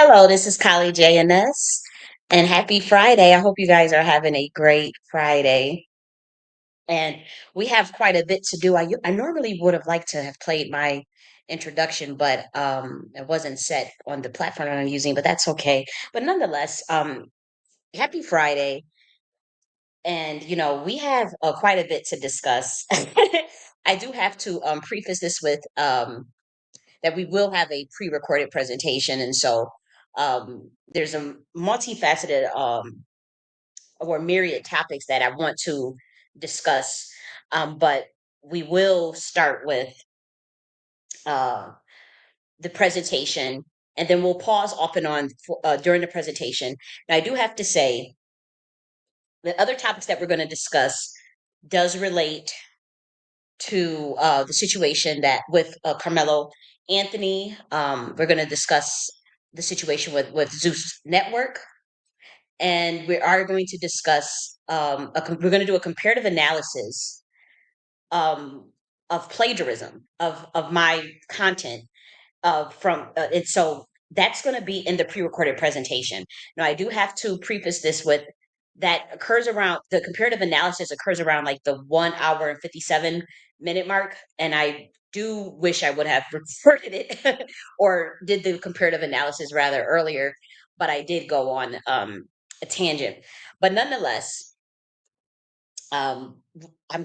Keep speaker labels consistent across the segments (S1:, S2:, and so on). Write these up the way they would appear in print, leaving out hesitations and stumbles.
S1: Hello, this is Kali J.N.S. and happy Friday. I hope you guys are having a great Friday. And we have quite a bit to do. I normally would have liked to have played my introduction, but it wasn't set on the platform I'm using, but that's okay. But nonetheless, happy Friday. And, we have quite a bit to discuss. I do have to preface this with that we will have a pre-recorded presentation, and so there's a multifaceted or myriad topics that I want to discuss, but we will start with uh, the presentation, and then we'll pause off and on during the presentation. Now, I do have to say the other topics that we're going to discuss does relate to the situation that with Carmelo Anthony. We're going to discuss the situation with Zeus Network, and we are going to discuss. We're going to do a comparative analysis um, of plagiarism of my content from and so that's going to be in the pre-recorded presentation. Now, I do have to preface this with that occurs around the comparative analysis occurs around like the 1 hour and 57 minute mark, and I do wish I would have recorded it or did the comparative analysis rather earlier, but I did go on a tangent. But nonetheless, I'm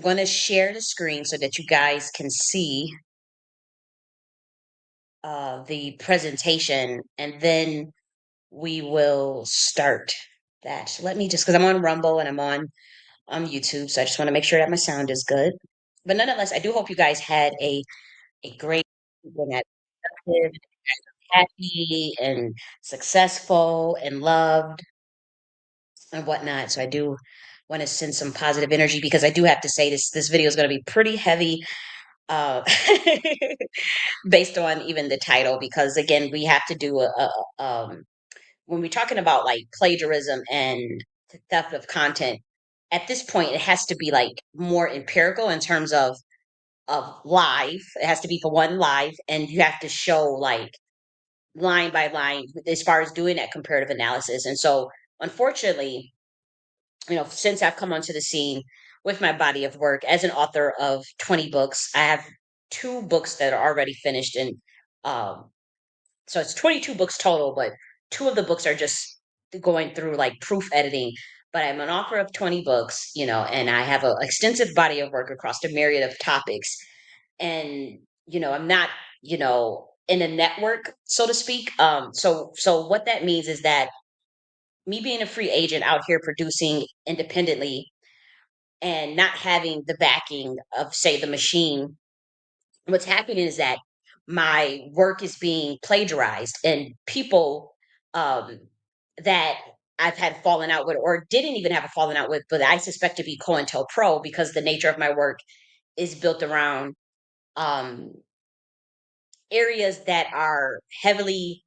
S1: going to share the screen so that you guys can see the presentation, and then we will start that. So let me just, because I'm on Rumble and I'm on YouTube, so I just want to make sure that my sound is good. But nonetheless, I do hope you guys had a great weekend, that productive, happy and successful and loved and whatnot. So I do want to send some positive energy, because I do have to say this video is going to be pretty heavy, uh based on even the title, because again we have to do when we're talking about like plagiarism and theft of content, at this point it has to be like more empirical in terms of live. It has to be for one live, and you have to show like line by line as far as doing that comparative analysis. And so unfortunately, since I've come onto the scene with my body of work as an author of 20 books, I have two books that are already finished, and um so it's 22 books total, but two of the books are just going through like proof editing. But I'm an author of 20 books, and I have an extensive body of work across a myriad of topics. And, I'm not, in a network, so to speak. So what that means is that me being a free agent out here producing independently and not having the backing of, say, the machine, what's happening is that my work is being plagiarized, and people um, that I've had fallen out with or didn't even have a fallen out with, but I suspect to be COINTELPRO, because the nature of my work is built around um, areas that are heavily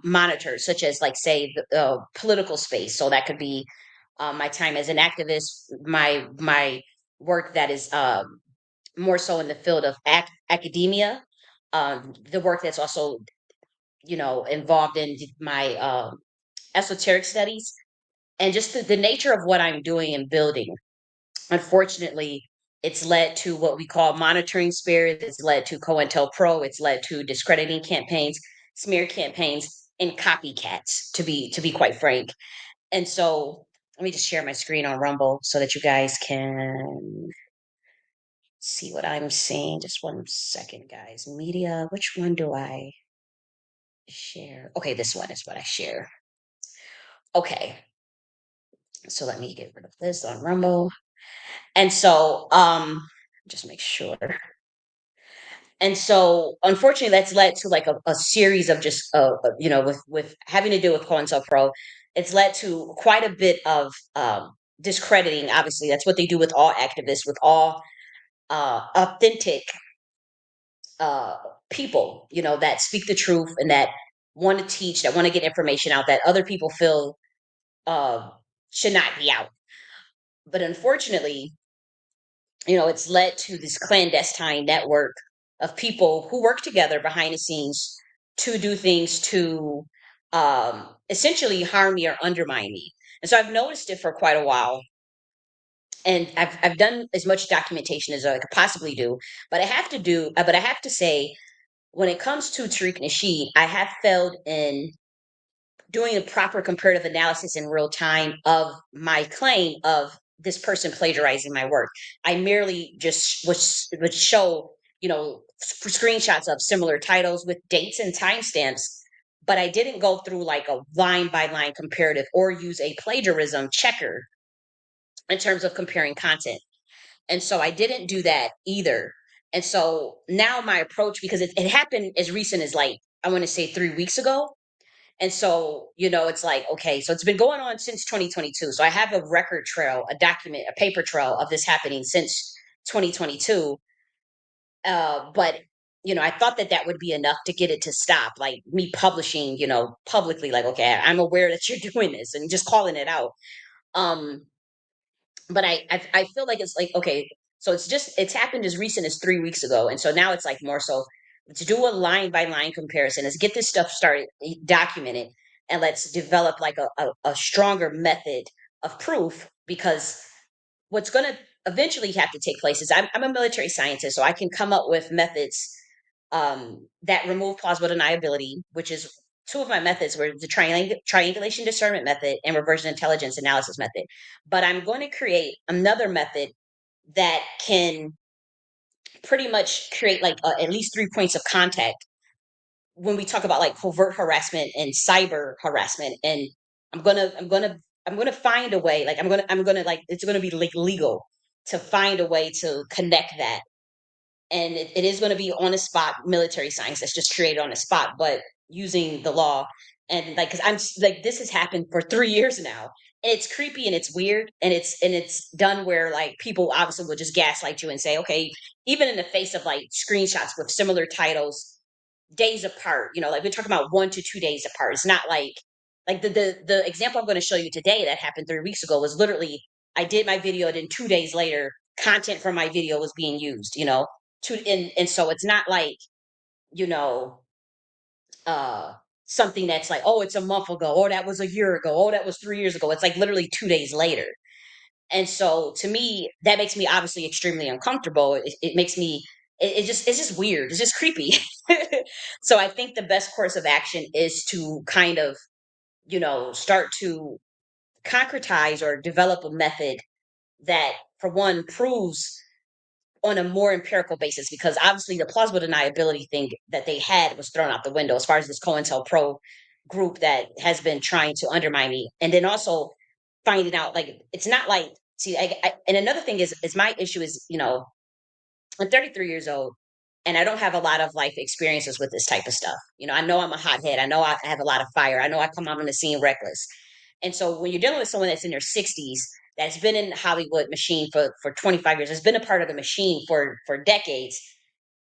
S1: monitored, such as like say the political space. So that could be my time as an activist, my work that is more so in the field of academia, the work that's also involved in my esoteric studies, and just the nature of what I'm doing and building. Unfortunately, it's led to what we call monitoring spirits. It's led to COINTELPRO. It's led to discrediting campaigns, smear campaigns, and copycats. To be quite frank. And so let me just share my screen on Rumble so that you guys can see what I'm seeing. Just 1 second, guys. Media. Which one do I share? Okay, this one is what I share. Okay, so let me get rid of this on Rumble. And so, just make sure. And so, unfortunately, that's led to like a series of just, with having to do with COINTELPRO, it's led to quite a bit of discrediting. Obviously, that's what they do with all activists, with all authentic uh, people, that speak the truth and that want to teach, that want to get information out that other people feel uh, should not be out. But unfortunately, it's led to this clandestine network of people who work together behind the scenes to do things to essentially harm me or undermine me. And so I've noticed it for quite a while. And I've done as much documentation as I could possibly do, but I have to say, when it comes to Tariq Nasheed, I have failed in doing a proper comparative analysis in real time of my claim of this person plagiarizing my work. I merely just would show, screenshots of similar titles with dates and timestamps, but I didn't go through like a line by line comparative or use a plagiarism checker in terms of comparing content. And so I didn't do that either. And so now my approach, because it happened as recent as like, I want to say 3 weeks ago. And so, it's like, okay, so it's been going on since 2022. So I have a record trail, a document, a paper trail of this happening since 2022. But, I thought that that would be enough to get it to stop, like me publishing, publicly, like, okay, I'm aware that you're doing this and just calling it out. Um, but I feel like it's like, okay, so it's happened as recent as 3 weeks ago, and so now it's like more so to do a line by line comparison. Let's get this stuff started, documented, and let's develop like a stronger method of proof, because what's going to eventually have to take place is I'm a military scientist, so I can come up with methods that remove plausible deniability, which is two of my methods were the triangulation discernment method and reversion intelligence analysis method. But I'm going to create another method that can pretty much create like at least 3 points of contact when we talk about like covert harassment and cyber harassment. And I'm gonna find a way, like I'm gonna like it's gonna be like legal to find a way to connect that. And it is going to be on the spot military science that's just created on the spot, but using the law. And like, because like, this has happened for 3 years now, and it's creepy and it's weird, and it's done where like people obviously will just gaslight you and say, okay, even in the face of like screenshots with similar titles days apart, like we're talking about 1 to 2 days apart. It's not like the example I'm going to show you today that happened 3 weeks ago was literally, I did my video, and then 2 days later content from my video was being used, and so it's not like, you know uh something that's like, oh, it's a month ago, or that was a year ago, oh, that was 3 years ago. It's like literally 2 days later. And so to me, that makes me obviously extremely uncomfortable. It makes me, it's just weird, it's just creepy. So I think the best course of action is to kind of, start to concretize or develop a method that, for one, proves on a more empirical basis, because obviously the plausible deniability thing that they had was thrown out the window as far as this COINTELPRO group that has been trying to undermine me. And then also finding out, like, it's not like, see, and another thing is my issue is, I'm 33 years old, and I don't have a lot of life experiences with this type of stuff. I know I'm a hothead. I know I have a lot of fire. I know I come out on the scene reckless. And so when you're dealing with someone that's in their 60s, that's been in the Hollywood machine for 25 years, has been a part of the machine for decades,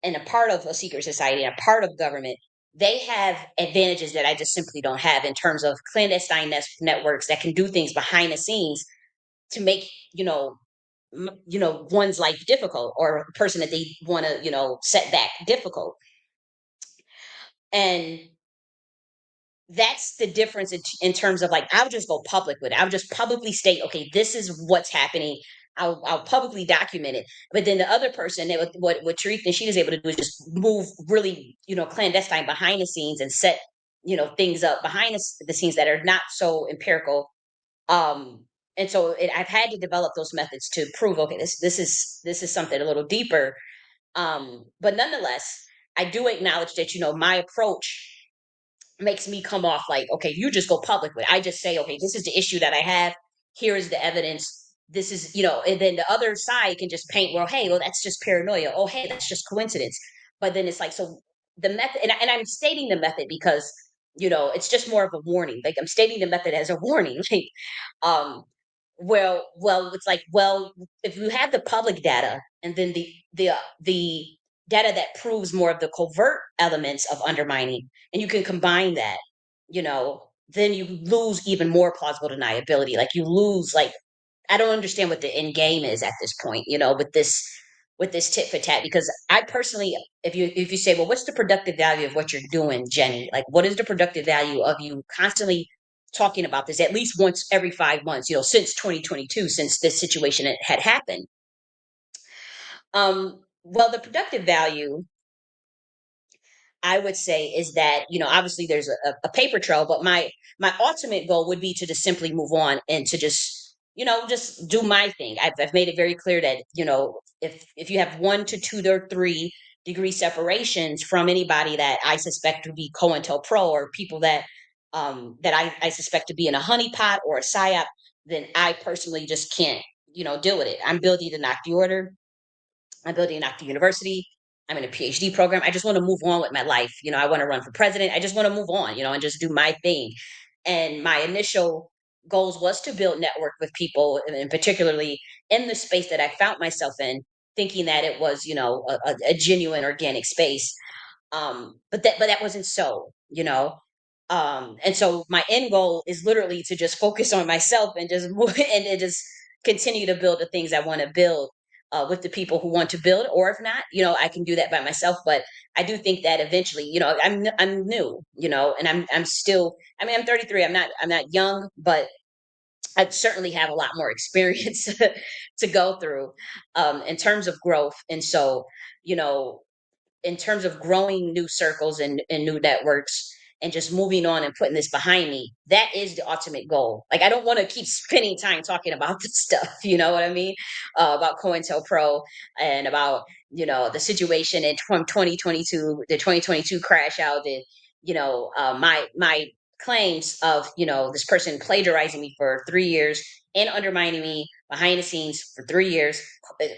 S1: and a part of a secret society and a part of government, they have advantages that I just simply don't have in terms of clandestine networks that can do things behind the scenes to make, one's life difficult, or a person that they want to, set back difficult. And that's the difference in terms of like, I'll just go public with it. I'll just publicly state, okay, this is what's happening. I'll publicly document it. But then the other person, what Tariq and she is able to do is just move really, clandestine behind the scenes and set, things up behind the scenes that are not so empirical. um and so I've had to develop those methods to prove, okay, this is something a little deeper. But nonetheless, I do acknowledge that, my approach makes me come off like, okay, you just go public with it. I just say, okay, this is the issue that I have. Here is the evidence. This is, and then the other side can just paint, well, hey, well, that's just paranoia. Oh, hey, that's just coincidence. But then it's like, so the method, and I'm stating the method because, it's just more of a warning. Like, I'm stating the method as a warning. Like, um, it's like, well, if you have the public data, and then the data that proves more of the covert elements of undermining, and you can combine that, then you lose even more plausible deniability. Like, you lose, like, I don't understand what the end game is at this point, with this with this tit for tat, because I personally, if you say, well, what's the productive value of what you're doing, Jenny? Like, what is the productive value of you constantly talking about this at least once every 5 months? Since 2022, since this situation had happened. Well, the productive value, I would say, is that, obviously there's a paper trail, but my ultimate goal would be to just simply move on and to just do my thing. I've made it very clear that, if you have 1 to 2 or 3 degree separations from anybody that I suspect to be COINTELPRO, or people that I suspect to be in a honeypot or a psyop, then I personally just can't, deal with it. I'm building the Nakti order. I'm building Nakti University. I'm in a PhD program. I just want to move on with my life. I want to run for president. I just want to move on, and just do my thing. And my initial goals was to build network with people, and particularly in the space that I found myself in, thinking that it was, a genuine organic space. But that wasn't so. And so my end goal is literally to just focus on myself and just move and just continue to build the things I want to build, with the people who want to build, or if not, I can do that by myself. But I do think that eventually, I'm new, and I'm still, I mean, I'm 33. I'm not young, but I certainly have a lot more experience to go through, in terms of growth. And so, you know, in terms of growing new circles and new networks, and just moving on and putting this behind me, that is the ultimate goal. Like, I don't want to keep spending time talking about this stuff, you know what I mean? About COINTELPRO, and about, the situation from 2022, the 2022 crash out, and, my claims of, this person plagiarizing me for 3 years and undermining me behind the scenes for 3 years.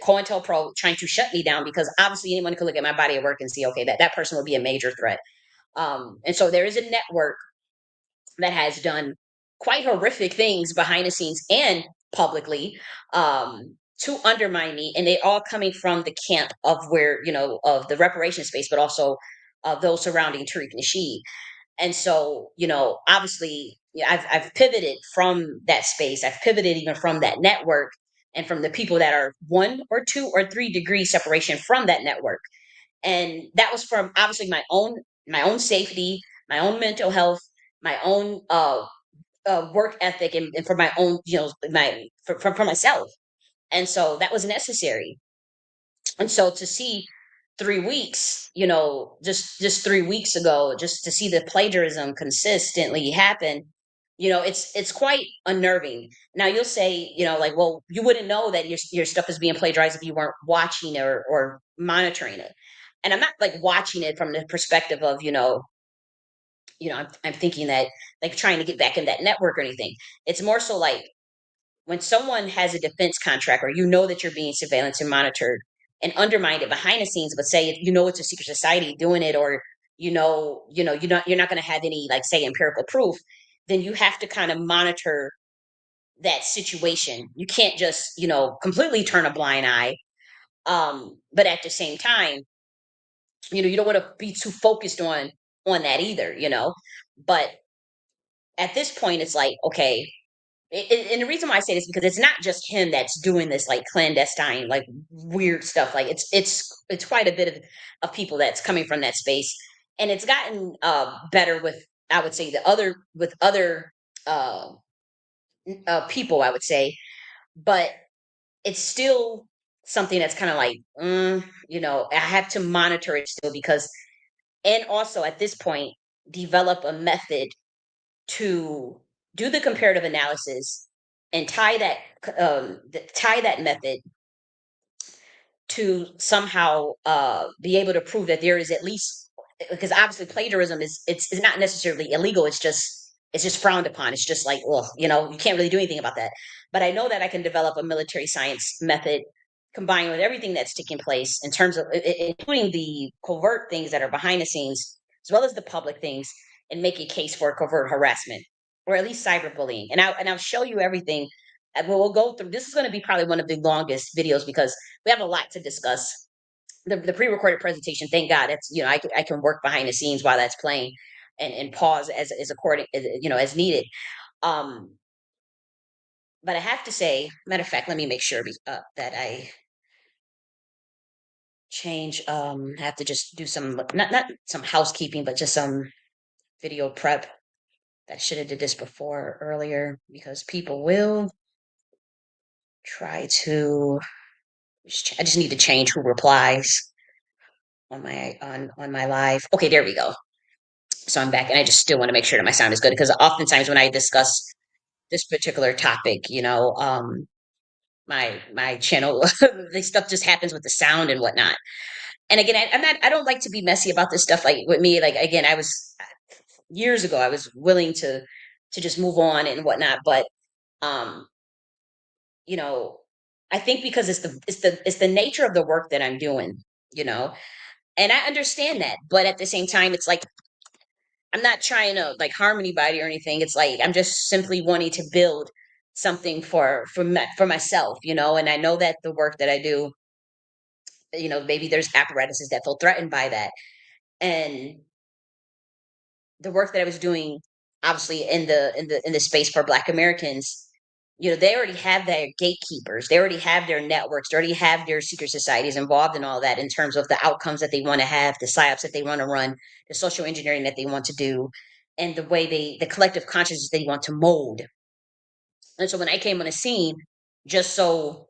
S1: COINTELPRO trying to shut me down, because obviously anyone can look at my body of work and see, okay, that person will be a major threat. And so there is a network that has done quite horrific things behind the scenes and publicly, to undermine me, and they all coming from the camp of where, of the reparation space, but also those surrounding Tariq Nasheed. And so, obviously, yeah, I've pivoted from that space. I've pivoted even from that network, and from the people that are 1 or 2 or 3 degrees separation from that network. And that was from obviously my own safety, my own mental health, my own work ethic, and for my own, for myself. And so that was necessary. And so to see 3 weeks, just 3 weeks ago, just to see the plagiarism consistently happen, it's quite unnerving. Now you'll say, like, well, you wouldn't know that your stuff is being plagiarized if you weren't watching or monitoring it. And I'm not like watching it from the perspective of, I'm thinking that, like, trying to get back in that network or anything. It's more so like, when someone has a defense contract, or that you're being surveillance and monitored and undermined it behind the scenes, but say if it's a secret society doing it, or you're not going to have any, like, say, empirical proof, then you have to kind of monitor that situation. You can't just completely turn a blind eye. But at the same time, you don't want to be too focused on that either. But at this point, it's like, okay. And the reason why I say this, because it's not just him that's doing this, like, clandestine, like, weird stuff. Like, it's quite a bit of people that's coming from that space, and it's gotten better with, I would say, with other uh, people, I would say. But it's still something that's kind of like, I have to monitor it still, because, and also at this point, develop a method to do the comparative analysis, and tie that method to somehow be able to prove that there is at least, because obviously plagiarism is not necessarily illegal. It's just frowned upon. It's just like, well, you can't really do anything about that. But I know that I can develop a military science method combined with everything that's taking place, in terms of including the covert things that are behind the scenes, as well as the public things, and make a case for covert harassment, or at least cyberbullying. And I'll show you everything. And we'll go through. This is going to be probably one of the longest videos, because we have a lot to discuss. The pre-recorded presentation, thank God, it's, I can work behind the scenes while that's playing, and pause as according as needed. Um, but I have to say, matter of fact, let me make sure that change. Have to just do some not some housekeeping, but just some video prep. I should have did this before earlier because people will try to. I just need to change who replies on my live. Okay, there we go. So I'm back, and I just still want to make sure that my sound is good because oftentimes when I discuss this particular topic, my channel, this stuff just happens with the sound and whatnot. And again, I'm not. I don't like to be messy about this stuff. Like with me, like again, I was years ago. I was willing to just move on and whatnot, but um, you know, I think because it's the nature of the work that I'm doing, you know, and I understand that, but at the same time, it's like I'm not trying to like harm anybody or anything. It's like I'm just simply wanting to build something for myself, and I know that the work that I do, maybe there's apparatuses that feel threatened by that. And the work that I was doing, obviously in the space for Black Americans, they already have their gatekeepers, they already have their networks, they already have their secret societies involved in all that in terms of the outcomes that they want to have, the psyops that they want to run, the social engineering that they want to do, and the collective consciousness they want to mold. And so when I came on the scene, just so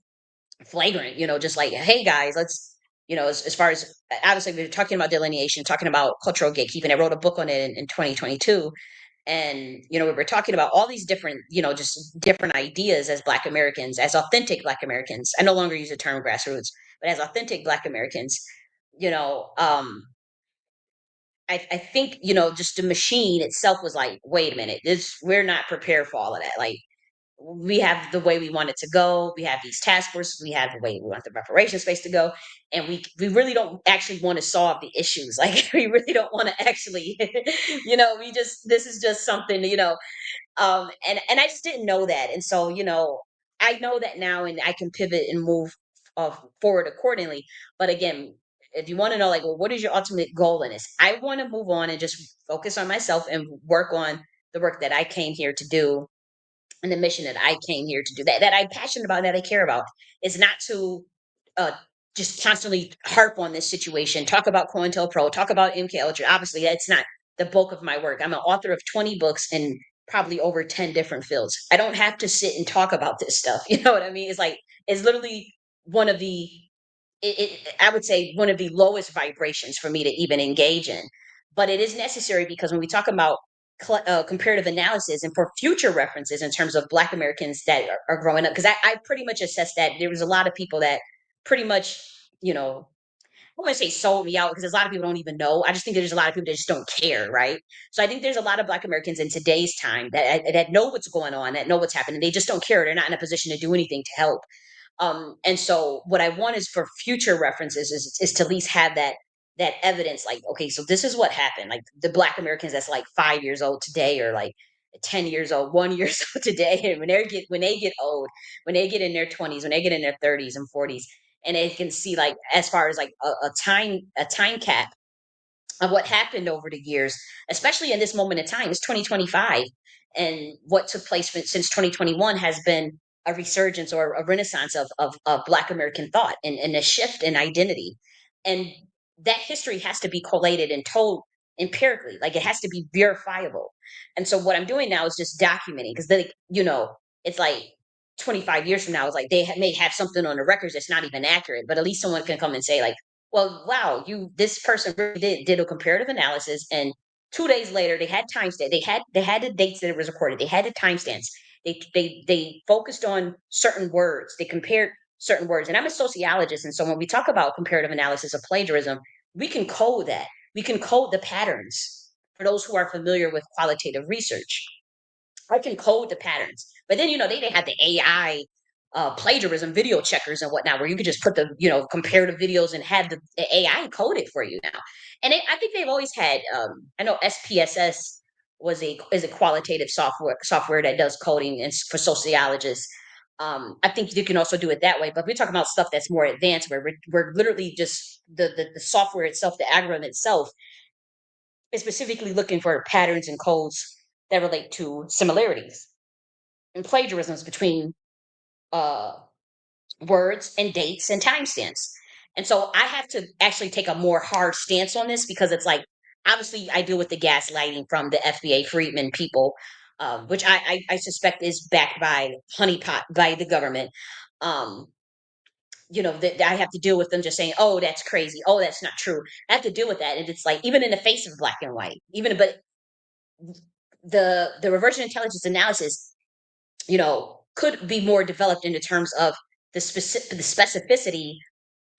S1: flagrant, just like, hey guys, let's, as far as obviously we were talking about delineation, talking about cultural gatekeeping. I wrote a book on it in 2022. And, we were talking about all these different, just different ideas as Black Americans, as authentic Black Americans. I no longer use the term grassroots, but as authentic Black Americans, you know, um, I think, just the machine itself was like, wait a minute, we're not prepared for all of that. Like, we have the way we want it to go. We have these task forces. We have the way we want the reparations space to go, and we really don't actually want to solve the issues. Like we really don't want to actually, we just this is just something, and I just didn't know that, and so I know that now, and I can pivot and move forward accordingly. But again, if you want to know, like, well, what is your ultimate goal in this? I want to move on and just focus on myself and work on the work that I came here to do and the mission that I came here to do, that I'm passionate about, that I care about, is not to uh, just constantly harp on this situation, talk about COINTELPRO, talk about MK Ultra. Obviously, that's not the bulk of my work. I'm an author of 20 books in probably over 10 different fields. I don't have to sit and talk about this stuff. You know what I mean? It's like it's literally one of the I would say one of the lowest vibrations for me to even engage in. But it is necessary because when we talk about comparative analysis and for future references in terms of Black Americans that are growing up, because I pretty much assessed that there was a lot of people that pretty much, I want to say sold me out because there's a lot of people don't even know. I just think there's a lot of people that just don't care, right? So I think there's a lot of Black Americans in today's time that know what's going on, that know what's happening. They just don't care. They're not in a position to do anything to help. And so what I want is for future references is to at least have that evidence, like, okay, so this is what happened. Like the Black Americans that's like 5 years old today, or like 10 years old, 1 years old today, and when they get old, when they get in their 20s, when they get in their 30s and 40s, and they can see like as far as like a time cap of what happened over the years, especially in this moment in time. It's 2025, and what took place since 2021 has been a resurgence or a renaissance of Black American thought and a shift in identity. And that history has to be collated and told empirically, like it has to be verifiable. And so what I'm doing now is just documenting, because it's like 25 years from now, it's like they may have something on the records that's not even accurate, but at least someone can come and say like, well, wow, this person really did a comparative analysis, and 2 days later they had timestamp. They had the dates that it was recorded. They had the timestamps. They focused on certain words. They compared certain words. And I'm a sociologist, and so when we talk about comparative analysis of plagiarism, we can code that. We can code the patterns for those who are familiar with qualitative research. I can code the patterns. But then, they had the AI plagiarism video checkers and whatnot, where you could just put the, comparative videos and have the AI code it for you now. And I think they've always had, I know SPSS is a qualitative software that does coding and for sociologists. I think you can also do it that way, but we're talking about stuff that's more advanced, where we're literally just the software itself, the algorithm itself, is specifically looking for patterns and codes that relate to similarities and plagiarisms between uh, words and dates and timestamps. And so I have to actually take a more hard stance on this because it's like, obviously, I deal with the gaslighting from the FBA Freedmen people, which I suspect is backed by honeypot by the government. Um, that I have to deal with them just saying, "Oh, that's crazy. Oh, that's not true." I have to deal with that, and it's like even in the face of black and white, even but the reversion intelligence analysis, could be more developed into terms of the specificity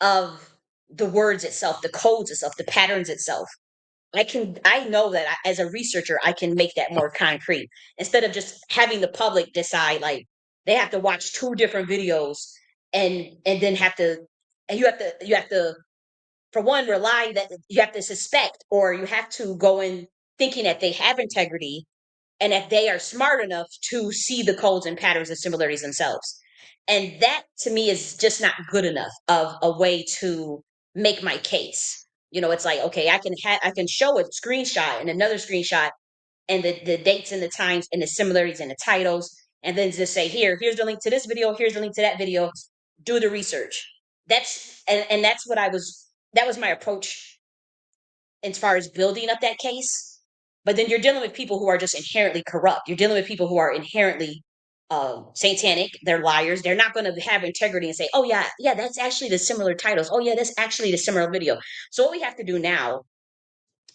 S1: of the words itself, the codes itself, the patterns itself. I know that as a researcher, I can make that more concrete instead of just having the public decide like they have to watch two different videos and then have to and you have to for one rely that you have to suspect or you have to go in thinking that they have integrity and that they are smart enough to see the codes and patterns and similarities themselves. And that to me is just not good enough of a way to make my case. It's like, okay, I can show a screenshot and another screenshot and the dates and the times and the similarities and the titles, and then just say, here's the link to this video, here's the link to that video, do the research. And that's what that was my approach as far as building up that case. But then you're dealing with people who are just inherently corrupt. You're dealing with people who are inherently satanic. They're liars. They're not going to have integrity and say, "Oh yeah, yeah, that's actually the similar titles. Oh yeah, that's actually the similar video." So what we have to do now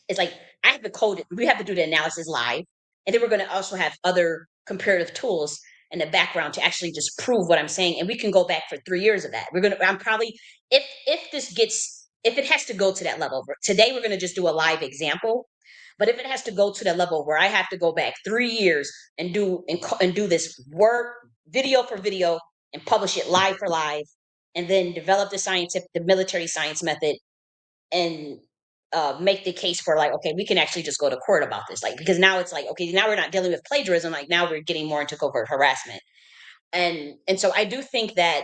S1: is like I have to code it. We have to do the analysis live, and then we're going to also have other comparative tools in the background to actually just prove what I'm saying. And we can go back for 3 years of that. I'm probably if it has to go to that level. Today we're going to just do a live example. But if it has to go to that level where I have to go back 3 years and do this work video for video and publish it live for live, and then develop the military science method and make the case for like, okay, we can actually just go to court about this, like because now it's like, okay, now we're not dealing with plagiarism, like now we're getting more into covert harassment, and so I do think that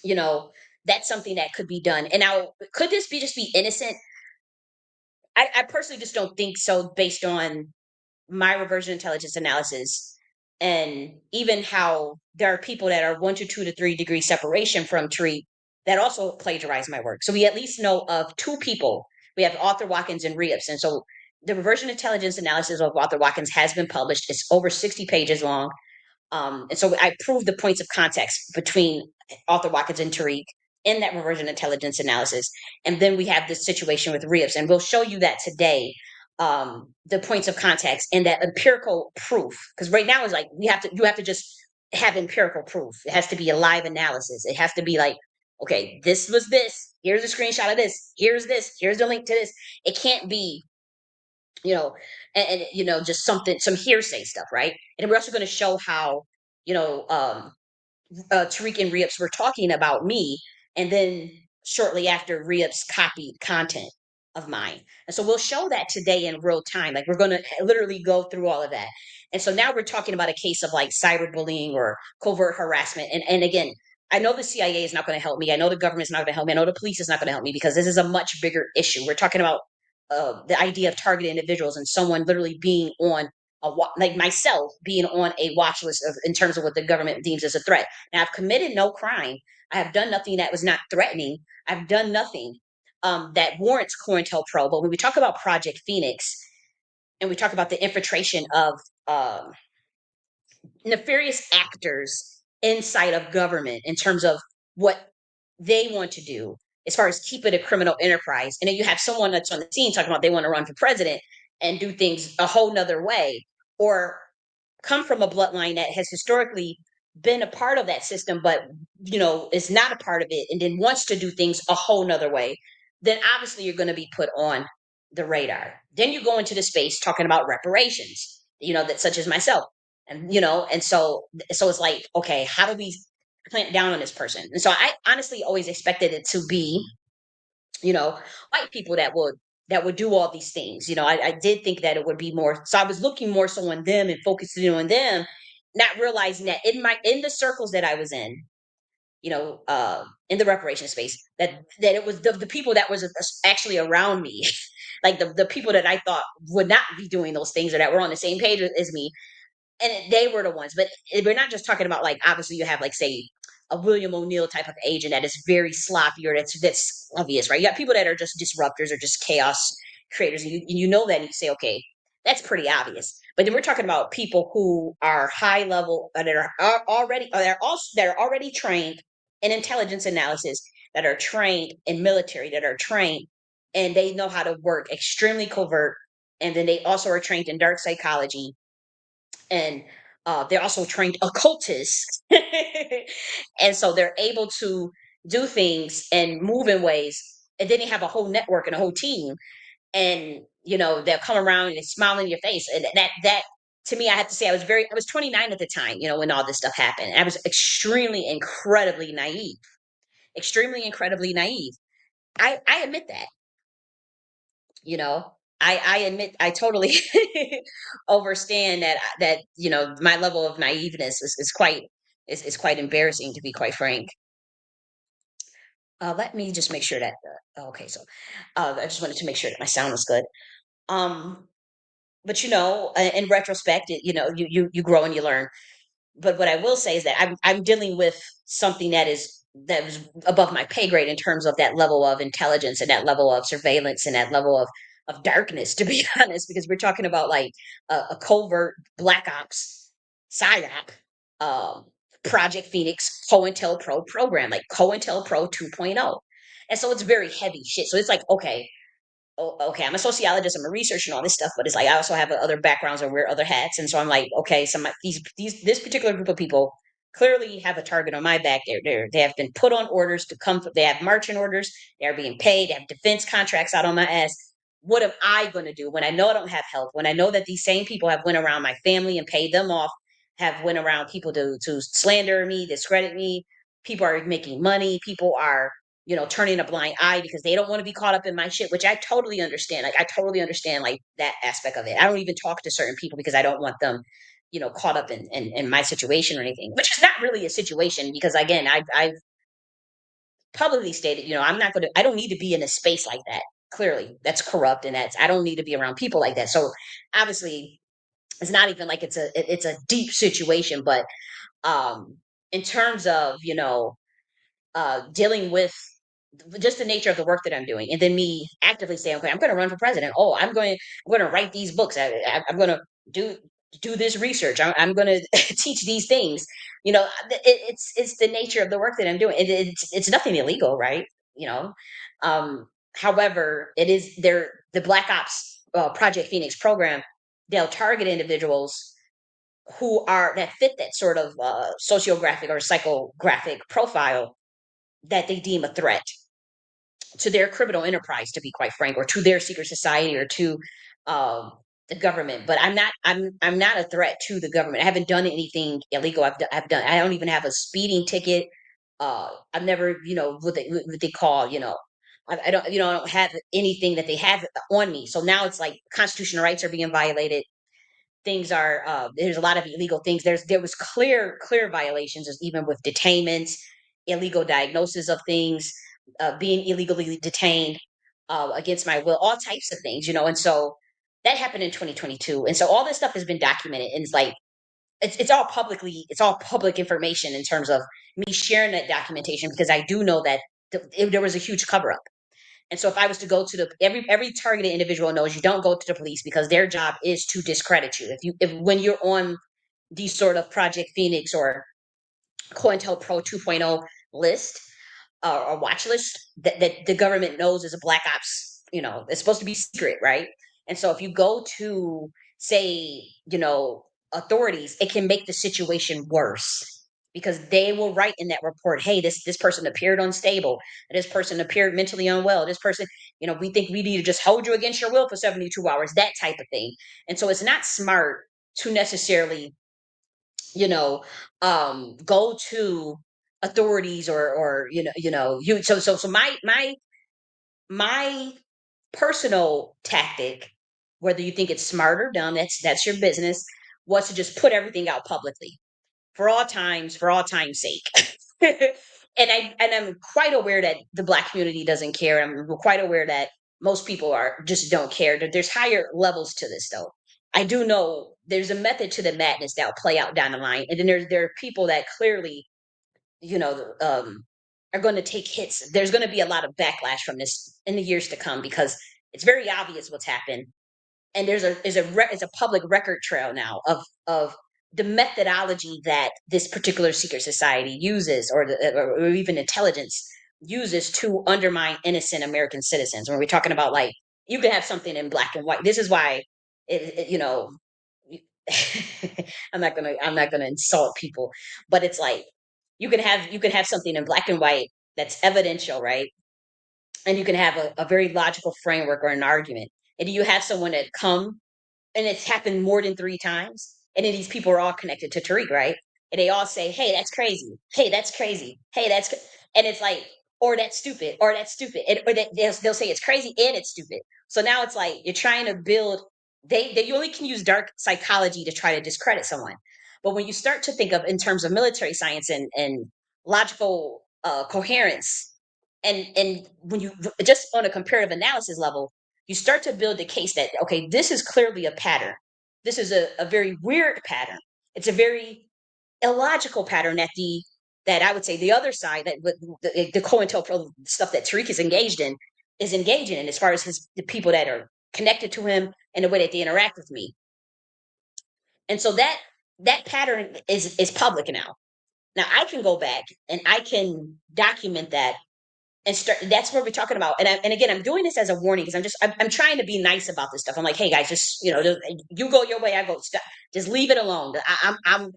S1: you know that's something that could be done. And now, could this be just be innocent? I personally just don't think so, based on my reversion intelligence analysis and even how there are people that are 1 to 2 to 3 degree separation from Tariq that also plagiarize my work. So we at least know of two people. We have Author Watkins and Rios. And so the reversion intelligence analysis of Author Watkins has been published. It's over 60 pages long. And so I proved the points of context between Arthur Watkins and Tariq in that reversion intelligence analysis. And then we have this situation with Rios, and we'll show you that today, the points of context and that empirical proof. Because right now is like you have to just have empirical proof. It has to be a live analysis. It has to be like, okay, this was this. Here's a screenshot of this. Here's this. Here's the link to this. It can't be you know, just some hearsay stuff, right? And we're also going to show how, you know, um, Tariq and Rios were talking about me, and then shortly after, Rios copied content of mine, and so we'll show that today in real time. Like we're going to literally go through all of that, and so now we're talking about a case of like cyberbullying or covert harassment, and again. I know the CIA is not going to help me. I know the government is not going to help me. I know the police is not going to help me because this is a much bigger issue. We're talking about the idea of targeted individuals and someone literally being on like myself being on a watch list in terms of what the government deems as a threat. Now, I've committed no crime. I have done nothing that was not threatening. I've done nothing that warrants COINTELPRO. But when we talk about Project Phoenix and we talk about the infiltration of nefarious actors inside of government in terms of what they want to do as far as keep it a criminal enterprise. And then you have someone that's on the scene talking about they want to run for president and do things a whole nother way, or come from a bloodline that has historically been a part of that system, but is not a part of it and then wants to do things a whole nother way, then obviously you're going to be put on the radar. Then you go into the space talking about reparations, that such as myself. And so it's like, okay, how do we clamp down on this person? And so I honestly always expected it to be, white people that would do all these things. I did think that it would be more. So I was looking more so on them and focusing on them, not realizing that in the circles that I was in the reparation space, that it was the people that was actually around me, like the people that I thought would not be doing those things or that were on the same page as me, and they were the ones. But we're not just talking about like obviously you have like say a William O'Neill type of agent that is very sloppy, or that's obvious, right? You got people that are just disruptors or just chaos creators, and you know that, and you say, okay, that's pretty obvious. But then we're talking about people who are high level, that are already trained in intelligence analysis, that are trained in military, that are trained, and they know how to work extremely covert, and then they also are trained in dark psychology, and they're also trained occultists, and so they're able to do things and move in ways, and then they have a whole network and a whole team, and they'll come around and they smile in your face, and that to me, I have to say, I was 29 at the time, when all this stuff happened. I was extremely incredibly naive. I admit that. you know I admit, I totally understand that my level of naiveness is quite embarrassing, to be quite frank. Let me just make sure that okay, so I just wanted to make sure that my sound was good. um but in retrospect, you grow and you learn. But what I will say is that I'm dealing with something that was above my pay grade in terms of that level of intelligence and that level of surveillance and that level of darkness, to be honest, because we're talking about like a covert black ops psyop, um, Project Phoenix COINTELPRO program, like COINTELPRO 2.0. And so it's very heavy shit. So it's like, okay, okay, I'm a sociologist, I'm a researcher and all this stuff, but it's like I also have other backgrounds or wear other hats, and so I'm like, okay, these this particular group of people clearly have a target on my back. They have been put on orders to come. They have marching orders. They are being paid. They have defense contracts out on my ass. What am I going to do when I know I don't have help? When I know that these same people have went around my family and paid them off, have went around people to slander me, discredit me. People are making money. People are turning a blind eye because they don't want to be caught up in my shit, which I totally understand. Like, I totally understand like that aspect of it. I don't even talk to certain people because I don't want them, caught up in my situation or anything, which is not really a situation because again, I've publicly stated, I don't need to be in a space like that. Clearly, that's corrupt, and I don't need to be around people like that. So obviously, it's not even like it's a deep situation, but um, in terms of dealing with just the nature of the work that I'm doing, and then me actively saying, "Okay, I'm going to run for president. Oh, I'm going to write these books. I'm going to do do this research. I'm going to teach these things." It's the nature of the work that I'm doing. It's nothing illegal, right? You know, um, However, it is the Black Ops Project Phoenix program. They'll target individuals that fit that sort of sociographic or psychographic profile that they deem a threat to their criminal enterprise, to be quite frank, or to their secret society, or to um, the government. But I'm not a threat to the government. I haven't done anything illegal. I've done. I don't even have a speeding ticket. I've never, what they call, I don't, I don't have anything that they have on me. So now it's like constitutional rights are being violated. Things are There's a lot of illegal things. There was clear violations, even with detainments, illegal diagnosis of things, being illegally detained against my will, all types of things, and so that happened in 2022, and so all this stuff has been documented, and it's like it's all public information in terms of me sharing that documentation, because I do know that there was a huge cover up. And so if I was to go to every targeted individual knows you don't go to the police because their job is to discredit you. If when you're on these sort of Project Phoenix or COINTELPRO 2.0 list, or watch list, that the government knows is a black ops, it's supposed to be secret, right? And so if you go to, say, authorities, it can make the situation worse, because they will write in that report, hey, this person appeared unstable, this person appeared mentally unwell, this person, we think we need to just hold you against your will for 72 hours, that type of thing. And so it's not smart to necessarily, you know, go to authorities, or you. So my personal tactic, whether you think it's smart or dumb, that's your business, was to just put everything out publicly for all time's sake. And I'm quite aware that the black community doesn't care. I'm quite aware that most people are just don't care. There's higher levels to this, though. I do know there's a method to the madness that'll play out down the line, and then there are people that clearly you know, are going to take hits. There's going to be a lot of backlash from this in the years to come because it's very obvious what's happened, and is a public record trail now of the methodology that this particular secret society uses, or even intelligence uses to undermine innocent American citizens. When we're talking about, like, you can have something in black and white. This is why y- I'm not gonna insult people, but it's like you can have something in black and white that's evidential, right? And you can have a very logical framework or an argument. And you have someone that come, and it's happened more than 3 times. And then these people are all connected to Tariq, right? And they all say, "Hey, that's crazy. Hey, that's crazy. Hey, and it's like, or that's stupid, or that's stupid, and, or they'll say it's crazy and it's stupid. So now it's like you're trying to build. You only can use dark psychology to try to discredit someone. But when you start to think of in terms of military science and logical coherence, and when you just on a comparative analysis level, you start to build the case that, okay, this is clearly a pattern. This is a very weird pattern. It's a very illogical pattern that I would say the other side, that the COINTELPRO stuff that Tariq is engaging in, as far as the people that are connected to him and the way that they interact with me. And so that pattern is public now. Now I can go back and I can document that and start. That's what we're talking about. And again, I'm doing this as a warning because I'm trying to be nice about this stuff. I'm like, hey guys, just, you go your way, I go. Just leave it alone. I'm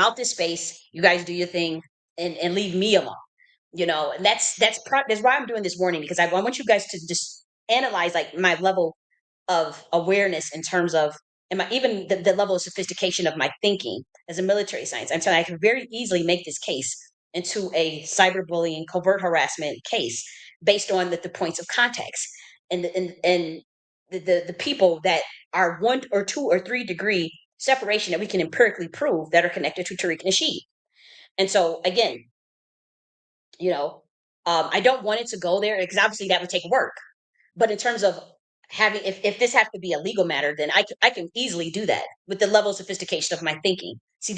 S1: out this space. You guys do your thing, and leave me alone. And that's why I'm doing this warning, because I want you guys to just analyze, like, my level of awareness in terms of, even the level of sophistication of my thinking as a military science. I'm telling you, I can very easily make this case into a cyberbullying, covert harassment case based on the points of context, and the people that are 1 or 2 or 3 degree separation that we can empirically prove that are connected to Tariq Nasheed. And so again, you know, I don't want it to go there because obviously that would take work. But in terms of having, if this has to be a legal matter, then I can easily do that with the level of sophistication of my thinking. See,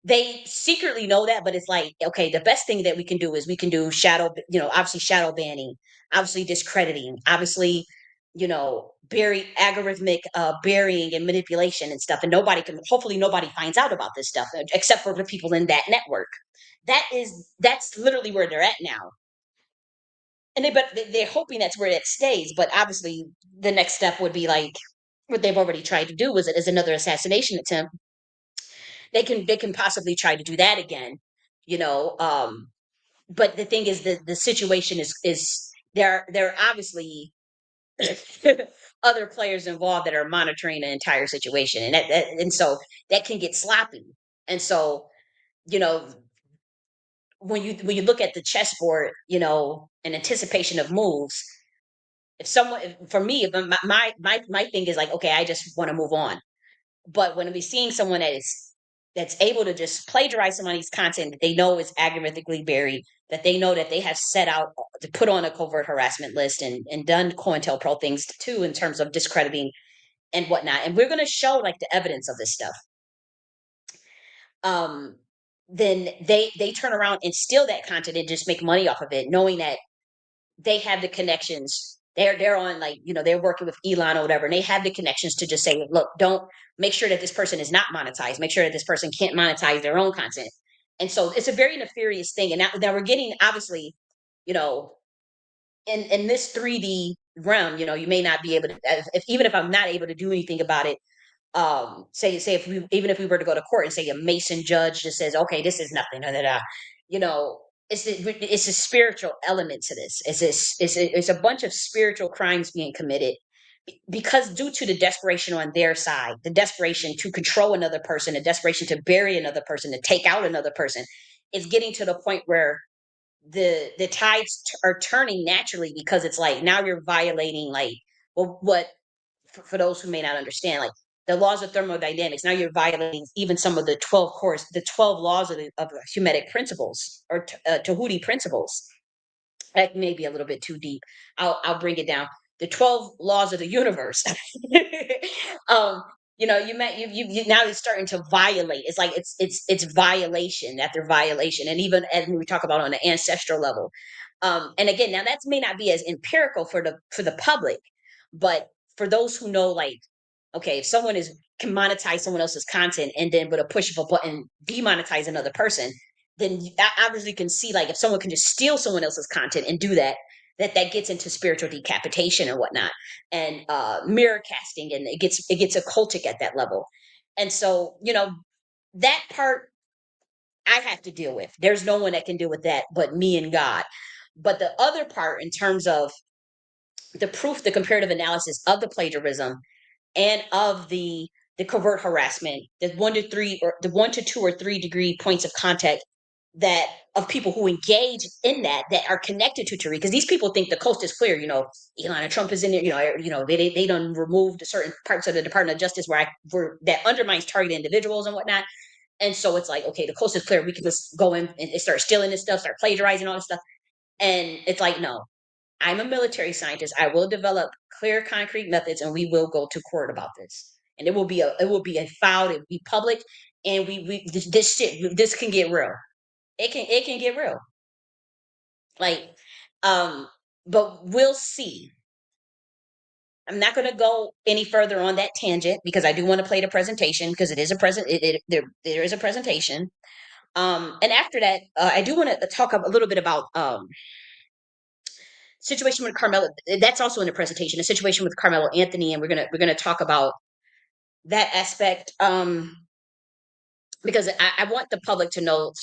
S1: they secretly know that, but it's like, okay, the best thing that we can do is we can do obviously shadow banning, obviously discrediting, obviously, algorithmic burying and manipulation and stuff. And hopefully nobody finds out about this stuff, except for the people in that network. That's literally where they're at now. And they're hoping that's where it stays. But obviously, the next step would be like what they've already tried to do, is another assassination attempt. They can possibly try to do that again, you know. But the thing is, the situation is there are obviously other players involved that are monitoring the entire situation, and so that can get sloppy. And so, you know, when you look at the chessboard, in anticipation of moves, for me, if my thing is like, okay, I just want to move on. But when we seeing someone that's able to just plagiarize somebody's content that they know is algorithmically buried, that they know that they have set out to put on a covert harassment list, and done COINTELPRO things too in terms of discrediting and whatnot, and we're going to show, like, the evidence of this stuff. um then they turn around and steal that content and just make money off of it, knowing that they have the connections. They're on, like, they're working with Elon or whatever, and they have the connections to just say, look, don't make sure that this person is not monetized. Make sure that this person can't monetize their own content. And so it's a very nefarious thing. And now we're getting, obviously, you know, in this 3D realm, you may not be able to, even if I'm not able to do anything about it, say if we even if we were to go to court and say a Mason judge just says, okay, this is nothing, da, da, da, you know it's a spiritual element to this. It's a bunch of spiritual crimes being committed, because due to the desperation on their side, the desperation to control another person, the desperation to bury another person, to take out another person, it's getting to the point where the tides are turning naturally, because it's like, now you're violating, like, well, what, for those who may not understand, like, the laws of thermodynamics. Now you're violating even some of the 12 laws of Hermetic principles, or Tahuti principles. That may be a little bit too deep. I'll bring it down. The 12 laws of the universe. um, you now it's starting to violate. It's like it's violation after violation, and even as we talk about on the ancestral level. And again, now that may not be as empirical for the public, but for those who know, like, okay, if someone is can monetize someone else's content and then with a push of a button demonetize another person, then you obviously can see, like, if someone can just steal someone else's content and do that, that gets into spiritual decapitation and whatnot, and mirror casting, and it gets occultic at that level. And so, that part I have to deal with. There's no one that can deal with that but me and God. But the other part, in terms of the proof, the comparative analysis of the plagiarism and of the covert harassment, the 1 to 3 or the 1 to 2 or 3 degree points of contact that of people who engage in that are connected to Tariq, because these people think the coast is clear. Elon and Trump is in there. They done removed certain parts of the Department of Justice where that undermines targeted individuals and whatnot. And so it's like, okay, the coast is clear. We can just go in and start stealing this stuff, start plagiarizing all this stuff. And it's like, no, I'm a military scientist. I will develop clear, concrete methods, and we will go to court about this. And it will be a file. It will be public, and this shit, this can get real. It can get real. Like, um, but we'll see. I'm not going to go any further on that tangent because I do want to play the presentation, because it is a present. There is a presentation. And after that, I do want to talk a little bit about situation with Carmelo. That's also in the presentation. A situation with Carmelo Anthony, and we're gonna talk about that aspect. Because I want the public to know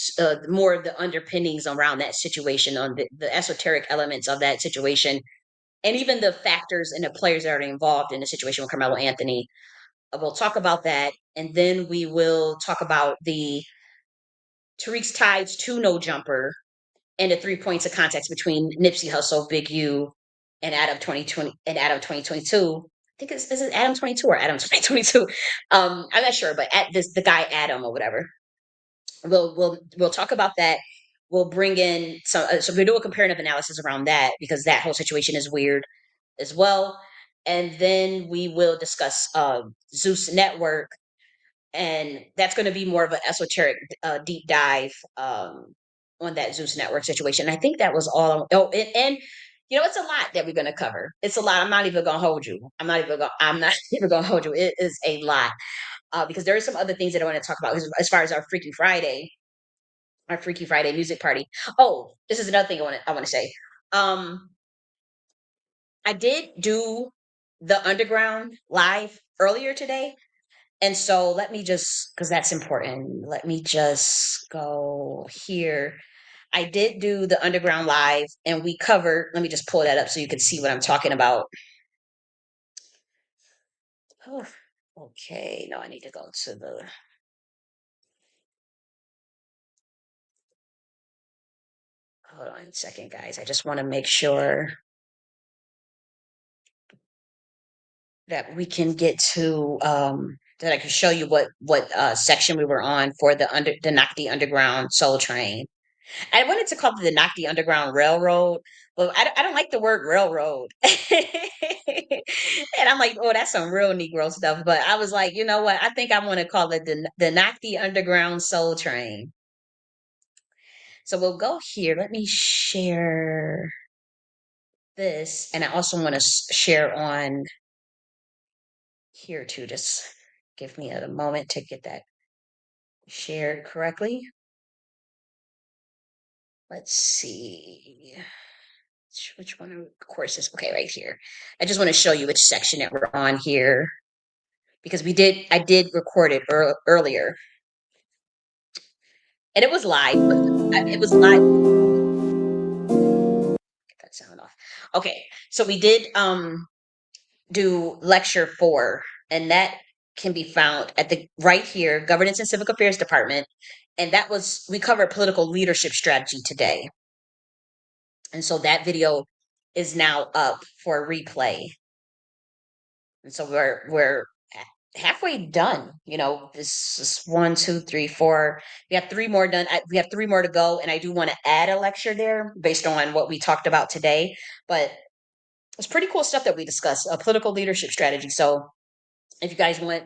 S1: more of the underpinnings around that situation, on the esoteric elements of that situation, and even the factors and the players that are involved in the situation with Carmelo Anthony. We'll talk about that, and then we will talk about the Tariq's ties to No Jumper, and the 3 points of context between Nipsey Hussle, Big U, and Adam 2020 and Adam 2022. I think is it Adam 22 or Adam 2022? I'm not sure, but at this the guy Adam or whatever. We'll talk about that. We'll bring in so we'll do a comparative analysis around that, because that whole situation is weird as well. And then we will discuss Zeus Network, and that's going to be more of an esoteric deep dive on that Zeus Network situation. I think that was all. Oh, and it's a lot that we're going to cover. It's a lot. I'm not even going to hold you. I'm not even going to hold you. It is a lot, because there are some other things that I want to talk about as far as our Freaky Friday music party. Oh, this is another thing I want to say. Um, I did do the underground live earlier today. And so let me just, because that's important, let me just go here. I did do the underground live, and we covered, let me just pull that up so you can see what I'm talking about. Oh, okay. No, I need to go to hold on a second, guys. I just want to make sure that we can get to, that I can show you what section we were on for the Nakti Underground Soul Train. I wanted to call it the Nakti Underground Railroad, but I don't like the word railroad. And I'm like, oh, that's some real Negro stuff. But I was like, you know what? I think I want to call it the Nakti Underground Soul Train. So we'll go here. Let me share this. And I also want to share on here too. Just give me a moment to get that shared correctly. Let's see. Which one of courses? Okay, right here. I just want to show you which section that we're on here, because I did record it earlier, and it was live. It was live. Get that sound off. Okay, so we did do lecture 4, and that can be found at the right here, Governance and Civic Affairs Department, and we covered political leadership strategy today, and so that video is now up for replay. And so we're halfway done. This is 1, 2, 3, 4. We have 3 more done. We have 3 more to go, and I do want to add a lecture there based on what we talked about today. But it's pretty cool stuff that we discussed. A political leadership strategy. So if you guys want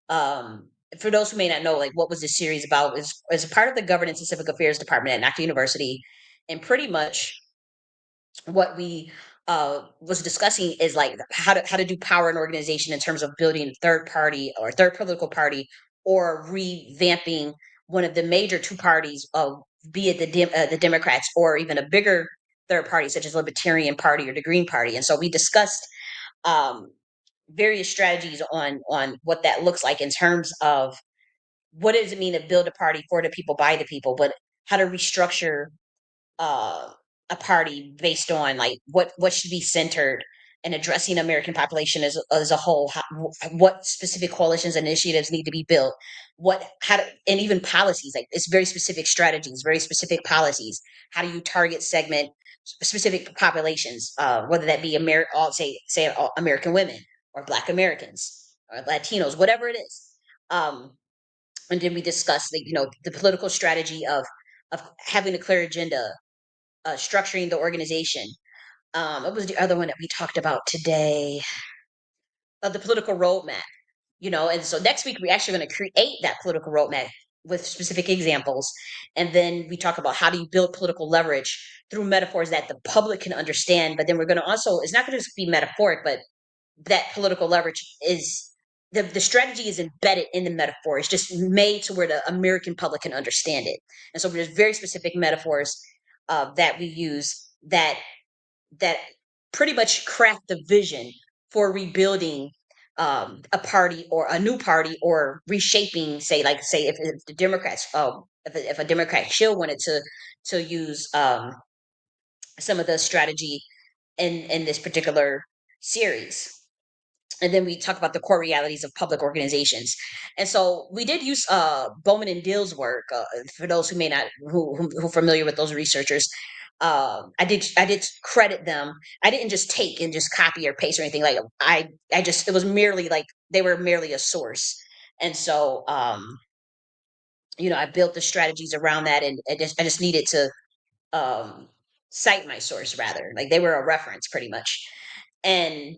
S1: Um, for those who may not know, like what was this series about? Is a part of the Governance and Civic Affairs Department at Nakti University, and pretty much what we was discussing is like how to do power and organization in terms of building a third party or third political party, or revamping one of the major two parties, be it the Democrats or even a bigger third party such as Libertarian Party or the Green Party. And so we discussed um, various strategies on what that looks like in terms of what does it mean to build a party for the people by the people, but how to restructure uh, a party based on like what should be centered and addressing American population as a whole. What specific coalitions and initiatives need to be built? And even policies, like it's very specific strategies, very specific policies. How do you target segment specific populations? Whether that be all say all American women or Black Americans or Latinos, whatever it is. Um, and then we discussed the political strategy of having a clear agenda, structuring the organization. What was the other one that we talked about today? The political roadmap. And so next week we're actually going to create that political roadmap with specific examples, and then we talk about how do you build political leverage through metaphors that the public can understand. But then we're going to also, it's not going to just be metaphoric, but that political leverage is the strategy is embedded in the metaphor. It's just made to where the American public can understand it. And so there's very specific metaphors that we use that pretty much craft the vision for rebuilding a party or a new party, or reshaping, say if the Democrats, if a Democrat chill wanted to use some of the strategy in this particular series. And then we talk about the core realities of public organizations. And so we did use Bowman and Dill's work, for those who may not who familiar with those researchers. I did credit them. I didn't just take and just copy or paste or anything. Like I just, it was merely like they were merely a source. And so I built the strategies around that, and I just needed to um cite my source, rather like they were a reference pretty much. And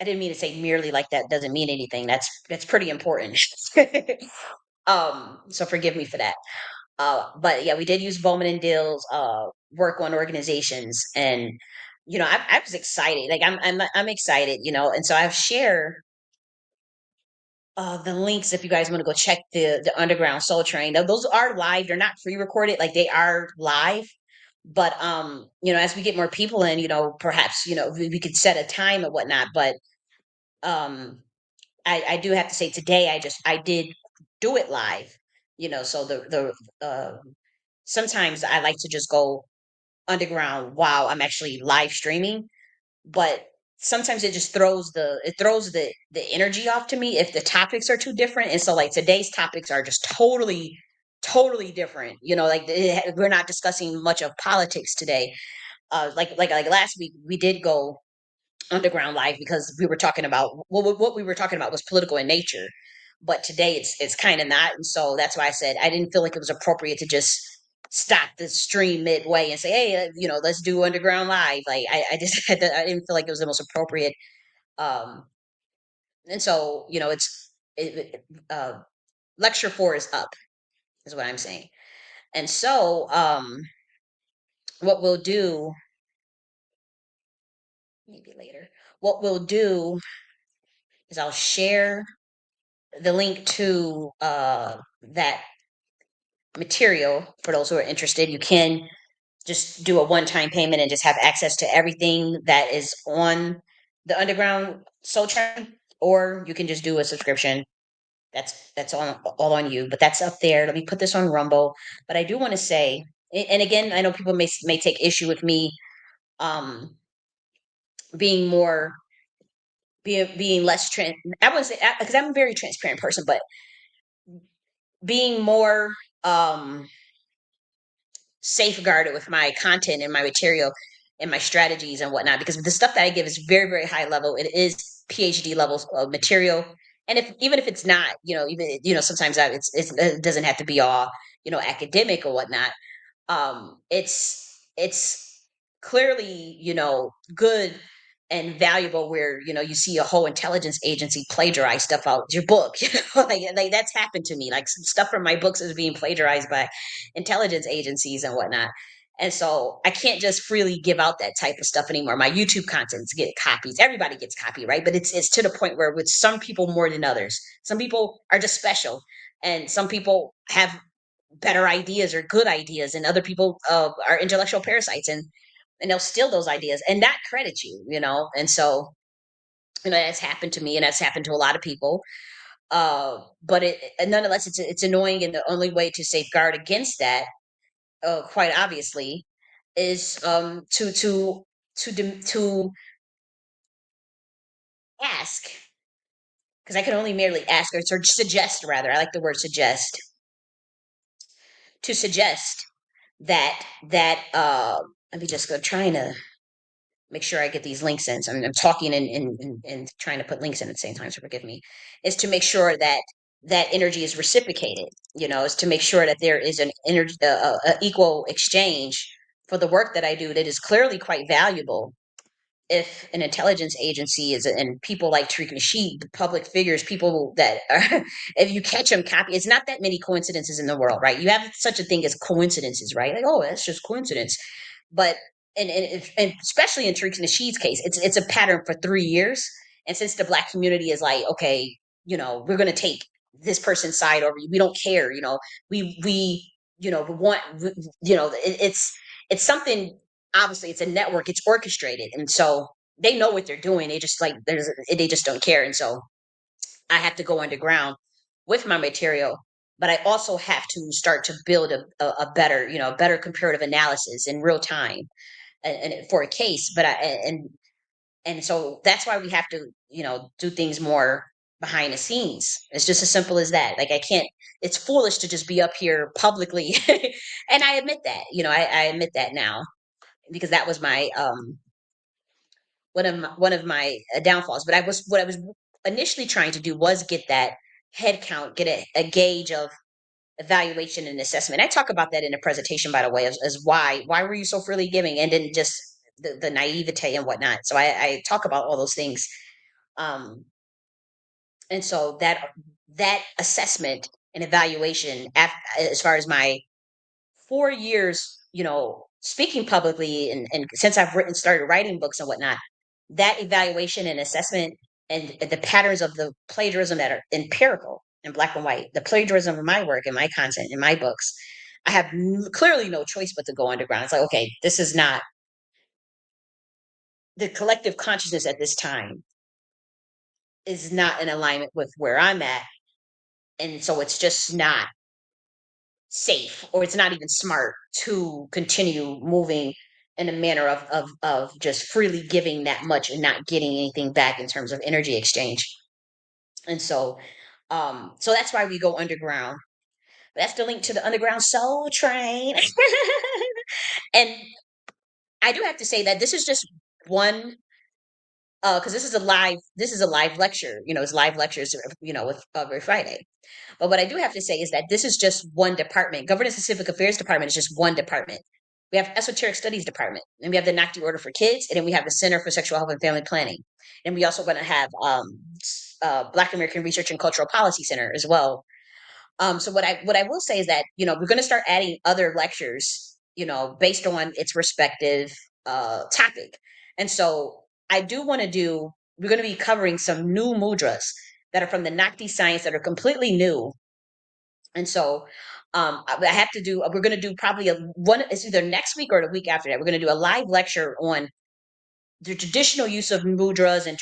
S1: I didn't mean to say merely, like that doesn't mean anything. That's pretty important. So forgive me for that. But yeah, we did use Bowman and Dill's work on organizations, and I was excited. Like I'm excited, and so I've shared the links if you guys want to go check the Underground Soul Train. Those are live. They're not pre-recorded, like they are live. But as we get more people in, perhaps we could set a time and whatnot. But um I do have to say today I did do it live, so sometimes I like to just go underground while I'm actually live streaming, but sometimes it throws the energy off to me if the topics are too different. And so like today's topics are just totally different, like we're not discussing much of politics today. Like last week we did go underground live because we were talking about what we were talking about was political in nature, but today it's kind of not. And so that's why I said I didn't feel like it was appropriate to just stop the stream midway and say, hey, let's do underground live. Like I just I didn't feel like it was the most appropriate. um and so lecture 4 is up, is what I'm saying. And so what we'll do, maybe later, what we'll do is I'll share the link to that material for those who are interested. You can just do a one-time payment and just have access to everything that is on the Underground Soul Train, or you can just do a subscription. That's all on you, but that's up there. Let me put this on Rumble. But I do want to say, and again, I know people may take issue with me um being more being less I wouldn't say, because I'm a very transparent person, but being more um safeguarded with my content and my material and my strategies and whatnot, because the stuff that I give is very, very high level. It is PhD levels of material. And even if it's not, even sometimes it doesn't have to be all academic or whatnot. It's clearly good and valuable where you see a whole intelligence agency plagiarize stuff out your book. Like that's happened to me, like some stuff from my books is being plagiarized by intelligence agencies and whatnot. And so I can't just freely give out that type of stuff anymore. My YouTube contents get copies, everybody gets copy, right? But it's to the point where with some people more than others, some people are just special, and some people have better ideas or good ideas, and other people are intellectual parasites, and they'll steal those ideas and not credit you. And so that's happened to me, and that's happened to a lot of people. But nonetheless, it's annoying, and the only way to safeguard against that, quite obviously, is to ask, because I can only merely ask, or suggest, rather. I like the word suggest, to suggest that let me just go trying to make sure I get these links in. So I'm talking and trying to put links in at the same time. So forgive me. Is to make sure that that energy is reciprocated. Is to make sure that there is an energy, equal exchange for the work that I do that is clearly quite valuable. If an intelligence agency is, and people like Tariq and Nasheed, the public figures, people that are, if you catch them copy, it's not that many coincidences in the world, right? You have such a thing as coincidences, right? Like, oh, that's just coincidence. But and especially in Tariq and Nasheed's case, it's a pattern for 3 years. And since the Black community is like, okay, we're going to take this person's side over you, we don't care, we we want, it's something. Obviously, it's a network, it's orchestrated, and so they know what they're doing. They just like they just don't care. And so I have to go underground with my material, but I also have to start to build a better, a better comparative analysis in real time, and for a case. But and so that's why we have to, do things more behind the scenes. It's just as simple as that. Like, I can't, it's foolish to just be up here publicly. And I admit that, I admit that now, because that was my one of my downfalls. But what I was initially trying to do was get that head count, get a gauge of evaluation and assessment. I talk about that in the presentation, by the way, as why were you so freely giving, and then just the naivete and whatnot. So I talk about all those things. Um, and so that assessment and evaluation, as far as my 4 years, speaking publicly, and since I've started writing books and whatnot, that evaluation and assessment, and the patterns of the plagiarism that are empirical in black and white, the plagiarism of my work and my content in my books, I have clearly no choice but to go underground. It's like, okay, this is not the collective consciousness at this time is not in alignment with where I'm at. And so it's just not safe, or it's not even smart to continue moving in a manner of just freely giving that much and not getting anything back in terms of energy exchange. And so that's why we go underground. That's the link to the underground soul train. And I do have to say that this is just one, because this is a live lecture, it's live lectures, with every Friday. But what I do have to say is that this is just one department. Governance and Civic Affairs Department is just one department. We have Esoteric Studies Department, and we have the Nakti Order for Kids, and then we have the Center for Sexual Health and Family Planning. And we also going to have Black American Research and Cultural Policy Center as well. So what I will say is that we're going to start adding other lectures, based on its respective topic. And so I do want to do. We're going to be covering some new mudras that are from the Nakti science that are completely new. And so I have to do. We're going to do probably one. It's either next week or the week after that. We're going to do a live lecture on the traditional use of mudras and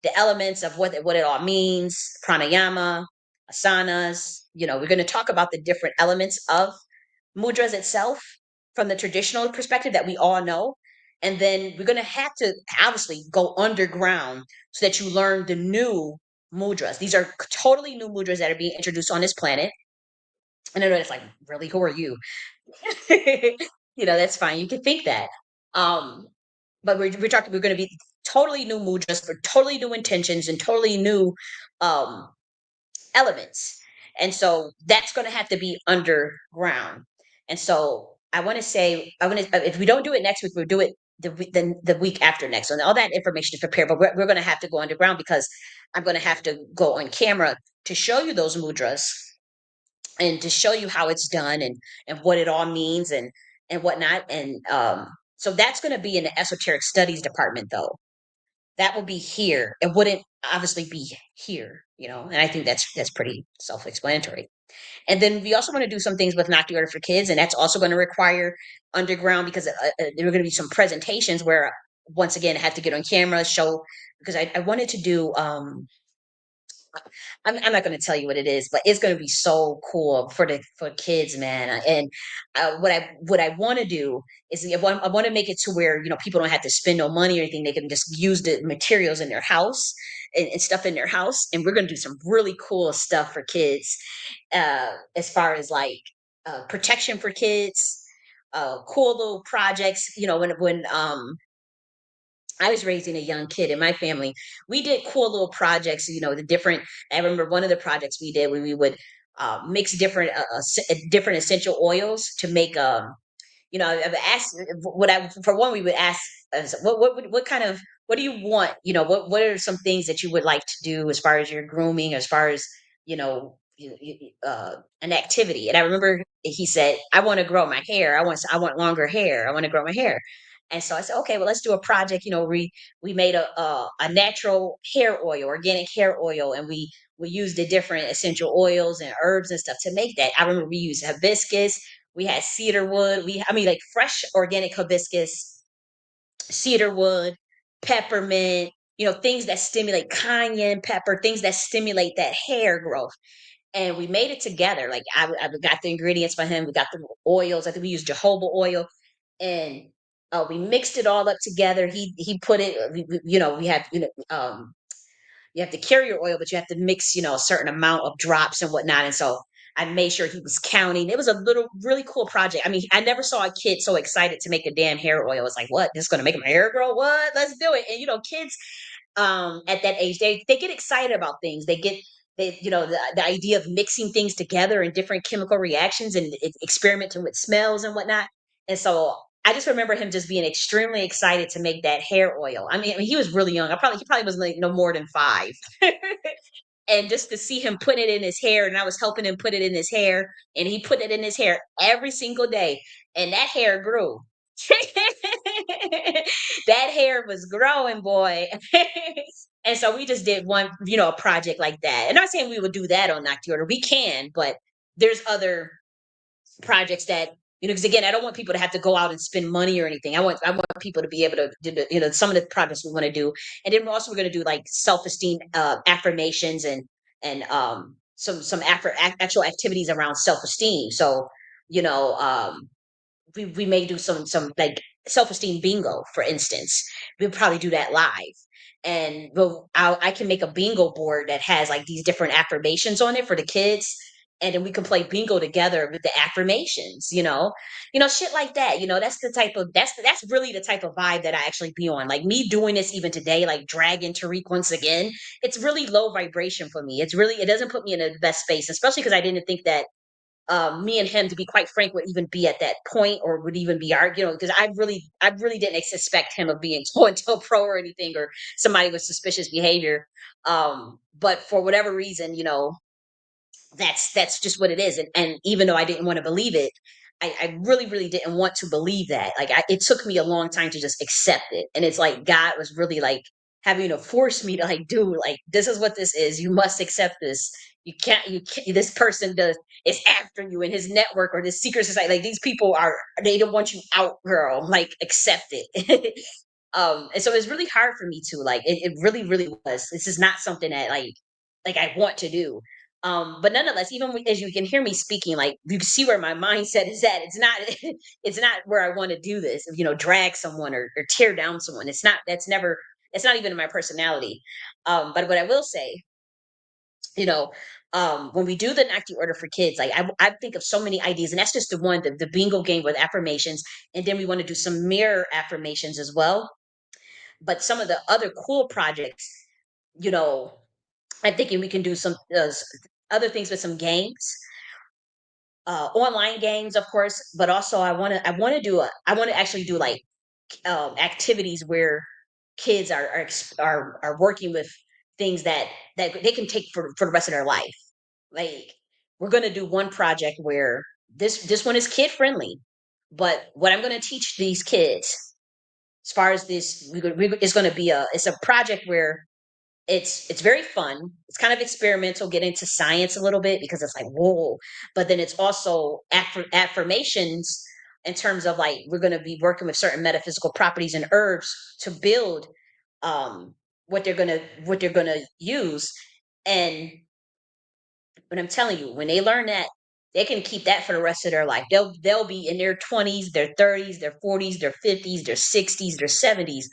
S1: the elements of what it all means, pranayama, asanas. We're going to talk about the different elements of mudras itself from the traditional perspective that we all know. And then we're going to have to obviously go underground so that you learn the new mudras. These are totally new mudras that are being introduced on this planet. And I know it's like, really, who are you? That's fine. You can think that. Um, but we're going to be totally new mudras for totally new intentions and totally new um elements. And so that's going to have to be underground. And so I want to say, if we don't do it next week, we'll do it the week after next. And all that information is prepared, but we're going to have to go underground because I'm going to have to go on camera to show you those mudras and to show you how it's done and what it all means and whatnot. And so that's going to be in the esoteric studies department, though. That will be here. It wouldn't obviously be here, and I think that's pretty self-explanatory. And then we also want to do some things with Nakti Order for Kids, and that's also going to require underground because there are going to be some presentations where, once again, I have to get on camera, show because I wanted to do. I'm not going to tell you what it is, but it's going to be so cool for kids, man. And what I want to do is I want to make it to where people don't have to spend no money or anything. They can just use the materials in their house and stuff in their house. And we're going to do some really cool stuff for kids, as far as like protection for kids, cool little projects. When I was raising a young kid in my family. We did cool little projects, the different. I remember one of the projects we did where we would mix different essential oils to make I've asked what I for one we would ask what kind of what do you want? What are some things that you would like to do as far as your grooming, as far as an activity? And I remember he said, "I want to grow my hair. I want longer hair. I want to grow my hair." And so I said, "Okay, well, let's do a project. We made a natural hair oil, organic hair oil, and we used the different essential oils and herbs and stuff to make that. I remember we used hibiscus, we had cedar wood. I mean, like fresh organic hibiscus, cedar wood, peppermint, things that stimulate cayenne pepper, things that stimulate that hair growth. And we made it together. Like I got the ingredients for him. We got the oils. I think we used jojoba oil, and we mixed it all up together. He put it. We have you have to carry your oil, but you have to mix, a certain amount of drops and whatnot. And so I made sure he was counting. It was a little really cool project. I mean, I never saw a kid so excited to make a damn hair oil. It's like, what? This is gonna make my hair grow? What? Let's do it. And kids at that age, they get excited about things. The idea of mixing things together and different chemical reactions and experimenting with smells and whatnot. And so I just remember him just being extremely excited to make that hair oil. I mean, he was really young. He probably was like no more than 5. And just to see him put it in his hair, and I was helping him put it in his hair, and he put it in his hair every single day, and that hair grew. That hair was growing, boy. And so we just did one, a project like that. And I'm not saying we would do that on Nakti Order. We can, but there's other projects that because again, I don't want people to have to go out and spend money or anything. I want people to be able to do some of the projects we want to do. And then we're going to do like self-esteem affirmations and actual activities around self-esteem. So you know we may do some like self-esteem bingo, for instance. We'll probably do that live. And I can make a bingo board that has like these different affirmations on it for the kids, and then we can play bingo together with the affirmations. Shit like that. That's really the type of vibe that I actually be on. Like me doing this even today, like dragging Tariq once again. It's really low vibration for me. It doesn't put me in the best space, especially because I didn't think that me and him, to be quite frank, would even be at that point or would even be arguing because I really didn't expect him of being COINTELPRO or anything or somebody with suspicious behavior. But for whatever reason, that's just what it is. And even though I didn't want to believe it, I really, really didn't want to believe that. Like it took me a long time to just accept it. And it's like God was really like having to force me to like, dude, like this is what this is. You must accept this. You can't, this person is after you in his network or this secret society. Like these people they don't want you out, girl. Like accept it. And so it's really hard for me to like it really, really was. This is not something that like I want to do. But nonetheless, even as you can hear me speaking, like you can see where my mindset is at. It's not it's not where I want to do this, drag someone or tear down someone. It's not even in my personality. But what I will say, you know, when we do the Nakti Order for Kids, like I think of so many ideas, and that's just the bingo game with affirmations, and then we want to do some mirror affirmations as well. But some of the other cool projects, you know, I'm thinking we can do some other things with some games, online games, of course. But also, I want to actually do like activities where kids are working with things that they can take for the rest of their life. Like, we're going to do one project where this one is kid friendly, but what I'm going to teach these kids as far as this, it's going to be it's a project where it's very fun. It's kind of experimental, get into science a little bit because it's like whoa, but then it's also affirmations in terms of like we're going to be working with certain metaphysical properties and herbs to build um what they're gonna use. And but I'm telling you, when they learn that, they can keep that for the rest of their life. They'll be in their 20s, their 30s, their 40s, their 50s, their 60s, their 70s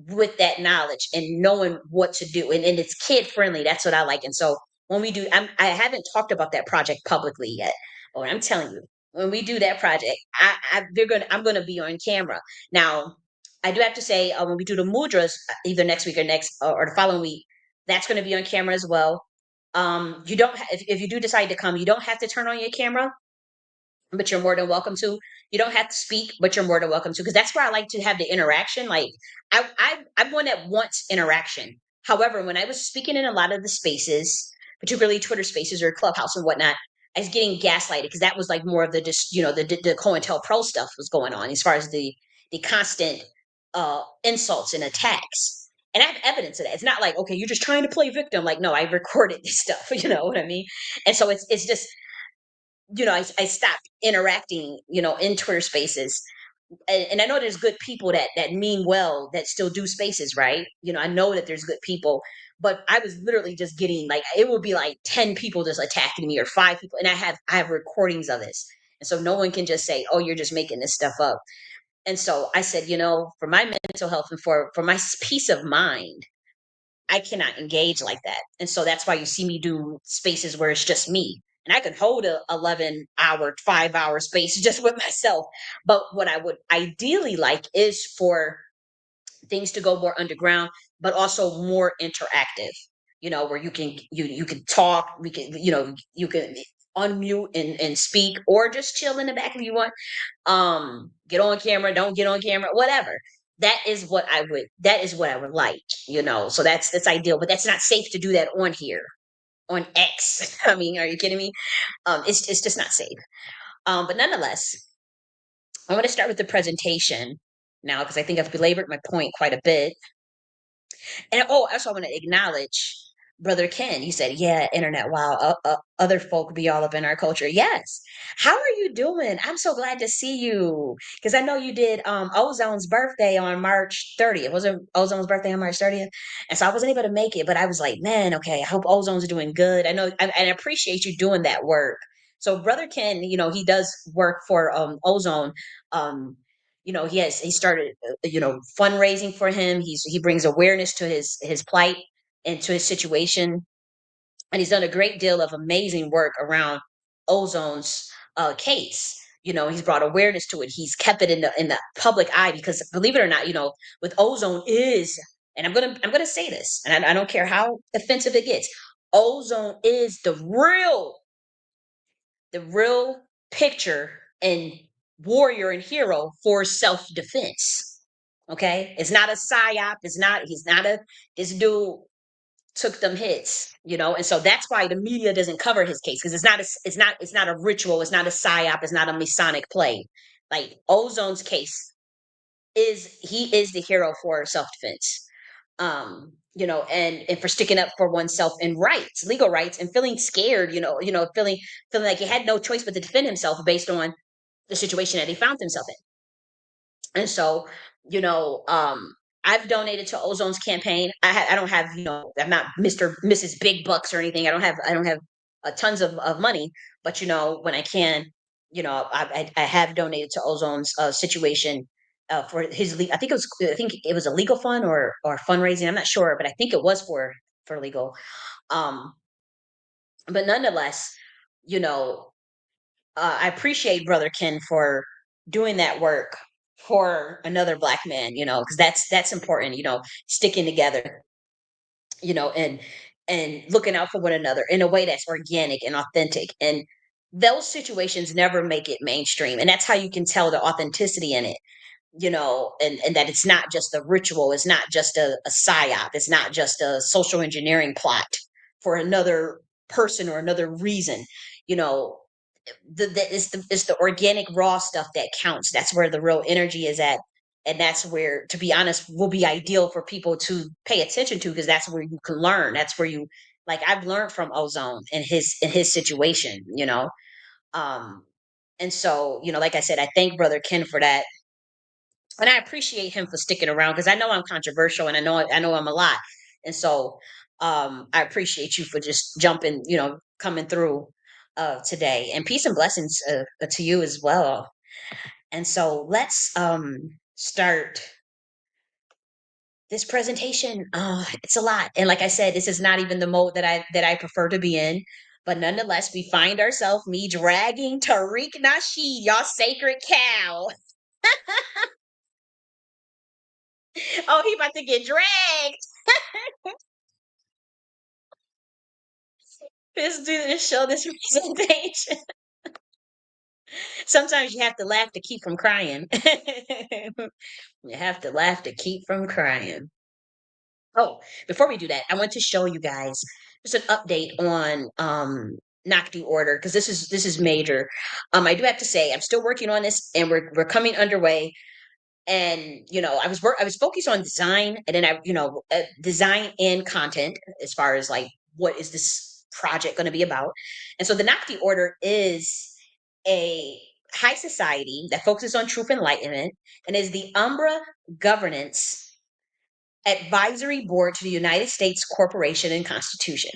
S1: with that knowledge and knowing what to do. And it's kid friendly. That's what I like. And so when we do, I haven't talked about that project publicly yet, but I'm telling you, when we do that project, I'm gonna be on camera. Now, I do have to say, when we do the mudras, either next week or next or the following week, that's going to be on camera as well. You don't if you do decide to come, you don't have to turn on your camera, but you're more than welcome to. You don't have to speak, but you're more than welcome to, because that's where I like to have the interaction. Like I'm one that wants interaction. However, when I was speaking in a lot of the spaces, particularly Twitter spaces or Clubhouse and whatnot, I was getting gaslighted because that was like more of the just the COINTELPRO stuff was going on as far as the constant insults and attacks. And I have evidence of that. It's not like, okay, you're just trying to play victim. Like, no, I recorded this stuff. You know what I mean? And so it's just I stopped interacting, in Twitter spaces. And I know there's good people that mean well that still do spaces, right? I know that there's good people, but I was literally just getting like it would be like 10 people just attacking me or 5 people. And I have recordings of this. And so no one can just say, oh, you're just making this stuff up. And so I said, for my mental health and for my peace of mind, I cannot engage like that. And so that's why you see me do spaces where it's just me. And I can hold a 11-hour, 5-hour space just with myself. But what I would ideally like is for things to go more underground, but also more interactive, where you can talk, we can, you can unmute and speak or just chill in the back if you want. Get on camera, don't get on camera, whatever. That is what I would like, so that's ideal, but that's not safe to do that on here on X. I mean, are you kidding me? It's just not safe. But nonetheless, I want to start with the presentation now because I think I've belabored my point quite a bit. And also I want to acknowledge Brother Ken. He said, "Yeah, internet. Wow, other folk be all up in our culture." Yes. How are you doing? I'm so glad to see you because I know you did Ozone's birthday on March 30th. Was it Ozone's birthday on March 30th? And so I wasn't able to make it, but I was like, man, okay. I hope Ozone's doing good. I know, and I appreciate you doing that work. So Brother Ken, he does work for Ozone. Um, he started fundraising for him. He brings awareness to his plight and to his situation, and he's done a great deal of amazing work around Ozone's case. He's brought awareness to it. He's kept it in the public eye because, believe it or not, with Ozone is, and I'm gonna say this, and I don't care how offensive it gets. Ozone is the real picture and warrior and hero for self-defense. Okay, it's not a psyop. He's not this dude took them hits, and so that's why the media doesn't cover his case because it's not a ritual, it's not a psyop, it's not a Masonic play. Like Ozone's case he is the hero for self-defense. And for sticking up for oneself in rights, legal rights, and feeling scared, feeling like he had no choice but to defend himself based on the situation that he found himself in. And so, you know, um, I've donated to Ozone's campaign. I don't have, I'm not Mr. Mrs. Big Bucks or anything. I don't have tons of money, but when I can, I have donated to Ozone's situation for his. I think it was a legal fund or fundraising. I'm not sure, but I think it was for legal. Um, but nonetheless, you know, I appreciate Brother Ken for doing that work for another black man, because that's important, sticking together, and looking out for one another in a way that's organic and authentic. And those situations never make it mainstream. And that's how you can tell the authenticity in it. and that it's not just a ritual, it's not just a psyop, it's not just a social engineering plot for another person or another reason. You know, it's the organic raw stuff that counts. That's where the real energy is at. And that's where, to be honest, will be ideal for people to pay attention to, because that's where you can learn. That's where you, like, I've learned from Ozone in his situation, um and so, like I said, I thank Brother Ken for that, and I appreciate him for sticking around, because I know I'm controversial, and I know I'm a lot. And so I appreciate you for just jumping, coming through today. And peace and blessings to you as well. And so let's start this presentation. It's a lot. And like I said, this is not even the mode that I prefer to be in. But nonetheless, we find ourselves, me dragging Tariq Nasheed, y'all sacred cow. Oh, he about to get dragged. Let's do this show, this presentation. Sometimes you have to laugh to keep from crying. You have to laugh to keep from crying. Oh, before we do that, I want to show you guys just an update on Nakti order, because this is major. I do have to say I'm still working on this, and we're coming underway. And I was focused on design, and then design and content, as far as like, what is this project going to be about. And so the Nakti order is a high society that focuses on truth enlightenment, and is the umbra governance advisory board to the United States Corporation and Constitution.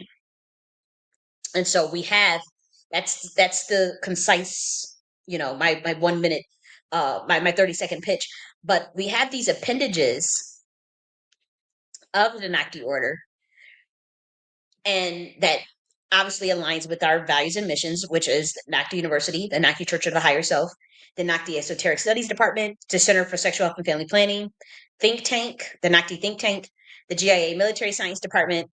S1: And so we have, that's the concise, my 1 minute, my 30-second pitch. But we have these appendages of the Nakti order, and that obviously aligns with our values and missions, which is Nakti University, the Nakti Church of the Higher Self, the Nakti Esoteric Studies Department, the Center for Sexual Health and Family Planning, Think Tank, the Nakti Think Tank, the GIA Military Science Department,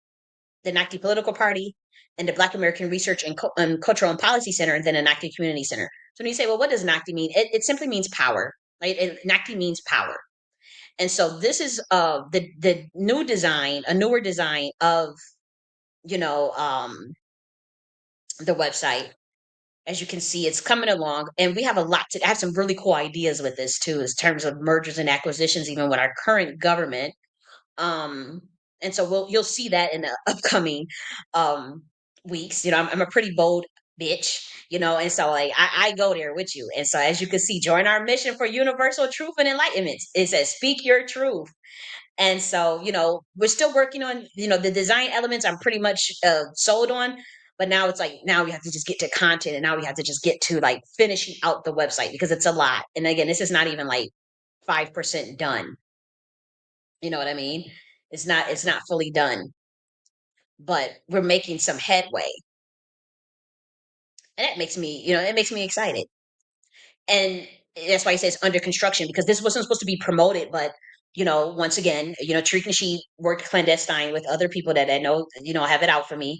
S1: the Nakti Political Party, and the Black American Research and Cultural and Policy Center, and then a Nakti Community Center. So when you say, well, what does Nakti mean? It simply means power, right? Nakti means power. And so this is the new design, a newer design of, you know, um, the website. As you can see, it's coming along, and we have a lot to I have some really cool ideas with this too, in terms of mergers and acquisitions, even with our current government. Um, and so you'll see that in the upcoming um weeks. I'm a pretty bold bitch, and so, like, I go there with you. And so, as you can see, join our mission for universal truth and enlightenment. It says speak your truth. And so, we're still working on, the design elements. I'm pretty much sold on. But now it's like, now we have to just get to content, and now we have to just get to, like, finishing out the website, because it's a lot. And again, this is not even like 5% done. You know what I mean? It's not fully done, but we're making some headway. And it makes me excited. And that's why he says under construction, because this wasn't supposed to be promoted. But once again, Tariq Nasheed worked clandestine with other people that I know, have it out for me,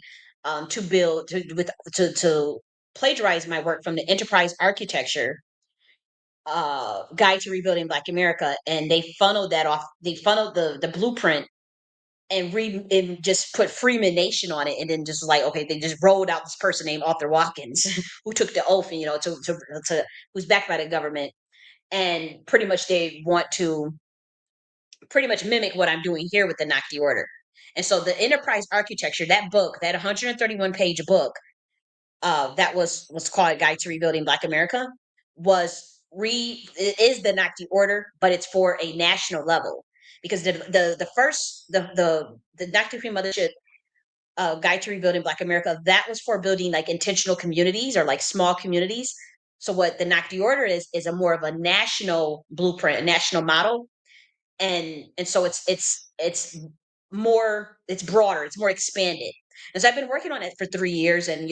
S1: to build to plagiarize my work from the enterprise architecture guide to rebuilding Black America. And they funneled the blueprint, and just put Freeman Nation on it, and then just, like, okay, they just rolled out this person named Arthur Watkins, who took the oath, and who's backed by the government. And pretty much they want to pretty much mimic what I'm doing here with the Nakti order. And so the enterprise architecture, that book, that 131-page book, that was called Guide to Rebuilding Black America, it is the Nakti order, but it's for a national level. Because the first the Nakti Queen Mothership Guide to Rebuilding Black America, that was for building, like, intentional communities, or like small communities. So what the Nakti order is a more of a national blueprint, a national model. And so it's broader, it's more expanded. And so I've been working on it for 3 years, and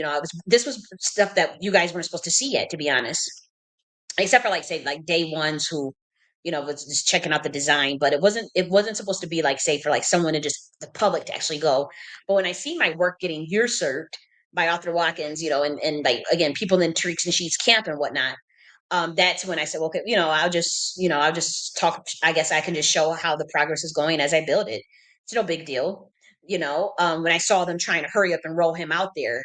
S1: this was stuff that you guys weren't supposed to see yet, to be honest, except for, like, say, like, day ones, who was just checking out the design. But it wasn't supposed to be, like, say, for, like, someone to just the public to actually go. But when I see my work getting usurped by Arthur Watkins, and like, again, people in Tariq's and Sheets camp and whatnot, That's when I said, well, okay, I'll just talk. I guess I can just show how the progress is going as I build it. It's no big deal. When I saw them trying to hurry up and roll him out there.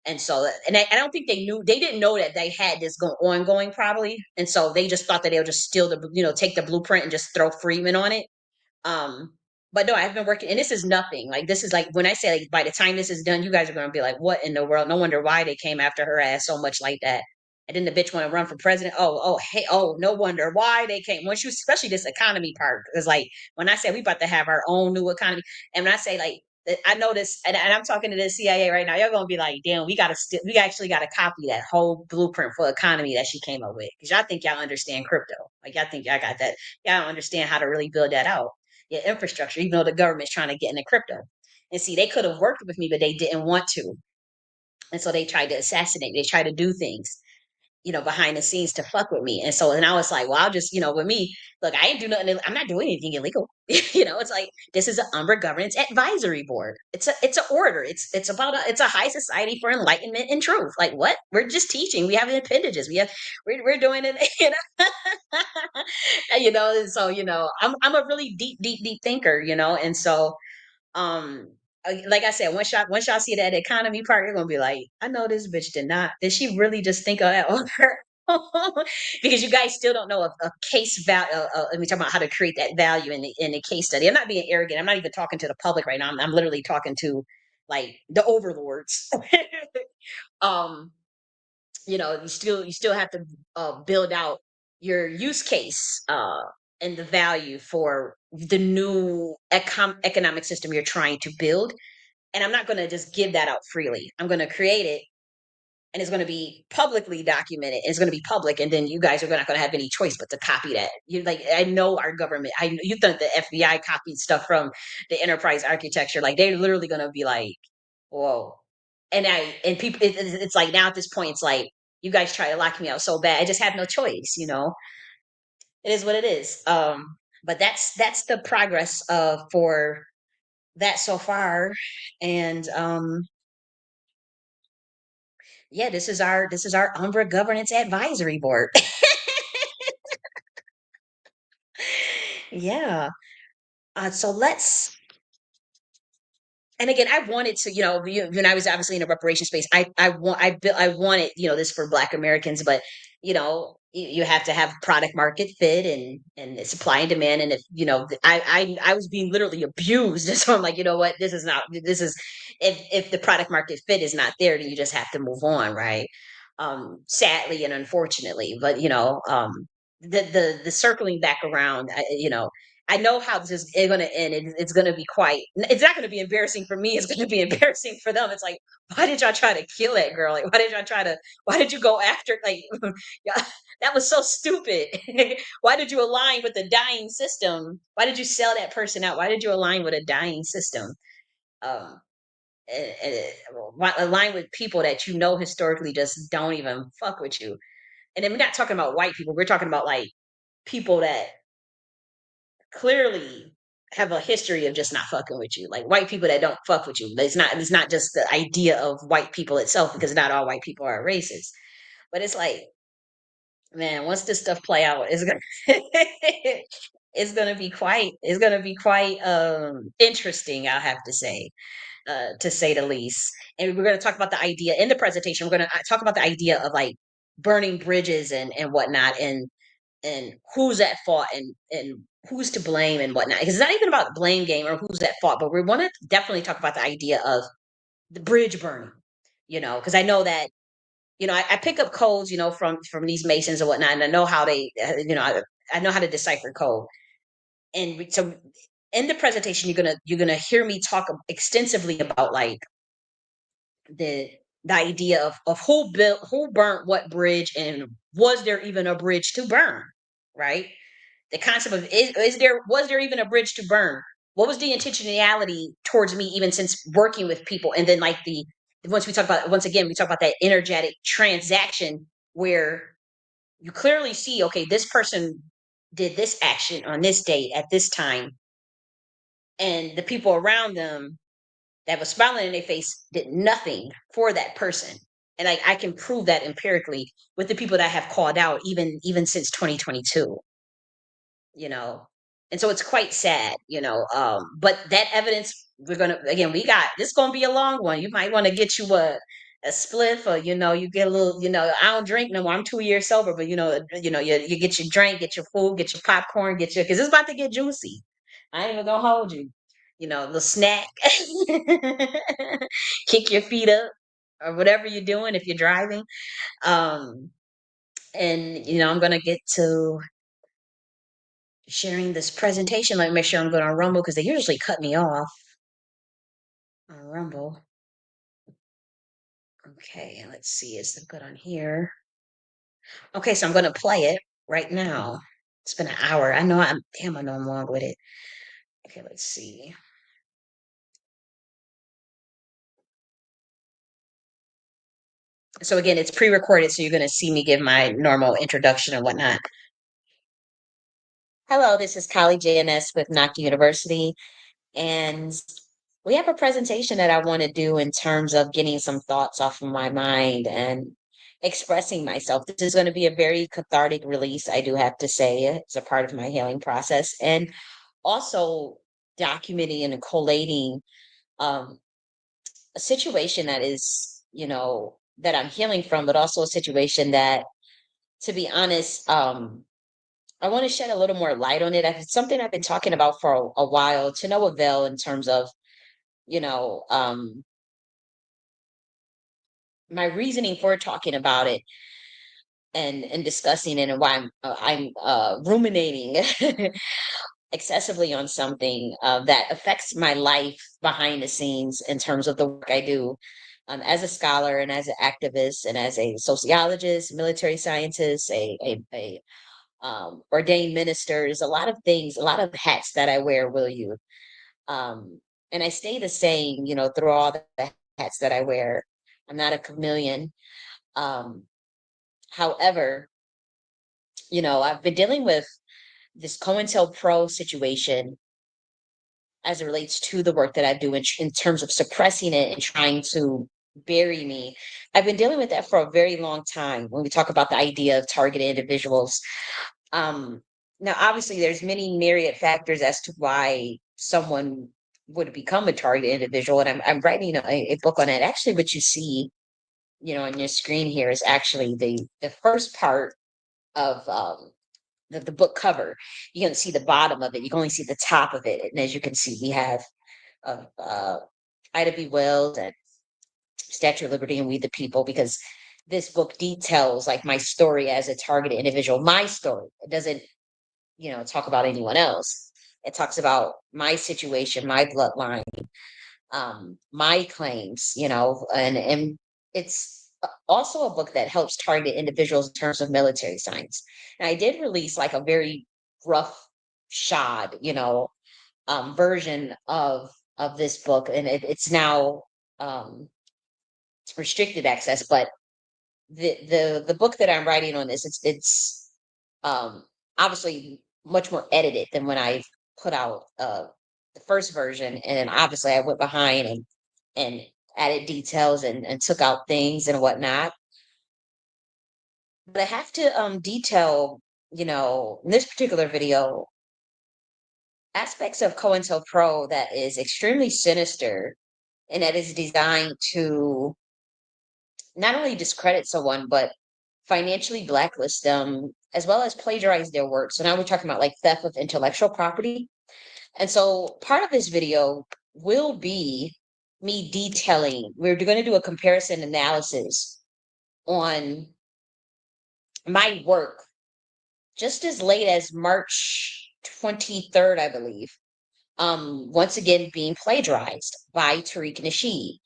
S1: And so, and I don't think they didn't know that they had this ongoing probably. And so they just thought that they'll just steal take the blueprint and just throw Freeman on it. Um, but no, I've been working, and this is nothing. Like this is like when I say like by the time this is done, you guys are gonna be like, what in the world? No wonder why they came after her ass so much like that. And then the bitch want to run for president. Hey, no wonder why they came. Once you, especially this economy part, because like when I say we about to have our own new economy, and when I say like I know this, and I'm talking to the CIA right now, you're gonna be like, damn, we actually got to copy that whole blueprint for economy that she came up with, because y'all think y'all understand crypto, like y'all think y'all got that, y'all don't understand how to really build that out, your infrastructure, even though the government's trying to get into crypto. And see, they could have worked with me, but they didn't want to. And so they tried to assassinate, they tried to do things, behind the scenes to fuck with me. And so, and I was like, well, I'll just, with me, look, I ain't do nothing. I'm not doing anything illegal. It's like, this is an Umber Governance Advisory Board. It's an order. It's a high society for enlightenment and truth. Like what? We're just teaching. We have appendages. We're doing it, and so, I'm a really deep, deep, deep thinker, and so, um, like I said, once y'all see that economy part, you're gonna be like, I know this bitch did she really just think of that on her own? Because you guys still don't know a case value. Let me talk about how to create that value in the case study. I'm not being arrogant. I'm not even talking to the public right now. I'm literally talking to like the overlords. um, you still have to build out your use case and the value for the new economic system you're trying to build. And I'm not going to just give that out freely. I'm going to create it, and it's going to be publicly documented. It's going to be public, and then you guys are not going to have any choice but to copy that. You like, I know our government. You think the FBI copied stuff from the enterprise architecture? Like they're literally going to be like, whoa. And people, it's like now at this point, it's like you guys try to lock me out so bad. I just have no choice. It is what it is. But that's the progress for that so far. And yeah, this is our Umbra Governance Advisory Board. Yeah. So let's and again, I wanted to, when I was obviously in a reparation space, I wanted, this for Black Americans, but you have to have product market fit and supply and demand, and if I was being literally abused, so I'm like, you know what, this is if the product market fit is not there, then you just have to move on, right? Sadly and unfortunately, but the circling back around, I know how this is going to end. It's going to be it's not going to be embarrassing for me. It's going to be embarrassing for them. It's like, why did y'all try to kill that girl? Like, why did you go after, like, yeah, that was so stupid. Why did you align with the dying system? Why did you sell that person out? Why did you align with a dying system? Um, and align with people that historically just don't even fuck with you. And then we're not talking about white people. We're talking about like people that clearly have a history of just not fucking with you. Like white people that don't fuck with you. It's not just the idea of white people itself, because not all white people are racist. But it's like, man, once this stuff play out, it's gonna it's gonna be quite interesting, I'll have to say the least. And we're gonna talk about the idea in the presentation. We're gonna talk about the idea of like burning bridges and whatnot, and who's at fault and who's to blame and whatnot. Because it's not even about the blame game or who's at fault, but we want to definitely talk about the idea of the bridge burning. Because I know that I pick up codes, from these masons and whatnot, and I know how they, I know how to decipher code. And so in the presentation, you're gonna hear me talk extensively about like the the idea of who burnt what bridge, and was there even a bridge to burn, right? The concept of was there even a bridge to burn? What was the intentionality towards me, even since working with people? And then like once again we talk about that energetic transaction where you clearly see, okay, this person did this action on this date at this time, and the people around them that was smiling in their face did nothing for that person. And I can prove that empirically with the people that I have called out, even since 2022, you know. And so it's quite sad, but that evidence, we're gonna again, we got this gonna be a long one. You might want to get you a spliff, or you get a little, I don't drink no more. I'm 2 years sober, but you get your drink, get your food, get your popcorn, get your because it's about to get juicy. I ain't even gonna hold you. The snack. Kick your feet up or whatever you're doing if you're driving. Um and I'm gonna get to sharing this presentation. Let me make sure I'm good on Rumble because they usually cut me off on Rumble. Okay, let's see. Is it good on here? Okay, so I'm going to play it right now. It's been an hour. I know I know I'm long with it. Okay, let's see. So again, it's pre-recorded, so you're going to see me give my normal introduction and whatnot. Hello, this is colleague J.N.S with Nakti University. And we have a presentation that I want to do in terms of getting some thoughts off of my mind and expressing myself. This is going to be a very cathartic release, I do have to say. It's a part of my healing process. And also documenting and collating um, a situation that is, that I'm healing from, but also a situation that, to be honest, I want to shed a little more light on it. It's something I've been talking about for a while to no avail in terms of you know, um, my reasoning for talking about it and discussing it, and why I'm ruminating excessively on something that affects my life behind the scenes in terms of the work I do as a scholar and as an activist and as a sociologist, military scientist, a ordained minister. There's a lot of things, a lot of hats that I wear, will you? Um, and I stay the same, through all the hats that I wear. I'm not a chameleon. Um, However, I've been dealing with this COINTELPRO situation as it relates to the work that I do in terms of suppressing it and trying to bury me. I've been dealing with that for a very long time when we talk about the idea of targeted individuals. Um, Now, obviously, there's many myriad factors as to why someone would become a targeted individual, and I'm writing a book on it. Actually, what you see, on your screen here is actually the first part of the book cover. You can see the bottom of it. You can only see the top of it, and as you can see, we have Ida B. Wells and Statue of Liberty and We the People, because this book details like my story as a targeted individual, my story. It doesn't talk about anyone else. It talks about my situation, my bloodline, my claims, and it's also a book that helps target individuals in terms of military science. And I did release like a very rough shod, version of this book, and it's now it's restricted access. But the book that I'm writing on this, it's um obviously much more edited than when I put out the first version. And then obviously I went behind and added details and took out things and whatnot. But I have to detail, in this particular video, aspects of COINTELPRO that is extremely sinister and that is designed to not only discredit someone, but financially blacklist them as well as plagiarize their work. So now we're talking about like theft of intellectual property. And so part of this video will be me detailing, we're going to do a comparison analysis on my work just as late as March 23rd, I believe. Once again being plagiarized by Tariq Nasheed.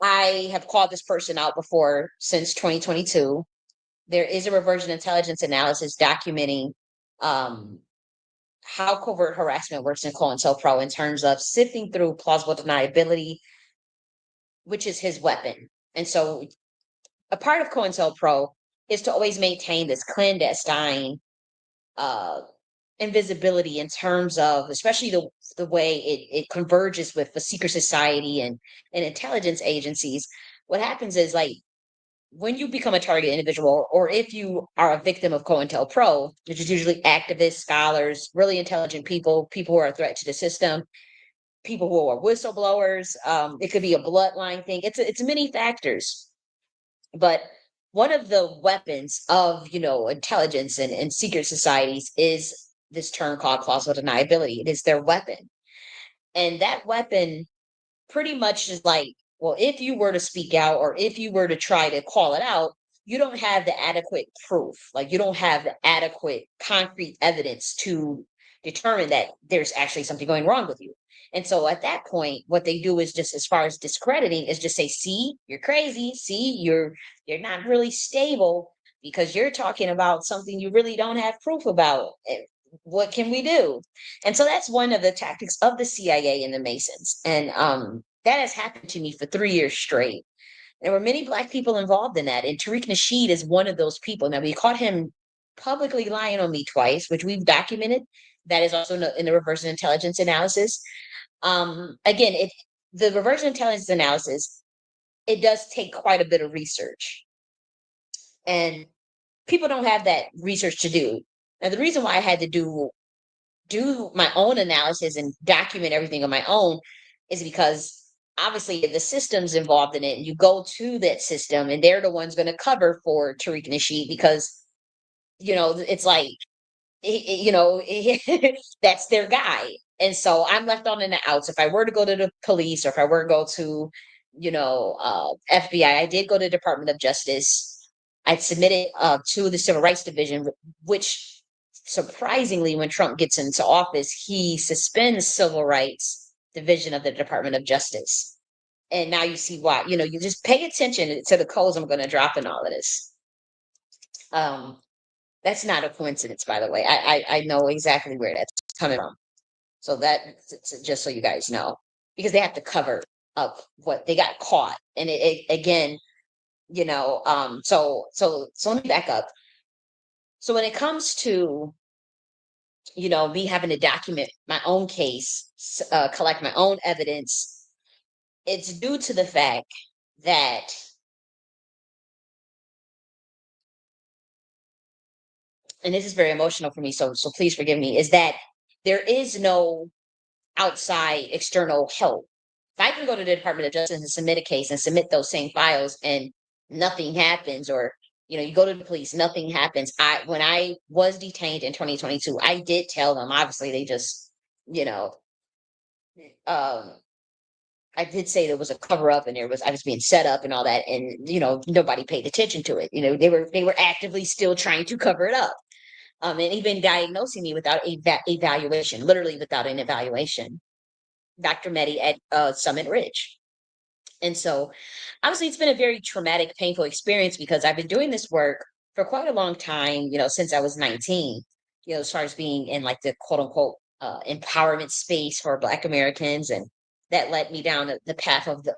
S1: I have called this person out before since 2022. There is a reversion intelligence analysis documenting um, how covert harassment works in COINTELPRO in terms of sifting through plausible deniability, which is his weapon. And so a part of COINTELPRO is to always maintain this clandestine uh, invisibility in terms of, especially the way it converges with the secret society and intelligence agencies, what happens is like when you become a target individual, or if you are a victim of COINTELPRO, which is usually activists, scholars, really intelligent people, people who are a threat to the system, people who are whistleblowers. It could be a bloodline thing. It's many factors, but one of the weapons of intelligence and secret societies is this term called plausible deniability. It is their weapon, and that weapon pretty much is like, well, if you were to speak out or if you were to try to call it out, you don't have the adequate proof. Like you don't have the adequate concrete evidence to determine that there's actually something going wrong with you. And so at that point, what they do is just as far as discrediting is just say, see, you're crazy. See, you're not really stable because you're talking about something you really don't have proof about. What can we do? And so that's one of the tactics of the CIA and the Masons. And that has happened to me for 3 years straight. There were many Black people involved in that. And Tariq Nasheed is one of those people. Now, we caught him publicly lying on me twice, which we've documented. That is also in the reverse intelligence analysis. Again, the reverse intelligence analysis, it does take quite a bit of research. And people don't have that research to do. Now, the reason why I had to do my own analysis and document everything on my own is because obviously the system's involved in it, and you go to that system and they're the ones going to cover for Tariq Nasheed because it's like that's their guy. And so I'm left on in the outs. If I were to go to the police or if I were to go to FBI, I did go to the Department of Justice. I submitted to the Civil Rights Division, which surprisingly, when Trump gets into office, he suspends Civil Rights Division of the Department of Justice. And now you see why. You just pay attention to the codes I'm going to drop in all of this. That's not a coincidence, by the way. I know exactly where that's coming from. So just so you guys know, because they have to cover up what they got caught. And it again, so let me back up. So when it comes to me having to document my own case, collect my own evidence, it's due to the fact that, and this is very emotional for me, so please forgive me, is that there is no outside external help. If I can go to the Department of Justice and submit a case and submit those same files and nothing happens, or you go to the police, nothing happens. When I was detained in 2022, I did tell them. Obviously, they just, um, I did say there was a cover up and I was being set up and all that, and nobody paid attention to it. They were actively still trying to cover it up, and even diagnosing me without evaluation, literally without an evaluation. Dr. Mehdi at Summit Ridge. And so obviously it's been a very traumatic, painful experience because I've been doing this work for quite a long time, since I was 19, as far as being in like the quote unquote empowerment space for Black Americans. And that led me down the path of the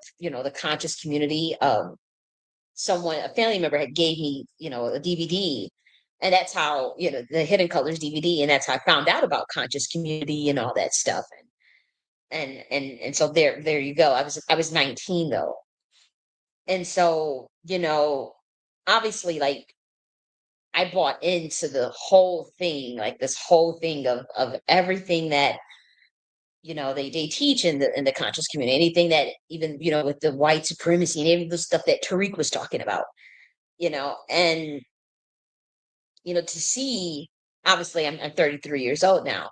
S1: conscious community. A family member had gave me, a DVD. And that's how, the Hidden Colors DVD. And that's how I found out about conscious community and all that stuff. And so there you go. I was 19 though. And so, obviously like I bought into the whole thing, like this whole thing of everything that they teach in the conscious community, anything that even with the white supremacy and every the stuff that Tariq was talking about, and to see, obviously I'm 33 years old now.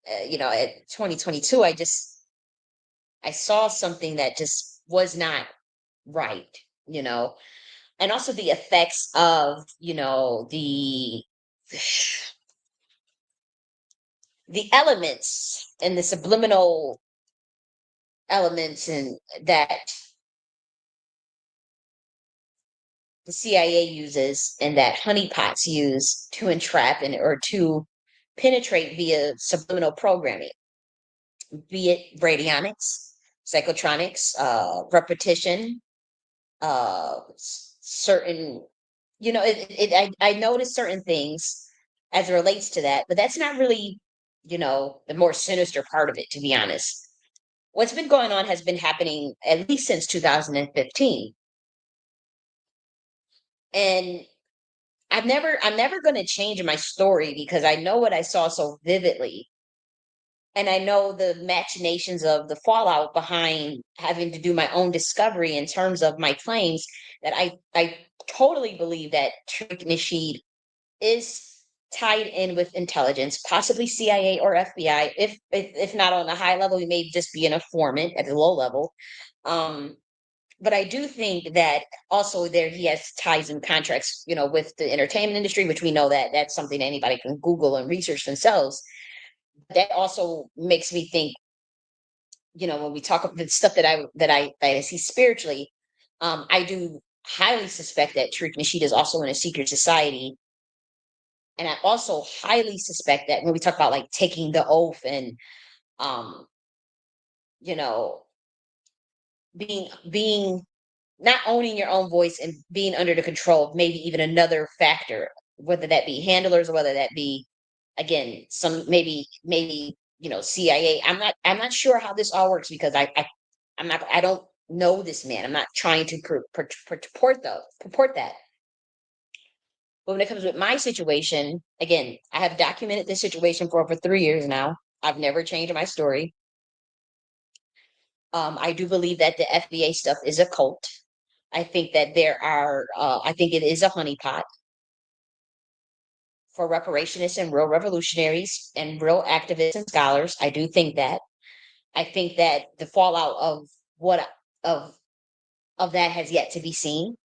S1: At 2022, I saw something that just was not right, and also the effects of, the elements and the subliminal elements and that the CIA uses and that honeypots use to entrap and or to penetrate via subliminal programming, be it radionics, psychotronics, repetition, certain, I noticed certain things as it relates to that, but that's not really, the more sinister part of it, to be honest. What's been going on has been happening at least since 2015. And I'm never going to change my story because I know what I saw so vividly. And I know the machinations of the fallout behind having to do my own discovery in terms of my claims, that I totally believe that Tariq Nasheed is tied in with intelligence, possibly CIA or FBI. If not on a high level, he may just be an informant at the low level. Um, but I do think that also there he has ties and contracts, with the entertainment industry, which we know that that's something anybody can Google and research themselves. That also makes me think, when we talk about the stuff that I see spiritually, I do highly suspect that Tariq Nasheed is also in a secret society. And I also highly suspect that when we talk about like taking the oath and um, you know, being not owning your own voice and being under the control of maybe even another factor, whether that be handlers or whether that be, again, some maybe CIA. I'm not sure how this all works because I don't know this man. I'm not trying to purport that. But when it comes with my situation, again, I have documented this situation for over 3 years now. I've never changed my story. I do believe that the FBA stuff is a cult. I think that I think it is a honeypot for reparationists and real revolutionaries and real activists and scholars. I do think that. I think that the fallout what of of that has yet to be seen.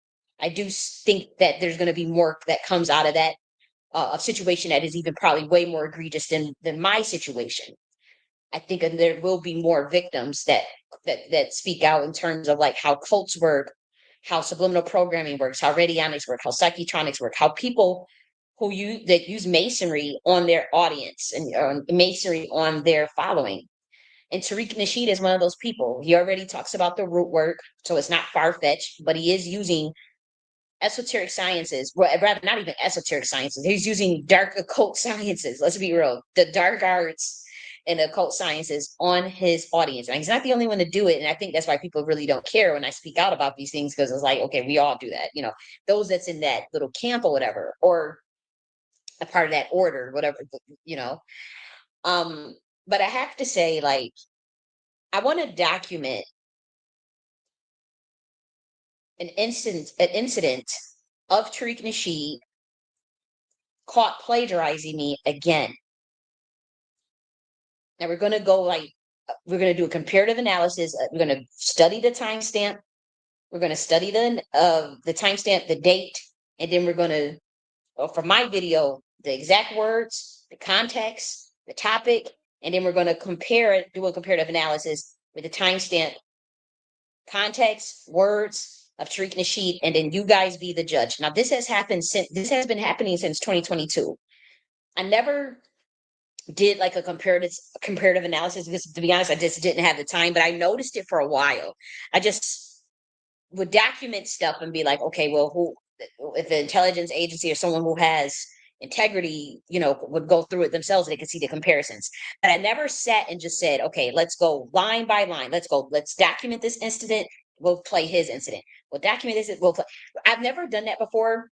S1: I do think that there's going to be more that comes out of that, a situation that is even probably way more egregious than my situation. I think there will be more victims that speak out in terms of like how cults work, how subliminal programming works, how radionics work, how psychotronics work, how people that use masonry on their audience and masonry on their following. And Tariq Nasheed is one of those people. He already talks about the root work, so it's not far fetched, but he is using esoteric sciences, well, rather not even esoteric sciences. He's using dark occult sciences. Let's be real, the dark arts and occult sciences on his audience. And he's not the only one to do it. And I think that's why people really don't care when I speak out about these things, because it's like, okay, we all do that. Those that's in that little camp or whatever, or a part of that order, whatever, you know. Um, but I have to say, like, I want to document an incident of Tariq Nasheed caught plagiarizing me again. Now we're going to go like we're going to do a comparative analysis. We're going to study the timestamp. We're going to study the timestamp, the date, and then we're going to, for my video, the exact words, the context, the topic, and then we're going to do a comparative analysis with the timestamp, context, words of Tariq Nasheed, and then you guys be the judge. Now this has been happening since 2022. I never did like a comparative analysis because, to be honest, I just didn't have the time, but I noticed it for a while. I just would document stuff and be like, okay, well, who, if the intelligence agency or someone who has integrity, would go through it themselves, they could see the comparisons. But I never sat and just said, okay, let's go line by line. Let's document this incident. We'll play his incident. We'll document this. We'll play. I've never done that before,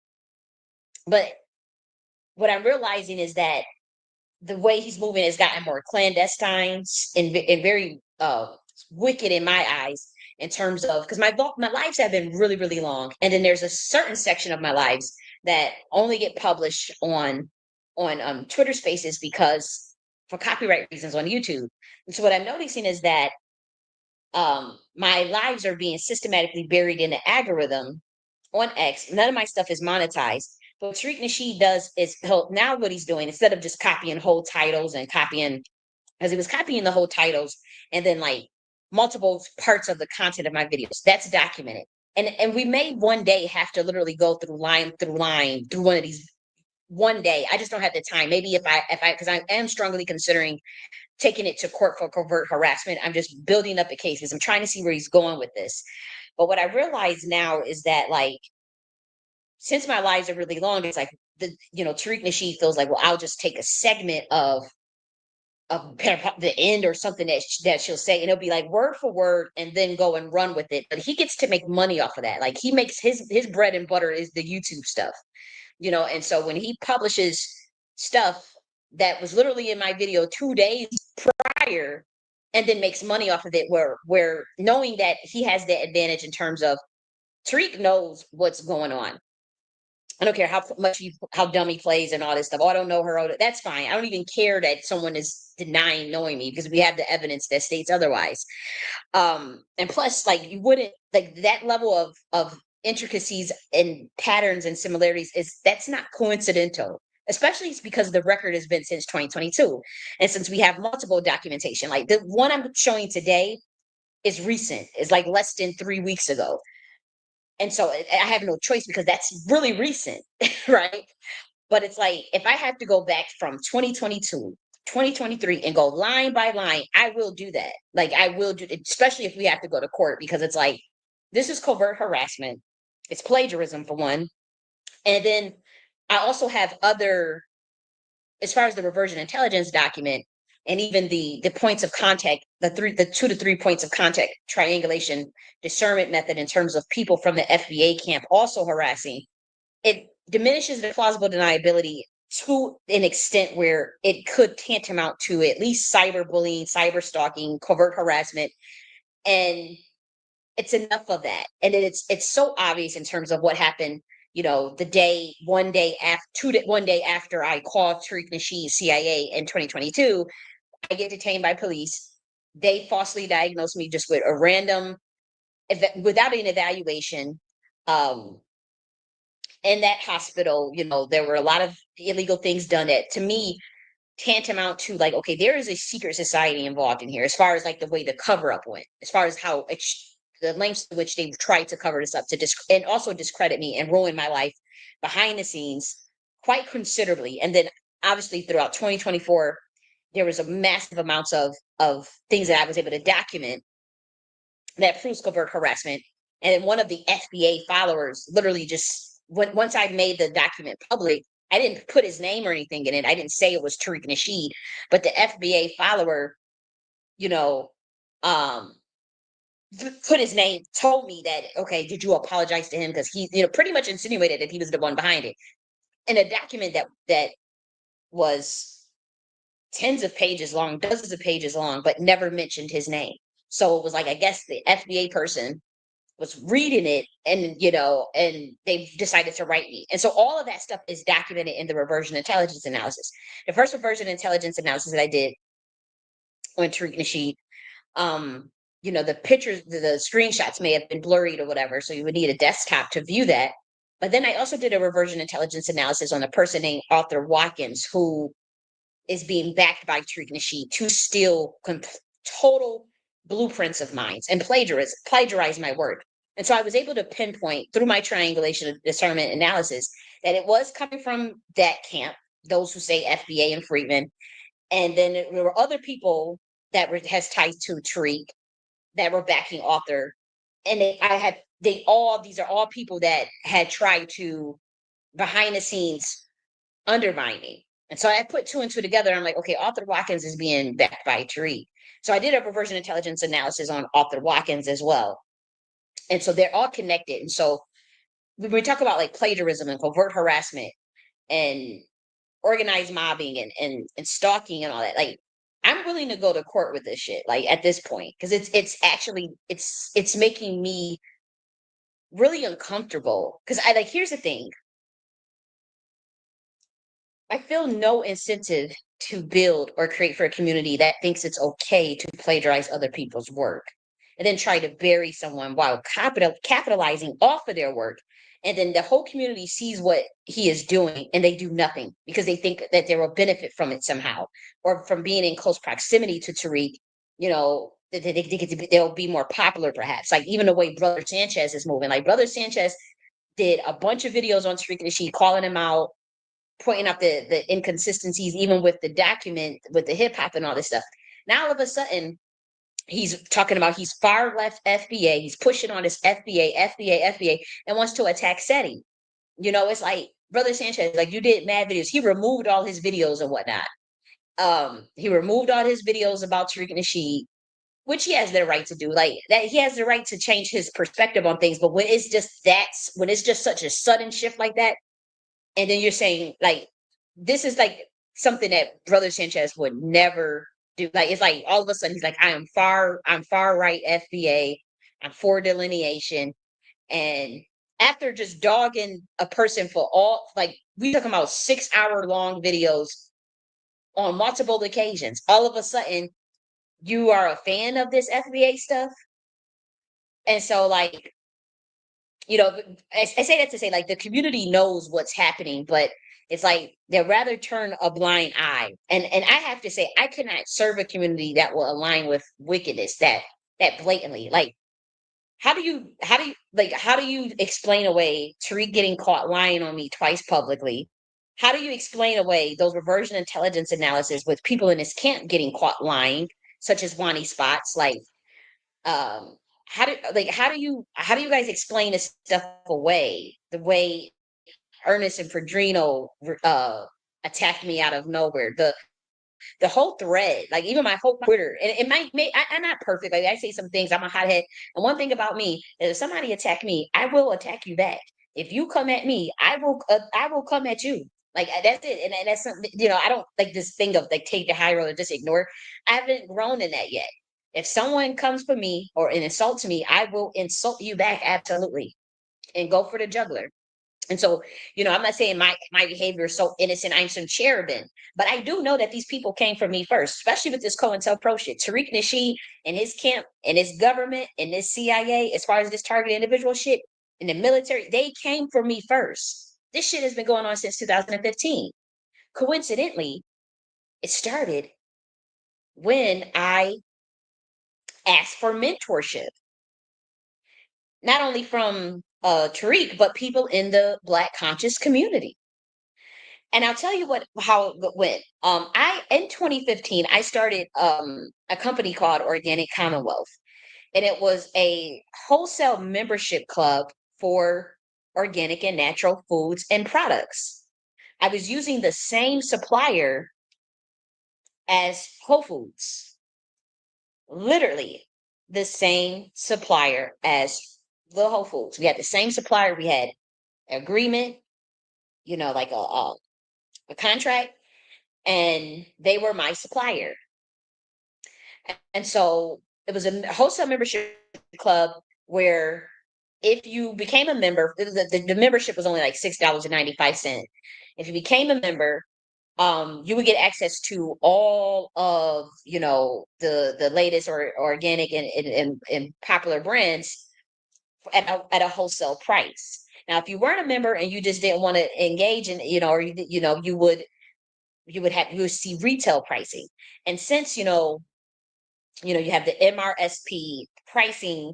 S1: but what I'm realizing is that the way he's moving has gotten more clandestine and very wicked in my eyes, in terms of, because my lives have been really really long, and then there's a certain section of my lives that only get published on Twitter Spaces because for copyright reasons on YouTube. And so what I'm noticing is that my lives are being systematically buried in the algorithm on X. None of my stuff is monetized. But what Tariq Nasheed does is now what he's doing, instead of just copying whole titles and copying, as he was copying the whole titles and then like multiple parts of the content of my videos, that's documented. And we may one day have to literally go through line through one of these one day. I just don't have the time. Maybe if I because I am strongly considering taking it to court for covert harassment. I'm just building up a case because I'm trying to see where he's going with this. But what I realize now is that, like, since my lives are really long, it's like Tariq Nasheed feels like, well, I'll just take a segment of the end or something that she'll say, and it'll be like word for word, and then go and run with it. But he gets to make money off of that. Like he makes his bread and butter is the YouTube stuff, and so when he publishes stuff that was literally in my video 2 days prior, and then makes money off of it, where knowing that he has the advantage in terms of Tariq knows what's going on. I don't care how dumb he plays and all this stuff. Oh, I don't know her. Oh, that's fine. I don't even care that someone is denying knowing me, because we have the evidence that states otherwise. And plus, like, you wouldn't, like, that level of intricacies and patterns and similarities, that's not coincidental. Especially because the record has been since 2022, and since we have multiple documentation. Like the one I'm showing today is recent. It's like less than 3 weeks ago. And so I have no choice because that's really recent, right? But it's like, if I have to go back from 2022, 2023, and go line by line, I will do that. Like, I will do it, especially if we have to go to court, because it's like, this is covert harassment. It's plagiarism, for one. And then I also have other, as far as the reversion intelligence document, and even the points of contact, the 2 to 3 points of contact triangulation discernment method, in terms of people from the FBA camp also harassing, it diminishes the plausible deniability to an extent where it could tantamount to at least cyberbullying, cyber stalking, covert harassment, and it's enough of that. And it's so obvious in terms of what happened. One day after, 1 day after I called Tariq Nasheed CIA in 2022, I get detained by police. They falsely diagnosed me just with a random, without an evaluation. In that hospital, there were a lot of illegal things done that, to me, tantamount to, like, okay, there is a secret society involved in here, as far as like the way the cover up went, as far as how the lengths to which they tried to cover this up and also discredit me and ruin my life behind the scenes quite considerably. And then obviously throughout 2024, there was a massive amounts of things that I was able to document that proves covert harassment. And then one of the FBA followers literally just, once I made the document public, I didn't put his name or anything in it. I didn't say it was Tariq Nasheed, but the FBA follower, you know, um, put his name, told me that, okay, did you apologize to him? Because he, pretty much insinuated that he was the one behind it. In a document that was tens of pages long, dozens of pages long, but never mentioned his name. So it was like, I guess the FBA person was reading it, and they decided to write me. And so all of that stuff is documented in the reversion intelligence analysis. The first reversion intelligence analysis that I did on Tariq Nasheed, the pictures, the screenshots may have been blurry or whatever, so you would need a desktop to view that. But then I also did a reversion intelligence analysis on a person named Arthur Watkins, who is being backed by Tariq Nasheed to steal total blueprints of mine and plagiarize my work. And so I was able to pinpoint through my triangulation of discernment analysis that it was coming from that camp, those who say FBA and Friedman. And then there were other people that has ties to Tariq that were backing author. And these are all people that had tried to, behind the scenes, undermine me. And so I put two and two together. I'm like, okay, Arthur Watkins is being backed by Tariq. So I did a reversion intelligence analysis on Arthur Watkins as well. And so they're all connected. And so when we talk about like plagiarism and covert harassment and organized mobbing and stalking and all that, like, I'm willing to go to court with this shit, like, at this point, because it's actually it's making me really uncomfortable. Because here's the thing. I feel no incentive to build or create for a community that thinks it's okay to plagiarize other people's work and then try to bury someone while capitalizing off of their work. And then the whole community sees what he is doing and they do nothing because they think that they will benefit from it somehow, or from being in close proximity to Tariq, they'll be more popular perhaps. Like, even the way Brother Sanchez is moving. Like, Brother Sanchez did a bunch of videos on Tariq Nasheed calling him out, pointing out the inconsistencies, even with the document, with the hip hop and all this stuff. Now all of a sudden, he's talking about he's far left FBA. He's pushing on his FBA, and wants to attack SETI. It's like, Brother Sanchez, like, you did mad videos. He removed all his videos and whatnot. He removed all his videos about Tariq and Nasheed, which he has the right to do. Like that, he has the right to change his perspective on things. But when it's just such a sudden shift like that, and then you're saying like this is like something that Brother Sanchez would never do. Like it's like all of a sudden he's like, I'm far right FBA, I'm for delineation. And after just dogging a person for all, like we talking about 6 hour long videos on multiple occasions, all of a sudden you are a fan of this FBA stuff. And so like, I say that to say like the community knows what's happening, but it's like they'd rather turn a blind eye. And I have to say, I cannot serve a community that will align with wickedness that blatantly. Like, how do you explain away Tariq getting caught lying on me twice publicly? How do you explain away those reversion intelligence analysis with people in this camp getting caught lying, such as Wani Spots? Like, um how do you guys explain this stuff away the way Ernest and Pedrino uh attacked me out of nowhere, the whole thread, like even my whole Twitter, and it I'm not perfect, like I say some things, I'm a hothead, and one thing about me is if somebody attack me, I will attack you back. If you come at me, I will come at you. Like that's it, and that's something, I don't like this thing of like take the high road or just ignore. I haven't grown in that yet. If someone comes for me or insults me, I will insult you back absolutely and go for the juggler. And so, I'm not saying my behavior is so innocent, I'm some cherubim, but I do know that these people came for me first, especially with this COINTELPRO shit. Tariq Nasheed and his camp and his government and this CIA, as far as this targeted individual shit in the military, they came for me first. This shit has been going on since 2015. Coincidentally, it started when I asked for mentorship, not only from Tariq, but people in the Black conscious community. And I'll tell you how it went. I in 2015 I started a company called Organic Commonwealth, and it was a wholesale membership club for organic and natural foods and products. I was using the same supplier as Whole Foods, literally the same supplier as the Whole Foods. We had the same supplier. We had agreement, like a contract, and they were my supplier. And so it was a wholesale membership club where if you became a member, the membership was only like $6.95. If you became a member, you would get access to all of the latest or organic and popular brands at a wholesale price. Now, if you weren't a member and you just didn't want to engage in, or you would see retail pricing. And since you have the MRSP pricing,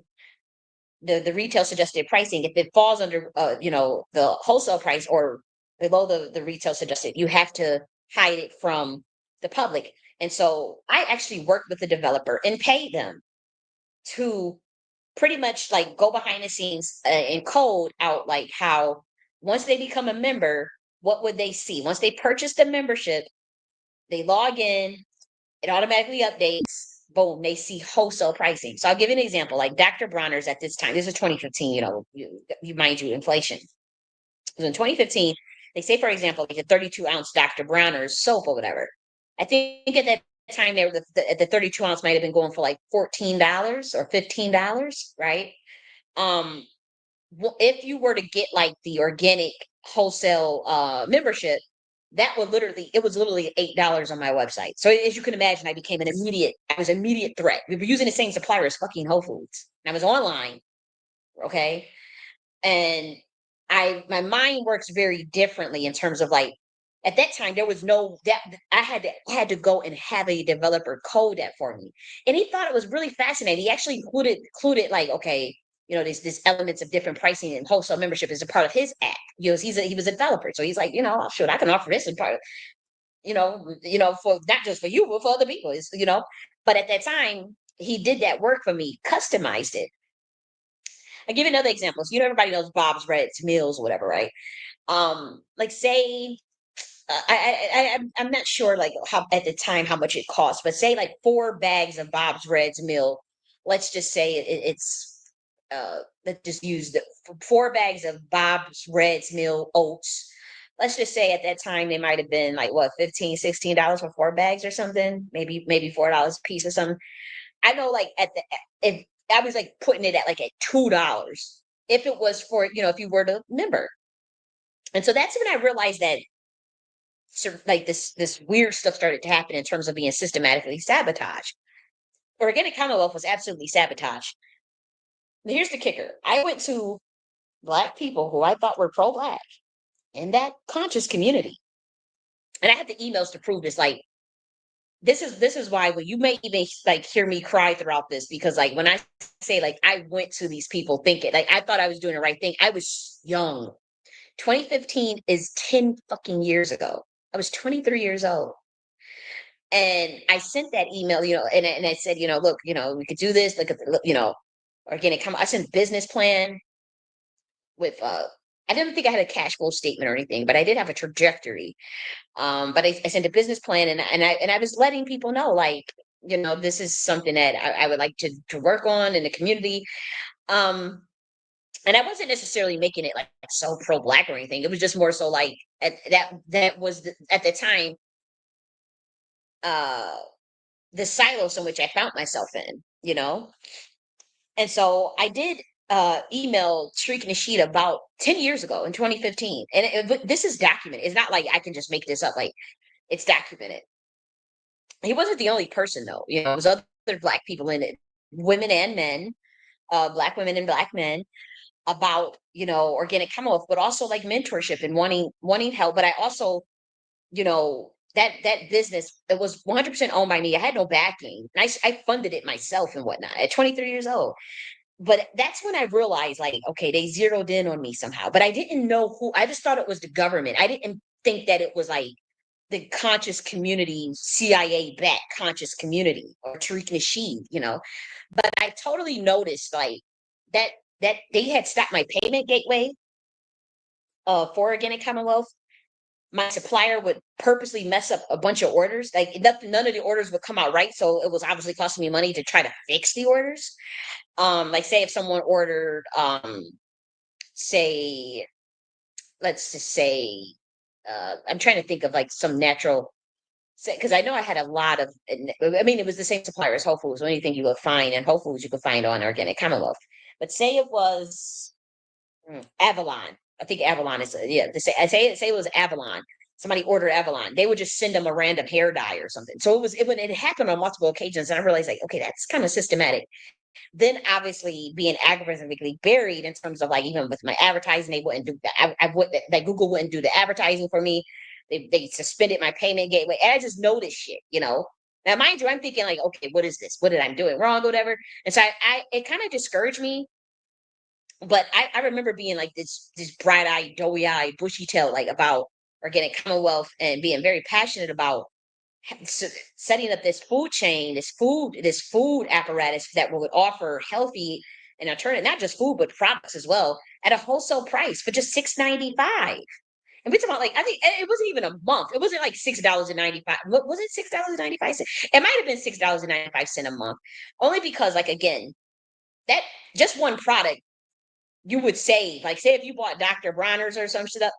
S1: the retail suggested pricing, if it falls under the wholesale price or below the retail suggested, you have to hide it from the public. And so I actually worked with the developer and paid them to pretty much like go behind the scenes and code out like how once they become a member, what would they see once they purchase the membership? They log in, it automatically updates. Boom, they see wholesale pricing. So I'll give you an example. Like Dr. Bronner's at this time, this is 2015, you mind you, inflation. So in 2015, they say, for example, like a 32-ounce Dr. Bronner's soap or whatever. I think at that time, the 32-ounce might have been going for like $14 or $15, right? Um, if you were to get like the organic wholesale membership, it was literally $8 on my website. So as you can imagine, I was an immediate threat. We were using the same supplier as fucking Whole Foods. And I was online, okay? And my mind works very differently in terms of like at that time there was no that I had to go and have a developer code that for me. And he thought it was really fascinating. He actually included like, okay, this elements of different pricing and wholesale membership is a part of his app. He was a developer. So he's like, oh, shoot, I can offer this and part of, for not just for you, but for other people. But at that time, he did that work for me, customized it. I give you another example. So, everybody knows Bob's Red Mills or whatever, right? Like say I'm not sure like how at the time how much it cost, but say like 4 bags of Bob's Red's meal. Let's just say it's let's just use the 4 bags of Bob's Red's meal oats. Let's just say at that time they might have been like what, 15, $16 for 4 bags or something, maybe $4 a piece or something. I know like at the if I was like putting it at like at $2 if it was for, if you were the member. And so that's when I realized that like this weird stuff started to happen in terms of being systematically sabotaged. Organic Commonwealth was absolutely sabotaged. Now, here's the kicker: I went to Black people who I thought were pro-Black in that conscious community, and I had the emails to prove this. Like this is why when you may even like hear me cry throughout this, because like when I say like I went to these people thinking like I thought I was doing the right thing. I was young. 2015 is 10 fucking years ago. I was 23 years old. And I sent that email, and I said, look, we could do this. Look at the, organic. Come, I sent business plan with. I didn't think I had a cash flow statement or anything, but I did have a trajectory. But I sent a business plan, and I was letting people know, like, this is something that I would like to work on in the community. Um, and I wasn't necessarily making it like so pro Black or anything. It was just more so like that was at the time. Uh, the silos in which I found myself in, And so I did email Tariq and Nasheed about 10 years ago in 2015. And this is documented. It's not like I can just make this up. Like it's documented. He wasn't the only person though. It was other Black people in it, women and men, Black women and Black men about, organic commonwealth, but also like mentorship and wanting help. But I also, that business, it was 100% owned by me. I had no backing. I funded it myself and whatnot at 23 years old. But that's when I realized, like, okay, they zeroed in on me somehow. But I didn't know who. I just thought it was the government. I didn't think that it was like the conscious community, CIA backed conscious community or Tariq Nasheed, But I totally noticed like that that they had stopped my payment gateway for Organic Commonwealth. My supplier would purposely mess up a bunch of orders. Like none of the orders would come out right. So it was obviously costing me money to try to fix the orders. Like say if someone ordered, say, let's just say, I'm trying to think of like some natural, because I know I had a lot of, I mean, it was the same supplier as Whole Foods. So anything you could find in Whole Foods, you could find on Organic Commonwealth. But say it was Avalon. I think Avalon is yeah. Say it was Avalon. Somebody ordered Avalon. They would just send them a random hair dye or something. So it happened on multiple occasions, and I realized like, okay, that's kind of systematic. Then obviously being algorithmically buried in terms of like even with my advertising, they wouldn't do that. I would like Google wouldn't do the advertising for me. They suspended my payment gateway. And I just noticed shit. Now, mind you, I'm thinking like, okay, what is this? What did I doing wrong, or whatever? And so I it kind of discouraged me, but I remember being like this bright-eyed, doughy-eyed, bushy-tailed, like about organic commonwealth and being very passionate about setting up this food chain, this food apparatus that would offer healthy and alternative, not just food, but products as well at a wholesale price for just $6.95. And we talking about like I think it wasn't even a month. It wasn't like $6.95. What was it? $6.95. It might have been $6.95 a month. Only because like again, that just one product you would save. Like, say if you bought Dr. Bronner's or some stuff.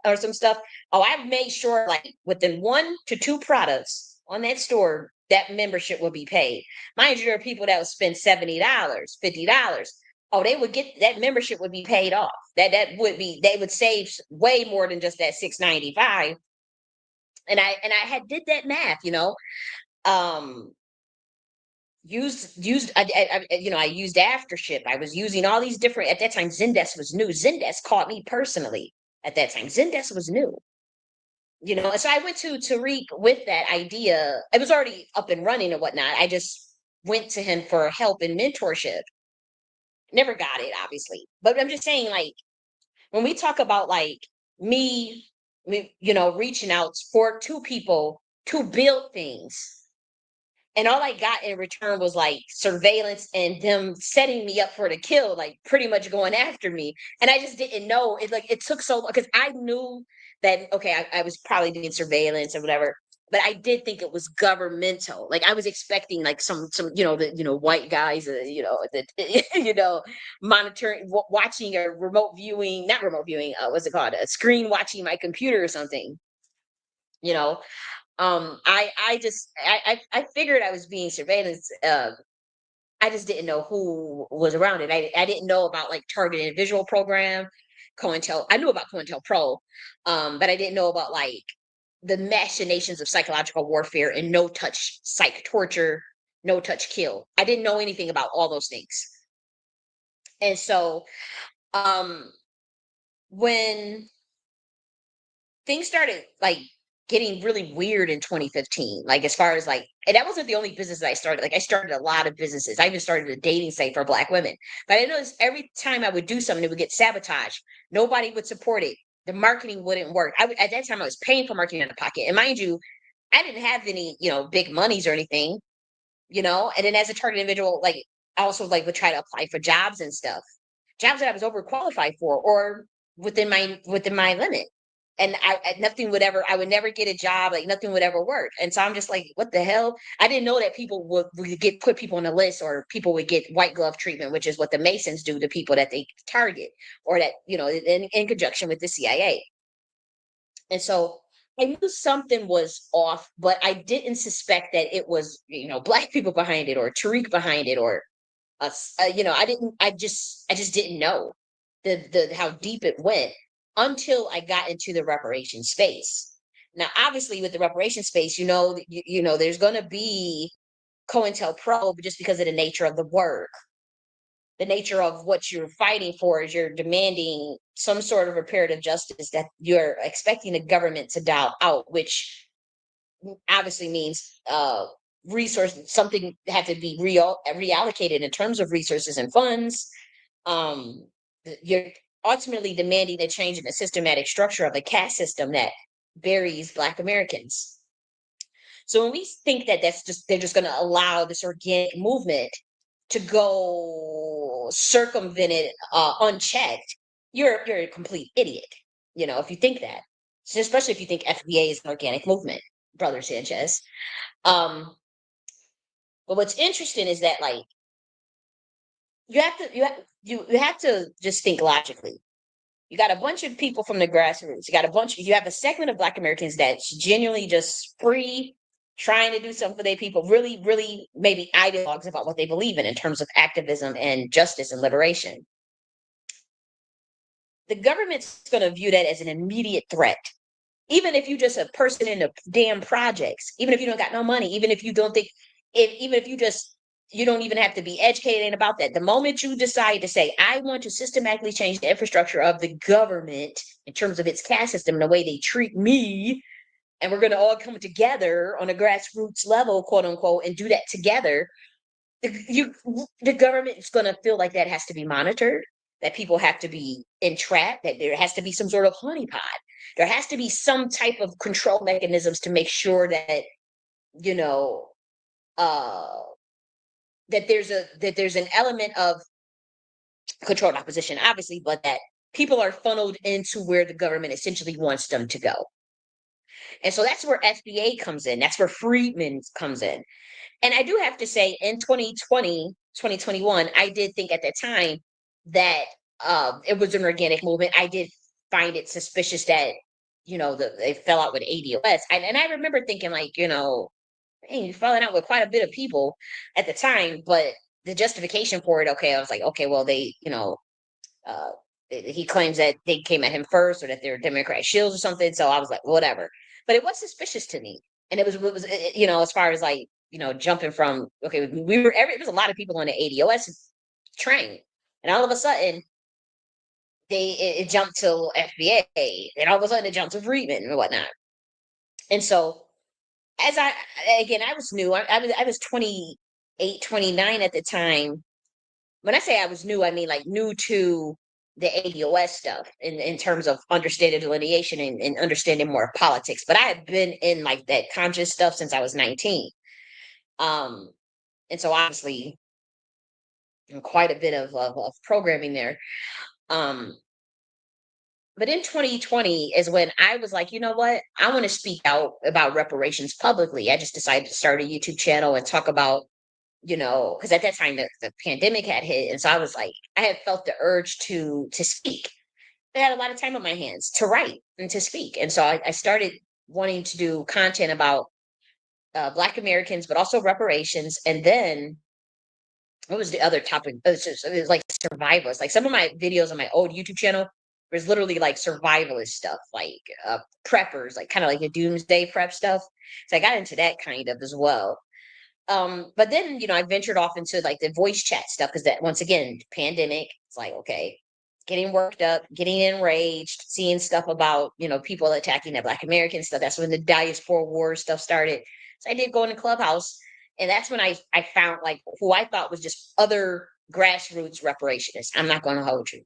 S1: Oh, I've made sure like within 1 to 2 products on that store, that membership will be paid. Mind you, there are people that would spend $70, $50. Oh, they would get that membership would be paid off. That would be they would save way more than just that $6.95. And I had did that math. Um, I used aftership. I was using all these different at that time. Zendesk was new. Zendesk caught me personally at that time. Zendesk was new. And so I went to Tariq with that idea. It was already up and running and whatnot. I just went to him for help and mentorship. Never got it, obviously. But I'm just saying, like, when we talk about like me, reaching out for two people to build things, And all I got in return was like surveillance and them setting me up for the kill, like pretty much going after me. And I just didn't know it. Like it took so long because I knew that okay, I was probably doing surveillance or whatever, but I did think it was governmental. Like I was expecting like some white guys, that monitoring, watching a remote viewing, not remote viewing, what's it called, a screen watching my computer or something. You know, I figured I was being surveillance. I just didn't know who was around it. I didn't know about like targeted individual program, COINTEL. I knew about COINTELPRO, but I didn't know about like the machinations of psychological warfare and no touch psych torture, no touch kill. I didn't know anything about all those things. And so um when things started like getting really weird in 2015, like as far as like, and that wasn't the only business that I started. Like I started a lot of businesses. I even started a dating site for Black women. But I noticed every time I would do something, it would get sabotaged. Nobody would support it. The marketing wouldn't work. At that time I was paying for marketing out of pocket. And mind you, I didn't have any, big monies or anything, and then as a target individual, like I also like would try to apply for jobs and stuff, jobs that I was overqualified for or within my limit. And nothing would ever, I would never get a job, like nothing would ever work. And so I'm just like, what the hell? I didn't know that people would get put people on the list or people would get white glove treatment, which is what the Masons do to people that they target or that, in conjunction with the CIA. And so I knew something was off, but I didn't suspect that it was, Black people behind it or Tariq behind it or us. I just didn't know the how deep it went until I got into the reparation space. Now, obviously, with the reparation space, there's going to be COINTELPRO just because of the nature of the work, the nature of what you're fighting for is you're demanding some sort of reparative justice that you're expecting the government to dial out, which obviously means resources, something had to be reallocated in terms of resources and funds. um you're ultimately demanding a change in the systematic structure of the caste system that buries Black Americans. So when we think that they're just going to allow this organic movement to go circumvent it unchecked, you're a complete idiot. If you think that, so especially if you think FBA is an organic movement, Brother Sanchez. Um, but what's interesting is that like you have to just think logically. You got a bunch of people from the grassroots. You have a segment of Black Americans that's genuinely just free, trying to do something for their people, really, really maybe ideologues about what they believe in terms of activism and justice and liberation. The government's going to view that as an immediate threat. Even if you just a person in the damn projects, even if you don't got no money, even if you don't think, even if you don't even have to be educated about that. The moment you decide to say, I want to systematically change the infrastructure of the government in terms of its caste system and the way they treat me, and we're going to all come together on a grassroots level, quote unquote, and do that together, the government is going to feel like that has to be monitored, that people have to be entrapped, that there has to be some sort of honeypot. There has to be some type of control mechanisms to make sure that, you know, uh, that there's an element of controlled opposition, obviously, but that people are funneled into where the government essentially wants them to go. And so that's where FBA comes in. That's where Freedman comes in. And I do have to say, in 2020, 2021, I did think at that time that it was an organic movement. I did find it suspicious that, they fell out with ADOS. And I remember thinking, like, hey, you're falling out with quite a bit of people at the time, but the justification for it, okay, I was like, okay, well, uh, he claims that they came at him first or that they're Democrat shields or something. So I was like, whatever. But it was suspicious to me. And as far as like, jumping from, okay, it was a lot of people on the ADOS train. And all of a sudden, it jumped to FBA. And all of a sudden, it jumped to Freedman and whatnot. And so, I was new. I was 28, 29 at the time. When I say I was new, I mean like new to the ADOS stuff in terms of understanding delineation and understanding more politics. But I had been in like that conscious stuff since I was 19. Um, and so obviously quite a bit of programming there. Um, but in 2020 is when I was like, you know what? I want to speak out about reparations publicly. I just decided to start a YouTube channel and talk about, because at that time the pandemic had hit. And so I was like, I had felt the urge to speak. I had a lot of time on my hands to write and to speak. And so I started wanting to do content about Black Americans, but also reparations. And then what was the other topic? It was like survivalists. Like some of my videos on my old YouTube channel was literally like survivalist stuff, like preppers, like kind of like the doomsday prep stuff. So I got into that kind of as well. But then, I ventured off into like the voice chat stuff because that once again, pandemic, it's like, okay, getting worked up, getting enraged, seeing stuff about, people attacking the Black American stuff. That's when the diaspora war stuff started. So I did go into Clubhouse, and that's when I found like who I thought was just other grassroots reparationists. I'm not going to hold you.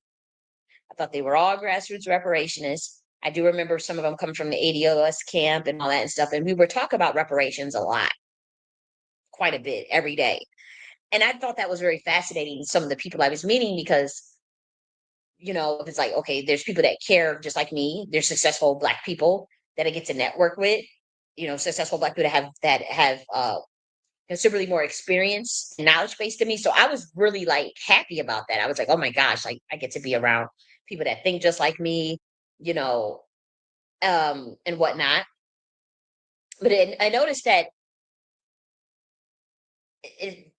S1: I thought they were all grassroots reparationists. I do remember some of them coming from the ADOS camp and all that and stuff. And we were talking about reparations a lot, quite a bit every day. And I thought that was very fascinating, some of the people I was meeting, because, if it's like, okay, there's people that care just like me, there's successful Black people that I get to network with, successful Black people that have considerably more experience and knowledge base than me. So I was really like happy about that. I was like, oh my gosh, like I get to be around people that think just like me, you know, and whatnot. But I noticed that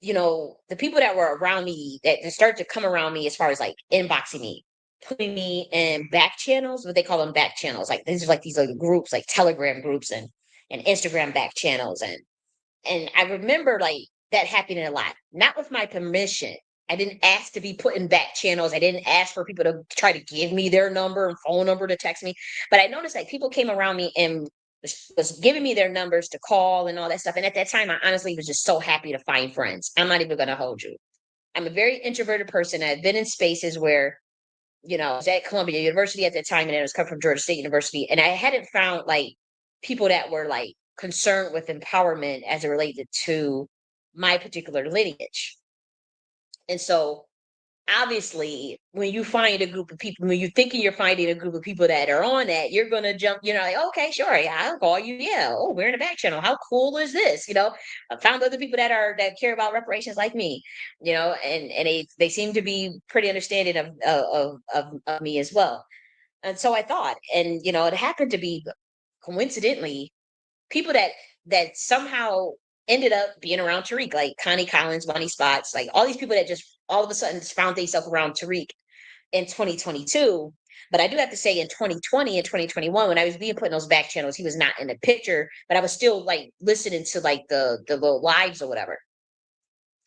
S1: the people that were around me that started to come around me as far as like inboxing me, putting me in back channels, what they call them back channels. Like these are like these like groups, like Telegram groups and Instagram back channels. And I remember like that happening a lot, not with my permission. I didn't ask to be put in back channels. I didn't ask for people to try to give me their number and phone number to text me. But I noticed like people came around me and was giving me their numbers to call and all that stuff. And at that time, I honestly was just so happy to find friends. I'm not even going to hold you. I'm a very introverted person. I've been in spaces where, I was at Columbia University at that time, and I was coming from Georgia State University, and I hadn't found like people that were like concerned with empowerment as it related to my particular lineage. And so obviously when you find a group of people, when you're thinking you're finding a group of people that are on that, you're gonna jump, like, okay, sure, yeah, I'll call you. Yeah. Oh, we're in a back channel. How cool is this? I found other people that care about reparations like me, and they seem to be pretty understanding of me as well. And so I thought, and it happened to be coincidentally people that somehow ended up being around Tariq, like Connie Collins, Bonnie Spots, like all these people that just all of a sudden found themselves around Tariq in 2022. But I do have to say, in 2020 and 2021, when I was being put in those back channels, he was not in the picture, but I was still like listening to like the little lives or whatever.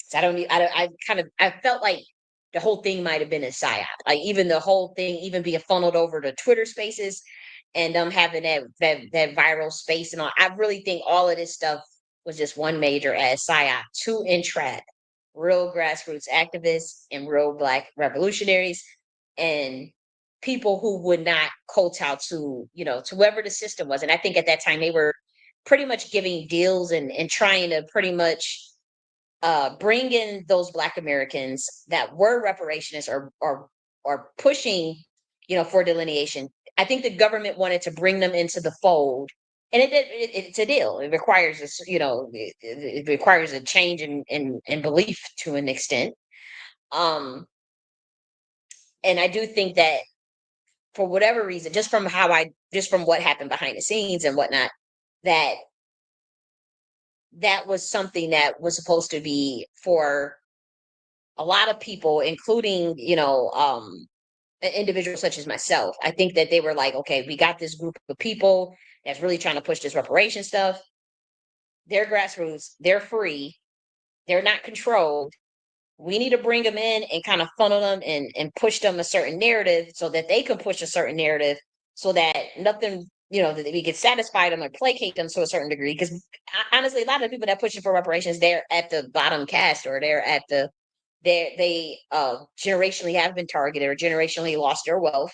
S1: So I kind of I felt like the whole thing might have been a psyop. Like even the whole thing, even being funneled over to Twitter Spaces, and having that viral space and all. I really think all of this stuff was just one major ass psyop to entrap real grassroots activists and real Black revolutionaries and people who would not kowtow to to whoever the system was. And I think at that time they were pretty much giving deals and trying to pretty much bring in those Black Americans that were reparationists or pushing, for delineation. I think the government wanted to bring them into the fold, and it's a deal. It requires this, it requires a change in belief to an extent. Um, and I do think that for whatever reason, just from what happened behind the scenes and whatnot, that that was something that was supposed to be for a lot of people, including, individuals such as myself. I think that they were like, okay, we got this group of people that's really trying to push this reparation stuff. They're grassroots, they're free, they're not controlled. We need to bring them in and kind of funnel them and push them a certain narrative so that they can push a certain narrative so that nothing, that we can satisfy them or placate them to a certain degree. Because honestly, a lot of the people that pushing for reparations, they're at the bottom caste, or they're at they generationally have been targeted or generationally lost their wealth.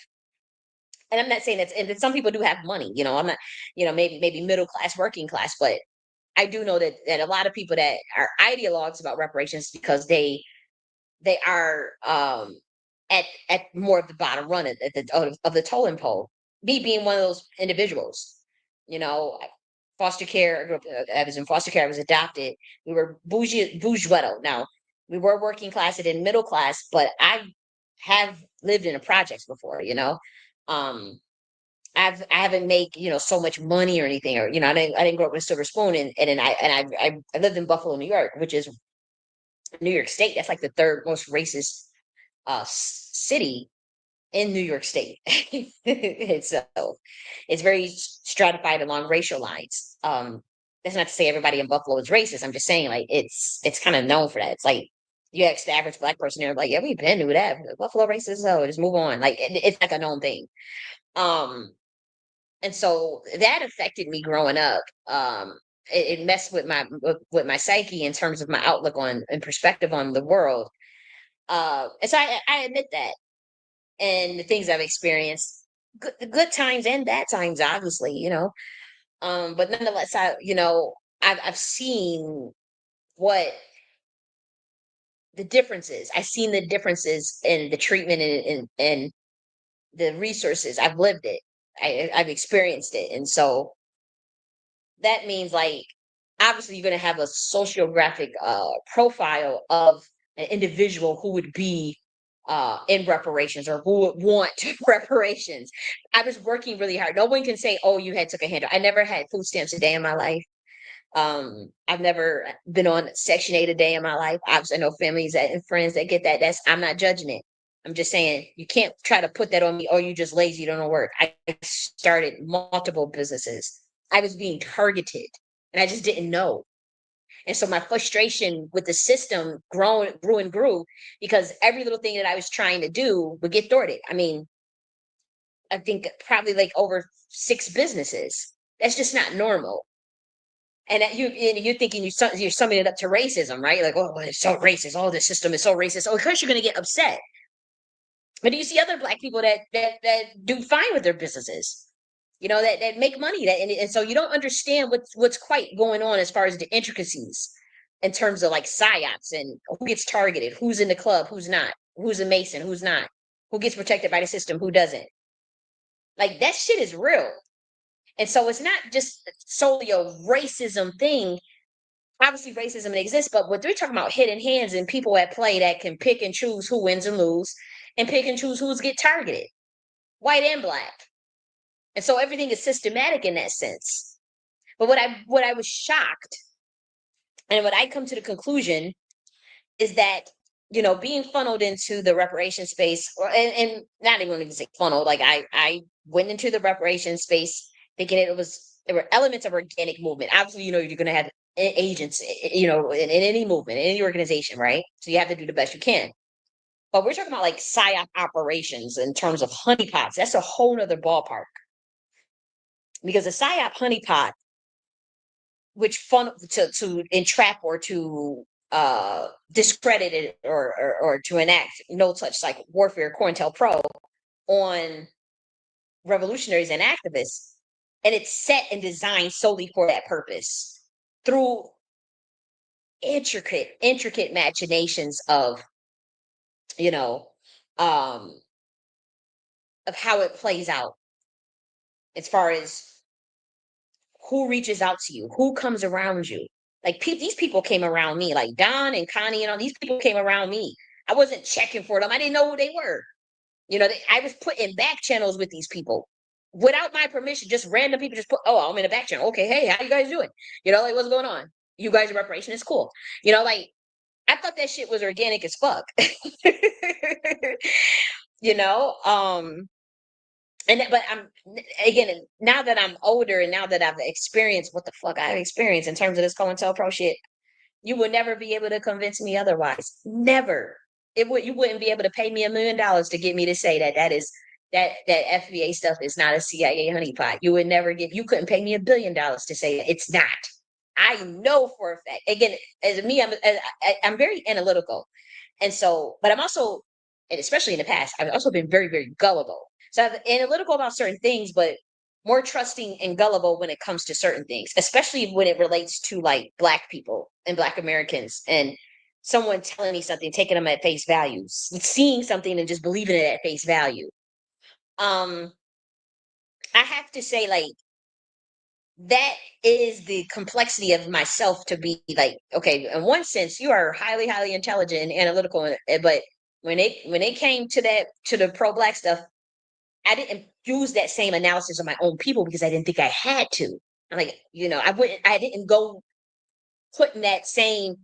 S1: And I'm not saying and some people do have money, I'm not, maybe middle class, working class, but I do know that a lot of people that are ideologues about reparations because they are at more of the bottom run at the of the totem pole. Me being one of those individuals, you know, foster care. I grew up. I was in foster care. I was adopted. We were bourgeois. Now we were working class and then middle class, but I have lived in the projects before. Um, I haven't made so much money or anything, or I didn't grow up with a silver spoon, and then I lived in Buffalo, New York, which is New York State. That's like the third most racist city in New York State. And so it's very stratified along racial lines. That's not to say everybody in Buffalo is racist. I'm just saying like it's kind of known for that. It's like you ask the average black person, they're like, yeah, we've been through that. Buffalo racist, so just move on. Like it's like a known thing. Um, and so that affected me growing up. It messed with my psyche in terms of my outlook on and perspective on the world. And so I admit that, and the things I've experienced, the good times and bad times, obviously, but nonetheless, I've seen what the differences. I've seen the differences in the treatment and the resources. I've lived it. I've experienced it, and so that means like obviously you're going to have a sociographic profile of an individual who would be in reparations or who would want reparations. I was working really hard. No one can say, "Oh, you had took a handout." I never had food stamps a day in my life. I've never been on Section 8 a day in my life. Obviously, I know families and friends that get that. I'm not judging it. I'm just saying you can't try to put that on me. Oh, you just lazy, you don't know work. I started multiple businesses. I was being targeted and I just didn't know. And so my frustration with the system grew and grew because every little thing that I was trying to do would get thwarted. I mean, I think probably like over 6 businesses. That's just not normal. And you're thinking you're summing it up to racism, right? Like, oh, well, it's so racist. Oh, the system is so racist. Oh, of course you're going to get upset. But do you see other black people that do fine with their businesses? That make money. And so you don't understand what's quite going on as far as the intricacies in terms of like psyops and who gets targeted, who's in the club, who's not, who's a Mason, who's not, who gets protected by the system, who doesn't. Like that shit is real. And so it's not just solely a racism thing. Obviously racism exists, but what we're talking about hidden hands and people at play that can pick and choose who wins and lose and pick and choose who's get targeted, white and black. And so everything is systematic in that sense. But what I was shocked and what I come to the conclusion is that being funneled into the reparation space, and not even say funneled, like I went into the reparation space thinking there were elements of organic movement. Obviously, you're going to have agents, in any movement, in any organization, right? So you have to do the best you can. But we're talking about like psyop operations in terms of honeypots. That's a whole nother ballpark because a psyop honeypot, which fun to entrap or to discredit it or to enact no touch like warfare COINTELPRO on revolutionaries and activists, and it's set and designed solely for that purpose through intricate machinations you know um of how it plays out as far as who reaches out to you, who comes around you. Like these people came around me, like Don and Connie and all these people came around me. I wasn't checking for them. I didn't know who they were. I was put in back channels with these people without my permission. Just random people just put, oh, I'm in a back channel. Okay, hey, how you guys doing? Like what's going on? You guys are reparation. It's cool. Like I thought that shit was organic as fuck. you know, um, but I'm again now that I'm older and now that I've experienced what the fuck I've experienced in terms of this COINTELPRO shit, you would never be able to convince me otherwise. Never. You wouldn't be able to pay me $1 million to get me to say that FBA stuff is not a CIA honeypot. You couldn't pay me $1 billion to say it's not. I know for a fact. Again, as me, I'm very analytical, and so, but I'm also, and especially in the past, I've also been very, very gullible. So I'm analytical about certain things, but more trusting and gullible when it comes to certain things, especially when it relates to like Black people and Black Americans, and someone telling me something, taking them at face value, seeing something and just believing it at face value. Um, I have to say, like, that is the complexity of myself to be like, okay, in one sense, you are highly, highly intelligent and analytical, but when it came to the pro Black stuff, I didn't use that same analysis of my own people because I didn't think I had to. I'm like, I didn't go putting that same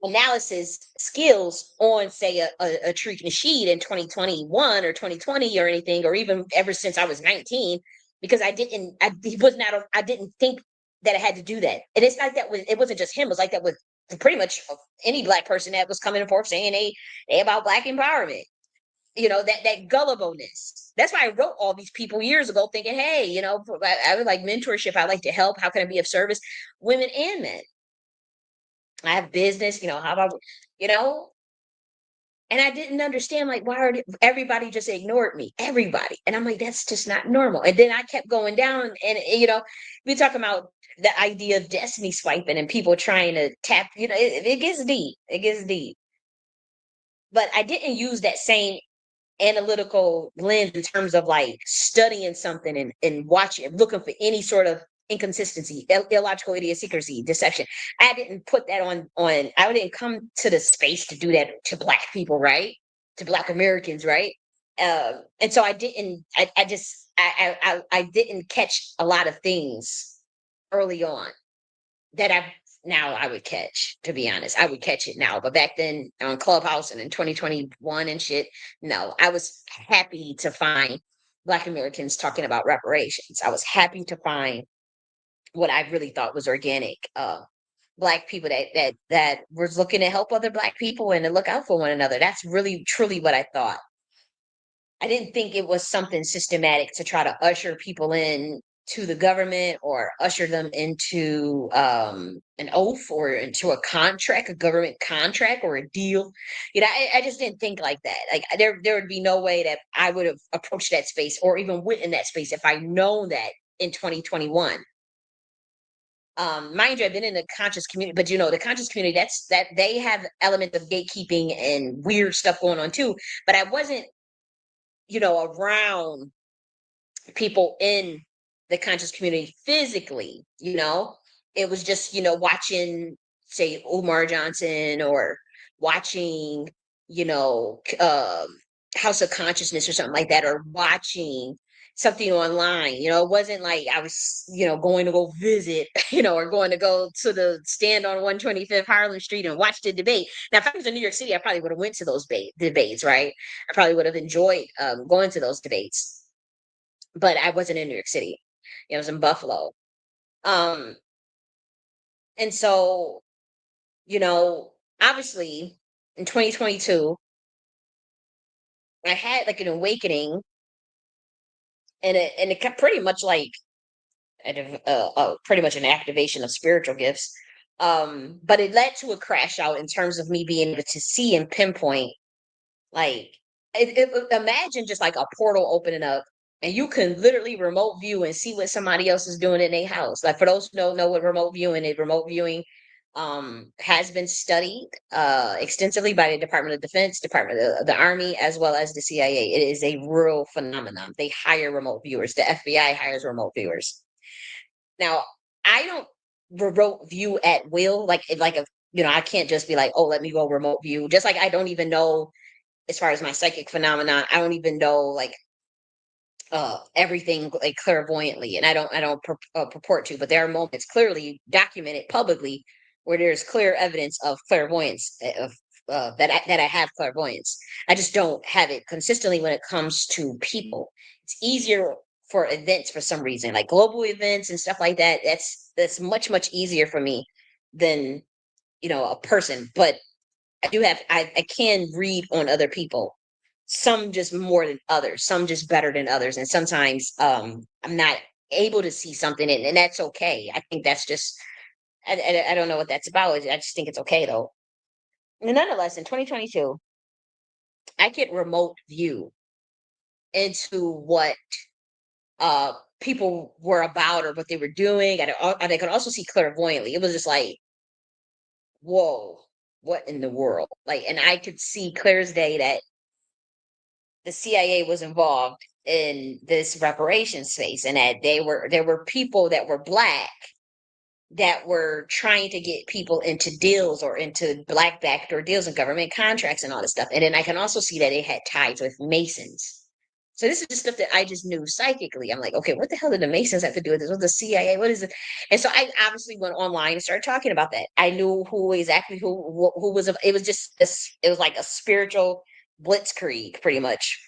S1: analysis skills on, say, a Tariq Nasheed in 2021 or 2020 or anything, or even ever since I was 19, because he was not, I didn't think that I had to do that. And it's like that with, it wasn't just him, it was like that with pretty much any Black person that was coming forth saying they about Black empowerment. That gullibleness. That's why I wrote all these people years ago thinking, hey, I would like mentorship. I like to help. How can I be of service? Women and men. I have business, how about, you know, and I didn't understand, like, everybody just ignored me, everybody. And I'm like, that's just not normal. And then I kept going down and, we talking about the idea of destiny swiping and people trying to tap, it gets deep. It gets deep. But I didn't use that same analytical lens in terms of like studying something and watching, looking for any sort of inconsistency, illogical idiosyncrasy, deception. I didn't put that on. I didn't come to the space to do that to Black people, right? To Black Americans, right? And so I didn't. I just I didn't catch a lot of things early on that I would catch, to be honest. I would catch it now. But back then on Clubhouse and in 2021 and shit, no. I was happy to find Black Americans talking about reparations. I was happy to find what I really thought was organic. Black people that was looking to help other Black people and to look out for one another. That's really truly what I thought. I didn't think it was something systematic to try to usher people in to the government or usher them into an oath or into a contract, a government contract or a deal. I just didn't think like that. Like there would be no way that I would have approached that space or even went in that space if I known that in 2021. Mind you, I've been in the conscious community, but the conscious community, that they have elements of gatekeeping and weird stuff going on too. But I wasn't around people in the conscious community physically. It was just, watching, say, Umar Johnson, or watching, House of Consciousness or something like that, or watching something online. It wasn't like I was, going to go visit, or going to go to the stand on 125th Harlem Street and watch the debate. Now, if I was in New York City, I probably would have went to those debates, right? I probably would have enjoyed going to those debates, but I wasn't in New York City. I was in Buffalo. Um, and so, you know, obviously in 2022, I had like an awakening, and it kept pretty much like pretty much an activation of spiritual gifts. But it led to a crash out in terms of me being able to see and pinpoint. Like, imagine just like a portal opening up, and you can literally remote view and see what somebody else is doing in their house. Like, for those who don't know what remote viewing is, remote viewing has been studied extensively by the Department of Defense, Department of the Army, as well as the CIA. It is a real phenomenon. They hire remote viewers. The FBI hires remote viewers. Now, I don't remote view at will. I can't just be like, oh, let me go remote view. Just like I don't even know, as far as my psychic phenomenon, I don't even know like everything like clairvoyantly, and I don't purport to, but there are moments clearly documented publicly where there's clear evidence of clairvoyance, of that I have clairvoyance. I just don't have it consistently when it comes to people. It's easier for events for some reason, like global events and stuff like that. That's much easier for me than a person. But I can read on other people, some just more than others, some just better than others, and sometimes I'm not able to see something, and that's okay. I think that's just, I don't know what that's about. I just think it's okay though. And nonetheless, in 2022, I get remote view into what people were about or what they were doing. And I could also see clairvoyantly. It was just like, whoa, what in the world? Like, and I could see clear as day that the CIA was involved in this reparations space, and that there were people that were black that were trying to get people into deals or into black backdoor deals and government contracts and all this stuff. And then I can also see that it had ties with Masons. So this is just stuff that I just knew psychically. I'm like, okay, what the hell did the Masons have to do with this? What the CIA? What is it? And so I obviously went online and started talking about that. I knew who was. It was just this. It was like a spiritual blitzkrieg, pretty much.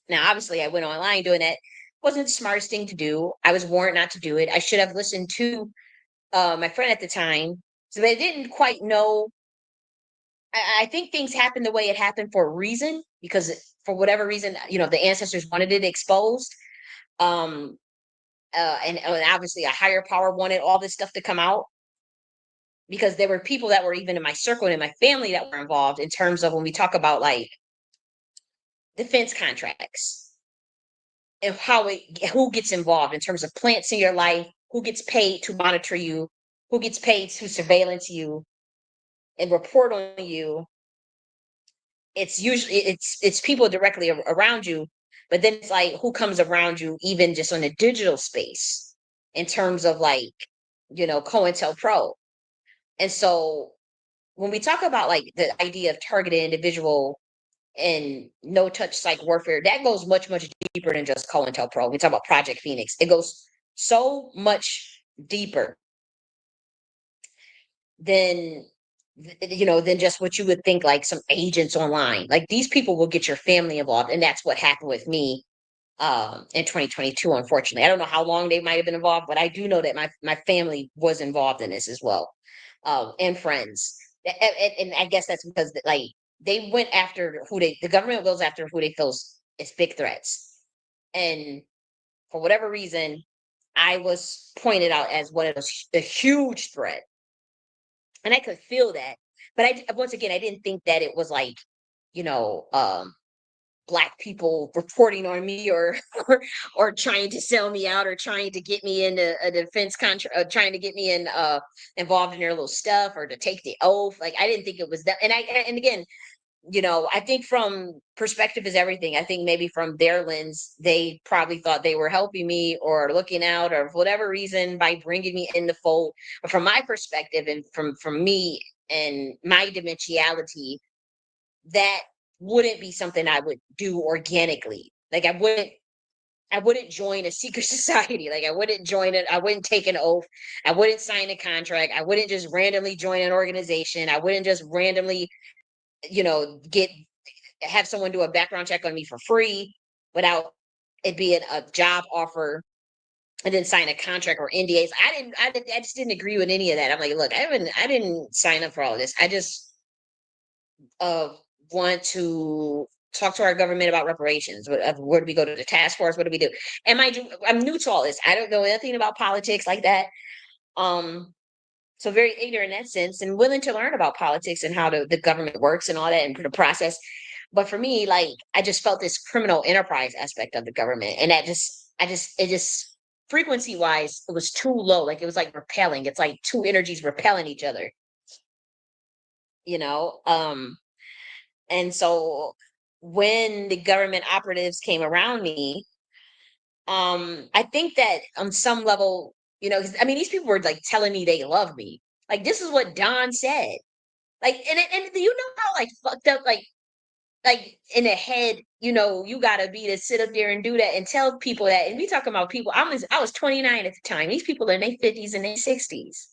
S1: Now, obviously, I went online doing that. Wasn't the smartest thing to do. I was warned not to do it. I should have listened to my friend at the time. So they didn't quite know. I think things happened the way it happened for a reason, because for whatever reason, the ancestors wanted it exposed. Um, and obviously a higher power wanted all this stuff to come out, because there were people that were even in my circle and in my family that were involved in terms of when we talk about like defense contracts and who gets involved in terms of plants in your life, who gets paid to monitor you, who gets paid to surveillance you and report on you. It's usually it's people directly around you, but then it's like who comes around you even just on the digital space in terms of like, COINTELPRO. And so when we talk about like the idea of targeted individual and no touch psych warfare, that goes much, much deeper than just COINTELPRO. We talk about Project Phoenix. It goes so much deeper than than just what you would think, like some agents online. Like these people will get your family involved, and that's what happened with me in 2022. Unfortunately, I don't know how long they might have been involved, but I do know that my family was involved in this as well, and friends. And I guess that's because like they went after the government goes after who they feels is big threats, and for whatever reason, I was pointed out as one of those a huge threat, and I could feel that. But once again, I didn't think that it was like, you know, um, black people reporting on me, or or trying to sell me out, or trying to get me into a defense contract, trying to get me involved in their little stuff, or to take the oath. Like I didn't think it was that. And again, I think from perspective is everything. I think maybe from their lens, they probably thought they were helping me or looking out, or for whatever reason, by bringing me in the fold. But from my perspective, and from me and my dimensionality, that wouldn't be something I would do organically. Like I wouldn't join a secret society. Like I wouldn't join it. I wouldn't take an oath. I wouldn't sign a contract. I wouldn't just randomly join an organization. I wouldn't just randomly, get have someone do a background check on me for free without it being a job offer, and then sign a contract or NDAs. I just didn't agree with any of that. I'm like, look, I didn't sign up for all of this. I just uh want to talk to our government about reparations. Where do we go to the task force? What do we do? I'm new to all this. I don't know anything about politics like that. Um, so very ignorant in that sense, and willing to learn about politics and how the government works and all that and the process. But for me, like I just felt this criminal enterprise aspect of the government, and it just frequency wise, it was too low. Like it was like repelling. It's like two energies repelling each other, you know. And so when the government operatives came around me, I think that on some level, 'cause, I mean, these people were like telling me they love me. Like this is what Don said. Like, and you know how like fucked up, like in the head, you gotta be to sit up there and do that and tell people that. And we talking about people. I was 29 at the time. These people are in their 50s and their 60s.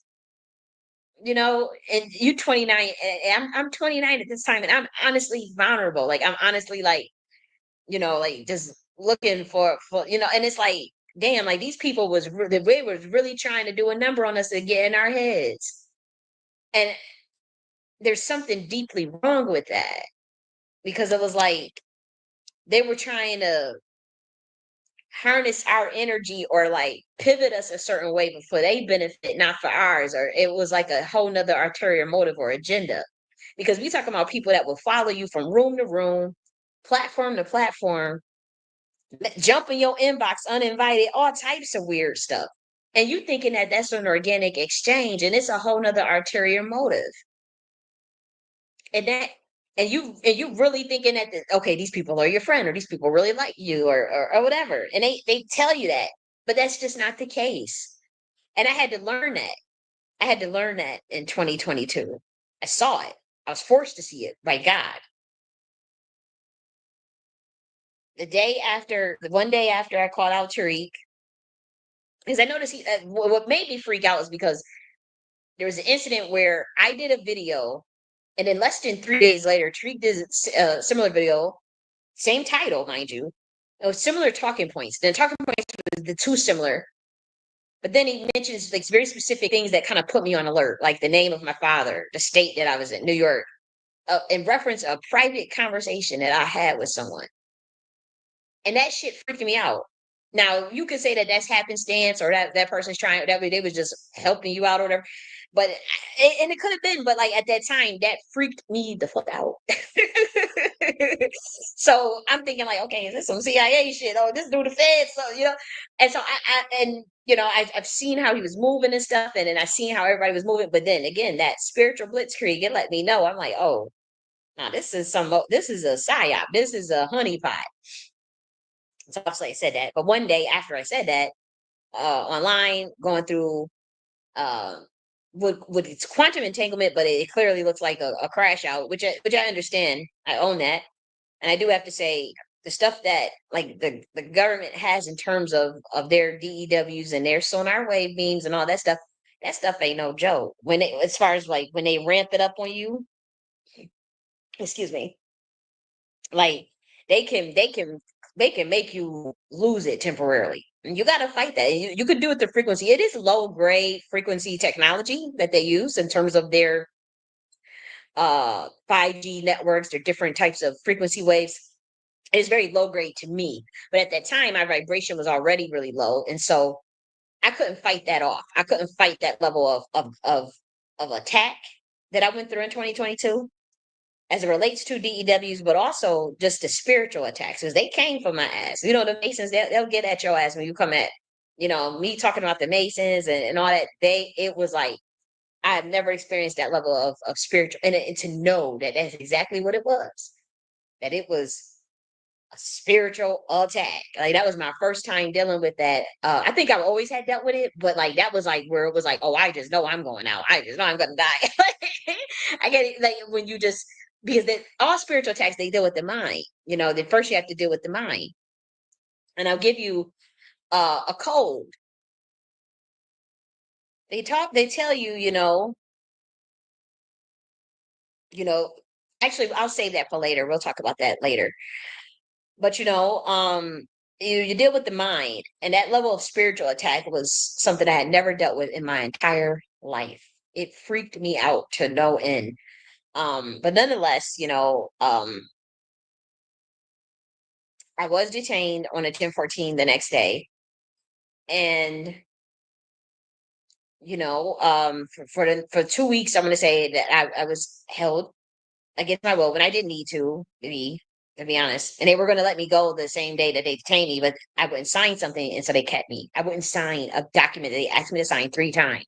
S1: And you 29, and I'm 29 at this time, and I'm honestly vulnerable. Like I'm honestly like, like just looking for, and it's like, damn, like these people they was really trying to do a number on us to get in our heads. And there's something deeply wrong with that, because it was like they were trying to harness our energy or like pivot us a certain way, but for their benefit, not for ours. Or it was like a whole nother ulterior motive or agenda. Because we talking about people that will follow you from room to room, platform to platform, jump in your inbox uninvited, all types of weird stuff. And you thinking that that's an organic exchange, and it's a whole nother ulterior motive. And that, and you really thinking that okay, these people are your friend, or these people really like you, or whatever. And they tell you that, but that's just not the case. And I had to learn that. I had to learn that in 2022. I saw it. I was forced to see it by God. The one day after I called out Tariq, because I noticed what made me freak out was because there was an incident where I did a video, and then less than 3 days later, Tariq did a similar video, same title, mind you. It was similar talking points. The talking points was the two similar, but then he mentions like very specific things that kind of put me on alert, like the name of my father, the state that I was in, New York, in reference a private conversation that I had with someone. And that shit freaked me out. Now you could say that that's happenstance, or that person's trying that they was just helping you out or whatever. But and it could have been, but like at that time, that freaked me the fuck out. So I'm thinking like, okay, is this some CIA shit? Oh, this dude the Fed, so And so I've seen how he was moving and stuff, and then I seen how everybody was moving. But then again, that spiritual blitzkrieg, it let me know. I'm like, oh, now this is a psyop. This is a honeypot. So obviously I said that. But one day after I said that, online, going through uh with its quantum entanglement, but it clearly looks like a crash out, which I understand. I own that. And I do have to say the stuff that like the government has in terms of their DEWs and their sonar wave beams and all that stuff ain't no joke. When they as far as like when they ramp it up on you, excuse me, like they can make you lose it temporarily. And you got to fight that. You could do it the frequency. It is low grade frequency technology that they use in terms of their 5G networks. They're different types of frequency waves. It's very low grade to me. But at that time, my vibration was already really low. And so I couldn't fight that off. I couldn't fight that level of attack that I went through in 2022 as it relates to DEWs, but also just the spiritual attacks, because they came for my ass. The Masons, they'll get at your ass when you come at, me talking about the Masons and all that. It was like, I have never experienced that level of spiritual, and to know that that's exactly what it was, that it was a spiritual attack. Like that was my first time dealing with that. I think I've always had dealt with it, but like that was like where it was like, oh, I just know I'm going out. I just know I'm gonna die. I get it. Like when you just because all spiritual attacks they deal with the mind. Then first you have to deal with the mind. And I'll give you a code. They tell you, you know. Actually, I'll save that for later. We'll talk about that later. But you deal with the mind, and that level of spiritual attack was something I had never dealt with in my entire life. It freaked me out to no end. But nonetheless, I was detained on a 1014 the next day, and for 2 weeks, I'm going to say that I was held against my will when I didn't need to be honest. And they were going to let me go the same day that they detained me, but I wouldn't sign something, and so they kept me. I wouldn't sign a document that they asked me to sign 3 times,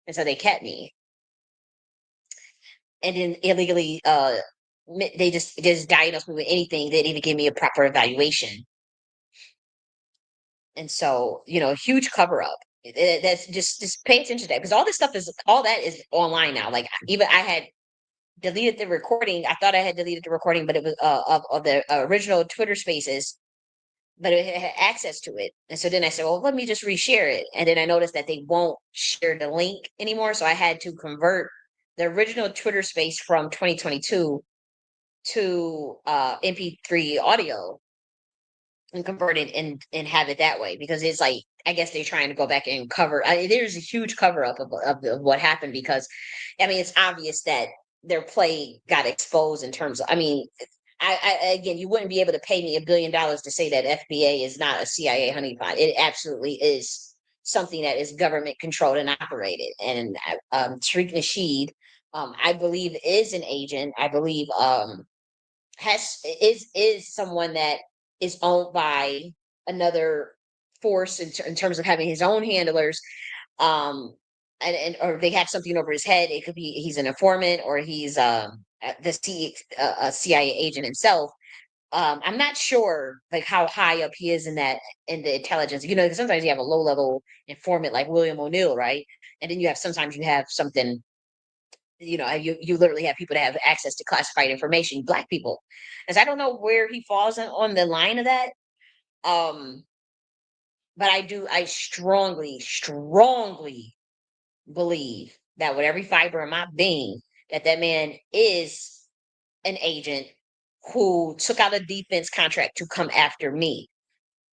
S1: and so they kept me. And then illegally, they just diagnosed me with anything. They didn't even give me a proper evaluation, and so huge cover up. That's just pay attention to that, because all that is online now. Like even I had deleted the recording. I thought I had deleted the recording, but it was of the original Twitter Spaces, but it had access to it. And so then I said, well, let me just reshare it. And then I noticed that they won't share the link anymore. So I had to convert the original Twitter Space from 2022 to MP3 audio and convert it and have it that way, because it's like I guess they're trying to go back and cover. There's a huge cover up of what happened, because I mean it's obvious that their play got exposed in terms of. I mean, again, you wouldn't be able to pay me $1 billion to say that FBA is not a CIA honeypot. It absolutely is something that is government controlled and operated. And Tariq Nasheed, I believe, is an agent. I believe has is someone that is owned by another force in terms of having his own handlers, um, or they have something over his head. It could be he's an informant or he's a CIA agent himself. I'm not sure like how high up he is in that in the intelligence. You know, 'cause sometimes you have a low level informant like William O'Neill, right? And then you have sometimes you have something, you know, you literally have people that have access to classified information, black people. And so I don't know where he falls on the line of that. Um, but I strongly, strongly believe that with every fiber of my being, that that man is an agent who took out a defense contract to come after me.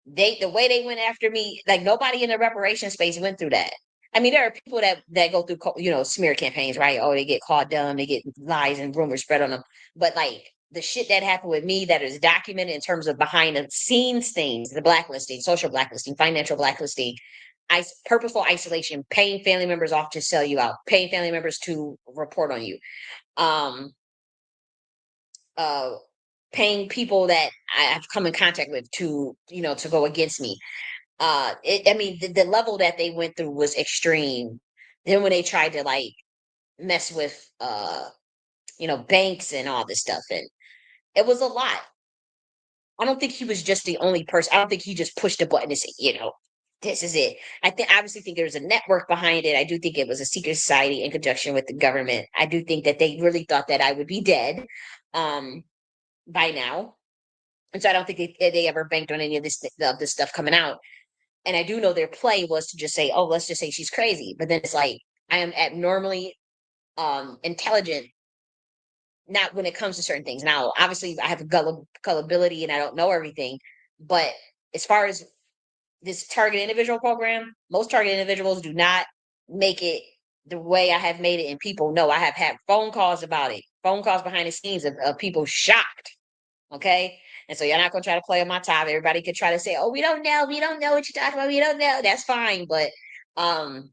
S1: The way they went after me, like nobody in the reparation space went through that. I mean, there are people that go through, you know, smear campaigns, right? Oh, they get called dumb, they get lies and rumors spread on them. But like the shit that happened with me that is documented in terms of behind the scenes things, the blacklisting, social blacklisting, financial blacklisting, purposeful isolation, paying family members off to sell you out, paying family members to report on you, um, uh, paying people that I've come in contact with to, you know, to go against me. I mean, the level that they went through was extreme. Then when they tried to like mess with, you know, banks and all this stuff, and it was a lot. I don't think he was just the only person. I don't think he just pushed a button and said, you know, this is it. I think obviously think there's a network behind it. I do think it was a secret society in conjunction with the government. I do think that they really thought that I would be dead um by now. And so I don't think they ever banked on any of this stuff coming out. And I do know their play was to just say, "Oh, let's just say she's crazy." But then it's like I am abnormally intelligent, not when it comes to certain things. Now, obviously, I have a gullibility and I don't know everything. But as far as this target individual program, most target individuals do not make it the way I have made it. And people know I have had phone calls about it, phone calls behind the scenes of people shocked. Okay. And so you're not going to try to play on my top. Everybody could try to say, oh, we don't know. We don't know what you're talking about. We don't know. That's fine. But um,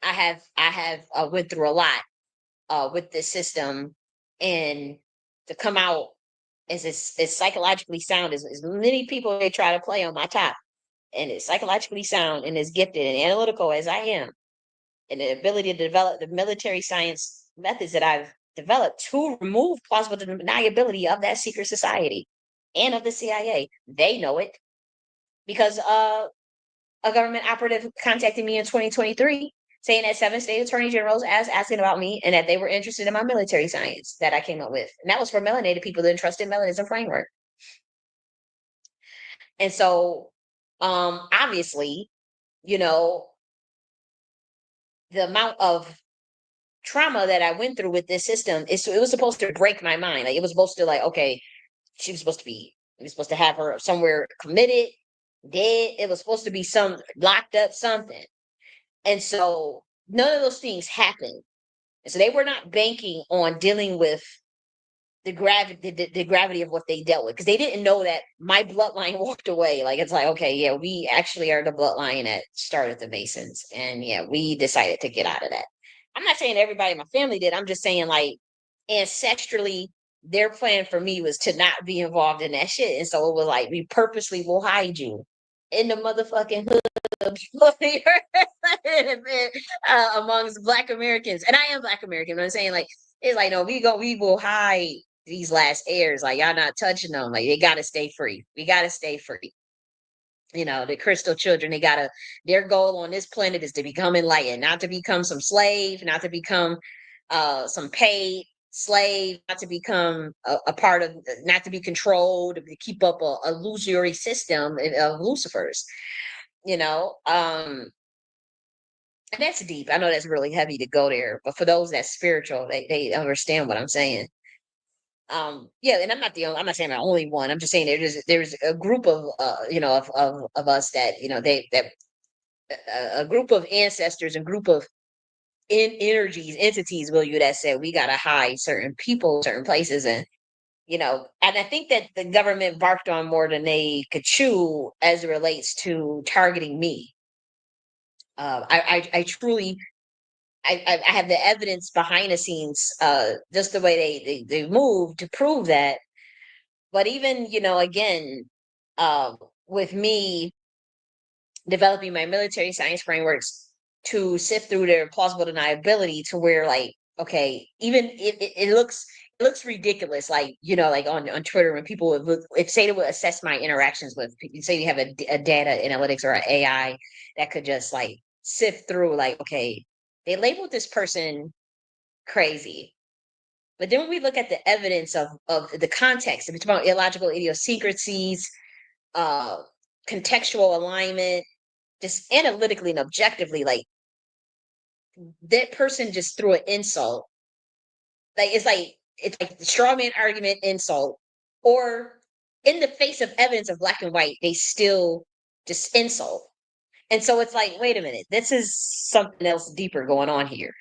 S1: I have went through a lot with this system, and to come out as psychologically sound as many people they try to play on my top, and as psychologically sound and as gifted and analytical as I am, and the ability to develop the military science methods that I've developed to remove plausible deniability of that secret society and of the CIA. They know it because a government operative contacted me in 2023 saying that 7 state attorney generals asking about me and that they were interested in my military science that I came up with. And that was for melanated people that trusted melanism framework. And so obviously, you know, the amount of trauma that I went through with this system it was supposed to break my mind. Like it was supposed to like, okay, she was supposed to be we were supposed to have her somewhere committed, dead. It was supposed to be some locked up something. And so none of those things happened. And so they were not banking on dealing with the gravity of what they dealt with because they didn't know that my bloodline walked away. Like it's like, okay, yeah, we actually are the bloodline that started the Masons, and yeah, we decided to get out of that. I'm not saying everybody in my family did. I'm just saying like ancestrally, their plan for me was to not be involved in that shit, and so it was like we purposely will hide you in the motherfucking amongst Black Americans, and I am Black American. But I'm saying like it's like no, we will hide these last heirs. Like y'all not touching them. Like they gotta stay free. We gotta stay free. You know, the crystal children. They gotta. Their goal on this planet is to become enlightened, not to become some slave, not to become some paid slave, not to become a part of, not to be controlled, to keep up a illusory system of Lucifer's. You know, and that's deep. I know that's really heavy to go there, but for those that's spiritual, they understand what I'm saying. Yeah, and I'm not saying I'm the only one. I'm just saying there's a group of you know of us that you know they that a group of ancestors and group of energies, entities, will you, that said we gotta hide certain people, certain places, and you know, and I think that the government barked on more than they could chew as it relates to targeting me. I truly I have the evidence behind the scenes, just the way they move to prove that. But even, again, with me developing my military science frameworks to sift through their plausible deniability to where, like, okay, even it looks ridiculous, like, like on Twitter when people would look, if say they would assess my interactions with say you have a data analytics or an AI that could just like sift through, like, okay, they labeled this person crazy. But then when we look at the evidence of the context, if it's about illogical idiosyncrasies, uh, contextual alignment, just analytically and objectively, like, that person just threw an insult. It's like the straw man argument insult, or in the face of evidence of black and white, they still just insult. And so it's like, wait a minute, this is something else deeper going on here.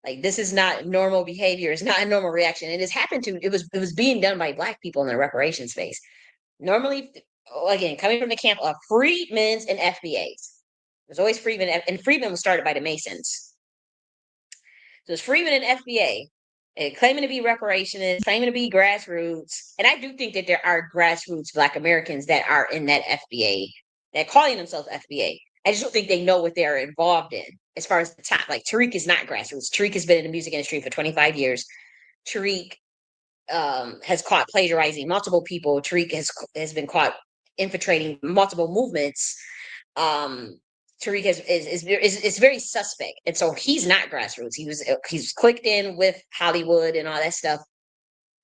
S1: Like, this is not normal behavior. It's not a normal reaction. And it was being done by black people in the reparations space. Normally, again, coming from the camp of freedmen's and FBAs. There's always freedmen, and freedmen was started by the Masons. So it's freedmen and FBA, and claiming to be reparationists, claiming to be grassroots. And I do think that there are grassroots Black Americans that are in that FBA, that calling themselves FBA. I just don't think they know what they are involved in. As far as the top, like Tariq is not grassroots. Tariq has been in the music industry for 25 years. Tariq has caught plagiarizing multiple people. Tariq has been caught infiltrating multiple movements. Um, Tariq is very suspect, and so he's not grassroots. He's clicked in with Hollywood and all that stuff.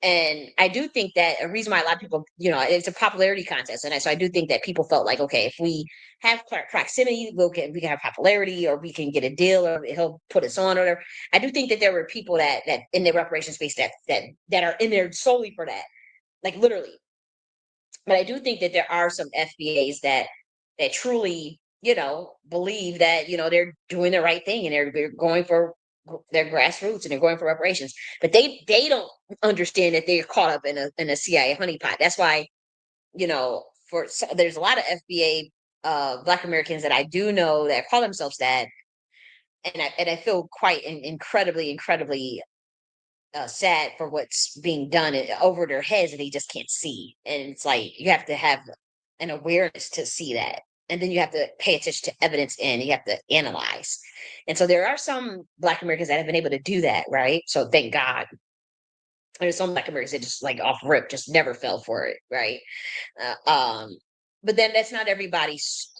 S1: And I do think that a reason why a lot of people, it's a popularity contest, and so I do think that people felt like, okay, if we have proximity, we can have popularity, or we can get a deal, or he'll put us on, or whatever. I do think that there were people that in the reparations space that are in there solely for that, like, literally. But I do think that there are some FBAs that truly, believe that, they're doing the right thing, and they're going for their grassroots, and they're going for reparations. But they don't understand that they're caught up in a CIA honeypot. That's why, there's a lot of FBA Black Americans that I do know that call themselves that, and I feel quite incredibly sad for what's being done over their heads, and they just can't see. And it's like, you have to have an awareness to see that. And then you have to pay attention to evidence, and you have to analyze. And so there are some Black Americans that have been able to do that, right? So thank God. There's some Black Americans that just, like, off rip, just never fell for it, right? Uh, um, but then that's not everybody's.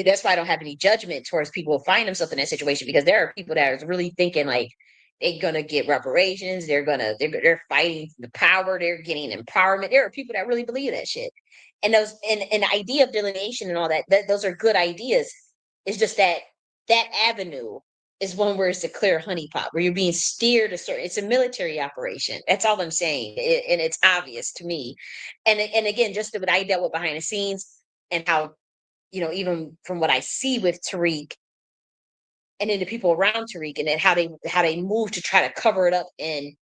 S1: That's why I don't have any judgment towards people who find themselves in that situation, because there are people that are really thinking like they're gonna get reparations. They're fighting the power. They're getting empowerment. There are people that really believe that shit, and and the idea of delineation and all that, those are good ideas. It's just that avenue is one where it's a clear honeypot, where you're being steered a certain. It's a military operation. That's all I'm saying, and it's obvious to me. And again, just what I dealt with behind the scenes, and how, even from what I see with Tariq, and then the people around Tariq, and then how they move to try to cover it up, and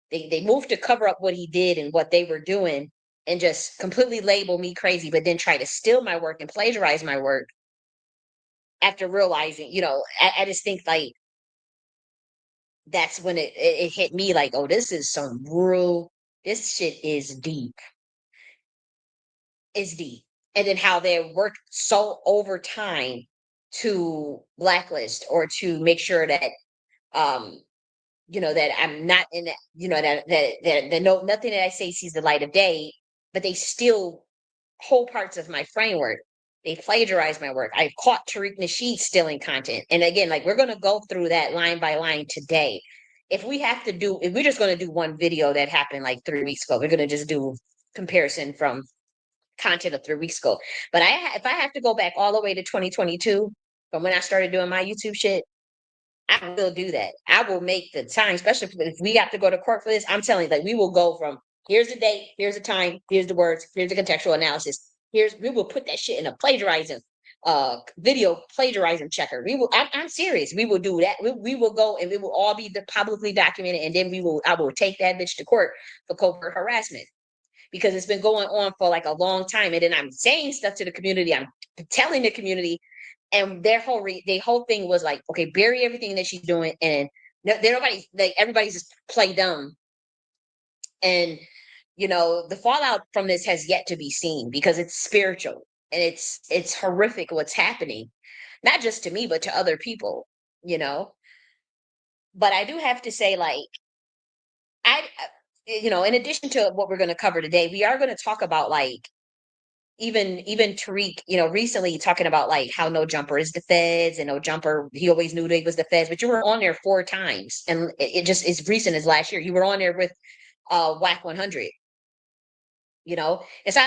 S1: they move to cover up what he did and what they were doing, and just completely label me crazy, but then try to steal my work and plagiarize my work after realizing, I just think, like, that's when it hit me, like, oh, this shit is deep. Is deep. And then how they worked so over time to blacklist, or to make sure that, um that I'm not in that, that no, nothing that I say sees the light of day. But they still whole parts of my framework. They plagiarize my work. I've caught Tariq Nasheed stealing content. And again, like, we're going to go through that line by line today. If we're just going to do one video that happened like 3 weeks ago, we're going to just do comparison from content of 3 weeks ago. But if I have to go back all the way to 2022, from when I started doing my YouTube shit, I will do that. I will make the time, especially if we have to go to court for this. I'm telling you, like, we will go from, here's the date, here's the time, here's the words, here's the contextual analysis. We will put that shit in a plagiarizing video plagiarism checker. I'm serious. We will do that. We will go, and it will all be publicly documented, and then I will take that bitch to court for covert harassment, because it's been going on for like a long time. And then I'm saying stuff to the community. I'm telling the community, and their whole thing was like, okay, bury everything that she's doing, and nobody, like, everybody's just play dumb. And the fallout from this has yet to be seen because it's spiritual and it's horrific what's happening, not just to me but to other people, you know. But I do have to say, like, in addition to what we're going to cover today, we are going to talk about, like, even Tariq, recently talking about like how No Jumper is the feds and No Jumper, he always knew they was the feds, but you were on there 4 times, and it just is recent as last year. You were on there with WAC 100, and so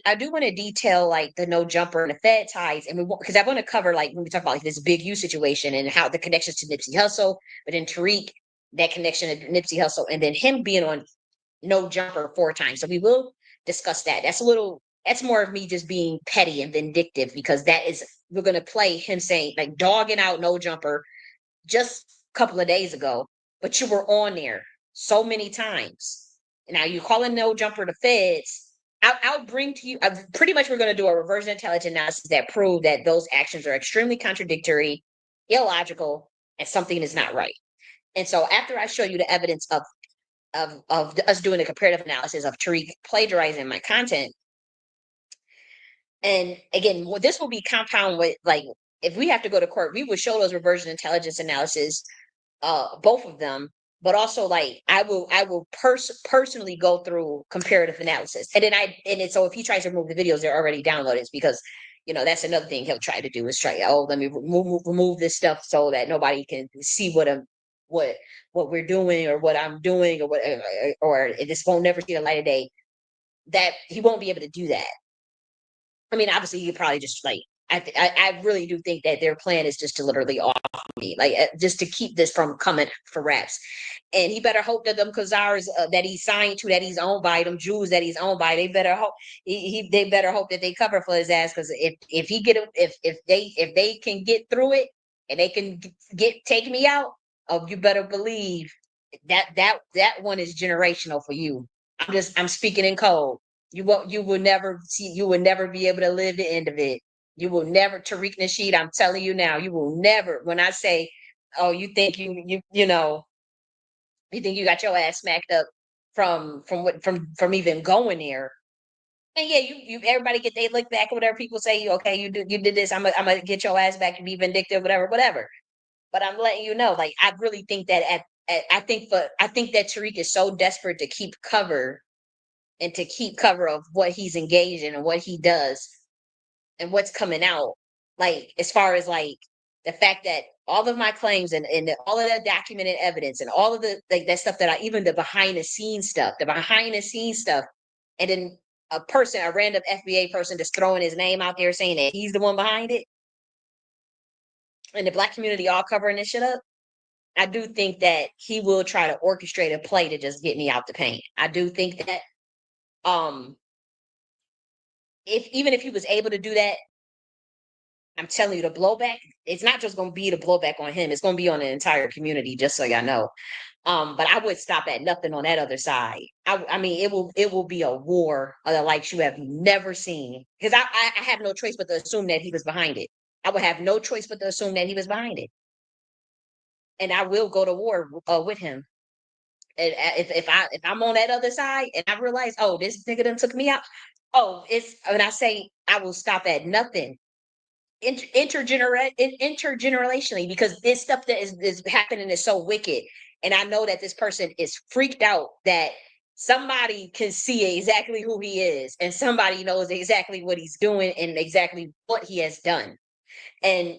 S1: I do want to detail like the No Jumper and the Fed ties, and because I want to cover, like, when we talk about like this Big U situation and how the connections to Nipsey Hussle, but then Tariq, that connection to Nipsey Hussle, and then him being on No Jumper 4 times. So we will discuss that. That's more of me just being petty and vindictive, because we're going to play him saying, like, dogging out No Jumper just a couple of days ago, but you were on there so many times. Now you calling No Jumper the feds. I'll bring to you, pretty much we're going to do a reverse intelligence analysis that prove that those actions are extremely contradictory, illogical, and something is not right. And so after I show you the evidence of us doing a comparative analysis of Tariq plagiarizing my content, and again, this will be compound with, like, if we have to go to court, we would show those reversion intelligence analysis, both of them, but also, like, I will personally go through comparative analysis, and then so if he tries to remove the videos, they're already downloaded, because that's another thing he'll try to do, is try, oh, let me remove this stuff so that nobody can see what what we're doing, or what I'm doing, or what, or this won't never see the light of day. That he won't be able to do that. I mean, obviously, you probably just, like, I really do think that their plan is just to literally off me, like, just to keep this from coming for raps. And he better hope that them Khazars, that he's signed to, that he's owned by, them Jews that he's owned by, they better hope they better hope that they cover for his ass. Because if he get if they can get through it, and they can take me out, oh, you better believe that one is generational for you. I'm speaking in code. You will never see, you will never be able to live the end of it. You will never, Tariq Nasheed, I'm telling you now, you will never, when I say, oh, you think you think you got your ass smacked up from even going there. And yeah, you everybody they look back at whatever people say, okay, you did this, I'm gonna get your ass back and be vindictive, whatever. But I'm letting you know, like, I really think that I think that Tariq is so desperate to keep cover, and to keep cover of what he's engaged in and what he does and what's coming out. Like, as far as, like, the fact that all of my claims, and all of that documented evidence, and all of the, like, that stuff, that even the behind the scenes stuff, and then a random FBA person just throwing his name out there saying that he's the one behind it, and the Black community all covering this shit up. I do think that he will try to orchestrate a play to just get me out the paint. I do think that, um if even if he was able to do that, I'm telling you, the blowback, it's not just going to be the blowback on him, it's going to be on the entire community, just so y'all know. But I would stop at nothing on that other side. I mean, it will be a war of the likes you have never seen, because I have no choice but to assume that he was behind it. I would have no choice but to assume that he was behind it, and I will go to war with him. And if I'm on that other side and I realize, oh, this nigga done took me out, oh, it's when I say I will stop at nothing, intergenerationally, because this stuff that is happening is so wicked, and I know that this person is freaked out that somebody can see exactly who he is, and somebody knows exactly what he's doing and exactly what he has done. And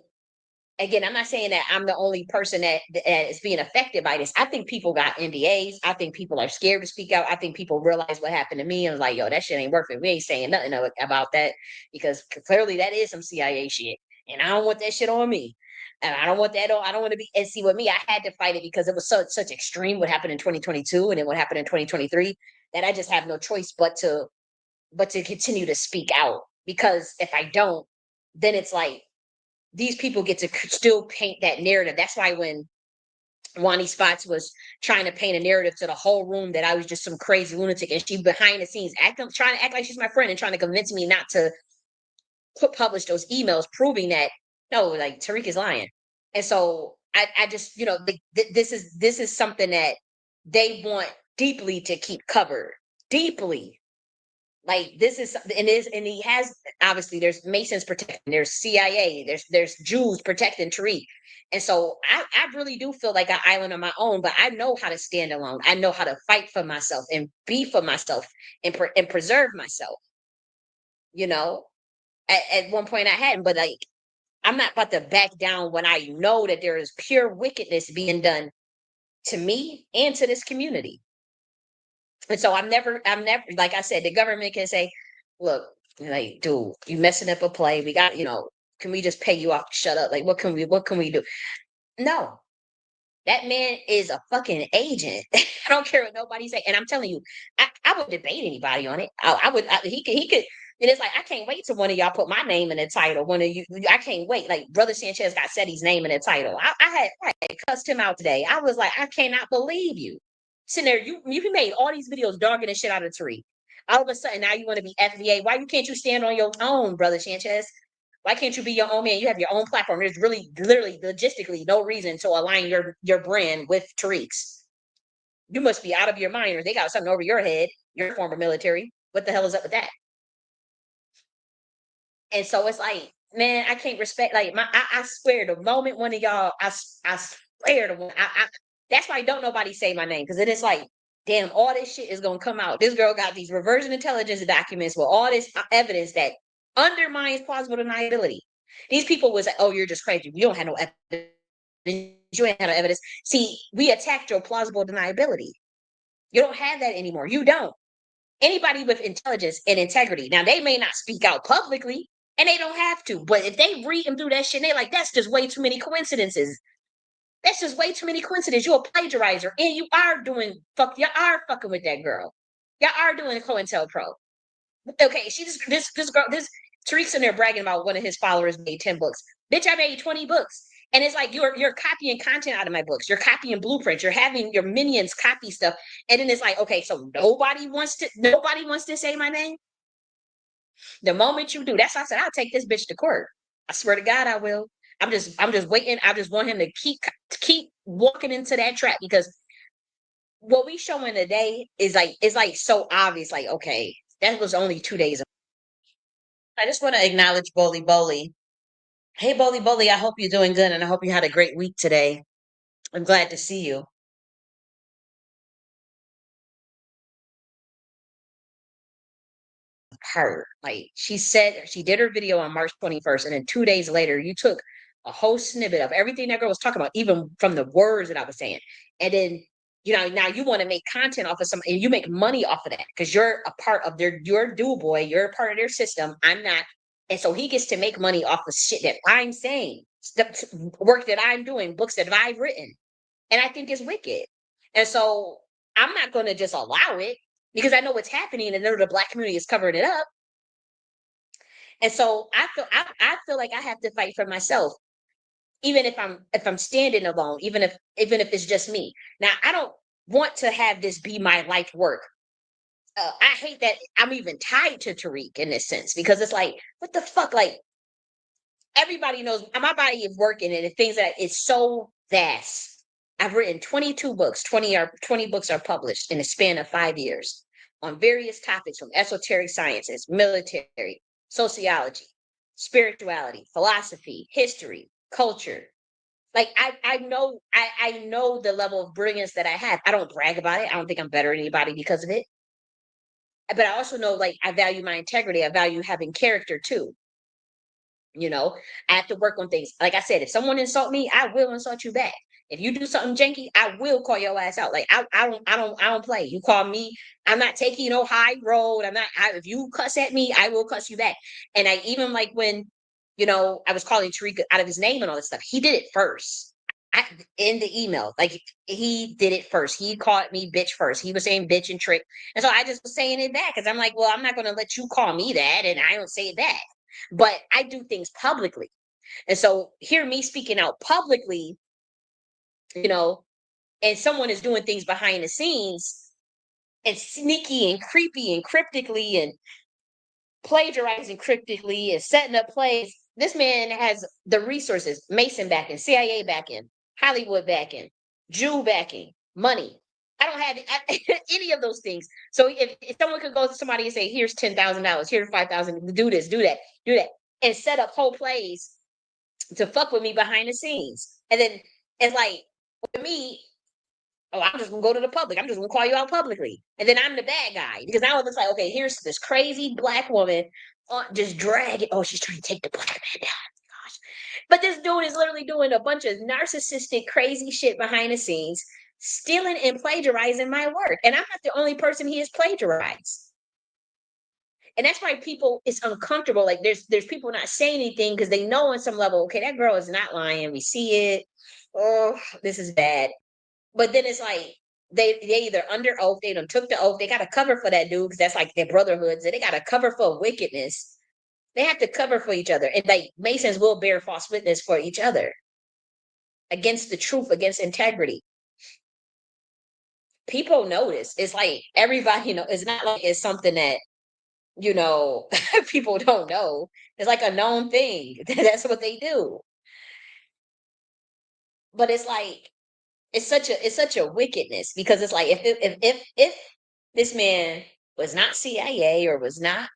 S1: again, I'm not saying that I'm the only person that is being affected by this. I think people got NDAs. I think people are scared to speak out. I think people realize what happened to me and was like, yo, that shit ain't working. We ain't saying nothing about that, because clearly that is some CIA shit. And I don't want that shit on me. And I don't want that on. I don't want to be. And see, with me, I had to fight it because it was such extreme what happened in 2022 and then what happened in 2023, that I just have no choice but to continue to speak out. Because if I don't, then it's like, these people get to still paint that narrative. That's why when Wani Spots was trying to paint a narrative to the whole room that I was just some crazy lunatic, and she behind the scenes trying to act like she's my friend and trying to convince me not to publish those emails, proving that no, like, Tariq is lying. And so I just, this is something that they want deeply to keep covered, deeply. Like this is and he has obviously there's Masons protecting, there's CIA, there's Jews protecting Tariq. And so I really do feel like an island on my own, but I know how to stand alone. I know how to fight for myself and be for myself and preserve myself. You know, at one point I hadn't, but like I'm not about to back down when I know that there is pure wickedness being done to me and to this community. And so I'm never, like I said, the government can say, look, like, dude, you messing up a play. We got, can we just pay you off to shut up? Like, what can we do? No, that man is a fucking agent. I don't care what nobody say. And I'm telling you, I would debate anybody on it. He could, and it's like, I can't wait till one of y'all put my name in the title. One of you, I can't wait. Like Brother Sanchez got Seti's name in the title. I had cussed him out today. I was like, I cannot believe you. Sitting there, you made all these videos dogging the shit out of Tariq. All of a sudden now you want to be FBA. Why you can't you stand on your own, Brother Sanchez? Why can't you be your own man? You have your own platform. There's really, literally, logistically no reason to align your brand with Tariq's. You must be out of your mind, or they got something over your head. You're former military. What the hell is up with that? And so it's like, man, I can't respect. Like I swear, the moment one of y'all, I swear to one, that's why don't nobody say my name because it is like, damn, all this shit is gonna come out. This girl got these reversion intelligence documents with all this evidence that undermines plausible deniability. These people was like, oh, you're just crazy. You don't have no evidence. You ain't have no evidence. See, we attacked your plausible deniability. You don't have that anymore. You don't. Anybody with intelligence and integrity. Now they may not speak out publicly, and they don't have to. But if they read and do that shit, they like that's just way too many coincidences. That's just way too many coincidences. You're a plagiarizer, and you are doing fuck. You are fucking with that girl. You are doing COINTELPRO. Okay, she just this girl this Tariq's in there bragging about one of his followers made 10 books. Bitch, I made 20 books. And it's like you're copying content out of my books. You're copying blueprints. You're having your minions copy stuff. And then it's like, okay, so nobody wants to say my name. The moment you do, that's why I said I'll take this bitch to court. I swear to God I will. I'm just waiting. I just want him to keep walking into that trap because what we showing today is like so obvious. Like, okay, that was only 2 days. I just want to acknowledge Boli Boli. Hey, Boli Boli, I hope you're doing good and I hope you had a great week today. I'm glad to see you. Her, like she said, she did her video on March 21st, and then 2 days later, you took a whole snippet of everything that girl was talking about, even from the words that I was saying. And then, now you want to make content off of some, and you make money off of that because you're a part of your dual boy, you're a part of their system. I'm not. And so he gets to make money off of shit that I'm saying, work that I'm doing, books that I've written. And I think it's wicked. And so I'm not going to just allow it because I know what's happening and the black community is covering it up. And so I feel like I have to fight for myself, even if I'm standing alone, even if it's just me. Now I don't want to have this be my life work. I hate that I'm even tied to Tariq in this sense because it's like, what the fuck? Like everybody knows my body is working and the things that it's so vast. I've written 22 books, 20 books are published in a span of 5 years on various topics from esoteric sciences, military, sociology, spirituality, philosophy, history, culture. Like I know the level of brilliance that I have. I don't brag about it. I don't think I'm better than anybody because of it. But I also know like I value my integrity. I value having character too. I have to work on things. Like I said, if someone insult me, I will insult you back. If you do something janky, I will call your ass out. Like I don't play. You call me, I'm not taking no high road. If you cuss at me, I will cuss you back. And I even like when, I was calling Tariq out of his name and all this stuff. He did it first. In the email, like he did it first. He called me bitch first. He was saying bitch and trick. And so I just was saying it back because I'm like, well, I'm not going to let you call me that. And I don't say it back. But I do things publicly. And so hear me speaking out publicly, you know, and someone is doing things behind the scenes and sneaky and creepy and cryptically and plagiarizing cryptically and setting up plays. This man has the resources, Mason backing, CIA backing, Hollywood backing, Jew backing, money. I don't have any of those things. So if someone could go to somebody and say, "Here's $10,000, here's 5,000, do this, do that," and set up whole plays to fuck with me behind the scenes, and then it's like with me, oh, I'm just gonna go to the public. I'm just gonna call you out publicly, and then I'm the bad guy because now it's like, okay, here's this crazy black woman, just dragging. Oh, she's trying to take the black man down. Gosh, but this dude is literally doing a bunch of narcissistic, crazy shit behind the scenes, stealing and plagiarizing my work, and I'm not the only person he has plagiarized. And that's why people it's uncomfortable. Like there's people not saying anything because they know on some level, okay, that girl is not lying. We see it. Oh, this is bad. But then it's like they either under oath, they done took the oath, they got to cover for that dude because that's like their brotherhoods, and they got to cover for wickedness. They have to cover for each other, and like Masons will bear false witness for each other against the truth, against integrity. People notice. It's like everybody, it's not like it's something that people don't know. It's like a known thing. That's what they do. But it's like it's such a wickedness because it's like if this man was not CIA or was not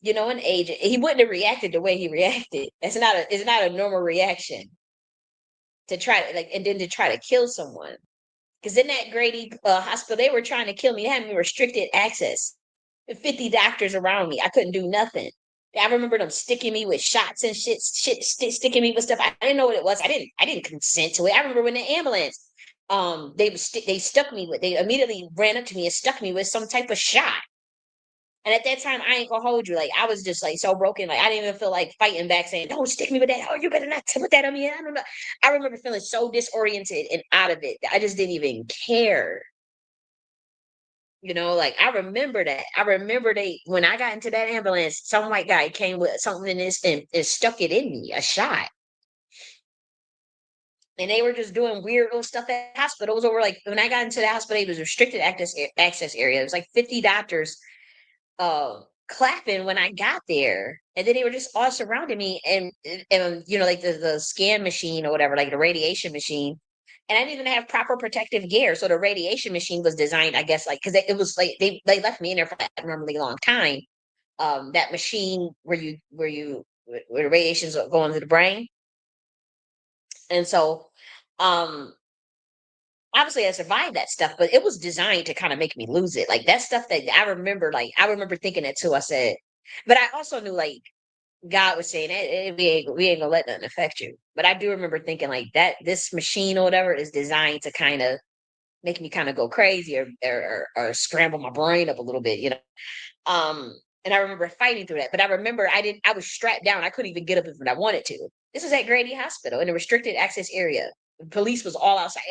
S1: an agent, he wouldn't have reacted the way he reacted. It's not a normal reaction to try to like and then to try to kill someone. Because in that Grady hospital, they were trying to kill me. They had me restricted access. 50 doctors around me. I couldn't do nothing. I remember them sticking me with shots and sticking me with stuff. I didn't know what it was. I didn't consent to it. I remember when the ambulance, they stuck me with. They immediately ran up to me and stuck me with some type of shot. And at that time, I ain't gonna hold you. Like I was just like so broken. Like I didn't even feel like fighting back, saying, "Don't stick me with that." Oh, you better not put that on me. I don't know. I remember feeling so disoriented and out of it. I just didn't even care. Like I remember that. I remember when I got into that ambulance, some white guy came with something in this and stuck it in me, a shot. And they were just doing weird little stuff at hospitals. Or like when I got into the hospital, it was restricted access area. It was like 50 doctors clapping when I got there. And then they were just all surrounding me and like the scan machine or whatever, like the radiation machine. And I didn't even have proper protective gear. So the radiation machine was designed, I guess, like because it was like they left me in there for an abnormally long time. That machine where the radiations go into the brain. And so obviously I survived that stuff, but it was designed to kind of make me lose it. Like that stuff that I remember thinking that too. I said, but I also knew like God was saying, we ain't gonna let nothing affect you. But I do remember thinking like that this machine or whatever is designed to kind of make me kind of go crazy or scramble my brain up a little bit. And I remember fighting through that. But I remember I was strapped down. I couldn't even get up if I wanted to. This was at Grady Hospital in a restricted access area. The police was all outside.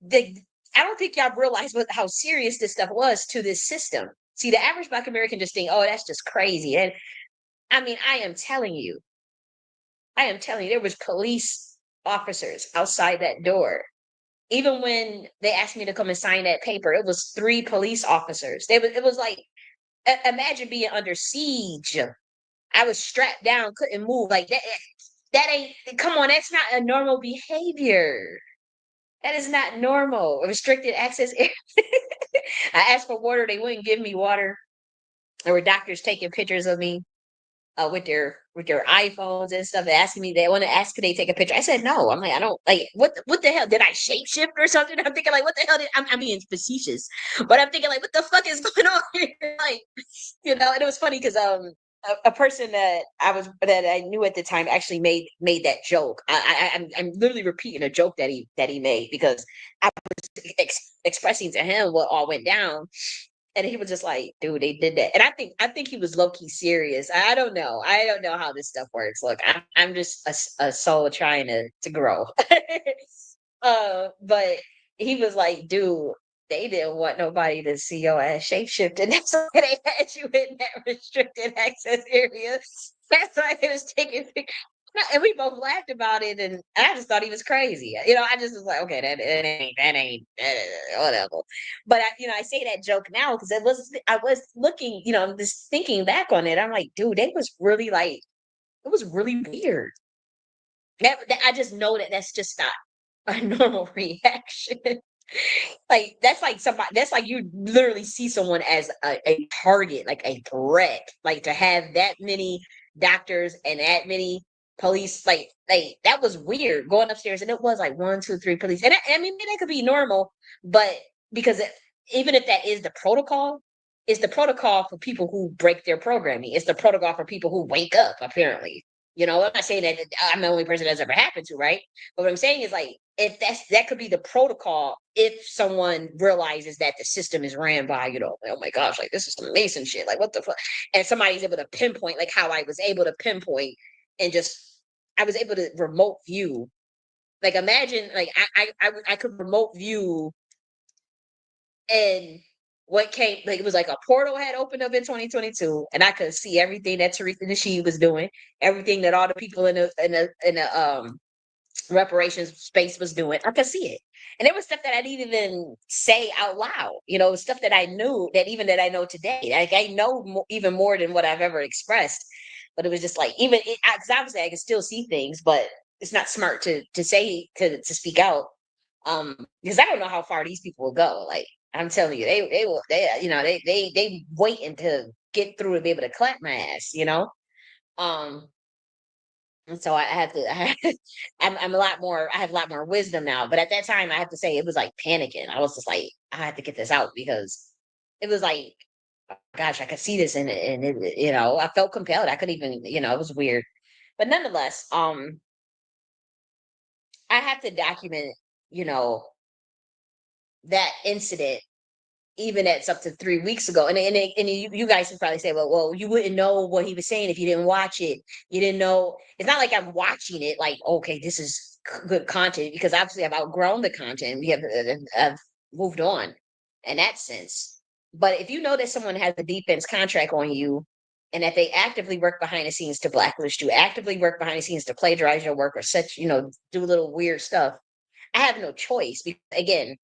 S1: The, I don't think y'all realize how serious this stuff was to this system. See, the average Black American just think, oh, that's just crazy. And I mean, I am telling you, there was police officers outside that door. Even when they asked me to come and sign that paper, it was 3 police officers. It was like imagine being under siege. I was strapped down, couldn't move. Like that. That ain't. Come on, that's not a normal behavior. That is not normal. A restricted access area. I asked for water. They wouldn't give me water. There were doctors taking pictures of me with their iPhones and stuff, asking me they want to ask could they take a picture. I said no. I'm like I don't like what the hell did I shapeshift or something? I'm thinking like what the hell I'm being facetious, but I'm thinking like what the fuck is going on here? Like and it was funny because a person that I knew at the time actually made that joke. I'm literally repeating a joke that he made because I was expressing to him what all went down. And he was just like, dude, they did that. And I think he was low key serious. I don't know. I don't know how this stuff works. Look, I'm just a soul trying to grow. But he was like, dude, they didn't want nobody to see your ass shapeshifting. That's why they had you in that restricted access area. That's why he was taking pictures. And we both laughed about it, and I just thought he was crazy. I just was like, okay, that ain't whatever. But I say that joke now because I was looking, I'm just thinking back on it. I'm like, dude, they was really like, it was really weird. I just know that that's just not a normal reaction. Like that's like somebody that's like you literally see someone as a target, like a threat. Like to have that many doctors and that many police, like that was weird going upstairs, and it was like one, two, three police. And I mean that could be normal, but because even if that is the protocol, it's the protocol for people who break their programming. It's the protocol for people who wake up, apparently. I'm not saying that I'm the only person that's ever happened to, right? But what I'm saying is like if that could be the protocol if someone realizes that the system is ran by, oh my gosh, like this is some Mason shit. Like what the fuck? And somebody's able to pinpoint like how I was able to pinpoint and just I was able to remote view. Like imagine like I could remote view and what came like it was like a portal had opened up in 2022 and I could see everything that Tariq and Nasheed was doing, everything that all the people in the reparations space was doing. I could see it. And there was stuff that I didn't even say out loud, stuff that I knew that even that I know today. Like I know even more than what I've ever expressed. But it was just like, even, because obviously I can still see things, but it's not smart to say, to speak out. Because I don't know how far these people will go. Like, I'm telling you, they will, they waiting to get through to be able to clap my ass. Um, and so I had to, I'm a lot more, I have a lot more wisdom now. But at that time, I have to say it was like panicking. I was just like, I had to get this out because it was like, oh gosh, I could see this and I felt compelled. I could even, it was weird. But nonetheless, I have to document, you know, that incident even that's up to 3 weeks ago. And you guys would probably say, well, you wouldn't know what he was saying if you didn't watch it. You didn't know. It's not like I'm watching it like, okay, this is good content because obviously I've outgrown the content. I've moved on in that sense. But if you know that someone has a defense contract on you and that they actively work behind the scenes to blacklist you, actively work behind the scenes to plagiarize your work or such, do little weird stuff, I have no choice because again,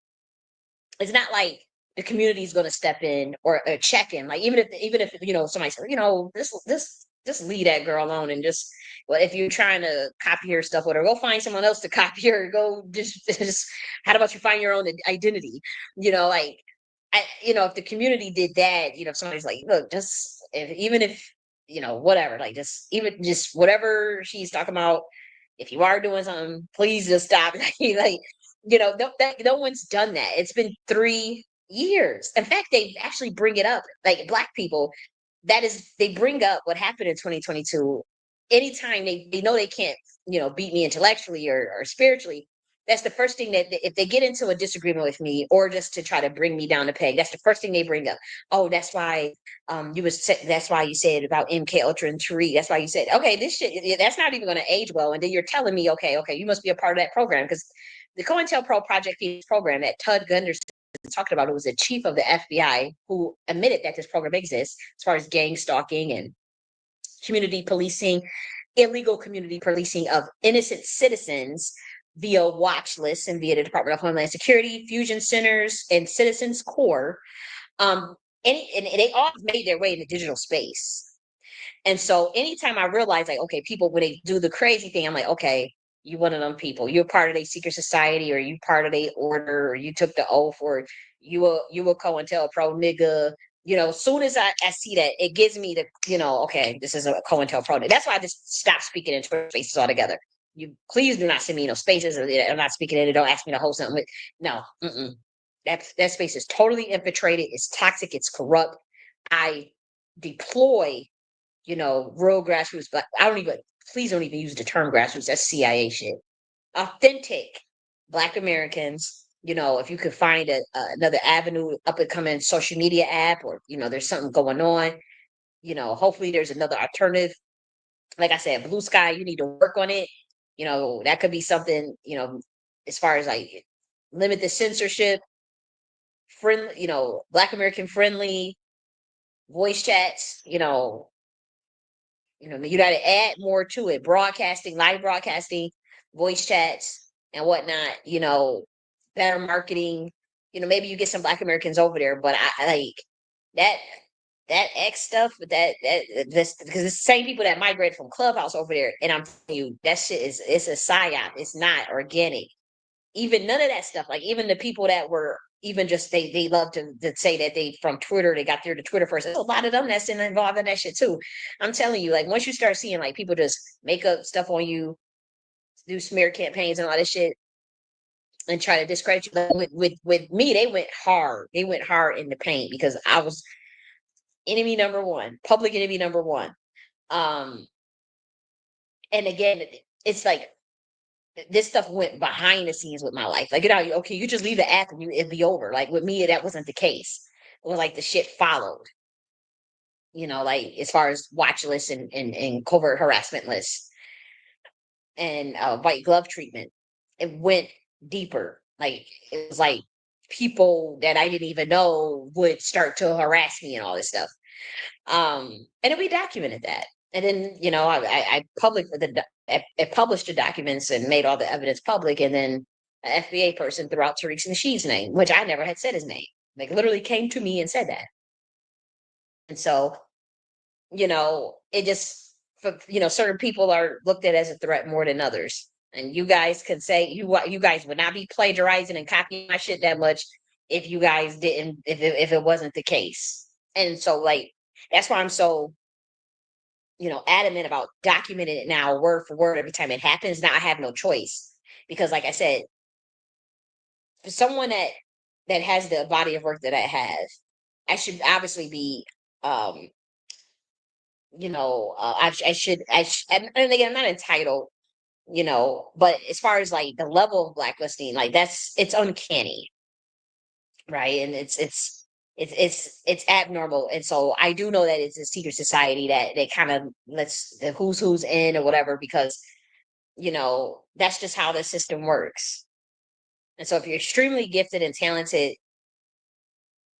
S1: it's not like the community is going to step in or check in. Like even if somebody says, this leave that girl alone and just well, if you're trying to copy her stuff, whatever, go find someone else to copy her. Go just how about you find your own identity? Like if the community did that, if somebody's like, look, just even if whatever, like just whatever she's talking about. If you are doing something, please just stop. No one's done that. It's been 3 years. In fact, they actually bring it up, like Black people. They bring up what happened in 2022 anytime they know they can't, beat me intellectually or spiritually. That's the first thing that if they get into a disagreement with me or just to try to bring me down the peg, that's the first thing they bring up. Oh, that's why that's why you said about MK Ultra and Tariq. That's why you said, okay, this shit that's not even going to age well. And then you're telling me, okay, you must be a part of that program because the COINTELPRO Project Phoenix program that Tud Gunderson talked about, it was the chief of the FBI who admitted that this program exists as far as gang stalking and community policing, illegal community policing of innocent citizens via watch lists and via the Department of Homeland Security, fusion centers, and Citizens Corps. Um, and they all made their way in the digital space. And so anytime I realize like, okay, people when they do the crazy thing, I'm like, okay, you one of them people. You're part of a secret society or you part of a order or you took the oath or you a COINTELPRO nigga. As soon as I see that, it gives me okay, this is a COINTELPRO. That's why I just stopped speaking in Twitter spaces altogether. You please do not send me no spaces. I'm not speaking in it. Don't ask me to host something. No, that space is totally infiltrated. It's toxic. It's corrupt. I deploy real grassroots, but please don't even use the term grassroots. That's CIA shit. Authentic Black Americans, if you could find another avenue, up and coming social media app, or, there's something going on, hopefully there's another alternative. Like I said, Blue Sky, you need to work on it. That could be something, as far as like limit the censorship, friendly, Black American friendly voice chats, you got to add more to it. Broadcasting, live broadcasting, voice chats, and whatnot. Better marketing. Maybe you get some Black Americans over there, but I like that X stuff. But this because it's the same people that migrated from Clubhouse over there, and I'm telling you that shit it's a psyop. It's not organic. even none of that stuff. Like even the people that were even just they love to say that they from Twitter, they got there to Twitter first. There's a lot of them that's involved in that shit too. I'm telling you, like once you start seeing like people just make up stuff on you, do smear campaigns and all this shit, and try to discredit you. Like with me, they went hard. They went hard in the paint because I was enemy number one, public enemy number one. Um, and again, it's like this stuff went behind the scenes with my life. Like, okay, you just leave the app and it'd be over. Like with me, that wasn't the case. It was like the shit followed, like as far as watch lists and covert harassment lists and white glove treatment. It went deeper. Like it was like people that I didn't even know would start to harass me and all this stuff. And then we documented that. And then, I I published the documents and made all the evidence public. And then an FBA person threw out Tariq's Nasheed's name, which I never had said his name. Like literally came to me and said that. And so, it just, certain people are looked at as a threat more than others. And you guys could say you guys would not be plagiarizing and copying my shit that much if you guys didn't, if it wasn't the case. And so like that's why I'm so adamant about documenting it now word for word every time it happens. Now I have no choice because like I said, for someone that has the body of work that I have, I should obviously be and again, I'm not entitled, but as far as like the level of blacklisting, like it's uncanny, right? And it's abnormal. And so I do know that it's a secret society that kind of lets the who's in or whatever, because that's just how the system works. And so if you're extremely gifted and talented,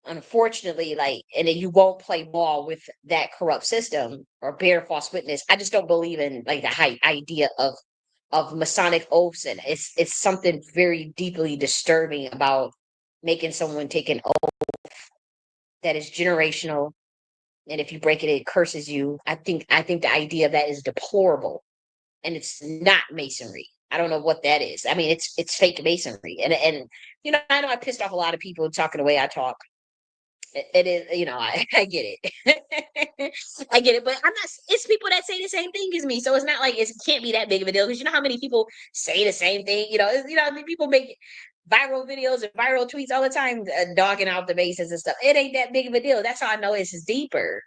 S1: unfortunately, like, and then you won't play ball with that corrupt system or bear false witness. I just don't believe in like the idea of Masonic oaths, and it's something very deeply disturbing about making someone take an oath that is generational, and if you break it, it curses you. I think the idea of that is deplorable, and it's not masonry. I don't know what that is. I mean, it's fake masonry, and I know I pissed off a lot of people talking the way I talk. It is, I get it. I get it, but I'm not. It's people that say the same thing as me, so it's not like it can't be that big of a deal. Because you know how many people say the same thing. I mean, people make viral videos and viral tweets all the time, dogging out the bases and stuff. It ain't that big of a deal. That's how I know it's deeper.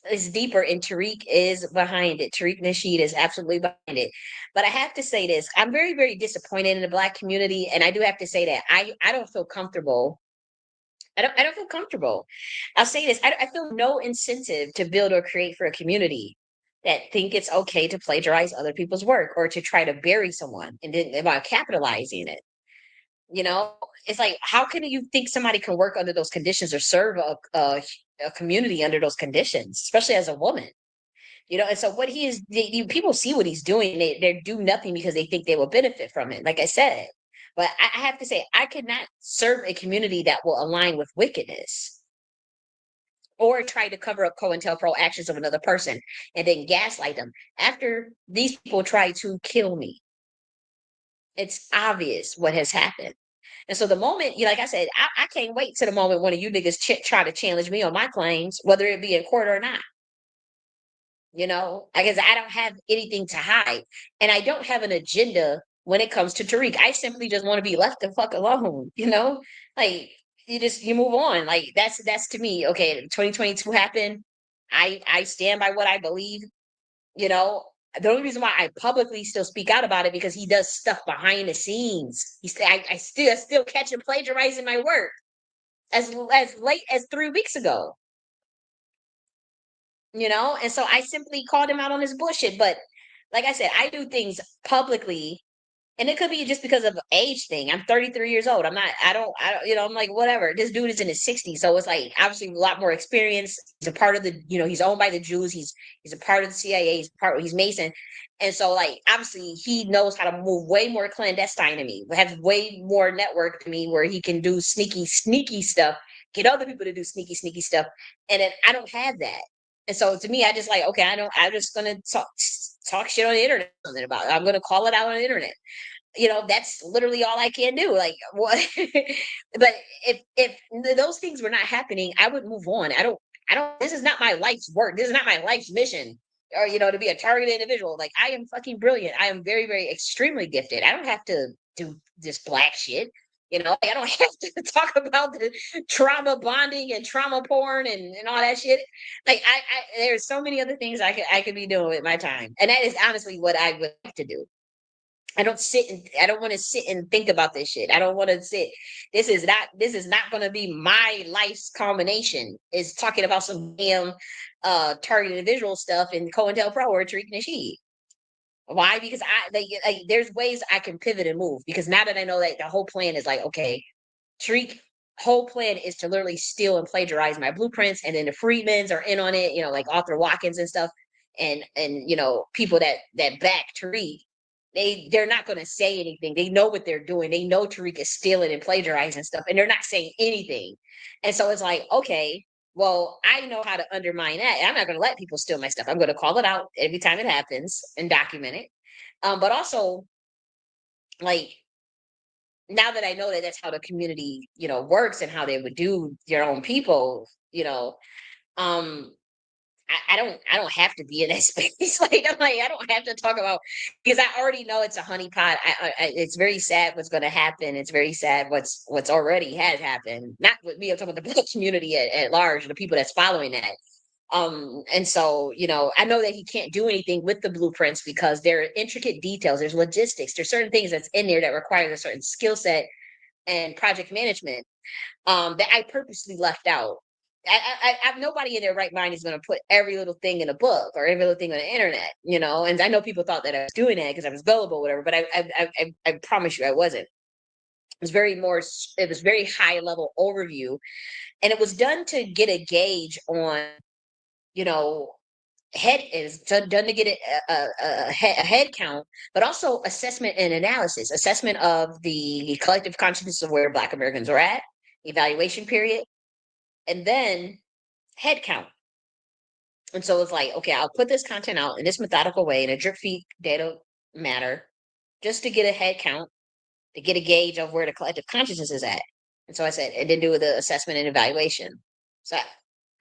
S1: It's deeper, and Tariq is behind it. Tariq Nasheed is absolutely behind it. But I have to say this: I'm very, very disappointed in the Black community, and I do have to say that I don't feel comfortable. I don't feel comfortable. I'll say this: I feel no incentive to build or create for a community that think it's okay to plagiarize other people's work or to try to bury someone and then about capitalizing it. You know, it's like, how can you think somebody can work under those conditions or serve a community under those conditions, especially as a woman? And so what he is, people see what he's doing. They do nothing because they think they will benefit from it. Like I said, but I have to say, I could not serve a community that will align with wickedness or try to cover up COINTELPRO actions of another person and then gaslight them after these people try to kill me. It's obvious what has happened. And so the moment, like I said, I can't wait to the moment one of you niggas try to challenge me on my claims, whether it be in court or not. I guess I don't have anything to hide. And I don't have an agenda when it comes to Tariq. I simply just want to be left the fuck alone, Like you move on. Like that's to me, okay, 2022 happened. I stand by what I believe, you know. The only reason why I publicly still speak out about it because he does stuff behind the scenes. I still catch him plagiarizing my work as late as 3 weeks ago. And so I simply called him out on his bullshit. But like I said, I do things publicly, and it could be just because of age thing. I'm 33 years old. I don't, I'm like, whatever. This dude is in his 60s. So it's like obviously a lot more experience. He's a part of he's owned by the Jews. He's a part of the CIA. He's Mason. And so like obviously he knows how to move way more clandestine than me, has way more network than me where he can do sneaky stuff, get other people to do sneaky stuff. And then I don't have that. And so to me, I just like, okay, I'm just gonna talk shit on the internet, something about it. I'm gonna call it out on the internet. that's literally all I can do. Like, what? But if those things were not happening, I would move on. I don't. This is not my life's work. This is not my life's mission. Or to be a targeted individual. Like, I am fucking brilliant. I am very, very extremely gifted. I don't have to do this black shit. Like, I don't have to talk about the trauma bonding and trauma porn and all that shit. Like, there's so many other things I could be doing with my time, and that is honestly what I would like to do. I don't want to sit and think about this shit. I don't want to sit. This is not going to be my life's culmination. Is talking about some damn targeted visual stuff in COINTELPRO or Tariq Nasheed. Why? Because there's ways I can pivot and move, because now that I know that the whole plan is like, okay, Tariq whole plan is to literally steal and plagiarize my blueprints, and then the Freedmans are in on it, like Arthur Watkins and stuff, and people that back Tariq. They're not going to say anything. They know what they're doing. They know Tariq is stealing and plagiarizing stuff, and they're not saying anything. And so it's like, okay, well, I know how to undermine that. I'm not going to let people steal my stuff. I'm going to call it out every time it happens and document it. But also, like, now that I know that that's how the community, works, and how they would do their own people, um, I don't have to be in that space. Like, I'm like, I don't have to talk about, because I already know it's a honeypot. It's very sad what's going to happen. It's very sad what's already has happened. Not with me, I'm talking about the Black community at large, the people that's following that. And so, I know that he can't do anything with the blueprints because there are intricate details. There's logistics. There's certain things that's in there that requires a certain skill set and project management that I purposely left out. I nobody in their right mind is going to put every little thing in a book or every little thing on the internet, And I know people thought that I was doing that because I was gullible, whatever. But I promise you, I wasn't. It was very more. It was very high level overview, and it was done to get a gauge on, you know, done to get a head count, but also assessment and analysis, assessment of the collective consciousness of where Black Americans are at, evaluation period, and then head count. And so it's like, okay, I'll put this content out in this methodical way in a drip feed data matter, just to get a head count, to get a gauge of where the collective consciousness is at. And so I said, and then do the assessment and evaluation. So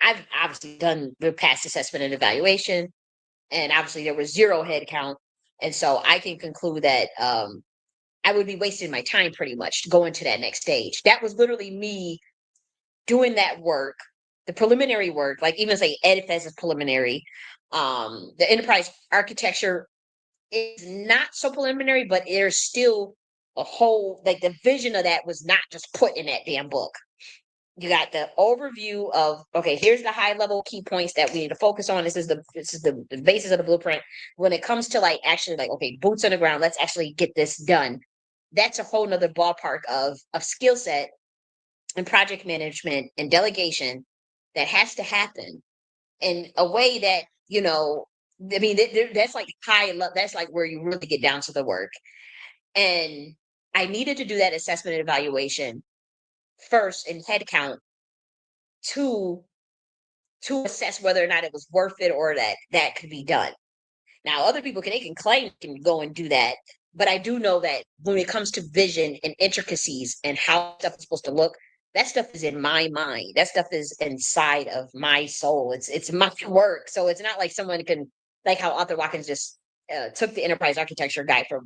S1: I've obviously done the past assessment and evaluation, and obviously there was zero head count. And so I can conclude that I would be wasting my time pretty much to go into that next stage. That was literally me doing that work, the preliminary work, like even say EdFest is preliminary. The enterprise architecture is not so preliminary, but there's still a whole, like, the vision of that was not just put in that damn book. You got the overview of, okay, here's the high level key points that we need to focus on. This is the basis of the blueprint. When it comes to like actually like, okay, boots on the ground, let's actually get this done. That's a whole nother ballpark of skill set and project management and delegation that has to happen in a way that, I mean, that's like high level. That's like where you really get down to the work. And I needed to do that assessment and evaluation first in headcount to assess whether or not it was worth it or that could be done. Now, other people they can claim they can go and do that, but I do know that when it comes to vision and intricacies and how stuff is supposed to look, that stuff is in my mind. That stuff is inside of my soul. It's my work. So it's not like someone can, like how Arthur Watkins just took the enterprise architecture guide for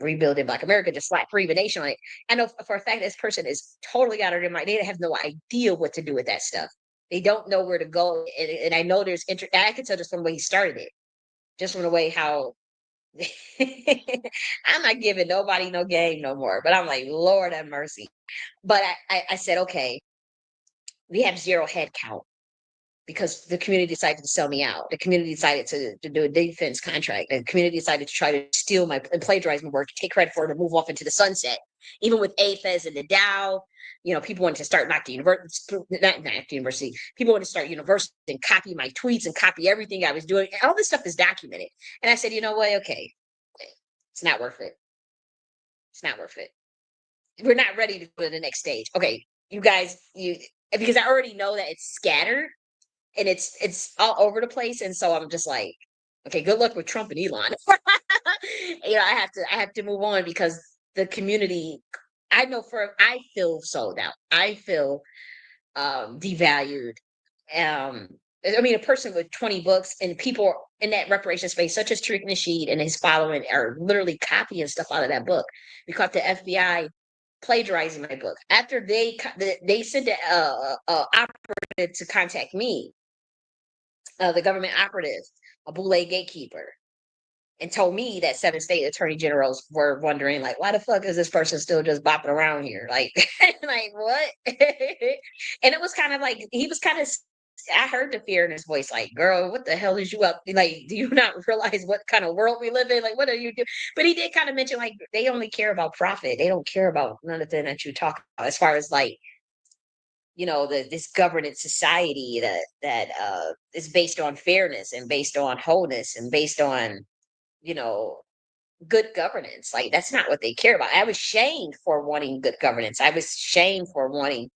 S1: rebuilding Black America, just slapped Free Nation on it. I know for a fact this person is totally out of their mind. They have no idea what to do with that stuff. They don't know where to go. And I know I can tell just from the way he started it, just from the way how I'm not giving nobody no game no more. But I'm like, Lord have mercy. But I said, okay, we have zero head count because the community decided to sell me out. The community decided to do a defense contract. The community decided to try to steal my and plagiarize my work, take credit for it, and move off into the sunset. Even with AFES and the Dow, people wanted to start Nakti University, not Nakti University. People wanted to start university and copy my tweets and copy everything I was doing. All this stuff is documented. And I said, you know what? Okay, it's not worth it. It's not worth it. We're not ready to go to the next stage. Okay, you guys, because I already know that it's scattered and it's all over the place, and so I'm just like, okay, good luck with Trump and Elon. I have to move on because the community, I feel sold out. I feel devalued. Um, I mean, a person with 20 books and people in that reparation space, such as Tariq Nasheed and his following, are literally copying stuff out of that book. Because the FBI plagiarizing my book after they sent a operative to contact me, the government operative, a Boule gatekeeper, and told me that 7 state attorney generals were wondering, like, why the fuck is this person still just bopping around here? Like, like what? And it was kind of like he was kind of. I heard the fear in his voice, like, "Girl, what the hell is you up? Like, do you not realize what kind of world we live in? Like, what are you doing?" But he did kind of mention, like, they only care about profit. They don't care about none of the that you talk about, as far as like, this governance society that is based on fairness and based on wholeness and based on you know good governance. Like, that's not what they care about. I was shamed for wanting good governance. I was shamed for wanting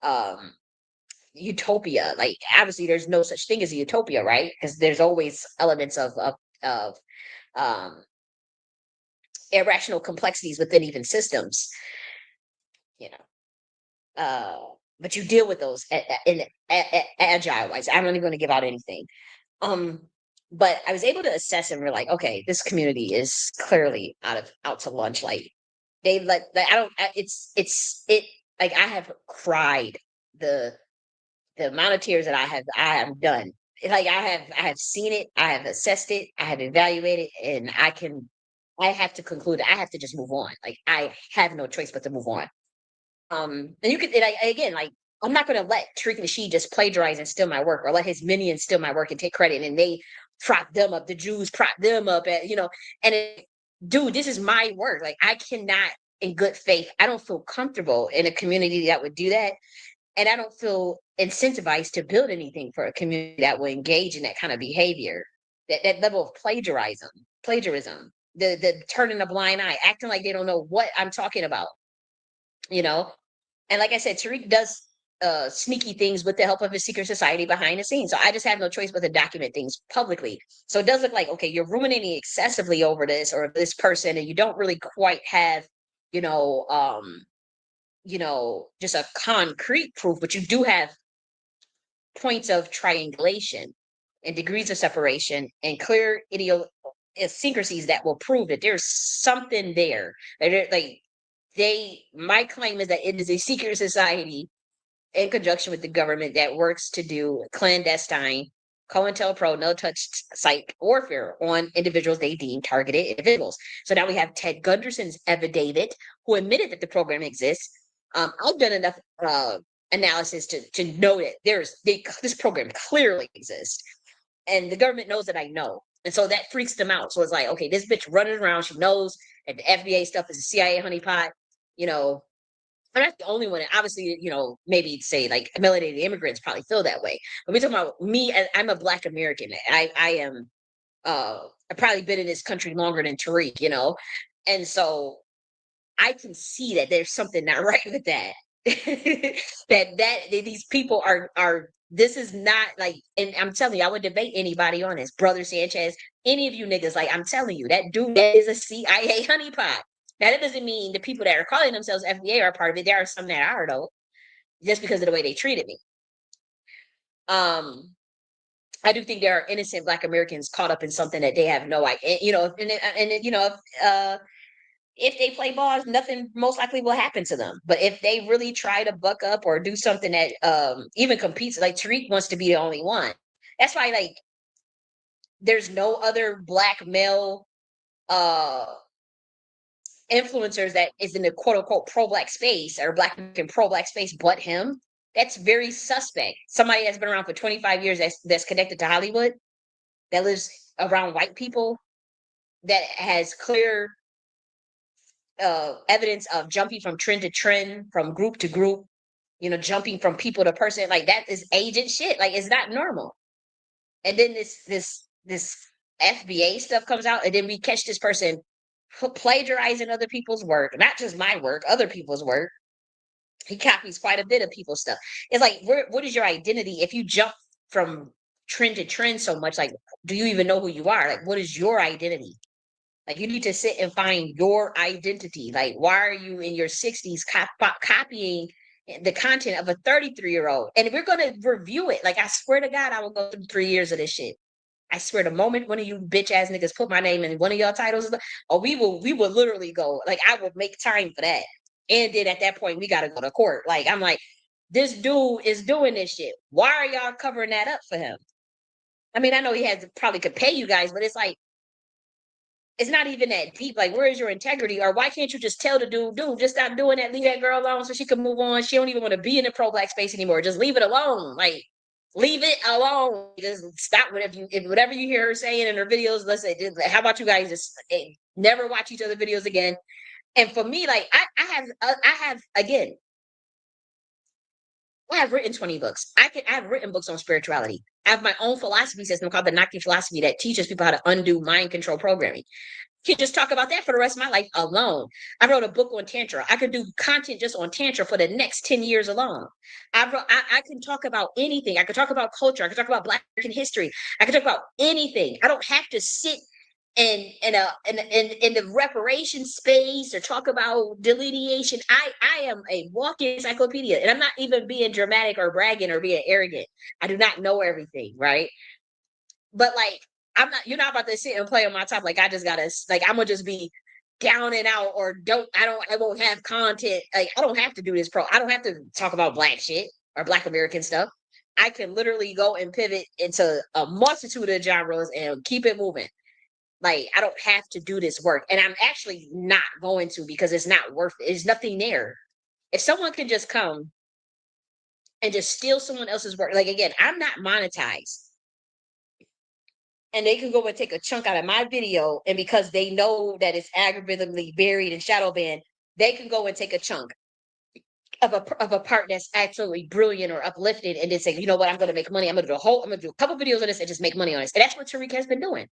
S1: um utopia. Like, obviously there's no such thing as a utopia, right? Because there's always elements of um irrational complexities within even systems, you know. But you deal with those in agile ways. I'm not even going to give out anything. Um, but I was able to assess and we're like, okay, this community is clearly out to lunch. Like, I don't. It like I have cried the the amount of tears that I have done. Like, I have seen it, I have assessed it, I have evaluated, and I have to conclude. I have to just move on. Like, I have no choice but to move on. And you could, and again, like, I'm not going to let Tariq Nasheed just plagiarize and steal my work, or let his minions steal my work and take credit, and they prop them up. The Jews prop them up, and dude, this is my work. Like, I cannot, in good faith, I don't feel comfortable in a community that would do that, and I don't feel incentivized to build anything for a community that will engage in that kind of behavior, that level of plagiarism, the turning a blind eye, acting like they don't know what I'm talking about, you know. And like I said, Tariq does sneaky things with the help of his secret society behind the scenes. So I just have no choice but to document things publicly. So it does look like, okay, you're ruminating excessively over this or this person, and you don't really quite have, you know, um, just a concrete proof, but you do have points of triangulation and degrees of separation and clear idiosyncrasies that will prove that there's something there. Like, my claim is that it is a secret society in conjunction with the government that works to do clandestine COINTELPRO no-touch site warfare on individuals they deem targeted individuals. So now we have Ted Gunderson's affidavit, who admitted that the program exists. I've done enough analysis to know that this program clearly exists, and the government knows that I know, and so that freaks them out. So it's like, okay, this bitch running around, she knows that the FBA stuff is a CIA honeypot, you know. I'm not the only one. And obviously, maybe say like melanated immigrants probably feel that way. But we're talking about me, and I'm a Black American. I am I've probably been in this country longer than Tariq, and so I can see that there's something not right with that. that these people are this is not like, and I'm telling you, I would debate anybody on this, Brother Sanchez, any of you niggas. Like, I'm telling you, that dude, that is a CIA honeypot. Now, that doesn't mean the people that are calling themselves FBA are part of it. There are some that are, though, just because of the way they treated me. Um, I do think there are innocent Black Americans caught up in something that they have no idea. If they play balls, nothing most likely will happen to them. But if they really try to buck up or do something that even competes, like Tariq wants to be the only one. That's why, like, there's no other Black male uh influencers that is in the quote unquote pro Black space or Black and pro Black space but him. That's very suspect. Somebody that's been around for 25 years that's connected to Hollywood, that lives around white people, that has clear evidence of jumping from trend to trend, from group to group, jumping from people to person. Like, that is agent shit. Like, it's not normal. And then this FBA stuff comes out, and then we catch this person plagiarizing other people's work, not just my work, other people's work. He copies quite a bit of people's stuff. It's like, what is your identity if you jump from trend to trend so much? Like, do you even know who you are? Like, what is your identity? Like, you need to sit and find your identity. Like, why are you in your 60s copying the content of a 33-year-old? And we're going to review it. Like, I swear to God, I will go through 3 years of this shit. I swear, the moment one of you bitch ass niggas put my name in one of y'all titles, or we will literally go. Like, I will make time for that. And then at that point, we got to go to court. Like, I'm like, this dude is doing this shit. Why are y'all covering that up for him? I mean, I know he has probably could pay you guys, but it's like, it's not even that deep. Like, where is your integrity? Or why can't you just tell the dude, just stop doing that, leave that girl alone so she can move on? She don't even want to be in the pro-black space anymore. Just leave it alone. Like, leave it alone. Just stop if whatever you hear her saying in her videos. Let's say, how about you guys just never watch each other videos again? And for me, like, I have written 20 books. I've written books on spirituality. I have my own philosophy system called the Nakti philosophy that teaches people how to undo mind control programming. Can just talk about that for the rest of my life alone. I wrote a book on Tantra. I could do content just on Tantra for the next 10 years alone. I can talk about anything. I could talk about culture. I could talk about Black American history. I could talk about anything. I don't have to sit in the reparation space or talk about delineation. I am a walking encyclopedia, and I'm not even being dramatic or bragging or being arrogant. I do not know everything, right? But like, you're not about to sit and play on my top. Like, I just gotta, like, I'm gonna just be down and out, or I won't have content. Like, I don't have to do this I don't have to talk about Black shit or Black American stuff. I can literally go and pivot into a multitude of genres and keep it moving. Like, I don't have to do this work. And I'm actually not going to, because it's not worth it. There's nothing there. If someone can just come and just steal someone else's work, like, again, I'm not monetized. And they can go and take a chunk out of my video, and because they know that it's algorithmically buried and shadow banned, they can go and take a chunk of a part that's absolutely brilliant or uplifted, and then say, you know what, I'm going to make money. I'm going to do a couple videos on this and just make money on this. And that's what Tariq has been doing.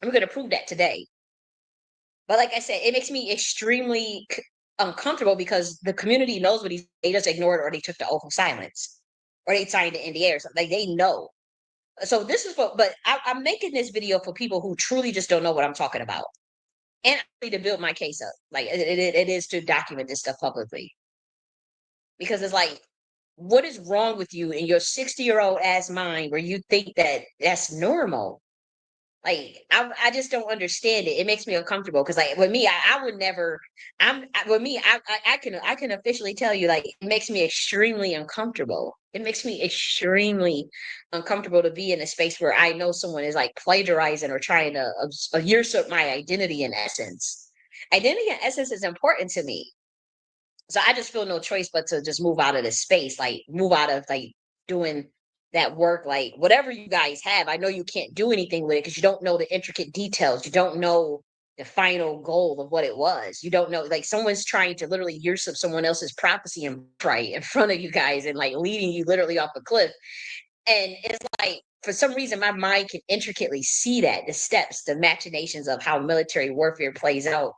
S1: And we're going to prove that today. But like I said, it makes me extremely uncomfortable because the community knows what they just ignored, or they took the oath of silence, or they signed the NDA or something. Like, they know. So this is what, but I'm making this video for people who truly just don't know what I'm talking about, and to build my case up. Like, it is to document this stuff publicly, because it's like, what is wrong with you in your 60-year-old ass mind where you think that that's normal? Like, I just don't understand it. It makes me uncomfortable because, like, with me, I would never. With me, I can officially tell you, like, it makes me extremely uncomfortable. It makes me extremely uncomfortable to be in a space where I know someone is like plagiarizing or trying to usurp my identity and essence. Identity and essence is important to me, so I just feel no choice but to just move out of this space, like, move out of, like, doing that work. Like, whatever you guys have, I know you can't do anything with it because you don't know the intricate details. You don't know the final goal of what it was. You don't know, like, someone's trying to literally usurp someone else's prophecy and right in front of you guys, and like leading you literally off a cliff. And it's like, for some reason, my mind can intricately see that, the steps, the machinations of how military warfare plays out,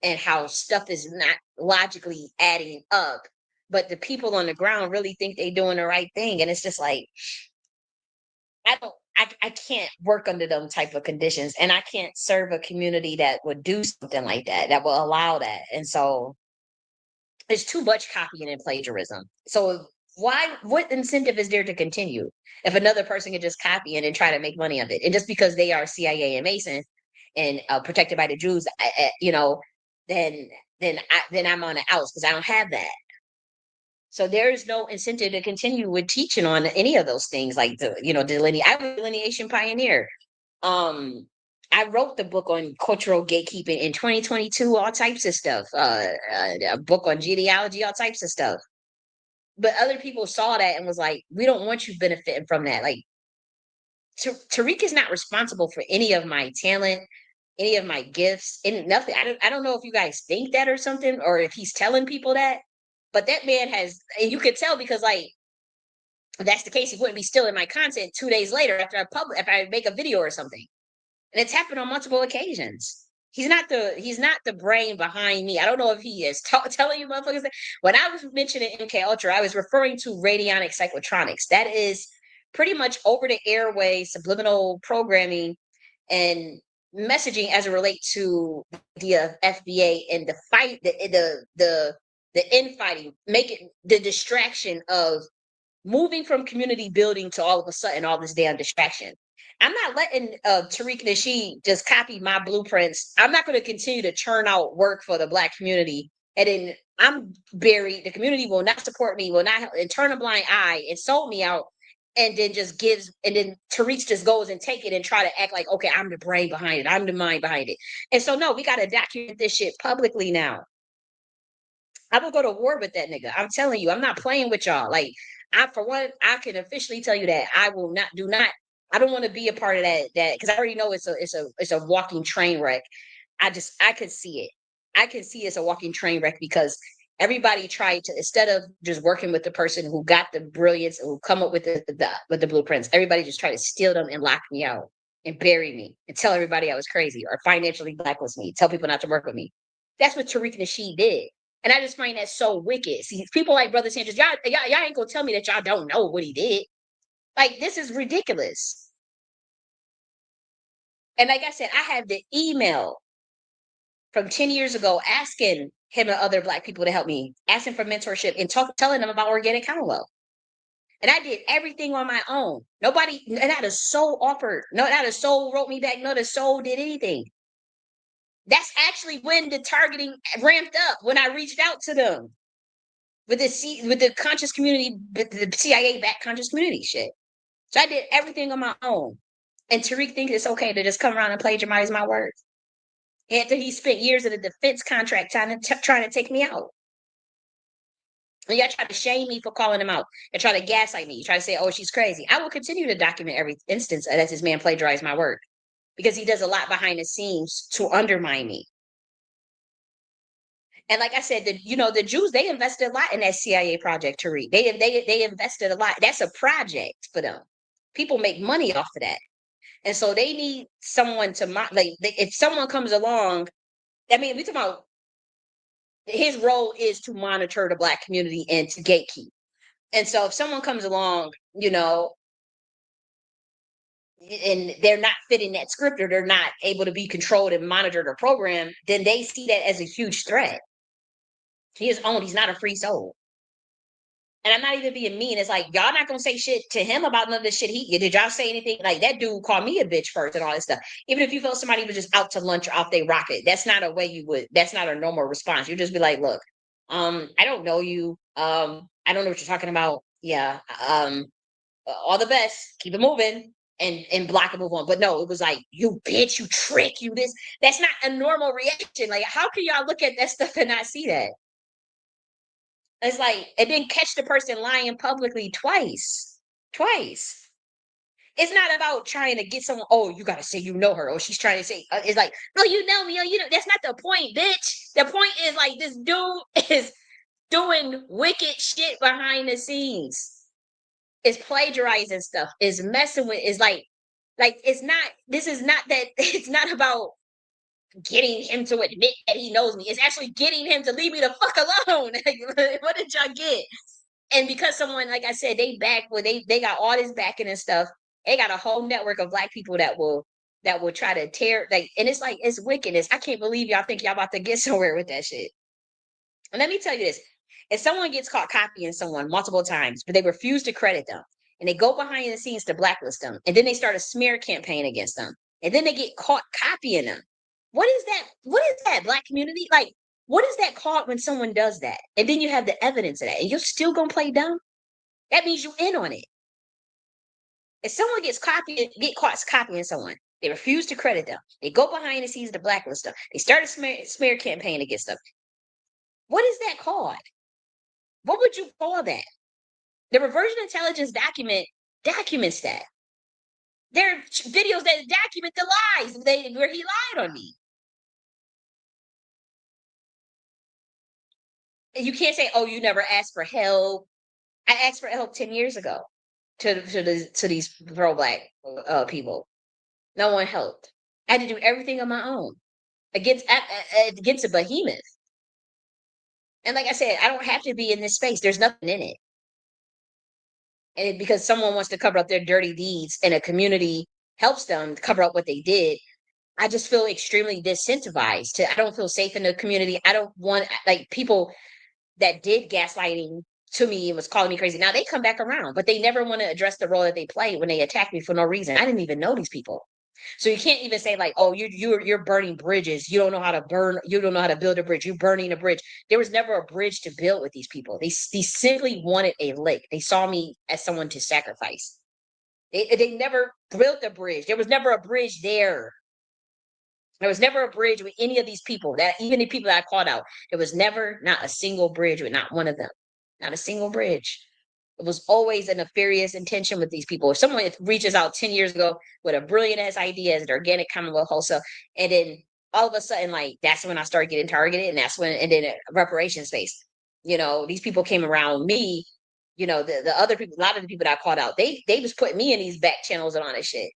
S1: and how stuff is not logically adding up. But the people on the ground really think they're doing the right thing. And it's just like, I can't work under them type of conditions. And I can't serve a community that would do something like that, that will allow that. And so there's too much copying and plagiarism. So what incentive is there to continue if another person can just copy it and try to make money of it? And just because they are CIA and Mason and protected by the Jews, then I'm on the outs because I don't have that. So there is no incentive to continue with teaching on any of those things, like I'm a delineation pioneer. Um, I wrote the book on cultural gatekeeping in 2022, all types of stuff. A book on genealogy, all types of stuff. But other people saw that and was like, we don't want you benefiting from that. Like, Tariq is not responsible for any of my talent, any of my gifts, and nothing. I don't know if you guys think that or something, or if he's telling people that, but that man has, and you could tell because, like, if that's the case, he wouldn't be stealing my content 2 days later after I make a video or something. And it's happened on multiple occasions. He's not the brain behind me. I don't know if he is telling you motherfuckers that. When I was mentioning MK Ultra, I was referring to radionic cyclotronics. That is pretty much over the airway subliminal programming, and messaging as it relates to the FBA and the fight, the infighting, make it the distraction of moving from community building to all of a sudden all this damn distraction. I'm not letting Tariq Nasheed just copy my blueprints. I'm not going to continue to churn out work for the Black community, and then I'm buried. The community will not support me, will not, and turn a blind eye and sold me out, and then just gives, and then Tariq just goes and take it and try to act like, okay, I'm the brain behind it, I'm the mind behind it. And so no, we got to document this shit publicly now. I will go to war with that nigga. I'm telling you, I'm not playing with y'all. Like, I, for one, I can officially tell you that I will not, do not, I don't want to be a part of that, because I already know it's a walking train wreck. I could see it. I can see it's a walking train wreck, because everybody tried to, instead of just working with the person who got the brilliance, who come up with the blueprints, everybody just tried to steal them and lock me out and bury me and tell everybody I was crazy or financially blacklist me, tell people not to work with me. That's what Tariq Nasheed did. And I just find that so wicked. See, people like Brother Sanchez, y'all ain't gonna tell me that y'all don't know what he did. Like, this is ridiculous. And like I said, I have the email from 10 years ago asking him and other Black people to help me, asking for mentorship and telling them about organic Karmelo. And I did everything on my own. Nobody, not a soul offered, no, not a soul wrote me back, not a soul did anything. That's actually when the targeting ramped up, when I reached out to them with the conscious community, the CIA backed conscious community shit. So I did everything on my own. And Tariq thinks it's okay to just come around and plagiarize my words after he spent years in a defense contract trying to take me out. And y'all try to shame me for calling him out and try to gaslight me. You try to say, oh, she's crazy. I will continue to document every instance that this man plagiarized my work, because he does a lot behind the scenes to undermine me. And like I said, the Jews, they invested a lot in that CIA project, Tariq. They invested a lot. That's a project for them. People make money off of that. And so they need someone to if someone comes along, I mean, we talking about his role is to monitor the Black community and to gatekeep. And so if someone comes along, and they're not fitting that script, or they're not able to be controlled and monitored or programmed, then they see that as a huge threat. He is owned. He's not a free soul. And I'm not even being mean. It's like, y'all not gonna say shit to him about none of the shit he did. Y'all say anything? Like, that dude called me a bitch first and all this stuff. Even if you felt somebody was just out to lunch or off they rocket, that's not a way you would. That's not a normal response. You just be like, look, I don't know you. I don't know what you're talking about. Yeah. All the best. Keep it moving. And block and move on. But no, it was like, you bitch, you trick, you this. That's not a normal reaction. Like, how can y'all look at that stuff and not see that? It's like, it didn't catch the person lying publicly twice. Twice. It's not about trying to get someone, oh, you got to say you know her. Or she's trying to say, it's like, no, you know me. Oh, you know, that's not the point, bitch. The point is, like, this dude is doing wicked shit behind the scenes. Is plagiarizing stuff. Is messing with, is like, it's not, this is not that, it's not about getting him to admit that he knows me. It's actually getting him to leave me the fuck alone. What did y'all get? And because someone, like I said, they got all this backing and stuff. They got a whole network of Black people that will try to tear, like, and it's like, it's wickedness. I can't believe y'all think y'all about to get somewhere with that shit. And let me tell you this: if someone gets caught copying someone multiple times, but they refuse to credit them, and they go behind the scenes to blacklist them, and then they start a smear campaign against them, and then they get caught copying them, what is that? What is that, Black community? Like, what is that called when someone does that? And then you have the evidence of that, and you're still gonna play dumb? That means you in on it. If someone get caught copying someone, they refuse to credit them. They go behind the scenes to blacklist them. They start a smear campaign against them. What is that called? What would you call that? The reversion intelligence documents that. There are videos that document the lies where he lied on me. And you can't say, "Oh, you never asked for help." I asked for help 10 years ago to these pro-Black people. No one helped. I had to do everything on my own against a behemoth. And like I said, I don't have to be in this space. There's nothing in it. And because someone wants to cover up their dirty deeds and a community helps them cover up what they did, I just feel extremely disincentivized. I don't feel safe in the community. I don't want like people that did gaslighting to me and was calling me crazy. Now they come back around, but they never want to address the role that they play when they attack me for no reason. I didn't even know these people. So you can't even say like, "Oh, you're burning bridges. You don't know how to burn. You don't know how to build a bridge. You're burning a bridge." There was never a bridge to build with these people. They simply wanted a lick. They saw me as someone to sacrifice. They never built a bridge. There was never a bridge there. There was never a bridge with any of these people. That even the people that I called out, there was never not a single bridge with not one of them. Not a single bridge. It was always a nefarious intention with these people. If someone reaches out 10 years ago with a brilliant ass idea as an organic Commonwealth wholesale, and then all of a sudden, like that's when I started getting targeted, and that's when, and then reparations space. These people came around me. The other people, a lot of the people that I called out, they was putting me in these back channels and all that shit.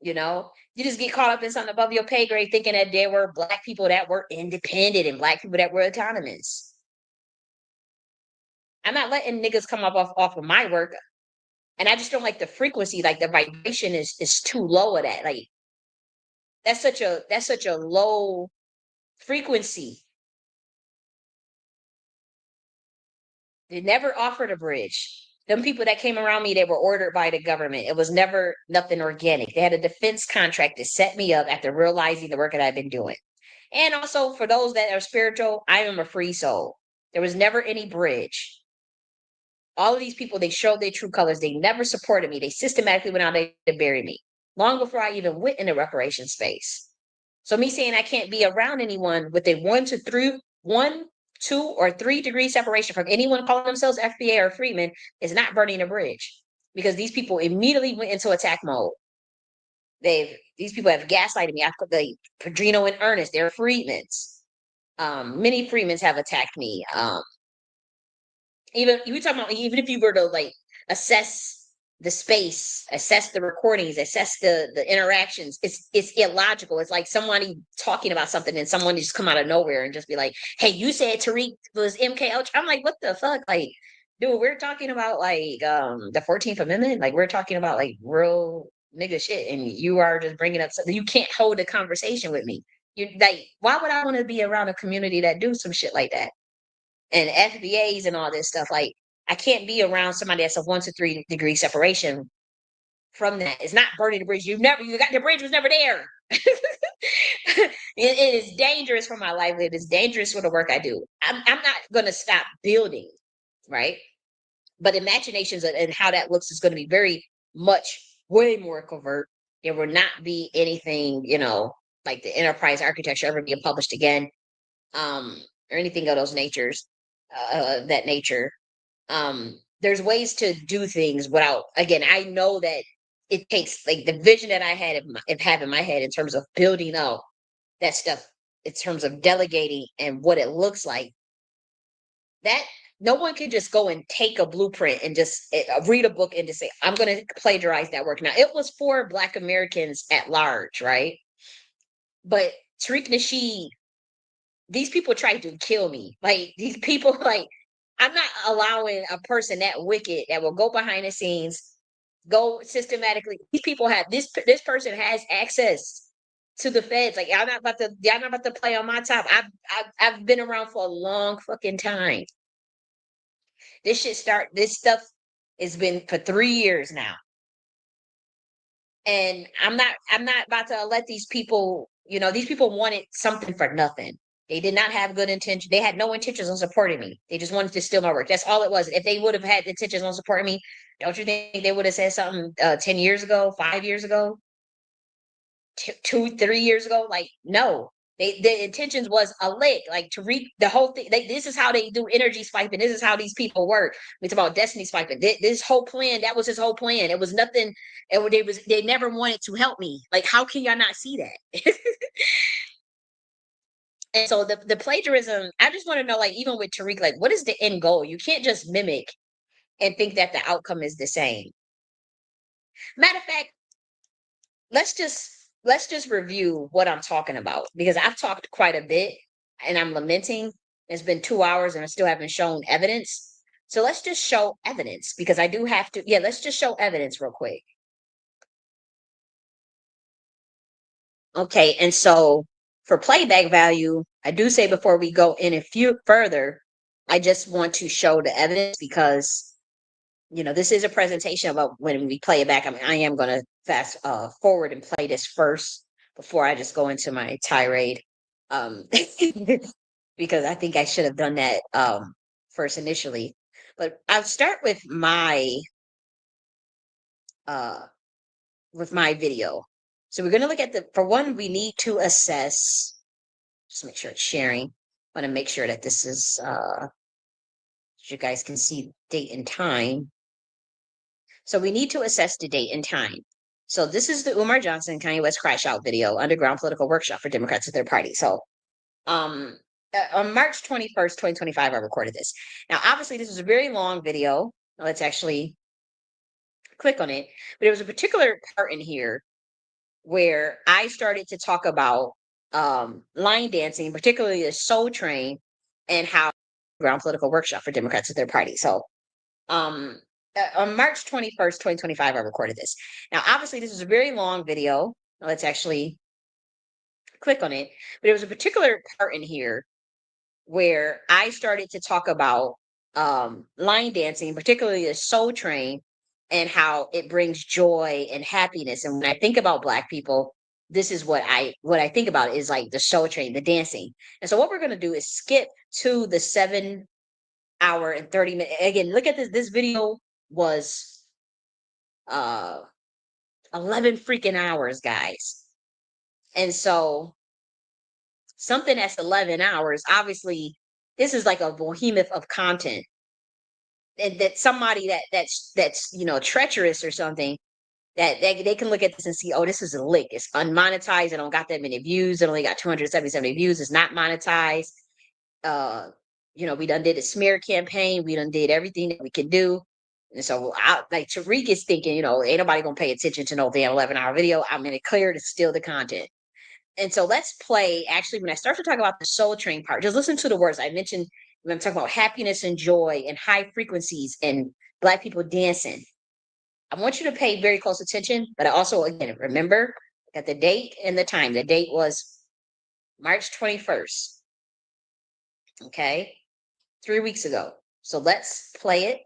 S1: You just get caught up in something above your pay grade, thinking that there were black people that were independent and black people that were autonomous. I'm not letting niggas come up off of my work. And I just don't like the frequency, like the vibration is too low of that. Like that's such a low frequency. They never offered a bridge. Them people that came around me, they were ordered by the government. It was never nothing organic. They had a defense contract to set me up after realizing the work that I've been doing. And also for those that are spiritual, I am a free soul. There was never any bridge. All of these people, they showed their true colors. They never supported me. They systematically went out there to bury me long before I even went in the reparation space. So me saying I can't be around anyone with a 1, 2, or 3 degree separation from anyone calling themselves FBA or Freeman is not burning a bridge, because these people immediately went into attack mode. These people have gaslighted me. I put the Padrino and Ernest, they're Freedmans. Many Freedmans have attacked me. Even you talking about, even if you were to like assess the space, assess the recordings, assess the interactions, it's illogical. It's like somebody talking about something and someone just come out of nowhere and just be like, "Hey, you said Tariq was MKUltra." I'm like, "What the fuck?" Like, dude, we're talking about like the 14th Amendment. Like we're talking about like real nigga shit, and you are just bringing up something. You can't hold a conversation with me. You like, why would I want to be around a community that do some shit like that? And FBAs and all this stuff. Like, I can't be around somebody that's a 1 to 3 degree separation from that. It's not burning the bridge. You got the bridge was never there. It is dangerous for my life. It is dangerous for the work I do. I'm not going to stop building, right? But imaginations and how that looks is going to be very much, way more covert. There will not be anything, like the enterprise architecture ever being published again, or anything of those natures, that nature. There's ways to do things without. Again, I know that it takes like the vision that I had have in my head in terms of building out that stuff, in terms of delegating and what it looks like. That no one can just go and take a blueprint and just read a book and just say, "I'm going to plagiarize that work." Now, it was for Black Americans at large, right? But Tariq Nasheed, these people tried to kill me. Like these people, like I'm not allowing a person that wicked that will go behind the scenes, go systematically. These people have this person has access to the feds. Like y'all not about to play on my top. I've been around for a long fucking time. This stuff has been for 3 years now. And I'm not about to let these people, these people wanted something for nothing. They did not have good intention. They had no intentions on supporting me. They just wanted to steal my work. That's all it was. If they would have had intentions on supporting me, don't you think they would have said something 10 years ago, 5 years ago, 2, 3 years ago? Like, no. The intentions was a lick, like to reap the whole thing. This is how they do energy swiping. This is how these people work. We talk about destiny swiping. This whole plan, that was his whole plan. It was nothing. They never wanted to help me. Like, how can y'all not see that? And so the plagiarism, I just want to know, like, even with Tariq, like, what is the end goal? You can't just mimic and think that the outcome is the same. Matter of fact, let's just review what I'm talking about, because I've talked quite a bit and I'm lamenting. It's been 2 hours and I still haven't shown evidence. So let's just show evidence, because I do have to. Yeah, let's just show evidence real quick. Okay, and so for playback value, I do say before we go in a few further, I just want to show the evidence because this is a presentation about when we play it back. I mean, I am going to fast forward and play this first before I just go into my tirade, um, because I think I should have done that first initially. But I'll start uh, with my video. So we're going to look at for one, we need to assess. Just make sure it's sharing. I want to make sure that this is you guys can see date and time. So we need to assess the date and time. So this is the Umar Johnson Kanye West crash out video, underground political workshop for Democrats at their party. So um on March 21st, 2025, I recorded this. Now, obviously, this is a very long video. Let's actually click on it. But there was a particular part in here where I started to talk about line dancing, particularly the Soul Train, and how ground political workshop for Democrats at their party. So um on March 21st, 2025, I recorded this. Now, obviously, this is a very long video. Let's actually click on it. But there was a particular part in here where I started to talk about line dancing, particularly the Soul Train, and how it brings joy and happiness. And when I think about Black people, this is what I think about is like the Soul Train, the dancing. And so what we're gonna do is skip to the 7 hour and 30 minute. Again, look at this. This video was uh 11 freaking hours, guys. And so something that's 11 hours, obviously, this is like a behemoth of content. And that somebody that's treacherous or something, that they can look at this and see, oh, this is a lick. It's unmonetized. It don't got that many views. It only got 277 views. It's not monetized. Uh, we done did a smear campaign. We done did everything that we could do. And so, like Tariq is thinking, ain't nobody gonna pay attention to no damn 11-hour video. I'm gonna clear to steal the content. And so let's play. Actually, when I start to talk about the Soul Train part, just listen to the words I mentioned when I'm talking about happiness and joy and high frequencies and Black people dancing. I want you to pay very close attention, but I also, again, remember at the date and the time. The date was March 21st. Okay, 3 weeks ago. So let's play it.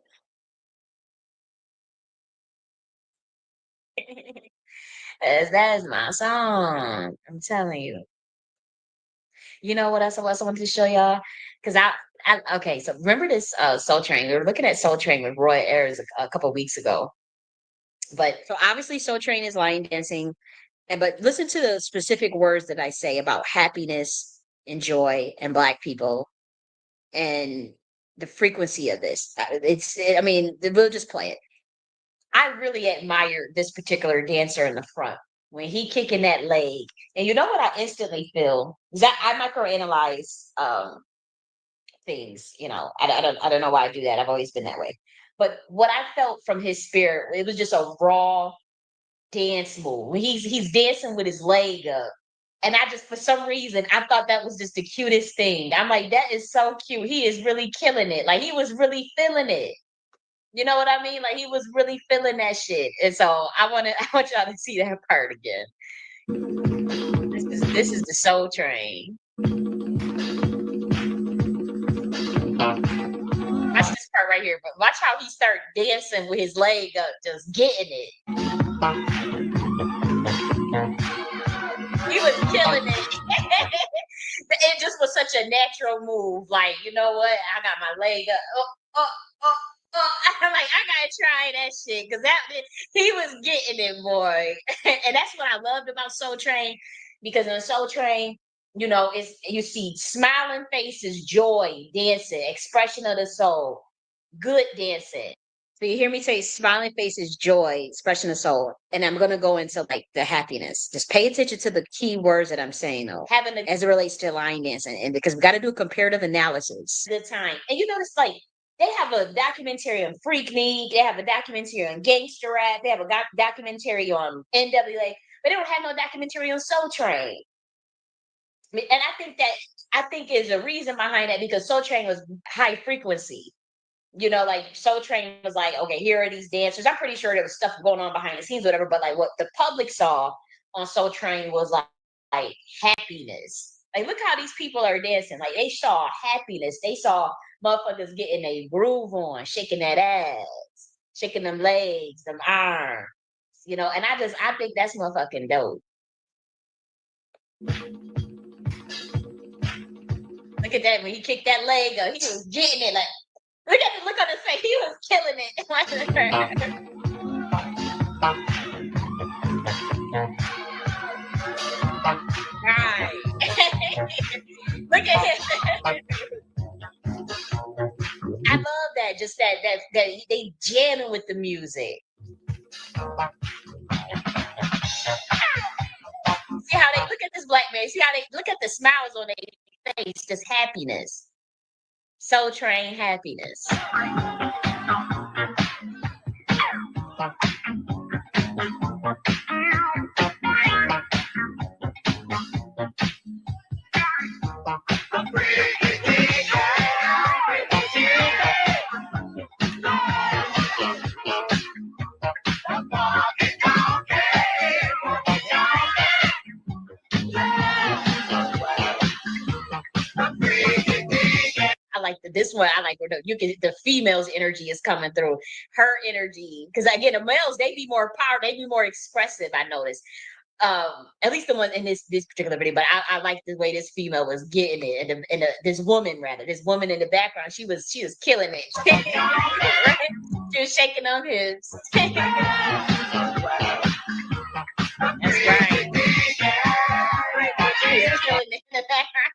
S1: As that is my song. I'm telling you. You know what else I also wanted to show y'all? Because okay, so remember this Soul Train. We were looking at Soul Train with Roy Ayers a couple weeks ago. But so obviously Soul Train is line dancing. But listen to the specific words that I say about happiness and joy and Black people and the frequency of this. I mean, we'll just play it. I really admire this particular dancer in the front when he kicking that leg. And you know what I instantly feel is that I microanalyze things. I don't know why I do that. I've always been that way. But what I felt from his spirit, it was just a raw dance move. When he's dancing with his leg up. And I just, for some reason, I thought that was just the cutest thing. I'm like, that is so cute. He is really killing it. Like he was really feeling it. You know what I mean? Like he was really feeling that shit. And so I want y'all to see that part again. This is the Soul Train. Watch this part right here, but watch how he start dancing with his leg up, just getting it. He was killing it. It just was such a natural move. Like, you know what? I got my leg up. I'm like, I gotta try that shit because he was getting it, boy. And that's what I loved about Soul Train, because in Soul Train, it's you see smiling faces, joy, dancing, expression of the soul, good dancing. So you hear me say smiling faces, joy, expression of soul. And I'm gonna go into like the happiness. Just pay attention to the key words that I'm saying though. As it relates to line dancing. And because we gotta do a comparative analysis. The time. And it's like they have a documentary on Freak League, they have a documentary on gangster rap, they have a documentary on NWA, but they don't have no documentary on Soul Train. And I think is a reason behind that, because Soul Train was high frequency. Like Soul Train was like, okay, here are these dancers. I'm pretty sure there was stuff going on behind the scenes, whatever. But like what the public saw on Soul Train was like like happiness. Like, look how these people are dancing. Like, they saw happiness. They saw motherfuckers getting a groove on, shaking that ass, shaking them legs, them arms, and I think that's motherfucking dope. Look at that. When he kicked that leg up, he was getting it. Like, look at the look on his face. He was killing it. Right. Look at him. I love that. Just that they jamming with the music. See how they look at this black man. See how they look at the smiles on their face. Just happiness. Soul Train happiness. I like this one. I like where the female's energy is coming through. Her energy, because again, the males they be more power, they be more expressive. I noticed. At least the one in this particular video, but I like the way this female was getting it, and this woman in the background, she was killing it. Right? She was shaking on hips. That's right. She was killing it in the background.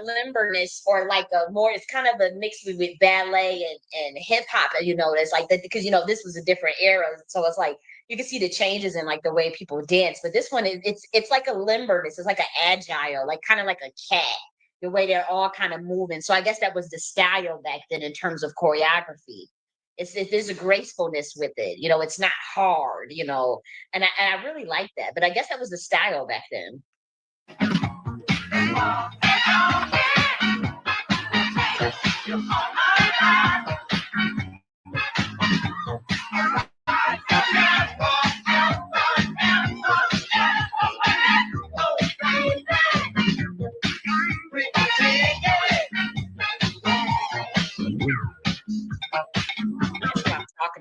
S1: Limberness, or like a more, it's kind of a mix with ballet and hip hop, it's like that because this was a different era, so it's like you can see the changes in like the way people dance, but this one it's like a limberness, it's like an agile, like kind of like a cat, the way they're all kind of moving. So I guess that was the style back then in terms of choreography. There's a gracefulness with it, it's not hard, and I really like that, but I guess that was the style back then.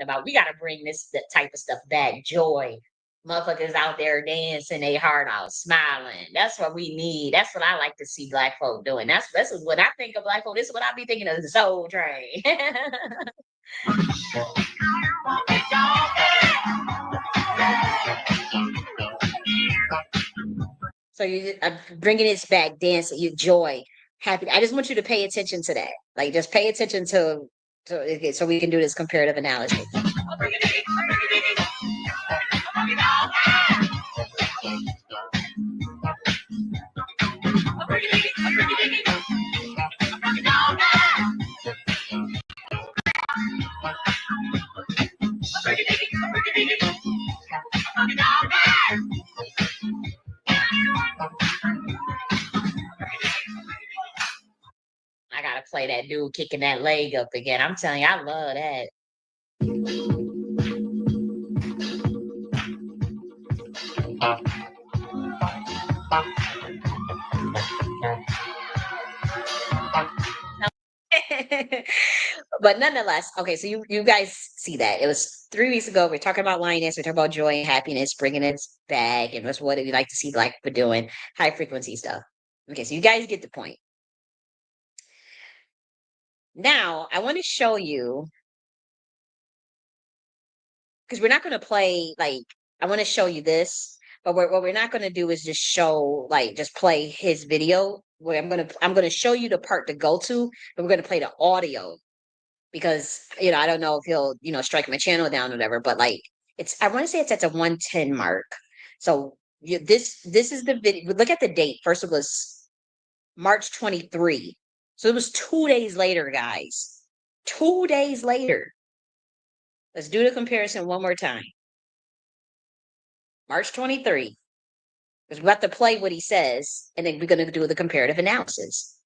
S1: About we got to bring that type of stuff back. Joy, motherfuckers out there dancing their heart out, smiling. That's what we need. That's what I like to see black folk doing. That's what I think of black folk. This is what I be thinking of, the Soul Train. So I'm bringing this back, dancing, you joy, happy. I just want you to pay attention to that. Like, just pay attention to so we can do this comparative analysis. I gotta play that dude kicking that leg up again. I'm telling you, I love that. But nonetheless, okay, so you guys see that. It was 3 weeks ago. We're talking about lioness, we're talking about joy and happiness, bringing it back, and that's what we like to see black people doing, high frequency stuff. Okay, so you guys get the point. Now, I want to show you, because we're not going to play, like, I want to show you this, but what we're not going to do is just show, like, just play his video. Where I'm gonna show you the part to go to, but we're gonna play the audio, because I don't know if he'll strike my channel down or whatever, but like I want to say it's at the 110 mark. So This is the video. Look at the date. First, it was March 23. So it was 2 days later, guys. 2 days later. Let's do the comparison one more time. March 23. Because we have to play what he says, and then we're going to do the comparative analysis.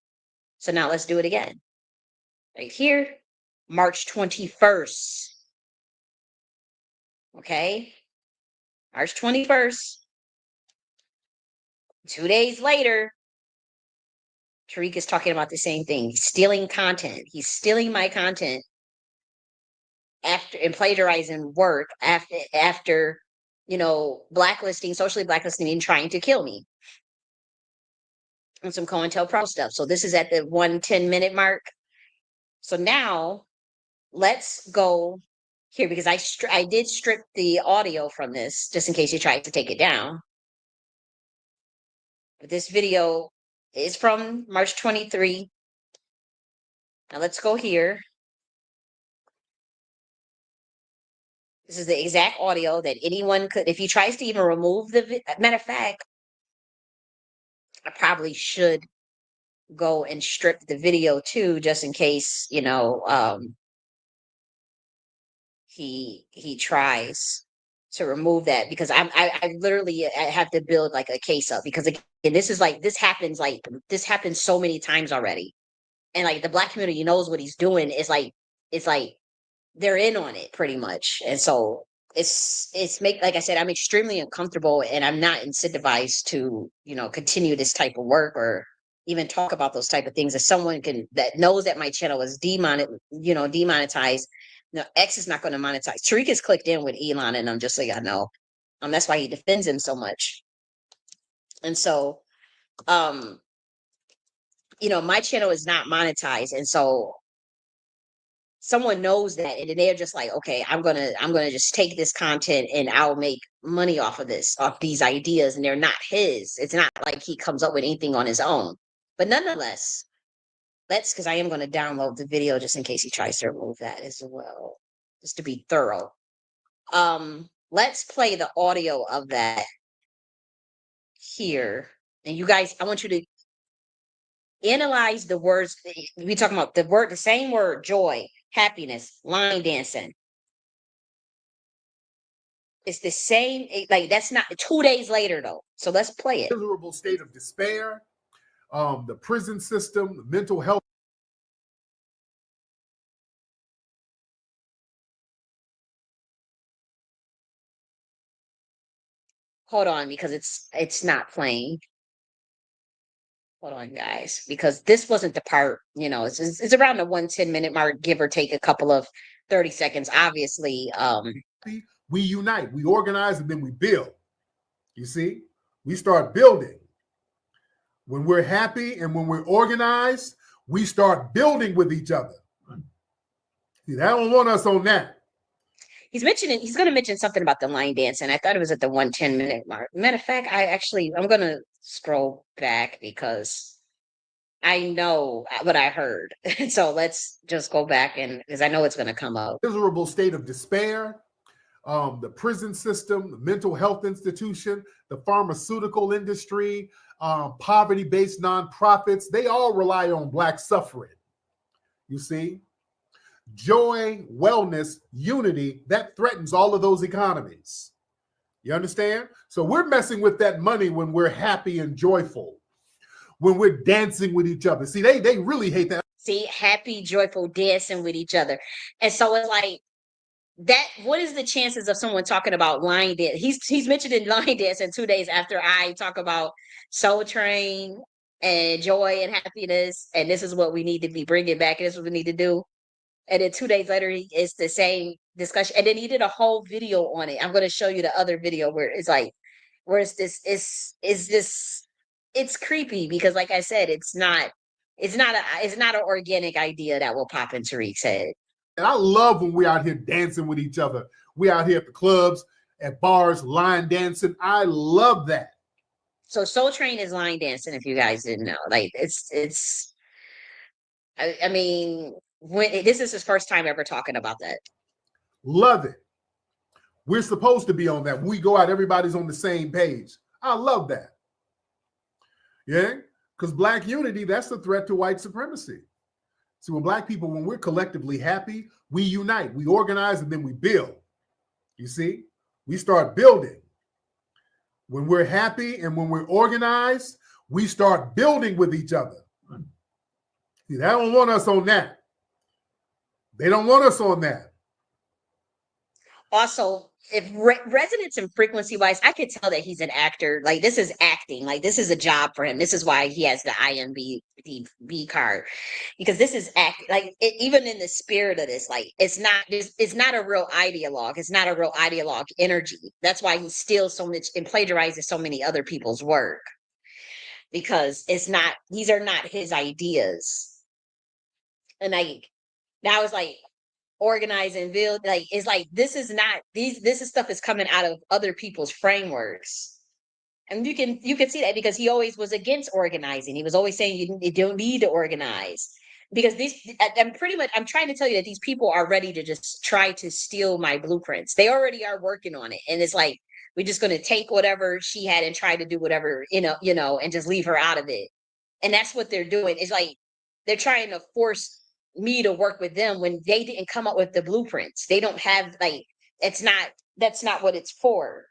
S1: So now let's do it again. Right here, March 21st. Okay? March 21st. 2 days later, Tariq is talking about the same thing. He's stealing content. He's stealing my content after and plagiarizing work after blacklisting, socially blacklisting me and trying to kill me. And some COINTELPRO stuff. So this is at the 110-minute mark. So now let's go here because I did strip the audio from this just in case you tried to take it down. But this video is from March 23. Now let's go here. This is the exact audio that anyone could, if he tries to even remove the matter of fact, I probably should go and strip the video too, just in case, he tries to remove that, because I literally I have to build like a case up, because again, this happens so many times already. And like the Black community knows what he's doing. It's like they're in on it pretty much. And so like I said, I'm extremely uncomfortable and I'm not incentivized to, continue this type of work or even talk about those type of things. As someone that knows that my channel is demonetized, X is not going to monetize. Tariq is clicked in with Elon, and I'm just like, I know. That's why he defends him so much. And so, my channel is not monetized. And so someone knows that, and then they're just like, okay, I'm gonna just take this content and I'll make money off these ideas, and they're not his. It's not like he comes up with anything on his own. But nonetheless, because I am going to download the video just in case he tries to remove that as well, just to be thorough. Let's play the audio of that here. And you guys, I want you to analyze the words. We talking about the same word, joy, happiness, line dancing. It's the same, like that's not 2 days later though. So let's play it.
S2: Miserable state of despair, the prison system, mental health.
S1: Hold on, because it's not playing. Hold on, guys, because this wasn't the part, it's around the 110-minute mark, give or take a couple of 30 seconds. Obviously,
S2: we unite, we organize, and then we build. You see, we start building. When we're happy and when we're organized, we start building with each other. See, I don't want us on that.
S1: He's going to mention something about the line dance, and I thought it was at the 110-minute mark. Matter of fact, I'm going to scroll back because I know what I heard. So let's just go back, because I know it's going to come up.
S2: Miserable state of despair, the prison system, the mental health institution, the pharmaceutical industry, poverty-based nonprofits, they all rely on Black suffering. You see? Joy, wellness, unity, that threatens all of those economies. You understand? So we're messing with that money when we're happy and joyful, when we're dancing with each other. See, they really hate that.
S1: See, happy, joyful, dancing with each other. And so it's like that. What is the chances of someone talking about line dance? He's mentioning line dancing 2 days after I talk about Soul Train and joy and happiness, and this is what we need to be bringing back, and this is what we need to do. And then 2 days later, it's the same discussion. And then he did a whole video on it. I'm going to show you the other video where it's like, it's creepy because, like I said, it's not an organic idea that will pop in Tariq's head.
S2: And I love when we're out here dancing with each other. We're out here at the clubs, at bars, line dancing. I love that.
S1: So Soul Train is line dancing, if you guys didn't know. Like I mean, this is his first time ever talking about that.
S2: Love it. We're supposed to be on that. When we go out, everybody's on the same page. I love that. Yeah, because Black unity, that's a threat to white supremacy. So when Black people, when we're collectively happy, we unite, we organize, and then we build. You see, we start building. When we're happy and when we're organized, we start building with each other. See, they don't want us on that. They don't want us on that.
S1: Also, if resonance and frequency wise, I could tell that he's an actor. Like this is acting. Like this is a job for him. This is why he has the IMDb card, because this is act. Like even in the spirit of this, like it's not a real ideologue. It's not a real ideologue energy. That's why he steals so much and plagiarizes so many other people's work, because it's not. These are not his ideas. And now it's like organize and build, like it's like this is not this is stuff is coming out of other people's frameworks. And you can see that because he always was against organizing. He was always saying you don't need to organize, because I'm trying to tell you that these people are ready to just try to steal my blueprints. They already are working on it, and it's like we're just going to take whatever she had and try to do whatever, and just leave her out of it. And that's what they're doing. It's like they're trying to force me to work with them when they didn't come up with the blueprints. They don't have that's not what it's for,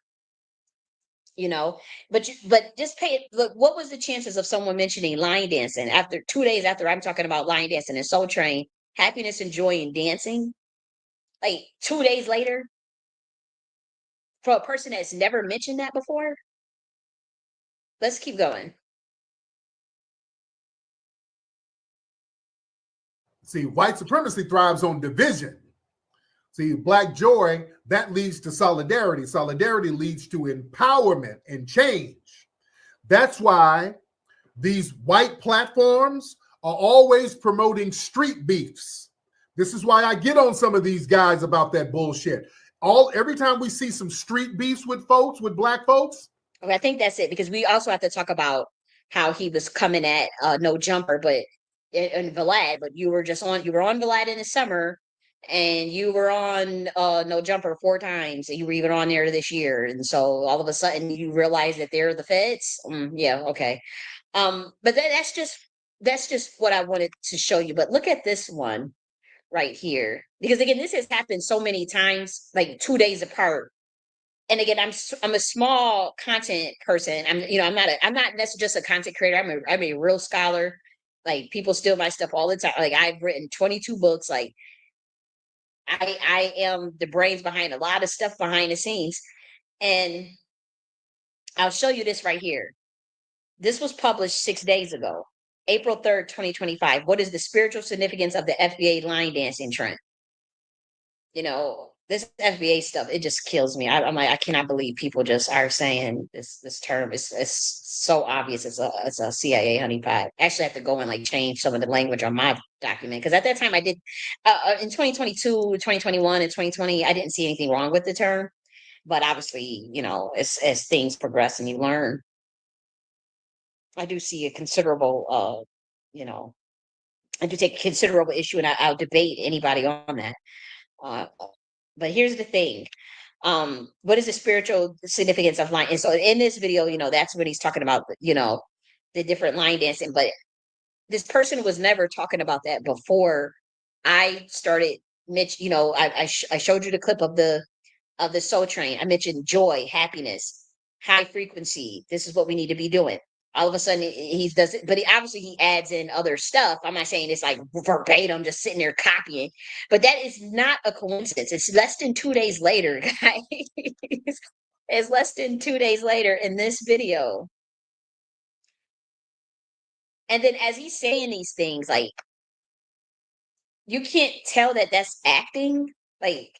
S1: but just pay it. Look, what was the chances of someone mentioning line dancing after 2 days after I'm talking about line dancing and Soul Train, happiness and joy and dancing, like 2 days later, for a person that's never mentioned that before? Let's keep going.
S2: See, white supremacy thrives on division. See, Black joy, that leads to solidarity. Solidarity leads to empowerment and change. That's why these white platforms are always promoting street beefs. This is why I get on some of these guys about that bullshit. Every time we see some street beefs with folks, with Black folks.
S1: Okay, I think that's it, because we also have to talk about how he was coming at No Jumper, but in Vlad, but you were on Vlad in the summer, and you were on No Jumper 4 times, and you were even on there this year, and so all of a sudden you realize that they're the feds. Yeah, okay. But that's just what I wanted to show you. But look at this one right here, because again, this has happened so many times, like 2 days apart. And again, I'm a small content person. I'm not that's just a content creator. I'm a real scholar. Like people steal my stuff all the time. Like I've written 22 books. Like I am the brains behind a lot of stuff behind the scenes. And I'll show you this right here. This was published 6 days ago, April 3rd, 2025. What is the spiritual significance of the FBA line dancing trend? This FBA stuff, it just kills me. I'm like, I cannot believe people just are saying this term. It's so obvious. It's a CIA honeypot. Actually, I have to go and like change some of the language on my document, because at that time I did in 2022, 2021, and 2020, I didn't see anything wrong with the term. But obviously, as things progress and you learn, I do see a considerable, I do take a considerable issue, and I'll debate anybody on that. Uh, but here's the thing. What is the spiritual significance of line? And so in this video, that's when he's talking about, the different line dancing. But this person was never talking about that before I started. Mitch, I showed you the clip of the Soul Train. I mentioned joy, happiness, high frequency. This is what we need to be doing. All of a sudden he does it, but he adds in other stuff. I'm not saying it's like verbatim, just sitting there copying, but that is not a coincidence. It's less than 2 days later, guys. It's less than 2 days later in this video. And then as he's saying these things, like, you can't tell that that's acting. Like,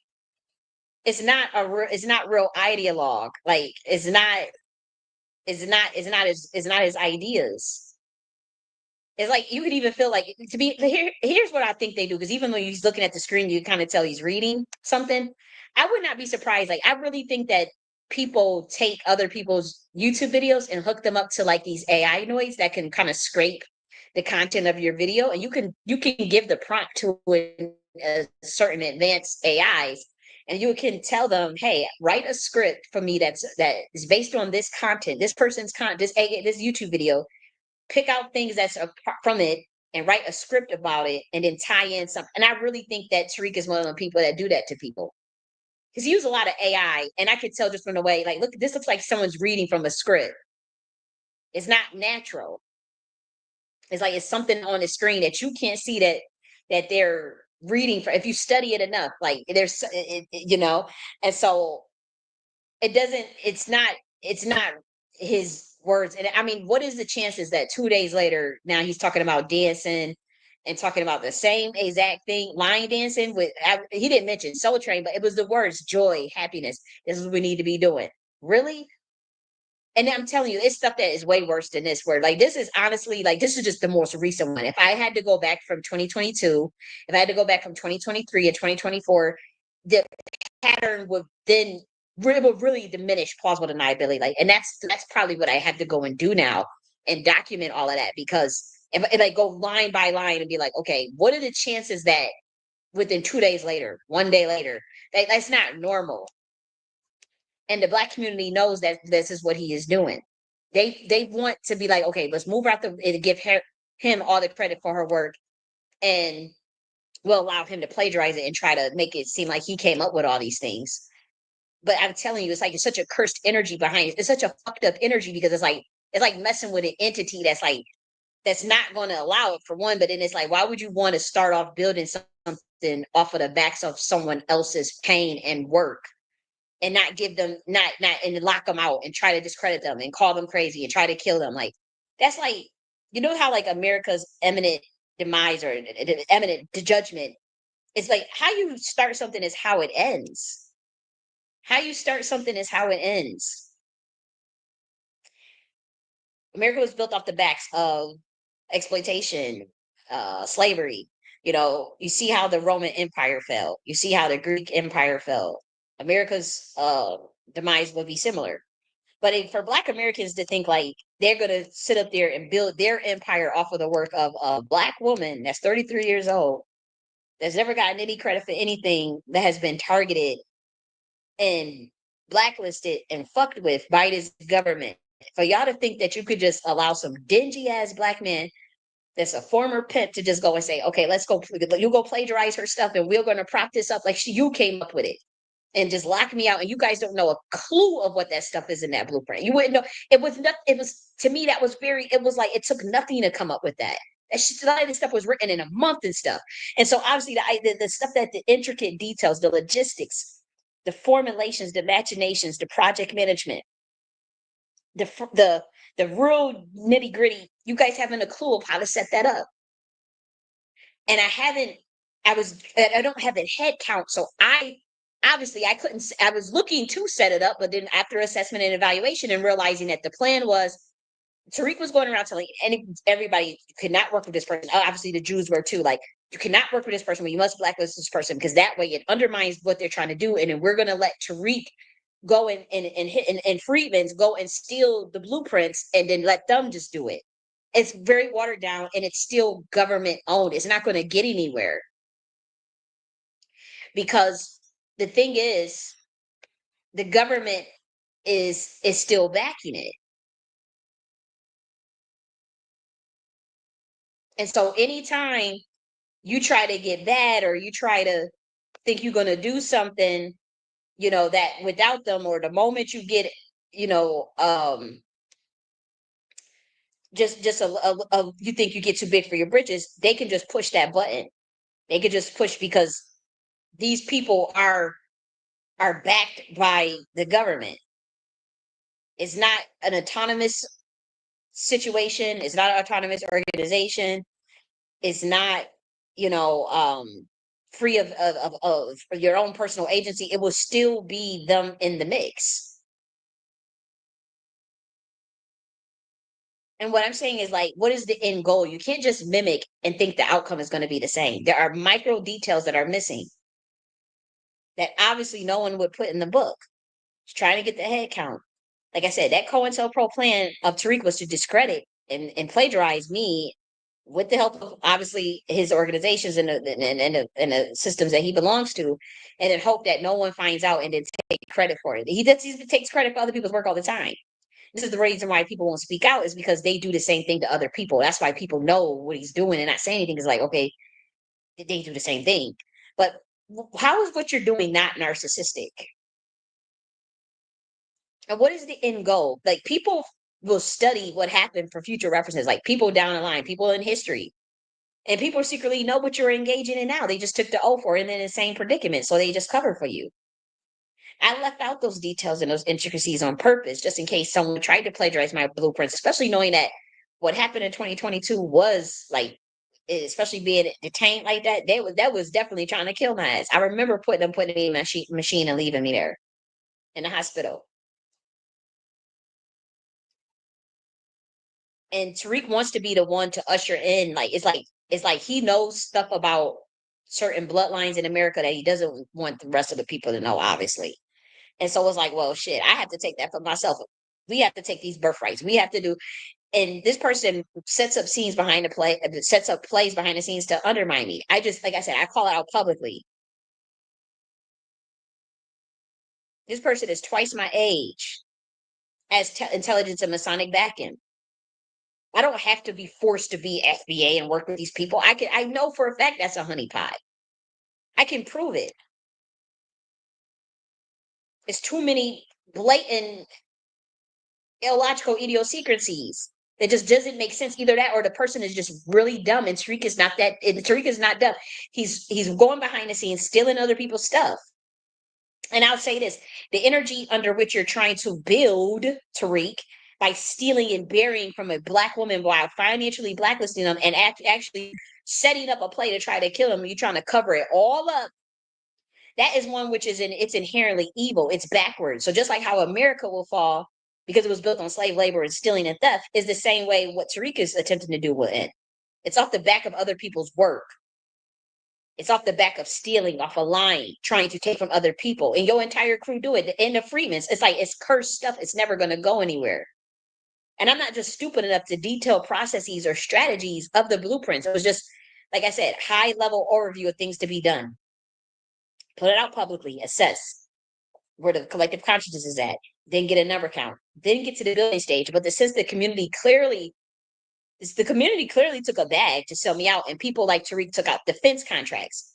S1: it's not real ideologue. Like, it's not his ideas. It's like you could even feel like here's what I think they do, because even though he's looking at the screen, you kind of tell he's reading something. I would not be surprised. Like, I really think that people take other people's YouTube videos and hook them up to like these AI noise that can kind of scrape the content of your video, and you can give the prompt to a certain advanced AIs, and you can tell them, hey, write a script for me that is based on this content, this person's content, this YouTube video. Pick out things that's from it and write a script about it, and then tie in something. And I really think that Tariq is one of the people that do that to people, because he uses a lot of AI, and I could tell just from the way, like, look, this looks like someone's reading from a script. It's not natural. It's like it's something on the screen that you can't see that they're reading for. If you study it enough, like there's, and so it doesn't. It's not his words. And I mean, what is the chances that 2 days later now he's talking about dancing and talking about the same exact thing, line dancing with? He didn't mention Soul Train, but it was the words joy, happiness. This is what we need to be doing. Really? And I'm telling you, it's stuff that is way worse than this. Where, like, this is honestly, like, this is just the most recent one. If I had to go back from 2022, if I had to go back from 2023 and 2024, the pattern would then would really diminish plausible deniability. Like, and that's probably what I have to go and do now, and document all of that, because if I go line by line and be like, okay, what are the chances that within 2 days later, 1 day later, that's not normal? And the Black community knows that this is what he is doing. They want to be like, okay, let's move out and give him all the credit for her work, and we'll allow him to plagiarize it and try to make it seem like he came up with all these things. But I'm telling you, it's like, it's such a cursed energy behind it. It's such a fucked up energy, because it's like messing with an entity that's not going to allow it, for one. But then it's like, why would you want to start off building something off of the backs of someone else's pain and work, and not give them, not and lock them out and try to discredit them and call them crazy and try to kill them? Like, that's like, how like America's eminent demise, or eminent judgment, it's like, how you start something is how it ends. How you start something is how it ends. America was built off the backs of exploitation, slavery. You see how the Roman Empire fell. You see how the Greek Empire fell. America's demise would be similar. But for Black Americans to think like they're going to sit up there and build their empire off of the work of a Black woman that's 33 years old, that's never gotten any credit for anything, that has been targeted and blacklisted and fucked with by this government, for y'all to think that you could just allow some dingy ass Black man that's a former pimp to just go and say, okay, let's go, you go plagiarize her stuff and we're going to prop this up like you came up with it, and just lock me out, and you guys don't know a clue of what that stuff is in that blueprint. You wouldn't know. It was not, it was, to me, that was very, it was like, it took nothing to come up with that. A lot of this stuff was written in a month and stuff. And so obviously the stuff, that the intricate details, the logistics, the formulations, the machinations, the project management, the real nitty gritty, you guys haven't a clue of how to set that up. And I don't have a head count. So obviously I couldn't, I was looking to set it up, but then after assessment and evaluation and realizing that the plan was, Tariq was going around telling everybody, you could not work with this person. Obviously the Jews were too, like, you cannot work with this person, but you must blacklist this person, because that way it undermines what they're trying to do. And then we're going to let Tariq go and Freedman's go and steal the blueprints, and then let them just do it. It's very watered down, and it's still government owned. It's not going to get anywhere, because the thing is, the government is still backing it. And so anytime you try to get bad, or you try to think you're going to do something, that without them, or the moment you get, just you think you get too big for your britches, they can just push that button. They could just push, because these people are backed by the government. It's not an autonomous situation. It's not an autonomous organization. It's not, free of your own personal agency. It will still be them in the mix. And what I'm saying is, like, what is the end goal? You can't just mimic and think the outcome is going to be the same. There are micro details that are missing, that obviously no one would put in the book. It's trying to get the head count. Like I said, that COINTELPRO plan of Tariq was to discredit and plagiarize me with the help of obviously his organizations and the systems that he belongs to, and then hope that no one finds out and then take credit for it. He takes credit for other people's work all the time. This is the reason why people won't speak out, is because they do the same thing to other people. That's why people know what he's doing and not saying anything. Is like, okay, they do the same thing. But how is what you're doing not narcissistic? And what is the end goal? Like, people will study what happened for future references, like people down the line, people in history. And people secretly know what you're engaging in now. They just took the O for it and in the same predicament. So they just cover for you. I left out those details and those intricacies on purpose, just in case someone tried to plagiarize my blueprints, especially knowing that what happened in 2022 was like, especially being detained like that, that was definitely trying to kill my ass. I remember putting me in my machine and leaving me there in the hospital. And Tariq wants to be the one to usher in, like he knows stuff about certain bloodlines in America that he doesn't want the rest of the people to know, obviously. And so it's like, well, shit, I have to take that for myself. We have to take these birthrights. We have to do, and this person sets up scenes behind the play, sets up plays behind the scenes to undermine me. I just, like I said, I call it out publicly. This person is twice my age, as intelligence and Masonic backing. I don't have to be forced to be FBA and work with these people. I know for a fact that's a honeypot. I can prove it. It's too many blatant illogical idiosyncrasies. It just doesn't make sense. Either that or the person is just really dumb. And Tariq is not that. And Tariq is not dumb. He's going behind the scenes, stealing other people's stuff. And I'll say this: the energy under which you're trying to build Tariq by stealing and burying from a black woman while financially blacklisting them and actually setting up a play to try to kill him. You're trying to cover it all up. That is one which it's inherently evil. It's backwards. So just like how America will fall because it was built on slave labor and stealing and theft, is the same way what Tariq is attempting to do will end. It's off the back of other people's work. It's off the back of stealing, off a line, trying to take from other people. And your entire crew do it. And the Freemans, it's like it's cursed stuff. It's never going to go anywhere. And I'm not just stupid enough to detail processes or strategies of the blueprints. It was just, like I said, high level overview of things to be done. Put it out publicly, assess where the collective consciousness is at, then get a number count, then get to the building stage. But since the community clearly took a bag to sell me out, and people like Tariq took out defense contracts.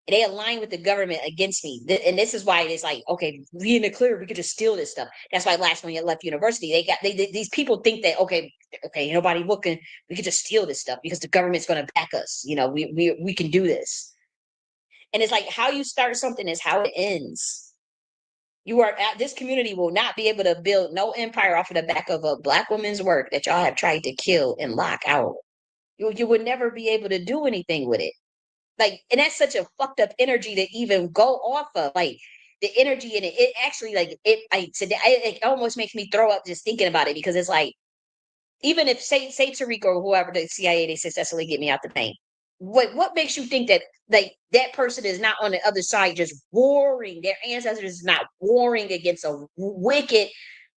S1: They aligned with the government against me. And this is why it's like, okay, we in the clear, we could just steal this stuff. That's why last when you left university, these people think that, okay, nobody looking, we could just steal this stuff because the government's gonna back us. We can do this. And it's like how you start something is how it ends. This community will not be able to build no empire off of the back of a black woman's work that y'all have tried to kill and lock out. You would never be able to do anything with it. Like, and that's such a fucked up energy to even go off of. Like the energy in it, it actually it almost makes me throw up just thinking about it, because it's like, even if say Tariq or whoever the CIA, they successfully get me out the paint. What makes you think that like that person is not on the other side just warring? Their ancestors is not warring against a wicked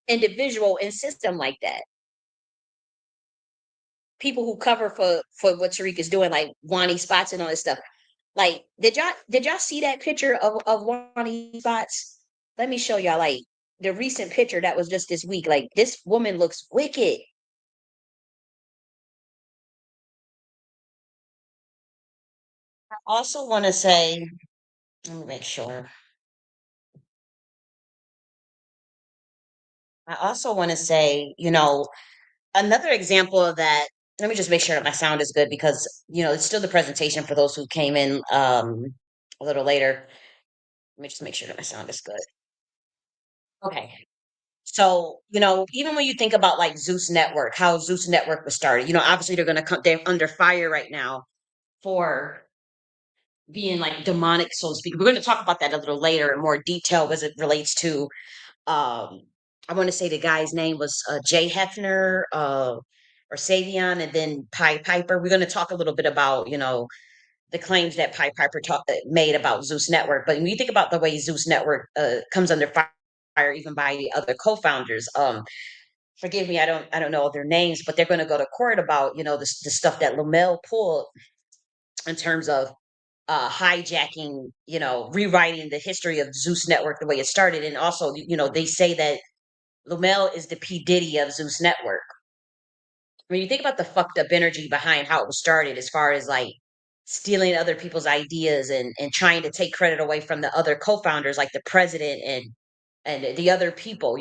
S1: individual and system like that. People who cover for what Tariq is doing, like Wani Spots and all this stuff. Like, did y'all see that picture of Wani Spots? Let me show y'all like the recent picture that was just this week. Like, this woman looks wicked. I also want to say, let me make sure. I also want to say, another example of that. Let me just make sure that my sound is good, because it's still the presentation for those who came in a little later. Let me just make sure that my sound is good. Okay. So, even when you think about like Zeus Network, how Zeus Network was started, obviously they're going to come, they're under fire right now for being like demonic, so to speak. We're going to talk about that a little later in more detail as it relates to, um, I want to say the guy's name was Jay Hefner, or Savion, and then Pied Piper. We're going to talk a little bit about, the claims that Pied Piper made about Zeus Network. But when you think about the way Zeus Network comes under fire, even by the other co-founders, forgive me, I don't know their names, but they're going to go to court about, the stuff that Lamel pulled in terms of hijacking, rewriting the history of Zeus Network the way it started. And also, they say that Lumel is the P. Diddy of Zeus Network. When you think about the fucked up energy behind how it was started, as far as like stealing other people's ideas and trying to take credit away from the other co-founders, like the president and the other people,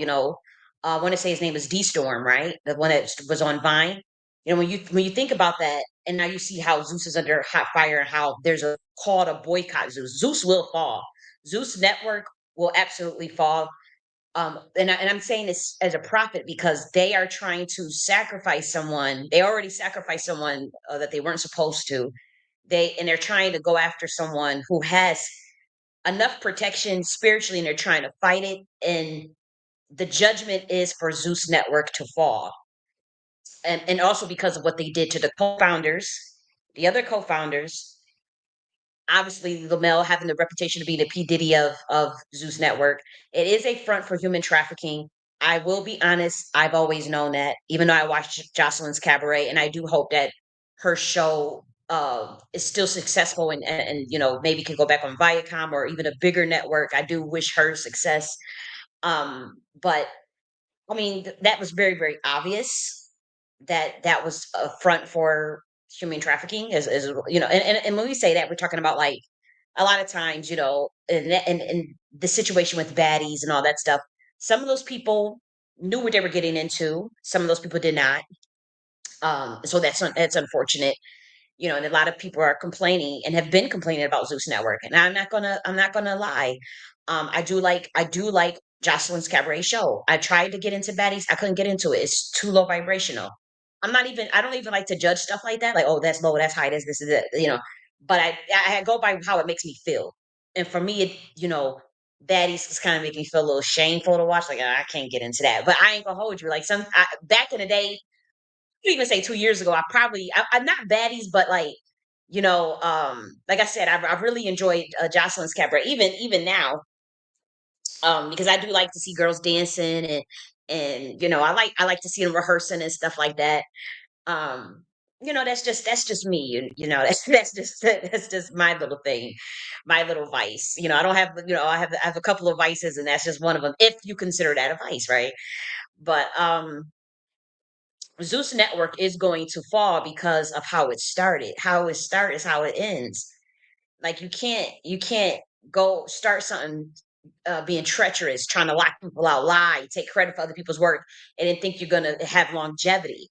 S1: I want to say his name is D Storm, right? The one that was on Vine. When you think about that, and now you see how Zeus is under hot fire and how there's a call to boycott Zeus. Zeus will fall. Zeus Network will absolutely fall. And I'm saying this as a prophet because they are trying to sacrifice someone. They already sacrificed someone that they weren't supposed to. They're trying to go after someone who has enough protection spiritually, and they're trying to fight it. And the judgment is for Zeus Network to fall, and also because of what they did to the co-founders, the other co-founders. Obviously, Lamel having the reputation to be the P. Diddy of Zeus Network. It is a front for human trafficking. I will be honest, I've always known that, even though I watched Jocelyn's Cabaret, and I do hope that her show is still successful and maybe can go back on Viacom or even a bigger network. I do wish her success. But I mean, that was very, very obvious that that was a front for human trafficking. And when we say that, we're talking about like a lot of times, in the situation with baddies and all that stuff. Some of those people knew what they were getting into. Some of those people did not. So that's unfortunate, and a lot of people are complaining and have been complaining about Zeus Network. And I'm not gonna lie. I do like Jocelyn's Cabaret show. I tried to get into baddies. I couldn't get into it. It's too low vibrational. I don't even like to judge stuff like that. Like, oh, that's low, that's high, this is it. But I go by how it makes me feel. And for me, baddies just kind of make me feel a little shameful to watch. Like, I can't get into that. But I ain't gonna hold you. Like back in the day, you even say 2 years ago, I'm not baddies, but like I said, I've really enjoyed Jocelyn's Cabaret, even now, because I do like to see girls dancing and I like to see them rehearsing and stuff like that. Um, that's just me. That's just my little thing, my little vice. I don't have I have a couple of vices, and that's just one of them. If you consider that a vice, right? But Zeus Network is going to fall because of how it started. How it starts is how it ends. Like you can't go start something being treacherous, trying to lock people out, lie, take credit for other people's work, and then think you're gonna have longevity.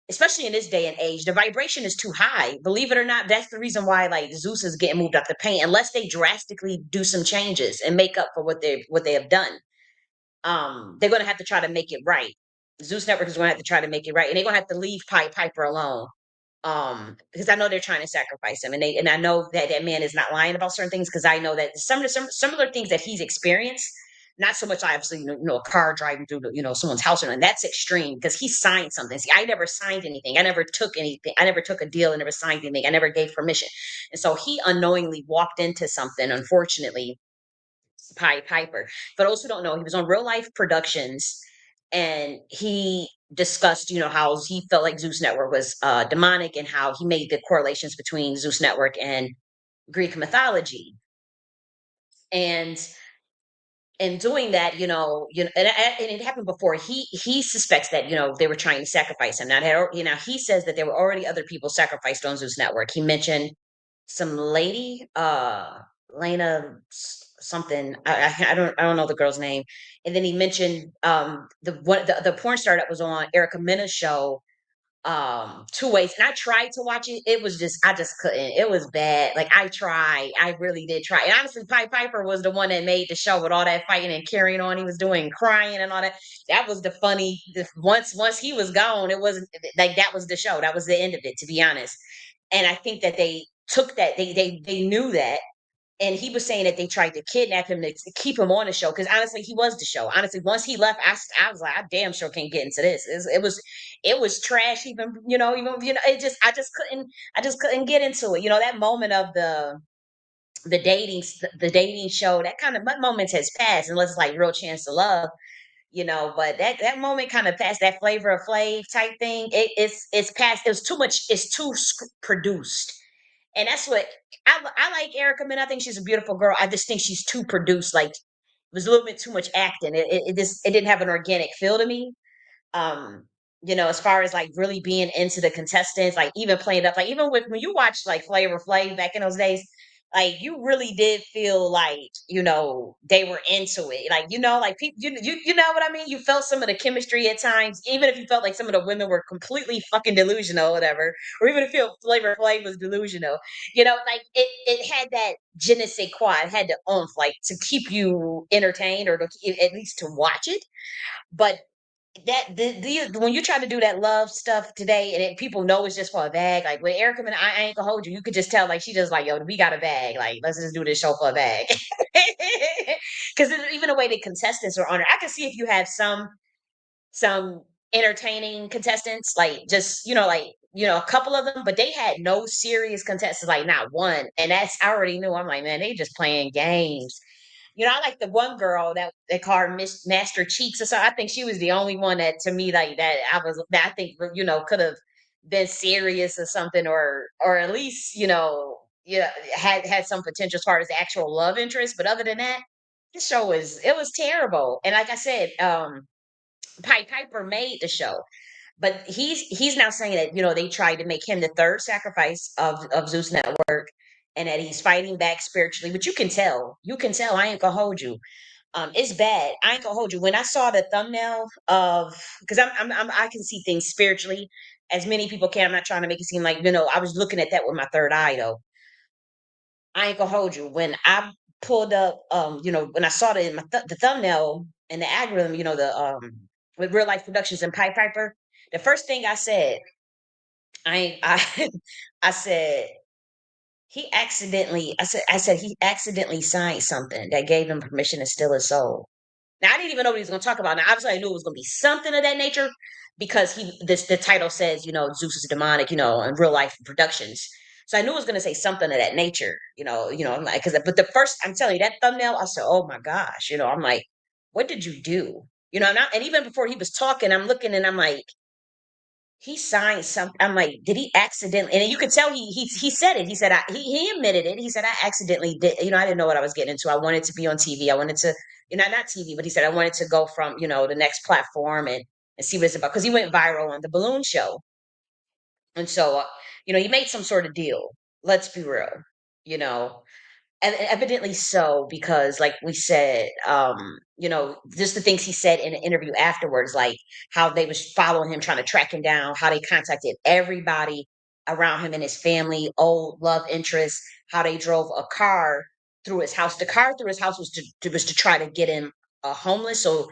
S1: Especially in this day and age, the vibration is too high. Believe it or not, that's the reason why like Zeus is getting moved out the paint, unless they drastically do some changes and make up for what they have done. They're gonna have to try to make it right. Zeus Network is gonna have to try to make it right, and they're gonna have to leave Piper alone. Because I know they're trying to sacrifice him, and I know that that man is not lying about certain things, because I know that some of the things that he's experienced, not so much obviously, a car driving through someone's house, and that's extreme because he signed something. See, I never signed anything. I never took anything. I never took a deal. I never signed anything. I never gave permission, and so he unknowingly walked into something. Unfortunately, Piper. For those who don't know, he was on Real Life Productions, and he discussed, how he felt like Zeus Network was demonic, and how he made the correlations between Zeus Network and Greek mythology. And in doing that, and it happened before. He suspects that they were trying to sacrifice him. Now, he says that there were already other people sacrificed on Zeus Network. He mentioned some lady, Lena something. I don't know the girl's name. And then he mentioned the porn star that was on Erica Mena's show, two ways. And I tried to watch it. It was just I just couldn't. It was bad. Like I tried. I really did try. And honestly, Piper was the one that made the show with all that fighting and carrying on. He was doing crying and all that. That was the funny once he was gone, it wasn't like that was the show. That was the end of it, to be honest. And I think that they took that, they knew that, and he was saying that they tried to kidnap him to keep him on the show, because honestly, he was the show. Honestly, once he left, I was like, I damn sure can't get into this. It was trash. I just couldn't get into it. That moment of the dating show, that kind of moments has passed, unless it's like Real Chance to Love. but that moment kind of passed, that Flavor of Flav type thing. It's past. It was too much. It's too produced, and that's what I like Erica. Man, I think she's a beautiful girl. I just think she's too produced. Like, it was a little bit too much acting. It didn't have an organic feel to me. um as far as like really being into the contestants, like even playing up, like even with when you watch like Flavor Flav back in those days, like you really did feel like they were into it, like like people, you know what I mean. You felt some of the chemistry at times, even if you felt like some of the women were completely fucking delusional or whatever, or even if you feel Flavor Flav was delusional, like it had that je ne sais quoi, it had the oomph, like to keep you entertained or to, at least to watch it. But when you try to do that love stuff today, and people know it's just for a bag, like with Erica, and I ain't gonna hold you. You could just tell, like she just like, yo, we got a bag. Like let's just do this show for a bag. Because even the way the contestants are on it, I can see if you have some entertaining contestants, like just a couple of them, but they had no serious contestants, like not one. And that's I already knew. I'm like, man, they just playing games. I like the one girl that they call her Miss Master Cheeks or so. I think she was the only one that to me like that I think could have been serious or something, or at least yeah, had some potential as far as the actual love interest. But other than that, the show was terrible. And like I said, Pied Piper made the show, but he's now saying that they tried to make him the third sacrifice of Zeus Network, and that he's fighting back spiritually. But you can tell. I ain't gonna hold you. It's bad. I ain't gonna hold you. When I saw the thumbnail of, because I can see things spiritually, as many people can. I'm not trying to make it seem like I was looking at that with my third eye though. I ain't gonna hold you. When I pulled up, when I saw the thumbnail and the algorithm, with Real Life Productions and Pied Piper, the first thing I said, I I said I said he accidentally signed something that gave him permission to steal his soul. Now I didn't even know what he was going to talk about. Now obviously I knew it was going to be something of that nature because the title says Zeus is demonic, and Real Life Productions. So I knew it was going to say something of that nature, I'm like, but the first, I'm telling you, that thumbnail, I said, oh my gosh, I'm like, what did you do? And even before he was talking, I'm looking and I'm like, he signed something. I'm like, did he accidentally? And you could tell he said it. He said he admitted it. He said I accidentally did. I didn't know what I was getting into. I wanted to be on TV. I wanted to, not TV, but he said I wanted to go from the next platform and see what it's about because he went viral on the balloon show, and so he made some sort of deal. Let's be real, you know and evidently so, because like we said, just the things he said in an interview afterwards, like how they was following him, trying to track him down, how they contacted everybody around him and his family, old love interests, how they drove a car through his house. The car through his house was to try to get him homeless. So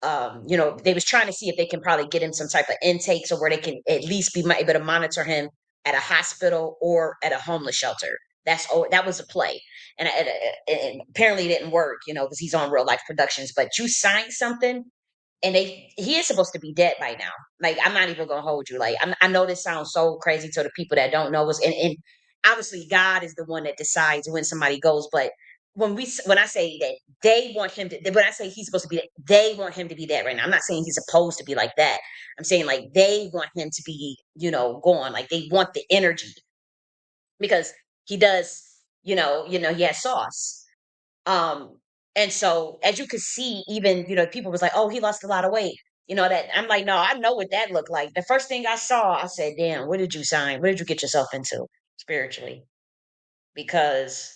S1: they was trying to see if they can probably get him some type of intake, so where they can at least be able to monitor him at a hospital or at a homeless shelter. That was a play, and apparently it didn't work, because he's on Real Life Productions. But you signed something, and he is supposed to be dead by now. Like, I'm not even gonna hold you. Like, I know this sounds so crazy to the people that don't know us, and obviously God is the one that decides when somebody goes. But when I say that they want him to, when I say he's supposed to be, they want him to be dead right now. I'm not saying he's supposed to be like that. I'm saying like they want him to be, gone. Like they want the energy because he does, he has sauce. Um, and so as you could see, even, people was like, oh, he lost a lot of weight. That I'm like, no, I know what that looked like. The first thing I saw, I said, damn, what did you sign? What did you get yourself into spiritually? Because,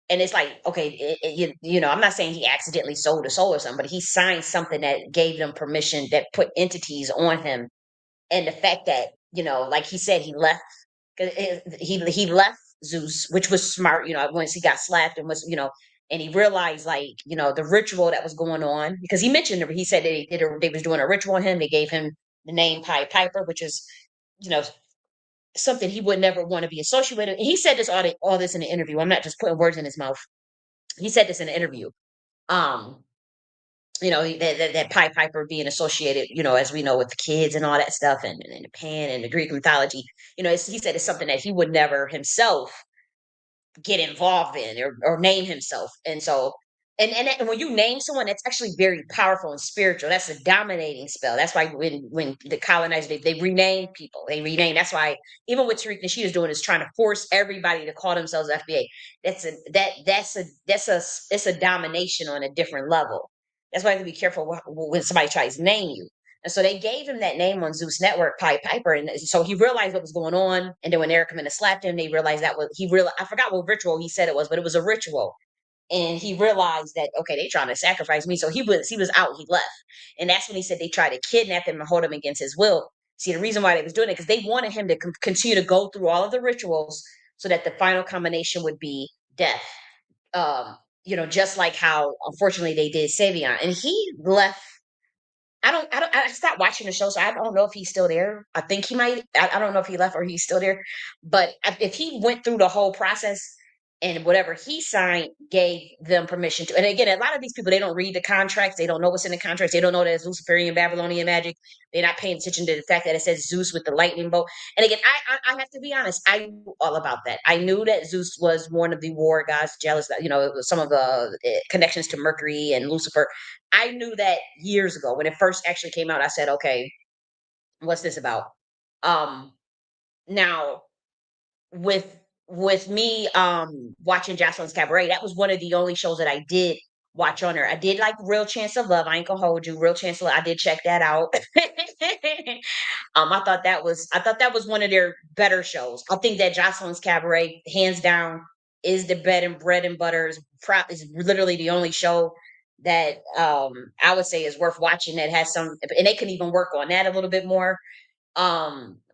S1: and it's like, okay, I'm not saying he accidentally sold a soul or something, but he signed something that gave them permission, that put entities on him. And the fact that, like he said, he left, 'cause he left Zeus, which was smart, once he got slapped and and he realized, like, the ritual that was going on, because he mentioned he said they was doing a ritual on him. They gave him the name Pied Piper, which is, you know, something he would never want to be associated with. And he said this all this in the interview. I'm not just putting words in his mouth. He said this in the interview. Um, that Pied Piper being associated, as we know, with the kids and all that stuff, and the Pan and the Greek mythology. He said it's something that he would never himself get involved in, or name himself. And so And when you name someone, that's actually very powerful and spiritual. That's a dominating spell. That's why when the colonizers they rename people, they rename. That's why even what Tariq Nasheed is doing is trying to force everybody to call themselves FBA. It's a domination on a different level. That's why you have to be careful when somebody tries to name you. And so they gave him that name on Zeus Network, Pied Piper, and so he realized what was going on. And then when Eric come in and slapped him, they realized that was he realized. I forgot what ritual he said it was, but it was a ritual, and he realized that okay, they trying to sacrifice me. So he was out. He left, and that's when he said they tried to kidnap him and hold him against his will. See, the reason why they was doing it because they wanted him to continue to go through all of the rituals so that the final combination would be death. Um, just like how unfortunately they did Savion, and he left. I stopped watching the show, so I don't know if he's still there. I think he might. I don't know if he left or he's still there. But if he went through the whole process and whatever he signed gave them permission to, and again, a lot of these people, they don't read the contracts. They don't know what's in the contracts. They don't know that it's Luciferian Babylonian magic. They're not paying attention to the fact that it says Zeus with the lightning bolt. And again, I have to be honest. I knew all about that. I knew that Zeus was one of the war gods, jealous that, some of the connections to Mercury and Lucifer. I knew that years ago when it first actually came out. I said, okay, what's this about? Um, Now with me watching Jocelyn's Cabaret, that was one of the only shows that I did watch on her. I did like Real Chance of Love. I ain't gonna hold you. Real Chance of Love. I did check that out. I thought that was one of their better shows. I think that Jocelyn's Cabaret, hands down, is the bed and bread and butter. Is literally the only show that I would say is worth watching that has some, and they can even work on that a little bit more.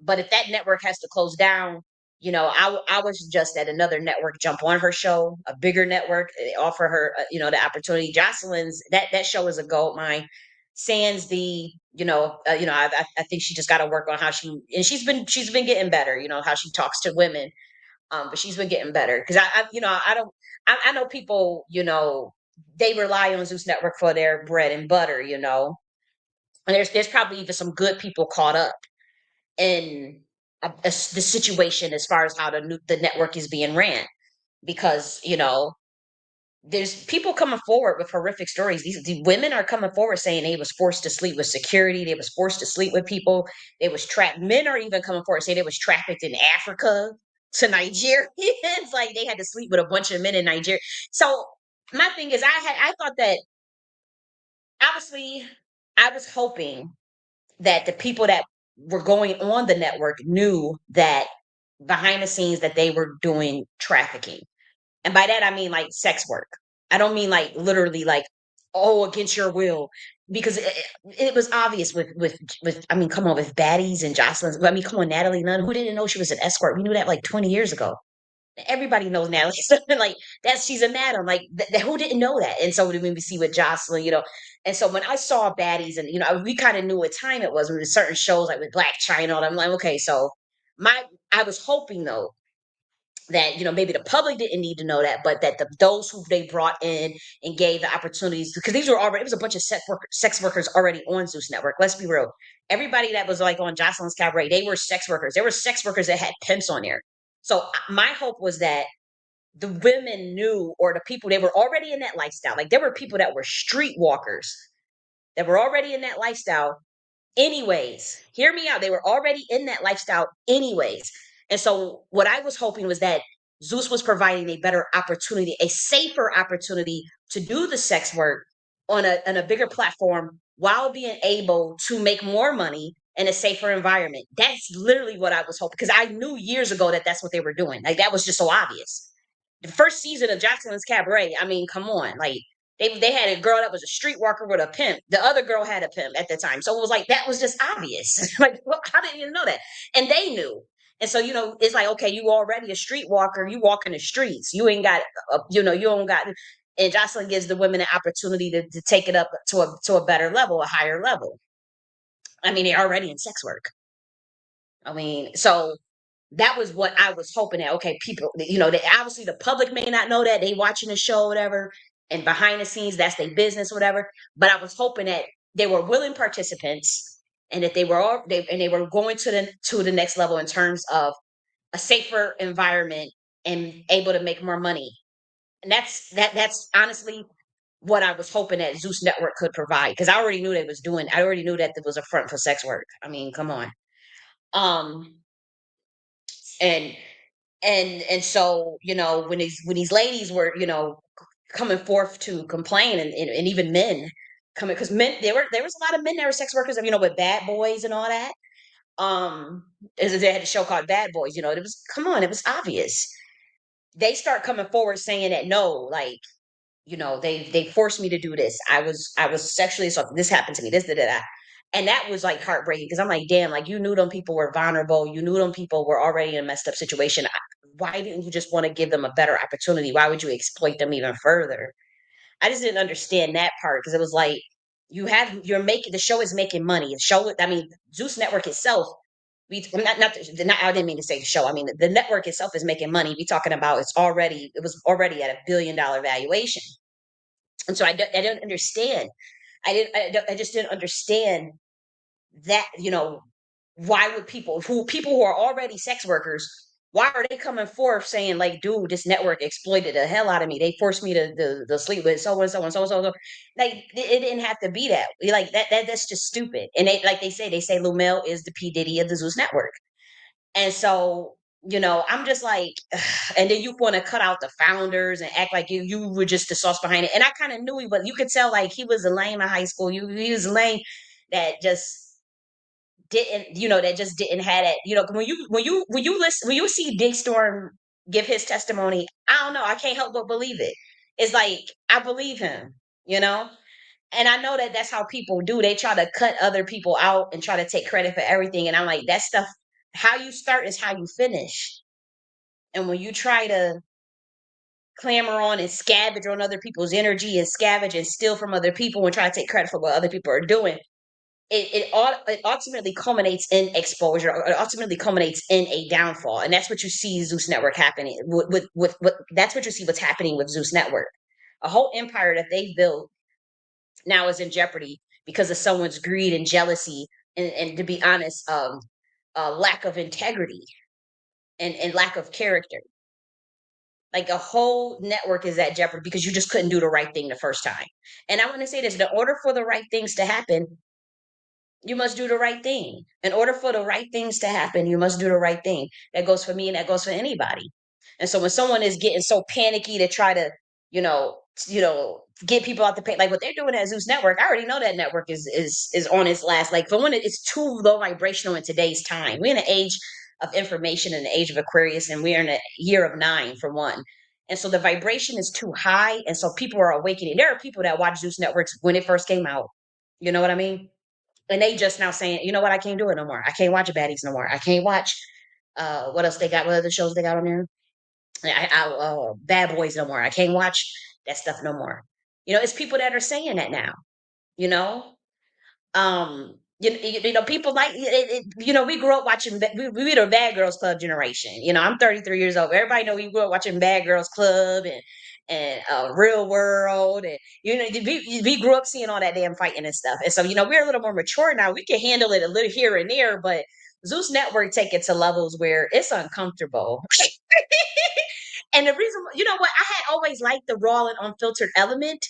S1: But if that network has to close down, I was just at another network jump on her show, a bigger network, offer her, the opportunity. Jocelyn's that show is a gold mine. Sans the, I think she just got to work on how and she's been getting better. How she talks to women, but she's been getting better because I don't, I know people, they rely on Zeus Network for their bread and butter, and there's probably even some good people caught up in the situation as far as how the network is being ran because there's people coming forward with horrific stories. The women are coming forward saying they was forced to sleep with security, they was forced to sleep with people, they was trapped. Men are even coming forward saying they was trafficked in Africa to Nigeria. It's like they had to sleep with a bunch of men in Nigeria. So my thing is I thought that obviously I was hoping that the people that were going on the network knew that behind the scenes that they were doing trafficking. And by that I mean like sex work. I don't mean like literally like against your will because it was obvious with I mean come on with baddies and Jocelyn's. I mean come on Natalie Nunn, who didn't know she was an escort? We knew that like 20 years ago. Everybody knows Natalie. Like that's she's a madam. Like who didn't know that? And so when we see with Jocelyn, and so when I saw baddies, and we kind of knew what time it was. When certain shows like with Black China, I'm like, okay, so my I was hoping though that maybe the public didn't need to know that, but that those who they brought in and gave the opportunities because these were already it was a bunch of sex workers already on Zeus Network. Let's be real. Everybody that was like on Jocelyn's Cabaret, they were sex workers. There were sex workers that had pimps on there. So my hope was that the women knew, or the people they were already in that lifestyle. Like there were people that were street walkers that were already in that lifestyle anyways. Hear me out. They were already in that lifestyle anyways. And so what I was hoping was that Zeus was providing a better opportunity, a safer opportunity to do the sex work on a bigger platform while being able to make more money in a safer environment. That's literally what I was hoping because I knew years ago that that's what they were doing. Like that was just so obvious. The first season of Jocelyn's Cabaret, I mean, come on, like they had a girl that was a streetwalker with a pimp. The other girl had a pimp at the time, so it was like that was just obvious. Like, well, how did you know that? And they knew. And so it's like okay, you already a streetwalker. You walk in the streets. You ain't got, you don't got. And Jocelyn gives the women an opportunity to take it up to a better level, a higher level. I mean, they're already in sex work. I mean, so that was what I was hoping that okay, people, they obviously the public may not know that they watching the show, whatever, and behind the scenes that's their business, whatever. But I was hoping that they were willing participants and that they were going to the next level in terms of a safer environment and able to make more money. And that's honestly what I was hoping that Zeus Network could provide, because I already knew they was doing. I already knew that it was a front for sex work. I mean, come on. Um, and and so when these ladies were coming forth to complain, and even men coming, because men, there was a lot of men that were sex workers, with bad boys and all that. They had a show called Bad Boys. It was, come on, it was obvious. They start coming forward saying that no, like, they forced me to do this. I was sexually assaulted. This happened to me. This, da, da, da. And that was like heartbreaking, because I'm like, damn, like, you knew them people were vulnerable. You knew them people were already in a messed up situation. Why didn't you just want to give them a better opportunity? Why would you exploit them even further? I just didn't understand that part, because it was like, you're making, the show is making money. The show, I mean, Zeus Network itself, I didn't mean to say the show. I mean, the network itself is making money. We talking about, it was already at $1 billion valuation. And so I don't understand. I just didn't understand that, why would people who are already sex workers, why are they coming forth saying like, dude, this network exploited the hell out of me. They forced me to sleep with so and so and so and so. Like, it didn't have to be that. Like, that's just stupid. And they say Lumel is the P. Diddy of the Zeus Network. And so, I'm just like, and then you want to cut out the founders and act like you were just the sauce behind it. And I kind of knew he was. You could tell like he was a lame in high school. He was a lame that just didn't have that. When you see Big Storm give his testimony, I don't know. I can't help but believe it. It's like, I believe him. You know. And I know that that's how people do. They try to cut other people out and try to take credit for everything. And I'm like, that stuff, how you start is how you finish. And when you try to clamor on and scavenge on other people's energy and scavenge and steal from other people and try to take credit for what other people are doing, it ultimately culminates in exposure, or it ultimately culminates in a downfall. And that's what you see Zeus Network happening with that's what you see what's happening with Zeus Network. A whole empire that they've built now is in jeopardy because of someone's greed and jealousy, and to be honest, lack of integrity, and lack of character. Like, a whole network is at jeopardy because you just couldn't do the right thing the first time. And I want to say this: in order for the right things to happen, you must do the right thing. In order for the right things to happen, you must do the right thing. That goes for me, and that goes for anybody. And so when someone is getting so panicky to try to, get people out the paint, like what they're doing at Zeus Network, I already know that network is on its last. Like, for one, it's too low vibrational in today's time. We're in an age of information, and the age of Aquarius, and we're in a year of 9 for one. And so the vibration is too high, and so people are awakening. There are people that watch Zeus Networks when it first came out. You know what I mean? And they just now saying, you know what, I can't do it no more. I can't watch baddies no more. I can't watch what else they got, what other shows they got on there? Bad Boys no more. I can't watch that stuff no more. It's people that are saying that now, you know? People like we grew up watching, we were the Bad Girls Club generation. I'm 33 years old. Everybody know we grew up watching Bad Girls Club and Real World, and we grew up seeing all that damn fighting and stuff. And so we're a little more mature now. We can handle it a little here and there, but Zeus Network take it to levels where it's uncomfortable. And the reason, what, I had always liked the raw and unfiltered element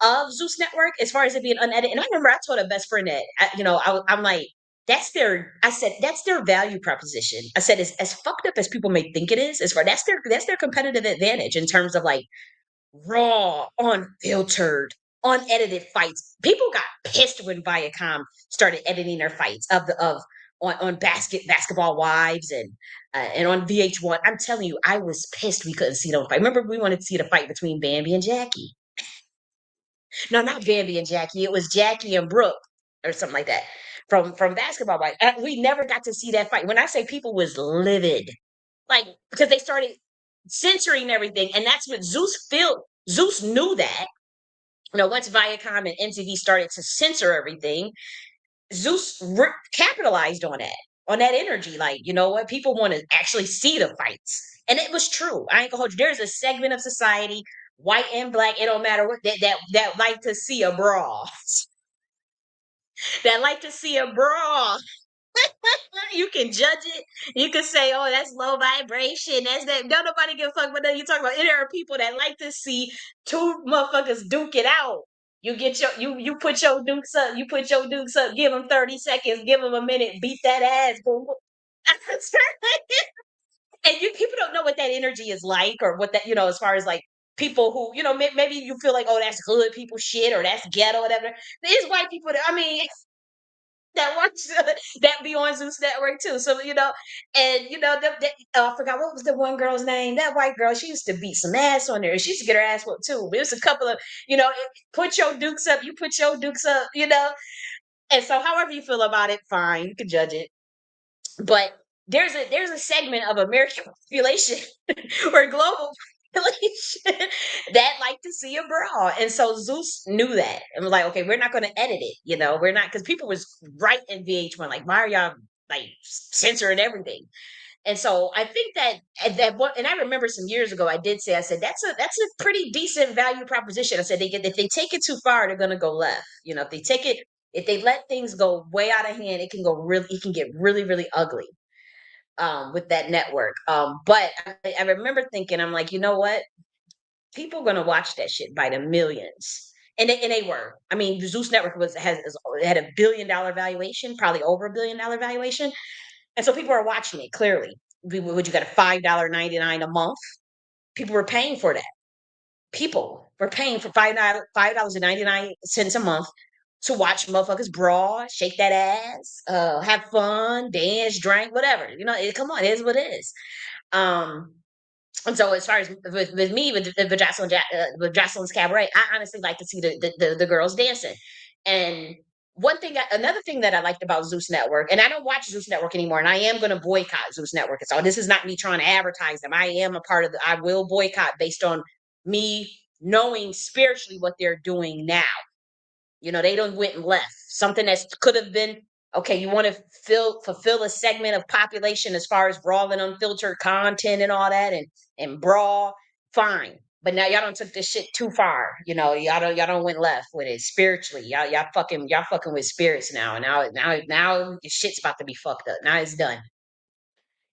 S1: of Zeus Network as far as it being unedited. And I remember I told a best friend that, I'm like, I said, that's their value proposition. I said, as fucked up as people may think it is, as far that's their competitive advantage in terms of like raw, unfiltered, unedited fights. People got pissed when Viacom started editing their fights on basketball wives and on VH1. I'm telling you, I was pissed we couldn't see them fight. Remember, we wanted to see the fight between Bambi and Jackie. No, not Bambi and Jackie. It was Jackie and Brooke or something like that from Basketball Wives. We never got to see that fight. When I say people was livid, like, because they started censoring everything, and that's what Zeus felt. Zeus knew that. Once Viacom and MTV started to censor everything, Zeus capitalized on that energy. Like, you know what? People want to actually see the fights. And it was true. I ain't gonna hold you. There's a segment of society, white and black, it don't matter what, that like to see a brawl. That like to see a brawl. You can judge it. You can say, "Oh, that's low vibration. That's that." Don't nobody give a fuck. But then you talk about, and there are people that like to see two motherfuckers duke it out. You get your you put your dukes up. You put your dukes up. Give them 30 seconds. Give them a minute. Beat that ass. Boom. Boom. And people don't know what that energy is like, or what that, as far as like people who, maybe you feel like, oh, that's hood people shit, or that's ghetto, whatever. There's white people that, I mean, that watch that be on Zeus Network too. So and I forgot what was the one girl's name. That white girl, she used to beat some ass on there. She used to get her ass whooped too. But it was a couple of, put your dukes up. You put your dukes up. And so, however you feel about it, fine, you can judge it. But there's a segment of American population or global population that like to see a brawl, and so Zeus knew that and was like, okay, we're not going to edit it. We're not, because people was right in VH1 like, why are y'all like censoring everything? And so I think that what, and I remember some years ago, I said that's a pretty decent value proposition. I said if they take it too far, they're going to go left. If they let things go way out of hand, it can get really, really ugly with that network. But I remember thinking, I'm like, you know what? People are gonna watch that shit by the millions. And they were. I mean, the Zeus Network had $1 billion valuation, probably over $1 billion valuation. And so people are watching it clearly. Would you got a $5.99 a month? People were paying for that. People were paying for $5.99 a month to watch motherfuckers brawl, shake that ass, have fun, dance, drink, whatever. Come on, it is what it is. Um, and so, as far as with me, with Jocelyn's Cabaret, I honestly like to see the girls dancing. And another thing that I liked about Zeus Network, and I don't watch Zeus Network anymore, and I am going to boycott Zeus Network. So this is not me trying to advertise them. I am a part of I will boycott based on me knowing spiritually what they're doing now. They don't went and left something that could have been okay. You want to fulfill a segment of population as far as raw and unfiltered content and all that, and brawl, fine. But now y'all don't took this shit too far. Y'all don't went left with it spiritually. Y'all fucking with spirits now. And now your shit's about to be fucked up. Now it's done.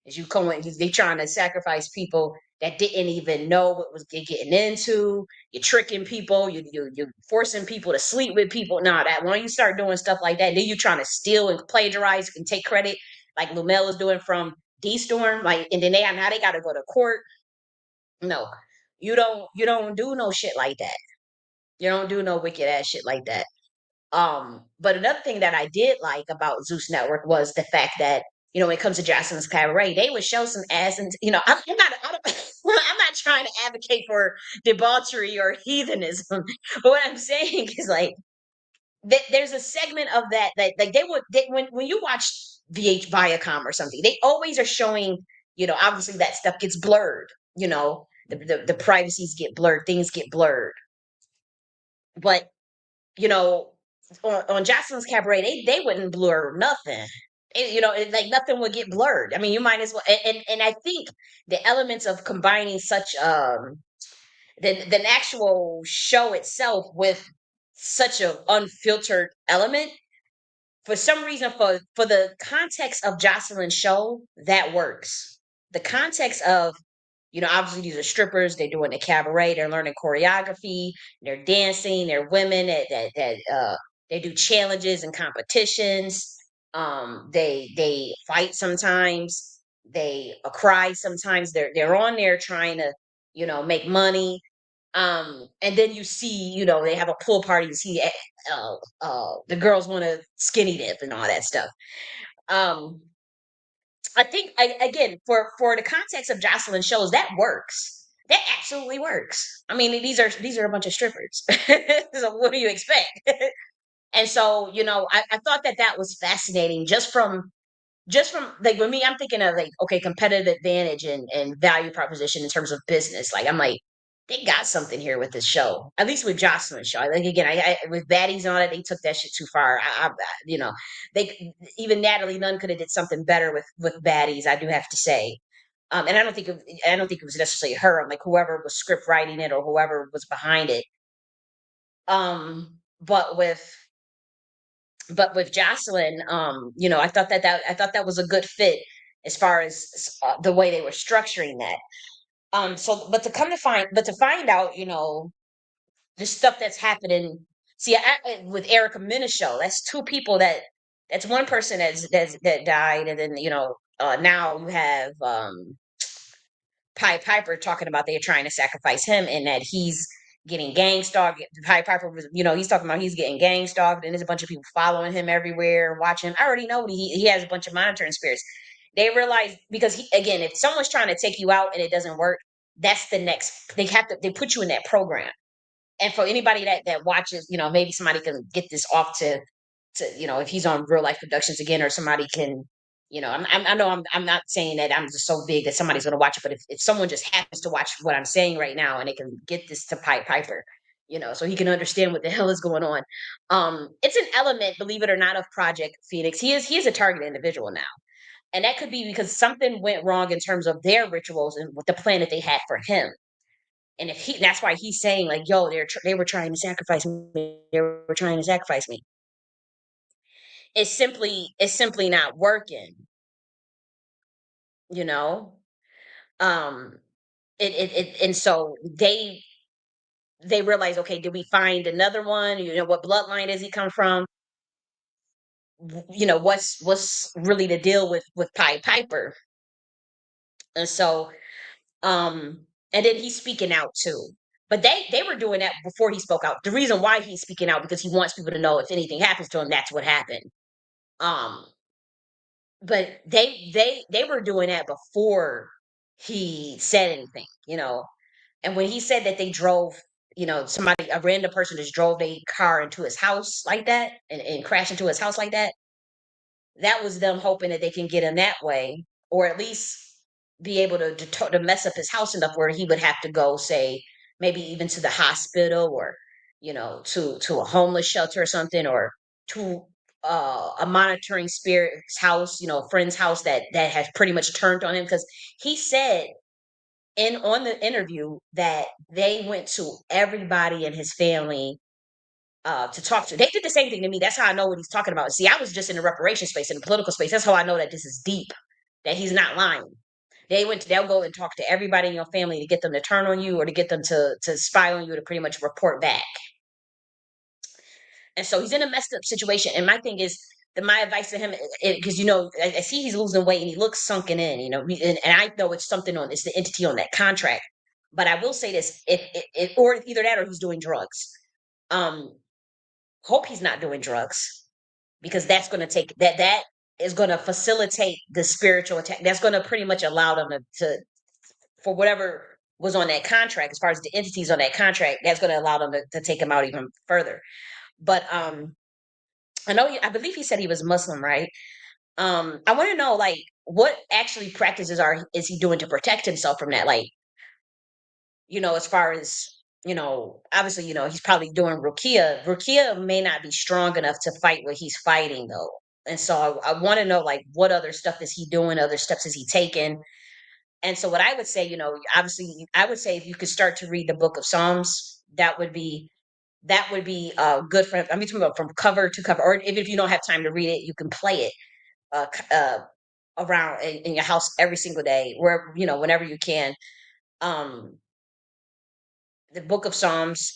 S1: Is you going? They trying to sacrifice people that didn't even know what was getting into. You're tricking people. You're forcing people to sleep with people. Nah, that when you start doing stuff like that, then you trying to steal and plagiarize and take credit, like Lumel is doing from D Storm. Like, and then now they got to go to court. No, you don't do no shit like that. You don't do no wicked ass shit like that. But another thing that I did like about Zeus Network was the fact that, when it comes to Jocelyn's Cabaret, they would show some ass, and I'm not trying to advocate for debauchery or heathenism, but what I'm saying is like there's a segment of that like when you watch VH Viacom or something, they always are showing, obviously that stuff gets blurred, the privacies get blurred, things get blurred, but you know, on Jocelyn's Cabaret, they wouldn't blur nothing. Like nothing would get blurred. I mean, you might as well. And I think the elements of combining such the actual show itself with such an unfiltered element, for some reason, for the context of Jocelyn's show, that works. The context of, obviously these are strippers, they're doing the cabaret, they're learning choreography, they're dancing, they're women that they do challenges and competitions. They fight sometimes, they cry sometimes. They're on there trying to, make money. And then you see, they have a pool party. You see, the girls want to skinny dip and all that stuff. Um, I think again, for the context of Jocelyn shows, that works. That absolutely works. I mean, these are a bunch of strippers. So what do you expect? And so, I thought that was fascinating, just from like, with me, I'm thinking of like, okay, competitive advantage and value proposition in terms of business. Like, I'm like, they got something here with this show, at least with Jocelyn's show. Like, again, with baddies on it, they took that shit too far. They, even Natalie Nunn could have did something better with baddies, I do have to say. And I don't think it was necessarily her. I'm like, whoever was script writing it or whoever was behind it. But But with Jocelyn, I thought that was a good fit as far as the way they were structuring that. So, but to find out, the stuff that's happening. See, with Erica Minishow, that's two people that's one person that died, and then now you have Pied Piper talking about they're trying to sacrifice him and that he's getting gang stalked. Pied Piper was, he's talking about he's getting gang stalked, and there's a bunch of people following him everywhere, watching him. I already know he has a bunch of monitoring spirits. They realize because again, if someone's trying to take you out and it doesn't work, that's the next. They put you in that program. And for anybody that watches, maybe somebody can get this off to if he's on Real Life Productions again, or somebody can, I know I'm not saying that I'm just so big that somebody's going to watch it, but if someone just happens to watch what I'm saying right now and they can get this to Pied Piper, so he can understand what the hell is going on. It's an element, believe it or not, of Project Phoenix. He is a target individual now, and that could be because something went wrong in terms of their rituals and with the plan that they had for him. And that's why he's saying like, "Yo, they were trying to sacrifice me. They were trying to sacrifice me." It's simply not working, you know. Um, and so they realize, okay, did we find another one? What bloodline does he come from? What's really the deal with Pied Piper? And so, and then he's speaking out too. But they were doing that before he spoke out. The reason why he's speaking out because he wants people to know if anything happens to him, that's what happened. Um, but they were doing that before he said anything. And when he said that they drove, a random person just drove a car into his house like that and crashed into his house like that, that was them hoping that they can get him that way, or at least be able to mess up his house enough where he would have to go, say, maybe even to the hospital, or to a homeless shelter or something, or to a monitoring spirit's house, a friend's house that has pretty much turned on him, because he said on the interview that they went to everybody in his family to talk to. They did the same thing to me. That's how I know what he's talking about. See, I was just in the reparation space, in the political space. That's how I know that this is deep, that he's not lying. They'll go and talk to everybody in your family to get them to turn on you, or to get them to spy on you, to pretty much report back. And so he's in a messed up situation. And my thing is that my advice to him, because I see he's losing weight and he looks sunken in, and I know it's the entity on that contract. But I will say this: if or either that or he's doing drugs. Um, Hope he's not doing drugs, because that's going to take that is going to facilitate the spiritual attack. That's going to pretty much allow them to for whatever was on that contract, as far as the entities on that contract, that's going to allow them to take him out even further. But I believe he said he was Muslim, right? I want to know, like, what actually practices is he doing to protect himself from that? Like, as far as, obviously, he's probably doing Rukia. Rukia may not be strong enough to fight what he's fighting, though. And so I want to know, like, what other stuff is he doing? Other steps is he taking? And so what I would say, obviously, I would say if you could start to read the Book of Psalms, that would be good for. I mean, from cover to cover, or even if you don't have time to read it, you can play it uh, around in your house every single day, wherever, whenever you can. Um, the Book of Psalms,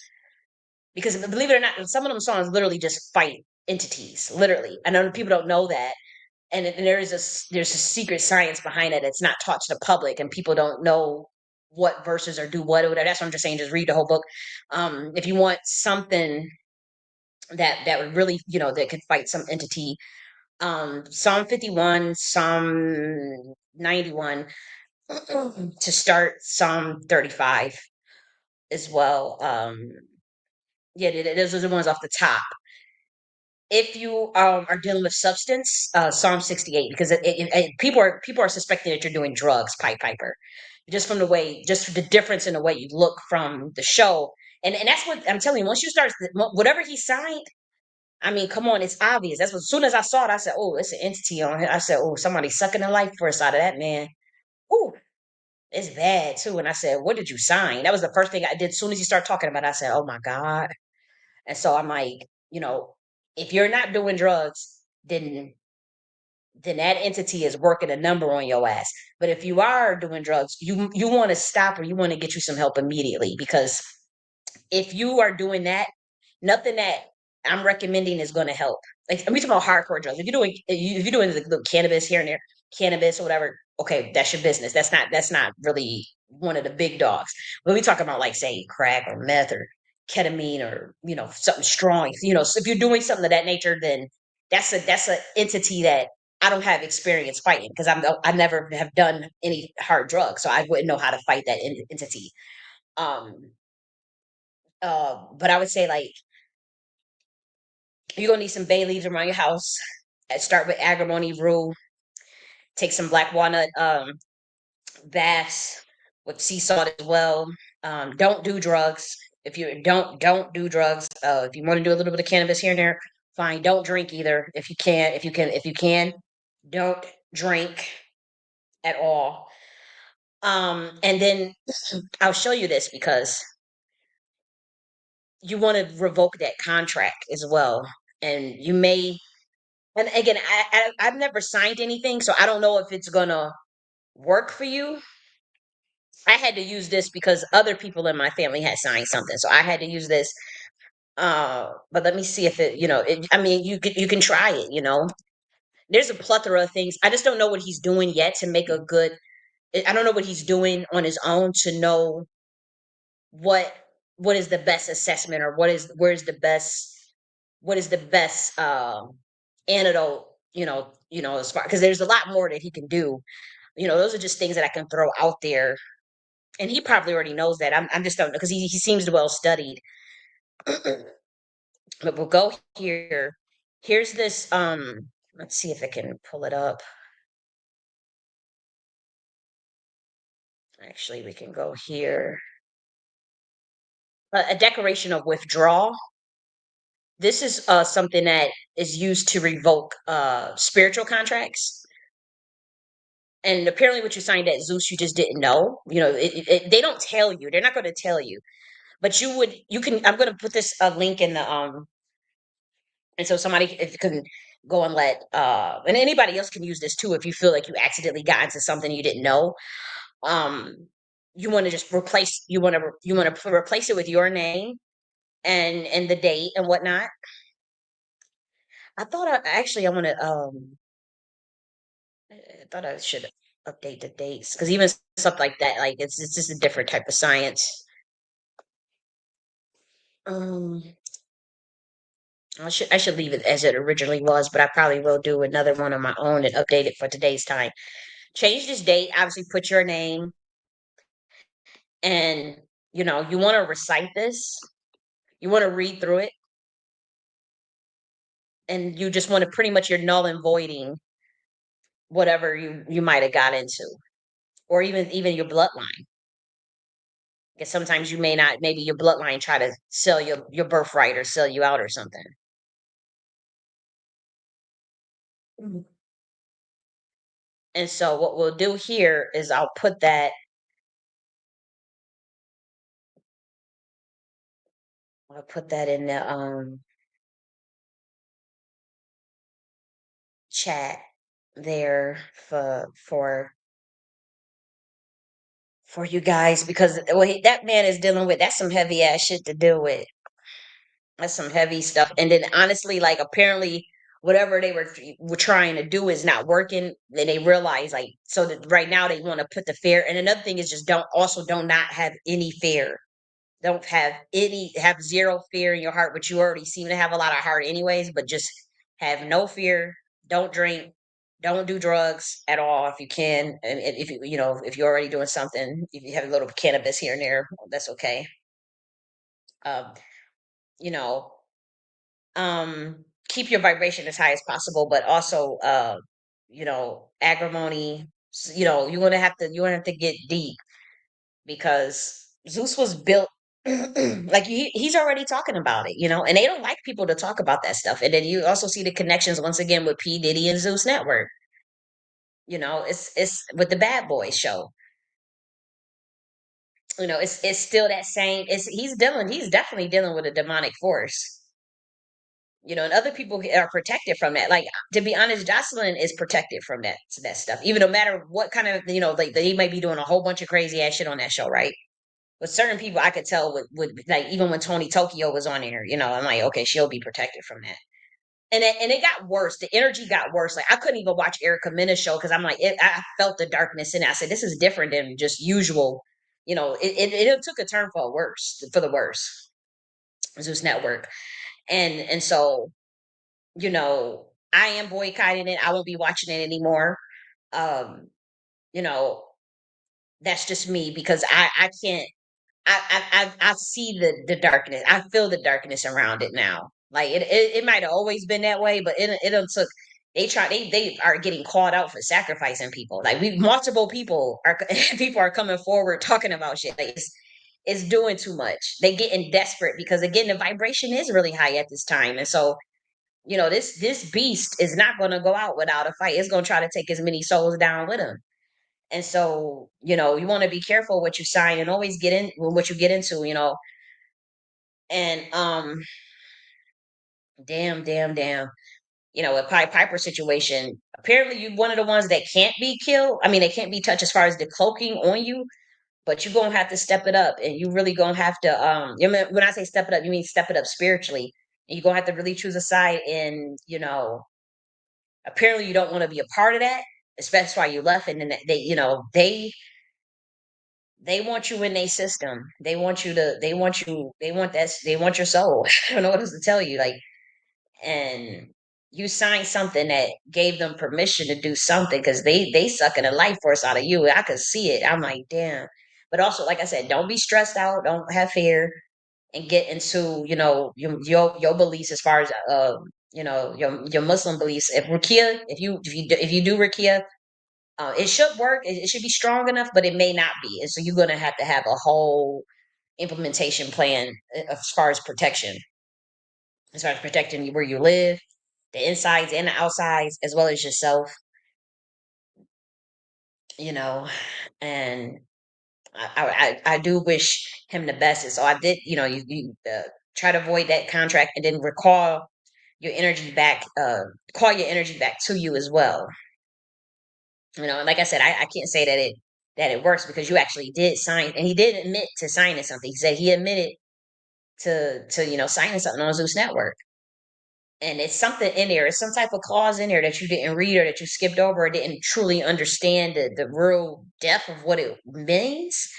S1: because believe it or not, some of them songs literally just fight entities. Literally, I know people don't know that, and there's a secret science behind it. It's not taught to the public, and people don't know what verses or do what or whatever. That's what I'm just saying. Just read the whole book. If you want something that would really, that could fight some entity, Psalm 51, Psalm 91 to start, Psalm 35 as well. Yeah, those are the ones off the top. If you are dealing with substance, Psalm 68, because people are suspecting that you're doing drugs, Pied Piper, just the difference in the way you look from the show, and that's what I'm telling you. Once you start, whatever he signed, I mean, come on, it's obvious. That's what. As soon as I saw it, I said, "Oh, it's an entity on it." I said, "Oh, somebody's sucking the life force out of that man." Ooh, it's bad too. And I said, "What did you sign?" That was the first thing I did. As soon as you start talking about it, I said, "Oh my God." And so I'm like, you know, If you're not doing drugs, then that entity is working a number on your ass. But if you are doing drugs, you want to stop, or you want to get you some help immediately, because if you are doing that, nothing that I'm recommending is going to help. Like, we talking about hardcore drugs. If you're doing the cannabis here and there, cannabis or whatever, okay, that's your business. That's not really one of the big dogs. When we talk about, like, say, crack or meth or ketamine, or something strong, so if you're doing something of that nature, then that's a entity that I don't have experience fighting, because I never have done any hard drugs, so I wouldn't know how to fight that entity. Um, but I would say, like, you're gonna need some bay leaves around your house. Start with agrimony, rue. Take some black walnut baths with sea salt as well. Don't do drugs. If you don't do drugs. If you want to do a little bit of cannabis here and there, fine. Don't drink either. If you can, don't drink at all. And then I'll show you this, because you want to revoke that contract as well, and you may. And again, I've never signed anything, so I don't know if it's gonna work for you. I had to use this because other people in my family had signed something, so I had to use this. But let me see if I mean, you can try it. There's a plethora of things. I just don't know what he's doing yet to make a good. I don't know what he's doing on his own to know what what is the best assessment, or what is the best antidote. As far, because there's a lot more that he can do. Those are just things that I can throw out there, and he probably already knows that. I'm just don't know, because he seems well studied. But we'll go here. Here's this. Let's see if I can pull it up. Actually, we can go here. A declaration of withdrawal. This is something that is used to revoke spiritual contracts. And apparently, what you signed at Zeus, you just didn't know. They don't tell you. They're not going to tell you. But you can. I'm going to put this link in the and so somebody, if you can go and and anybody else can use this too, if you feel like you accidentally got into something you didn't know. Um, you want to just replace. You want to replace it with your name and the date and whatnot. I thought I want to. I thought I should update the dates, because even stuff like that, like, it's just a different type of science. Um, I should leave it as it originally was, but I probably will do another one on my own and update it for today's time. Change this date. Obviously, put your name, and you want to recite this. You want to read through it, and you just want to, pretty much, you're null and voiding whatever you might have got into, or even your bloodline. Because sometimes you may not, maybe your bloodline try to sell your birthright, or sell you out, or something. Mhm. And so what we'll do here is I'll put that in the chat there for you guys, because that man is dealing with, that's some heavy ass shit to deal with. That's some heavy stuff. And then, honestly, like, apparently whatever they were trying to do is not working. Then they realize, like, so that right now they want to put the fear. And another thing is, just don't not have any fear. Don't have zero fear in your heart, which you already seem to have a lot of heart anyways, but just have no fear. Don't drink. Don't do drugs at all if you can. And if you're already doing something, if you have a little cannabis here and there, that's okay. Um, you know, keep your vibration as high as possible, but also, agrimony. You want to have to get deep, because Zeus was built. Like, he's already talking about it, and they don't like people to talk about that stuff. And then you also see the connections once again with P Diddy and Zeus Network. It's with the Bad Boys show. It's still that same. He's definitely dealing with a demonic force. and other people are protected from that. Like, to be honest, Jocelyn is protected from that stuff. Even no matter what kind of, like, they might be doing a whole bunch of crazy ass shit on that show, right? But certain people I could tell would like, even when Tony Tokyo was on there, I'm like, okay, she'll be protected from that. And it got worse. The energy got worse. Like, I couldn't even watch Erica Mena's show because I'm like, I felt the darkness in it. I said, this is different than just usual. It took a turn for the worse. Zeus Network, and so, I am boycotting it. I won't be watching it anymore. Um, you know, that's just me because I can't. I see the darkness. I feel the darkness around it now. Like, it might have always been that way, but it done took. They are getting called out for sacrificing people. Like, we multiple people are people are coming forward talking about shit. Like, it's doing too much. They getting desperate because, again, the vibration is really high at this time, and so, this beast is not going to go out without a fight. It's going to try to take as many souls down with him. And so, you want to be careful what you sign and always get in what you get into, and damn, with Piper situation, apparently you one of the ones that can't be killed. I mean, they can't be touched as far as the cloaking on you, but you're gonna have to step it up, and you really gonna have to, when I say step it up, you mean step it up spiritually. And you're gonna have to really choose a side, and, apparently you don't want to be a part of that, especially why you left. And then they want you in their system. They want you to. They want you. They want that. They want your soul. I don't know what else to tell you. Like, and you signed something that gave them permission to do something because they sucking the life force out of you. I could see it. I'm like, damn. But also, like I said, don't be stressed out. Don't have fear, and get into, your beliefs as far as, your Muslim beliefs. If you do Rukia, it should work. It should be strong enough, but it may not be. And so you're gonna have to have a whole implementation plan, as far as protecting where you live, the insides and the outsides, as well as yourself. You know, and I do wish him the best. And so I did. You try to avoid that contract, and then recall your energy back. Call your energy back to you as well. And like I said, I can't say that it works because you actually did sign, and he did admit to signing something. He said he admitted to signing something on Zeus Network, and it's something in there. It's some type of clause in there that you didn't read, or that you skipped over, or didn't truly understand the real depth of what it means.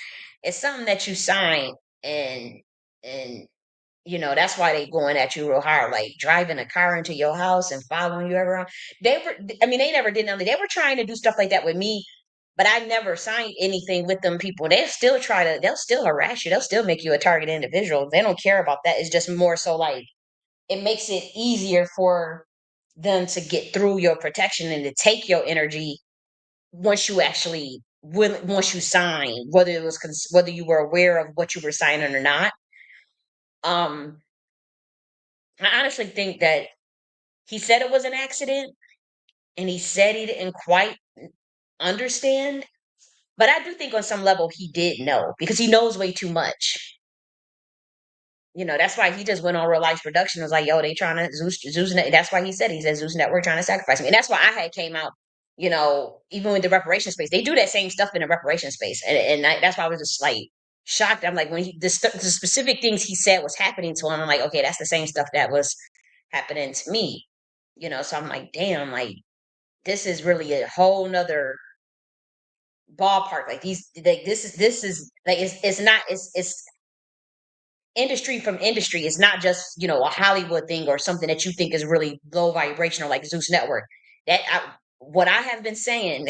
S1: It's something that you signed, and that's why they going at you real hard, like driving a car into your house and following you around. I mean, they never did nothing. They were trying to do stuff like that with me, but I never signed anything with them people. They'll still harass you. They'll still make you a target individual. They don't care about that. It's just more so like, it makes it easier for them to get through your protection and to take your energy once you sign, whether you were aware of what you were signing or not. Um, I honestly think that he said it was an accident, and he said he didn't quite understand. But I do think on some level he did know, because he knows way too much. That's why he just went on Real Life Production and was like, yo, they trying to That's why he said Zeus Network trying to sacrifice me. And that's why I had came out, even with the reparation space, they do that same stuff in the reparation space. That's why I was just like shocked. I'm like, when the specific things he said was happening to him, I'm like, okay, that's the same stuff that was happening to me. So I'm like, damn, like, this is really a whole nother ballpark. Like, this is like, it's not, it's industry from industry. It's not just, a Hollywood thing or something that you think is really low vibrational, like Zeus Network. What I have been saying,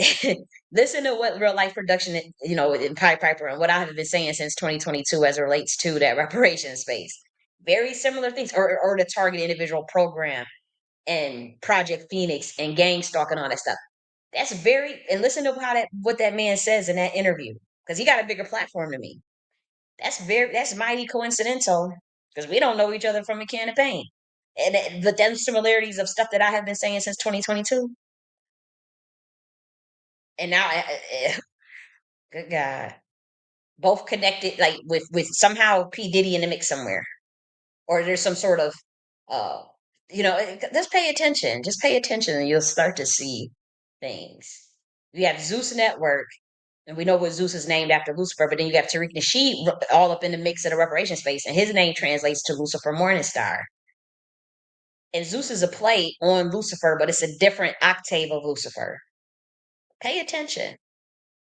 S1: listen to what Real Life Production, in Piper, and what I have been saying since 2022 as it relates to that reparation space. Very similar things, or the Target Individual Program and Project Phoenix and gang stalking, all that stuff. And listen to what that man says in that interview, because he got a bigger platform than me. That's mighty coincidental, because we don't know each other from a can of paint. But those similarities of stuff that I have been saying since 2022, and now, good God, both connected, like, with somehow P Diddy in the mix somewhere, or there's some sort of uh Just pay attention. Just pay attention, and you'll start to see things. We have Zeus Network, and we know what Zeus is named after Lucifer, but then you have Tariq Nasheed all up in the mix of the reparation space, and his name translates to Lucifer Morningstar. And Zeus is a play on Lucifer, but it's a different octave of Lucifer. Pay attention.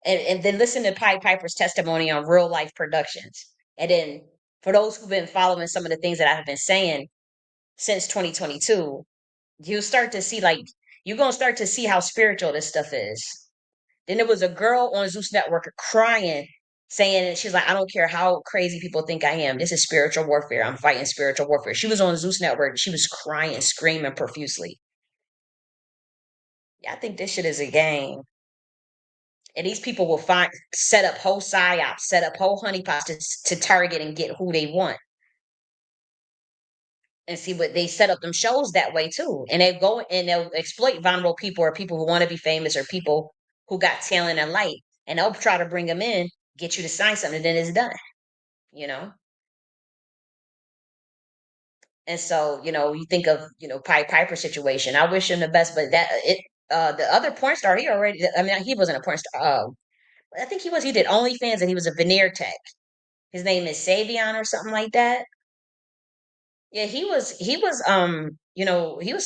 S1: And then listen to Pied Piper's testimony on real life productions. And then for those who've been following some of the things that I have been saying since 2022, you'll start to see you're gonna start to see how spiritual this stuff is. Then there was a girl on Zeus Network crying, saying she's like, I don't care how crazy people think I am. This is spiritual warfare. I'm fighting spiritual warfare. She was on Zeus Network. She was crying, screaming profusely. Yeah, I think this shit is a game. And these people will set up whole psyops, set up whole honeypots to target and get who they want. And see what they set up them shows that way too. And they go and they'll exploit vulnerable people or people who want to be famous or people who got talent and light. And they'll try to bring them in, get you to sign something, and then it's done. You know? And so, you think of, Pied Piper situation. I wish him the best, but the other porn star, he wasn't a porn star. I think he did OnlyFans and he was a veneer tech. His name is Savion or something like that. Yeah, he was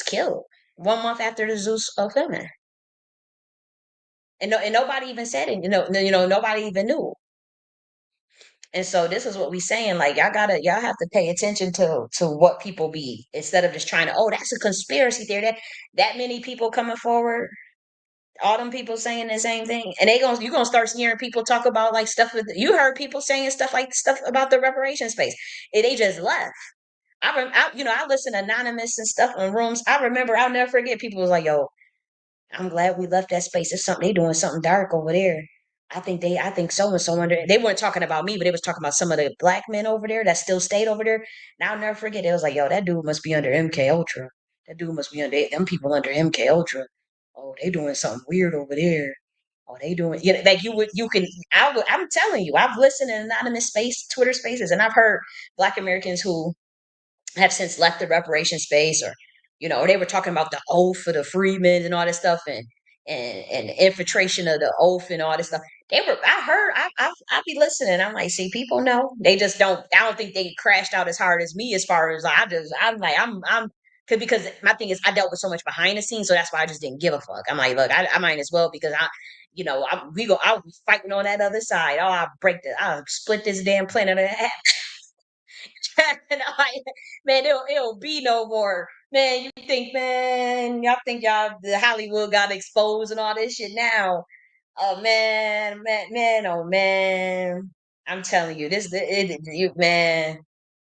S1: killed 1 month after the Zeus filming. And nobody even said it, nobody even knew. And so this is what we saying, like y'all have to pay attention to what people be instead of just trying to, oh, that's a conspiracy theory. That many people coming forward, all them people saying the same thing. And you're gonna start hearing people talk about like stuff you heard people saying stuff about the reparation space. And they just left. I listen to anonymous and stuff in rooms. I remember, I'll never forget. People was like, "Yo, I'm glad we left that space. It's something they doing something dark over there. I think so and so under." They weren't talking about me, but they was talking about some of the black men over there that still stayed over there. And I'll never forget. It was like, "Yo, that dude must be under MK Ultra. That dude must be under them people under MK Ultra. Oh, they doing something weird over there. Oh, they doing like you can. I'm telling you, I've listened in anonymous Twitter spaces, and I've heard Black Americans who have since left the reparation space, or they were talking about the oath for the freedmen and all this stuff, and infiltration of the oath and all this stuff. I heard, I be listening. I'm like, see, people know, they just don't. I don't think they crashed out as hard as me. As far as I'm like, I'm because my thing is, I dealt with so much behind the scenes, so that's why I just didn't give a fuck. I'm like, look, I might as well, because I'll be fighting on that other side. Oh, I'll split this damn planet in half. And man, it'll be no more. Man, y'all think the Hollywood got exposed and all this shit now. Oh man, oh man. I'm telling you, man,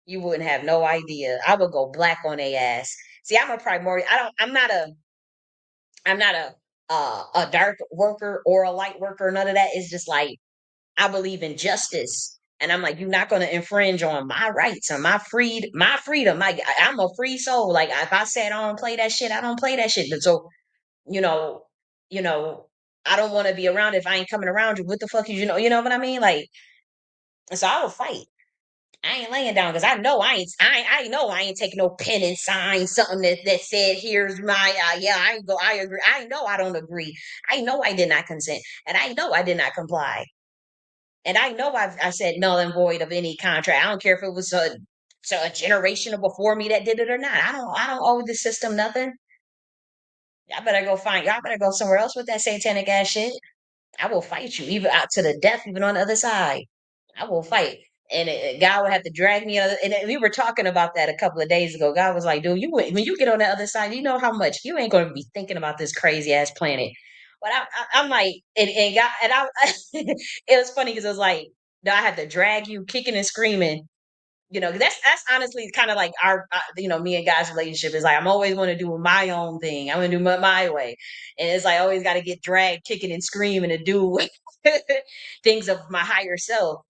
S1: you wouldn't have no idea. I would go black on their ass. See, I'm a primordial. I'm not a dark worker or a light worker. None of that. It's just like, I believe in justice. And I'm like, you're not going to infringe on my rights and my freedom. Like, I'm a free soul. Like, if I said I don't play that shit, I don't play that shit. But so, you know, you know, I don't want to be around if I ain't coming around you. What the fuck is, you know what I mean? Like, so I will fight. I ain't laying down because I know I ain't taking no pen and sign something that said, here's my, yeah, I agree. I know I don't agree. I know I did not consent, and I know I did not comply. And I know I said null and void of any contract. I don't care if it was a generation before me that did it or not. I don't owe the system nothing. Y'all better go somewhere else with that satanic ass shit. I will fight you, even out to the death, even on the other side. I will fight. And God would have to drag me. And we were talking about that a couple of days ago. God was like, dude, when you get on the other side, you know how much you ain't going to be thinking about this crazy ass planet. But I'm like, and God, and it was funny because it was like, I had to drag you kicking and screaming. That's honestly kind of like me and God's relationship is like, I'm always going to do my own thing. I'm going to do my way. And it's like, I always got to get dragged kicking and screaming to do things of my higher self.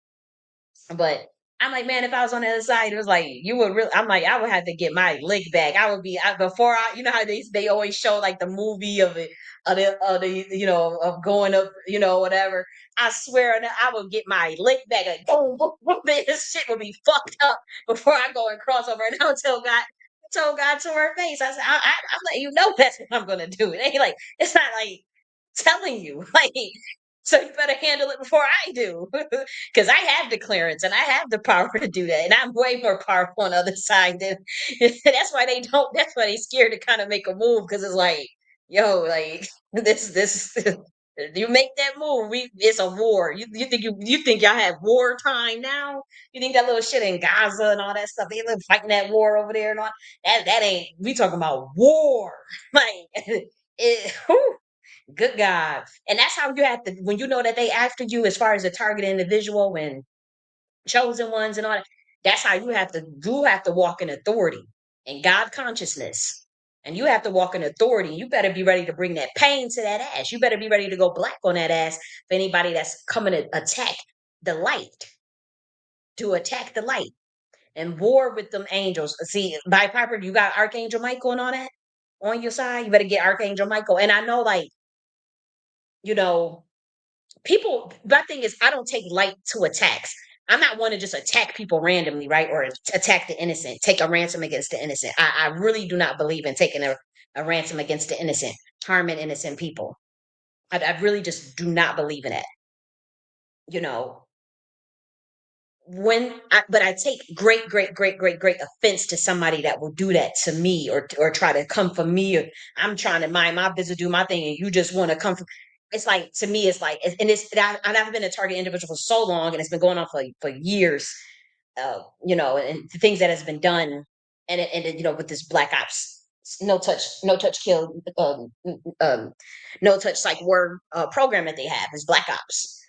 S1: But I'm like, man, if I was on the other side, it was like, you would really. I'm like, I would have to get my lick back. I would be before you know how they always show like the movie of the of going up, whatever. I swear, I would get my lick back. Like, boom, boom, boom, man, this shit would be fucked up before I go and cross over. And I'll tell God. told God to her face. I said, I'm letting you know that's what I'm gonna do. It ain't like it's not like telling you like. So you better handle it before I do, because I have the clearance and I have the power to do that, and I'm way more powerful on the other side than. That's why they don't. That's why they scared to kind of make a move because it's like, yo, like this. You make that move, it's a war. You think y'all have war time now? You think that little shit in Gaza and all that stuff? They live fighting that war over there and all that ain't. We talking about war, like it. Whew, good God, and that's how you have to when you know that they after you as far as a target individual and chosen ones and all that. That's how you have to walk in authority and God consciousness. And you have to walk in authority. You better be ready to bring that pain to that ass. You better be ready to go black on that ass for anybody that's coming to attack the light, to attack the light and war with them angels. See, by Piper, you got Archangel Michael and all that on your side. You better get Archangel Michael. And I know, like, you know, people, my thing is, I don't take light to attacks. I'm not one to just attack people randomly, right? Or attack the innocent, take a ransom against the innocent. I really do not believe in taking a ransom against the innocent, harming innocent people. I really just do not believe in that. You know, but I take great offense to somebody that will do that to me or try to come for me. Or I'm trying to mind my business, do my thing, and you just want to come for. It's like to me, it's like, and I've been a target individual for so long, and it's been going on for years. You know, and the things that has been done, and you know, with this Black Ops, no touch kill, no touch psych word program that they have is Black Ops.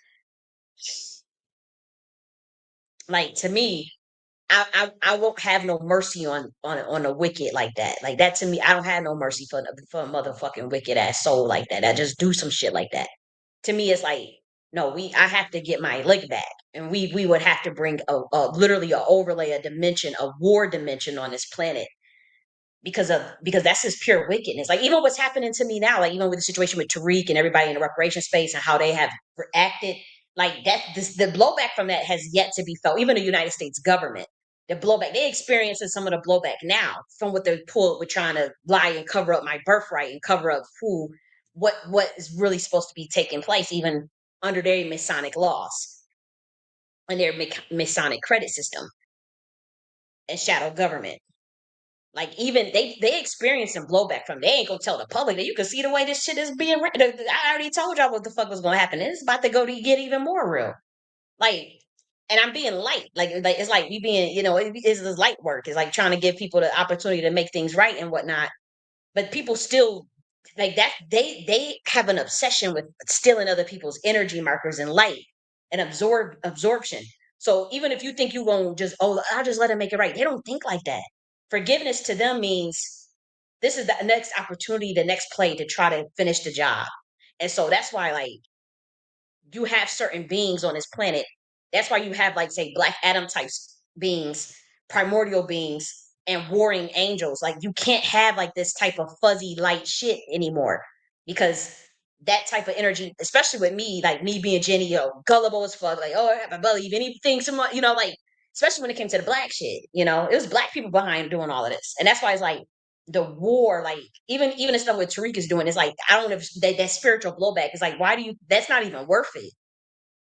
S1: Like to me, I won't have no mercy on a wicked like that. Like that to me, I don't have no mercy for a motherfucking wicked ass soul like that. I just do some shit like that. To me, it's like no, I have to get my lick back, and we would have to bring a literally a overlay, a dimension, a war dimension on this planet because that's just pure wickedness. Like even what's happening to me now, like even with the situation with Tariq and everybody in the reparation space and how they have reacted, like that the blowback from that has yet to be felt. Even the United States government, the blowback they experiencing some of the blowback now from what they pulled with trying to lie and cover up my birthright and cover up what is really supposed to be taking place, even under their Masonic laws and their Masonic credit system and shadow government. Like even they experiencing blowback from. They ain't gonna tell the public that you can see the way this shit is being. I already told y'all what the fuck was gonna happen. It's about to go to get even more real. Like, and I'm being light. Like it's like we being, you know, it's light work. It's like trying to give people the opportunity to make things right and whatnot. But people still like that. They have an obsession with stealing other people's energy markers and light and absorption. So even if you think you gonna just I'll just let them make it right, they don't think like that. Forgiveness to them means this is the next opportunity, the next play to try to finish the job. And so that's why like you have certain beings on this planet. That's why you have like say Black Adam types beings, primordial beings, and warring angels. Like you can't have like this type of fuzzy light shit anymore because that type of energy, especially with me, like me being Jenny, gullible as fuck, like I believe anything, someone, like especially when it came to the black shit, it was black people behind doing all of this, and that's why it's like the war, like even the stuff what Tariq is doing is like I don't know if that spiritual blowback is like why do you that's not even worth it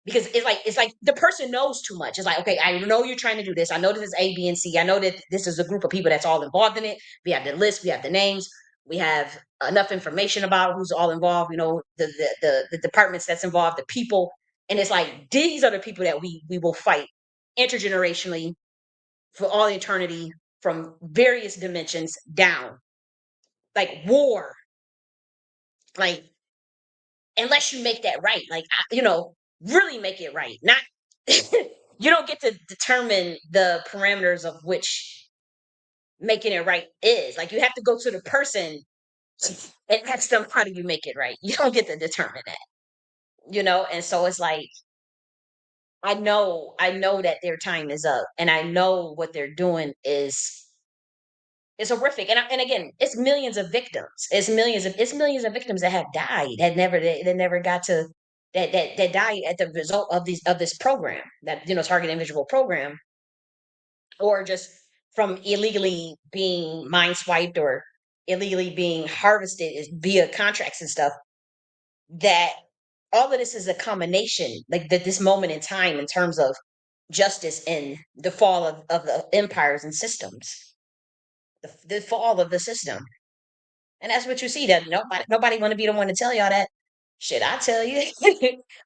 S1: because it's like the person knows too much. It's like okay, I know you're trying to do this. I know this is A, B, and C. I know that this is a group of people that's all involved in it. We have the list. We have the names. We have enough information about who's all involved. The departments that's involved, the people, and it's like these are the people that we will fight intergenerationally for all eternity from various dimensions down like war, like unless you make that right, like really make it right. Not you don't get to determine the parameters of which making it right is. Like you have to go to the person and ask them how do you make it right. You don't get to determine that, And so it's like I know that their time is up, and I know what they're doing is horrific. And again, it's millions of victims. It's millions of victims that have died that never got to that died at the result of this program that target individual program or just from illegally being mind swiped or illegally being harvested is via contracts and stuff, that all of this is a combination, like that this moment in time in terms of justice and the fall of the empires and systems, the fall of the system. And that's what you see. That nobody want to be the one to tell y'all that shit. I tell you,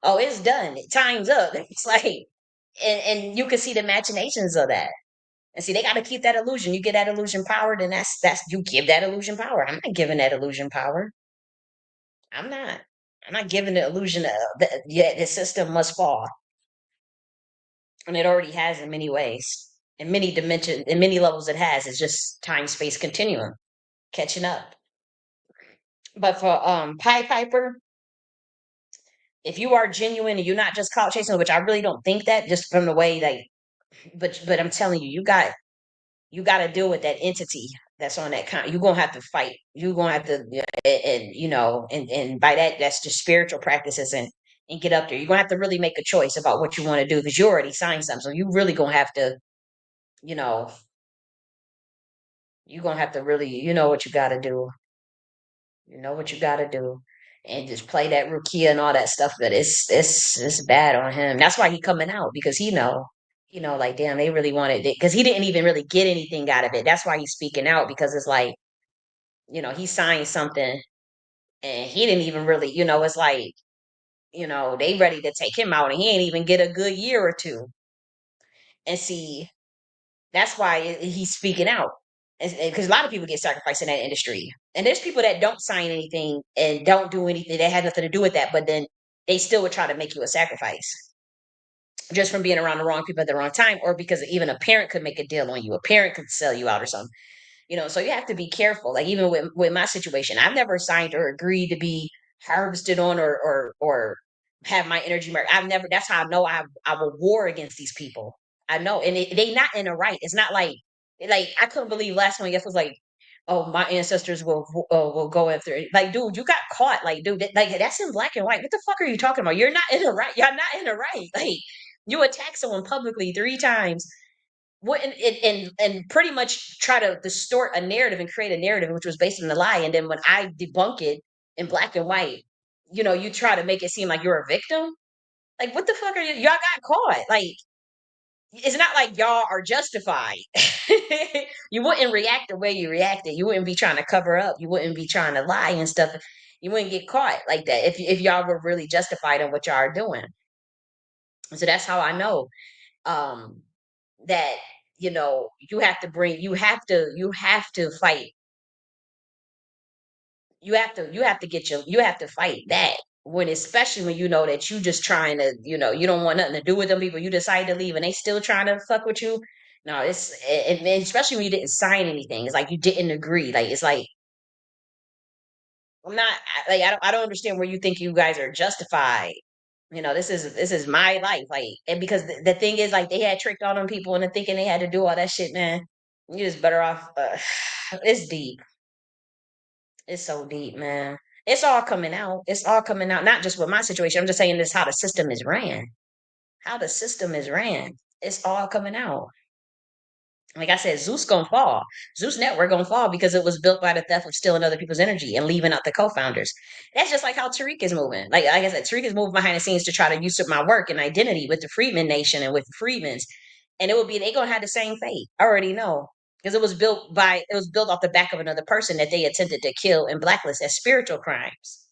S1: oh, it's done. Time's up. It's like, and you can see the machinations of that. And see, they got to keep that illusion. You get that illusion power, then that's you give that illusion power. I'm not giving that illusion power. I'm not. I'm not giving the illusion that yeah, the system must fall, and it already has in many ways, in many dimensions, in many levels. It has. It's just time space continuum catching up. But for Pied Piper, if you are genuine and you're not just clout chasing, which I really don't think that, just from the way like, but I'm telling you, you got to deal with that entity that's on that you're gonna have to fight. You're gonna have to, yeah, and you know, and by that, that's just spiritual practices and get up there. You're gonna have to really make a choice about what you want to do because you already signed something. So you really gonna have to, you know, you're gonna have to really, you know what you got to do. You know what you got to do, and just play that Rukia and all that stuff. But it's bad on him. That's why he coming out because like damn, they really wanted it because he didn't even really get anything out of it. That's why he's speaking out because it's like he signed something and he didn't even really, it's like, they ready to take him out and he ain't even get a good year or two. And see, that's why he's speaking out. Because a lot of people get sacrificed in that industry. And there's people that don't sign anything and don't do anything. They had nothing to do with that, but then they still would try to make you a sacrifice just from being around the wrong people at the wrong time, or because even a parent could make a deal on you. A parent could sell you out or something. So you have to be careful. Like even with my situation, I've never signed or agreed to be harvested on or have my energy I've never. That's how I know I will war against these people. I know, and they not in the right. It's not like I couldn't believe last one. Yes, was like, oh, my ancestors will go after it. Like, dude, you got caught. Like, dude, like that's in black and white. What the fuck are you talking about? You're not in the right. You're not in the right. Like, you attack someone publicly 3 times wouldn't and pretty much try to distort a narrative and create a narrative which was based on a lie, and then when I debunk it in black and white, you try to make it seem like you're a victim. Like, what the fuck are y'all got caught? Like, it's not like y'all are justified. You wouldn't react the way you reacted. You wouldn't be trying to cover up. You wouldn't be trying to lie and stuff. You wouldn't get caught like that if y'all were really justified in what y'all are doing. So that's how I know um that you have to fight. You have to fight that, when especially when you know that you just trying to, you don't want nothing to do with them people. You decide to leave and they still trying to fuck with you. No, and especially when you didn't sign anything. It's like you didn't agree. Like, it's like, I'm not like, I don't understand where you think you guys are justified. This is my life. Like, and because the thing is, like, they had tricked all them people into thinking they had to do all that shit, man. You just better off. It's deep. It's so deep, man. It's all coming out. It's all coming out. Not just with my situation. I'm just saying this how the system is ran. How the system is ran. It's all coming out. Like I said, Zeus gonna fall. Zeus Network gonna fall because it was built by the theft of stealing other people's energy and leaving out the co-founders. That's just like how Tariq is moving. Like I said, Tariq is moving behind the scenes to try to usurp my work and identity with the Freedmen Nation and with the Freedmen's, and they gonna have the same fate. I already know because it was built off the back of another person that they attempted to kill and blacklist as spiritual crimes.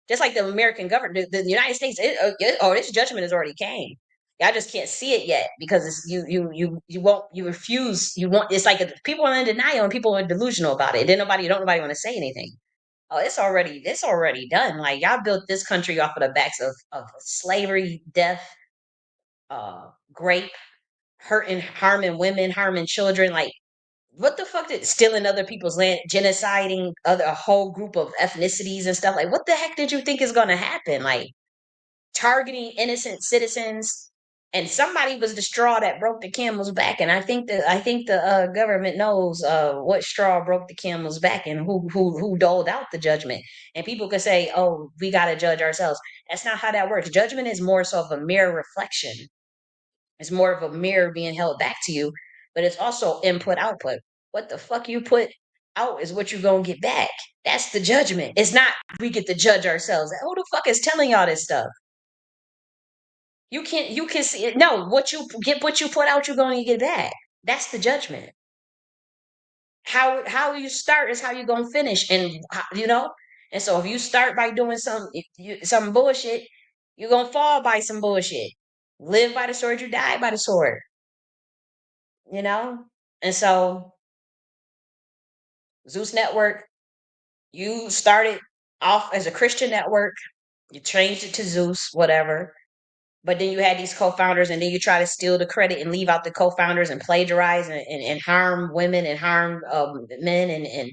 S1: Just like the American government, the United States. This judgment has already came. Y'all just can't see it yet because it's you won't you refuse you want it's like people are in denial and people are delusional about it. Then nobody want to say anything. Oh, it's already done. Like, y'all built this country off of the backs of slavery, death, grape, hurting, harming women, harming children. Like, what the fuck did stealing other people's land, genociding a whole group of ethnicities and stuff? Like, what the heck did you think is gonna happen? Like, targeting innocent citizens, and somebody was the straw that broke the camel's back. And I think the government knows what straw broke the camel's back and who doled out the judgment. And people could say, "Oh, we got to judge ourselves." That's not how that works. Judgment is more so of a mirror reflection. It's more of a mirror being held back to you but it's also input output. What the fuck you put out is what you're gonna get back. That's the judgment. It's not we get to judge ourselves. Who the fuck is telling y'all this stuff? You can see it. No, what you put out, you're gonna get back. That's the judgment. How you start is how you're gonna finish, and And so if you start by doing some bullshit, you're gonna fall by some bullshit. Live by the sword, you die by the sword. You know, and so Zeus Network, you started off as a Christian network, you changed it to Zeus, whatever. But then you had these co-founders, and then you try to steal the credit and leave out the co-founders and plagiarize and harm women and harm men and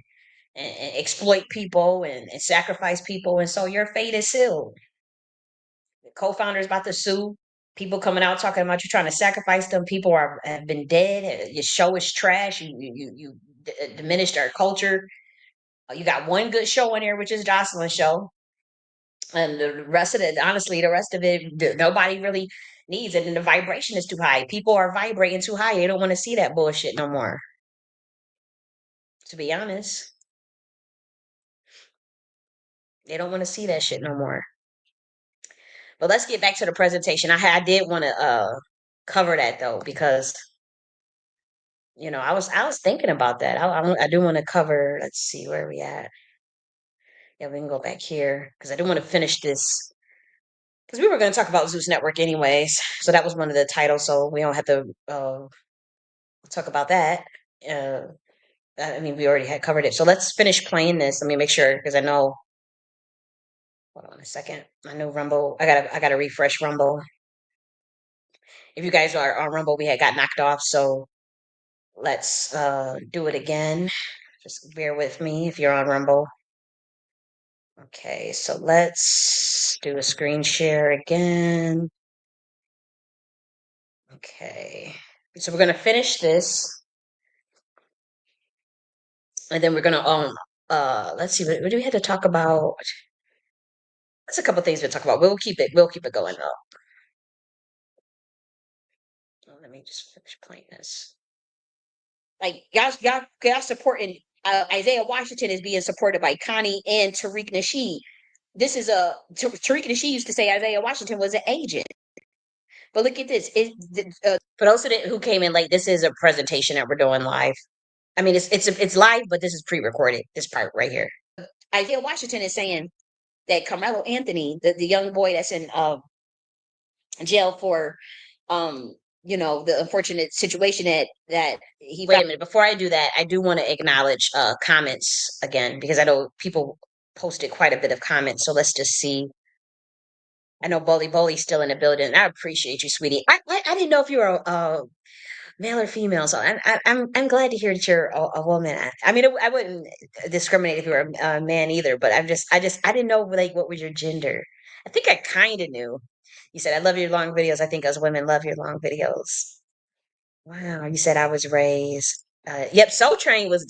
S1: exploit people and sacrifice people. And so your fate is sealed. The co-founders about to sue. People coming out talking about you trying to sacrifice them. People have been dead. Your show is trash. You diminished our culture. You got one good show in here, which is Jocelyn's show, and the rest of it, honestly, the rest of it, nobody really needs it. And the vibration is too high. People are vibrating too high. They don't want to see that bullshit no more. To be honest, they don't want to see that shit no more. But let's get back to the presentation. I did want to cover that though, because I was thinking about that. I do want to cover. Let's see where we at. Yeah, we can go back here because I do want to finish this because we were going to talk about Zeus Network anyways. So that was one of the titles. So we don't have to talk about that. Uh, I mean, we already had covered it. So let's finish playing this. Let me make sure because I know. Hold on a second. I know Rumble. I gotta refresh Rumble. If you guys are on Rumble, we had got knocked off. So let's do it again. Just bear with me if you're on Rumble. Okay, so let's do a screen share again. Okay, so we're gonna finish this, and then we're gonna let's see, what do we have to talk about? There's a couple things to talk about. We'll keep it going though. Let me just finish playing this. Like y'all supporting Isaiah Washington is being supported by Connie and Tariq Nasheed. This is Tariq Nasheed used to say Isaiah Washington was an agent. But look at this. For those who came in late, this is a presentation that we're doing live. I mean, it's live, but this is pre-recorded. This part right here. Isaiah Washington is saying that Carmelo Anthony, the young boy that's in jail for the unfortunate situation that he. Wait a minute, before I do that, I do want to acknowledge comments again because I know people posted quite a bit of comments. So let's just see. I know Bully's still in the building. I appreciate you, sweetie. I didn't know if you were male or female, so I'm glad to hear that you're a woman. I mean, I wouldn't discriminate if you were a man either, but I didn't know like what was your gender. I think I kind of knew. You said I love your long videos. I think us women love your long videos. Wow, you said I was raised. Yep, Soul Train was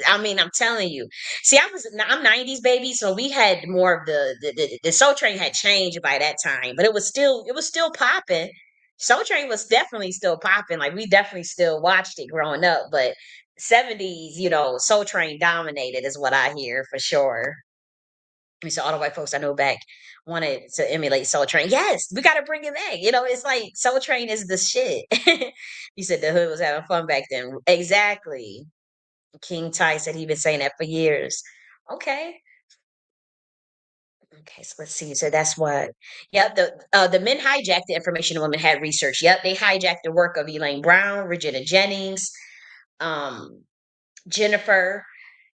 S1: I mean, I'm telling you. See, I'm 90s baby, so we had more of the Soul Train had changed by that time, but it was still popping. Soul Train was definitely still popping. Like we definitely still watched it growing up, but 70s, Soul Train dominated is what I hear for sure. We saw all the white folks I know back wanted to emulate Soul Train. Yes, we got to bring it back. It's like Soul Train is the shit. You said the hood was having fun back then. Exactly. King Ty said he'd been saying that for years. Okay. Okay, so let's see. So that's what. Yep. The men hijacked the information the women had research. Yep, they hijacked the work of Elaine Brown, Regina Jennings, um, Jennifer.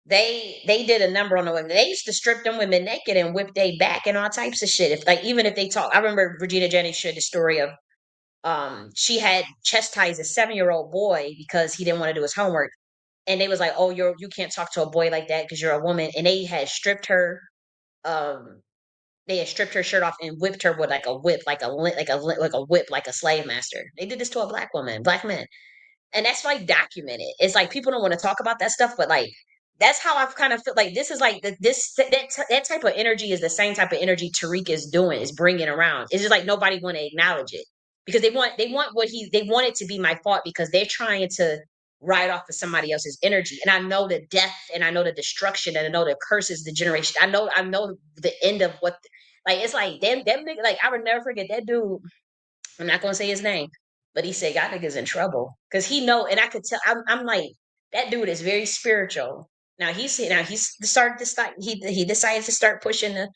S1: They did a number on the women. They used to strip them women naked and whip they back and all types of shit. If like even if they talk, I remember Regina Jennings shared the story of she had chastised a 7-year-old boy because he didn't want to do his homework. And they was like, oh, you can't talk to a boy like that because you're a woman. And um they had stripped her shirt off and whipped her with like a whip, like a whip, like a slave master. They did this to a black woman, black men. And that's like documented. It's like people don't want to talk about that stuff, but like that's how I've kind of felt like this is like that type of energy is the same type of energy Tariq is doing, is bringing around. It's just like nobody want to acknowledge it because they want what they want it to be my fault because they're trying to ride off of somebody else's energy. And I know the death and I know the destruction and I know the curses, the generation. I know the end of what like it's like them nigga, like I would never forget that dude. I'm not gonna say his name, but he said, "Y'all niggas in trouble," because he know, and I could tell. I'm like, that dude is very spiritual. Now he's started to start. He decided to start pushing the,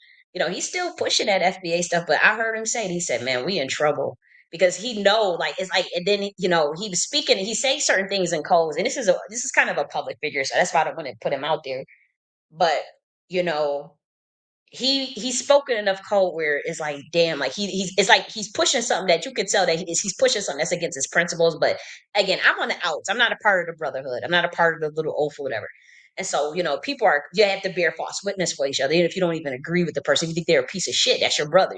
S1: he's still pushing that FBA stuff. But I heard him say, he said, "Man, we in trouble." Because he know, like it's like, and then he was speaking, he saying certain things in codes, and this is kind of a public figure, so that's why I don't want to put him out there. But you know, he's spoken enough code where it's like, damn, like he's it's like he's pushing something that you could tell that he's pushing something that's against his principles. But again, I'm on the outs. I'm not a part of the brotherhood. I'm not a part of the little oath or whatever. And so, people you have to bear false witness for each other. Even if you don't even agree with the person, if you think they're a piece of shit, that's your brother.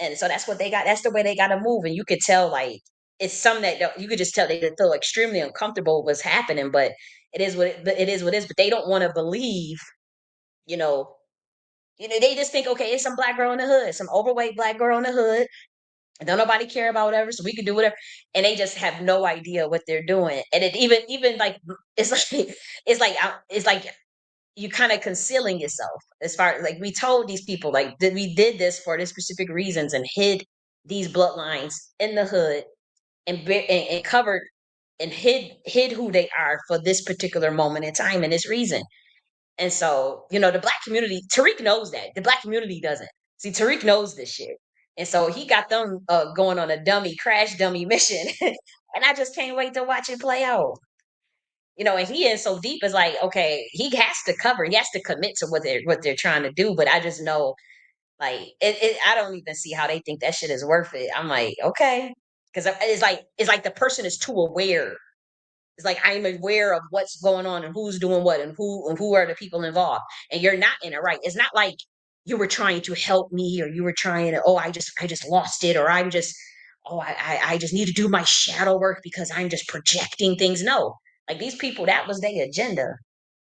S1: And so that's what they got. That's the way they got to move. And you could tell, like, it's something that you could just tell they feel extremely uncomfortable with what's happening. But it is what it is. But they don't want to believe, you know, they just think, okay, it's some black girl in the hood, some overweight black girl in the hood. And don't nobody care about whatever, so we can do whatever. And they just have no idea what they're doing. And it even like it's like it's like you kind of concealing yourself as far like we told these people like that we did this for this specific reasons and hid these bloodlines in the hood and covered and hid who they are for this particular moment in time and this reason. And so, the black community, Tariq knows that. The black community doesn't. See, Tariq knows this shit. And so he got them going on a crash dummy mission. And I just can't wait to watch it play out. And he is so deep, it's like, okay, he has to cover, he has to commit to what they're trying to do. But I just know, like, I don't even see how they think that shit is worth it. I'm like, okay. Because it's like the person is too aware. It's like I'm aware of what's going on and who's doing what and who are the people involved. And you're not in it right. It's not like you were trying to help me or you were trying to, oh, I just lost it or I'm just, oh, I just need to do my shadow work because I'm just projecting things. No, like these people, that was their agenda.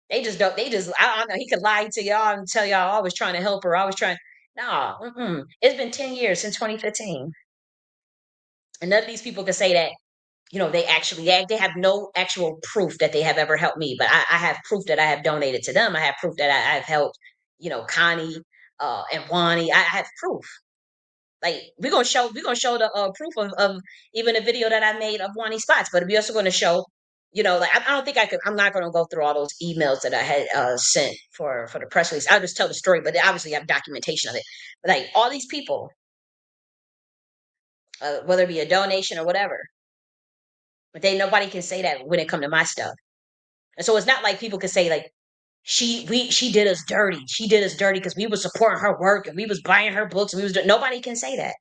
S1: They just don't. They just. I don't know. He could lie to y'all and tell y'all, oh, I was trying to help her. I was trying. No, it's been 10 years since 2015, and none of these people can say that they actually they have no actual proof that they have ever helped me, but I have proof that I have donated to them. I have proof that I've helped, Connie and Wani. I have proof. Like we're gonna show the proof of even a video that I made of Wani spots, but we're also gonna show, like I don't think I could. I'm not gonna go through all those emails that I had sent for the press release. I'll just tell the story, but obviously I have documentation of it. But like all these people, whether it be a donation or whatever, but nobody can say that when it come to my stuff. And so it's not like people can say like she did us dirty. She did us dirty because we was supporting her work and we was buying her books and nobody can say that.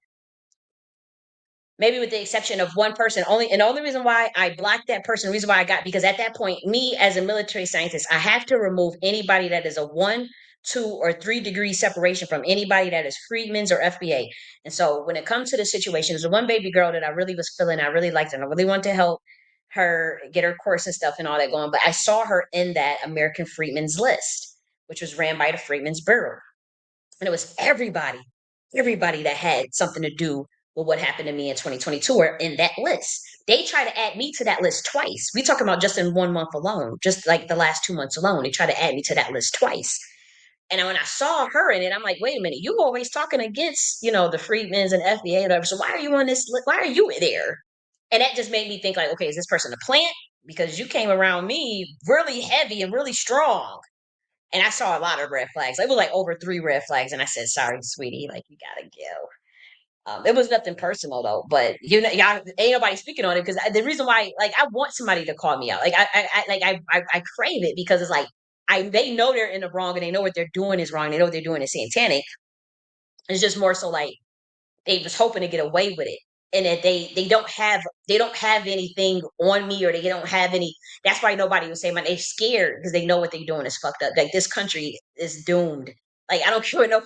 S1: Maybe with the exception of one person only. And the only reason why I blocked that person, the reason why I got, because at that point, me as a military scientist, I have to remove anybody that is a 1, 2, or 3 degree separation from anybody that is Freedmen's or FBA. And so when it comes to the situation, there's one baby girl that I really was feeling, I really liked, and I really wanted to help her get her course and stuff and all that going. But I saw her in that American Freedmen's list, which was ran by the Freedmen's Bureau. And it was everybody that had something to do with what happened to me in 2022 are in that list. They try to add me to that list twice. We talking about just in 1 month alone, just like the last 2 months alone. They try to add me to that list twice. And when I saw her in it, I'm like, wait a minute, you always talking against, the Freedmen's and FBA and whatever. So why are you on this? Why are you there? And that just made me think like, okay, is this person a plant? Because you came around me really heavy and really strong. And I saw a lot of red flags. It was like over 3 red flags. And I said, sorry, sweetie, like you gotta go. It was nothing personal though, but y'all ain't nobody speaking on it because the reason why, like, I want somebody to call me out. Like I crave it because it's like they know they're in the wrong and they know what they're doing is wrong. They know what they're doing is satanic. It's just more so like they was hoping to get away with it, and that they don't have anything on me, or they don't have any. That's why nobody would say, "Man, they're scared because they know what they're doing is fucked up. Like this country is doomed." Like I don't care no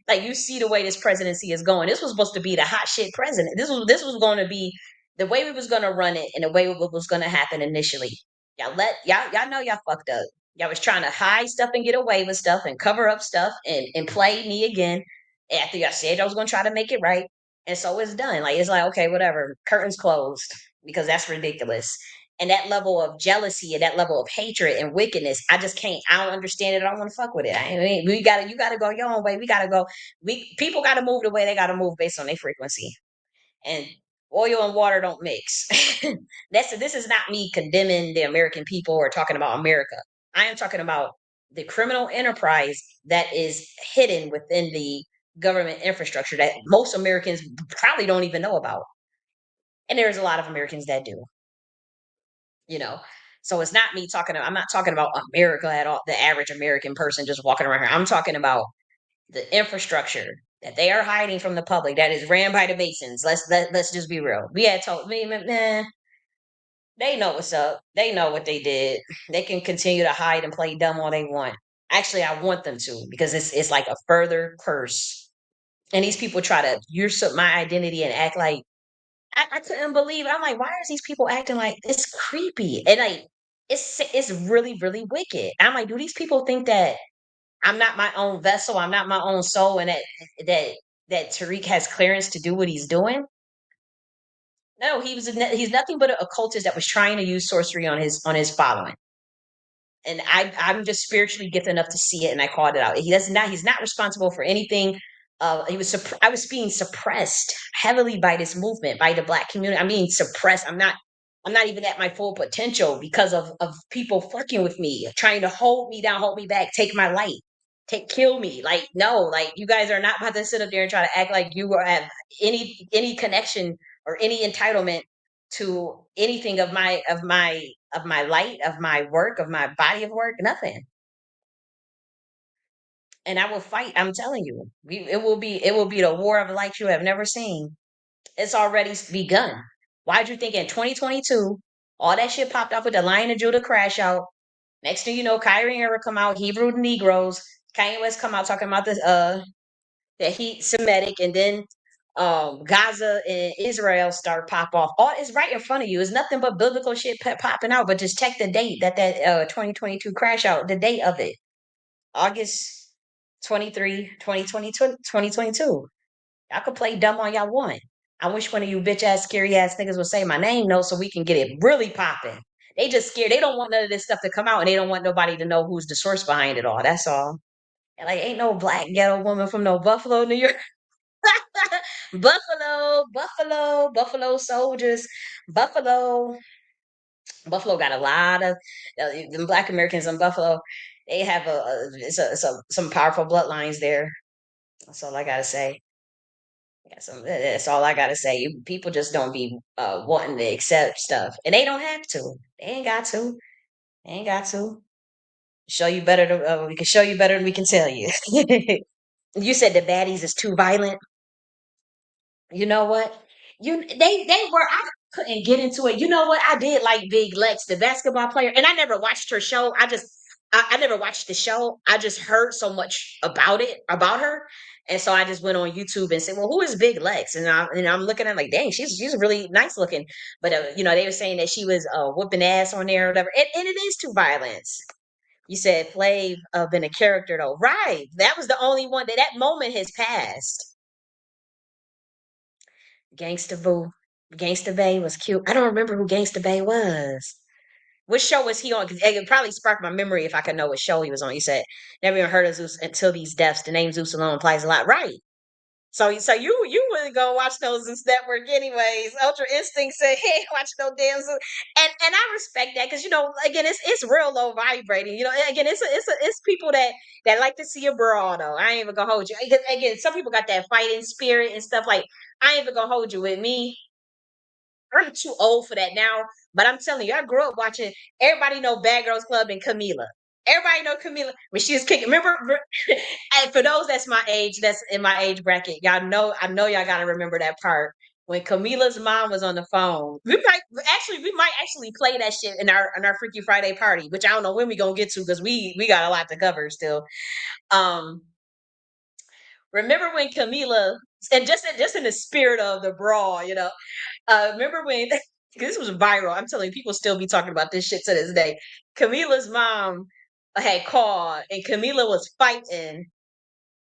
S1: like you see the way this presidency is going. This was supposed to be the hot shit president. This was going to be the way we was going to run it and the way what was going to happen initially. Y'all know y'all fucked up. Y'all was trying to hide stuff and get away with stuff and cover up stuff and play me again after I said I was going to try to make it right. And so it's done. Like, it's like, okay, whatever. Curtains closed because that's ridiculous. And that level of jealousy and that level of hatred and wickedness, I just can't. I don't understand it. I don't want to fuck with it. I mean, you gotta go your own way. We gotta go. People gotta move the way they gotta move based on their frequency. And oil and water don't mix. This is not me condemning the American people or talking about America. I am talking about the criminal enterprise that is hidden within the government infrastructure that most Americans probably don't even know about. And there's a lot of Americans that do, you know. So it's not me talking, I'm not talking about America at all, the average American person just walking around here. I'm talking about the infrastructure that they are hiding from the public that is ran by the Masons. Let's just be real. We had told me, man, they know what's up. They know what they did. They can continue to hide and play dumb all they want. Actually, I want them to because it's like a further curse. And these people try to usurp my identity and act like I couldn't believe it. I'm like, why are these people acting like it's creepy? And like it's really, really wicked. I'm like, do these people think that I'm not my own vessel, I'm not my own soul, and that that Tariq has clearance to do what he's doing? No, he's nothing but a occultist that was trying to use sorcery on his following. And I'm just spiritually gifted enough to see it, and I called it out. He's not responsible for anything. I was being suppressed heavily by this movement, by the black community. I'm being suppressed. I'm not even at my full potential because of people fucking with me, trying to hold me down, hold me back, take my light, kill me. Like, no, like you guys are not about to sit up there and try to act like you have any connection or any entitlement to anything of my light, of my work, of my body of work, nothing. And I will fight. I'm telling you, it will be the war of the like you have never seen. It's already begun. Why'd you think in 2022 all that shit popped off with the Lion of Judah crash out? Next thing you know, Kyrie and Eric come out, Hebrew Negroes. Kanye West come out talking about this that he Semitic, and then Gaza and Israel start pop off. All is right in front of you. It's nothing but biblical shit popping out. But just check the date that 2022 crash out. The date of it, August 23, 2022. Y'all can play dumb all y'all want. I wish one of you bitch ass scary ass niggas would say my name though, so we can get it really popping. They just scared. They don't want none of this stuff to come out, and they don't want nobody to know who's the source behind it all. That's all. And like, ain't no black ghetto woman from no Buffalo, New York. Buffalo soldiers, Buffalo, Buffalo got a lot of the Black Americans in Buffalo. They have some powerful bloodlines there. That's all I gotta say. That's all I gotta say. People just don't be wanting to accept stuff, and they don't have to. They ain't got to. They ain't got to. Show you better. We can show you better than we can tell you. You said the baddies is too violent. You know what? They were I couldn't get into it. You know what? I did like Big Lex, the basketball player, and I never watched her show. I never watched the show. I just heard so much about her. And so I just went on YouTube and said, "Well, who is Big Lex?" And I'm looking at like, "Dang, she's really nice looking." But you know, they were saying that she was whooping ass on there or whatever. And it is too violence. You said Flav been a character though, right? That was the only one that moment has passed. Gangsta Boo. Gangsta Bay was cute. I don't remember who Gangsta Bay was. What show was he on? 'Cause it would probably spark my memory if I could know what show he was on. You said never even heard of Zeus until these deaths. The name Zeus alone implies a lot, right? So you really gonna watch those Zeus Network anyways? Ultra Instinct said, "Hey, watch no damn Zeus," and I respect that because you know again it's real low vibrating. You know again it's people that like to see a brawl though. I ain't even gonna hold you. Again, some people got that fighting spirit and stuff like. I ain't even gonna hold you with me. I'm too old for that now, but I'm telling you, I grew up watching. Everybody know Bad Girls Club and Camila. Everybody know Camila when she was kicking. Remember, and for those that's my age, that's in my age bracket, y'all know. I know y'all got to remember that part when Camila's mom was on the phone. We might actually play that shit in our Freaky Friday party, which I don't know when we gonna get to because we got a lot to cover still. Um, remember when Camila and just in the spirit of the brawl, you know. Remember when this was viral? I'm telling you, people still be talking about this shit to this day. Camila's mom had called, and Camila was fighting,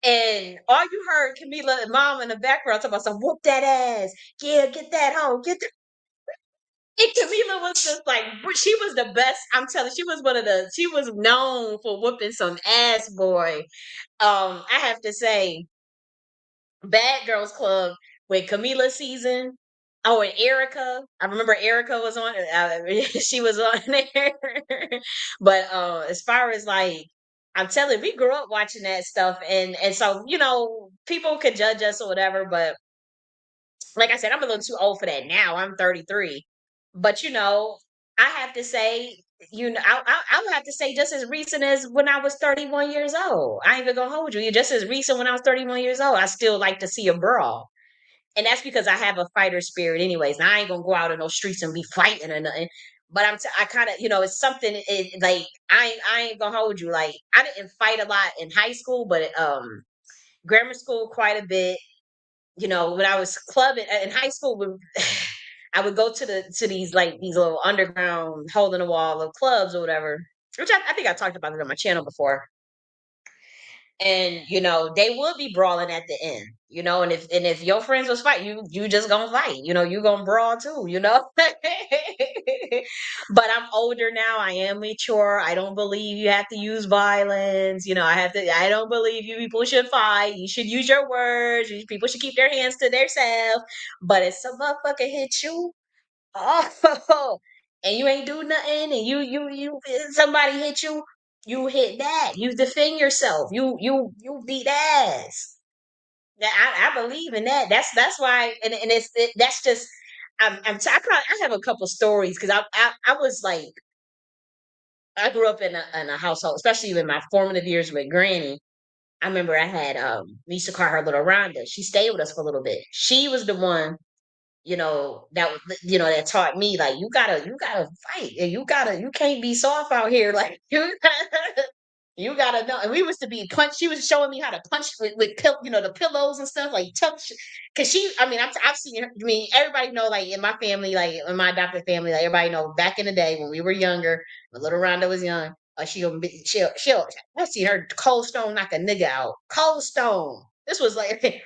S1: and all you heard Camila and mom in the background talking about some whoop that ass, yeah, get that hoe, get that. And Camila was just like, she was the best. I'm telling you, she was known for whooping some ass, boy. I have to say, Bad Girls Club with Camila season. Oh, and Erica. I remember Erica was on. She was on there. But as far as like, I'm telling you, we grew up watching that stuff, and so people could judge us or whatever. But like I said, I'm a little too old for that now. I'm 33, but I have to say, I would have to say just as recent as when I was 31 years old. I ain't even gonna hold you. You just as recent when I was 31 years old. I still like to see a brawl. And that's because I have a fighter spirit, anyways. And I ain't gonna go out in those streets and be fighting or nothing. But I kind of, it's something. Like I ain't gonna hold you. Like I didn't fight a lot in high school, but grammar school quite a bit. When I was clubbing in high school, I would go to these these little underground hole in the wall of clubs or whatever, which I think I talked about it on my channel before. And they would be brawling at the end, and if your friends was fighting, you just gonna fight, you gonna brawl too, but I'm older now, I am mature, I don't believe you have to use violence, I don't believe people should fight, you should use your words, people should keep their hands to themselves. But if some motherfucker hit you, oh, and you ain't do nothing, and somebody hit you, you hit that. You defend yourself. You beat ass. That I believe in that. That's why, and that's just. I have a couple stories because I was like, I grew up in a household, especially in my formative years with Granny. I remember I had we used to call her Little Rhonda. She stayed with us for a little bit. She was the one, that taught me, like, you gotta fight, and you can't be soft out here, like, you gotta know. And we was to be punch. She was showing me how to punch the pillows and stuff, like touch. Cause I mean, I've seen her. I mean, everybody know, like in my family, like in my adopted family, like everybody know back in the day when we were younger, when little Rhonda was young, I've seen her cold stone knock a nigga out. Cold stone. This was like, and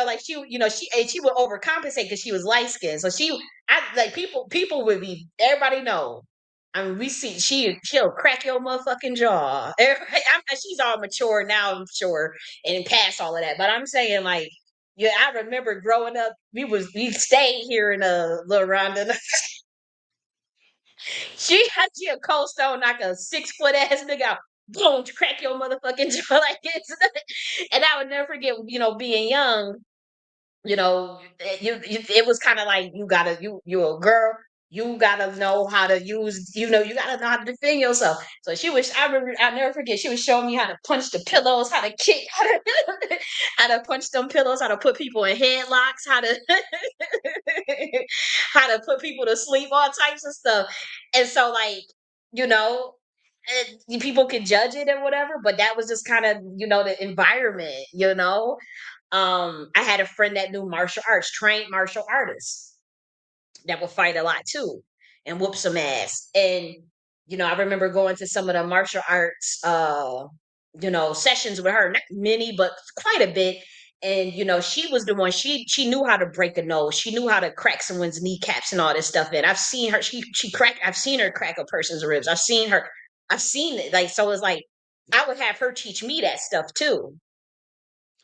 S1: like she would overcompensate because she was light skinned. So I like people would be, everybody know. I mean, we see she'll crack your motherfucking jaw. She's all mature now, I'm sure, and past all of that. But I'm saying, like, yeah, I remember growing up, we stayed here in Little Rhonda. She a cold stone, like a 6 foot ass nigga out. Boom, crack your motherfucking jaw like this. And I would never forget, being young, it was kind of like, you're a girl, you gotta know how to use, you gotta know how to defend yourself. So I remember, I'll never forget, she was showing me how to punch the pillows, how to kick, how to punch them pillows, how to put people in headlocks, how to how to put people to sleep, all types of stuff. And so, like, you know people could judge it or whatever, but that was just kind of, the environment. I had a friend that knew martial arts, trained martial artists that would fight a lot too and whoop some ass. And I remember going to some of the martial arts sessions with her, not many, but quite a bit. And she was the one, she knew how to break a nose, she knew how to crack someone's kneecaps and all this stuff. And I've seen her, I've seen her crack a person's ribs. I've seen it. Like, so it's like I would have her teach me that stuff too.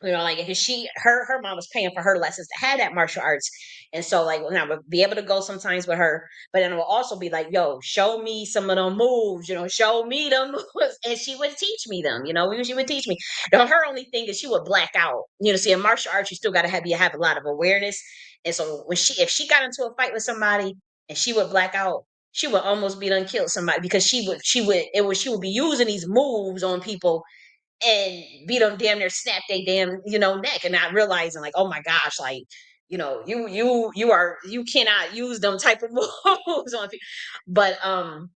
S1: Like, because her mom was paying for her lessons to have that martial arts. And so, like, when I would be able to go sometimes with her, but then it would also be like, yo, show me some of them moves, show me them moves. And she would teach me them, she would teach me. Now, her only thing is she would black out. See, in martial arts, you still got to have a lot of awareness. And so if she got into a fight with somebody and she would black out, she would almost be done killed somebody, because she would be using these moves on people and beat them, damn near snap they damn neck, and not realizing, like, oh my gosh, like, you cannot use them type of moves on people. But yeah,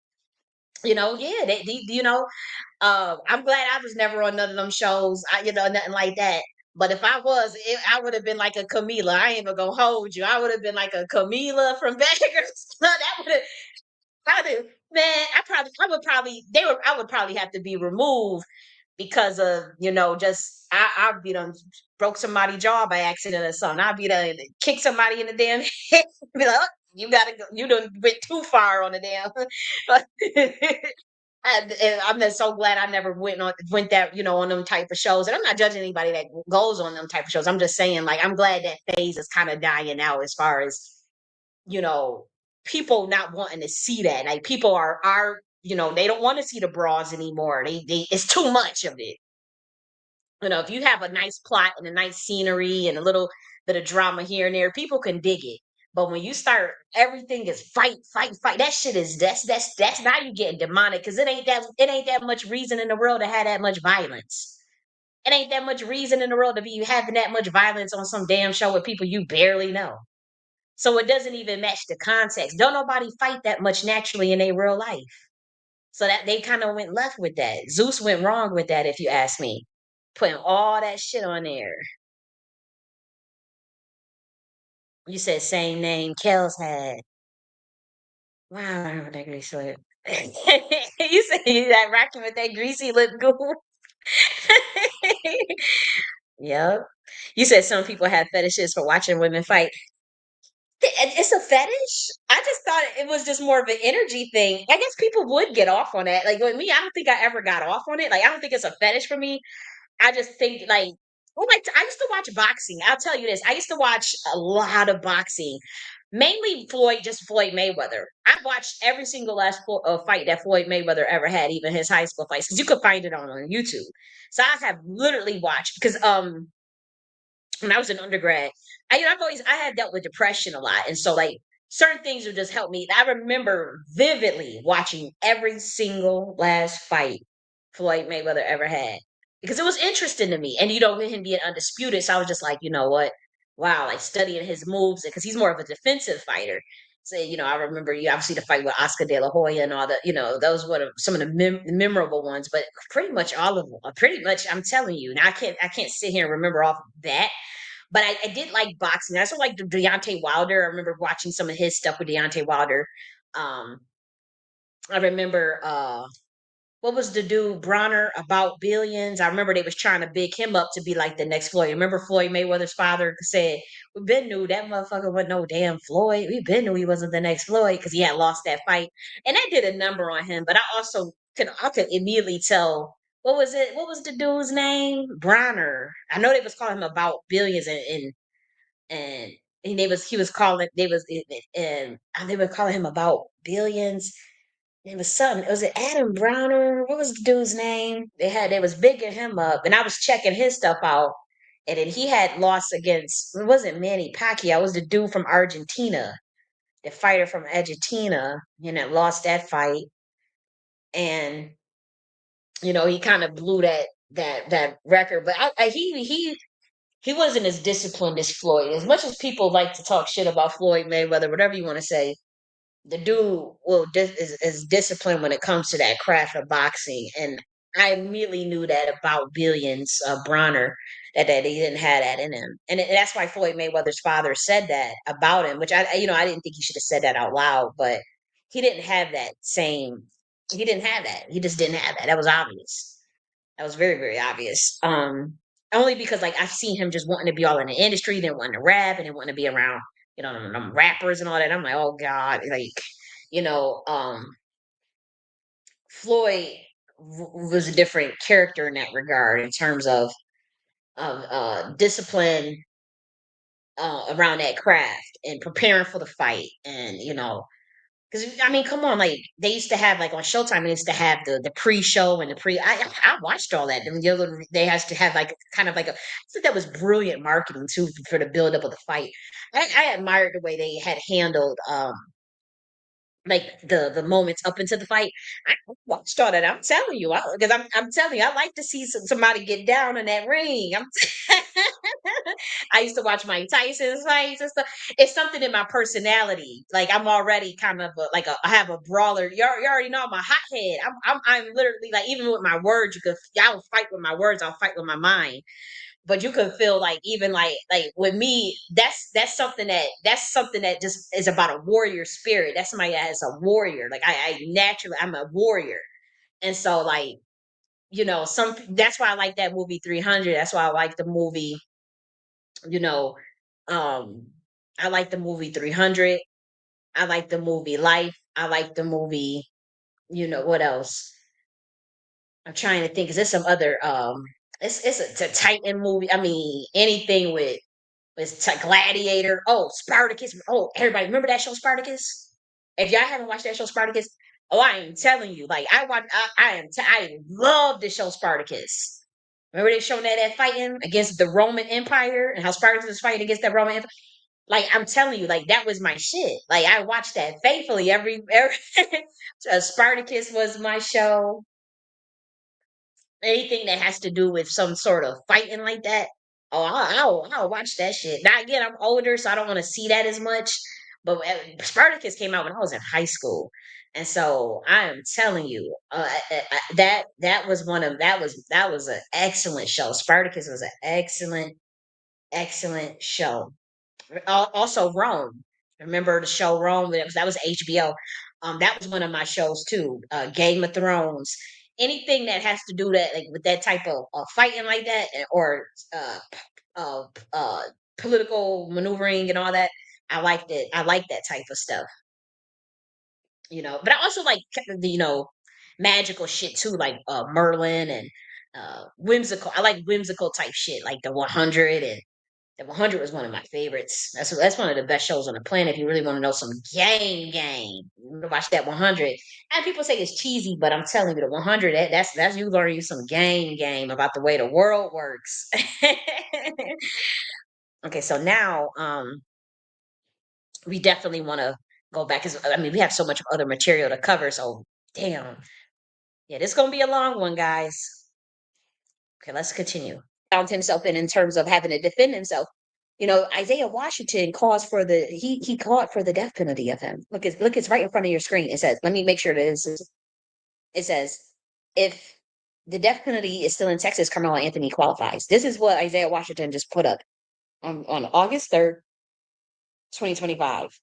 S1: I'm glad I was never on none of them shows, nothing like that. But if I was, I would have been like a Camila. I ain't even gonna hold you. I would have been like a Camila from Beggars. That would have, man. I would probably have to be removed because of, just I'd be done broke somebody's jaw by accident or something. I'd be done kick somebody in the damn head. Be like, "Oh." You gotta go. You done went too far on the damn. And I'm just so glad I never went that on them type of shows. And I'm not judging anybody that goes on them type of shows. I'm just saying, like, I'm glad that phase is kind of dying out as far as you know people not wanting to see that. Like people are they don't want to see the bras anymore. They it's too much of it. If you have a nice plot and a nice scenery and a little bit of drama here and there, people can dig it. But when you start, everything is fight, fight, fight. That shit is that's now you getting demonic because it ain't that much reason in the world to have that much violence. It ain't that much reason in the world to be having that much violence on some damn show with people you barely know. So it doesn't even match the context. Don't nobody fight that much naturally in their real life. So that they kind of went left with that. Zeus went wrong with that, if you ask me. Putting all that shit on there. You said same name Kels had. Wow, I remember that greasy lip. You said you that rocking with that greasy lip goo. Yep. You said some people have fetishes for watching women fight. It's a fetish. I just thought it was just more of an energy thing. I guess people would get off on that. Like with me, I don't think I ever got off on it. Like I don't think it's a fetish for me. I just think like I used to watch boxing. I'll tell you this. I used to watch a lot of boxing. Mainly Floyd Mayweather. I watched every single last fight that Floyd Mayweather ever had, even his high school fights, because you could find it on YouTube. So I have literally watched because when I was an undergrad, I had dealt with depression a lot, and so like certain things would just help me. I remember vividly watching every single last fight Floyd Mayweather ever had because it was interesting to me, and with him being undisputed, so I was just like, you know what, wow, like studying his moves because he's more of a defensive fighter. So I remember you obviously the fight with Oscar De La Hoya and all that. Those were some of the memorable ones, but pretty much all of them. Pretty much, I'm telling you. Now I can't sit here and remember off that, but I did like boxing. I also like Deontay Wilder. I remember watching some of his stuff with Deontay Wilder. Um, I remember what was the dude Bronner about billions? I remember they was trying to big him up to be like the next Floyd. Remember Floyd Mayweather's father said, "We been knew that motherfucker wasn't no damn Floyd. We been knew he wasn't the next Floyd because he had lost that fight." And that did a number on him. But I also could immediately tell what was it? What was the dude's name? Bronner. I know they was calling him about billions and he was calling they were calling him about billions. It was something. Was it Adam Browner? What was the dude's name? They was bigging him up, and I was checking his stuff out. And then he had lost against it wasn't Manny Pacquiao. It was the dude from Argentina, the fighter from Argentina, lost that fight. And he kind of blew that record. But he wasn't as disciplined as Floyd. As much as people like to talk shit about Floyd Mayweather, whatever you want to say, the dude is disciplined when it comes to that craft of boxing. And I immediately knew that about Billions, Bronner, that he didn't have that in him. And that's why Floyd Mayweather's father said that about him, which I didn't think he should have said that out loud, but he didn't have that same, he didn't have that. He just didn't have that. That was obvious. That was very, very obvious. Only because like I've seen him just wanting to be all in the industry, then wanting to rap, and then wanting to be around, them rappers and all that. I'm like, oh God, like, you know, um, Floyd was a different character in that regard in terms of discipline around that craft and preparing for the fight, and because I mean, come on, like they used to have like on Showtime, they used to have the pre-show and the pre. I watched all that. And they has to have like kind of like I think that was brilliant marketing too for the build up of the fight. I admired the way they had handled like the moments up into the fight. I watched all that. I'm telling you, because I'm telling you, I like to see somebody get down in that ring. I used to watch Mike Tyson's fights and stuff. It's something in my personality. Like I'm already kind of I have a brawler. You already know I'm a hothead. I'm literally like even with my words, I'll fight with my words. I'll fight with my mind, but you can feel like even like with me that's something that just is about a warrior spirit. That's somebody that is a warrior. Like I naturally I'm a warrior. And so like some that's why I like that movie 300. That's why I like the movie, you know um I like the movie 300. I like the movie Life. I like the movie, what else? I'm trying to think. Is there some other it's a Titan movie. I mean, anything with Gladiator. Oh, Spartacus. Oh, everybody remember that show Spartacus? If y'all haven't watched that show Spartacus, oh, I am telling you, like I love the show Spartacus. Remember they showing that fighting against the Roman Empire and how Spartacus was fighting against the Roman Empire? Like I'm telling you, like that was my shit. Like I watched that faithfully every Spartacus was my show. Anything that has to do with some sort of fighting like that, oh, I'll watch that shit. Now again, I'm older, so I don't want to see that as much. But Spartacus came out when I was in high school, and so I am telling you, that was that was an excellent show. Spartacus was an excellent show. Also Rome. Remember the show Rome? That was HBO. That was one of my shows too. Game of Thrones. Anything that has to do that like with that type of fighting like that, or uh, uh, uh, political maneuvering and all that. I liked it. I like that type of stuff. But I also like the magical shit too, like Merlin and whimsical. I like whimsical type shit, like the 100. And the 100 was one of my favorites. That's one of the best shows on the planet. If you really want to know some game, watch that 100. And people say it's cheesy, but I'm telling you, the 100 that's you learning some game about the way the world works. Okay, so now we definitely want to go back because I mean we have so much other material to cover. So damn, yeah, this is gonna be a long one, guys. Okay, let's continue. Found himself in terms of having to defend himself. Isaiah Washington calls for he called for the death penalty of him. It's right in front of your screen. It says, let me make sure that it says, if the death penalty is still in Texas, Carmelo Anthony qualifies. This is what Isaiah Washington just put up on August 3rd, 2025.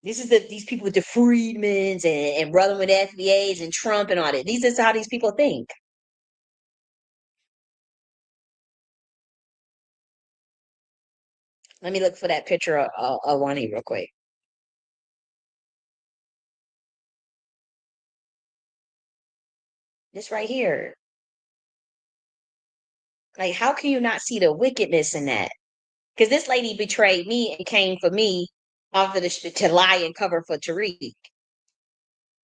S1: This is these people with the Freedmans and brother with FBAs and Trump and all that. These is how these people think. Let me look for that picture of Wani real quick. This right here. Like, how can you not see the wickedness in that? Because this lady betrayed me and came for me off of to lie and cover for Tariq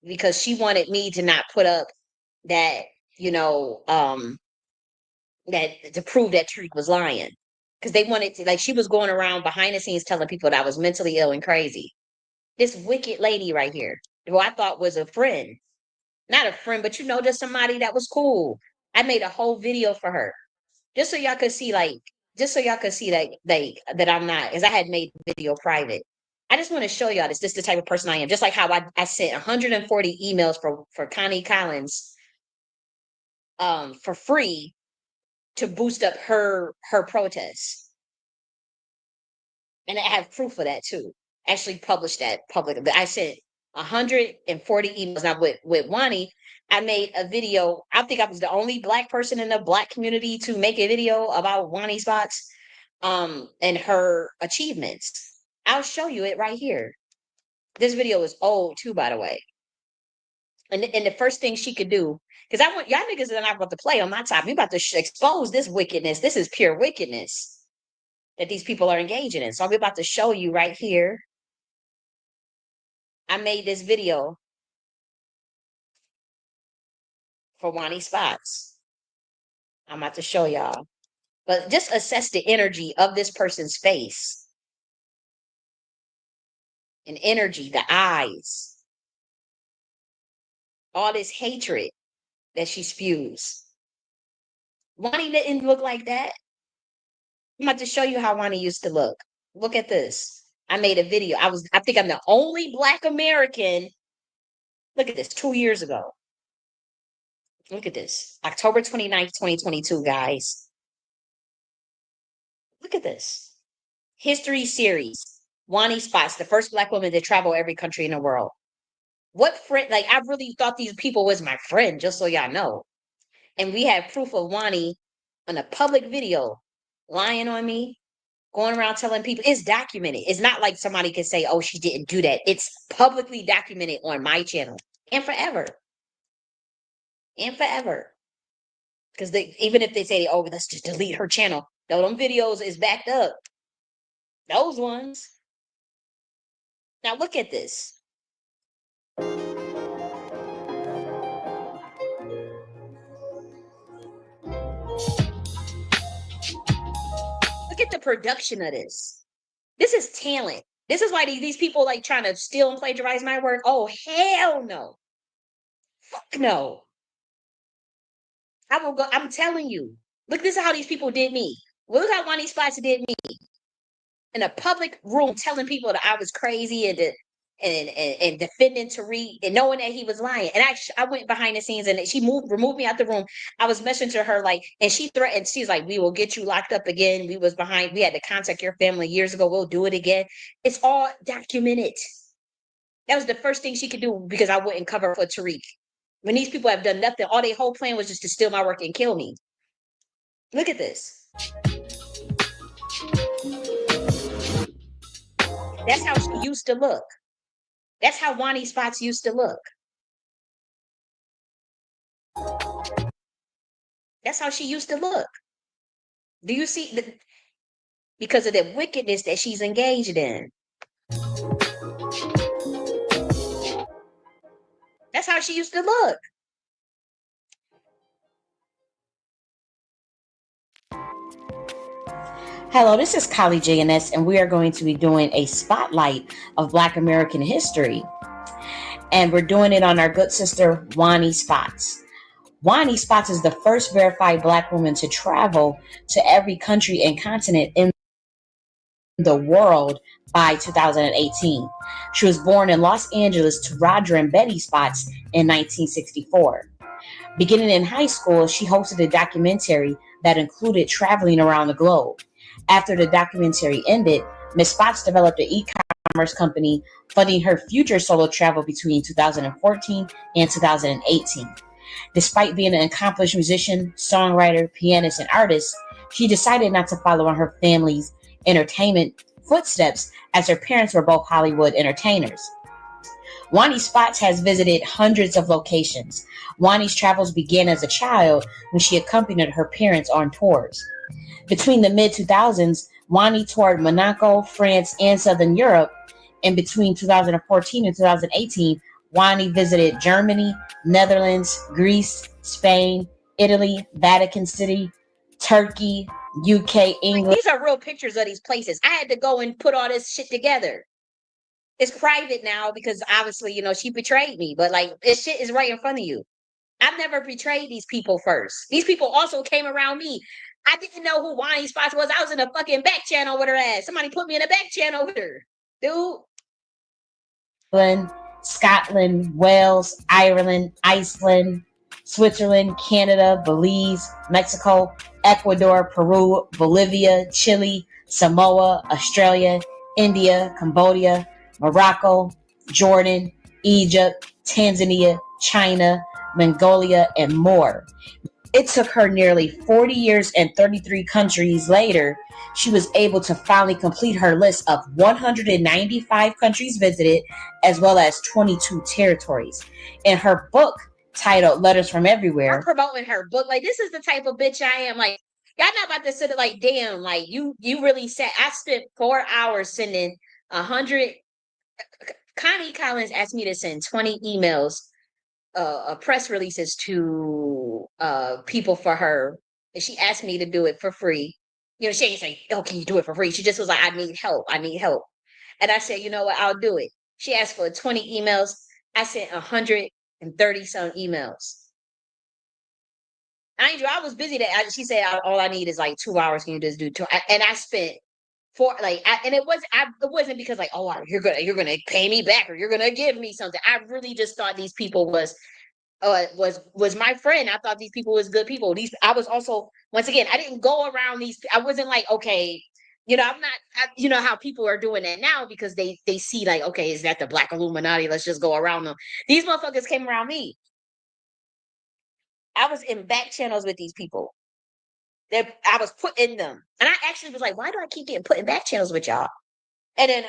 S1: because she wanted me to not put up that, that to prove that Tariq was lying. Because they wanted to, like, she was going around behind the scenes telling people that I was mentally ill and crazy. This wicked lady right here, who I thought was a friend, not a friend, but just somebody that was cool. I made a whole video for her just so y'all could see, that I'm not, because I had made the video private. I just want to show y'all this is the type of person I am. Just like how I sent 140 emails for Connie Collins for free to boost up her protests. And I have proof of that too. Actually published that publicly. I sent 140 emails. Now with Wani, I made a video. I think I was the only Black person in the Black community to make a video about Wani Spots and her achievements. I'll show you it right here. This video is old too, by the way. And the first thing she could do, because I want y'all niggas are not about to play on my top. We about to expose this wickedness. This is pure wickedness that these people are engaging in. So I'm about to show you right here. I made this video for Wani Spots. I'm about to show y'all. But just assess the energy of this person's face. And energy, the eyes. All this hatred that she spews. Wani didn't look like that. I'm about to show you how Wani used to look. Look at this. I made a video. I think I'm the only Black American. Look at this, 2 years ago. Look at this. October 29th, 2022, guys. Look at this. History series. Wani Spots, the first Black woman to travel every country in the world. What friend, like, I really thought these people was my friend, just so y'all know. And we have proof of Wani on a public video lying on me. going around telling people. It's documented. It's not like somebody can say, oh, she didn't do that. It's publicly documented on my channel and forever. And forever. Because even if they say, oh, let's just delete her channel, no, them videos is backed up. Those ones. Now look at this. Look at the production of this. This is talent. This is why these people like trying to steal and plagiarize my work. Oh, hell no. Fuck no. I will go. I'm telling you. Look, this is how these people did me. Look how one of these spots did me. In a public room telling people that I was crazy and defending Tariq and knowing that he was lying. And I went behind the scenes and she removed me out the room. I was messaging to her like, and she threatened, she's like, we will get you locked up again. We had to contact your family years ago. We'll do it again. It's all documented. That was the first thing she could do because I wouldn't cover for Tariq. When these people have done nothing, all their whole plan was just to steal my work and kill me. Look at this. That's how she used to look. That's how Wani Spots used to look. That's how she used to look. Do you see because of the wickedness that she's engaged in? That's how she used to look. Hello, this is colleague J.N.S, and we are going to be doing a spotlight of Black American history. And we're doing it on our good sister, Wani Spots. Wani Spots is the first verified Black woman to travel to every country and continent in the world by 2018. She was born in Los Angeles to Roger and Betty Spots in 1964. Beginning in high school, she hosted a documentary that included traveling around the globe. After the documentary ended, Ms. Spots developed an e-commerce company, funding her future solo travel between 2014 and 2018. Despite being an accomplished musician, songwriter, pianist, and artist, she decided not to follow in her family's entertainment footsteps as her parents were both Hollywood entertainers. Wani Spots has visited hundreds of locations. Wani's travels began as a child when she accompanied her parents on tours. Between the mid-2000s, Wani toured Monaco, France, and Southern Europe, and between 2014 and 2018, Wani visited Germany, Netherlands, Greece, Spain, Italy, Vatican City, Turkey, UK, England. These are real pictures of these places. I had to go and put all this shit together. It's private now because obviously, she betrayed me, but like this shit is right in front of you. I've never betrayed these people first. These people also came around me. I didn't know who Wani Spots was. I was in a fucking back channel with her ass. Somebody put me in a back channel with her. Dude. Scotland, Wales, Ireland, Iceland, Switzerland, Canada, Belize, Mexico, Ecuador, Peru, Bolivia, Chile, Samoa, Australia, India, Cambodia, Morocco, Jordan, Egypt, Tanzania, China, Mongolia, and more. It took her nearly 40 years and 33 countries later, she was able to finally complete her list of 195 countries visited, as well as 22 territories. In her book titled Letters from Everywhere, I'm promoting her book. Like, this is the type of bitch I am. Like, y'all not about to sit like, damn, like you really said. I spent 4 hours sending 100. Connie Collins asked me to send 20 emails, press releases to people for her, and she asked me to do it for free. She ain't say, "Oh, can you do it for free?" She just was like, "I need help. I need help." And I said, "You know what? I'll do it." She asked for 20 emails. I sent 130 some emails. I was busy. She said, "All I need is like 2 hours. Can you just do 2?" And I spent and it wasn't because like, oh, you're gonna pay me back or you're gonna give me something. I really just thought these people was my friend. I thought these people was good people. I was also, once again, I didn't go around these. I wasn't like, okay, I'm not, how people are doing that now because they see like, okay, is that the Black Illuminati? Let's just go around them. These motherfuckers came around me. I was in back channels with these people. that I was put in them. And I actually was like, why do I keep getting put in back channels with y'all? And then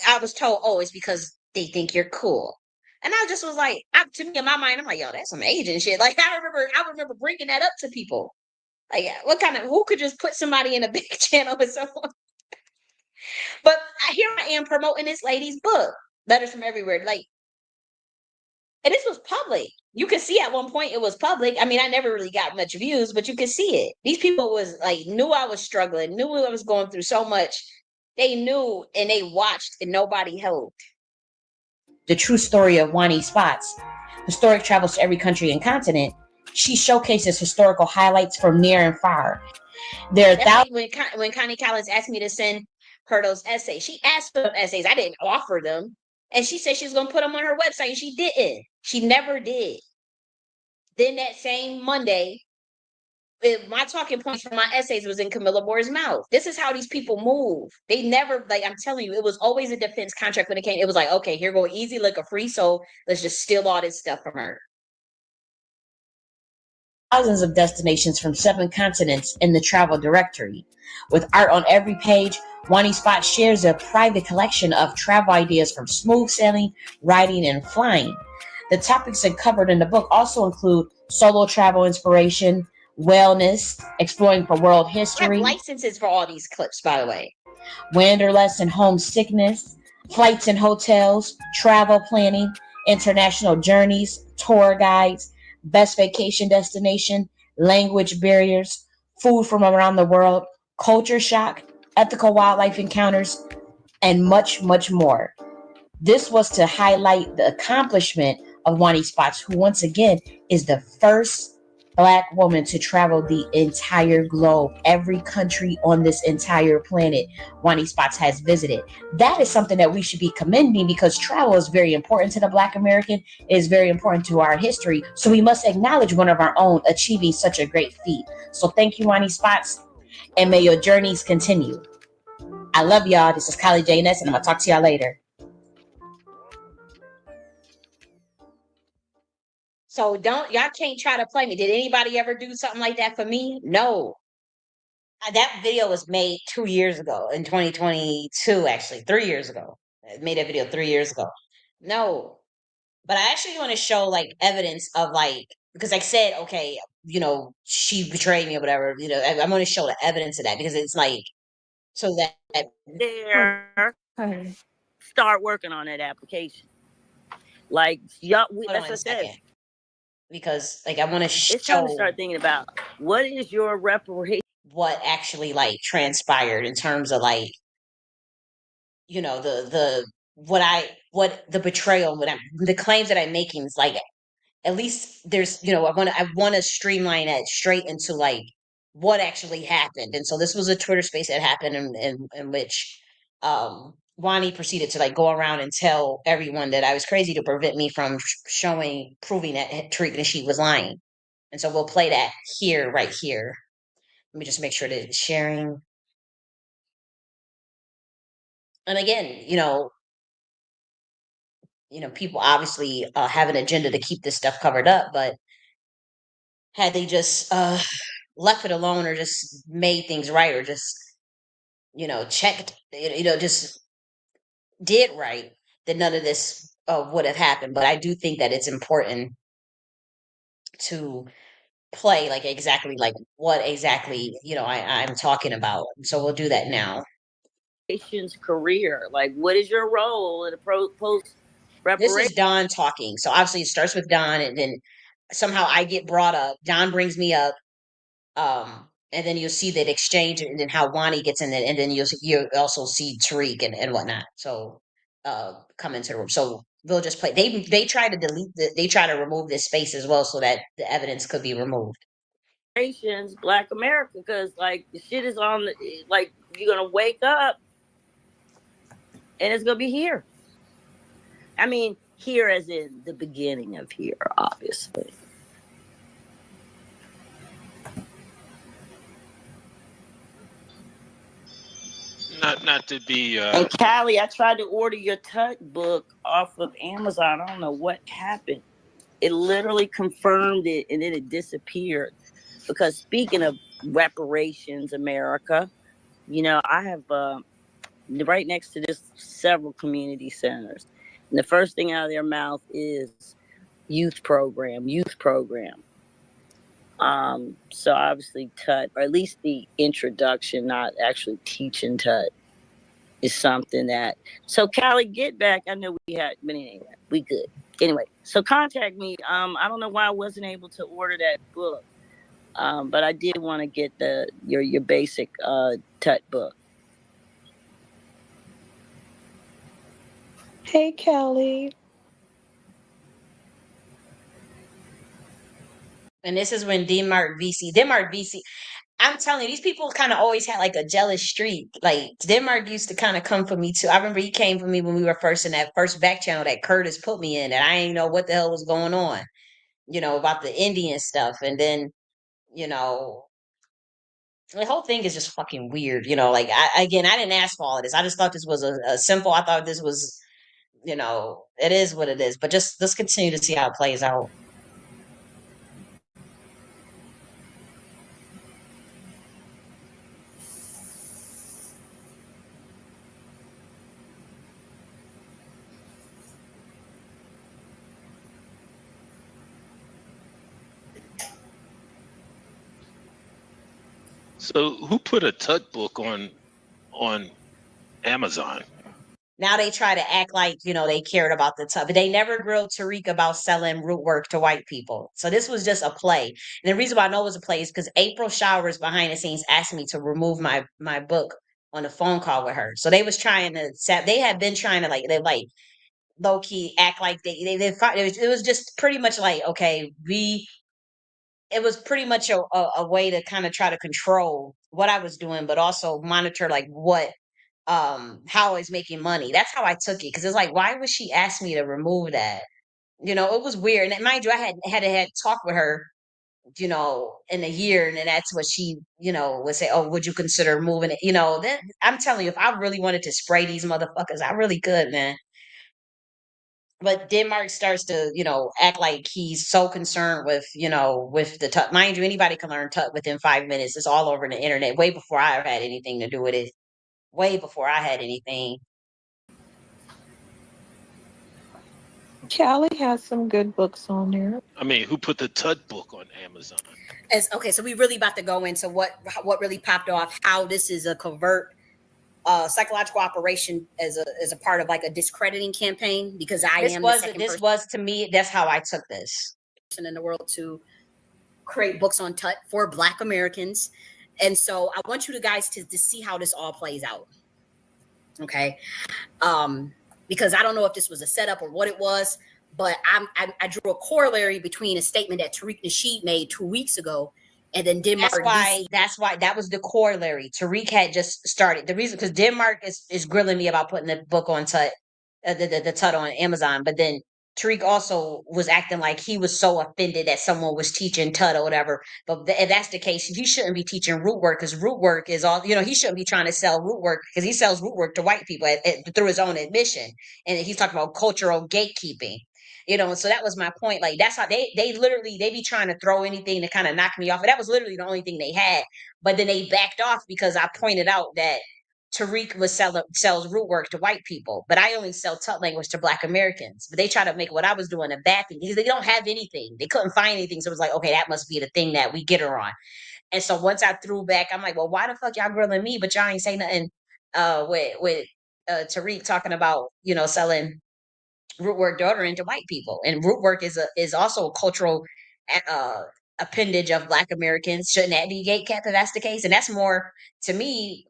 S1: I was told, oh, it's because they think you're cool. And I just was like, to me in my mind, I'm like, yo, that's some Asian shit. Like I remember bringing that up to people. Like, who could just put somebody in a big channel with someone? But here I am promoting this lady's book, Letters from Everywhere. Like, and this was public. You could see at one point it was public. I mean, I never really got much views, but you could see it. These people was like, knew I was struggling, knew I was going through so much. They knew and they watched and nobody helped. The true story of Wani Spots. Historic travels to every country and continent. She showcases historical highlights from near and far. There are thousands. When Connie Collins asked me to send her those essays, she asked for them essays. I didn't offer them. And she said she was going to put them on her website, and she didn't. She never did. Then that same Monday, my talking points for my essays was in Camilla Moore's mouth. This is how these people move. They never, like, I'm telling you, it was always a defense contract when it came. It was like, okay, here go easy, like a free soul. Let's just steal all this stuff from her. Thousands of destinations from 7 continents in the travel directory. With art on every page, Wani Spot shares a private collection of travel ideas from smooth sailing, riding, and flying. The topics covered in the book also include solo travel inspiration, wellness, exploring for world history. I have licenses for all these clips, by the way. Wanderlust and homesickness, flights and hotels, travel planning, international journeys, tour guides, best vacation destination, language barriers, food from around the world, culture shock, ethical wildlife encounters, and much, much more. This was to highlight the accomplishment of Wani Spots, who once again is the first Black woman to travel the entire globe, every country on this entire planet Wani Spots has visited. That is something that we should be commending because travel is very important to the Black American. It is very important to our history. So we must acknowledge one of our own achieving such a great feat. So thank you, Wani Spots, and may your journeys continue. I love y'all. This is J.N.S, and I'm going to talk to y'all later. So y'all can't try to play me. Did anybody ever do something like that for me? No. That video was made 2 years ago in 2022, actually 3 years ago. I made that video 3 years ago. No. But I actually want to show like evidence of like, because I said, okay, she betrayed me or whatever, I'm going to show the evidence of that because it's like, so that
S3: there, start working on that application. Like, y'all, that's what I said.
S1: Because like I want to show.
S3: It's time to start thinking about what is your reparation.
S1: What actually like transpired in terms of like, the betrayal, the claims that I'm making is like, at least there's, I want to streamline that straight into like what actually happened. And so this was a Twitter space that happened in which Wani proceeded to like go around and tell everyone that I was crazy to prevent me from proving that Tariq Nasheed was lying. And so we'll play that here, right here. Let me just make sure that it's sharing. And again, people obviously have an agenda to keep this stuff covered up, but had they just left it alone or just made things right or just, checked, just did right, then none of this would have happened. But I do think that it's important to play like exactly like what exactly, I'm talking about. So we'll do that now.
S3: Career, like what is your role in a post
S1: reparation? This is Don talking. So obviously it starts with Don and then somehow I get brought up. Don brings me up. And then you'll see that exchange and then how Wani gets in it, and then you also see Tariq and whatnot. So come into the room. So they'll just play. They try to they try to remove this space as well so that the evidence could be removed.
S3: Black America, because like the shit is on like you're gonna wake up and it's gonna be here. I mean, here as in the beginning of here, obviously.
S4: Not to be.
S3: And Callie, I tried to order your Tut book off of Amazon. I don't know what happened. It literally confirmed it, and then it disappeared. Because speaking of Reparations America. I have right next to this several community centers. And the first thing out of their mouth is youth program. So obviously TUT, or at least the introduction, not actually teaching TUT, is something that, so Callie, get back. I know we had, but anyway, we good. Anyway, so contact me. I don't know why I wasn't able to order that book. But I did want to get your basic TUT book.
S5: Hey, Kelly.
S1: And this is when Denmark VC, I'm telling you, these people kind of always had like a jealous streak. Like Denmark used to kind of come for me too. I remember he came for me when we were first in that first back channel that Curtis put me in, and I didn't know what the hell was going on, about the Indian stuff. And then, you know, the whole thing is just fucking weird. Like I didn't ask for all of this. I just thought this was a simple. I thought this was, it is what it is. But just let's continue to see how it plays out.
S4: So who put a TUT book on Amazon?
S1: Now they try to act like, they cared about the tub, but they never grilled Tariq about selling root work to white people. So this was just a play. And the reason why I know it was a play is because April Showers behind the scenes asked me to remove my book on a phone call with her. So they was trying to they had been trying to they low key act like it was just pretty much like, okay, it was pretty much a way to kind of try to control what I was doing, but also monitor like what how I was making money. That's how I took it, because it's like, why would she ask me to remove that? It was weird. And mind you, I had talk with her, in a year, and then that's what she, would say, oh, would you consider moving it? Then I'm telling you, if I really wanted to spray these motherfuckers, I really could, man. But Denmark starts to, act like he's so concerned with, with the tut. Mind you, anybody can learn tut within 5 minutes. It's all over the internet, way before I ever had anything to do with it. Way before I had anything.
S5: Callie has some good books on there.
S4: I mean, who put the TUT book on Amazon?
S6: Okay, so we really about to go into what really popped off, how this is a covert psychological operation as a part of like a discrediting campaign, because
S1: this was to me, that's how I took this
S6: person in the world to create books on TUT for Black Americans. And so I want you guys to see how this all plays out. Okay. Because I don't know if this was a setup or what it was, but I drew a corollary between a statement that Tariq Nasheed made 2 weeks ago, and then Denmark.
S1: That's why that was the corollary. Tariq had just started. The reason, because Denmark is grilling me about putting the book on TUT, the TUT on Amazon, but then Tariq also was acting like he was so offended that someone was teaching TUT or whatever. But if that's the case, he shouldn't be teaching root work, because root work is all, he shouldn't be trying to sell root work, because he sells root work to white people through his own admission. And he's talking about cultural gatekeeping. So that was my point. Like, that's how they literally, they be trying to throw anything to kind of knock me off. And that was literally the only thing they had. But then they backed off because I pointed out that Tariq sells root work to white people, but I only sell TUT language to Black Americans. But they try to make what I was doing a bad thing, because they don't have anything. They couldn't find anything. So it was like, okay, that must be the thing that we get her on. And so once I threw back, I'm like, well, why the fuck y'all grilling me, but y'all ain't say nothing with Tariq talking about, selling root work daughter into white people. And root work is also a cultural appendage of Black Americans. Shouldn't that be gatekept if that's the case? And that's more, to me,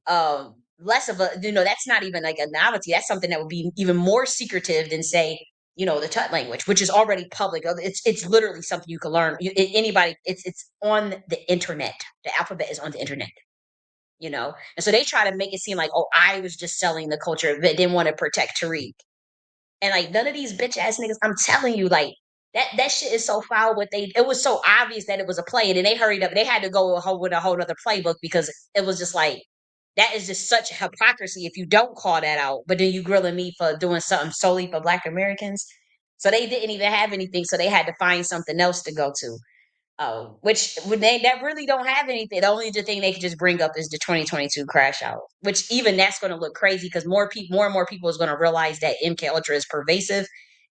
S1: less of a, that's not even like a novelty. That's something that would be even more secretive than, say, the TUT language, which is already public. It's literally something you can learn. Anybody, it's on the internet. The alphabet is on the internet. And so they try to make it seem like, oh, I was just selling the culture, but didn't want to protect Tariq. And like, none of these bitch ass niggas, I'm telling you, like, that shit is so foul. It was so obvious that it was a play, and then they hurried up. They had to go with a whole other playbook, because it was just like, that is just such hypocrisy if you don't call that out. But then you grilling me for doing something solely for Black Americans. So they didn't even have anything, so they had to find something else to go to. Oh, which when that really don't have anything. The only thing they can just bring up is the 2022 crash out. Which even that's going to look crazy because more and more people is going to realize that MK Ultra is pervasive,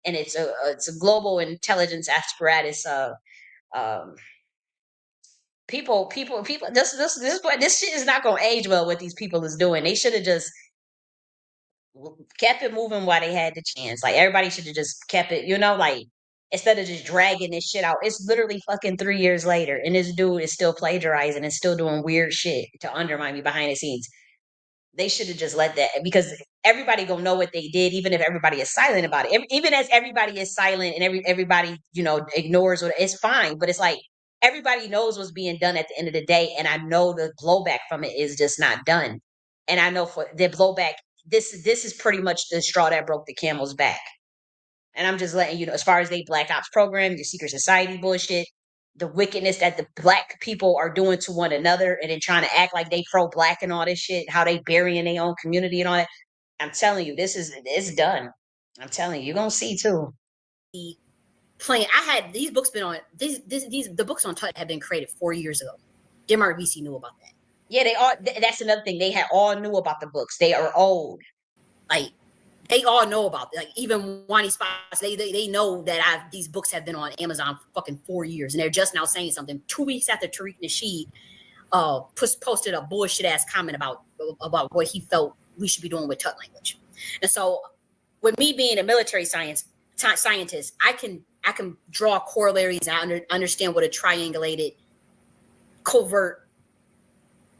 S1: and it's a global intelligence apparatus. Um, people. This shit is not going to age well. What these people is doing, they should have just kept it moving while they had the chance. Like everybody should have just kept it, like instead of just dragging this shit out. It's literally fucking 3 years later, and this dude is still plagiarizing and still doing weird shit to undermine me behind the scenes. They should have just let that because everybody gonna know what they did, even if everybody is silent about it. Even as everybody is silent and everybody ignores what it's fine, but it's like everybody knows what's being done at the end of the day, and I know the blowback from it is just not done. And I know for the blowback, this is pretty much the straw that broke the camel's back. And I'm just letting you know, as far as they Black Ops program, the secret society bullshit, the wickedness that the black people are doing to one another, and then trying to act like they pro black and all this shit, how they burying their own community and all that. I'm telling you, it's done. I'm telling you, you're gonna see too.
S6: The plan. I had these books been on the books on Tut have been created 4 years ago. Denmark VC knew about that.
S1: Yeah, they are. That's another thing. They had all knew about the books. They are old.
S6: Like they all know about it. Like even Wani Spots, they know that these books have been on Amazon for fucking 4 years, and they're just now saying something 2 weeks after Tariq Nasheed posted a bullshit ass comment about what he felt we should be doing with Tut language. And so, with me being a military scientist, I can draw corollaries and understand what a triangulated, covert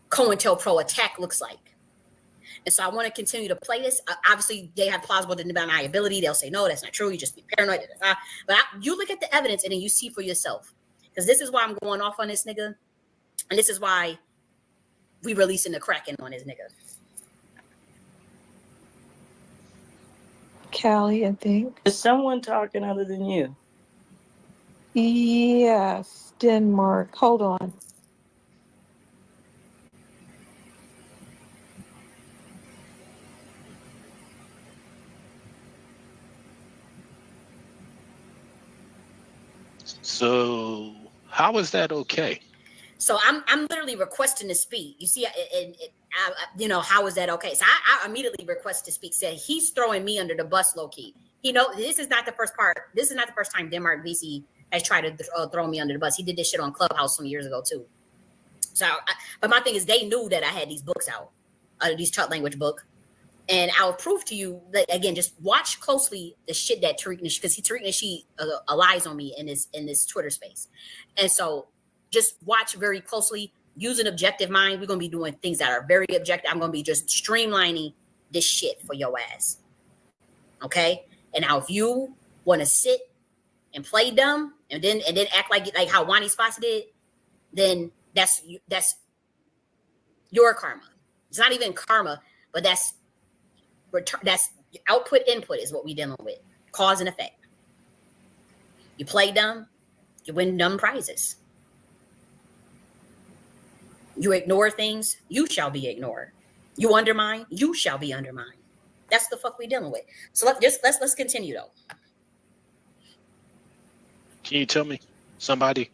S6: COINTELPRO attack looks like. And so I want to continue to play this. Obviously, they have plausible deniability. They'll say, no, that's not true. You just be paranoid. But you look at the evidence and then you see for yourself. Because this is why I'm going off on this nigga. And this is why we releasing the Kraken on this nigga.
S5: Callie, I think.
S3: Is someone talking other than you?
S5: Yes, Denmark. Hold on.
S4: So how is that okay?
S6: So I'm literally requesting to speak. You see, how is that okay? So I immediately request to speak. Said he's throwing me under the bus, low key. This is not the first part. This is not the first time Denmark VC has tried to throw me under the bus. He did this shit on Clubhouse some years ago too. So, but my thing is, they knew that I had these books out, these Tut language book, and I'll prove to you that again. Just watch closely the shit that Tariq Nasheed, because Tariq Nasheed lies on me in this Twitter space, and so. Just watch very closely. Use an objective mind. We're going to be doing things that are very objective. I'm going to be just streamlining this shit for your ass. Okay? And now if you want to sit and play dumb and then act like how Wani Spots did, then that's your karma. It's not even karma, but that's output input is what we're dealing with. Cause and effect. You play dumb, you win dumb prizes. You ignore things, you shall be ignored. You undermine, you shall be undermined. That's the fuck we dealing with. So let's continue though.
S4: Can you tell me somebody?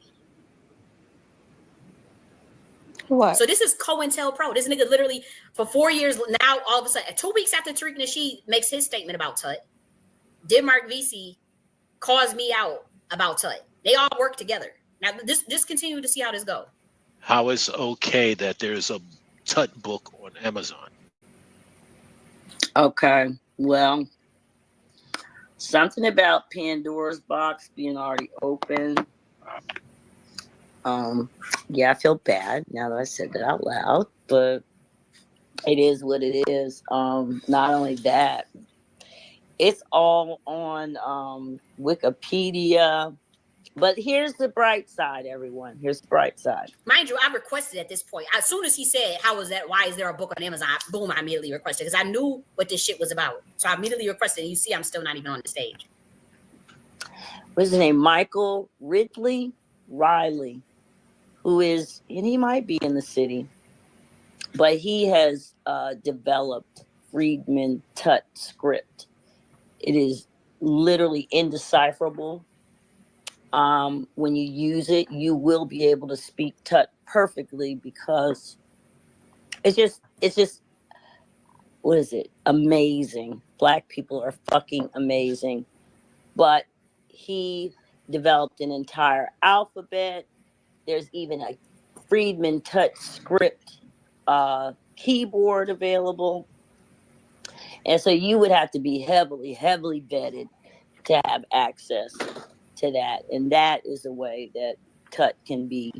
S5: What?
S6: So this is COINTELPRO. This nigga literally for 4 years now, all of a sudden, 2 weeks after Tariq Nasheed makes his statement about Tut, Denmark VC calls me out about Tut. They all work together. Now just continue to see how this goes.
S4: How is okay that there's a Tut book on Amazon?
S3: Okay, well, something about Pandora's box being already open. Yeah, I feel bad now that I said that out loud, but it is what it is. Not only that, it's all on Wikipedia. But here's the bright side, everyone. Here's the bright side.
S6: Mind you, I requested at this point. As soon as he said, how was that? Why is there a book on Amazon? Boom, I immediately requested because I knew what this shit was about. So I immediately requested. And you see, I'm still not even on the stage.
S3: What's his name? Michael Riley, who is, and he might be in the city, but he has developed Friedman Tut script. It is literally indecipherable. When you use it, you will be able to speak Tut perfectly, because it's just what is it? Amazing. Black people are fucking amazing. But he developed an entire alphabet. There's even a Friedman Tut script keyboard available. And so you would have to be heavily, heavily vetted to have access to that. And that is a way that Tut can be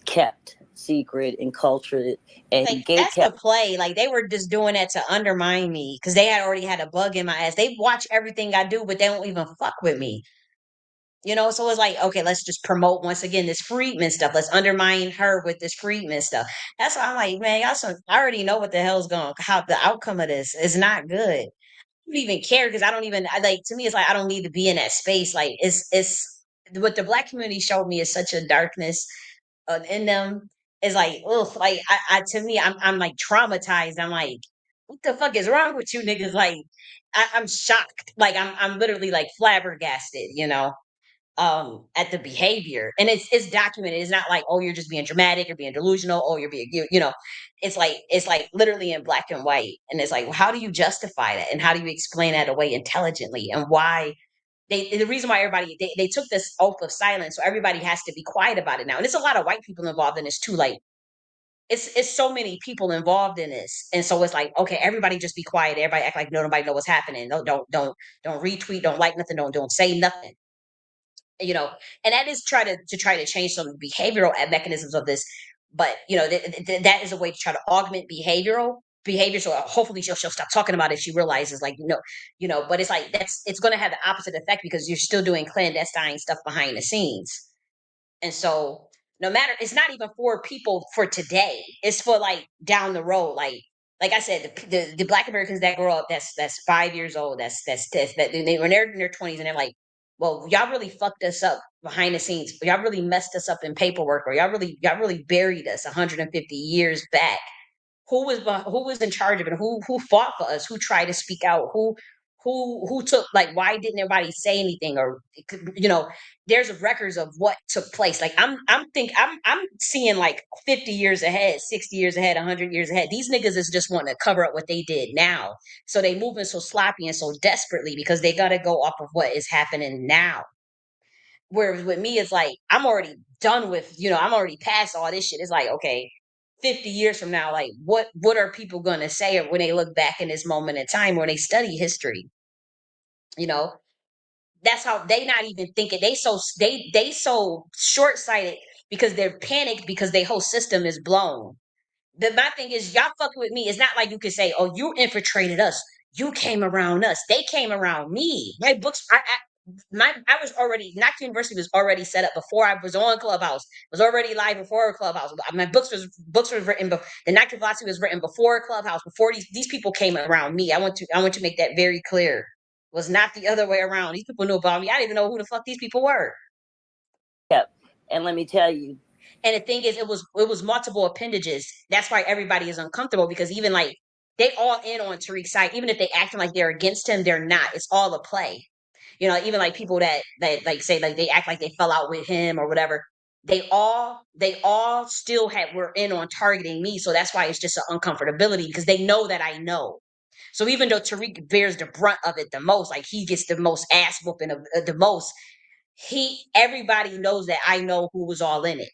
S3: kept secret and cultured and
S1: Like,
S3: gate
S1: that's the
S3: kept.
S1: play. Like, they were just doing that to undermine me because they had already had a bug in my ass. They watch everything I do, but they don't even fuck with me. So it's like, okay, let's just promote once again this Friedman stuff. Let's undermine her with this Friedman stuff. That's why I'm like, man, I already know what the hell's how the outcome of this is not good. I don't even care because to me, it's like, I don't need to be in that space. Like, it's what the black community showed me is such a darkness in them. Is like, ugh, like, to me, I'm like traumatized. I'm like, what the fuck is wrong with you niggas? Like, I'm shocked. Like, I'm literally like flabbergasted. At the behavior, and it's documented. It's not like, oh, you're just being dramatic or being delusional, oh, you're being it's like literally in black and white, and it's like, well, how do you justify that, and how do you explain that away intelligently, and why the reason why everybody they took this oath of silence, so everybody has to be quiet about it now, and there's a lot of white people involved in this too. Like, it's so many people involved in this, and so it's like, okay, everybody just be quiet, everybody act like nobody know what's happening, no, don't retweet, don't like nothing, don't say nothing, you know and that is try to change some behavioral mechanisms of this, but that is a way to try to augment behavior, so hopefully she'll stop talking about it if she realizes, like, but it's like, it's going to have the opposite effect because you're still doing clandestine stuff behind the scenes. And so, no matter, it's not even for people for today. It's for, like, down the road. Like I said, the Black Americans that grow up, that's 5 years old. That when they're in their 20s and they're like, well, y'all really fucked us up behind the scenes. Y'all really messed us up in paperwork, or y'all really buried us 150 years back. Who was in charge of it? Who fought for us? Who tried to speak out? Who took, like, why didn't everybody say anything? Or there's records of what took place. Like, I'm seeing, like, 50 years ahead, 60 years ahead, 100 years ahead. These niggas is just wanting to cover up what they did now. So they moving so sloppy and so desperately because they got to go off of what is happening now. Whereas with me, it's like, I'm already done with, I'm already past all this shit. It's like, okay, 50 years from now, like, what are people gonna say when they look back in this moment in time, when they study history? You know, that's how they not even thinking. They so short sighted because they're panicked because their whole system is blown. My thing is, y'all fucking with me. It's not like you can say, "Oh, you infiltrated us. You came around us. They came around me." My books, I was already, Nakti University was already set up before I was on Clubhouse. Was already live before Clubhouse. My books was written. The Nakti philosophy was written before Clubhouse. Before these people came around me. I want to make that very clear. It was not the other way around. These people knew about me. I didn't even know who the fuck these people were.
S3: Yep. And let me tell you,
S1: And the thing is, it was multiple appendages. That's why everybody is uncomfortable, because even, like, they all in on Tariq's side. Even if they acting like they're against him, they're not. It's all a play. Even like people that like say, like, they act like they fell out with him or whatever. They all still were in on targeting me. So that's why it's just an uncomfortability, because they know that I know. So even though Tariq bears the brunt of it the most, like, he gets the most ass whooping of the most, everybody knows that I know who was all in it.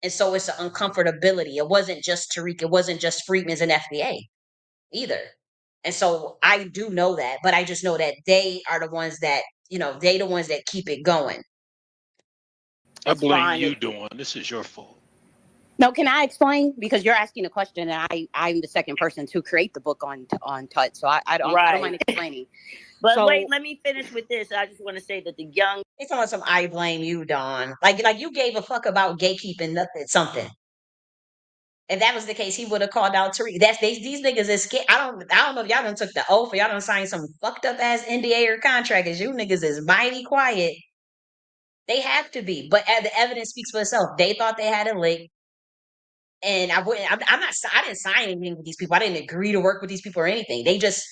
S1: And so it's an uncomfortability. It wasn't just Tariq. It wasn't just Freedman's and FBA either. And so I do know that, but I just know that they are the ones that, they the ones that keep it going.
S4: I
S3: it's
S4: blame
S3: fine.
S4: you, Dawn. This is your fault.
S6: No, can I explain? Because you're asking a question, and I'm the second person to create the book on Tut, so I don't mind explaining.
S3: But wait, let me finish with this. I just want to say that the young.
S1: They talking about some, I blame you, Dawn. Like you gave a fuck about gatekeeping something. If that was the case, he would have called out Tariq. These niggas is scared. I don't know if y'all done took the oath or y'all done signed some fucked up ass NDA or contract, because you niggas is mighty quiet. They have to be, but the evidence speaks for itself. They thought they had a lick, and I wouldn't. I'm not. I didn't sign anything with these people. I didn't agree to work with these people or anything. They just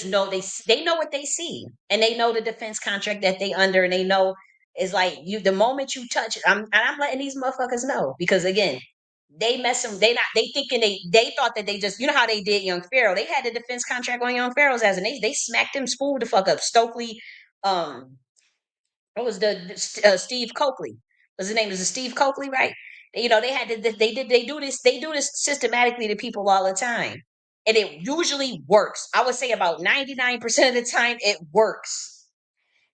S1: know they know what they see, and they know the defense contract that they under, and they know It's like the moment you touch it, I'm letting these motherfuckers know, because again, they mess them. They thinking they thought that they just, you know how they did Young Pharaoh. They had the defense contract on Young Pharaoh's ass, and they smacked him, spooled the fuck up. Stokely, what was Steve Coakley? Was his name? Is it Steve Coakley, right? You know, they do this systematically to people all the time, and it usually works. I would say about 99% of the time it works.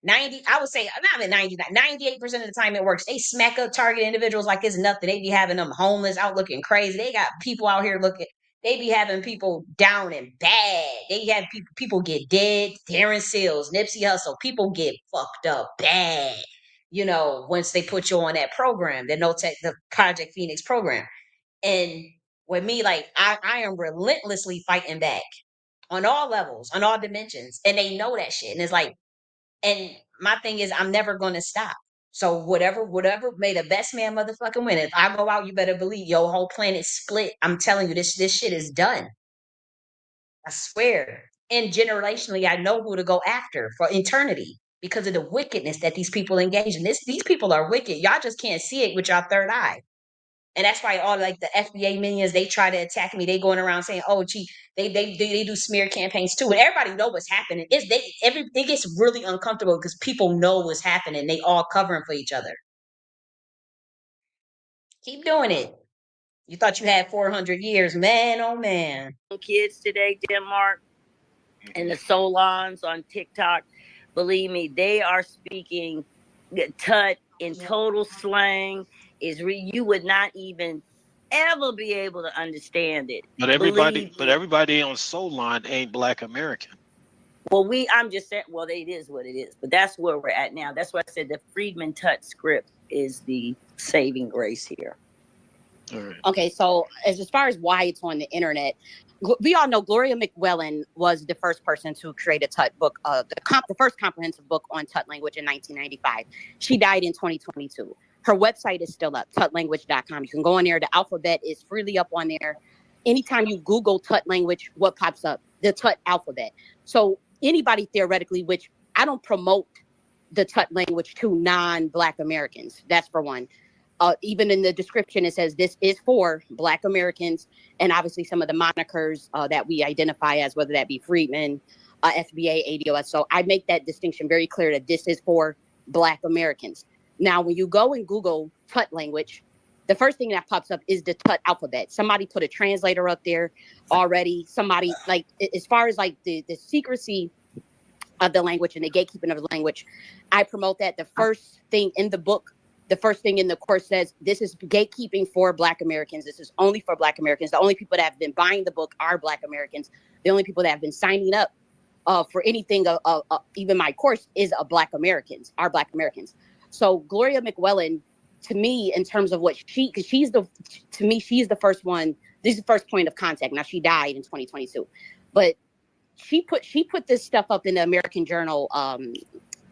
S1: 90, I would say not even 99, 98% of the time it works. They smack up target individuals like it's nothing. They be having them homeless out looking crazy. They got people out here they be having people down and bad. They have people get dead. Darren Seals, Nipsey Hussle, people get fucked up bad. You know, once they put you on that program, the Project Phoenix program. And with me, like I am relentlessly fighting back on all levels, on all dimensions. And they know that shit. And it's like, and my thing is, I'm never going to stop. So whatever, may the best man motherfucking win. If I go out, you better believe your whole planet split. I'm telling you, this shit is done. I swear. And generationally, I know who to go after for eternity because of the wickedness that these people engage in. These people are wicked. Y'all just can't see it with your third eye. And that's why all like the FBA minions, they try to attack me. They going around saying, "Oh, gee, they do smear campaigns too." And everybody know what's happening. It gets really uncomfortable because people know what's happening. They all covering for each other. Keep doing it. You thought you had 400 years, man? Oh man.
S3: Kids today, Denmark, and the Solons on TikTok, believe me, they are speaking Tut in total slang. You would not even ever be able to understand it.
S4: But everybody on Soul Line ain't Black American.
S3: Well, I'm just saying, well, it is what it is, but that's where we're at now. That's why I said the Friedman Tut script is the saving grace here.
S4: All right.
S6: Okay, so as far as why it's on the internet, we all know Gloria McWillan was the first person to create a Tut book, the first comprehensive book on Tut language in 1995. She died in 2022. Her website is still up, tutlanguage.com. You can go on there. The alphabet is freely up on there. Anytime you Google Tut language, what pops up? The Tut alphabet. So anybody theoretically, which I don't promote the Tut language to non-Black Americans. That's for one. Even in the description, it says this is for Black Americans, and obviously some of the monikers that we identify as, whether that be Friedman, FBA, ADOS. So I make that distinction very clear that this is for Black Americans. Now, when you go and Google Tut language, the first thing that pops up is the Tut alphabet. Somebody put a translator up there already. Somebody, like, as far as like the secrecy of the language and the gatekeeping of the language, I promote that. The first thing in the book, the first thing in the course says, this is gatekeeping for Black Americans. This is only for Black Americans. The only people that have been buying the book are Black Americans. The only people that have been signing up for anything, even my course, is Black Americans, are Black Americans. So Gloria McWillan, to me, in terms of what because she's the first one, this is the first point of contact. Now, she died in 2022, but she put this stuff up in the American Journal,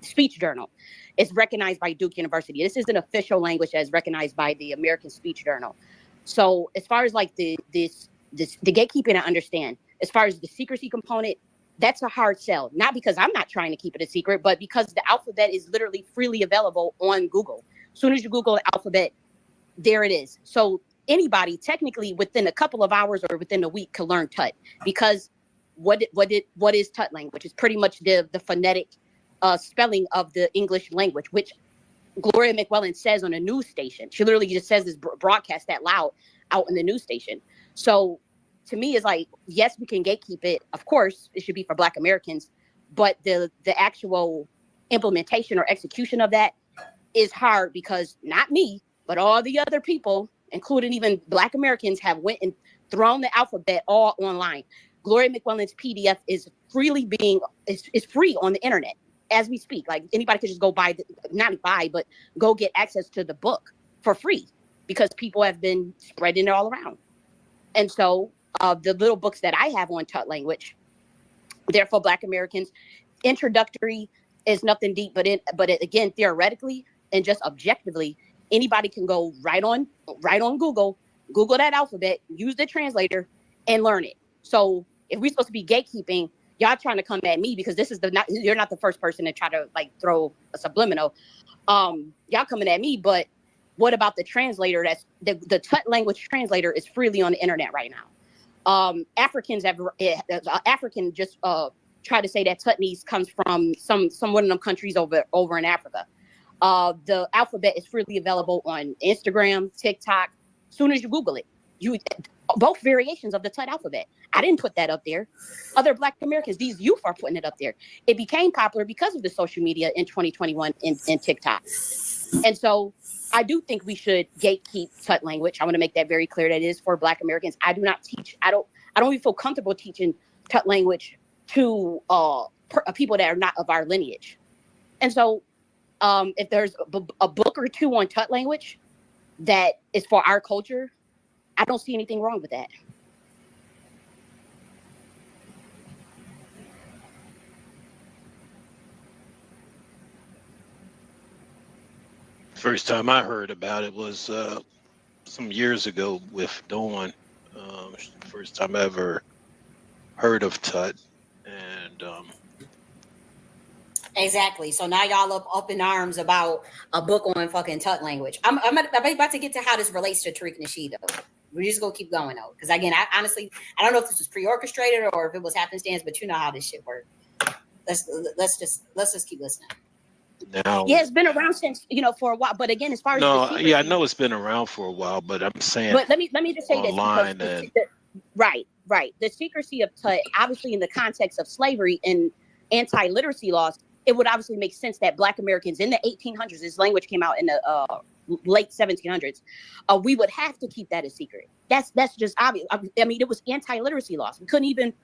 S6: Speech Journal. It's recognized by Duke University. This is an official language that is recognized by the American Speech Journal. So as far as like the gatekeeping, I understand. As far as the secrecy component, that's a hard sell. Not because I'm not trying to keep it a secret, but because the alphabet is literally freely available on Google. As soon as you Google the alphabet, there it is. So anybody technically within a couple of hours or within a week can learn Tut, because what is Tut language? It's pretty much the phonetic spelling of the English language, which Gloria McWillan says on a news station. She literally just says this broadcast that loud out in the news station. So to me, it's like, yes, we can gatekeep it. Of course, it should be for Black Americans, but the actual implementation or execution of that is hard, because not me, but all the other people, including even Black Americans, have went and thrown the alphabet all online. Gloria McWillan's PDF is is free on the internet as we speak. Like, anybody could just go but go get access to the book for free, because people have been spreading it all around. And so the little books that I have on Tut language, they're for Black Americans. Introductory is nothing deep, but again, theoretically and just objectively, anybody can go right on Google that alphabet, use the translator, and learn it. So if we're supposed to be gatekeeping, y'all trying to come at me because you're not the first person to try to like throw a subliminal. y'all coming at me, but what about the translator? That's the Tut language translator is freely on the internet right now. Africans have African just try to say that Tutnese comes from some one of them countries over in Africa. The alphabet is freely available on Instagram, TikTok. As soon as you Google it, both variations of the Tut alphabet. I didn't put that up there. Other Black Americans, these youth are putting it up there. It became popular because of the social media in 2021 in TikTok. And so I do think we should gatekeep Tut language. I want to make that very clear. That it is for Black Americans. I do not teach. I don't even feel comfortable teaching Tut language to people that are not of our lineage. And so if there's a book or two on Tut language that is for our culture, I don't see anything wrong with that.
S4: First time I heard about it was some years ago with Dawn. First time I ever heard of Tut, and
S6: Exactly. So now y'all up in arms about a book on fucking Tut language. I'm about to get to how this relates to Tariq Nasheed though. We're just gonna keep going though, because again, I honestly don't know if this was pre-orchestrated or if it was happenstance, but you know how this shit works. Let's just keep listening.
S4: now,
S6: Yeah, it's been around since for a while. But again, as far as
S4: no, yeah, I know it's been around for a while, but I'm saying.
S6: But let me just say
S4: online
S6: this because right. The secrecy of Tut, obviously, in the context of slavery and anti-literacy laws, it would obviously make sense that Black Americans in the 1800s, this language came out in the late 1700s, we would have to keep that a secret. That's just obvious. I mean, it was anti-literacy laws. We couldn't even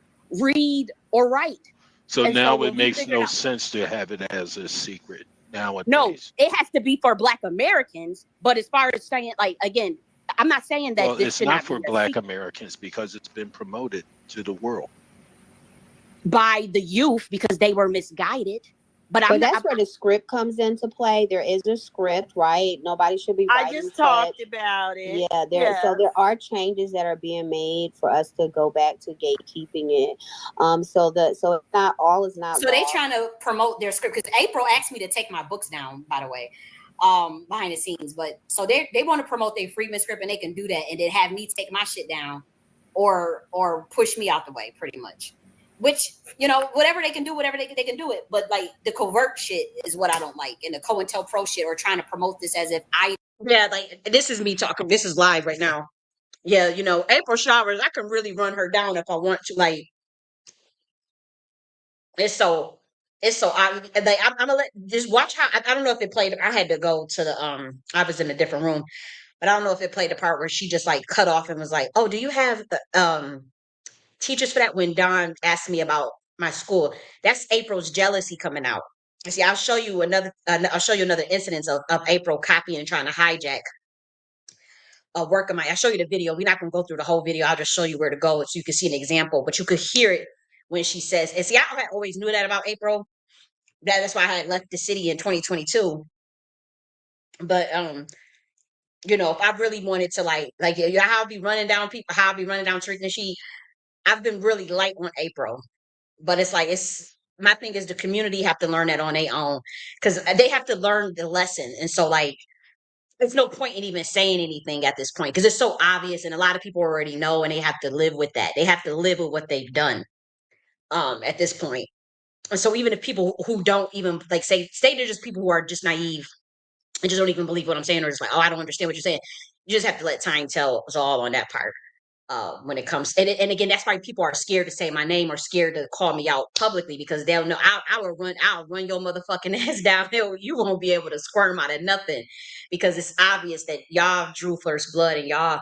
S6: read or write.
S4: So now it makes no sense to have it as a secret nowadays.
S6: No, it has to be for Black Americans. But as far as saying, like, again, I'm not saying that
S4: it's not for Black Americans because it's been promoted to the world
S5: by the youth because they were misguided.
S7: But that's where the script comes into play. There is a script, right? Nobody should be writing.
S3: I just talked about it.
S7: Yeah, so there are changes that are being made for us to go back to gatekeeping it. So it's not all is not. So they trying to promote their script because April asked me to take my books down, by the way, behind the scenes. But so they want to promote their Freedman script and they can do that and then have me take my shit down or push me out the way, pretty much. Which, whatever they can do, whatever they can do it. But like the covert shit is what I don't like. And the COINTELPRO shit or trying to promote this as if
S1: Yeah, like this is me talking. This is live right now. Yeah, April Showers, I can really run her down if I want to. Like, it's so obvious. Like, I'm gonna just watch how I don't know if it played. I had to go to the I was in a different room, but I don't know if it played the part where she just like cut off and was like, "Oh, do you have the teachers for that?" When Don asked me about my school, that's April's jealousy coming out. See, I'll show you another incident of April copying and trying to hijack a work of mine. I'll show you the video. We're not going to go through the whole video. I'll just show you where to go so you can see an example, but you could hear it when she says, and see, I always knew that about April. That's why I had left the city in 2022. But, if I really wanted to like how I'll be running down people, how I'll be running down Tariq Nasheed, I've been really light on April, but it's like, my thing is the community have to learn that on their own because they have to learn the lesson. And so like, there's no point in even saying anything at this point because it's so obvious and a lot of people already know and they have to live with that. They have to live with what they've done at this point. And so even if people who don't even like say they're just people who are just naive and just don't even believe what I'm saying or just like, oh, I don't understand what you're saying. You just have to let time tell us all on that part. When it comes and again, that's why people are scared to say my name or scared to call me out publicly because they'll know I'll run your motherfucking ass down. You won't be able to squirm out of nothing because it's obvious that y'all drew first blood and y'all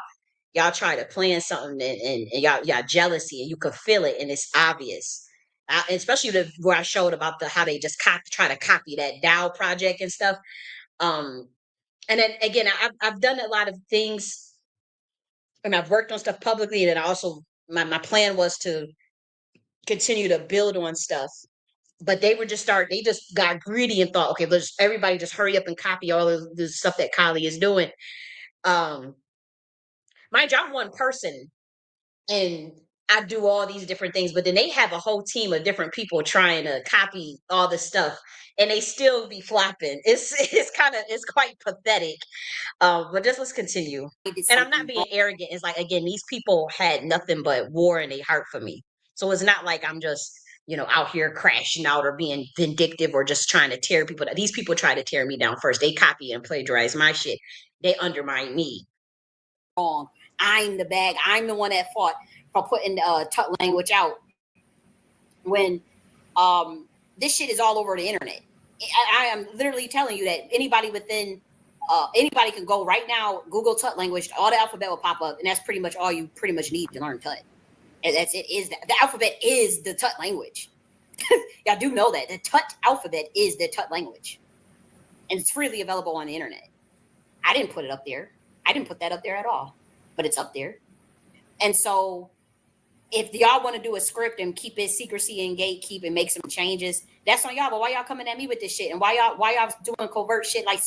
S1: try to plan something and y'all jealousy and you could feel it and it's obvious. Especially where I showed about how they just try to copy that Dow project and stuff. And then again, I've done a lot of things and I've worked on stuff publicly. And then I also, my plan was to continue to build on stuff. But they just got greedy and thought, okay, let's everybody just hurry up and copy all of the stuff that Kylie is doing. Mind you, I'm one person. And I do all these different things, but then they have a whole team of different people trying to copy all the stuff, and they still be flopping. It's quite pathetic. But just let's continue. And I'm not being arrogant. It's like, again, these people had nothing but war in their heart for me. So it's not like I'm just, out here crashing out or being vindictive or just trying to tear people down. These people try to tear me down first. They copy and plagiarize my shit. They undermine me.
S6: Wrong. I'm the bag. I'm the one that fought for putting tut language out. When this shit is all over the internet. I am literally telling you that anybody can go right now, Google tut language, all the alphabet will pop up, and that's pretty much all you pretty much need to learn tut. And that's it. The alphabet is the tut language. Y'all do know that the tut alphabet is the tut language, and it's freely available on the internet. I didn't put it up there. I didn't put that up there at all, but it's up there. And so if y'all want to do a script and keep it secrecy and gatekeep and make some changes, that's on y'all. But why y'all coming at me with this shit? And why y'all doing covert shit like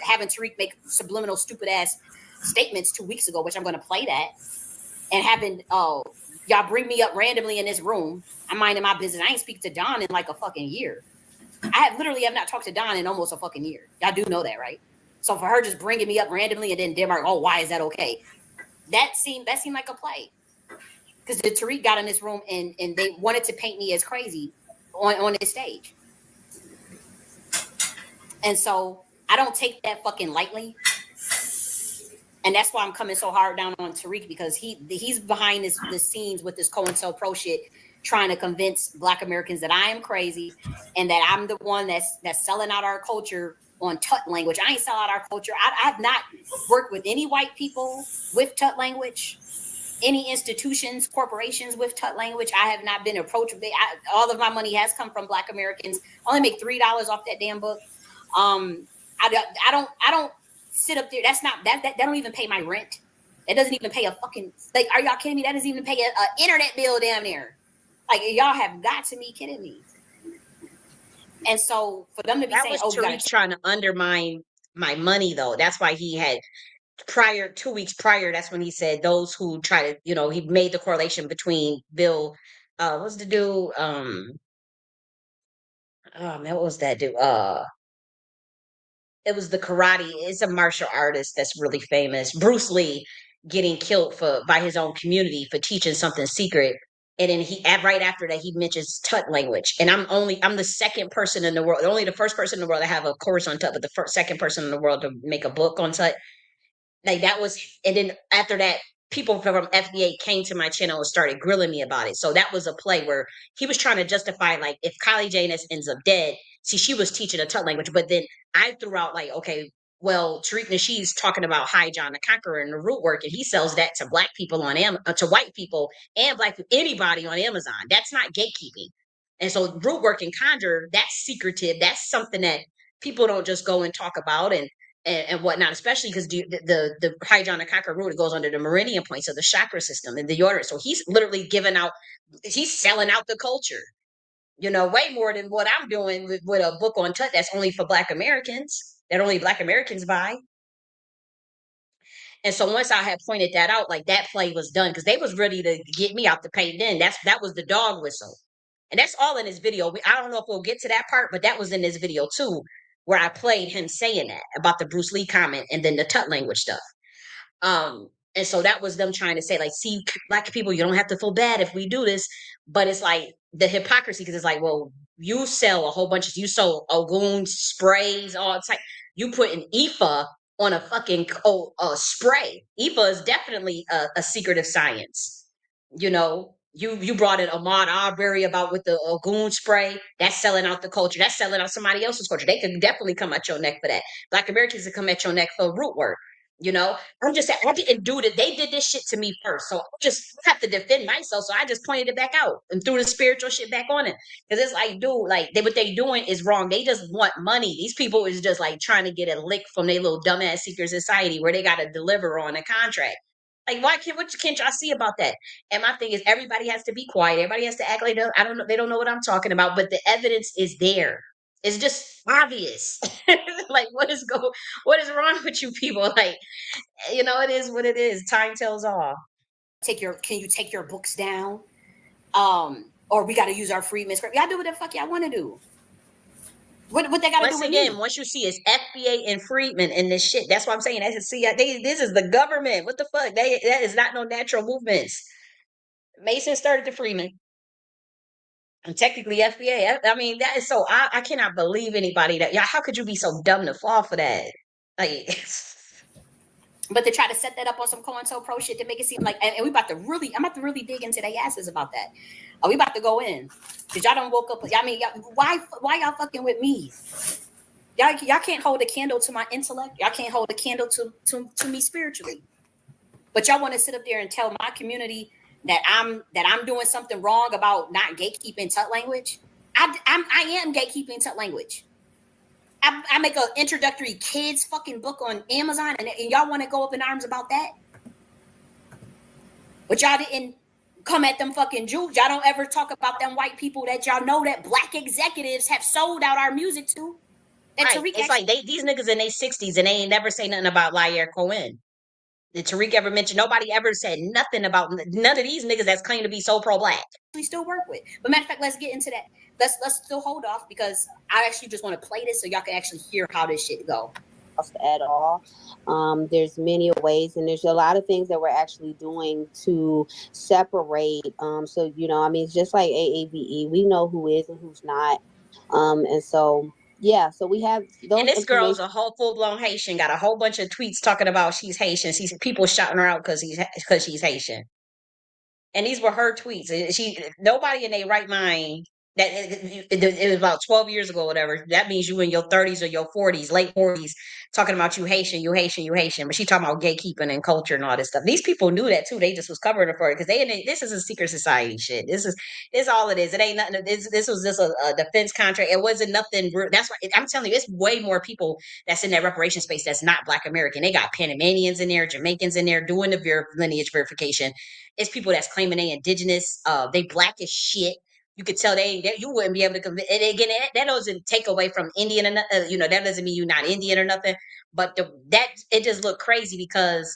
S6: having Tariq make subliminal stupid ass statements 2 weeks ago, which I'm going to play that, and having y'all bring me up randomly in this room. I'm minding my business. I ain't speak to Dawn in like a fucking year. I have not talked to Dawn in almost a fucking year. Y'all do know that, right? So for her just bringing me up randomly and then Denmark, oh, why is that okay? That seemed like a play. Because the Tariq got in this room and they wanted to paint me as crazy on this stage. And so I don't take that fucking lightly. And that's why I'm coming so hard down on Tariq, because he's behind the scenes with this COINTELPRO shit, trying to convince Black Americans that I am crazy and that I'm the one that's selling out our culture on tut language. I ain't sell out our culture. I've not worked with any white people with tut language, any institutions, corporations with tut language. I have not been approached. All of my money has come from Black Americans. I only make $3 off that damn book. I don't sit up there. That's not that don't even pay my rent. That doesn't even pay a fucking, like, are y'all kidding me? That doesn't even pay a internet bill down there. Like, y'all have got to be kidding me. And so for them to be saying,
S1: "Oh, Tariq trying to undermine my money," though. That's why he had 2 weeks prior. That's when he said those who try to, he made the correlation between Bill. What's the dude? Oh man, what was that dude? It was the karate. It's a martial artist that's really famous. Bruce Lee getting killed by his own community for teaching something secret. And then right after that, he mentions tut language. And I'm the second person in the world, only the first person in the world to have a course on tut, but the second person in the world to make a book on tut. Like, that was, and then after that, people from FBA came to my channel and started grilling me about it. So that was a play where he was trying to justify, like, if Kylie J.N.S ends up dead, see, she was teaching a tut language, but then I threw out, like, okay, well, Tariq Nasheed's talking about High John the Conqueror and the root work, and he sells that to Black people to white people and Black people, anybody on Amazon. That's not gatekeeping. And so root work and conjure, that's secretive. That's something that people don't just go and talk about and whatnot, especially because the High John the Conqueror root, it goes under the meridian points of the chakra system in the uterus. So he's literally he's selling out the culture, way more than what I'm doing with a book on tut that's only for Black Americans, that only Black Americans buy. And so once I had pointed that out, like, that play was done because they was ready to get me out the paint. Then that was the dog whistle, and that's all in this video. I don't know if we'll get to that part, but that was in this video too, where I played him saying that about the Bruce Lee comment and then the tut language stuff. And so that was them trying to say, like, see, Black people, you don't have to feel bad if we do this, but it's like the hypocrisy, because it's like, well, you sell a whole bunch of, you sell Ogun sprays, all it's like you put an IFA on a fucking spray. IFA is definitely a secretive science. You brought in Ahmaud Arbery about with the Ogun spray. That's selling out the culture. That's selling out somebody else's culture. They could definitely come at your neck for that. Black Americans could come at your neck for root work. I'm just saying, I didn't do it. They did this shit to me first. So I just have to defend myself. So I just pointed it back out and threw the spiritual shit back on it. Because it's like, dude, like, what they doing is wrong. They just want money. These people is just like trying to get a lick from their little dumbass secret society where they got to deliver on a contract. Like, what can't y'all see about that? And my thing is, everybody has to be quiet. Everybody has to act like I don't know. They don't know what I'm talking about, but the evidence is there. It's just obvious. Like, what is wrong with you people? Like, it is what it is. Time tells all.
S6: can you take your books down? Or we got to use our free manuscript. Y'all do what the fuck y'all want to do. What they got to do with
S1: again,
S6: me?
S1: once you see it's FBA and Freedmen in this shit, that's what I'm saying. This is the government. What the fuck? That is not no natural movements. Mason started the Freedmen. And technically FBA. I mean, that is so I cannot believe anybody that how could you be so dumb to fall for that? Like
S6: but to try to set that up on some COINTELPRO shit to make it seem like, and I'm about to really dig into their asses about that. We about to go in. Cause y'all don't woke up. I mean, why y'all fucking with me? Y'all can't hold a candle to my intellect. Y'all can't hold a candle to me spiritually. But y'all want to sit up there and tell my community that I'm doing something wrong about not gatekeeping Tut language. I am gatekeeping Tut language. I make an introductory kids fucking book on Amazon, and y'all want to go up in arms about that? But y'all didn't come at them fucking Jews. Y'all don't ever talk about them white people that y'all know that black executives have sold out our music to. And
S1: right.
S6: Tariq
S1: It's like these niggas in their 60s and they ain't never say nothing about Lyer Cohen. Did Tariq ever mention? Nobody ever said nothing about none of these niggas that's claim to be so pro-black.
S6: We still work with. But matter of fact, let's get into that. Let's still hold off because I actually just want to play this so y'all can actually hear how this shit go.
S7: At all. There's many ways, and there's a lot of things that we're actually doing to separate. So I mean, it's just like AAVE. We know who is and who's not. And so yeah, so we have those.
S1: And this girl's a whole full-blown Haitian. Got a whole bunch of tweets talking about she's Haitian. She's people shouting her out because she's Haitian. And these were her tweets. Nobody in their right mind. That it was about 12 years ago, or whatever. That means you in your 30s or your 40s, late 40s, talking about you Haitian, you Haitian, you Haitian. But she talking about gatekeeping and culture and all this stuff. These people knew that too. They just was covering it for it because this is a secret society shit. This all it is. It ain't nothing. This was just a defense contract. It wasn't nothing. That's why I'm telling you, it's way more people that's in that reparation space that's not Black American. They got Panamanians in there, Jamaicans in there doing the lineage verification. It's people that's claiming they indigenous. They Black as shit. You could tell you wouldn't be able to convince. And again, that doesn't take away from Indian, and that doesn't mean you're not Indian or nothing. But it just looked crazy because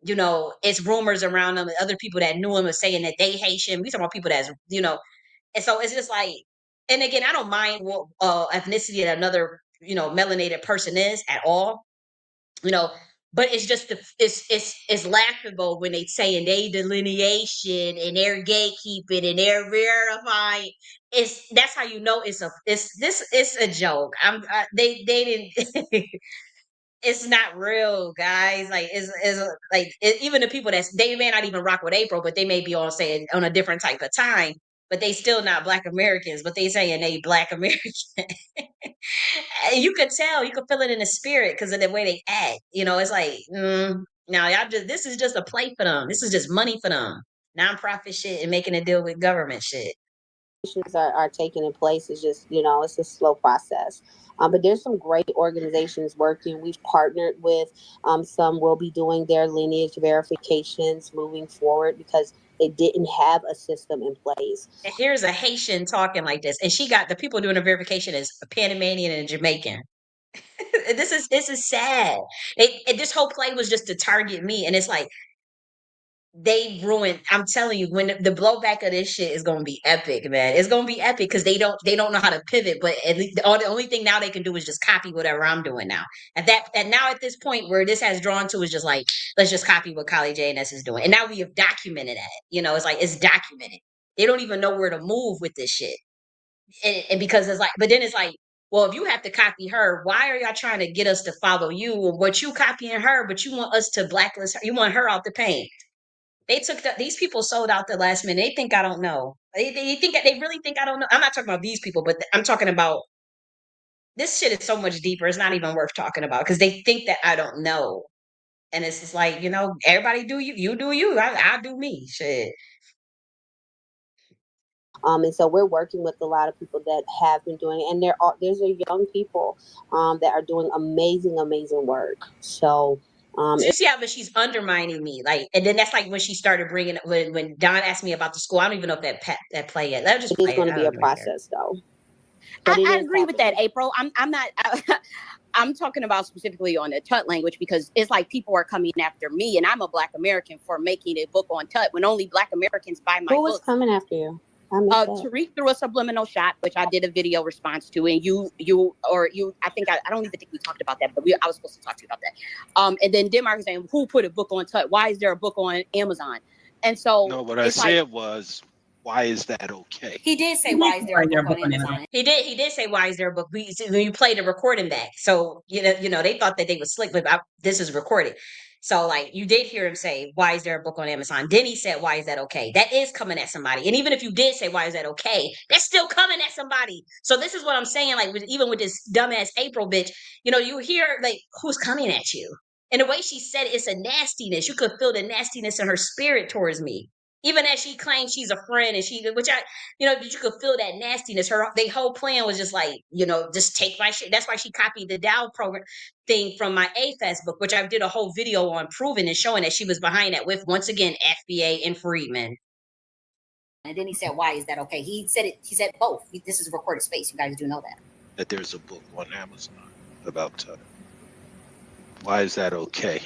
S1: it's rumors around them. And other people that knew him are saying that they Haitian. We talking about people that's and so it's just like. And again, I don't mind what ethnicity that another melanated person is at all. But it's just it's laughable when they saying they delineation and they're gatekeeping and they're verifying. That's how you know it's a joke. They didn't. It's not real, guys. Like even the people they may not even rock with April, but they may be on saying on a different type of time. But they still not Black Americans, but they saying they Black American. You could tell, you could feel it in the spirit because of the way they act. It's like, now this is just a play for them. This is just money for them. Nonprofit shit and making a deal with government shit.
S7: Are taking in place. It's just it's a slow process. But there's some great organizations working. We've partnered with some will be doing their lineage verifications moving forward because they didn't have a system in place.
S1: And here's a Haitian talking like this, and she got the people doing the verification is a Panamanian and a Jamaican. This is sad. This whole play was just to target me, and it's like they ruined. I'm telling you, when the blowback of this shit is going to be epic, man. It's going to be epic because they don't know how to pivot. But at least the only thing now they can do is just copy whatever I'm doing now. And now at this point where this has drawn to is just like let's just copy what J.N.S is doing, and now we have documented that. It's like it's documented. They don't even know where to move with this shit, and because it's like, but then it's like. Well, if you have to copy her, why are y'all trying to get us to follow you? What you copying her, but you want us to blacklist her? You want her out the paint. They took these people sold out the last minute. They think I don't know. They really think I don't know. I'm not talking about these people, but I'm talking about this shit is so much deeper. It's not even worth talking about because they think that I don't know. And it's just like, everybody do you do you. I do me. Shit.
S7: And so we're working with a lot of people that have been doing it. And there's a young people that are doing amazing work. So
S1: you see how she's undermining me, like, and then that's like when she started bringing when Don asked me about the school. I don't even know if that play yet. Let just
S7: it is going to be a process, though.
S5: I agree with that, April. I'm not. I'm talking about specifically on the Tut language, because it's like people are coming after me, and I'm a Black American, for making a book on Tut when only Black Americans buy my
S7: Who was
S5: books.
S7: coming after you? I missed that.
S5: Tariq threw a subliminal shot, which I did a video response to, and you, I think I don't even think we talked about that, but I was supposed to talk to you about that. And then Denmark is saying, who put a book on Tut? Why is there a book on Amazon? And so
S4: No, what I said was, why is that okay?
S6: He did say, why is there a book on Amazon?
S1: He did say, why is there a book? When you played the recording back, so you know they thought that they was slick, but this is recorded. So like you did hear him say, why is there a book on Amazon? Then he said, why is that okay? That is coming at somebody. And even if you did say, why is that okay? That's still coming at somebody. So this is what I'm saying. Like even with this dumbass April bitch, you hear like who's coming at you. And the way she said it, it's a nastiness. You could feel the nastiness in her spirit towards me. Even as she claims she's a friend, and which you could feel that nastiness. Their whole plan was just like, just take my shit. That's why she copied the Dow program thing from my AFAS book, which I did a whole video on proving and showing that she was behind that with, once again, FBA and Friedman.
S6: And then he said, why is that okay? He said both. This is a recorded space. You guys do know that.
S4: That there's a book on Amazon about Tut. Why is that okay?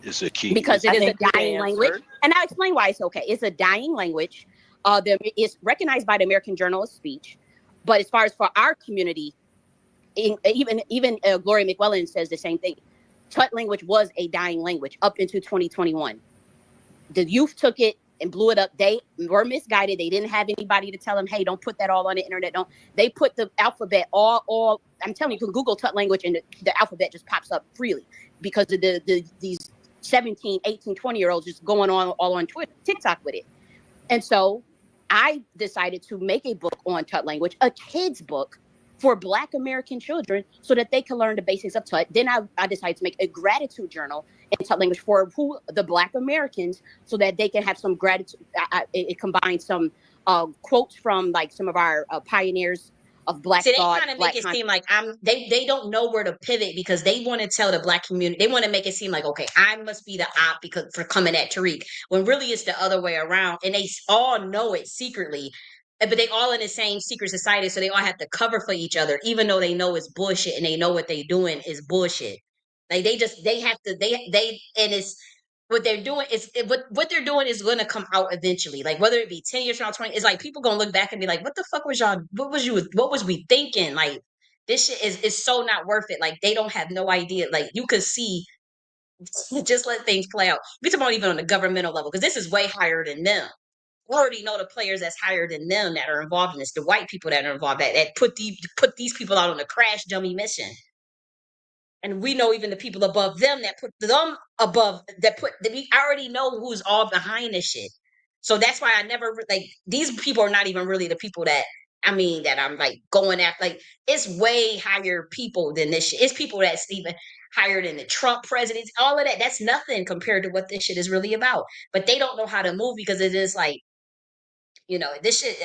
S4: Is a key.
S5: Because it is a dying language. And I'll explain why it's okay. It's a dying language. It's recognized by the American Journal of Speech. But as far as for our community, even Gloria McWellan says the same thing. Tut language was a dying language up into 2021. The youth took it and blew it up. They were misguided. They didn't have anybody to tell them, hey, don't put that all on the internet. They put the alphabet all I'm telling you, you can Google Tut language and the alphabet just pops up freely because of these 17, 18, 20-year-olds just going on all on Twitter, TikTok with it. And so I decided to make a book on Tut language, a kid's book for Black American children so that they can learn the basics of Tut. Then I decided to make a gratitude journal in Tut language for the Black Americans so that they can have some gratitude. It combines some quotes from like some of our pioneers of Black thought.
S1: They kind of make it seem like they don't know where to pivot because they want to tell the Black community, they want to make it seem like, okay, I must be the op because for coming at Tariq, when really it's the other way around. And they all know it secretly, but they all in the same secret society. So they all have to cover for each other, even though they know it's bullshit and they know what they're doing is bullshit. Like they have to, and it's, what they're doing is what they're doing is going to come out eventually. Like whether it be 10 years from now, 20, it's like people going to look back and be like, what the fuck was y'all, what was we thinking? Like this shit is so not worth it. Like they don't have no idea. Like you could see, just let things play out. We talk about even on the governmental level, because this is way higher than them. We already know the players that's higher than them that are involved in this, the white people that are involved that put these people out on a crash dummy mission. And we know even the people above them that put them above that we already know who's all behind this shit. So that's why I never like, these people are not even really the people that that I'm like going after. Like it's way higher people than this shit. It's people that's even higher than the Trump presidents. All of that, that's nothing compared to what this shit is really about. But they don't know how to move because it is like, this shit.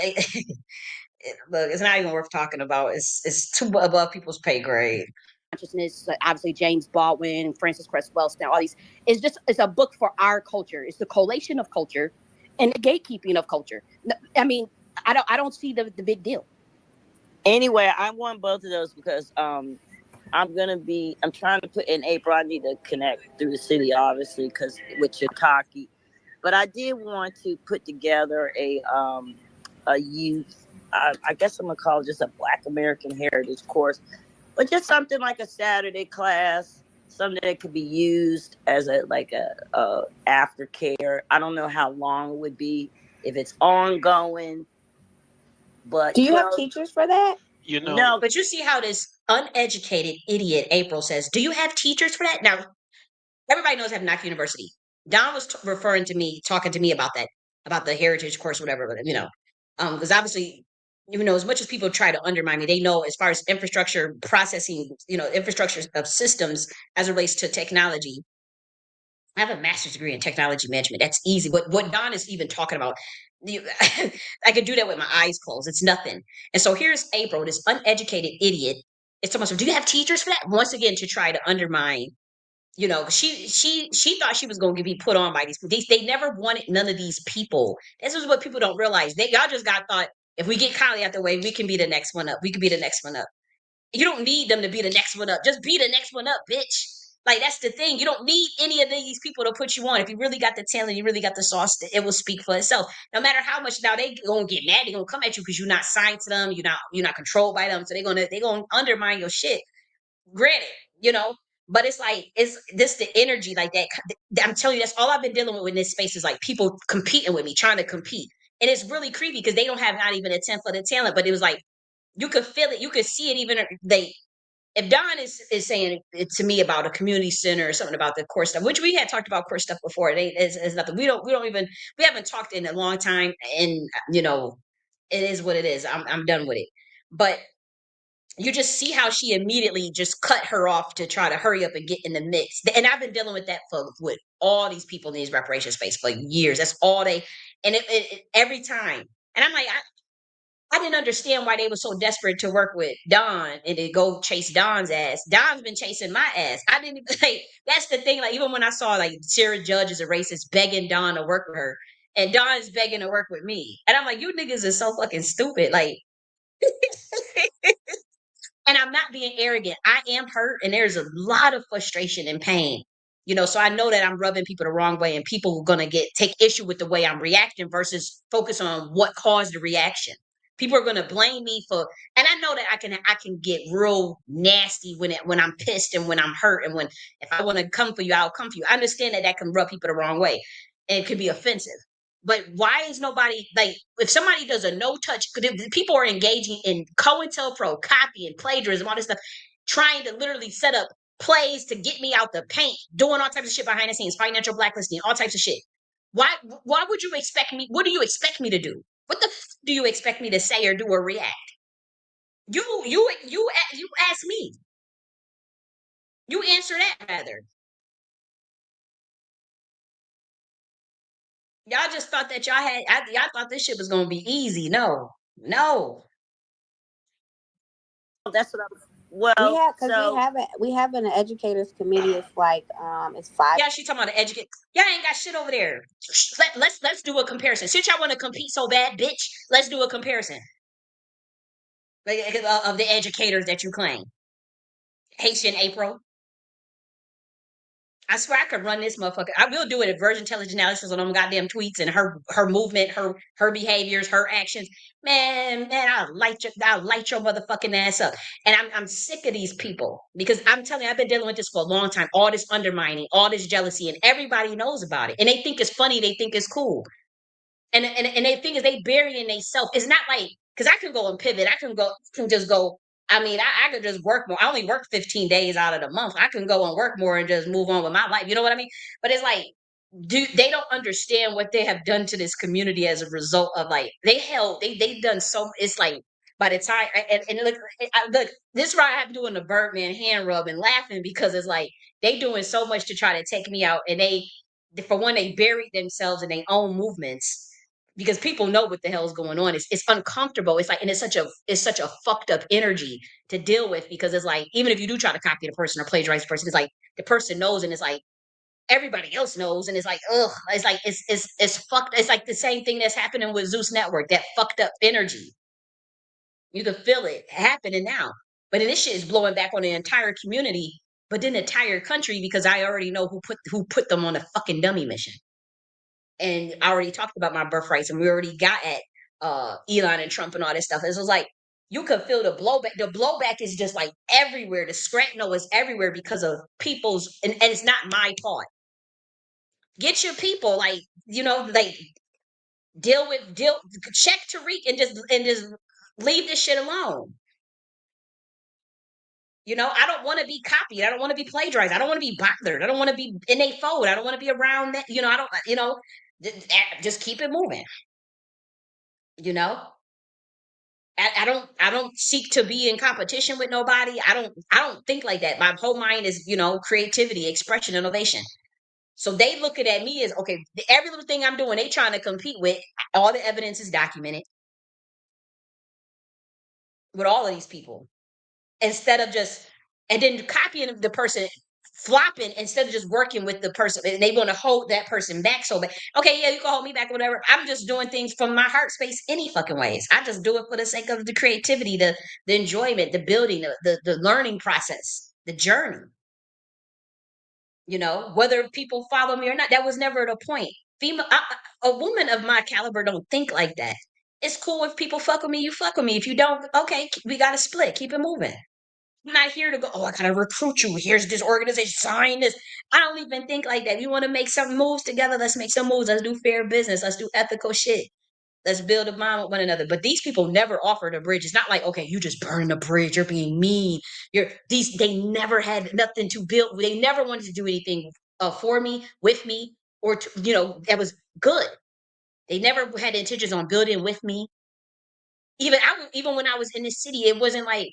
S1: Look, it's not even worth talking about. It's too above people's pay grade.
S5: Consciousness, obviously James Baldwin, Francis Cress Wellston, all these. It's a book for our culture. It's the collation of culture and the gatekeeping of culture. I mean, I don't see the big deal.
S3: Anyway, I want both of those because I'm trying to put in April. I need to connect through the city, obviously, because with Shiitake. But I did want to put together a youth, I guess I'm gonna call it just a Black American Heritage course, but just something like a Saturday class, something that could be used as a aftercare. I don't know how long it would be if it's ongoing. But
S7: do you have teachers for that?
S3: No.
S1: But you see how this uneducated idiot April says, do you have teachers for that? Now, everybody knows I have Nakti University. Don was talking to me about that, about the heritage course, whatever, because obviously, as much as people try to undermine me, they know as far as infrastructure processing, infrastructure of systems as it relates to technology. I have a master's degree in technology management. That's easy. What Don is even talking about, I could do that with my eyes closed. It's nothing. And so here's April, this uneducated idiot. It's almost, do you have teachers for that? Once again, to try to undermine, she thought she was going to be put on by these people. They never wanted none of these people. This is what people don't realize. Y'all just thought, if we get Kylie out the way, we can be the next one up. We can be the next one up. You don't need them to be the next one up. Just be the next one up, bitch. Like, that's the thing. You don't need any of these people to put you on. If you really got the talent, you really got the sauce, it will speak for itself. No matter how much now they gonna get mad, they gonna come at you because you're not signed to them, you're not controlled by them. So they gonna undermine your shit. Granted, but it's like it's this the energy like that. I'm telling you, that's all I've been dealing with in this space is like people competing with me, trying to compete. And it's really creepy because they don't have not even a 10th of the talent, but it was like you could feel it, you could see it even they if Don is saying it to me about a community center or something about the core stuff, which we had talked about core stuff before, is nothing. We haven't talked in a long time, and it is what it is. I'm done with it. But you just see how she immediately just cut her off to try to hurry up and get in the mix. And I've been dealing with that with all these people in these reparation space for years. That's all they, and every time. And I'm like, I didn't understand why they were so desperate to work with Don and to go chase Don's ass. Don's been chasing my ass. I didn't even like that's the thing. Like even when I saw like Sarah Judge is a racist begging Don to work with her, and Don's begging to work with me, and I'm like, you niggas are so fucking stupid. Like, and I'm not being arrogant. I am hurt, and there's a lot of frustration and pain. So I know that I'm rubbing people the wrong way, and people are gonna take issue with the way I'm reacting versus focus on what caused the reaction. People are gonna blame me for, and I know that I can get real nasty when I'm pissed and when I'm hurt and when if I want to come for you, I'll come for you. I understand that can rub people the wrong way and it can be offensive. But why is nobody like if somebody does a no touch? Because people are engaging in COINTELPRO, copying, plagiarism, all this stuff, trying to literally set up plays to get me out the paint, doing all types of shit behind the scenes, financial blacklisting, all types of shit. Why would you expect me? What do you expect me to do? What the do you expect me to say or do or react? You ask me. You answer that rather. Y'all just thought that y'all thought this shit was gonna be easy. No.
S3: That's what I was. Well,
S7: we have an educators committee. It's like it's 5.
S1: Yeah, she talking about the educate. Y'all ain't got shit over there. Let's do a comparison. Since y'all want to compete so bad, bitch, let's do a comparison. Like, of the educators that you claim. Haitian April. I swear I could run this motherfucker. I will do it at Virgin Intelligence Analysis on them goddamn tweets and her movement, her behaviors, her actions. Man, I'll light your motherfucking ass up. And I'm sick of these people because I'm telling you, I've been dealing with this for a long time. All this undermining, all this jealousy, and everybody knows about it. And they think it's funny, they think it's cool. And the thing is they bury in themselves. It's not like because I can go and pivot. I can just go. I mean, I could just work more. I only work 15 days out of the month. I can go and work more and just move on with my life. You know what I mean? But it's like, they don't understand what they have done to this community as a result of like they've done so. It's like by the time and look, this is why I'm doing the Birdman hand rub and laughing because it's like they doing so much to try to take me out, and for one they buried themselves in their own movements because people know what the hell's going on. It's uncomfortable. It's like, and it's such a fucked up energy to deal with because it's like, even if you do try to copy the person or plagiarize the person, it's like the person knows and it's like everybody else knows. And it's like, ugh, it's like, it's fucked. It's like the same thing that's happening with Zeus Network, that fucked up energy. You can feel it happening now. But then this shit is blowing back on the entire community, but then the entire country because I already know who put them on a fucking dummy mission. And I already talked about my birthrights, and we already got at Elon and Trump and all this stuff. It was like you could feel the blowback. The blowback is just like everywhere. The scrapno is everywhere because of people's, and it's not my fault. Get your people, like like check Tariq and just leave this shit alone. I don't want to be copied. I don't want to be plagiarized. I don't want to be bothered. I don't want to be in a fold. I don't want to be around that. I don't. Just keep it moving. I don't seek to be in competition with nobody. I don't think like that. My whole mind is, creativity, expression, innovation. So they looking at me as, okay, every little thing I'm doing, they trying to compete with. All the evidence is documented with all of these people. Instead of just, and then copying the person flopping instead of just working with the person, and they want to hold that person back so bad. Okay, yeah, you can hold me back or whatever. I'm just doing things from my heart space any fucking ways. I just do it for the sake of the creativity, the enjoyment, the building, the learning process, the journey. You know, whether people follow me or not, that was never the point. Female, a woman of my caliber don't think like that. It's cool if people fuck with me, you fuck with me. If you don't, okay, we got to split. Keep it moving. I'm not here to go, oh, I gotta recruit you. Here's this organization, sign this. I don't even think like that. You want to make some moves together, let's make some moves. Let's do fair business. Let's do ethical shit. Let's build a bond with one another. But these people never offered a bridge. It's not like, okay, you just burning the bridge. You're being mean. They never had nothing to build. They never wanted to do anything for me, with me, or that was good. They never had intentions on building with me. Even when I was in the city, it wasn't like,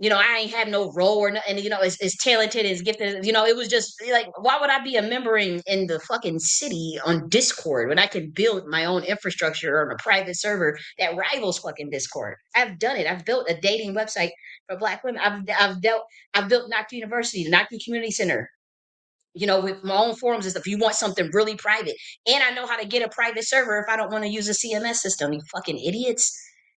S1: I ain't have no role or nothing, as talented, as gifted, it was just like, why would I be a member in the fucking city on Discord when I can build my own infrastructure on a private server that rivals fucking Discord? I've done it. I've built a dating website for Black women. I've built Nakti University, the Nakti Community Center, with my own forums and stuff. You want something really private. And I know how to get a private server if I don't want to use a CMS system, you fucking idiots.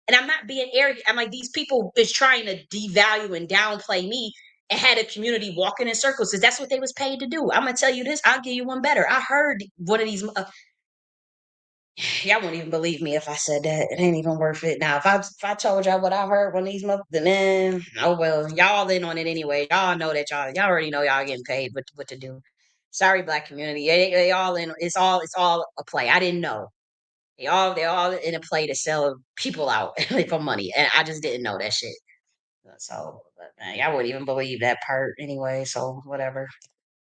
S1: And I'm not being arrogant. I'm like, these people is trying to devalue and downplay me and had a community walking in circles because that's what they was paid to do. I'm going to tell you this. I'll give you one better. I heard one of these. Y'all won't even believe me if I said that. It ain't even worth it. Now, if I told y'all what I heard one of these man, oh well, y'all in on it anyway. Y'all know that y'all already know y'all getting paid what to do. Sorry, Black community. They all in. It's all a play. I didn't know. They all in a play to sell people out for money, and I just didn't know that shit. So, but man, y'all wouldn't even believe that part anyway. So whatever.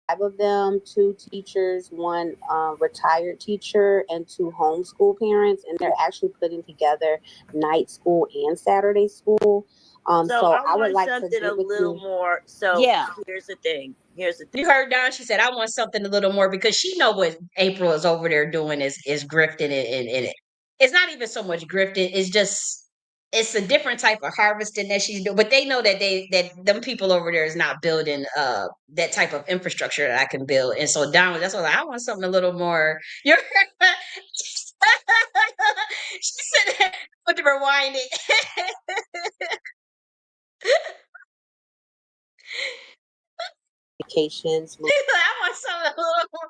S7: 5 of them, 2 teachers, one retired teacher, and 2 homeschool parents, and they're actually putting together night school and Saturday school. So I would like to
S3: something a little more. So
S5: yeah,
S3: here's the thing.
S1: You heard Dawn. She said, "I want something a little more," because she know what April is over there doing is grifting and it's not even so much grifting. It's a different type of harvesting that she's doing. But they know that them people over there is not building that type of infrastructure that I can build. And so Dawn, that's what I want something a little more. You're she said, "Put the rewind it."
S7: Vacations.
S1: I want something a little more.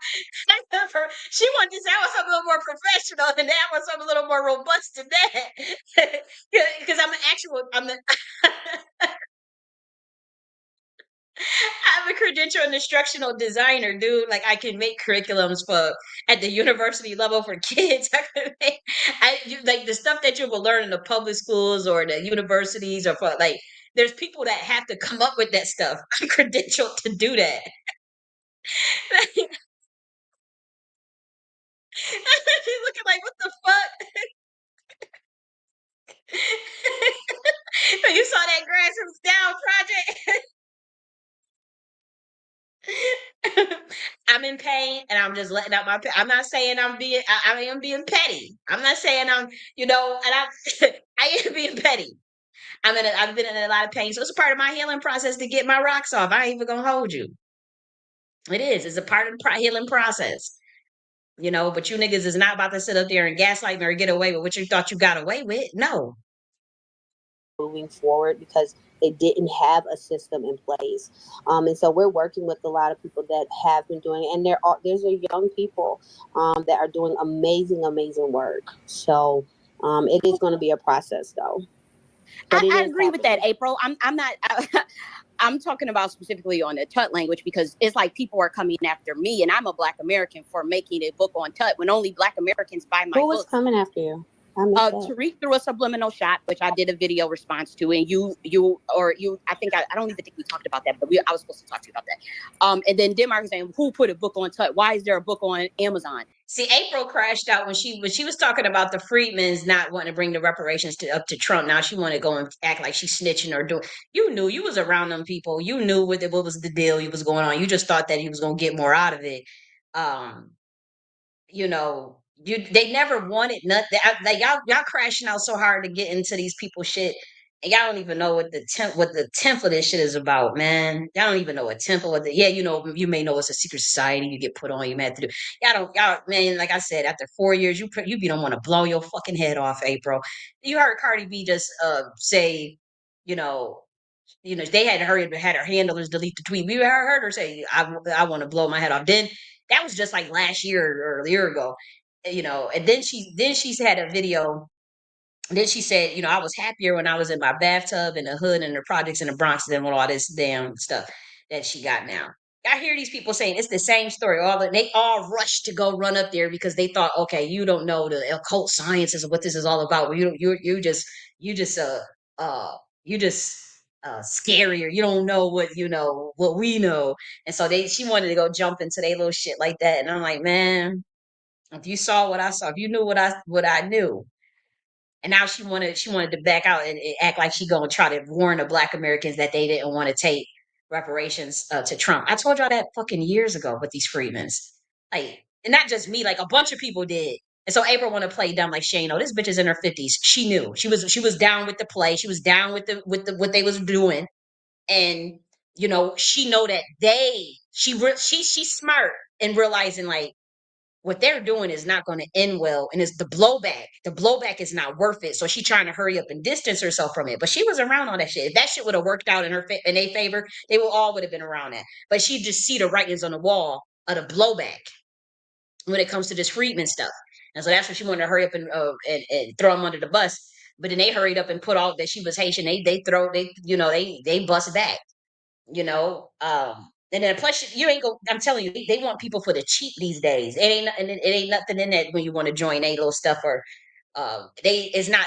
S1: She wanted to say, I want something a little more professional than that. I want something a little more robust than that. Because I'm an actual, I'm a credential and instructional designer, dude. Like I can make curriculums for at the university level for kids. Like the stuff that you will learn in the public schools or the universities or for like. There's people that have to come up with that stuff. I'm credentialed to do that. She's looking like, what the fuck? You saw that grassroots down project. I'm in pain and I'm just letting out my pain. I'm not saying I am being petty. I'm not saying and I am being petty. I've been in a lot of pain. So it's a part of my healing process to get my rocks off. I ain't even gonna hold you. It is. It's a part of the healing process. But you niggas is not about to sit up there and gaslight me or get away with what you thought you got away with. No.
S7: Moving forward because they didn't have a system in place. And so we're working with a lot of people that have been doing it. And there's a young people that are doing amazing, amazing work. So it is going to be a process, though.
S5: I agree with that, April. I'm not. I'm talking about specifically on the Tut language because it's like people are coming after me, and I'm a Black American for making a book on Tut when only Black Americans buy my book.
S7: Who was coming after you?
S5: Tariq threw a subliminal shot, which I did a video response to, and I think I don't even think we talked about that, but I was supposed to talk to you about that. And then Denmark was saying, "Who put a book on Tut? Why is there a book on Amazon?"
S1: See, April crashed out when she was talking about the Freedmans not wanting to bring the reparations up to Trump. Now she wanted to go and act like she's snitching or doing. You knew you was around them people. You knew what was the deal. You was going on. You just thought that he was going to get more out of it. They never wanted nothing. Like y'all crashing out so hard to get into these people's shit. And y'all don't even know what the temp of this shit is about, man. Y'all don't even know what temple. Yeah, you may know it's a secret society. You get put on. You may have to do. Y'all, man. Like I said, after 4 years, you be don't want to blow your fucking head off, April. You heard Cardi B just say, you know, they had her handlers delete the tweet. We heard her say, I want to blow my head off. Then that was just like last year or a year ago, And then she's had a video. And then she said, I was happier when I was in my bathtub in the hood and the projects in the Bronx than with all this damn stuff that she got now. I hear these people saying it's the same story. They all rushed to go run up there because they thought, okay, you don't know the occult sciences of what this is all about. You just uh you just scarier. You don't know what we know. And so she wanted to go jump into their little shit like that. And I'm like, man, if you saw what I saw, if you knew what I knew, and now she wanted to back out and act like she gonna try to warn the Black Americans that they didn't want to take reparations to Trump. I told y'all that fucking years ago with these Freedmans, like, and not just me, like a bunch of people did. And so April want to play dumb like Shane. Oh, this bitch is in her 50s. She knew she was down with the play. She was down with the what they was doing, and she know that she's smart in realizing like what they're doing is not going to end well, and it's the blowback. The blowback is not worth it. So she's trying to hurry up and distance herself from it. But she was around all that shit. If that shit would have worked out in their favor, they would have been around that. But she just see the writings on the wall of the blowback when it comes to this Friedman stuff. And so that's what she wanted to hurry up and throw him under the bus. But then they hurried up and put all that she was Haitian. They bust back you know. And then plus you ain't go. I'm telling you, they want people for the cheap these days. It ain't nothing in that when you want to join a little stuff or they not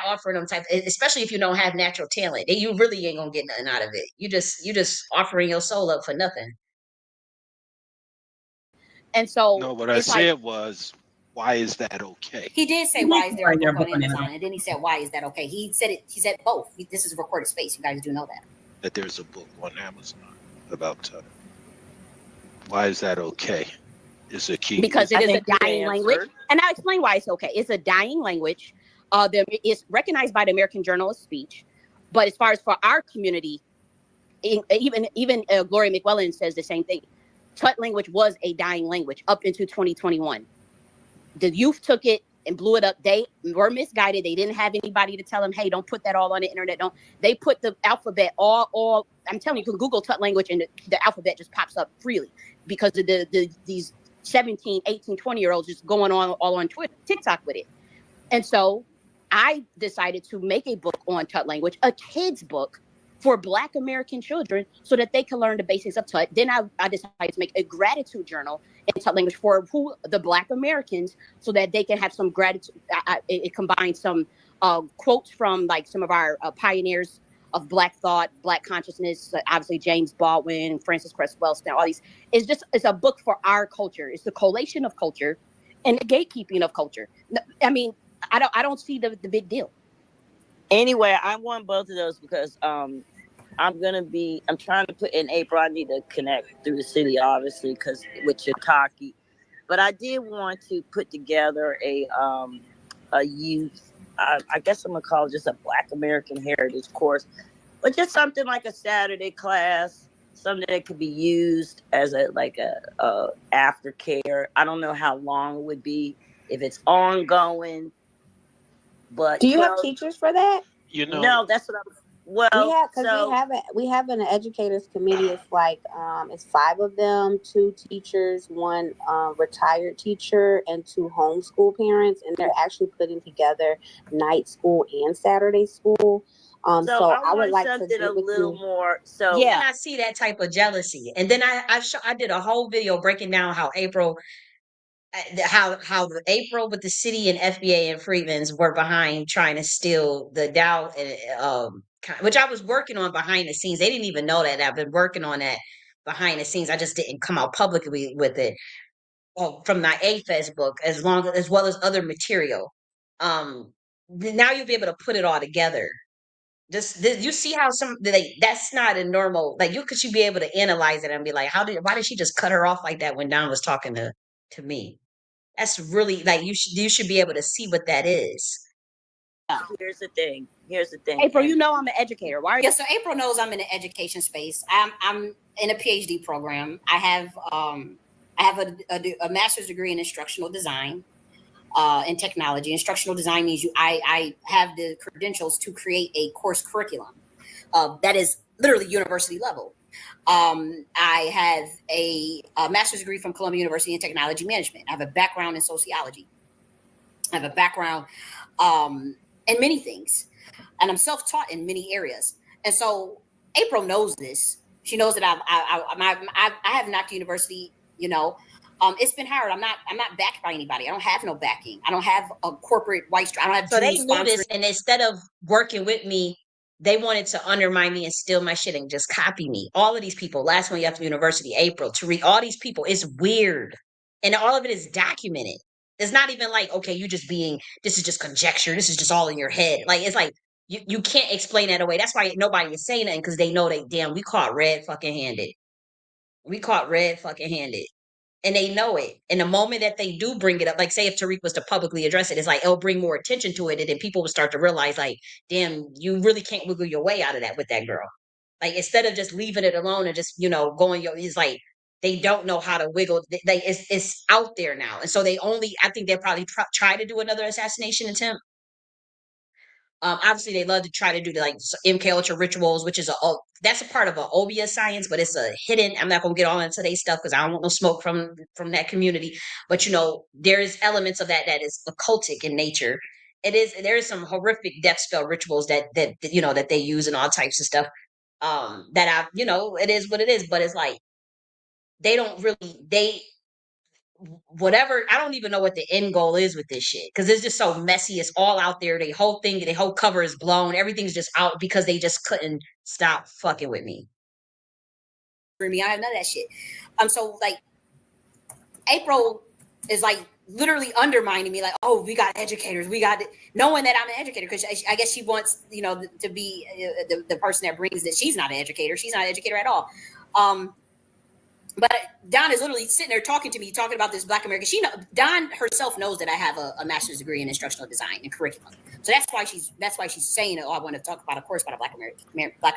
S1: offering them especially if you don't have natural talent. You really ain't gonna get nothing out of it. You just offering your soul up for nothing.
S5: And so
S4: no, what I said was, why is that okay?
S6: He did say, why is there a book on Amazon? And then he said, why is that okay? He said both. This is a recorded space. You guys do know that.
S4: That there's a book on Amazon about why is that okay? Is a key.
S5: Because it is a dying language. And I'll explain why it's okay. It's a dying language. It's recognized by the American Journal of Speech. But as far as for our community, even Gloria McWellan says the same thing. Tut language was a dying language up into 2021. The youth took it and blew it up. They were misguided. They didn't have anybody to tell them, hey, don't put that all on the internet. They put the alphabet all I'm telling you, you can Google Tut language and the alphabet just pops up freely because of these 17, 18, 20-year-olds just going on all on Twitter, TikTok with it. And so I decided to make a book on Tut language, a kid's book for Black American children so that they can learn the basics of Tut. Then I decided to make a gratitude journal in Tut language for the Black Americans so that they can have some gratitude. It combines some quotes from like some of our pioneers of Black thought, Black consciousness, obviously James Baldwin, Francis Cress Welsing, all these. It's a book for our culture. It's the collation of culture and the gatekeeping of culture. I mean, I don't see the big deal.
S3: Anyway, I want both of those because I'm trying to put in April. I need to connect through the city, obviously, because with Chittaki. But I did want to put together a youth, I guess I'm gonna call it just a Black American Heritage course, but just something like a Saturday class, something that could be used as a aftercare. I don't know how long it would be if it's ongoing. But
S7: do you have teachers for that?
S3: No, that's what I was. Well,
S7: we have an educators committee. It's like it's 5 of them, 2 teachers, 1 retired teacher, and 2 homeschool parents, and they're actually putting together night school and Saturday school. So I would like to do
S3: a little more. So
S1: yeah, I see that type of jealousy, and then I did a whole video breaking down how April with the city and FBA and Freedmen's were behind trying to steal the Dow, which I was working on behind the scenes. They didn't even know that I've been working on that behind the scenes. I just didn't come out publicly with it. From my AFES book, as well as other material. Now you'll be able to put it all together. You see how that's not a normal, like you should be able to analyze it and be like, why did she just cut her off like that when Don was talking to me? That's really like you should be able to see what that is.
S3: Here's the thing.
S5: April, you know I'm an educator. Why are you?
S6: Yeah, so April knows I'm in the education space. I'm in a PhD program. I have a master's degree in instructional design and technology. Instructional design means I have the credentials to create a course curriculum that is literally university level. I have a master's degree from Columbia University in technology management. I have a background in sociology. I have a background in many things, and I'm self-taught in many areas. And so April knows this. She knows that I have Nakti University. You know, it's been hard. I'm not backed by anybody. I don't have no backing. I don't have a corporate white. I don't have.
S1: So they knew this, and instead of working with me, they wanted to undermine me and steal my shit and just copy me. All of these people, last one you have to university, April, Tariq, all these people, it's weird. And all of it is documented. It's not even like, okay, you just being, this is just conjecture. This is just all in your head. Like, it's like, you can't explain that away. That's why nobody is saying that, because they know we caught red fucking handed. We caught red fucking handed. And they know it. And the moment that they do bring it up, like say if Tariq was to publicly address it, it's like it'll bring more attention to it, and then people will start to realize, like, damn, you really can't wiggle your way out of that with that girl. Like, instead of just leaving it alone and just going, it's like they don't know how to wiggle. It's out there now, and so I think they probably try to do another assassination attempt. Obviously, they love to try to do the like MK Ultra rituals, which is that's a part of an obvious science, but it's a hidden. I'm not gonna get all into their stuff because I don't want no smoke from that community. But there's elements of that is occultic in nature. There is some horrific death spell rituals that they use and all types of stuff. That it is what it is, but it's like they don't really whatever. I don't even know what the end goal is with this shit, because it's just so messy. It's all out there. The whole cover is blown. Everything's just out because they just couldn't stop fucking with me.
S6: For me, I have none of that shit. So like April is like literally undermining me, like, oh, we got educators, we got it, knowing that I'm an educator, because I guess she wants to be the person that brings that. She's not an educator. She's not an educator at all. But Dawn is literally sitting there talking to me, talking about this Black American. Dawn herself knows that I have a master's degree in instructional design and curriculum. So that's why she's saying, oh, I want to talk about a course about Black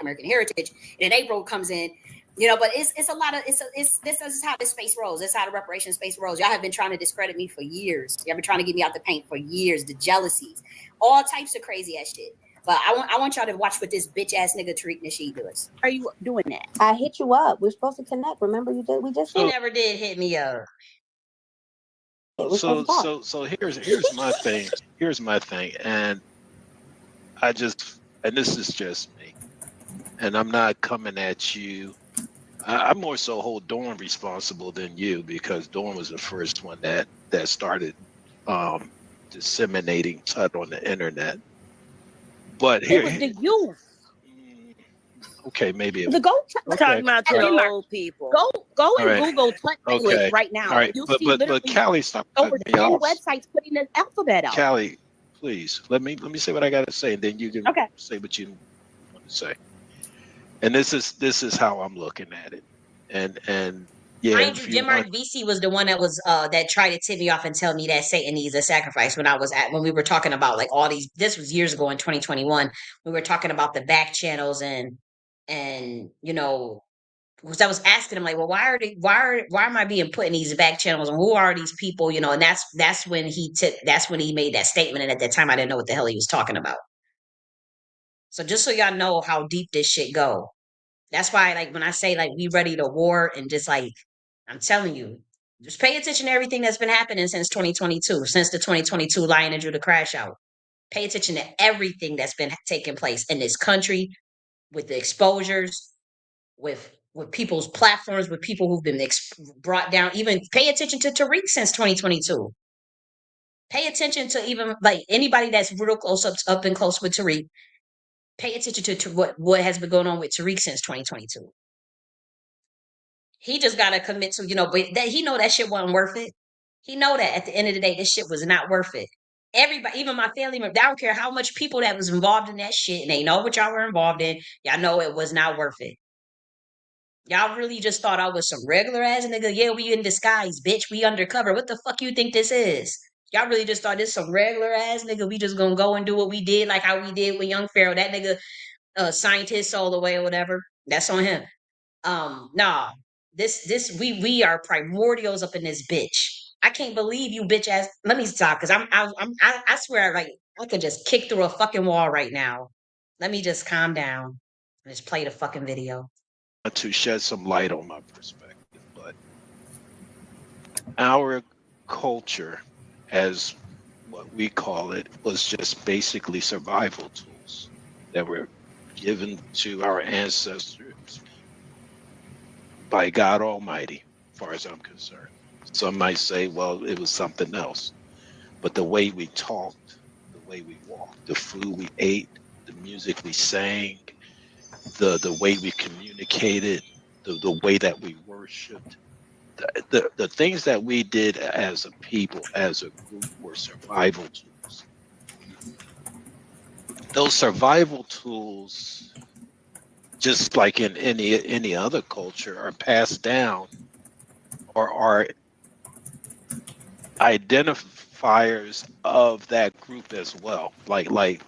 S6: American heritage. And then April comes in, but it's a lot of this is how this space rolls. This is how the reparations space rolls. Y'all have been trying to discredit me for years. Y'all been trying to get me out the paint for years. The jealousies, all types of crazy ass shit. But I want y'all to watch what this bitch ass nigga Tariq Nasheed does.
S5: Are you doing that?
S7: I hit you up. We're supposed to connect. Remember you did? We just
S1: He never did hit me up.
S4: So here's my thing. Here's my thing, and this is just me, and I'm not coming at you. I more so hold Dawn responsible than you, because Dawn was the first one that started disseminating TUT on the internet. But here,
S5: it was the youth.
S4: Okay, maybe
S5: go
S3: talking about the old people.
S5: Go and Google TUT language right now.
S4: All right, but Callie, stop
S5: over 10 websites putting the alphabet out.
S4: Callie, please let me say what I got to say, and then you can say what you want to say. And this is how I'm looking at it, and yeah.
S1: Mind you, Denmark VC was the one that was that tried to tip me off and tell me that Satan needs a sacrifice when we were talking about like all these. This was years ago in 2021. We were talking about the back channels and because I was asking him like, well, why am I being put in these back channels, and who are these people? And that's when he made that statement, and at that time I didn't know what the hell he was talking about. So just so y'all know how deep this shit go. That's why, like, when I say, like, we ready to war, and just, like, I'm telling you, just pay attention to everything that's been happening since 2022, since the 2022 Lion and Judah crash out. Pay attention to everything that's been taking place in this country, with the exposures, with people's platforms, with people who've been brought down. Even pay attention to Tariq since 2022. Pay attention to even, like, anybody that's real close up and close with Tariq. Pay attention to what has been going on with Tariq since 2022. He just gotta commit to, but that he know that shit wasn't worth it. He know that at the end of the day, this shit was not worth it. Everybody, even my family member, I don't care how much people that was involved in that shit, and they know what y'all were involved in. Y'all know it was not worth it. Y'all really just thought I was some regular ass nigga. Yeah, we in disguise, bitch. We undercover. What the fuck you think this is? Y'all really just thought this some regular ass nigga. We just gonna go and do what we did, like how we did with Young Pharaoh. That nigga, scientist all the way or whatever. That's on him. Nah. We are primordials up in this bitch. I can't believe you bitch ass. Let me stop because I swear like I could just kick through a fucking wall right now. Let me just calm down and just play the fucking video.
S4: To shed some light on my perspective, but our culture, as what we call it, was just basically survival tools that were given to our ancestors by God Almighty, as far as I'm concerned. Some might say, well, it was something else. But the way we talked, the way we walked, the food we ate, the music we sang, the way we communicated, the way that we worshiped, the things that we did as a people, as a group, were survival tools. Those survival tools, just like in any other culture, are passed down or are identifiers of that group as well. Like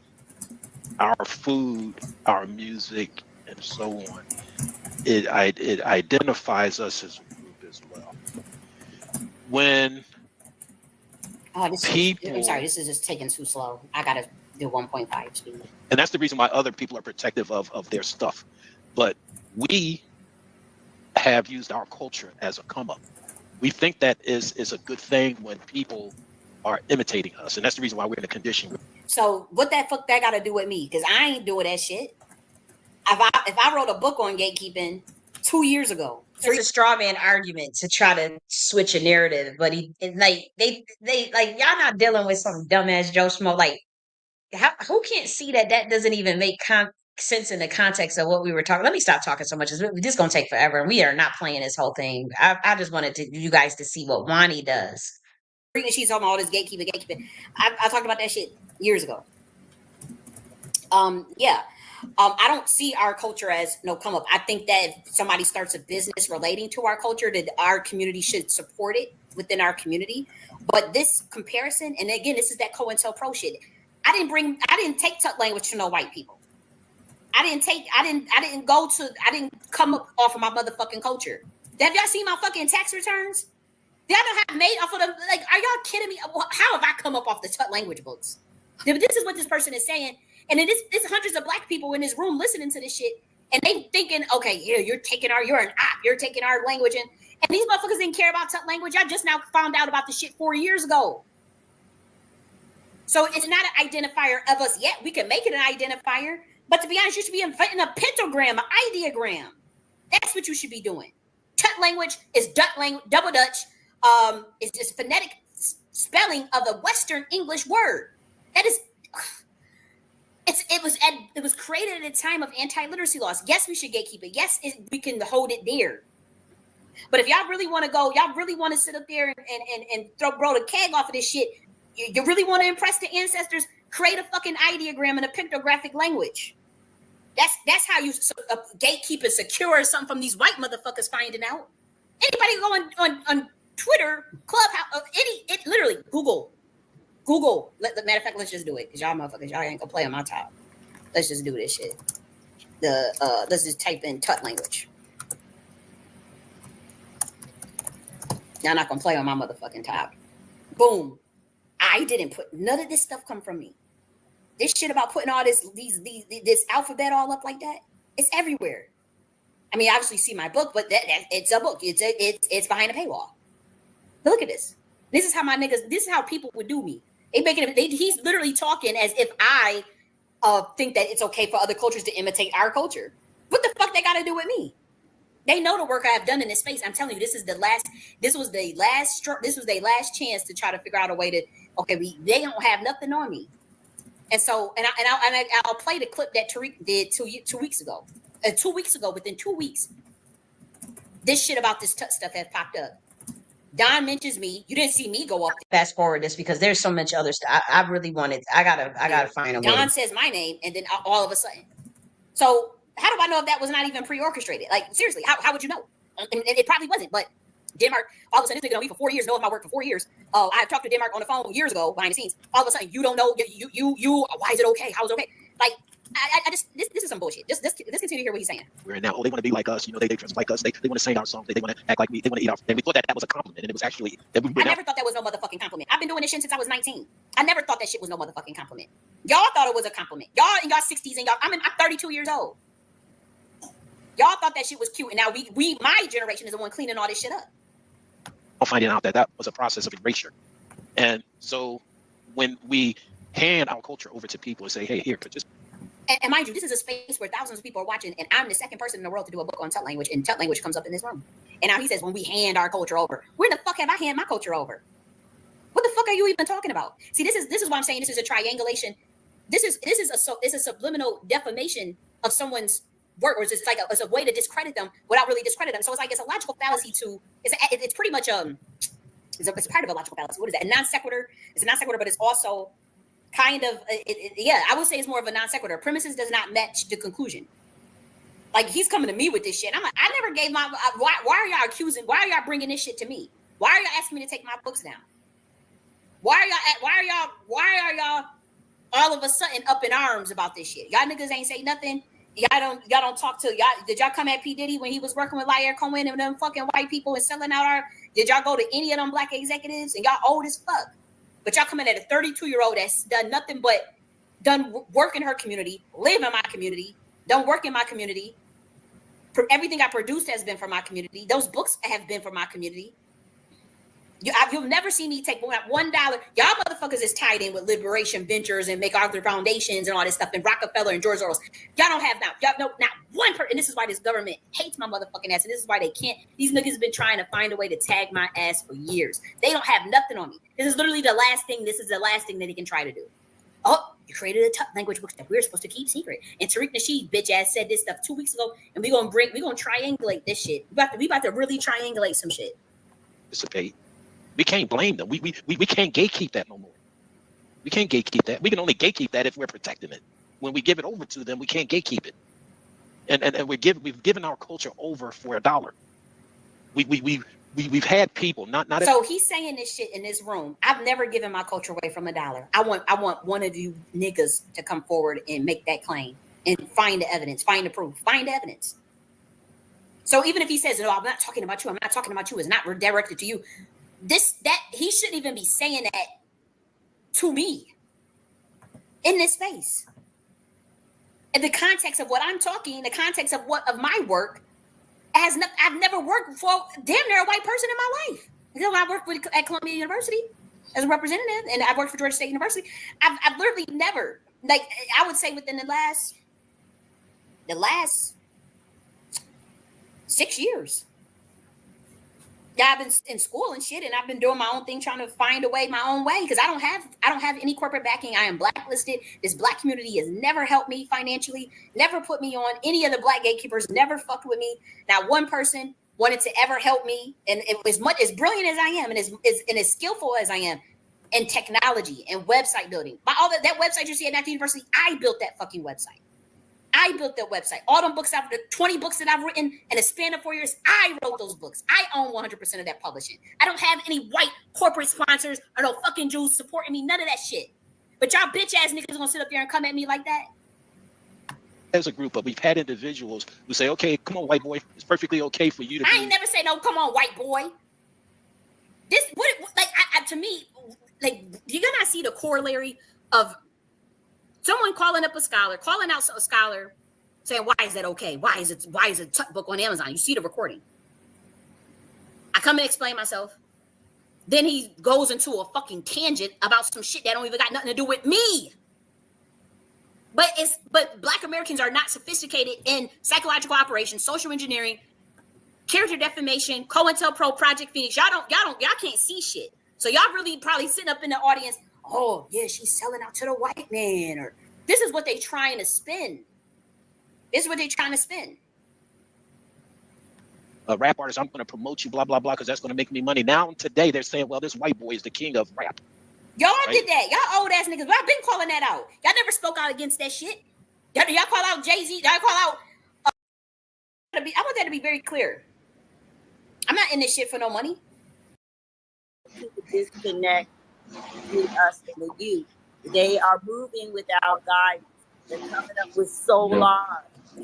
S4: our food, our music, and so on. It identifies us as a group as well. When
S6: I'm sorry, this is just taking too slow. I gotta do 1.5 speed.
S4: And that's the reason why other people are protective of their stuff. But we have used our culture as a come up. We think that is a good thing when people are imitating us, and that's the reason why we're in a condition.
S6: So what that fuck that got to do with me? Because I ain't doing that shit. If I wrote a book on gatekeeping 2 years ago,
S1: it's a straw man argument to try to switch a narrative, but they like y'all not dealing with some dumbass Joe Schmo. Like, who can't see that doesn't even make sense in the context of what we were talking. Let me stop talking so much. This is gonna take forever, and we are not playing this whole thing. I just wanted you guys to see what Wani does.
S6: She's talking about all this gatekeeping. I talked about that shit years ago. Yeah. I don't see our culture as no come up. I think that if somebody starts a business relating to our culture, that our community should support it within our community. But this comparison, and again, this is that COINTELPRO shit. I didn't take tut language to no white people. I didn't come up off of my motherfucking culture. Have y'all seen my fucking tax returns? Y'all don't have made off of them. Like, are y'all kidding me? How have I come up off the tut language books? This is what this person is saying. And then it's hundreds of black people in this room listening to this shit. And they thinking, okay, yeah, you're taking our language. And these motherfuckers didn't care about tut language. I just now found out about the shit 4 years ago. So it's not an identifier of us yet. We can make it an identifier. But to be honest, you should be inventing a pentagram, an ideogram. That's what you should be doing. Tut language is Dutch language, double Dutch. It's just phonetic spelling of a Western English word. That is... It was created at a time of anti-literacy laws. Yes, we should gatekeep it. Yes, we can hold it there. But if y'all really want to go, y'all really want to sit up there and throw the keg off of this shit, you really want to impress the ancestors, create a fucking ideogram in a pictographic language. That's how you gatekeep and secure something from these white motherfuckers finding out. Anybody go on Twitter, Clubhouse, literally Google. Matter of fact, let's just do it because y'all motherfuckers, y'all ain't gonna play on my top. Let's just do this shit. Let's just type in tut language. Y'all not gonna play on my motherfucking top. Boom. I didn't put none of this stuff come from me. This shit about putting all this alphabet all up like that, it's everywhere. I mean, obviously see my book, but it's a book. It's behind a paywall. But look at this. This is how people would do me. He's literally talking as if I think that it's okay for other cultures to imitate our culture. What the fuck they got to do with me? They know the work I have done in this space. I'm telling you, this was their last chance to try to figure out a way to, they don't have nothing on me. And so, I'll play the clip that Tariq did 2 weeks ago. 2 weeks ago, within 2 weeks, this shit about this tut stuff has popped up. Don mentions me. You didn't see me go up.
S1: Fast forward this because there's so much other stuff. I really wanted. I gotta find a way.
S6: Don says my name, and then all of a sudden. So how do I know if that was not even pre-orchestrated? Like seriously, how would you know? And it probably wasn't. But Denmark, all of a sudden, this nigga know me for 4 years, know of my work for 4 years. I have talked to Denmark on the phone years ago, behind the scenes. All of a sudden, you don't know, you, why is it okay? How is it okay? Like, I just, this is some bullshit. Let's continue to hear what he's saying.
S8: We're now, they want to be like us, they dress like us, they want to sing our songs, they want to act like we, they want to eat our, and we thought that was a compliment, and it was actually, that we
S6: I never thought that was no motherfucking compliment. I've been doing this shit since I was 19. I never thought that shit was no motherfucking compliment. Y'all thought it was a compliment. Y'all in y'all 60s and I'm 32 years old. Y'all thought that shit was cute, and now my generation is the one cleaning all this shit up.
S8: Finding out that was a process of erasure. And so when we hand our culture over to people and say, hey, here, just...
S6: And mind you, this is a space where thousands of people are watching, and I'm the second person in the world to do a book on Tut language, and Tut language comes up in this room. And now he says, when we hand our culture over, where the fuck have I handed my culture over? What the fuck are you even talking about? See, this is why I'm saying this is a triangulation. This is a subliminal defamation of someone's work, or it's like it's a way to discredit them without really discrediting them. So it's like it's a logical fallacy to it's pretty much it's part of a logical fallacy. What is that? A non sequitur. It's a non sequitur, but it's also kind of I would say it's more of a non sequitur. Premises does not match the conclusion. Like, he's coming to me with this shit. I'm like, I never gave my why are y'all accusing? Why are y'all bringing this shit to me? Why are y'all asking me to take my books down? Why are y'all all of a sudden up in arms about this shit? Y'all niggas ain't say nothing. Y'all don't talk to y'all. Did y'all come at P. Diddy when he was working with Lair Cohen and them fucking white people and selling out did y'all go to any of them black executives? And y'all old as fuck. But y'all coming at a 32-year-old that's done nothing but done work in her community, live in my community, done work in my community. Everything I produced has been for my community. Those books have been for my community. You'll never see me take $1. Y'all motherfuckers is tied in with Liberation Ventures and MacArthur Foundations and all this stuff and Rockefeller and George Soros. Y'all don't have not one person. And this is why this government hates my motherfucking ass. And this is why they can't. These niggas have been trying to find a way to tag my ass for years. They don't have nothing on me. This is literally the last thing. This is the last thing that they can try to do. Oh, you created a Tut language book that we're supposed to keep secret. And Tariq Nasheed, bitch ass, said this stuff 2 weeks ago. And we're gonna triangulate this shit. We about to really triangulate some shit.
S8: Participate. We can't blame them. We can't gatekeep that no more. We can't gatekeep that. We can only gatekeep that if we're protecting it. When we give it over to them, we can't gatekeep it. And we've given our culture over for $1. We've had people not.
S6: So he's saying this shit in this room. I've never given my culture away from $1. I want one of you niggas to come forward and make that claim and find the evidence, find the proof, find the evidence. So even if he says, no, I'm not talking about you. It's not directed to you. That he shouldn't even be saying that to me in this space. In the context of what I'm talking, the context of my work, I've never worked for damn near a white person in my life. Because when I worked at Columbia University as a representative, and I worked for Georgia State University, I've literally never, like, I would say within the last 6 years. Yeah, I've been in school and shit, and I've been doing my own thing, trying to find my own way, because I don't have any corporate backing. I am blacklisted. This black community has never helped me financially, never put me on. Any of the black gatekeepers never fucked with me. Not one person wanted to ever help me. And as brilliant as I am, and as skillful as I am in technology and website building, all that website you see at Nakti University, I built that fucking website. I built that website. All them books, the 20 books that I've written in a span of 4 years, I wrote those books. I own 100% of that publishing. I don't have any white corporate sponsors or no fucking Jews supporting me, none of that shit. But y'all bitch ass niggas gonna sit up there and come at me like that?
S8: As a group, but we've had individuals who say, okay, come on, white boy, it's perfectly okay for you to
S6: I ain't never say, no, come on, white boy. To me, like, you're gonna see the corollary of someone calling up a scholar, calling out a scholar, saying, why is that okay? Why is a Tut book on Amazon? You see the recording. I come and explain myself. Then he goes into a fucking tangent about some shit that don't even got nothing to do with me. But Black Americans are not sophisticated in psychological operations, social engineering, character defamation, COINTELPRO, Project Phoenix. Y'all can't see shit. So y'all really probably sitting up in the audience, oh, yeah, she's selling out to the white man. Or this is what they trying to spin.
S8: Rap artist, I'm going to promote you, blah, blah, blah, because that's going to make me money. Now, today, they're saying, well, this white boy is the king of rap.
S6: Y'all right? Did that. Y'all old ass niggas. I've been calling that out. Y'all never spoke out against that shit. Y'all call out Jay-Z. Y'all call out... I want that to be very clear. I'm not in this shit for no money.
S3: Disconnect between us and the youth. They are moving without guidance. They're coming up with solar.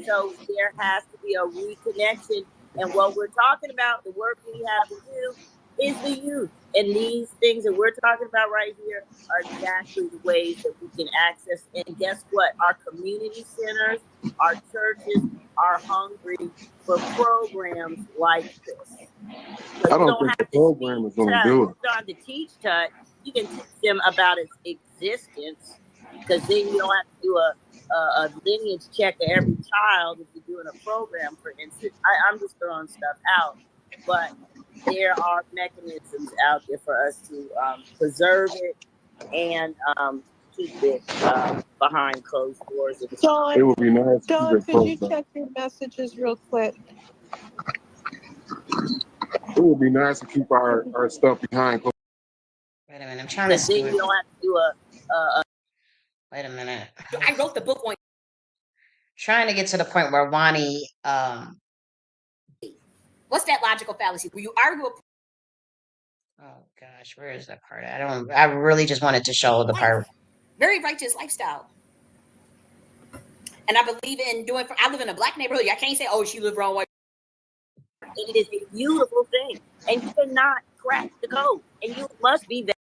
S3: So there has to be a reconnection. And what we're talking about, the work we have to do, is the youth. And these things that we're talking about right here are exactly the ways that we can access. And guess what? Our community centers, our churches are hungry for programs like this.
S9: I don't think the program is going to do it.
S3: You don't have to teach Tut. You can teach them about its existence, because then you don't have to do a lineage check of every child if you're doing a program, for instance. I'm just throwing stuff out, but there are mechanisms out there for us to preserve it and keep it behind closed doors.
S9: It would be nice.
S10: Dawn, could you check your messages real quick?
S9: It would be nice to keep our stuff behind closed.
S1: Wait a minute, I'm trying to see.
S3: Then you don't have to do a
S1: Wait a minute.
S6: I wrote the book on.
S1: Trying to get to the point where Wani.
S6: What's that logical fallacy? Where you argue?
S1: Oh gosh, where is that part? I really just wanted to show the part.
S6: Very righteous lifestyle. And I believe in doing. I live in a black neighborhood. I can't say, "Oh, she live wrong."
S3: It is a beautiful thing, and you cannot crack the code, and you must be there.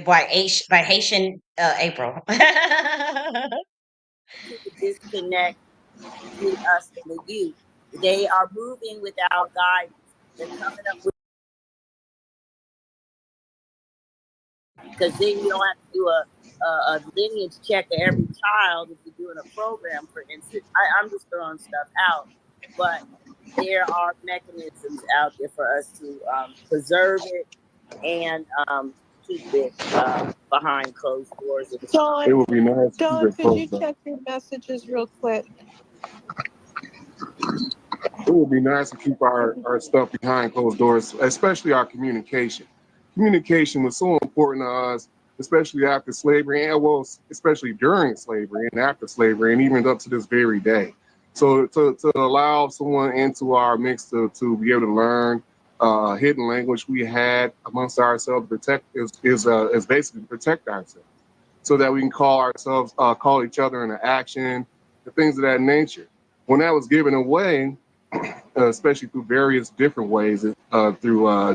S1: By Haitian April.
S3: Disconnect between us and the youth. They are moving without guidance. They're coming up with, because then you don't have to do a lineage check of every child if you're doing a program, for instance. I'm just throwing stuff out, but there are mechanisms out there for us to preserve it and keep it behind closed doors.
S10: Dawn,
S9: It would be nice.
S10: Dawn, could you check your messages real quick?
S9: It would be nice to keep our stuff behind closed doors, especially our communication. Communication was so important to us, especially after slavery, and well, especially during slavery and after slavery, and even up to this very day. So to allow someone into our mix to be able to learn hidden language we had amongst ourselves, protect is basically to protect ourselves, so that we can call each other into action, and things of that nature. When that was given away, especially through various different ways, through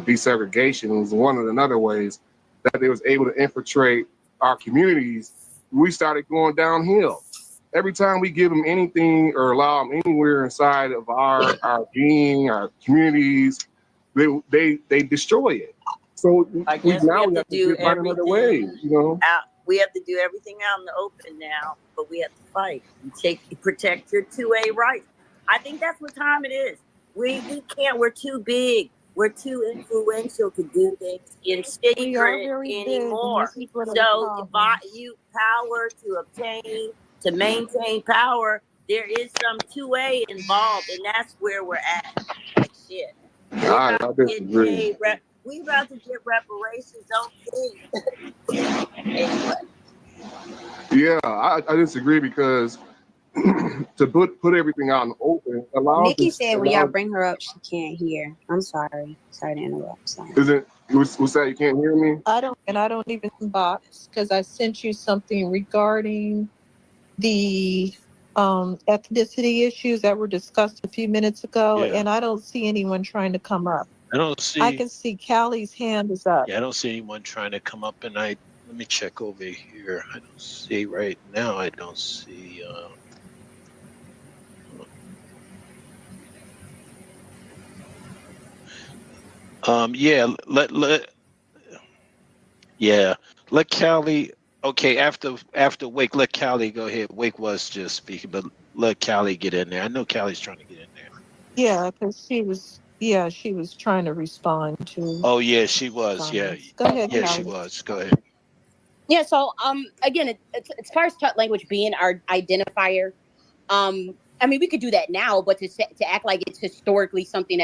S9: desegregation, it was one of another ways that they was able to infiltrate our communities. We started going downhill. Every time we give them anything or allow them anywhere inside of our being, our communities, they destroy it. So we have to do find another way, you know.
S3: We have to do everything out in the open now, but we have to fight and protect your 2A rights. I think that's what time it is. We can't. We're too big. We're too influential to do things in secret anymore. So you power to obtain, to maintain power, there is some 2A involved, and that's where we're at. Like shit.
S9: I disagree.
S3: We about to get reparations, don't think. Anyway.
S9: Yeah, I disagree, because to put everything out in the open allows.
S7: Nikki said when y'all bring her up, she can't hear. I'm sorry. Sorry to interrupt. Sorry.
S9: Is it? What's that? You can't hear me?
S10: I don't even box, because I sent you something regarding the ethnicity issues that were discussed a few minutes ago, and I don't see anyone trying to come up. I can see Callie's hand is up.
S8: Yeah, I don't see anyone trying to come up, and let me check over here. I don't see right now. I don't see. Let Callie. Okay, after Wake, let Callie go ahead. Wake was just speaking, but let Callie get in there. I know Callie's trying to get in there.
S10: Yeah, because she was trying to respond to.
S8: Oh yeah, she was. Yeah,
S10: go ahead.
S8: Yeah,
S10: Callie.
S8: she was. Go ahead.
S5: Yeah. So again, as far as Tut language being our identifier, I mean, we could do that now, but to act like it's historically something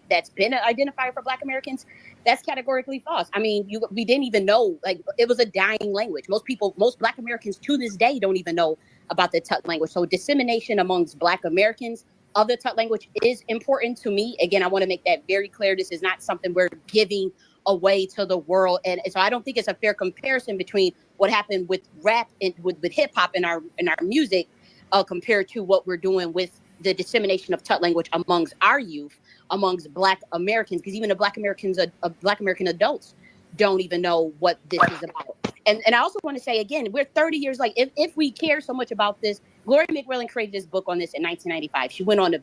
S5: that's been an identifier for Black Americans, that's categorically false. I mean, we didn't even know, like, it was a dying language. Most Black Americans to this day don't even know about the Tut language. So dissemination amongst Black Americans of the Tut language is important to me. Again, I want to make that very clear. This is not something we're giving away to the world. And so I don't think it's a fair comparison between what happened with rap and with hip hop in our music compared to what we're doing with the dissemination of Tut language amongst our youth, amongst Black Americans, because even the Black Americans, Black American adults don't even know what this is about. And I also want to say, again, we're 30 years like, if we care so much about this, Gloria McWillan created this book on this in 1995. She went in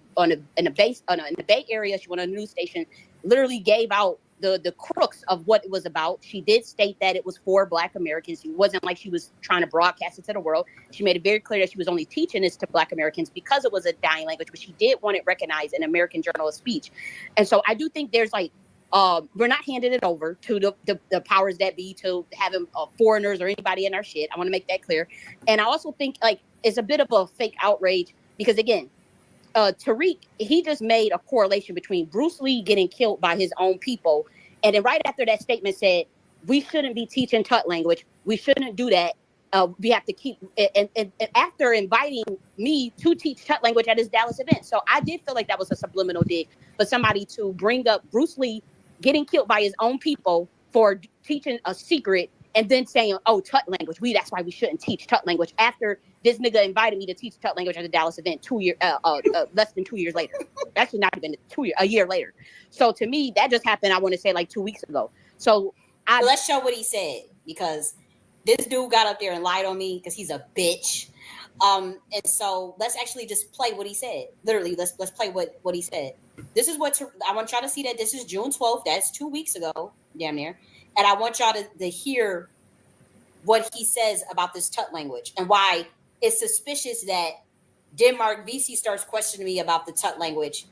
S5: the Bay Area. She went on a news station, literally gave out the crux of what it was about. She did state that it was for Black Americans. It wasn't like she was trying to broadcast it to the world. She made it very clear that she was only teaching this to Black Americans because it was a dying language, but she did want it recognized in American Journal of Speech. And so I do think there's like, we're not handing it over to the powers that be to having foreigners or anybody in our shit. I want to make that clear. And I also think like it's a bit of a fake outrage because again, Tariq, he just made a correlation between Bruce Lee getting killed by his own people. And then right after that statement said, we shouldn't be teaching Tut language. We shouldn't do that. We have to keep, and after inviting me to teach Tut language at his Dallas event. So I did feel like that was a subliminal dig for somebody to bring up Bruce Lee getting killed by his own people for teaching a secret and then saying, oh, Tut language, that's why we shouldn't teach Tut language after this nigga invited me to teach Tut language at the Dallas event less than 2 years later. Actually, not even a year later. So to me, that just happened, I want to say like 2 weeks ago. So
S6: let's show what he said, because this dude got up there and lied on me because he's a bitch. And so let's actually just play what he said. Literally, let's play what he said. This is what I want y'all to see that this is June 12th. That's 2 weeks ago, damn near. And I want y'all to hear what he says about this Tut language and why it's suspicious that Denmark VC starts questioning me about the Tut language.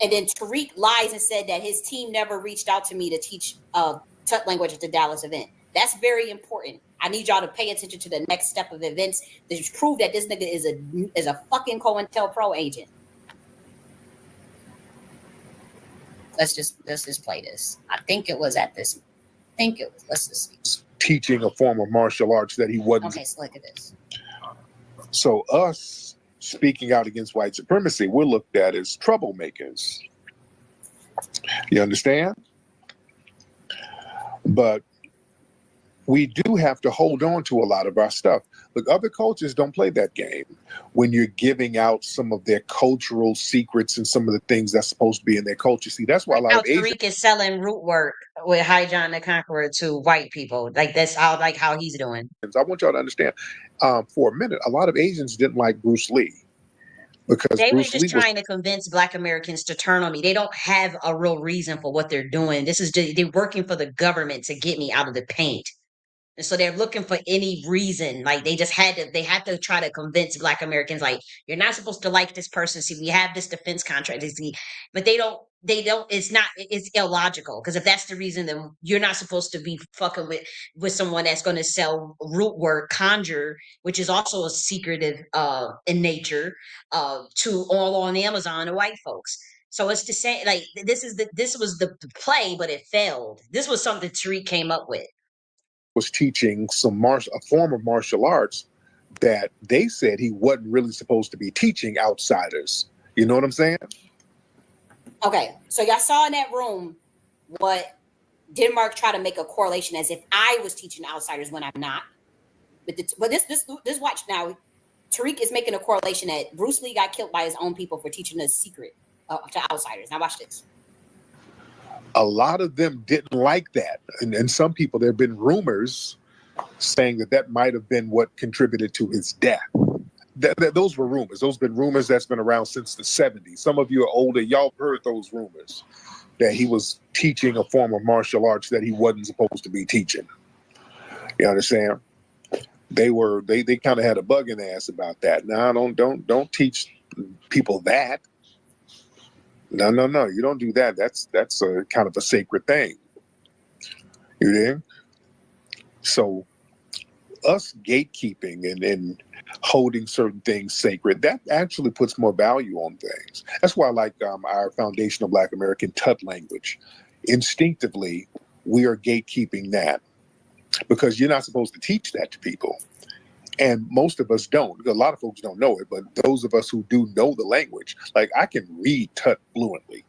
S6: And then Tariq lies and said that his team never reached out to me to teach Tut language at the Dallas event. That's very important. I need y'all to pay attention to the next step of events that prove that this nigga is a fucking COINTELPRO agent. Let's just play this. I think it was at this. Let's just see.
S11: Teaching a form of martial arts that he wasn't.
S6: Okay, so look at this.
S11: So us speaking out against white supremacy, we're looked at as troublemakers. You understand? But we do have to hold on to a lot of our stuff. Look, other cultures don't play that game. When you're giving out some of their cultural secrets and some of the things that's supposed to be in their culture. See, that's why a lot of Asian...
S1: Tariq is selling root work with High John the Conqueror to white people. Like that's how he's doing.
S11: I want y'all to understand, for a minute, a lot of Asians didn't like Bruce Lee. Because
S1: they were just trying to convince Black Americans to turn on me. They don't have a real reason for what they're doing. This is just, they're working for the government to get me out of the paint. And so they're looking for any reason. Like they had to try to convince Black Americans, like, you're not supposed to like this person. See, we have this defense contract. But they don't, it's illogical. Because if that's the reason, then you're not supposed to be fucking with someone that's going to sell root word conjure, which is also a secretive in nature, to all on Amazon to white folks. So it's the same, like this was the play, but it failed. This was something Tariq came up with.
S11: Was teaching a form of martial arts that they said he wasn't really supposed to be teaching outsiders. You know what I'm saying?
S6: Okay, so y'all saw in that room what Denmark tried to make a correlation as if I was teaching outsiders when I'm not. But this watch now, Tariq is making a correlation that Bruce Lee got killed by his own people for teaching a secret to outsiders. Now watch this.
S11: A lot of them didn't like that. And some people, there have been rumors saying that might have been what contributed to his death. Those were rumors. Those have been rumors that's been around since the 70s. Some of you are older. Y'all heard those rumors that he was teaching a form of martial arts that he wasn't supposed to be teaching. You understand? They kind of had a bug in the ass about that. Now, don't teach people that. No. You don't do that. That's a kind of a sacred thing. You know? So us gatekeeping and holding certain things sacred, that actually puts more value on things. That's why I like our foundational Black American Tut language. Instinctively, we are gatekeeping that because you're not supposed to teach that to people. And most of us don't. A lot of folks don't know it, but those of us who do know the language, like I can read Tut fluently.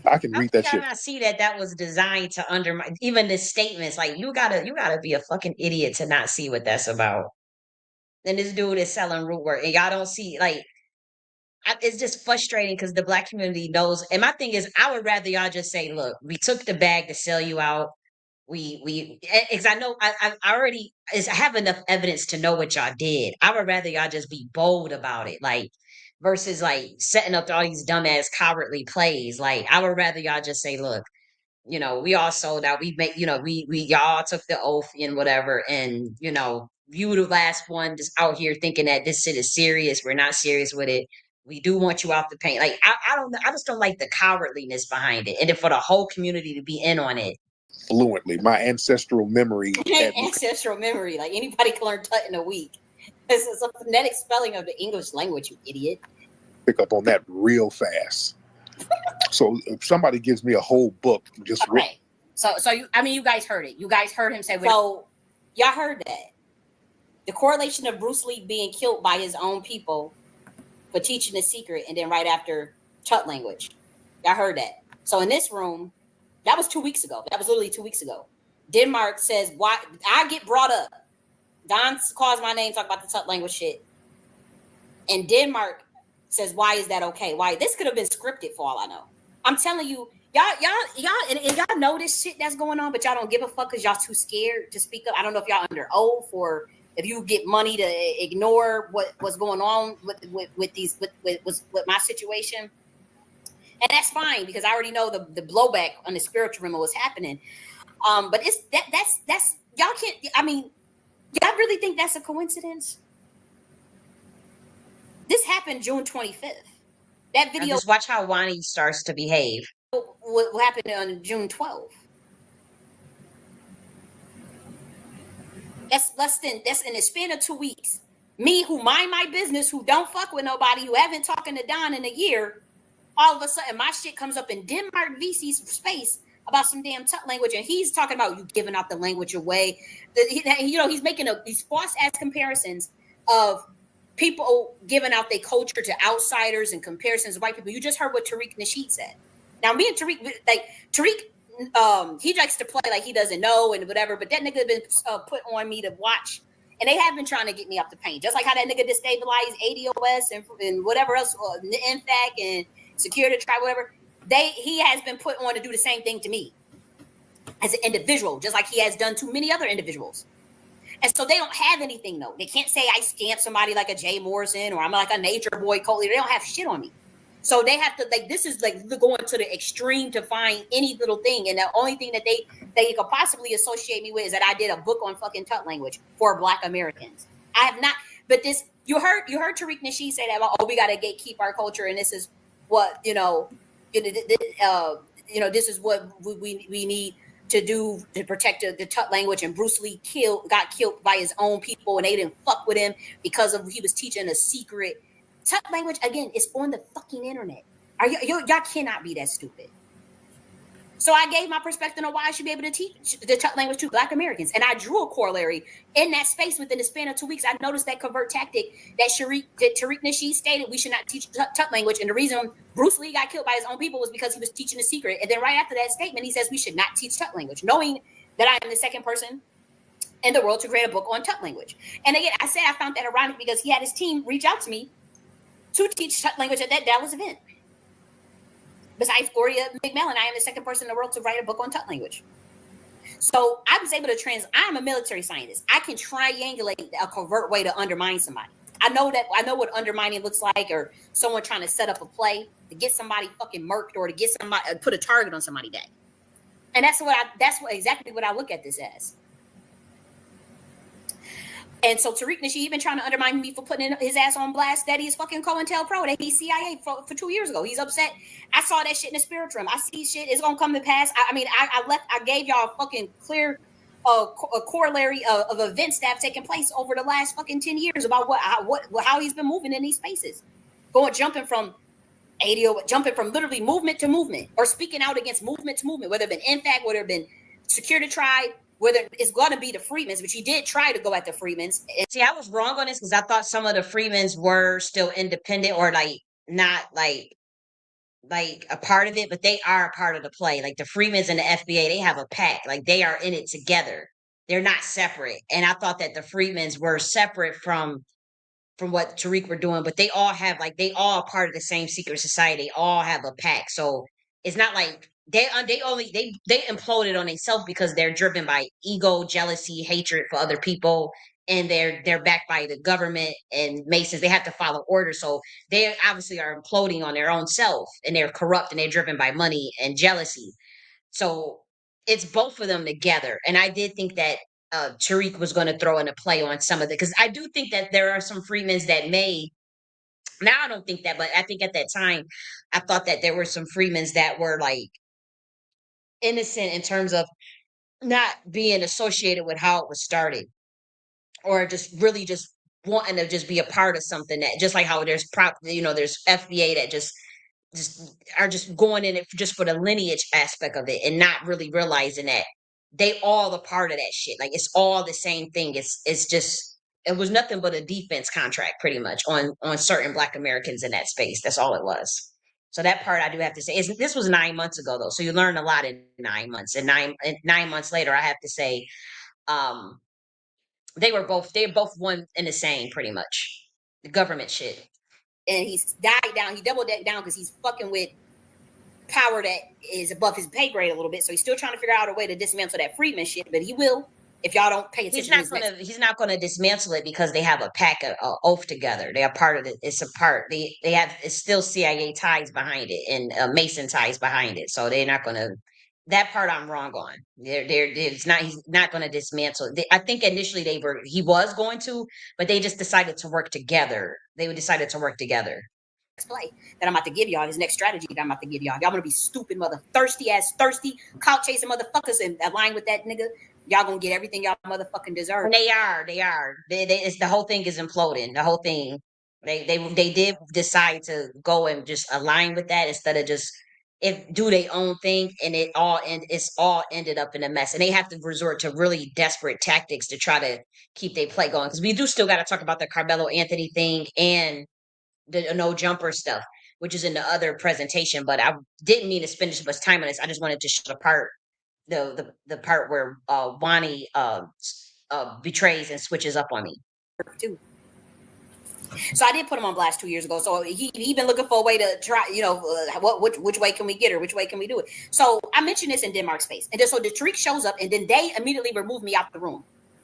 S11: I can read that shit.
S1: I see that was designed to undermine even the statements. Like you gotta be a fucking idiot to not see what that's about. And this dude is selling root work, and y'all don't see like it's just frustrating because the Black community knows. And my thing is, I would rather y'all just say, "Look, we took the bag to sell you out. Because I know I already I have enough evidence to know what y'all did. I would rather y'all just be bold about it, like versus like setting up all these dumbass cowardly plays. Like I would rather y'all just say, look, we all sold out. We make, we y'all took the oath and whatever, and you were the last one just out here thinking that this shit is serious. We're not serious with it. We do want you off the paint. Like I don't know. I just don't like the cowardliness behind it, and then for the whole community to be in on it.
S11: Fluently, my ancestral memory.
S6: Ancestral memory, like anybody can learn Tut in a week. It's a phonetic spelling of the English language, you idiot.
S11: Pick up on that real fast. So if somebody gives me a whole book, just
S6: okay. So you guys heard it. You guys heard him say. So y'all heard that the correlation of Bruce Lee being killed by his own people for teaching the secret, and then right after Tut language. Y'all heard that. So in this room. That was 2 weeks ago. That was literally 2 weeks ago. Denmark says, why I get brought up. Don calls my name, talk about the Tut language shit. And Denmark says, why is that okay? Why? This could have been scripted for all I know. I'm telling you, y'all, and y'all know this shit that's going on, but y'all don't give a fuck because y'all too scared to speak up. I don't know if y'all under oath or if you get money to ignore what's going on with my situation. And that's fine because I already know the blowback on the spiritual realm was happening. But it's that's y'all can't. I mean, y'all really think that's a coincidence? This happened June 25th. That video.
S1: Now just watch how Wani starts to behave.
S6: What happened on June 12th? That's in the span of 2 weeks. Me, who mind my business, who don't fuck with nobody, who haven't talking to Don in a year. All of a sudden, my shit comes up in Denmark VC's space about some damn Tut language, and he's talking about you giving out the language away. He's making these false-ass comparisons of people giving out their culture to outsiders and comparisons of white people. You just heard what Tariq Nasheed said. Now, me and Tariq, he likes to play like he doesn't know and whatever, but that nigga has been put on me to watch, and they have been trying to get me off the paint, just like how that nigga destabilized ADOS and whatever else, NFAC and Security Tribe, whatever. He has been put on to do the same thing to me as an individual, just like he has done to many other individuals. And so they don't have anything, though. They can't say I scammed somebody like a Jay Morrison or I'm like a Nature Boy cult leader. They don't have shit on me. So they have to, this is like going to the extreme to find any little thing. And the only thing that they could possibly associate me with is that I did a book on fucking Tut language for Black Americans. I have not, but this, you heard Tariq Nasheed say that about, we got to gatekeep our culture. And this is what, this is what we need to do to protect the Tut language. And Bruce Lee got killed by his own people, and they didn't fuck with him because he was teaching a secret Tut language. Again, it's on the fucking internet. Y'all cannot be that stupid. So I gave my perspective on why I should be able to teach the Tut language to Black Americans, and I drew a corollary in that space within the span of 2 weeks. I noticed that covert tactic that Tariq Nasheed stated we should not teach Tut language, and the reason Bruce Lee got killed by his own people was because he was teaching a secret. And then right after that statement, he says we should not teach Tut language, knowing that I am the second person in the world to create a book on Tut language. And again, I said I found that ironic because he had his team reach out to me to teach Tut language at that Dallas event. Besides Gloria McMillan, I am the second person in the world to write a book on Tut language. So I was able to I'm a military scientist. I can triangulate a covert way to undermine somebody. I know what undermining looks like, or someone trying to set up a play to get somebody fucking murked or to get somebody put a target on somebody dead. And that's exactly what I look at this as. And so Tariq Nasheed been trying to undermine me for putting his ass on blast that he's fucking COINTELPRO, that he's CIA for 2 years ago. He's upset. I saw that shit in the spirit realm. I see shit. It's going to come to pass. I gave y'all a fucking clear a corollary of events that have taken place over the last fucking 10 years about how he's been moving in these spaces. Jumping from literally movement to movement, or speaking out against movement to movement, whether it been NFAC, whether it been Security Tribe, whether it's going to be the Freedmen's, which he did try to go at the Freedmen's.
S1: See, I was wrong on this because I thought some of the Freedmen's were still independent or like not like a part of it, but they are a part of the play. Like the Freedmen's and the FBA, they have a pact. Like they are in it together. They're not separate. And I thought that the Freedmen's were separate from what Tariq were doing, but they all have like they all part of the same secret society. They all have a pact. So it's not like they imploded on themselves because they're driven by ego, jealousy, hatred for other people, and they're backed by the government and Masons. They have to follow orders. So they obviously are imploding on their own self, and they're corrupt and they're driven by money and jealousy. So it's both of them together. And I did think that Tariq was going to throw in a play on some of it because I do think that there are some Freedmen's that may. Now I don't think that, but I think at that time I thought that there were some Freedmen's that were like innocent in terms of not being associated with how it was started, or just really just wanting to just be a part of something that just like how there's there's FBA that just are just going in it just for the lineage aspect of it and not really realizing that they all a part of that shit. Like it's all the same thing. It's just it was nothing but a defense contract pretty much on certain Black Americans in that space. That's all it was. So that part I do have to say is this was 9 months ago though. So you learn a lot in 9 months. And 9 months later, I have to say, um, they're both one and the same pretty much. The government shit.
S6: And he's died down. He doubled that down because he's fucking with power that is above his pay grade a little bit. So he's still trying to figure out a way to dismantle that Freedman shit, but he will if y'all don't pay attention.
S1: He's not gonna dismantle it because they have a pact, a oath together. They are part of it. It's a part. They have it's still CIA ties behind it and Mason ties behind it. So they're not gonna. That part I'm wrong on. It's not. He's not going to dismantle. I think initially he was going to, but they just decided to work together. They decided to work together.
S6: Play that I'm about to give y'all, his next strategy that I'm about to give y'all. Y'all gonna be stupid, thirsty, clout chasing motherfuckers and align with that nigga. Y'all gonna get everything y'all motherfucking deserve.
S1: And they are. It's the whole thing is imploding. The whole thing. They did decide to go and just align with that instead of just do their own thing, and it's all ended up in a mess. And they have to resort to really desperate tactics to try to keep their play going. Because we do still got to talk about the Karmelo Anthony thing and the no jumper stuff, which is in the other presentation, but I didn't mean to spend too much time on this. I just wanted to show the part, the part where Wani betrays and switches up on me.
S6: So I did put him on blast 2 years ago. So he been looking for a way to try, which way can we get her? Which way can we do it? So I mentioned this in Denmark space. And then so the Tariq shows up and then they immediately remove me out the room.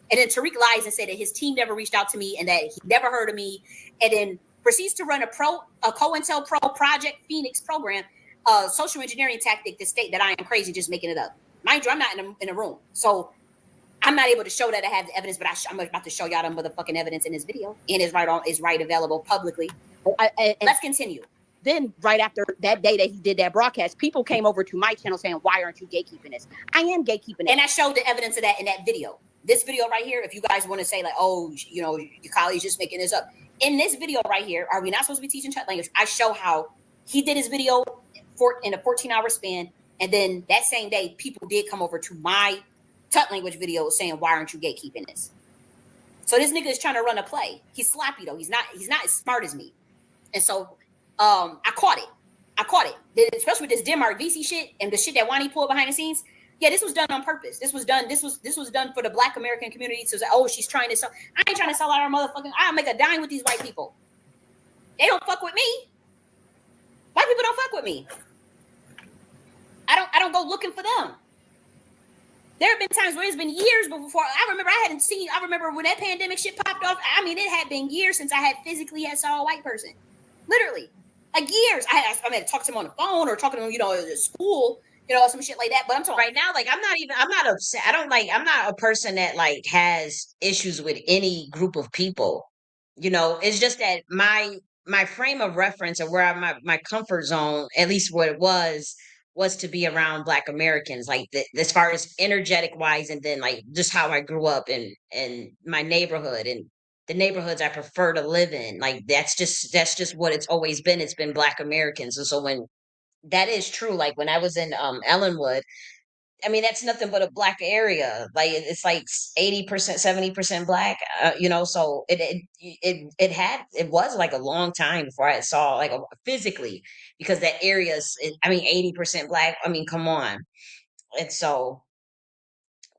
S6: And then Tariq lies and said that his team never reached out to me and that he never heard of me. And then proceeds to run a COINTELPRO Project Phoenix program, social engineering tactic to state that I am crazy just making it up. Mind you, I'm not in a room. So I'm not able to show that I have the evidence, but I'm about to show y'all the motherfucking evidence in this video. And it's right available publicly. Let's continue.
S5: Then right after that day that he did that broadcast, people came over to my channel saying, why aren't you gatekeeping this? I am gatekeeping it.
S6: And I showed the evidence of that in that video. This video right here, if you guys want to say like, oh, your colleague's just making this up. In this video right here, are we not supposed to be teaching chat language? I show how he did his video in a 14-hour span. And then that same day, people did come over to my Tut language video saying, why aren't you gatekeeping this? So this nigga is trying to run a play. He's sloppy though. He's not as smart as me. And so I caught it. Especially with this Denmark VC shit and the shit that Wani pulled behind the scenes. Yeah, this was done on purpose. This was done for the Black American community. So oh, she's trying to sell. I ain't trying to sell out our motherfucking. I'll make a dime with these white people. They don't fuck with me. White people don't fuck with me. I don't go looking for them. There have been times where it's been years before. I remember when that pandemic shit popped off. I mean, it had been years since I had physically saw a white person. Literally. Like years. I had to talk to him on the phone or talking to him, at school, some shit like that. But I'm talking
S1: right now, like I'm not upset. I'm not a person that like has issues with any group of people. It's just that my frame of reference or where my comfort zone, at least what it was to be around Black Americans, like as far as energetic wise, and then like just how I grew up in my neighborhood and the neighborhoods I prefer to live in. Like that's just what it's always been. It's been Black Americans. And so when that is true, like when I was in Ellenwood, I mean, that's nothing but a black area. Like it's like 80%, 70% black. So it was like a long time before I saw like physically, because that area is, I mean, 80% black. I mean, come on. And so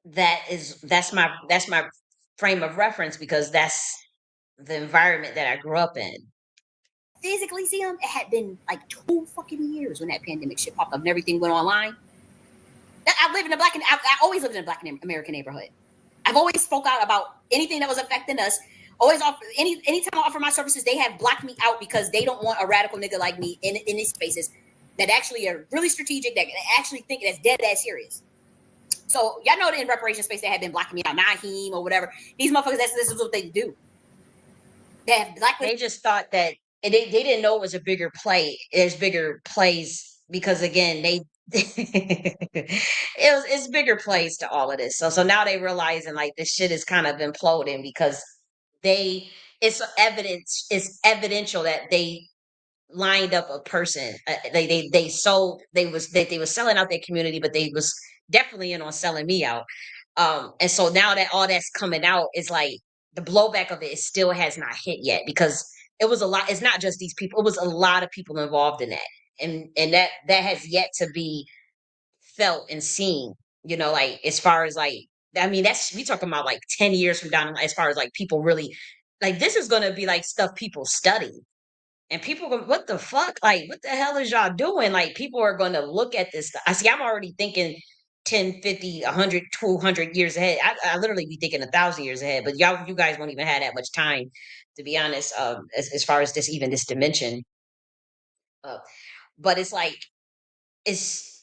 S1: that's my frame of reference, because that's the environment that I grew up in.
S6: Physically see them, it had been like 2 fucking years when that pandemic shit popped up and everything went online. I live in I always lived in a black American neighborhood. I've always spoke out about anything that was affecting us. Always offer anytime I offer my services, they have blocked me out because they don't want a radical nigga like me in these spaces that actually are really strategic, that actually think that's dead ass serious. So y'all know that in reparation space they have been blocking me out, Naheem or whatever. These motherfuckers, this is what they do. They have
S1: They just thought that they didn't know it was a bigger play. There's bigger plays because again it's bigger plays to all of this. So now they realizing like this shit is kind of imploding because it's evidential that they lined up a person. They sold, they was selling out their community, but they was definitely in on selling me out. And so now that all that's coming out, is like the blowback of it still has not hit yet, because it was a lot. It's not just these people; it was a lot of people involved in that, and that has yet to be felt and seen. Like as far as like, I mean, that's we talking about like 10 years from down the line, as far as like people really like this is going to be like stuff people study. And people go, what the fuck? Like, what the hell is y'all doing? Like, people are going to look at this stuff. I see, I'm already thinking 10, 50, 100, 200 years ahead. I literally be thinking 1,000 years ahead, but you guys won't even have that much time, to be honest, as far as this dimension. But it's like, this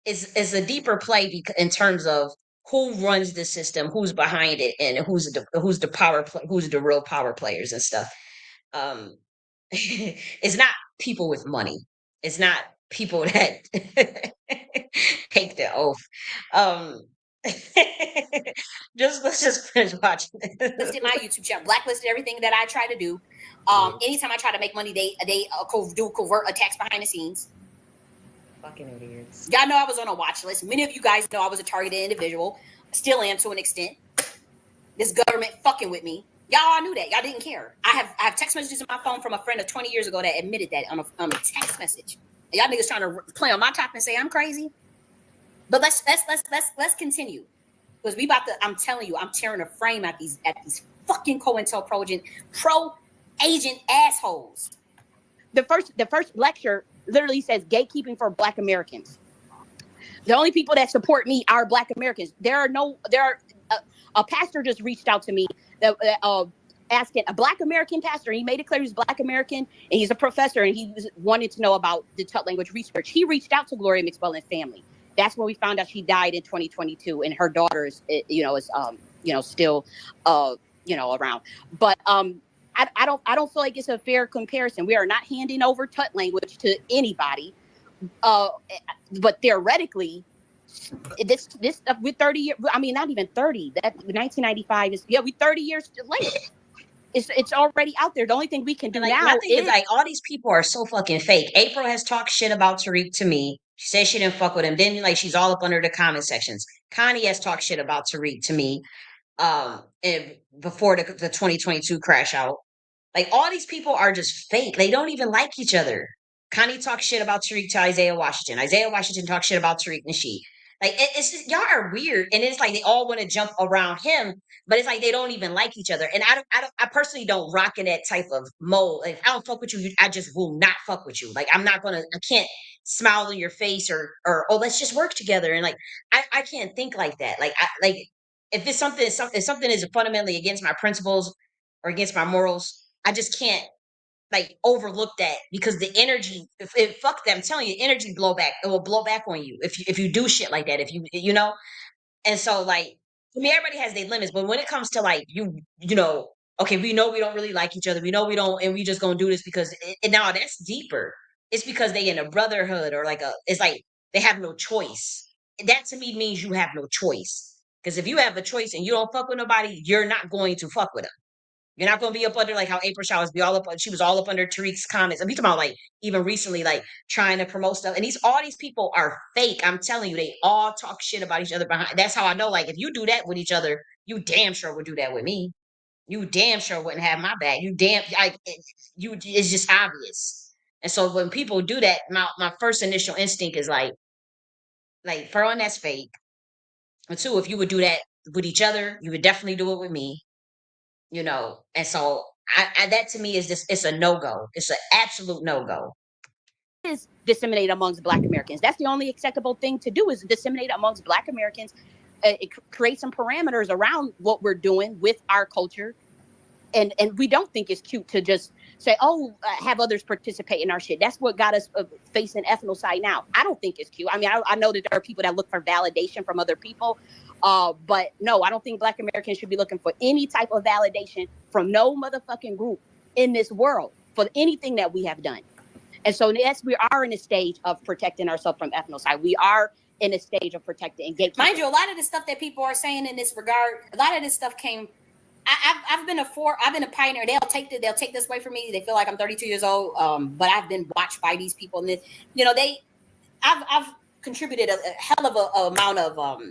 S1: is a deeper play in terms of who runs the system, who's behind it, and who's the real power players and stuff. Um, it's not people with money. It's not people that take the oath. Um, let's just finish watching this.
S6: Listed my YouTube channel, blacklisted everything that I try to do. Anytime I try to make money, they do covert attacks behind the scenes.
S1: Fucking idiots.
S6: Y'all know I was on a watch list. Many of you guys know I was a targeted individual. Still am to an extent. This government fucking with me. Y'all all knew that. Y'all didn't care. I have text messages on my phone from a friend of 20 years ago that admitted that on a text message. And y'all niggas trying to play on my top and say I'm crazy. But let's continue. Because we about to, I'm telling you, I'm tearing a frame at these fucking COINTELPRO pro agent assholes.
S5: The first lecture literally says gatekeeping for Black Americans. The only people that support me are Black Americans. A pastor just reached out to me that asking, a Black American pastor. He made it clear he's Black American and he's a professor, and he wanted to know about the Tut language research. He reached out to Gloria McSwellen's family. That's when we found out she died in 2022, and her daughter is still around. But I don't feel like it's a fair comparison. We are not handing over Tut language to anybody. But theoretically, this stuff with 30 years, I mean, not even 30, that 1995 is, we 30 years late. It's already out there. The only thing we can do now
S1: is like, all these people are so fucking fake. April has talked shit about Tariq to me. She says she didn't fuck with him. Then like she's all up under the comment sections. Connie has talked shit about Tariq to me and before the 2022 crash out. Like, all these people are just fake. They don't even like each other. Connie talks shit about Tariq to Isaiah Washington. Isaiah Washington talks shit about Tariq Nasheed. Like, it's just, y'all are weird. And it's like they all want to jump around him, but it's like they don't even like each other. And I personally don't rock in that type of mode. Like, if I don't fuck with you, I just will not fuck with you. Like, I can't smile in your face or oh, let's just work together. And like, I can't think like that. Like, if something is fundamentally against my principles or against my morals, I just can't like overlook that, because the energy, fuck them, I'm telling you, energy blowback, it will blow back on you if you do shit like that, if you know. And so like, to me, everybody has their limits, but when it comes to like, okay, we know we don't really like each other, we know we don't, and we just gonna do this because now that's deeper. It's because they in a brotherhood, or like it's like they have no choice. That to me means you have no choice, because if you have a choice and you don't fuck with nobody, you're not going to fuck with them. You're not going to be up under like how April Showers be all up. She was all up under Tariq's comments. I'm talking about like even recently, like trying to promote stuff. And all these people are fake. I'm telling you, they all talk shit about each other behind. That's how I know. Like if you do that with each other, you damn sure would do that with me. You damn sure wouldn't have my back. You damn like it's just obvious. And so when people do that, my first initial instinct is like for one, that's fake. And two, if you would do that with each other, you would definitely do it with me. And so that to me is just it's a no-go. It's an absolute no-go.
S5: Is disseminate amongst Black Americans. That's the only acceptable thing to do, is disseminate amongst Black Americans, create some parameters around what we're doing with our culture. And we don't think it's cute to just say, have others participate in our shit. That's what got us facing ethnocide now. I don't think it's cute. I mean, I know that there are people that look for validation from other people. But no, I don't think Black Americans should be looking for any type of validation from no motherfucking group in this world for anything that we have done. And so, yes, we are in a stage of protecting ourselves from ethnocide. We are in a stage of protecting and gatekeeping.
S6: Mind you, a lot of the stuff that people are saying in this regard, a lot of this stuff came. I've been a pioneer. They'll take this away from me. They feel like I'm 32 years old. But I've been watched by these people, and I've contributed a hell of a amount of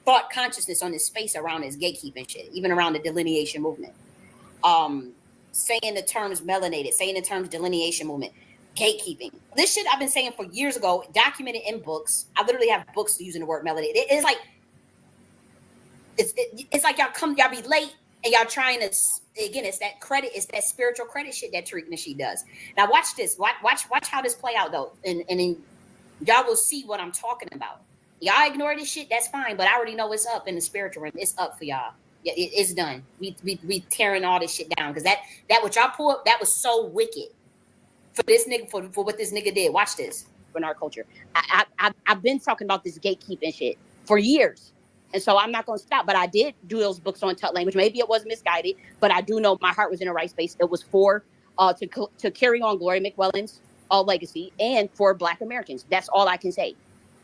S6: thought consciousness on this space around this gatekeeping shit, even around the delineation movement. Saying the terms melanated, saying the terms delineation movement, gatekeeping. This shit I've been saying for years ago, documented in books. I literally have books using the word melanated. It's like y'all be late. And y'all trying to, again, it's that credit, it's that spiritual credit shit that Tariq Nasheed does. Now watch this, watch how this play out though. And then y'all will see what I'm talking about. Y'all ignore this shit, that's fine, but I already know it's up in the spiritual realm. It's up for y'all. Yeah, it's done. We tearing all this shit down. Because that what y'all pulled, that was so wicked for this nigga, for what this nigga did. Watch this.
S5: In our culture. I've been talking about this gatekeeping shit for years. And so I'm not going to stop, but I did do those books on Tut language. Maybe it was misguided, but I do know my heart was in the right space. It was for to carry on Gloria McWellin's legacy and for Black Americans. That's all I can say.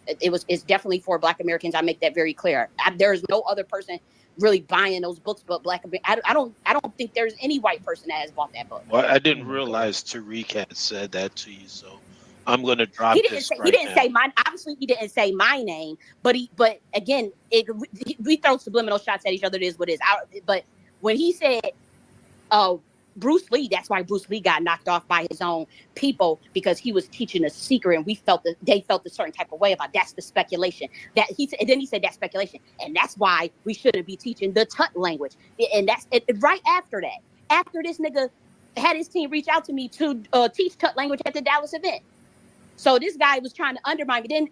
S5: It's definitely for Black Americans. I make that very clear. There is no other person really buying those books but Black Americans. I don't think there's any white person that has bought that book.
S8: Well, I didn't realize Tariq had said that to you, so I'm going to drop this right now.
S5: He didn't say mine. Obviously, he didn't say my name. But again, we throw subliminal shots at each other. It is what it is. But when he said, Bruce Lee, that's why Bruce Lee got knocked off by his own people, because he was teaching a secret, and they felt a certain type of way about. That's the speculation that he said. And then he said that's speculation, and that's why we shouldn't be teaching the Tut language. And that's it. Right after that, after this nigga had his team reach out to me to teach Tut language at the Dallas event. So this guy was trying to undermine me. Then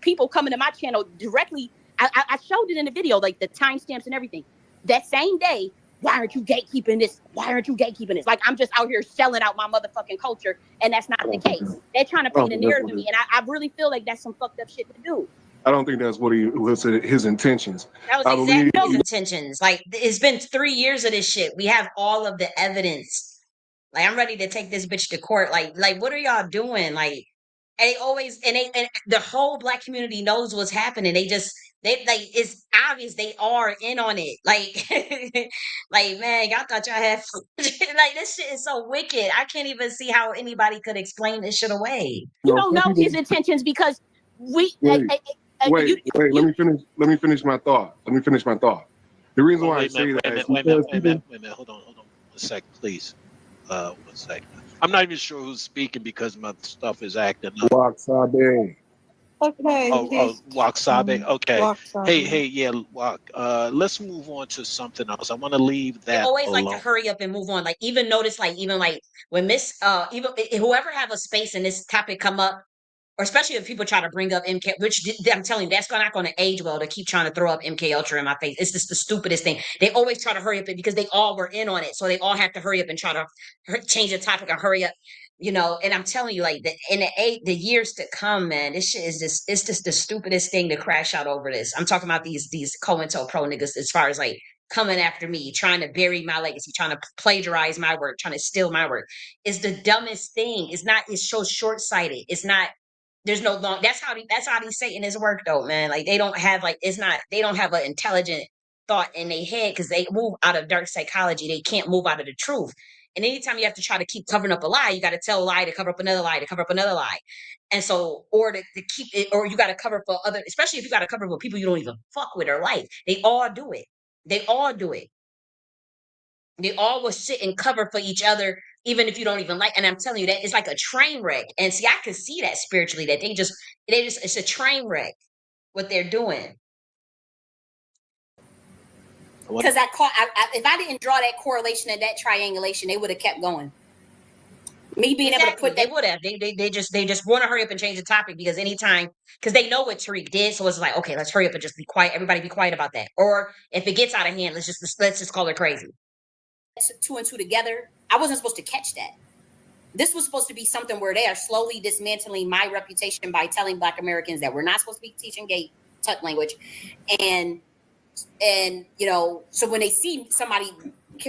S5: people coming to my channel directly. I showed it in the video, like the timestamps and everything. That same day, why aren't you gatekeeping this? Why aren't you gatekeeping this? Like, I'm just out here selling out my motherfucking culture, and that's not the case. They're trying to paint a narrative of me, and I really feel like that's some fucked up shit to do.
S9: I don't think that's what he was his intentions.
S1: That was exactly his intentions. Like, it's been 3 years of this shit. We have all of the evidence. Like, I'm ready to take this bitch to court. Like, what are y'all doing? Like, and the whole Black community knows what's happening. It's obvious they are in on it. Like, like, man, y'all thought y'all had like, this shit is so wicked. I can't even see how anybody could explain this shit away.
S5: You don't know his intentions because
S9: wait. Let me finish my thought. The reason why I say that is
S8: wait a minute. Hold on. 1 sec, please. 1 sec. I'm not even sure who's speaking because my stuff is acting up.
S9: Waksabe.
S10: Okay.
S8: Waksabe. Okay.
S10: Waksabe.
S8: Hey, yeah, let's move on to something else. I want to leave that.
S1: They always
S8: alone.
S1: like to hurry up and move on. Like, even notice, like, even like when even whoever have a space and this topic come up, or especially if people try to bring up MK, which I'm telling you, that's not going to age well to keep trying to throw up MK Ultra in my face. It's just the stupidest thing. They always try to hurry up because they all were in on it. So they all have to hurry up and try to change the topic or hurry up, and I'm telling you, like, in the years to come, man, this shit is it's just the stupidest thing to crash out over this. I'm talking about these COINTELPRO niggas, as far as like coming after me, trying to bury my legacy, trying to plagiarize my work, trying to steal my work. It's the dumbest thing. It's so short-sighted. It's not. There's no long. That's how these Satanists work, though, man. Like, they don't have they don't have an intelligent thought in their head because they move out of dark psychology. They can't move out of the truth. And anytime you have to try to keep covering up a lie, you got to tell a lie to cover up another lie to cover up another lie. And so, or to keep it, or you got to cover for other, especially if you got to cover for people you don't even fuck with or like. They all do it. They all do it. They all will sit and cover for each other, even if you don't even like. And I'm telling you that it's like a train wreck. And see, I can see that spiritually, that it's a train wreck what they're doing.
S6: Because if I didn't draw that correlation and that triangulation, they would have kept going. Me being able to put that,
S1: they would have. They just want to hurry up and change the topic because anytime, because they know what Tariq did, so it's like, okay, let's hurry up and just be quiet. Everybody be quiet about that. Or if it gets out of hand, let's just call her crazy.
S6: 2 and 2 together. I wasn't supposed to catch that. This was supposed to be something where they are slowly dismantling my reputation by telling Black Americans that we're not supposed to be teaching gay Tut language, and so when they see somebody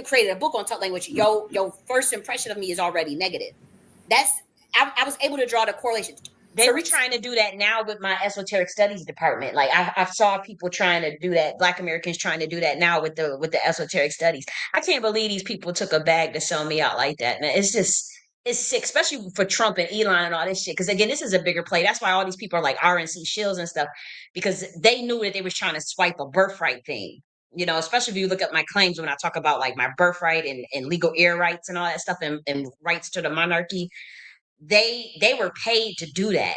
S6: created a book on Tut language, your first impression of me is already negative. I was able to draw the correlation.
S1: They were trying to do that now with my esoteric studies department. Like I saw people trying to do that. Black Americans trying to do that now with the esoteric studies. I can't believe these people took a bag to sell me out like that. Man, it's sick, especially for Trump and Elon and all this shit. Because again, this is a bigger play. That's why all these people are like RNC shills and stuff, because they knew that they was trying to swipe a birthright thing. Especially if you look at my claims when I talk about like my birthright and legal heir rights and all that stuff and rights to the monarchy. They were paid to do that,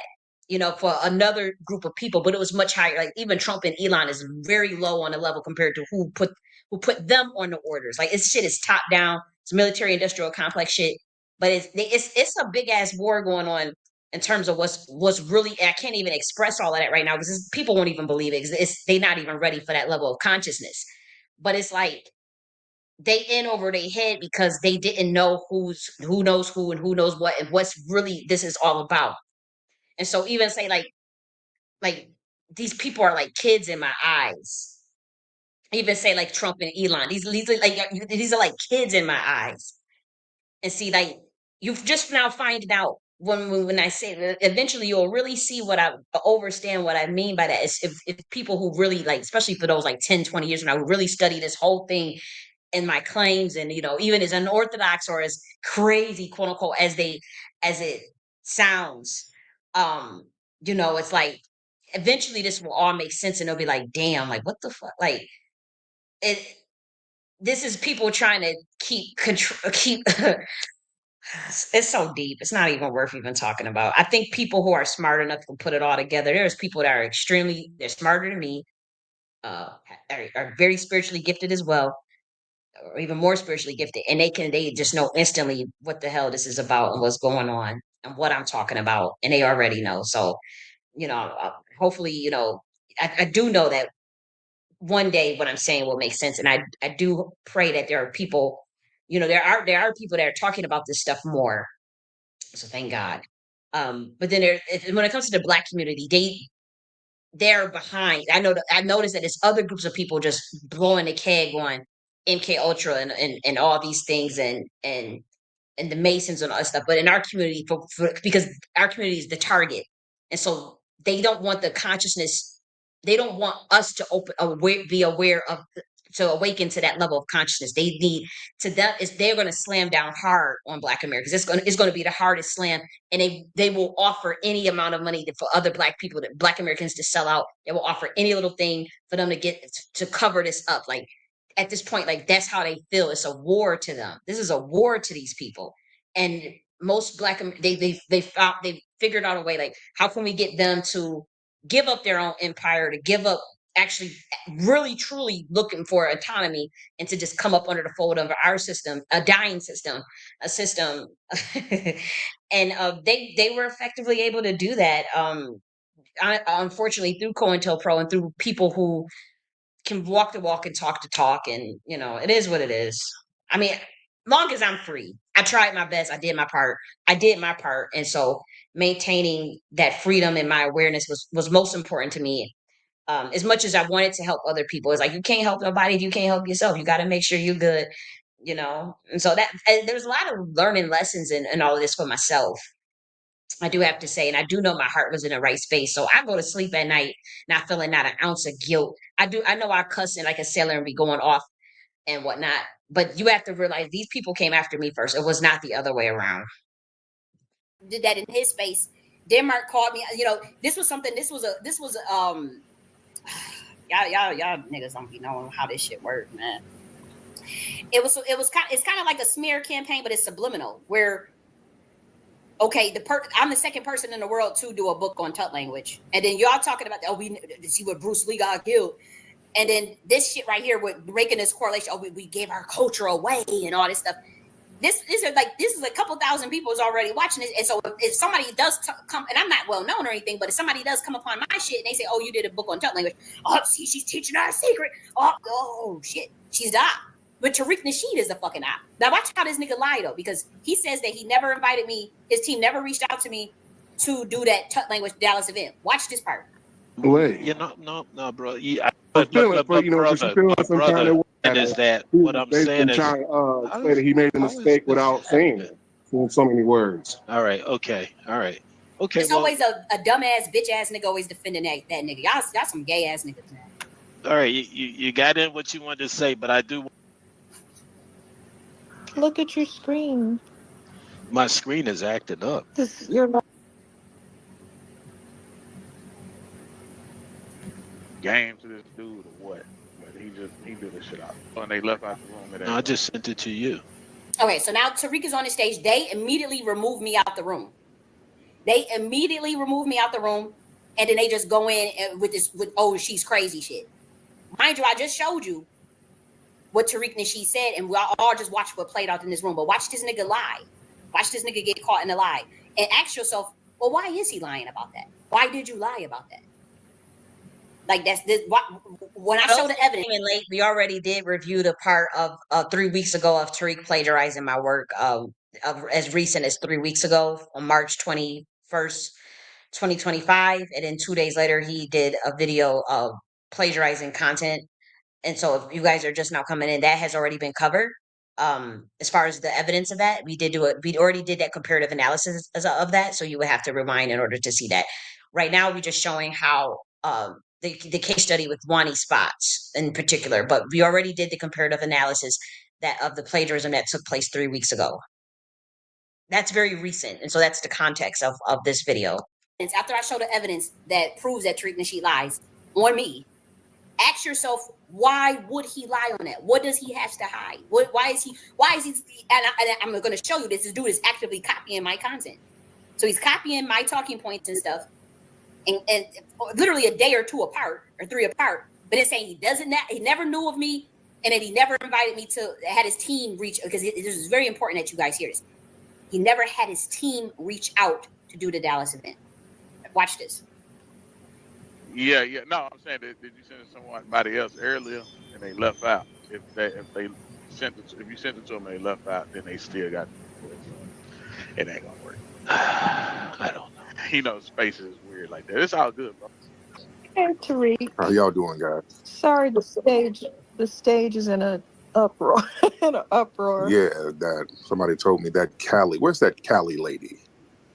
S1: for another group of people, but it was much higher. Like even Trump and Elon is very low on the level compared to who put them on the orders. Like this shit is top down. It's military industrial complex shit, but it's a big ass war going on in terms of what's really. I can't even express all of that right now because people won't even believe it because they're not even ready for that level of consciousness. But it's like they in over their head because they didn't know who knows who and who knows what and what's really this is all about. And so even say like these people are like kids in my eyes. Even say like Trump and Elon. These are like kids in my eyes. And see, like you've just now finding out when I say that eventually you'll really see what I understand what I mean by that is if people who really like, especially for those like 10, 20 years from now, who really study this whole thing in my claims and even as unorthodox or as crazy quote unquote as it sounds, it's like eventually this will all make sense and they'll be like, damn, like what the fuck, like it this is people trying to keep control keep it's so deep it's not even worth even talking about. I think people who are smart enough to put it all together, there's people that are they're smarter than me, are very spiritually gifted as well, or even more spiritually gifted, and they just know instantly what the hell this is about and what's going on and what I'm talking about, and they already know. So, hopefully, I do know that one day what I'm saying will make sense, and I do pray that there are people, there are people that are talking about this stuff more. So thank God. But then when it comes to the Black community, they're behind. I noticed that there's other groups of people just blowing the keg on MK Ultra and all these things and the Masons and all that stuff. But in our community, because our community is the target, and so they don't want the consciousness. They don't want us to be aware of, to awaken to that level of consciousness. They need to that is they're going to slam down hard on Black Americans. It's going to be the hardest slam, and they will offer any amount of money for other Black people, that Black Americans, to sell out. They will offer any little thing for them to get to cover this up. Like at this point, like that's how they feel. It's a war to them. This is a war to these people, and most Black they figured out a way, like how can we get them to give up their own empire, to give up actually really truly looking for autonomy, and to just come up under the fold of our system, a dying system, a system. And they were effectively able to do that, unfortunately through COINTELPRO and through people who can walk the walk and talk the talk, and it is what it is. I mean, long as I'm free, I tried my best, I did my part, and so maintaining that freedom and my awareness was most important to me. As much as I wanted to help other people, it's like you can't help nobody if you can't help yourself. You got to make sure you're good, and so that there's a lot of learning lessons in all of this for myself. I do have to say, and I do know my heart was in the right space. So I go to sleep at night not feeling not an ounce of guilt. I know I cuss like a sailor and be going off and whatnot. But you have to realize these people came after me first. It was not the other way around.
S6: Did that in his space. Denmark called me. You know, this was y'all niggas don't be knowing how this shit works, man. It's kind of like a smear campaign, but it's subliminal. Where okay, I'm the second person in the world to do a book on Tut language, and then y'all talking about we see what Bruce Lee got killed, and then this shit right here with making this correlation. We gave our culture away and all this stuff. This is a couple thousand people is already watching this, and so if somebody does come, and I'm not well known or anything, but if somebody does come upon my shit and they say, "Oh, you did a book on Tut language," oh, see, she's teaching our secret. Oh shit, she's the op. But Tariq Nasheed is the fucking op. Now watch how this nigga lie though, because he says that he never invited me. His team never reached out to me to do that Tut language Dallas event. Watch this part.
S9: Wait.
S8: Yeah, no, bro.
S9: But you know, she feeling some kind of way.
S8: Is that what I'm saying is
S9: trying to say that he made a mistake without saying it in so many words.
S8: All right, okay.
S6: There's always a dumbass bitch ass nigga always defending that nigga. Y'all some gay ass niggas, man.
S8: All right, you got in what you wanted to say, but I do.
S10: Look at your screen.
S8: My screen is acting up.
S10: You're not.
S12: Game to this dude or what? But he did this shit out. And they left out the room.
S8: No, I just sent it to you.
S6: Okay, so now Tariq is on the stage. They immediately remove me out the room. And then they just go in with oh, she's crazy shit. Mind you, I just showed you what Tariq Nasheed said, and we all just watched what played out in this room. But watch this nigga lie. Watch this nigga get caught in a lie. And ask yourself, well, why is he lying about that? Why did you lie about that? Like when I show the evidence.
S1: Late, we already did review the part of 3 weeks ago of Tariq plagiarizing my work as recent as 3 weeks ago on March 21st, 2025. And then 2 days later, he did a video of plagiarizing content. And so if you guys are just now coming in, that has already been covered. As far as the evidence of that, we already did that comparative analysis of that. So you would have to rewind in order to see that. Right now, we're just showing how the case study with Wani Spots in particular, but we already did the comparative analysis of the plagiarism that took place 3 weeks ago. That's very recent. And so that's the context of this video.
S6: After I show the evidence that proves that Tariq Nasheed lies on me, ask yourself, why would he lie on that? What does he have to hide? Why is he, and I'm going to show you this dude is actively copying my content. So he's copying my talking points and stuff, and literally a day or 2 apart, or 3 apart, but it's saying he never knew of me, and that he never invited me to, had his team reach, because this is very important that you guys hear this. He never had his team reach out to do the Dallas event. Watch this.
S12: Yeah. No, I'm saying, did you send it to somebody else earlier and they left out? If you sent it to them and they left out, then they still got it. It ain't gonna work.
S8: I don't know.
S12: You know, space is weird like that. It's all good, bro.
S10: Hey, Tariq.
S11: How y'all doing, guys?
S10: Sorry, the stage is in an uproar.
S11: Yeah, that somebody told me that Cali. Where's that Cali lady?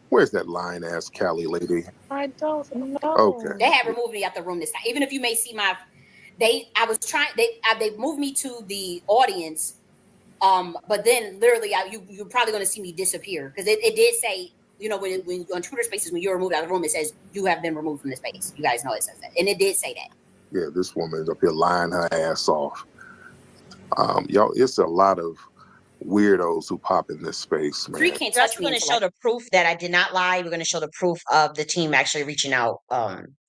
S11: Where's that lying ass Cali lady?
S10: I don't know.
S11: Okay.
S6: They have removed me out the room this time. Even if you may see they moved me to the audience, but then literally you're probably going to see me disappear, because it did say, you know, when on Twitter Spaces, when you're removed out of the room, it says you have been removed from the space. You guys know it says that, and it did say that.
S11: Yeah, this woman's up here lying her ass off. Y'all, it's a lot of weirdos who pop in this space, man.
S6: We're going to
S1: show the proof that I did not lie. We're going to show the proof of the team actually reaching out.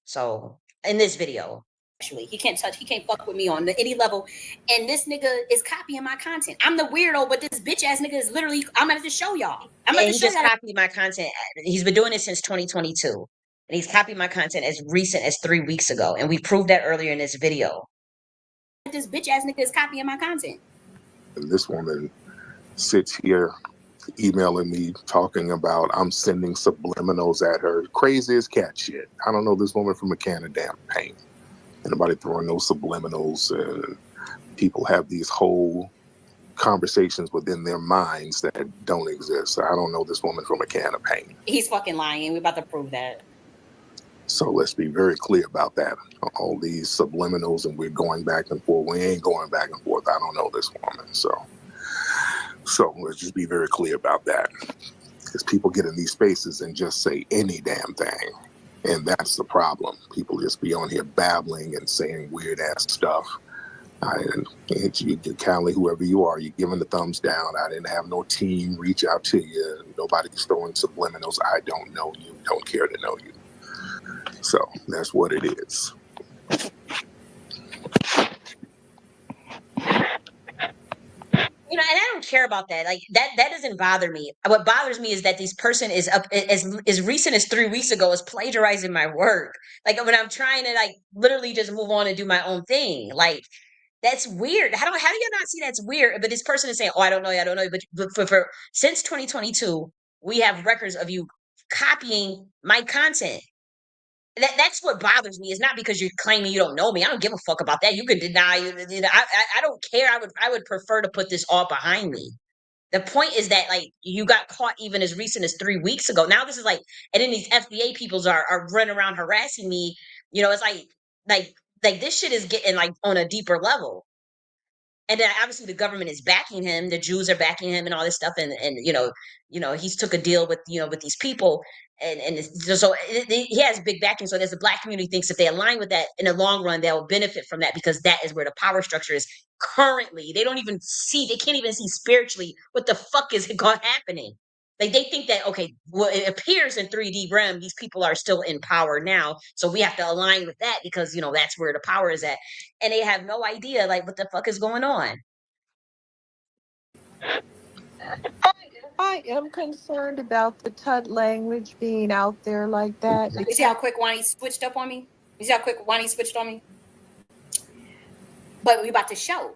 S1: So in this video,
S6: actually, he can't fuck with me on any level. And this nigga is copying my content. I'm the weirdo, but this bitch ass nigga is literally, I'm going to show y'all.
S1: He just copied my content. He's been doing it since 2022. And he's copied my content as recent as 3 weeks ago. And we proved that earlier in this video.
S6: This bitch ass nigga is copying my content.
S11: And this woman sits here emailing me talking about I'm sending subliminals at her. Crazy as cat shit. I don't know this woman from a can of damn paint. Anybody throwing those subliminals, and people have these whole conversations within their minds that don't exist. I don't know this woman from a can of paint.
S6: He's fucking lying. We're about to prove that.
S11: So let's be very clear about that. All these subliminals and we're going back and forth. We ain't going back and forth. I don't know this woman. So let's just be very clear about that. Because people get in these spaces and just say any damn thing. And that's the problem. People just be on here babbling and saying weird ass stuff. Callie, whoever you are, you're giving the thumbs down. I didn't have no team reach out to you. Nobody's throwing subliminals. I don't know you. Don't care to know you. So that's what it is.
S1: And I don't care about that. Like that doesn't bother me. What bothers me is that this person is up as recent as 3 weeks ago is plagiarizing my work. Like when I'm trying to like literally just move on and do my own thing. Like that's weird. How do you not see that's weird? But this person is saying, "Oh, I don't know you. But for since 2022, we have records of you copying my content." That's what bothers me. It's not because you're claiming you don't know me. I don't give a fuck about that. You could deny. I don't care. I would prefer to put this all behind me. The point is that like you got caught even as recent as 3 weeks ago. Now this is like, and then these FBA peoples are running around harassing me. It's like this shit is getting like on a deeper level. And then obviously the government is backing him. The Jews are backing him and all this stuff. And he's took a deal with with these people, and he has big backing. So there's the black community thinks if they align with that in the long run, they'll benefit from that because that is where the power structure is currently. They can't even see spiritually what the fuck is happening. Like they think that, okay, well, it appears in 3D realm, these people are still in power now. So we have to align with that because, that's where the power is at. And they have no idea like what the fuck is going on.
S10: I am concerned about the Tut language being out there like that.
S6: You see how quick Wani switched up on me? You see how quick Wani switched on me? But we about to show.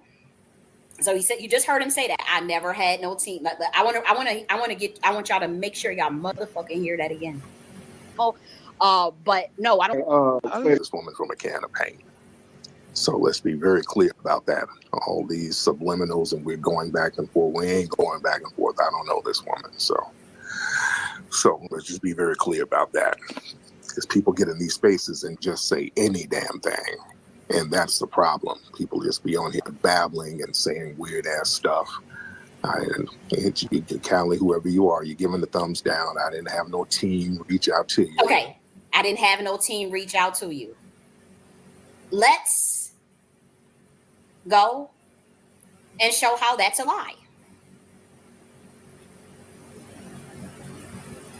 S6: So he said, you just heard him say that. I never had no team. But I want y'all to make sure y'all motherfucking hear that again. But no, I don't.
S11: I know this woman from a can of paint. So let's be very clear about that. All these subliminals and we're going back and forth. We ain't going back and forth. I don't know this woman. So let's just be very clear about that. Because people get in these spaces and just say any damn thing. And that's the problem. People just be on here babbling and saying weird ass stuff. Callie, whoever you are, you're giving the thumbs down. I didn't have no team reach out to you.
S6: Okay. I didn't have no team reach out to you. Let's go and show how that's a lie.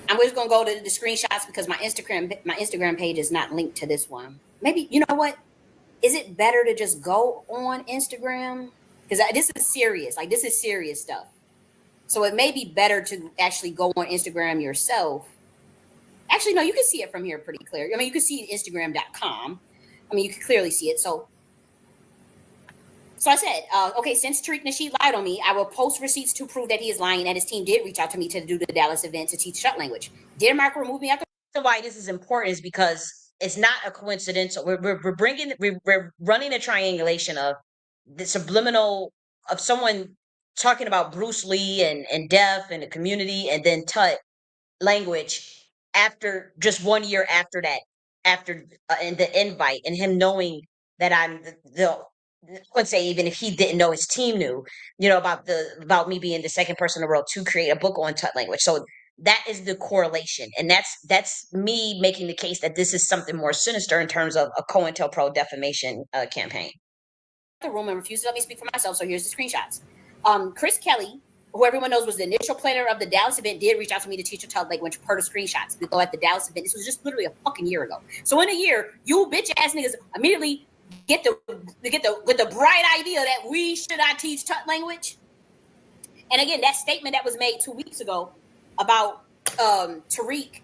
S6: I'm just gonna go to the screenshots because my Instagram page is not linked to this one. Maybe you know what? Is it better to just go on Instagram? Because this is serious. Like this is serious stuff. So it may be better to actually go on Instagram yourself. Actually, no, you can see it from here pretty clear. I mean, you can see Instagram.com. I mean, you can clearly see it. So I said, okay, since Tariq Nasheed lied on me, I will post receipts to prove that he is lying and his team did reach out to me to do the Dallas event to teach Shut language. Did Mark remove me after?
S1: Why this is important is because it's not a coincidence. We're running a triangulation of the subliminal of someone talking about Bruce Lee and death and the community, and then Tut language after just 1 year after that, and the invite and him knowing that I'm let's say even if he didn't know, his team knew, about me being the second person in the world to create a book on Tut language. So that is the correlation, and that's me making the case that this is something more sinister in terms of a COINTELPRO defamation campaign.
S6: The room and refused to let me speak for myself. So here's the screenshots. Chris Kelly, who everyone knows was the initial planner of the Dallas event, did reach out to me to teach a Tut language per the screenshots. We go at the Dallas event. This was just literally a fucking year ago. So in a year, you bitch ass niggas immediately get the bright idea that we should not teach Tut language. And again, that statement that was made 2 weeks ago about Tariq.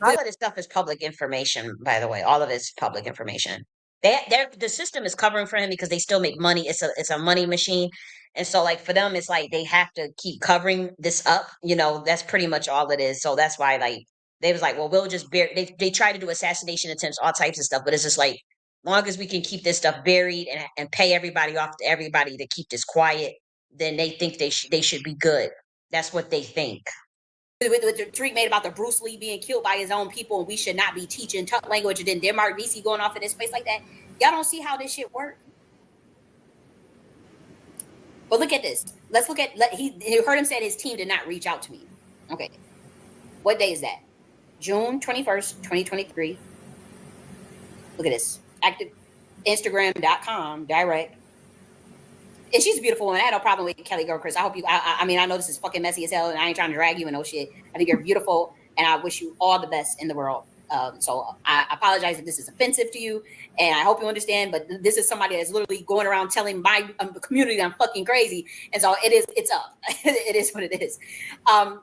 S1: All of this stuff is public information, by the way. All of it's public information. The system is covering for him because they still make money. It's a money machine. And so like for them, it's like they have to keep covering this up. That's pretty much all it is. So that's why like they was like, well, we'll just they try to do assassination attempts, all types of stuff, but it's just like long as we can keep this stuff buried and pay everybody off to everybody to keep this quiet, then they think they should be good. That's what they think.
S6: With the Tariq made about the Bruce Lee being killed by his own people, and we should not be teaching Tut language, and then Denmark VC going off in this place like that. Y'all don't see how this shit works. But look at this. Let's look at, he heard him say his team did not reach out to me. Okay. What day is that? June 21st, 2023. Look at this. Active Instagram.com, direct. And she's a beautiful woman. I had no problem with Kelly Gilchrist. I hope you, I mean, I know this is fucking messy as hell, and I ain't trying to drag you in no shit. I think you're beautiful, and I wish you all the best in the world. So I apologize if this is offensive to you, and I hope you understand, but this is somebody that's literally going around telling my community I'm fucking crazy. And so it's up. It is what it is. But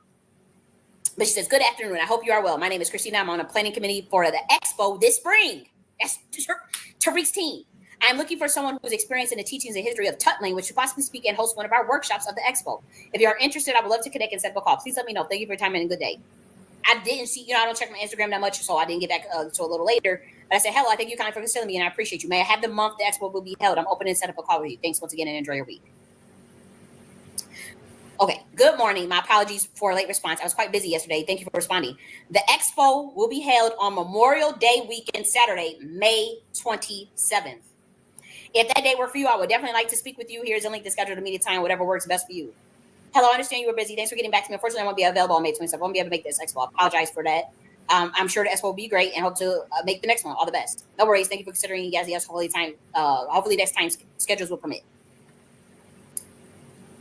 S6: she says, good afternoon. I hope you are well. My name is Christina. I'm on a planning committee for the expo this spring. That's Tariq's team. I'm looking for someone who's experienced in the teachings and history of Tut language to possibly speak and host one of our workshops of the expo. If you are interested, I would love to connect and set up a call. Please let me know. Thank you for your time and a good day. I didn't see, I don't check my Instagram that much, so I didn't get back until a little later. But I said, hello, I thank you kindly for considering me, and I appreciate you. May I have the month the expo will be held? I'm open and set up a call with you. Thanks once again, and enjoy your week. Okay, good morning. My apologies for a late response. I was quite busy yesterday. Thank you for responding. The expo will be held on Memorial Day weekend, Saturday, May 27th. If that day works for you, I would definitely like to speak with you. Here's a link to schedule the meeting time, whatever works best for you. Hello, I understand you were busy. Thanks for getting back to me. Unfortunately, I won't be available on May 27th. I won't be able to make this expo. I apologize for that. I'm sure the expo will be great and hope to make the next one. All the best. No worries. Thank you for considering you guys. Yes, hopefully next time schedules will permit.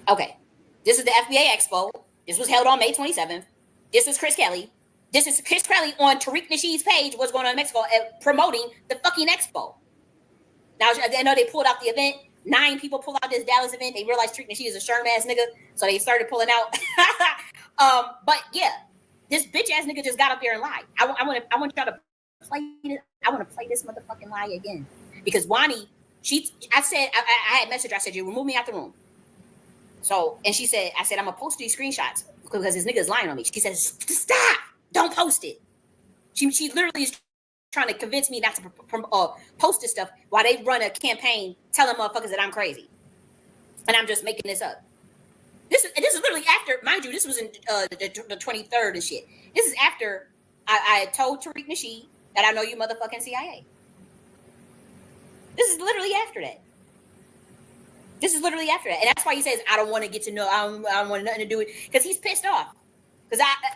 S6: Okay. This is the FBA Expo. This was held on May 27th. This is Chris Kelly. This is Chris Kelly on Tariq Nasheed's page, what's going on in Mexico, promoting the fucking expo. Now, I know they pulled out the event. 9 people pulled out this Dallas event. They realized Tariq Nasheed is a sherm-ass nigga, so they started pulling out. But, yeah, this bitch-ass nigga just got up there and lied. I want y'all to play it. I want to play this motherfucking lie again. Because Wani, I had messaged her. I said, you remove me out the room. So, and she said, I said, I'm going to post these screenshots because this nigga is lying on me. She says, stop, don't post it. She literally is trying to convince me not to post this stuff while they run a campaign telling motherfuckers that I'm crazy. And I'm just making this up. This is literally after, mind you, this was in the 23rd and shit. This is after I had told Tariq Nasheed that I know you motherfucking CIA. This is literally after that. This is literally after that. And that's why he says, I don't want to get to know, I don't want nothing to do with it. Because he's pissed off.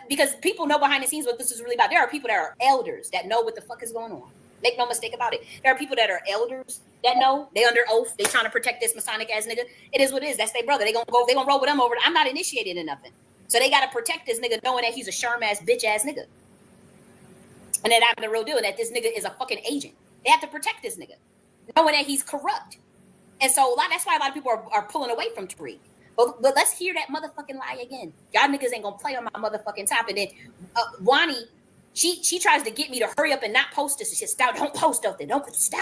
S6: Because people know behind the scenes what this is really about. There are people that are elders that know what the fuck is going on. Make no mistake about it. There are people that are elders that know. They under oath. They trying to protect this Masonic ass nigga. It is what it is. That's their brother. They gonna roll with them over. I'm not initiated in nothing. So they gotta protect this nigga knowing that he's a sherm ass bitch ass nigga. And that I'm the real deal, and that this nigga is a fucking agent. They have to protect this nigga. Knowing that he's corrupt. And so that's why a lot of people are pulling away from Tariq. But let's hear that motherfucking lie again. Y'all niggas ain't gonna play on my motherfucking top. And then Wani, she tries to get me to hurry up and not post this. She says, stop, don't post nothing. Don't post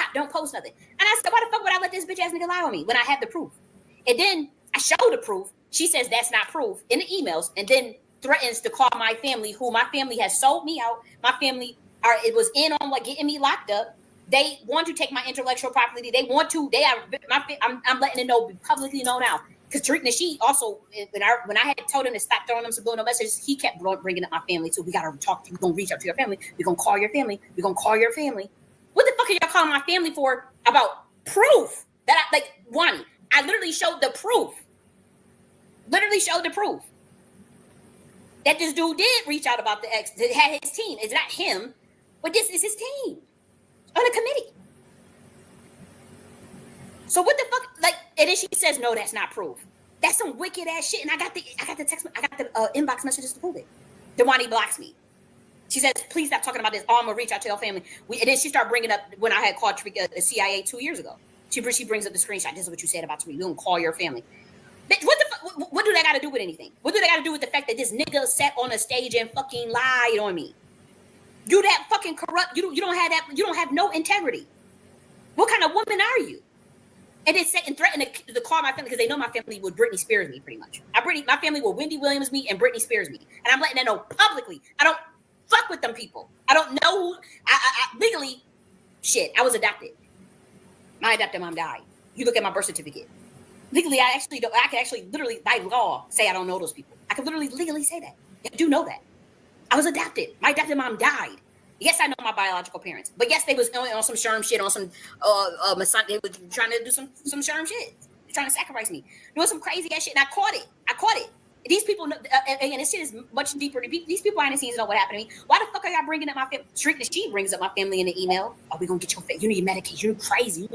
S6: nothing. And I said, why the fuck would I let this bitch ass nigga lie on me when I have the proof? And then I show the proof. She says that's not proof in the emails, and then threatens to call my family, who my family has sold me out. My family it was in on like getting me locked up. They want to take my intellectual property. They want to. I'm letting it know publicly know now. Because Tariq Nasheed also, when I had told him to stop throwing them subliminal messages, he kept bringing up my family too. We gotta talk. We're gonna reach out to your family. We're gonna call your family. We're gonna call your family. What the fuck are y'all calling my family for? About proof that Wani. I literally showed the proof. That this dude did reach out about the ex. That had his team. It's not him, but this is his team on a committee. So what the fuck? And then she says, no, that's not proof. That's some wicked ass shit. And I got the text, I got the inbox messages to prove it. Then Wani blocks me. She says, please stop talking about this. I'm gonna reach out to your family. And then she started bringing up when I had called the CIA 2 years ago. She brings up the screenshot. This is what you said about Tariq. We're gonna call your family. Bitch, what the fuck? What do that got to do with anything? What do they got to do with the fact that this nigga sat on a stage and fucking lied on me? You that fucking corrupt. You don't have that. You don't have no integrity. What kind of woman are you? And they say and threaten to call my family because they know my family would Britney Spears me pretty much. My family will Wendy Williams me and Britney Spears me, and I'm letting them know publicly. I don't fuck with them people. I don't know. I legally, shit. I was adopted. My adopted mom died. You look at my birth certificate. Legally, I can actually literally by law say I don't know those people. I can literally legally say that. I do know that. I was adopted. My adopted mom died. Yes, I know my biological parents, but yes, they was on some sherm shit, on some they was trying to do some sherm shit, trying to sacrifice me, doing some crazy ass shit, and I caught it. These people, and this shit is much deeper. These people behind the scenes know what happened to me. Why the fuck are y'all bringing up my family? Tariq Nasheed brings up my family in the email. Oh, we gonna get your family. You need medication. You're crazy.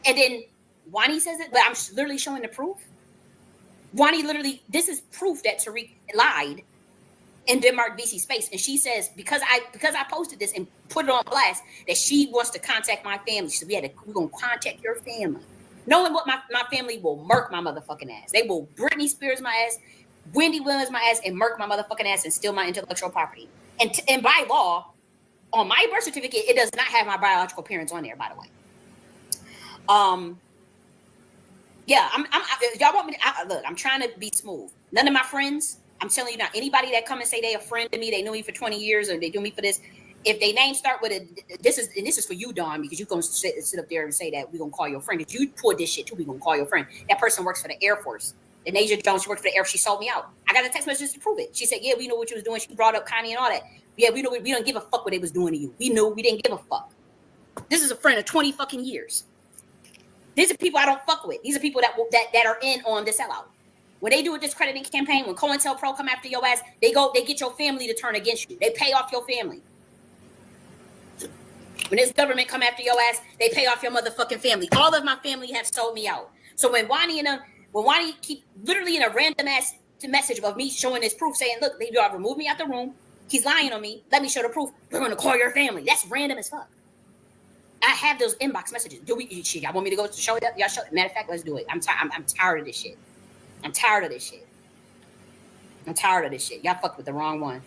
S6: And then Wani says it, but I'm literally showing the proof. Wani literally, this is proof that Tariq lied in Denmark VC space, and she says because I posted this and put it on blast that she wants to contact my family. She said we're gonna contact your family, knowing what my family will murk my motherfucking ass. They will Britney Spears my ass, Wendy Williams my ass, and murk my motherfucking ass and steal my intellectual property. And by law, on my birth certificate, it does not have my biological parents on there. By the way, yeah, y'all want me to look? I'm trying to be smooth. None of my friends. I'm telling you now, anybody that come and say they a friend to me, they knew me for 20 years, or they do me for this, if they name start with this is for you, Dawn, because you're gonna sit up there and say that we're gonna call your friend. If you pulled this shit too, we're gonna call your friend. That person works for the Air Force. And Asia Jones, she worked for the Air Force. She sold me out. I got a text message to prove it. She said, yeah, we know what you was doing. She brought up Connie and all that. Yeah, we know we don't give a fuck what they was doing to you. We knew, we didn't give a fuck. This is a friend of 20 fucking years. These are people I don't fuck with. These are people that are in on the sellout. When they do a discrediting campaign, when COINTELPRO come after your ass, they get your family to turn against you. They pay off your family. When this government come after your ass, they pay off your motherfucking family. All of my family have sold me out. So when Wani keep literally in a random ass message of me showing this proof, saying, look, they y'all remove me out the room. He's lying on me. Let me show the proof. We're gonna call your family. That's random as fuck. I have those inbox messages. Y'all want me to go to show it up? Y'all show it. Matter of fact, let's do it. I'm tired of this shit. I'm tired of this shit. Y'all fucked with the wrong one.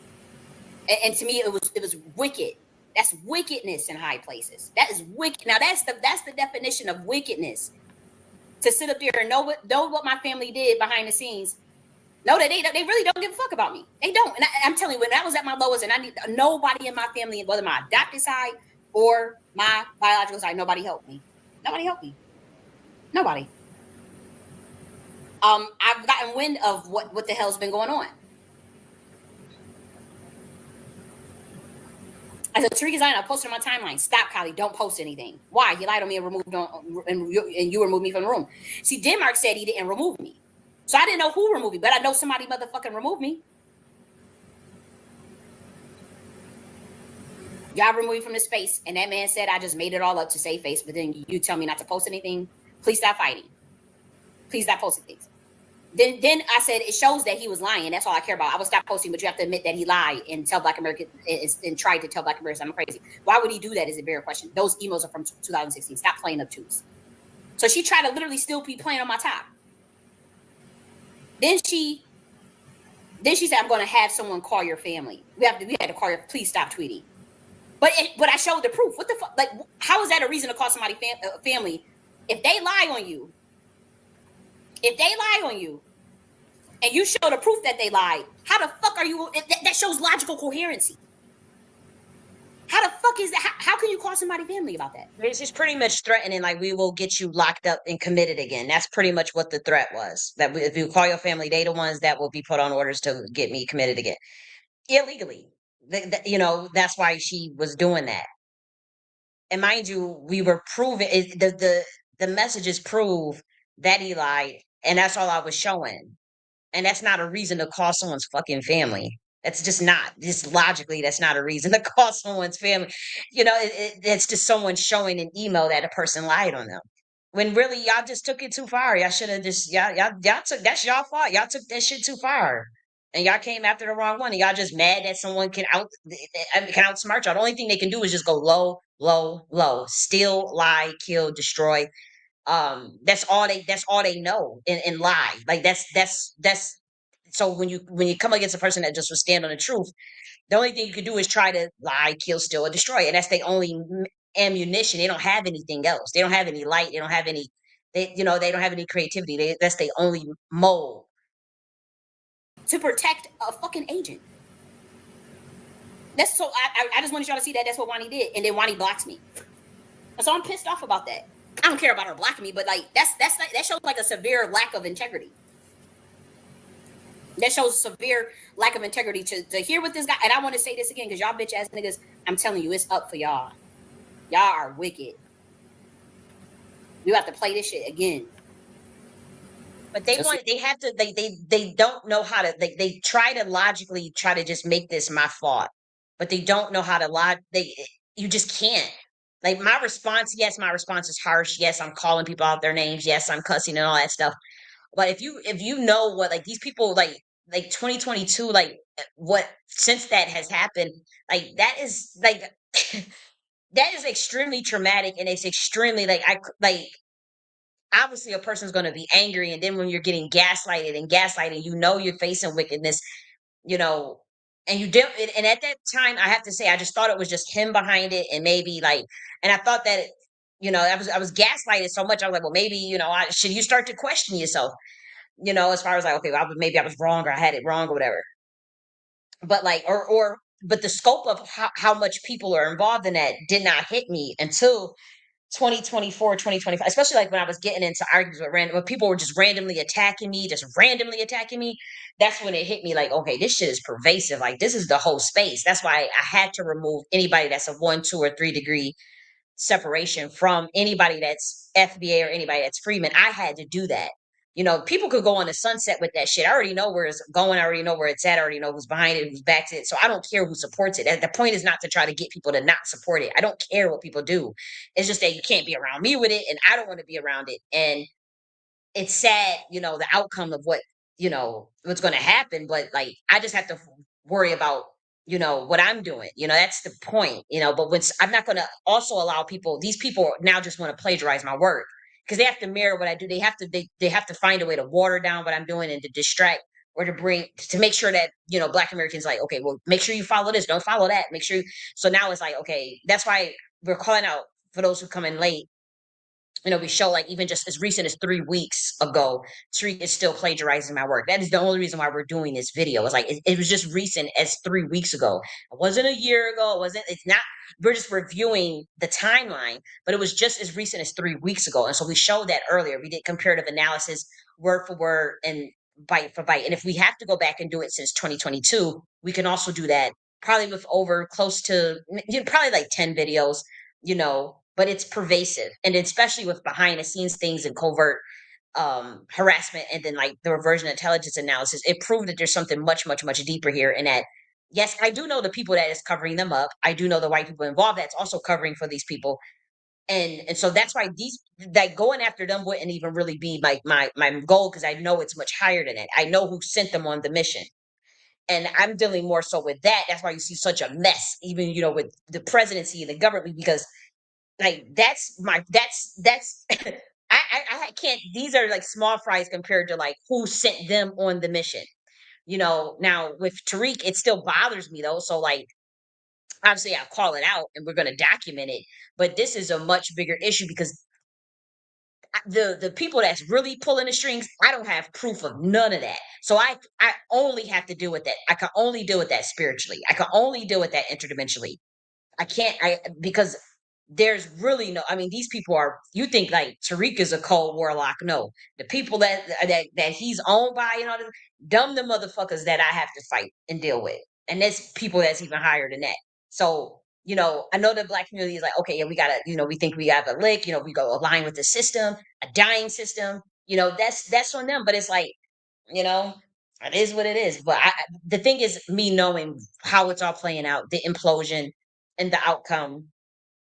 S6: And to me, it was wicked. That's wickedness in high places. That is wicked. Now that's the definition of wickedness. To sit up there and know what my family did behind the scenes. No, they really don't give a fuck about me. They don't. And I'm telling you, when I was at my lowest, and I need nobody in my family, whether my adopted side or my biological side, nobody helped me. Nobody. I've gotten wind of what the hell's been going on. As a Tariq designer, I posted on my timeline. Stop, Kylie. Don't post anything. Why? You lied on me and you removed me from the room. See, Denmark said he didn't remove me. So I didn't know who removed me, but I know somebody motherfucking removed me. Y'all removed me from the space, and that man said I just made it all up to save face, but then you tell me not to post anything. Please stop fighting. Please stop posting things. Then I said it shows that he was lying. That's all I care about. I would stop posting, but you have to admit that he lied and tell Black Americans and tried to tell Black Americans I'm crazy. Why would he do that is a bigger question. Those emails are from 2016. Stop playing up twos. So she tried to literally still be playing on my top. Then she said, I'm going to have someone call your family. We had to call your, please stop tweeting. But I showed the proof. What the fuck? Like, how is that a reason to call somebody family? If they lie on you, and you show the proof that they lied, how the fuck are you? That shows logical coherency. How the fuck is that? How can you call somebody family about that?
S1: It's just pretty much threatening, like, we will get you locked up and committed again. That's pretty much what the threat was. That if you call your family, they the ones that will be put on orders to get me committed again. Illegally. That's why she was doing that. And mind you, we were proving the messages prove that he lied, and that's all I was showing. And that's not a reason to call someone's fucking family. That's just not. Just logically, that's not a reason to call someone's family. It's just someone showing an email that a person lied on them. When really y'all just took it too far. Y'all should have just y'all took, that's y'all fault. Y'all took that shit too far. And y'all came after the wrong one. And y'all just mad that someone can outsmart y'all. The only thing they can do is just go low, low, low. Steal, lie, kill, destroy. That's all they know and lie. Like that's so when you come against a person that just will stand on the truth, the only thing you can do is try to lie, kill, steal, or destroy. And that's their only ammunition. They don't have anything else. They don't have any light. They don't have any they don't have any creativity. That's their only mold.
S6: To protect a fucking agent. That's so I just wanted y'all to see that that's what Wani did. And then Wani blocks me. So I'm pissed off about that. I don't care about her blocking me, but like that shows like a severe lack of integrity. That shows a severe lack of integrity to hear what this guy. And I want to say this again because y'all bitch ass niggas, I'm telling you, it's up for y'all. Y'all are wicked. You have to play this shit again.
S1: But they don't know how to, they try to logically try to just make this my fault, but they don't know how to you just can't. Like my response is harsh. Yes, I'm calling people out their names. Yes, I'm cussing and all that stuff. But if you know what, like these people, like 2022, like what, since that has happened, like that is like, that is extremely traumatic. And it's extremely obviously a person's going to be angry, and then when you're getting gaslighted, you're facing wickedness, you know, and you did. And at that time, I have to say, I just thought it was just him behind it, and maybe and I thought that, I was gaslighted so much. I was like, well, maybe, should you start to question yourself, as far as like, okay, well, maybe I was wrong, or I had it wrong, or whatever. But but the scope of how much people are involved in that did not hit me until 2024, 2025, especially like when I was getting into arguments with when people were just randomly attacking me, that's when it hit me like, okay, this shit is pervasive. Like, this is the whole space. That's why I had to remove anybody that's a 1, 2, or 3 degree separation from anybody that's FBA or anybody that's Freeman. I had to do that. People could go on the sunset with that shit. I already know where it's going. I already know where it's at. I already know who's behind it, who's backs it. So I don't care who supports it. The point is not to try to get people to not support it. I don't care what people do. It's just that you can't be around me with it, and I don't want to be around it. And it's sad, the outcome of what's going to happen. But like, I just have to worry about, what I'm doing. That's the point. But I'm not going to also allow these people now just want to plagiarize my work, because they have to mirror what I do. They have to find a way to water down what I'm doing and to distract, or to make sure that, Black Americans like, okay, well, make sure you follow this, don't follow that, make sure. So now it's like, okay, that's why we're calling out for those who come in late. We show, like, even just as recent as 3 weeks ago, Tariq is still plagiarizing my work. That is the only reason why we're doing this video. It's like, it was just recent as 3 weeks ago. It wasn't a year ago. It's not, we're just reviewing the timeline, but it was just as recent as 3 weeks ago. And so we showed that earlier. We did comparative analysis, word for word and byte for byte. And if we have to go back and do it since 2022, we can also do that probably with over close to, probably like 10 videos, but it's pervasive. And especially with behind the scenes things and covert harassment, and then like the reversion intelligence analysis, it proved that there's something much, much, much deeper here. And that, yes, I do know the people that is covering them up. I do know the white people involved that's also covering for these people. And so that's why going after them wouldn't even really be my goal, because I know it's much higher than that. I know who sent them on the mission. And I'm dealing more so with that. That's why you see such a mess, even, with the presidency and the government, because like that's I can't, these are like small fries compared to like who sent them on the mission. Now with Tariq, it still bothers me though. So like, obviously I'll call it out and we're going to document it, but this is a much bigger issue, because the people that's really pulling the strings, I don't have proof of none of that. So I only have to deal with that. I can only deal with that spiritually. I can only deal with that interdimensionally. I can't, because there's really no, I mean, these people are, you think like Tariq is a cold warlock. No, the people that he's owned by, the motherfuckers that I have to fight and deal with. And there's people that's even higher than that. So, I know the Black community is like, okay, yeah, we gotta, we think we have a lick, we go align with the system, a dying system, that's on them. But it's like, it is what it is. But the thing is, me knowing how it's all playing out, the implosion and the outcome,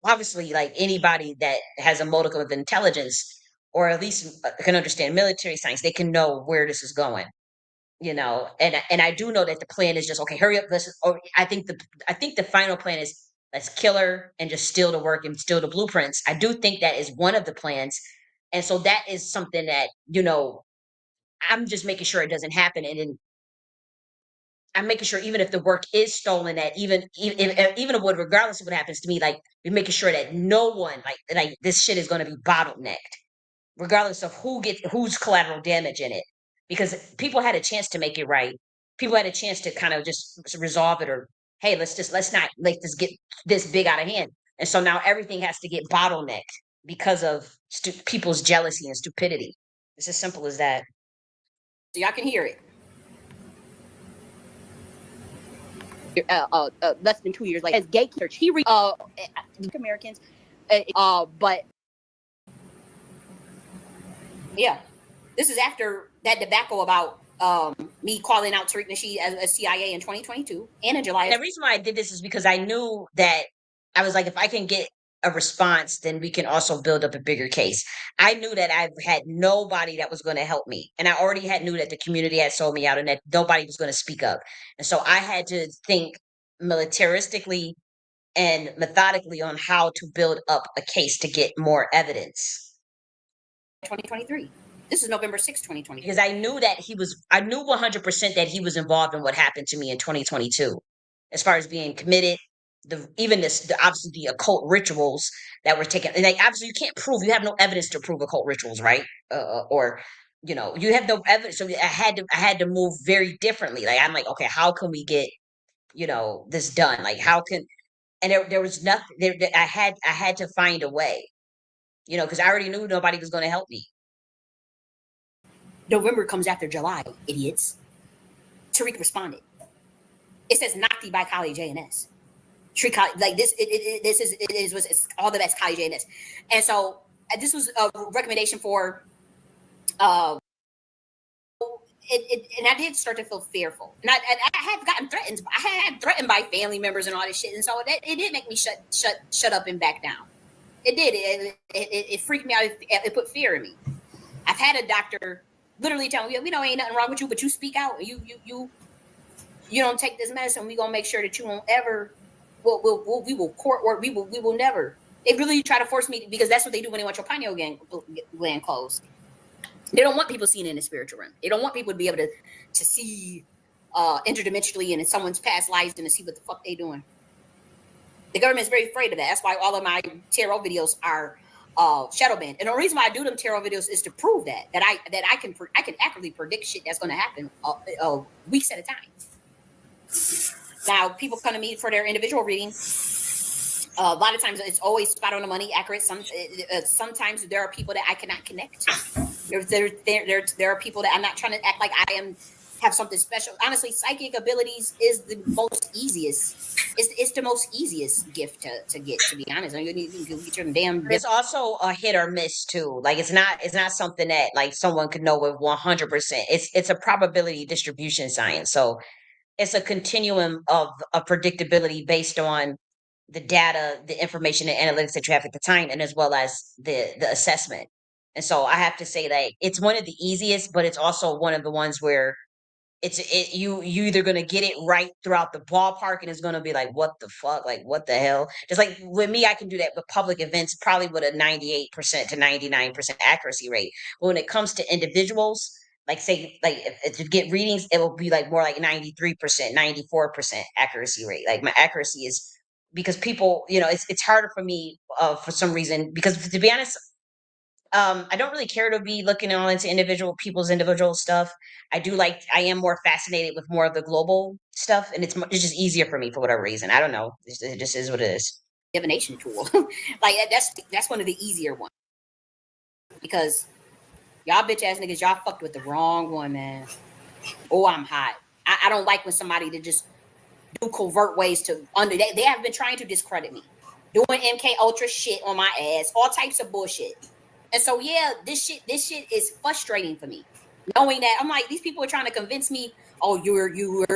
S1: obviously, like anybody that has a modicum of intelligence, or at least can understand military science, they can know where this is going. And I do know that the plan is just, okay, hurry up, I think the final plan is, let's kill her and just steal the work and steal the blueprints. I do think that is one of the plans. And so that is something that, I'm just making sure it doesn't happen. And then I'm making sure, even if the work is stolen, that even if regardless of what happens to me, like, we're making sure that no one, like this shit is going to be bottlenecked, regardless of who's collateral damage in it, because people had a chance to make it right. People had a chance to kind of just resolve it, or hey, let's not let this get this big out of hand. And so now everything has to get bottlenecked. because of people's jealousy and stupidity. It's as simple as that.
S6: So y'all can hear it.
S5: Less than 2 years later, as gay church, he Americans, but
S6: yeah, this is after that debacle about me calling out Tariq Nasheed as CIA in 2022 and in July.
S1: And the reason why I did this is because I knew that I was like, if I can get a response, then we can also build up a bigger case. I knew that I had nobody that was going to help me. And I already knew that the community had sold me out and that nobody was going to speak up. And so I had to think militaristically and methodically on how to build up a case to get more evidence.
S6: 2023. This is November 6, 2020.
S1: Because I knew that I knew 100% that he was involved in what happened to me in 2022. As far as being committed, obviously the occult rituals that were taken, and like obviously you can't prove, you have no evidence to prove occult rituals, right? Or you have no evidence. So I had to move very differently. Like I'm like, okay, how can we get this done? Like how can, and there was nothing there. I had to find a way, because I already knew nobody was going to help me.
S6: November comes after July, idiots. Tariq responded. It says Nakti by Kali J.N.S. Like this, it's all the best Kali J.N.S. And so this was a recommendation for, and I did start to feel fearful. And I had gotten threatened. I had threatened by family members and all this shit. And so it did make me shut up and back down. It did. It freaked me out. It put fear in me. I've had a doctor literally tell me, we know ain't nothing wrong with you, but you speak out. You don't take this medicine. We gonna make sure that you won't ever. We will court work. We will never. They really try to force me, because that's what they do when they want your pineal gland closed. They don't want people seeing in the spiritual realm. They don't want people to be able to see interdimensionally and in someone's past lives and to see what the fuck they doing. The government is very afraid of that. That's why all of my tarot videos are shadow banned. And the reason why I do them tarot videos is to prove that I can accurately predict shit that's going to happen weeks at a time. Now, people come to me for their individual reading. A lot of times it's always spot on the money, accurate. Sometimes there are people that I cannot connect to. There are people that I'm not trying to act like I have something special. Honestly, psychic abilities is the most easiest. It's the most easiest gift to get, to be honest. You get your damn.
S1: It's also a hit or miss too. Like it's not something that like someone could know with 100%. It's a probability distribution science. So it's a continuum of predictability based on the data, the information, and analytics that you have at the time, and as well as the assessment. And so I have to say that it's one of the easiest, but it's also one of the ones where you either gonna get it right throughout the ballpark, and it's gonna be like, what the fuck, like what the hell? Just like with me, I can do that with public events, probably with a 98% to 99% accuracy rate. But when it comes to individuals, like say, like if to get readings, it will be like more like 93%, 94% accuracy rate. Like my accuracy is, because people, it's harder for me for some reason, because to be honest, I don't really care to be looking all into people's individual stuff. I am more fascinated with more of the global stuff, and it's just easier for me for whatever reason. I don't know. It just is what it is.
S6: Divination tool. Like that's one of the easier ones, because y'all bitch ass niggas, y'all fucked with the wrong one, man. Oh, I'm hot. I don't like when somebody to just do covert ways to they have been trying to discredit me, doing MK Ultra shit on my ass, all types of bullshit. And so yeah, this shit is frustrating for me, knowing that I'm like, these people are trying to convince me, oh, you are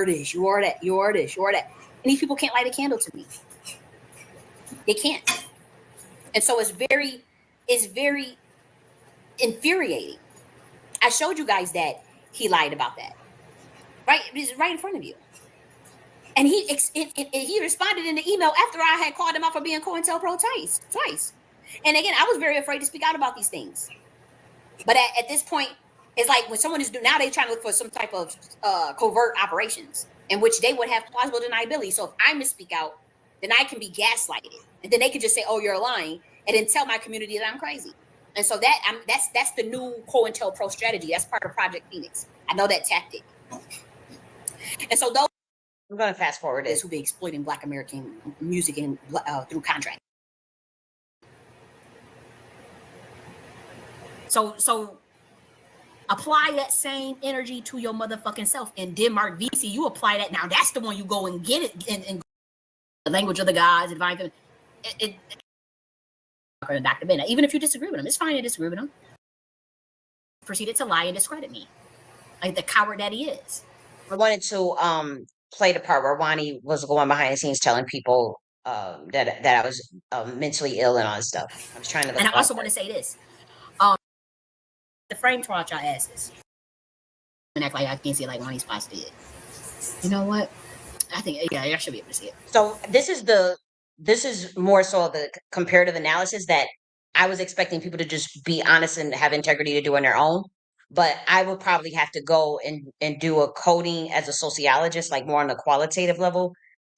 S6: this, you are that, you are this, you are that, and these people can't light a candle to me. They can't. And so it's very infuriating. I showed you guys that he lied about that, right? It's right in front of you. And he responded in the email after I had called him out for being COINTELPRO twice. And again, I was very afraid to speak out about these things. But at this point, it's like when someone is now they're trying to look for some type of covert operations in which they would have plausible deniability. So if I misspeak out, then I can be gaslighted, and then they can just say, "Oh, you're lying," and then tell my community that I'm crazy. And so that's the new COINTELPRO strategy. That's part of Project Phoenix. I know that tactic. And so those.
S1: I'm going to fast forward it.
S6: Who be exploiting Black American music and through contract. So apply that same energy to your motherfucking self. In Denmark VC, you apply that. Now that's the one you go and get it in the language of the gods, divine. Dr. Ben, even if you disagree with him, it's fine to disagree with him. Proceeded to lie and discredit me, like the coward that he is.
S1: I wanted to play the part where Wani was going behind the scenes telling people that I was mentally ill and all this stuff. I was trying to.
S6: And I also want to say this: the frame twat y'all asses, and act like I can't see it like Wani's spots did. You know what? I think I should be able to see it.
S1: So this is more so the comparative analysis that I was expecting people to just be honest and have integrity to do on their own. But I would probably have to go and do a coding as a sociologist, like more on a qualitative level,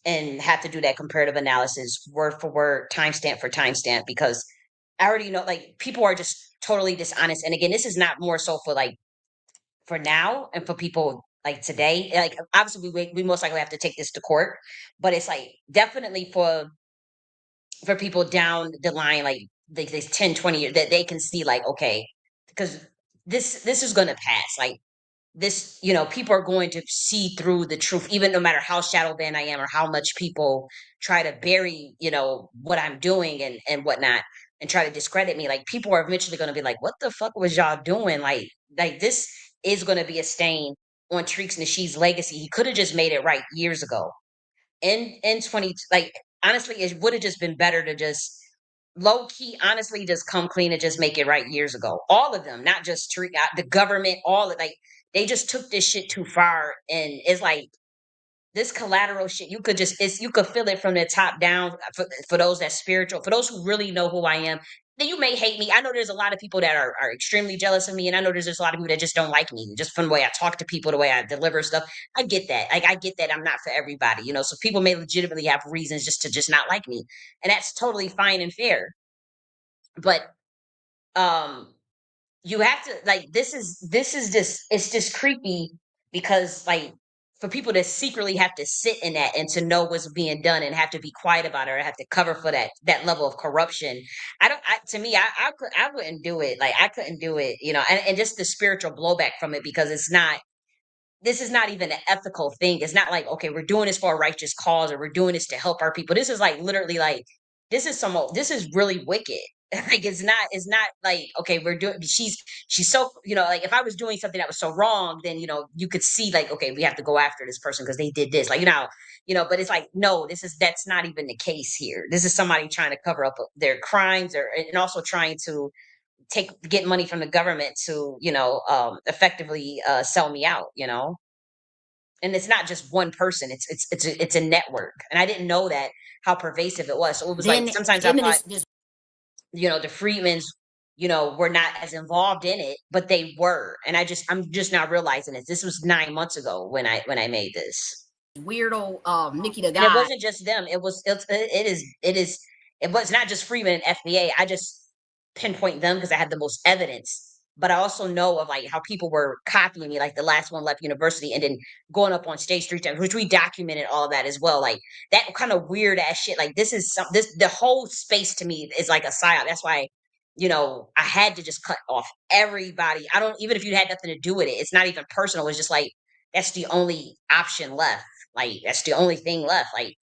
S1: and have to do that comparative analysis word for word, timestamp for timestamp, because I already know like people are just totally dishonest. And again, this is not more so for like for now and for people like today. Like obviously we most likely have to take this to court, but it's like definitely for people down the line, like this 10, 20 years that they can see like, okay, because this is going to pass. Like this, people are going to see through the truth, even no matter how shadow banned I am or how much people try to bury, what I'm doing and whatnot and try to discredit me. Like people are eventually going to be like, what the fuck was y'all doing? Like this is going to be a stain on Tariq's Nasheed's legacy. He could have just made it right years ago. In 20, like honestly, it would have just been better to just low key, honestly, just come clean and just make it right years ago. All of them, not just Tariq, the government, all of like they just took this shit too far, and it's like this collateral shit. You could you could feel it from the top down. For those that's spiritual, for those who really know who I am, then you may hate me. I know there's a lot of people that are extremely jealous of me, and I know there's just a lot of people that just don't like me, just from the way I talk to people, the way I deliver stuff. I get that. Like I get that I'm not for everybody, So people may legitimately have reasons just to just not like me, and that's totally fine and fair. But you have to like this is just it's just creepy because like for people to secretly have to sit in that and to know what's being done and have to be quiet about it or have to cover for that level of corruption. To me, I wouldn't do it. Like I couldn't do it, and just the spiritual blowback from it because this is not even an ethical thing. It's not like, okay, we're doing this for a righteous cause or we're doing this to help our people. This is like literally like this is really wicked. Like it's not like, okay, she's so, like if I was doing something that was so wrong, then you could see like, okay, we have to go after this person because they did this. Like, but it's like, no, that's not even the case here. This is somebody trying to cover up their crimes and also trying to get money from the government to effectively sell me out, and it's not just one person, it's a network, and I didn't know that how pervasive it was. So it was like sometimes I thought the Freedmans were not as involved in it, but they were, and I'm just not realizing it. This was 9 months ago when I made this
S6: weirdo Nikki the guy.
S1: And it wasn't just them. It was not just Freeman and FBA. I just pinpoint them because I had the most evidence. But I also know of like how people were copying me, like the last one left university and then going up on stage 3 times, which we documented all of that as well. Like that kind of weird ass shit. Like the whole space to me is like a psyop. That's why, I had to just cut off everybody. Even if you had nothing to do with it, it's not even personal. It's just like, that's the only option left. Like that's the only thing left. Like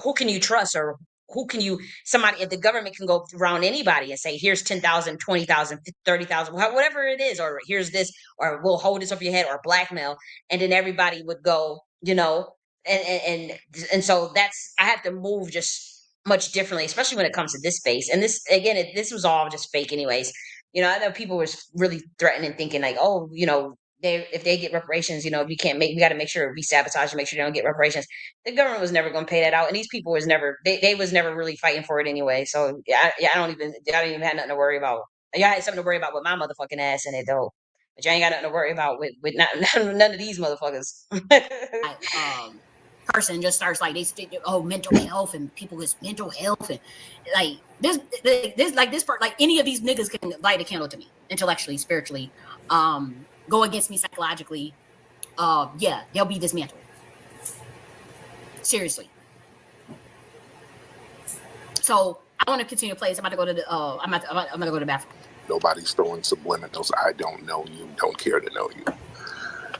S1: who can you trust, or who can you somebody if the government can go around anybody and say here's 10,000, 20,000, 30,000, whatever it is, or here's this, or we'll hold this over your head, or blackmail, and then everybody would go, and so I have to move just much differently, especially when it comes to this space. And this again, this was all just fake anyways. I know people was really threatening, thinking like, oh, if they get reparations, we got to make sure we sabotage and make sure they don't get reparations. The government was never going to pay that out, and these people was never they was never really fighting for it anyway. So I don't even have nothing to worry about. Y'all had something to worry about with my motherfucking ass in it though, but y'all ain't got nothing to worry about with none of these motherfuckers.
S6: Person just starts like mental health and people with mental health and like this part, like any of these niggas can light a candle to me intellectually, spiritually, go against me psychologically, they'll be dismantled. Seriously. So I want to continue to play this. I'm about to go to the I'm gonna go to the bathroom.
S11: Nobody's throwing subliminals. I don't know you, don't care to know you.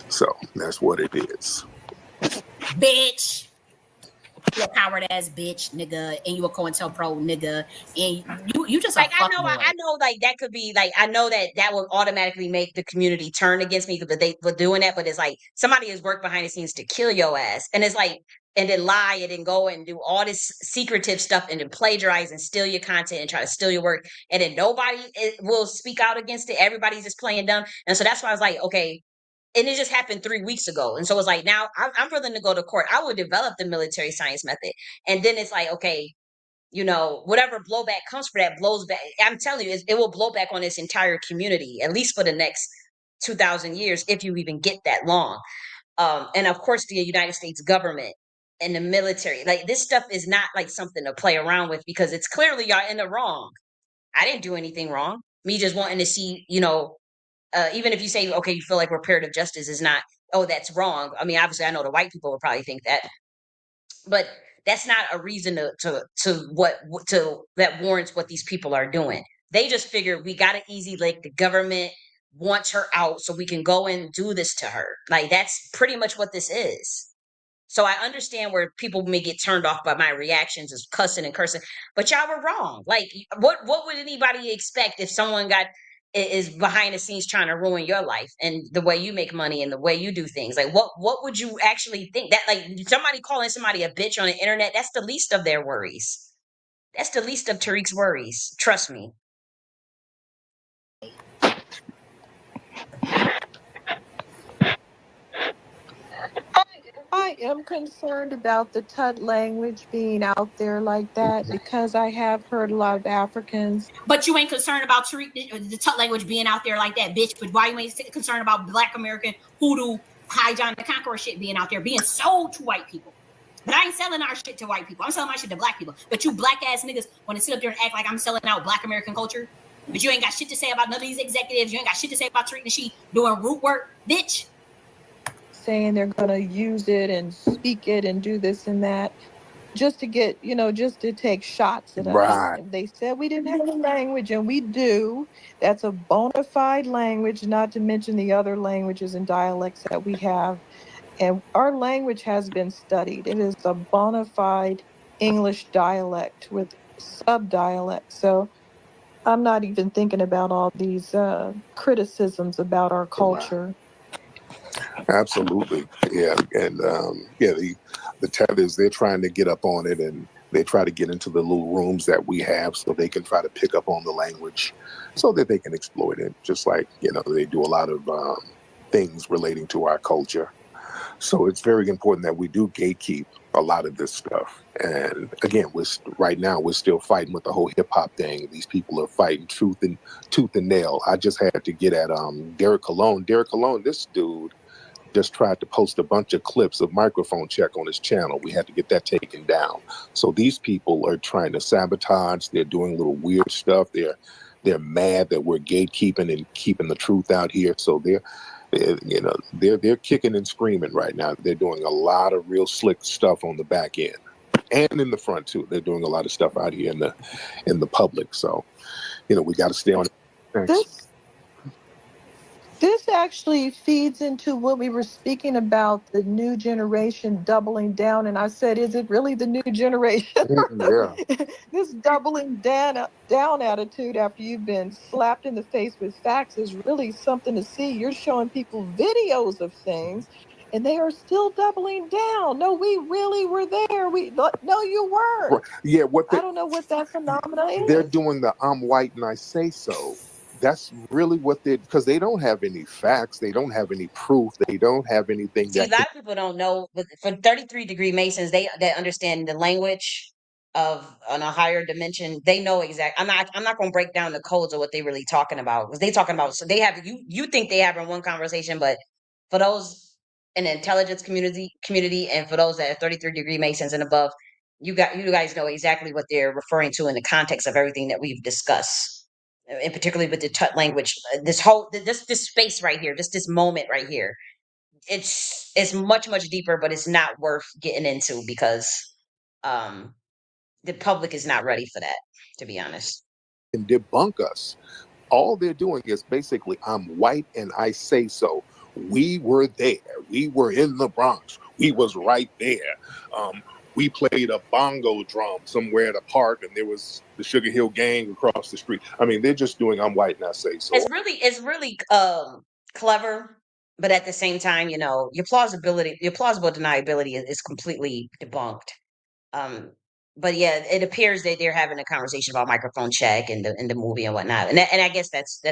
S11: So that's what it is.
S6: Bitch. You a coward ass bitch, nigga, and you a COINTELPRO nigga, and you just
S1: like
S6: I
S1: know like that could be like I know that would automatically make the community turn against me but they were doing that, but it's like somebody has worked behind the scenes to kill your ass, and it's like and then lie and then go and do all this secretive stuff and then plagiarize and steal your content and try to steal your work, and then nobody will speak out against it. Everybody's just playing dumb, and so that's why I was like, okay. And it just happened 3 weeks ago. And so it's like, now I'm willing to go to court. I would develop the military science method. And then it's like, okay, whatever blowback comes for that blows back. I'm telling you, it will blow back on this entire community, at least for the next 2,000 years, if you even get that long. And of course, the United States government and the military, like this stuff is not like something to play around with, because it's clearly y'all in the wrong. I didn't do anything wrong. Me just wanting to see, even if you say, okay, you feel like reparative justice is not, oh, that's wrong. I mean, obviously, I know the white people would probably think that, but that's not a reason to that warrants what these people are doing. They just figure we got an easy lick. The government wants her out, so we can go and do this to her. Like that's pretty much what this is. So I understand where people may get turned off by my reactions as cussing and cursing, but y'all were wrong. Like, what would anybody expect if someone is behind the scenes trying to ruin your life and the way you make money and the way you do things? Like, what would you actually think? That like somebody calling somebody a bitch on the internet, that's the least of their worries. That's the least of Tariq's worries. Trust me.
S10: I am concerned about the Tut language being out there like that, because I have heard a lot of Africans.
S6: But you ain't concerned about the Tut language being out there like that, bitch. But why you ain't concerned about Black American hoodoo, High John the Conqueror shit being out there, being sold to white people? But I ain't selling our shit to white people. I'm selling my shit to Black people. But you black ass niggas want to sit up there and act like I'm selling out Black American culture. But you ain't got shit to say about none of these executives. You ain't got shit to say about Tariq Nasheed doing root work, bitch.
S10: Saying they're going to use it and speak it and do this and that, just to get, just to take shots at us.
S11: Right.
S10: They said we didn't have a language, and we do. That's a bona fide language, not to mention the other languages and dialects that we have. And our language has been studied. It is a bona fide English dialect with subdialect. So I'm not even thinking about all these criticisms about our culture.
S11: Absolutely. Yeah. And the tethers, they're trying to get up on it, and they try to get into the little rooms that we have so they can try to pick up on the language so that they can exploit it. Just like, they do a lot of things relating to our culture. So it's very important that we do gatekeep a lot of this stuff. And again, right now we're still fighting with the whole hip hop thing. These people are fighting tooth and nail. I just had to get at Derek Colon. Derek Colon, this dude just tried to post a bunch of clips of Microphone Check on his channel. We had to get that taken down. So these people are trying to sabotage. They're doing little weird stuff. They're mad that we're gatekeeping and keeping the truth out here. So they're kicking and screaming right now. They're doing a lot of real slick stuff on the back end and in the front too. They're doing a lot of stuff out here in the public. So, we got to stay on it.
S10: This actually feeds into what we were speaking about, the new generation doubling down. And I said, is it really the new generation?
S11: Yeah.
S10: This doubling down attitude after you've been slapped in the face with facts is really something to see. You're showing people videos of things, and they are still doubling down. No, we really were there. No, you weren't.
S11: Yeah,
S10: I don't know what that phenomenon is.
S11: They're doing the I'm white and I say so. That's really what because they don't have any facts. They don't have any proof. They don't have anything.
S1: See, a lot of people don't know, but for 33-degree Masons, they understand the language of on a higher dimension. They know exactly. I'm not going to break down the codes of what they really talking about, because they talking about. So they have you think they having one conversation, but for those in the intelligence community, and for those that are 33-degree Masons and above, you guys know exactly what they're referring to in the context of everything that we've discussed, and particularly with the Tut language. This whole this space right here, just this moment right here, it's much deeper, but it's not worth getting into because the public is not ready for that, to be honest.
S11: And debunk us All they're doing is basically, I'm white and I say so. We were there. We were in the Bronx. We was right there. We played a bongo drum somewhere at a park, and there was the Sugar Hill Gang across the street. I mean, they're just doing, I'm white and I say so.
S1: It's really clever, but at the same time, you know, your plausible deniability is completely debunked. But yeah, it appears that they're having a conversation about microphone check in the movie and whatnot, and I guess that's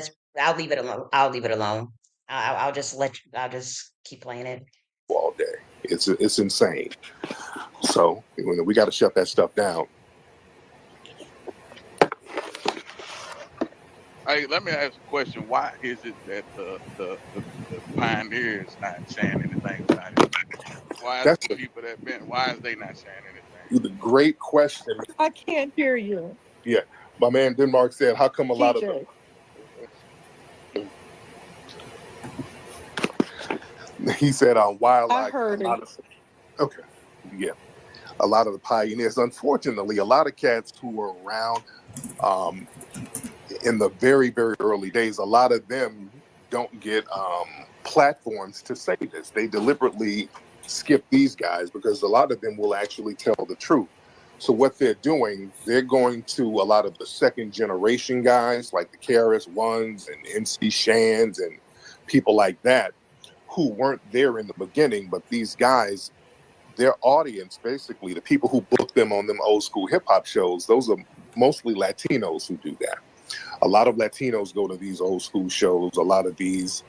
S1: I'll leave it alone. I'll leave it alone. I'll just I'll just keep playing it
S11: all day. It's insane. So we got to shut that stuff down.
S12: Hey, let me ask a question. Why is it that the pioneers not saying anything about it? Why is the people that been? Why is they not saying anything?
S11: The great question.
S10: I can't hear you.
S11: Yeah, my man Denmark said, "How come a lot of them?" He said, "Why
S10: I heard it.
S11: Okay, yeah, a lot of the pioneers. Unfortunately, a lot of cats who were around in the very, very early days, a lot of them don't get platforms to say this. They deliberately skip these guys because a lot of them will actually tell the truth. So what they're doing, they're going to a lot of the second generation guys like the KRS-Ones and MC Shans and people like that who weren't there in the beginning, but these guys, their audience, basically the people who book them on them old school hip hop shows, those are mostly Latinos who do that. A lot of Latinos go to these old school shows. A lot of these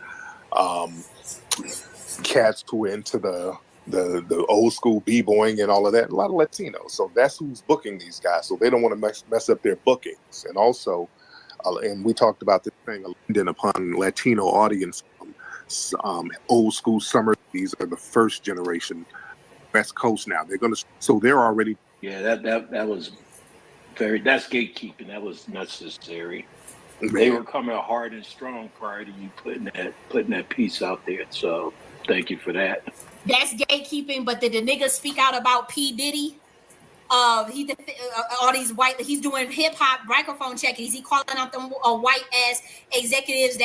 S11: cats who are into the old school b-boying and all of that, a lot of Latinos. So that's who's booking these guys. So they don't want to mess up their bookings. And also, and we talked about this thing, London upon Latino audience. Old school summer, these are the first generation West Coast now. They're already.
S8: Yeah, that was that's gatekeeping. That was necessary.
S11: Man.
S8: They were coming hard and strong prior to you putting that piece out there. So thank you for that.
S6: That's gatekeeping, but did the nigga speak out about P. Diddy? All these white, he's doing hip hop microphone checking. Is he calling out them white ass executives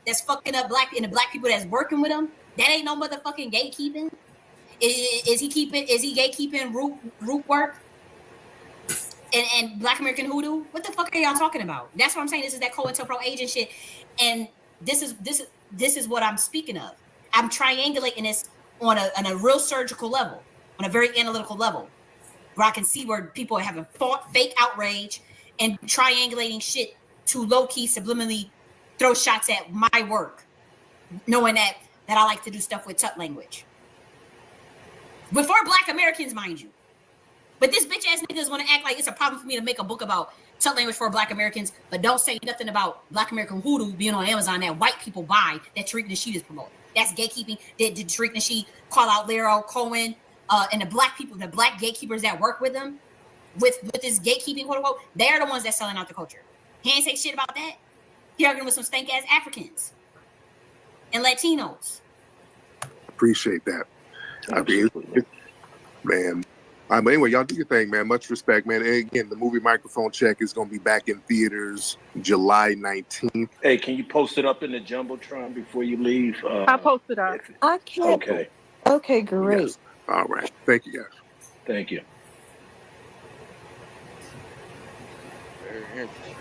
S6: that's fucking up black and the black people that's working with him? That ain't no motherfucking gatekeeping. Is he gatekeeping root work and Black American hoodoo? What the fuck are y'all talking about? That's what I'm saying. This is that COINTELPRO agent shit, and this is what I'm speaking of. I'm triangulating this on a real surgical level, on a very analytical level, where I can see where people are having fake outrage and triangulating shit to low-key subliminally throw shots at my work, knowing that I like to do stuff with tut language. Before Black Americans, mind you. But this bitch ass niggas want to act like it's a problem for me to make a book about tut language for Black Americans, but don't say nothing about Black American hoodoo being on Amazon that white people buy that Tariq Nasheed is promoting. That's gatekeeping. Did Tariq Nasheed call out Lero, Cohen, and the black people, the black gatekeepers that work with them, with this gatekeeping, quote unquote? They are the ones that's selling out the culture. He ain't say shit about that. He arguing with some stank ass Africans and Latinos.
S11: Appreciate that. I mean, man. But anyway, y'all do your thing, man. Much respect, man. And again, the movie Microphone Check is going to be back in theaters July 19th.
S8: Hey, can you post it up in the Jumbotron before you leave?
S10: I'll post it up. I can't.
S8: Okay.
S10: Okay, great.
S11: Yes. All right. Thank you, guys.
S8: Thank you.
S12: Very interesting.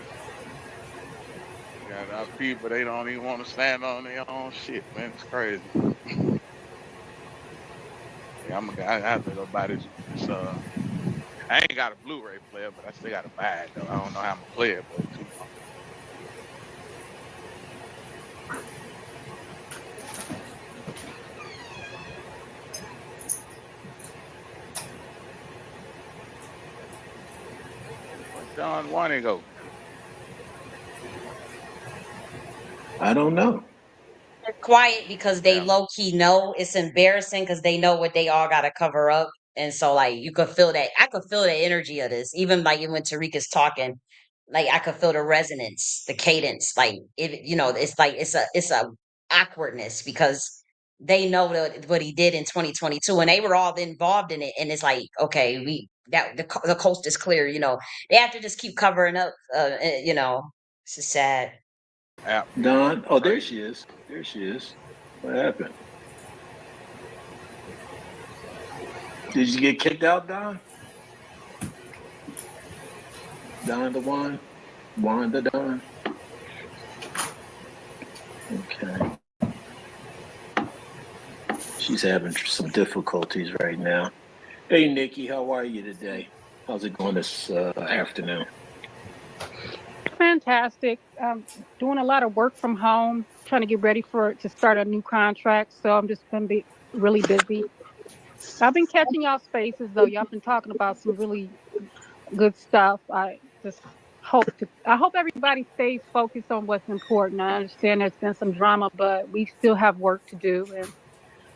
S12: Got our people, they don't even want to stand on their own shit, man. It's crazy. Yeah, I have to go buy this. I ain't got a Blu-ray player, but I still got to buy it, though. I don't know how I'm going to play it, but too long. Where's John Warner go?
S8: I don't know.
S1: They're quiet because they low-key know it's embarrassing because they know what they all got to cover up. And so, like, you could feel that. I could feel the energy of this. Even, like, when Tariq is talking, like, I could feel the resonance, the cadence. Like, it's like, it's a awkwardness because they know what he did in 2022 and they were all involved in it. And it's like, okay, the coast is clear, they have to just keep covering up, it's just sad.
S12: app.
S8: Don, oh, there she is. There she is. What happened? Did you get kicked out, Don? Don the one? Wanda Don? Okay. She's having some difficulties right now. Hey, Nikki, how are you today? How's it going this afternoon?
S13: Fantastic. Doing a lot of work from home, trying to get ready to start a new contract. So I'm just going to be really busy. I've been catching y'all spaces though. Y'all been talking about some really good stuff. I hope everybody stays focused on what's important. I understand there's been some drama, but we still have work to do. And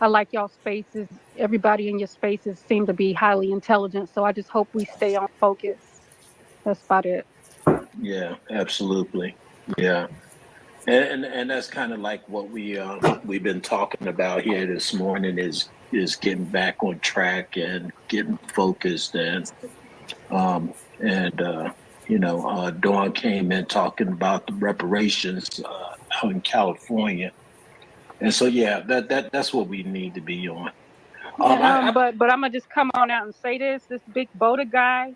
S13: I like y'all spaces. Everybody in your spaces seem to be highly intelligent. So I just hope we stay on focus. That's about it.
S8: Yeah, absolutely. Yeah. And that's kind of like what we've been talking about here this morning is getting back on track and getting focused and Dawn came in talking about the reparations out in California, and so yeah, that's what we need to be on.
S13: But I'm gonna just come on out and say this big Boda guy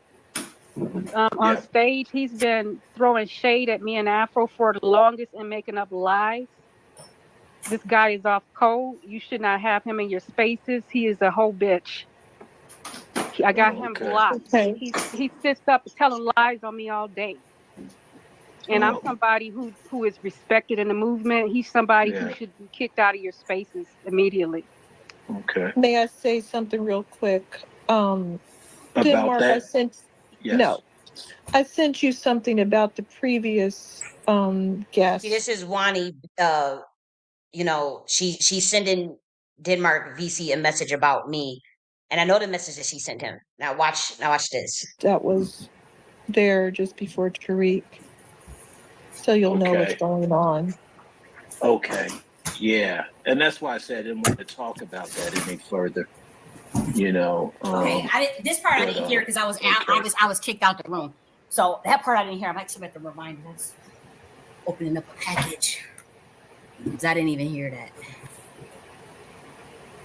S13: on stage, he's been throwing shade at me and Afro for the longest and making up lies. This guy is off code. You should not have him in your spaces. He is a whole bitch. I got him blocked.
S10: Okay.
S13: He sits up telling lies on me all day. And I'm somebody who is respected in the movement. He's somebody who should be kicked out of your spaces immediately.
S8: Okay.
S10: May I say something real quick?
S8: About
S10: Denmark,
S8: that?
S10: No. I sent you something about the previous guest.
S1: See, this is Wani. She's sending Denmark VC a message about me, and I know the message that she sent him. Now watch this.
S10: That was there just before Tariq, so you'll know what's going on.
S8: Okay. Yeah, and that's why I said I didn't want to talk about that any further.
S6: This part I didn't hear because I was kicked out the room. So that part I didn't hear. I'm actually at the reminder. That's opening up a package. Because I didn't even hear that.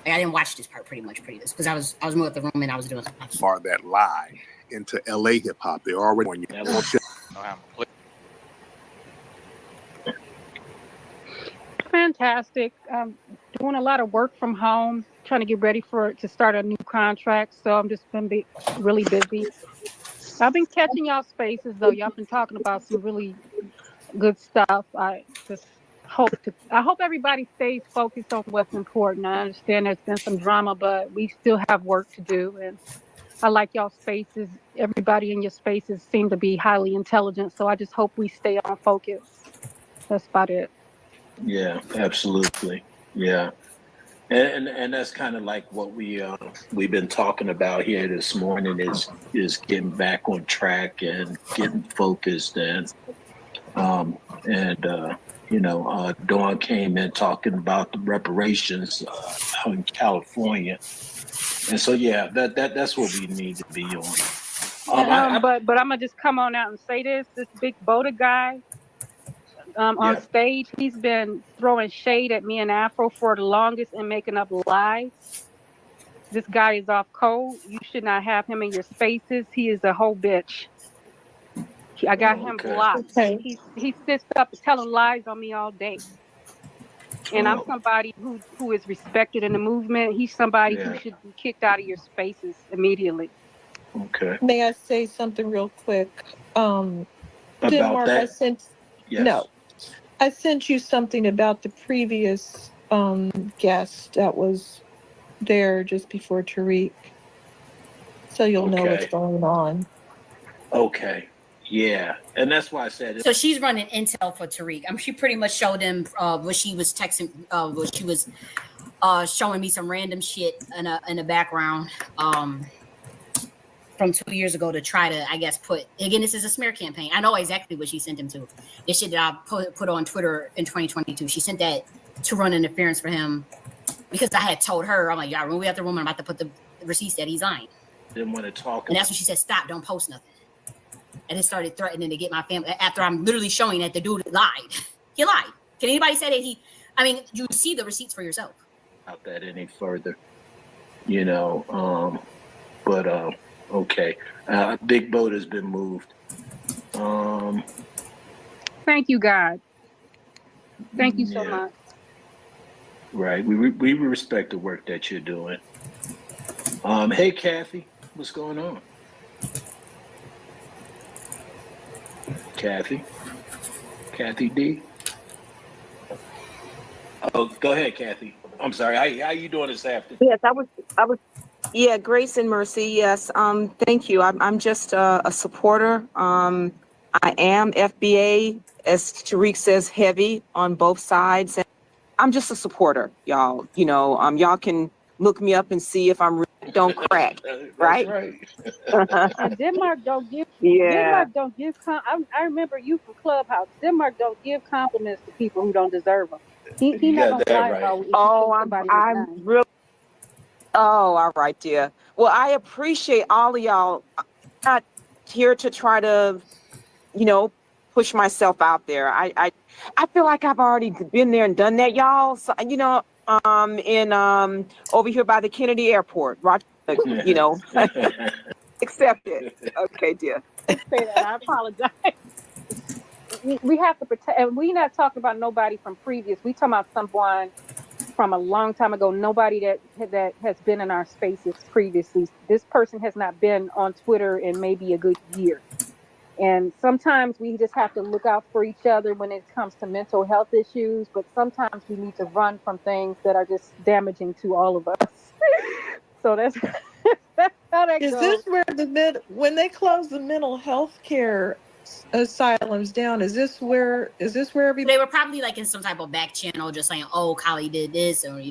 S6: I didn't watch this part pretty much because I was moving the room and I was doing something.
S11: Far that lie into LA hip hop. They're already on you.
S13: Fantastic. Doing a lot of work from home, trying to get ready to start a new contract. So I'm just going to be really busy. I've been catching y'all spaces though. Y'all been talking about some really good stuff. I hope everybody stays focused on what's important. I understand there's been some drama, but we still have work to do. And I like y'all spaces. Everybody in your spaces seem to be highly intelligent. So I just hope we stay on focus. That's about it.
S8: Yeah, absolutely. Yeah. And that's kind of like what we've been talking about here this morning is getting back on track and getting focused and Dawn came in talking about the reparations out in California, and so yeah, that's what we need to be on.
S13: But I'm gonna just come on out and say this big Boda guy on stage, he's been throwing shade at me and Afro for the longest and making up lies. This guy is off code. You should not have him in your spaces. He is a whole bitch. I got him blocked. He sits up telling lies on me all day. And I'm somebody who is respected in the movement. He's somebody who should be kicked out of your spaces immediately.
S8: Okay.
S10: May I say something real quick?
S8: About
S10: Denmark,
S8: that?
S10: No. I sent you something about the previous guest that was there just before Tariq, so you'll know what's going on.
S8: Okay. Yeah, and that's why I said.
S6: So she's running intel for Tariq. She pretty much showed him what she was texting. What she was showing me some random shit in the background from 2 years ago to try to, I guess, put again. This is a smear campaign. I know exactly what she sent him to. This shit that I put on Twitter in 2022. She sent that to run interference for him because I had told her, I'm like, y'all, when we at the room, I'm about to put the receipts that he signed.
S8: Didn't want to talk.
S6: And that's when she said, stop, don't post nothing. And it started threatening to get my family after I'm literally showing that the dude lied. He lied. Can anybody say that he? I mean, you see the receipts for yourself.
S8: Not that any further, you know. But okay, big boat has been moved.
S13: Thank you, God. Thank you so much.
S8: Right, we respect the work that you're doing. Hey, Kathy, what's going on? Kathy D. Oh, go ahead, Kathy. I'm sorry. How you doing this afternoon?
S14: Yes, I was. Yeah, grace and mercy. Yes. Thank you. I'm just a supporter. I am FBA, as Tariq says, heavy on both sides. And I'm just a supporter, y'all. You know, y'all can look me up and see if I'm don't crack. Right?
S13: And Denmark don't give.
S14: Yeah.
S13: Denmark don't give. I remember you from Clubhouse. Denmark don't give compliments to people who don't deserve them. He not gonna lie about if
S14: I'm really. Oh, all right, dear. Well, I appreciate all of y'all. I'm not here to try to, push myself out there. I feel like I've already been there and done that, y'all. So, in over here by the Kennedy Airport, accept it. Okay, dear.
S13: Say that. I apologize. We have to protect, and we're not talking about nobody from previous. We talking about someone from a long time ago. Nobody that has been in our spaces previously. This person has not been on Twitter in maybe a good year. And sometimes we just have to look out for each other when it comes to mental health issues. But sometimes we need to run from things that are just damaging to all of us. So that's how that
S10: Is
S13: goes.
S10: this where when they close the mental health care asylums down, is this where everybody?
S6: They were probably like in some type of back channel, just saying, "Oh, Kali did this," or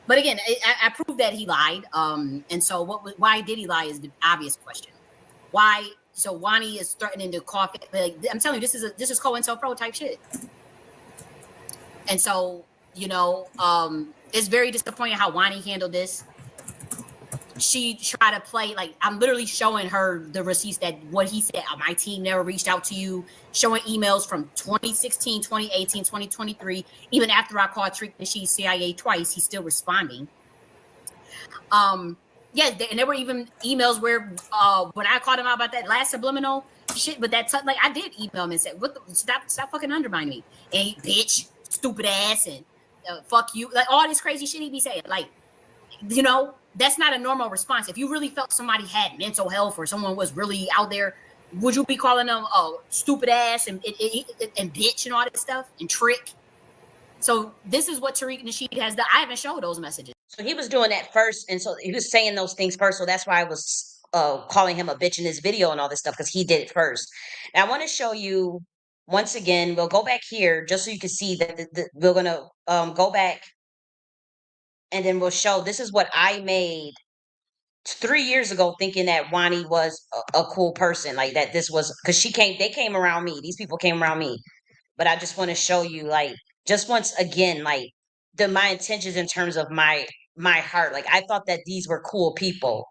S6: But again, I proved that he lied. And so why did he lie is the obvious question. Why? So Wani is threatening to cough. Like, I'm telling you, this is COINTELPRO type shit. And so it's very disappointing how Wani handled this. She tried to play like I'm literally showing her the receipts that what he said. My team never reached out to you. Showing emails from 2016, 2018, 2023. Even after I called Tariq Nasheed CIA twice, he's still responding. Yeah, and there were even emails where when I called him out about that last subliminal shit, but like I did email him and said, "What? Stop fucking undermining me, and bitch, stupid ass, and fuck you," like all this crazy shit he be saying, like. That's not a normal response. If you really felt somebody had mental health or someone was really out there, would you be calling them stupid ass and bitch and all this stuff and trick? So this is what Tariq Nasheed has done. I haven't showed those messages.
S1: So he was doing that first, and so he was saying those things first. So that's why I was calling him a bitch in this video and all this stuff, because he did it first. Now I want to show you once again. We'll go back here just so you can see that we're gonna go back. And then we'll show this is what I made 3 years ago, thinking that Wani was a cool person, like that. This was because they came around me. These people came around me, but I just want to show you, like, just once again, like my intentions in terms of my heart. Like I thought that these were cool people,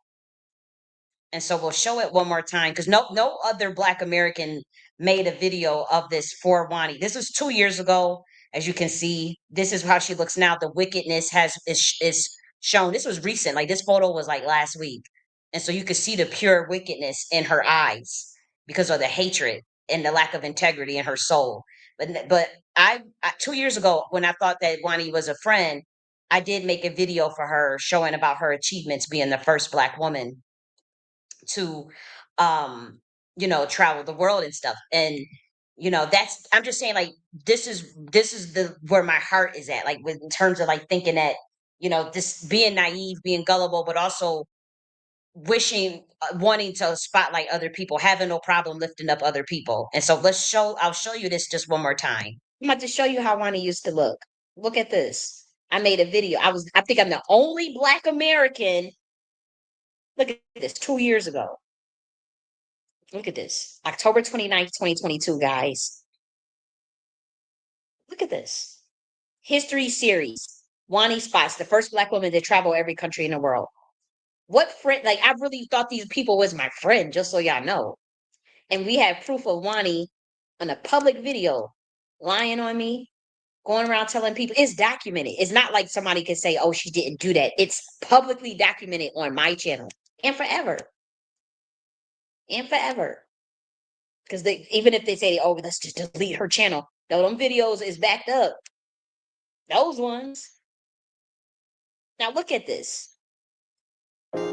S1: and so we'll show it one more time because no other Black American made a video of this for Wani. This was 2 years ago. As you can see, this is how she looks now. The wickedness is shown. This was recent. Like this photo was like last week. And so you could see the pure wickedness in her eyes because of the hatred and the lack of integrity in her soul. But I 2 years ago, when I thought that Wani was a friend, I did make a video for her showing about her achievements being the first Black woman to travel the world and stuff. And that's, I'm just saying, like, this is the where my heart is at, like, in terms of like thinking that this being naive, being gullible, but also wishing wanting to spotlight other people, having no problem lifting up other people. And so I'll show you this just one more time. I'm about to show you how Wani used to look at this. I made a video. I think I'm the only Black American. Look at this, 2 years ago. Look at this. October 29th, 2022, guys. Look at this. History series. Wani Spots, the first Black woman to travel every country in the world. What friend? Like, I really thought these people was my friend, just so y'all know. And we have proof of Wani on a public video lying on me, going around telling people. It's documented. It's not like somebody can say, oh, she didn't do that. It's publicly documented on my channel and forever. And forever. Because even if they say, oh, let's just delete her channel, no, them videos is backed up. Those ones. Now look at this. Look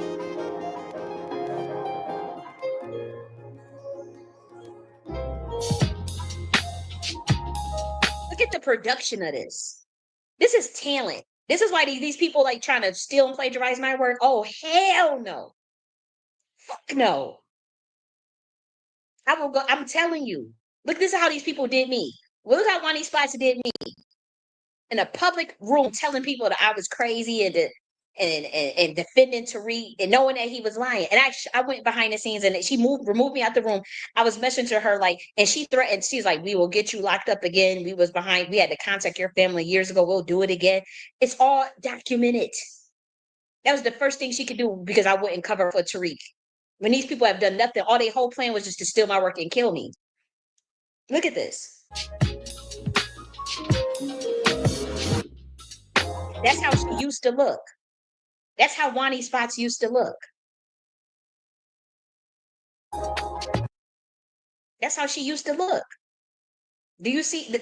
S1: at the production of this. This is talent. This is why these people like trying to steal and plagiarize my work. Oh, hell no. Fuck no. I will go. I'm telling you. Look, this is how these people did me. Well, look how one of these spots did me. In a public room telling people that I was crazy and defending Tariq and knowing that he was lying. And I went behind the scenes and she removed me out the room. I was messaging to her like, and she threatened, she's like, we will get you locked up again. We had to contact your family years ago. We'll do it again. It's all documented. That was the first thing she could do because I wouldn't cover for Tariq. When these people have done nothing, all their whole plan was just to steal my work and kill me. Look at this. That's how she used to look. That's how Wani Spots used to look. That's how she used to look. Do you see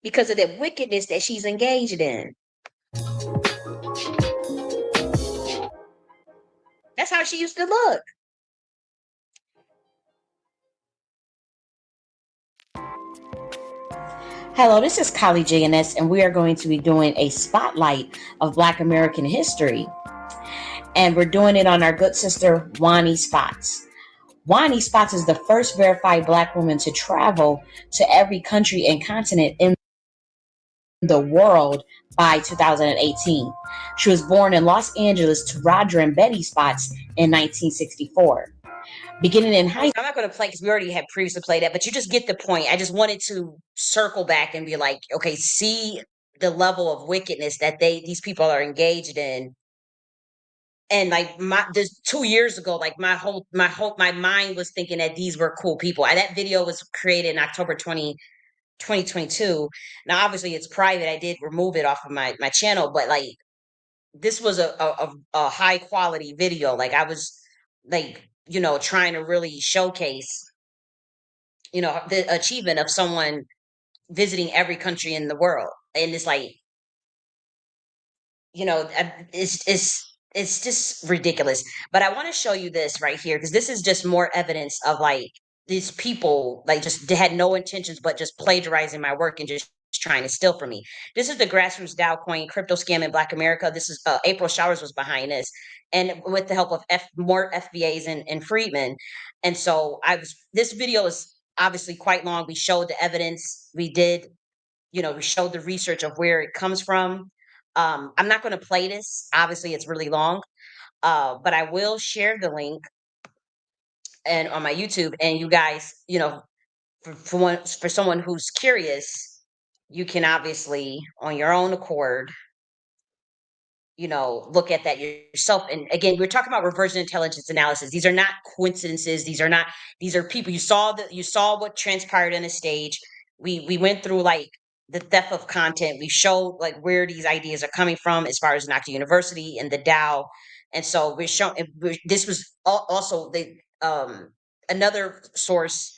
S1: because of the wickedness that she's engaged in? That's how she used to look. Hello, this is colleague J.N.S, and we are going to be doing a spotlight of Black American history. And we're doing it on our good sister, Wani Spots. Wani Spots is the first verified Black woman to travel to every country and continent in the world by 2018. She was born in Los Angeles to Roger and Betty Spots in 1964. Beginning in high school, I'm not going to play because we already had previously played that, but you just get the point. I just wanted to circle back and be like, okay, see the level of wickedness that these people are engaged in. And like this 2 years ago, like my mind was thinking that these were cool people. That video was created in October 2022. Now, obviously, it's private. I did remove it off of my channel, but like this was a high quality video. Like I was like, trying to really showcase, the achievement of someone visiting every country in the world. And it's like, it's just ridiculous. But I want to show you this right here because this is just more evidence of like these people like just they had no intentions but just plagiarizing my work and just trying to steal from me. This is the grassroots Dow coin crypto scam in Black America. This is April Showers was behind this, and with the help of more FBAs and Freedmen. And so this video is obviously quite long. We showed the evidence. We showed the research of where it comes from. I'm not going to play this. Obviously, it's really long, but I will share the link and on my YouTube. And you guys, for someone who's curious, you can obviously on your own accord, look at that yourself. And again, we're talking about reverse intelligence analysis. These are not coincidences. These are people. You saw what transpired on the stage. We went through like the theft of content. We showed like where these ideas are coming from as far as Nakti University and the DAO. And so we're showing this was also the another source.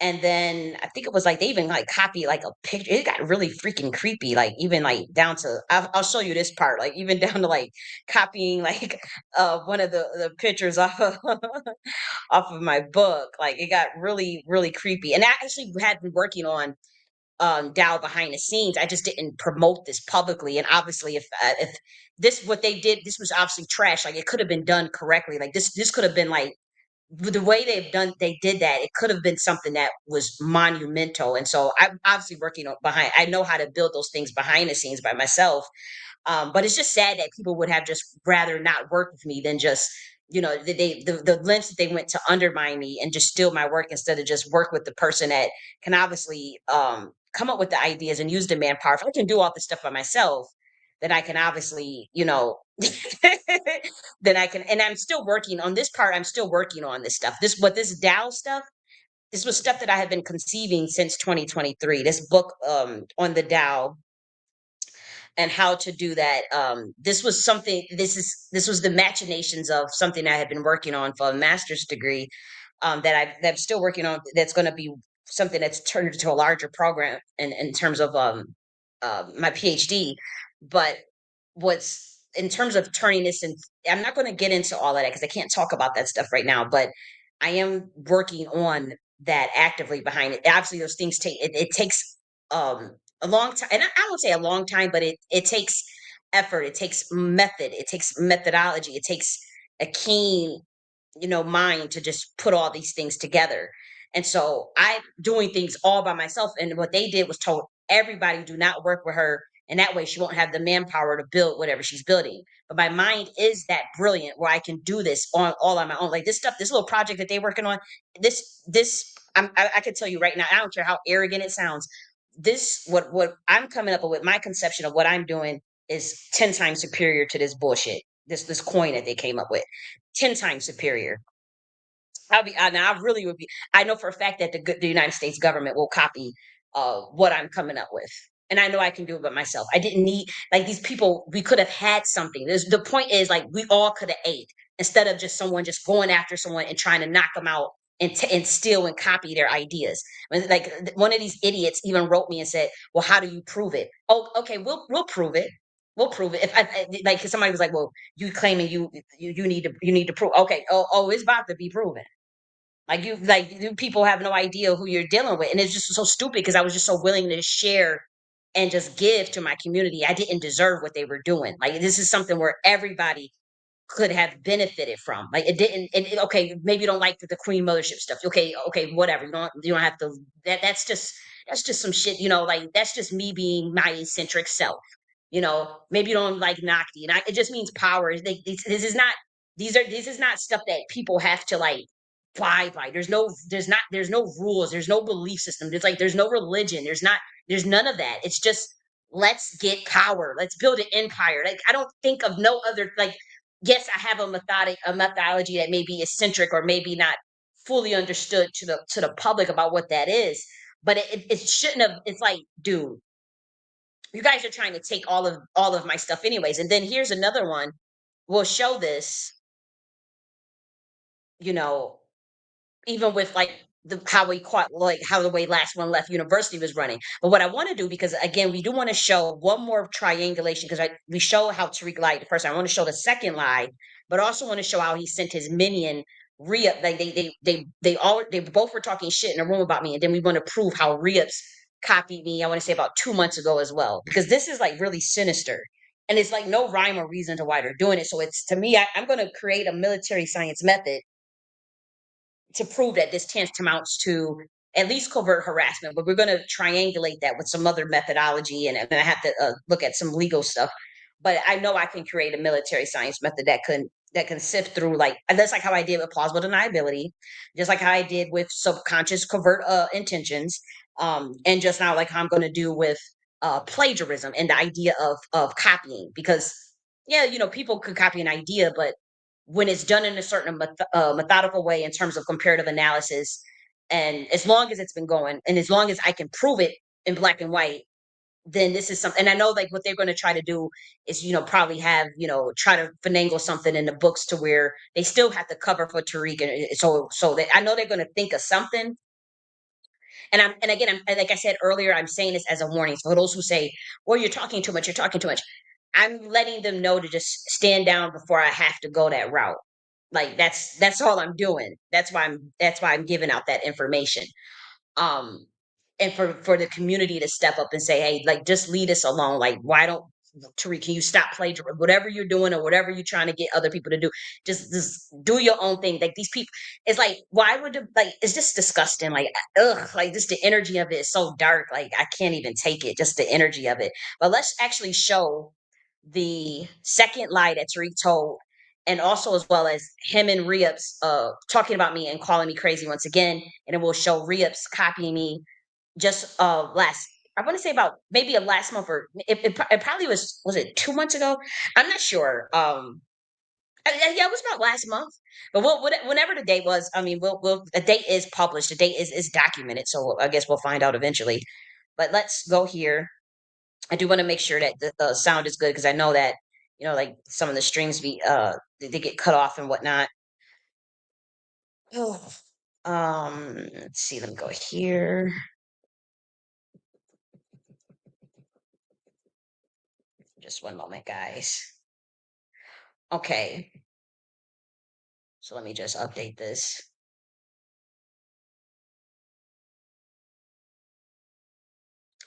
S1: And then I think it was like they even like copy like a picture. It got really freaking creepy. Like even like down to I'll show you this part. Like even down to like copying like one of the pictures off of off of my book. Like it got really really creepy. And I actually had been working on Dow behind the scenes. I just didn't promote this publicly. And obviously, if this what they did, this was obviously trash. Like it could have been done correctly. Like this could have been like the way they did that, it could have been something that was monumental. And so I'm obviously working on behind, I know how to build those things behind the scenes by myself. But it's just sad that people would have just rather not work with me than just, the lengths that they went to undermine me and just steal my work instead of just work with the person that can obviously come up with the ideas and use the manpower. If I can do all this stuff by myself, then I can obviously, then I can, and I'm still working on this part. I'm still working on this stuff. This DAO stuff, this was stuff that I had been conceiving since 2023. This book on the Dow and how to do that. This was something. This was the machinations of something I had been working on for a master's degree that I'm still working on. That's going to be something that's turned into a larger program in terms of my PhD. But what's in terms of turning this in, I'm not going to get into all of that because I can't talk about that stuff right now. But I am working on that actively behind it. Obviously, those things take it takes a long time, and I won't say a long time, but it takes effort, it takes method, it takes methodology, it takes a keen, mind to just put all these things together. And so I'm doing things all by myself. And what they did was told everybody, do not work with her. And that way she won't have the manpower to build whatever she's building. But my mind is that brilliant where I can do this all on my own. Like this stuff, this little project that they're working on, I can tell you right now, I don't care how arrogant it sounds. This, what I'm coming up with, my conception of what I'm doing is 10 times superior to this bullshit. This coin that they came up with, 10 times superior. I really would be. I know for a fact that the United States government will copy what I'm coming up with, and I know I can do it by myself. I didn't need like these people. We could have had something. The point is like we all could have ate instead of just someone just going after someone and trying to knock them out and steal and copy their ideas. Like one of these idiots even wrote me and said, "Well, how do you prove it?" Oh, okay, we'll prove it. We'll prove it. If like somebody was like, "Well, you claiming you need to prove." Okay, it's about to be proven. You people have no idea who you're dealing with. And it's just so stupid because I was just so willing to share and just give to my community. I didn't deserve what they were doing. Like this is something where everybody could have benefited from. Like it didn't. Okay, maybe you don't like the Queen Mothership stuff. Okay, whatever. You don't have to. That's just some shit. Like that's just me being my eccentric self. Maybe you don't like Nakti, and it just means power. This is not. This is not stuff that people have to like abide by. There's no rules. There's no belief system. There's no religion. There's none of that. It's just let's get power. Let's build an empire. Like I don't think of no other like yes, I have a methodology that may be eccentric or maybe not fully understood to the public about what that is. But it shouldn't have. It's like, dude, you guys are trying to take all of my stuff anyways. And then here's another one. We'll show this, you know, even with like how we caught like how the way Last One Left University was running. But what I want to do, because again, we do want to show one more triangulation because we show how Tariq lied the first time. I want to show the second lie, but also want to show how he sent his minion Re-up. Like they both were talking shit in a room about me, and then we want to prove how Re-ups copied me. I want to say about 2 months ago as well, because this is like really sinister. And it's like no rhyme or reason to why they're doing it. So it's to me, I'm going to create a military science method to prove that this amounts to at least covert harassment, but we're going to triangulate that with some other methodology, and I'm going to have to look at some legal stuff. But I know I can create a military science method that can sift through like that's like how I did with plausible deniability, just like how I did with subconscious covert intentions, and just now like how I'm going to do with plagiarism and the idea of copying, because yeah, people could copy an idea, but when it's done in a certain methodical way in terms of comparative analysis, and as long as it's been going and as long as I can prove it in black and white, then this is something. And I know like what they're going to try to do is probably have try to finagle something in the books to where they still have to cover for Tariq, and so I know they're going to think of something. And again, like I said earlier, I'm saying this as a warning for those who say, well, you're talking too much, I'm letting them know to just stand down before I have to go that route. Like that's all I'm doing. That's why I'm giving out that information. Um and for the community to step up and say, hey, like just leave us alone. Like why don't Tariq, can you stop plagiarizing whatever you're doing or whatever you're trying to get other people to do? Just do your own thing. Like these people, it's like, why would it's just disgusting. Like, ugh, like just the energy of it is so dark. Like I can't even take it, just the energy of it. But let's actually show the second lie that Tariq told, and also as well as him and Re-ups talking about me and calling me crazy once again, and it will show Re-ups copying me just I want to say about maybe a last month, or it probably was it 2 months ago? I'm not sure. Yeah, it was about last month. But whenever the date was, I mean, the date is published. The date is documented. So I guess we'll find out eventually. But let's go here. I do want to make sure that the sound is good because I know that like some of the streams they get cut off and whatnot. Oh, let's see. Let me go here. Just one moment, guys. Okay. So let me just update this.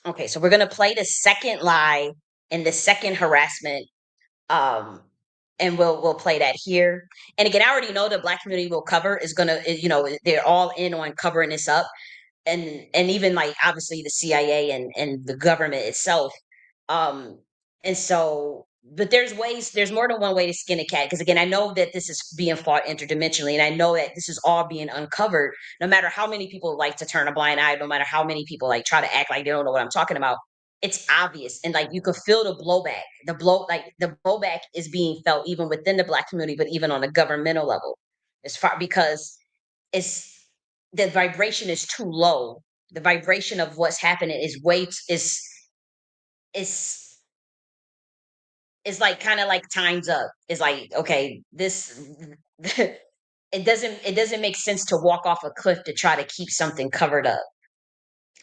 S1: Okay, so we're gonna play the second lie and the second harassment. And we'll play that here. And again, I already know the Black community will cover is gonna, they're all in on covering this up. And even like obviously the CIA and the government itself. Um, and so, but there's more than one way to skin a cat. Because again, I know that this is being fought interdimensionally, and I know that this is all being uncovered. No matter how many people like to turn a blind eye, no matter how many people like try to act like they don't know what I'm talking about, it's obvious, and like you could feel the blowback. The blowback is being felt even within the Black community, but even on a governmental level, as far because it's the vibration is too low. The vibration of what's happening is is is like kind of like time's up. It's like, okay, this it doesn't make sense to walk off a cliff to try to keep something covered up.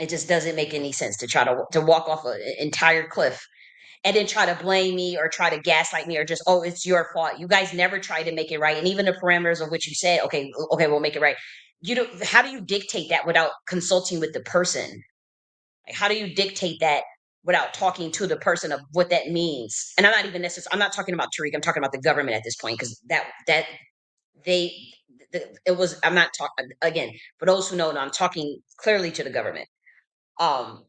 S1: It just doesn't make any sense to try to walk off an entire cliff and then try to blame me or try to gaslight me or just, oh, it's your fault. You guys never try to make it right. And even the parameters of which you said, okay, we'll make it right. How do you dictate that without consulting with the person? Like, how do you dictate that without talking to the person of what that means? And I'm not talking about Tariq. I'm talking about the government at this point because they, it was, I'm not talking, again, for those who know, I'm talking clearly to the government. Well,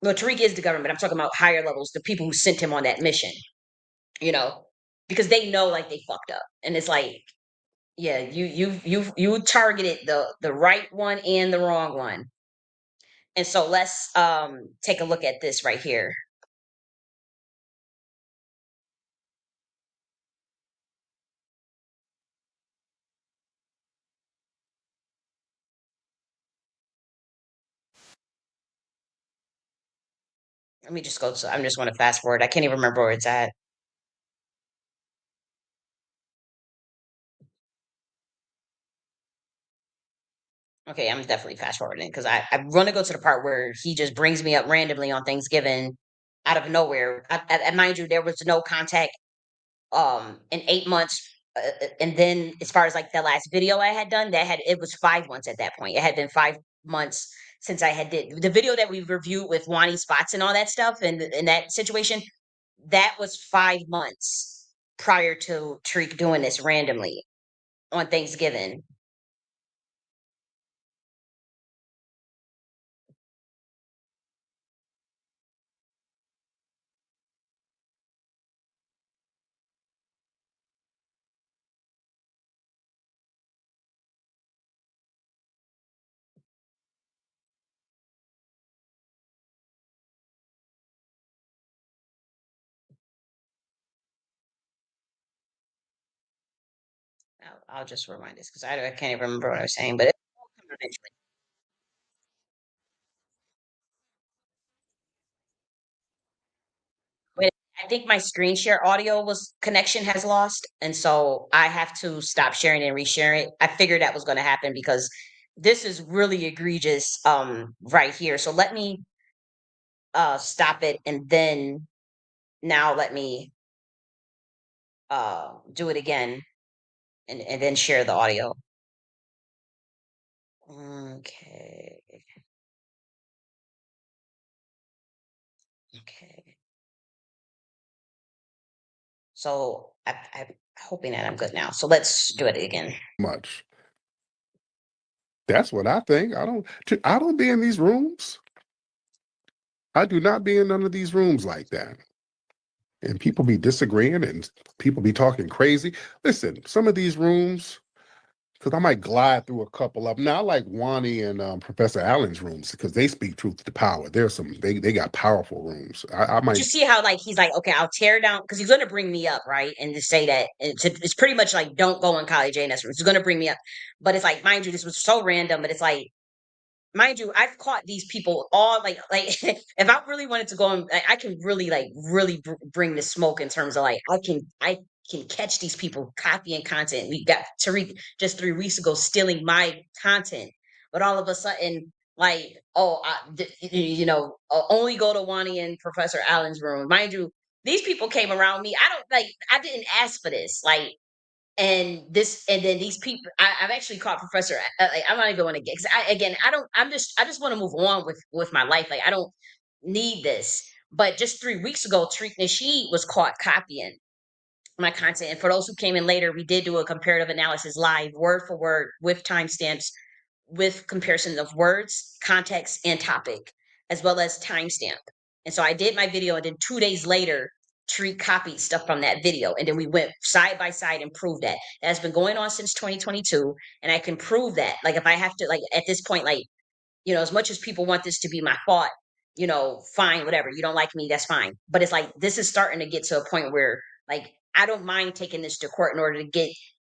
S1: Tariq is the government. I'm talking about higher levels, the people who sent him on that mission, you know, because they know like they fucked up. And it's like, yeah, you targeted the right one and the wrong one. And so let's take a look at this right here. Let me just go to, I'm just want to fast forward. I can't even remember where it's at. Okay, I'm definitely fast forwarding because I want to go to the part where he just brings me up randomly on Thanksgiving out of nowhere. Mind you, there was no contact in 8 months. And then as far as like the last video I had done, it was 5 months at that point. It had been 5 months since I had did the video that we reviewed with Wani Spots and all that stuff and in that situation. That was 5 months prior to Tariq doing this randomly on Thanksgiving. I'll just rewind this because I can't even remember what I was saying, but it will come eventually. Wait, I think my screen share audio was connection has lost, and so I have to stop sharing and resharing it. I figured that was going to happen because this is really egregious right here. So let me stop it and then now let me do it again and then share the audio. Okay. Okay. So I'm hoping that I'm good now. So let's do it again.
S11: Much. That's what I think. I don't be in these rooms. I do not be in none of these rooms like that. And people be disagreeing and people be talking crazy. Listen, some of these rooms, Because I might glide through a couple of them. Now I like Wani and Professor Allen's rooms because they speak truth to power. There's some they got powerful rooms. I might.
S1: You see how like he's like, okay, I'll tear down because he's going to bring me up, right? And to say that it's pretty much like don't go in college J.N.S rooms. He's going to bring me up, but it's like, mind you, this was so random. But it's like, mind you, I've caught these people all like if I really wanted to go on, I can really bring the smoke in terms of like I can catch these people copying content. We got Tariq just 3 weeks ago stealing my content, but all of a sudden like only go to Wani and Professor Allen's room. Mind you, these people came around me. I didn't ask for this like. And then these people, I've actually caught Professor. Like, I'm not even going to get. 'Cause I just want to move on with my life. Like I don't need this. But just 3 weeks ago, Tariq Nasheed was caught copying my content. And for those who came in later, we did do a comparative analysis live, word for word, with timestamps, with comparisons of words, context, and topic, as well as timestamp. And so I did my video, and then 2 days later, Tariq copied stuff from that video. And then we went side by side and proved that. That has been going on since 2022. And I can prove that. Like, if I have to, like, at this point, like, as much as people want this to be my fault, fine, whatever. You don't like me, that's fine. But it's like, this is starting to get to a point where, like, I don't mind taking this to court in order to get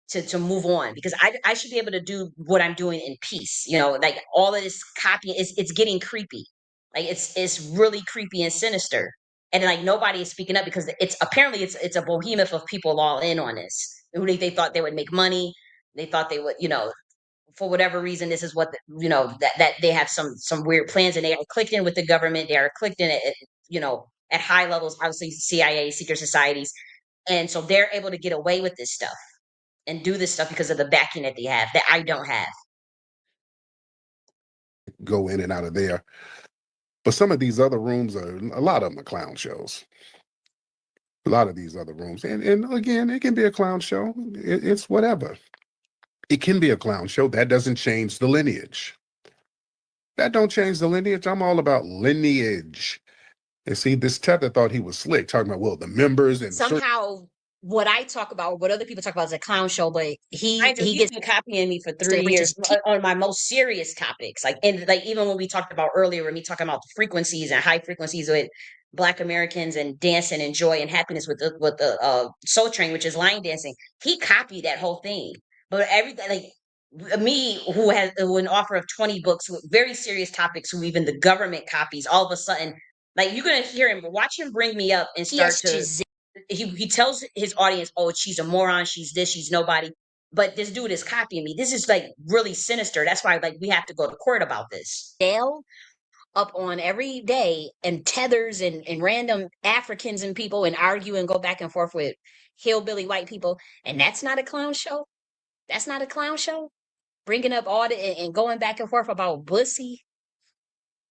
S1: to move on because I should be able to do what I'm doing in peace. Like all of this copying it's getting creepy. Like it's really creepy and sinister. And like nobody is speaking up because it's a behemoth of people all in on this. Who they thought they would make money. They thought they would, for whatever reason, this is what that they have some weird plans and they are clicked in with the government. They are clicked in at high levels, obviously CIA, secret societies, and so they're able to get away with this stuff and do this stuff because of the backing that they have that I don't have.
S11: Go in and out of there. But some of these other rooms a lot of them are clown shows. A lot of these other rooms. And again, it can be a clown show. It's whatever. It can be a clown show. That doesn't change the lineage. That don't change the lineage. I'm all about lineage. And see, this Tether thought he was slick, talking about, well, the members and
S1: somehow what I talk about, what other people talk about is a clown show, but he's been copying me for 3 years on my most serious topics. Like, and like even when we talked about earlier, when we talking about the frequencies and high frequencies with Black Americans and dancing and joy and happiness with the Soul Train, which is line dancing, he copied that whole thing. But everything like me, who has an offer of 20 books with very serious topics, who even the government copies, all of a sudden, like you're gonna hear him, watch him bring me up and start he tells his audience, oh, she's a moron, she's this, she's nobody. But this dude is copying me. This is like really sinister. That's why like we have to go to court about this. Dale up on every day and tethers and random Africans and people and argue and go back and forth with hillbilly white people. And that's not a clown show. That's not a clown show. Bringing up all the and going back and forth about Bussy.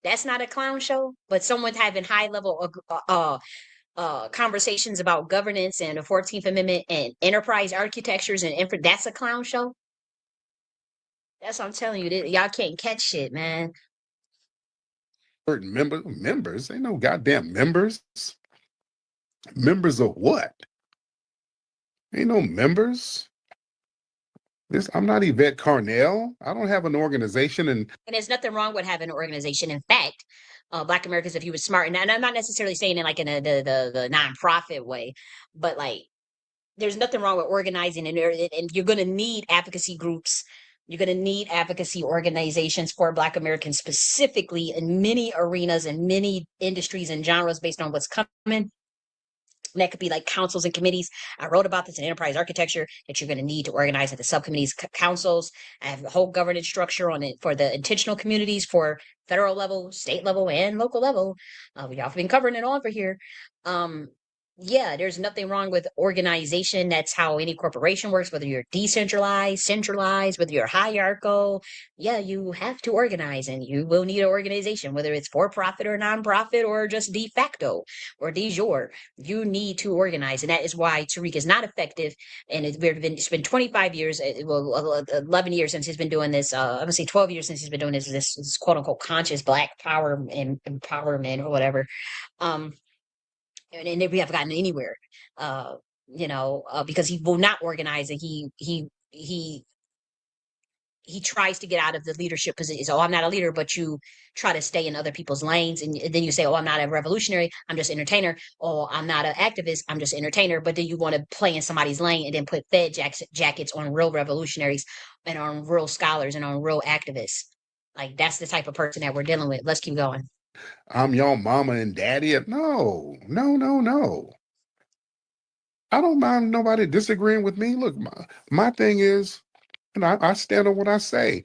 S1: That's not a clown show. But someone having high level conversations about governance and the 14th Amendment and enterprise architectures and that's a clown show. That's what I'm telling you. Y'all can't catch shit, man.
S11: Certain members, ain't no goddamn members. Members of what? Ain't no members. I'm not Yvette Carnell. I don't have an organization, and
S1: there's nothing wrong with having an organization. In fact, Black Americans, if you were smart, and I'm not necessarily saying it like in the nonprofit way, but like there's nothing wrong with organizing, and you're going to need advocacy groups. You're going to need advocacy organizations for Black Americans specifically in many arenas and many industries and genres based on what's coming. And that could be like councils and committees. I wrote about this in enterprise architecture that you're going to need to organize at the subcommittees, councils. I have a whole governance structure on it for the intentional communities for federal level, state level, and local level. Y'all have been covering it all over here. Yeah, there's nothing wrong with organization. That's how any corporation works, whether you're decentralized, centralized, whether you're hierarchical. Yeah, you have to organize and you will need an organization, whether it's for profit or nonprofit or just de facto or de jure. You need to organize. And that is why Tariq is not effective. And it's been 25 years, 11 years since he's been doing this. I'm going to say 12 years since he's been doing this quote unquote conscious Black power and empowerment or whatever. And we haven't gotten anywhere, because he will not organize, and he
S5: he tries to get out of the leadership position. So I'm not a leader, but you try to stay in other people's lanes. And then you say, oh, I'm not a revolutionary, I'm just an entertainer. Or I'm not an activist, I'm just an entertainer. But then you want to play in somebody's lane and then put Fed jackets on real revolutionaries and on real scholars and on real activists. Like, that's the type of person that we're dealing with. Let's keep going.
S11: I'm your mama and daddy. No. I don't mind nobody disagreeing with me. Look, my thing is, and I stand on what I say.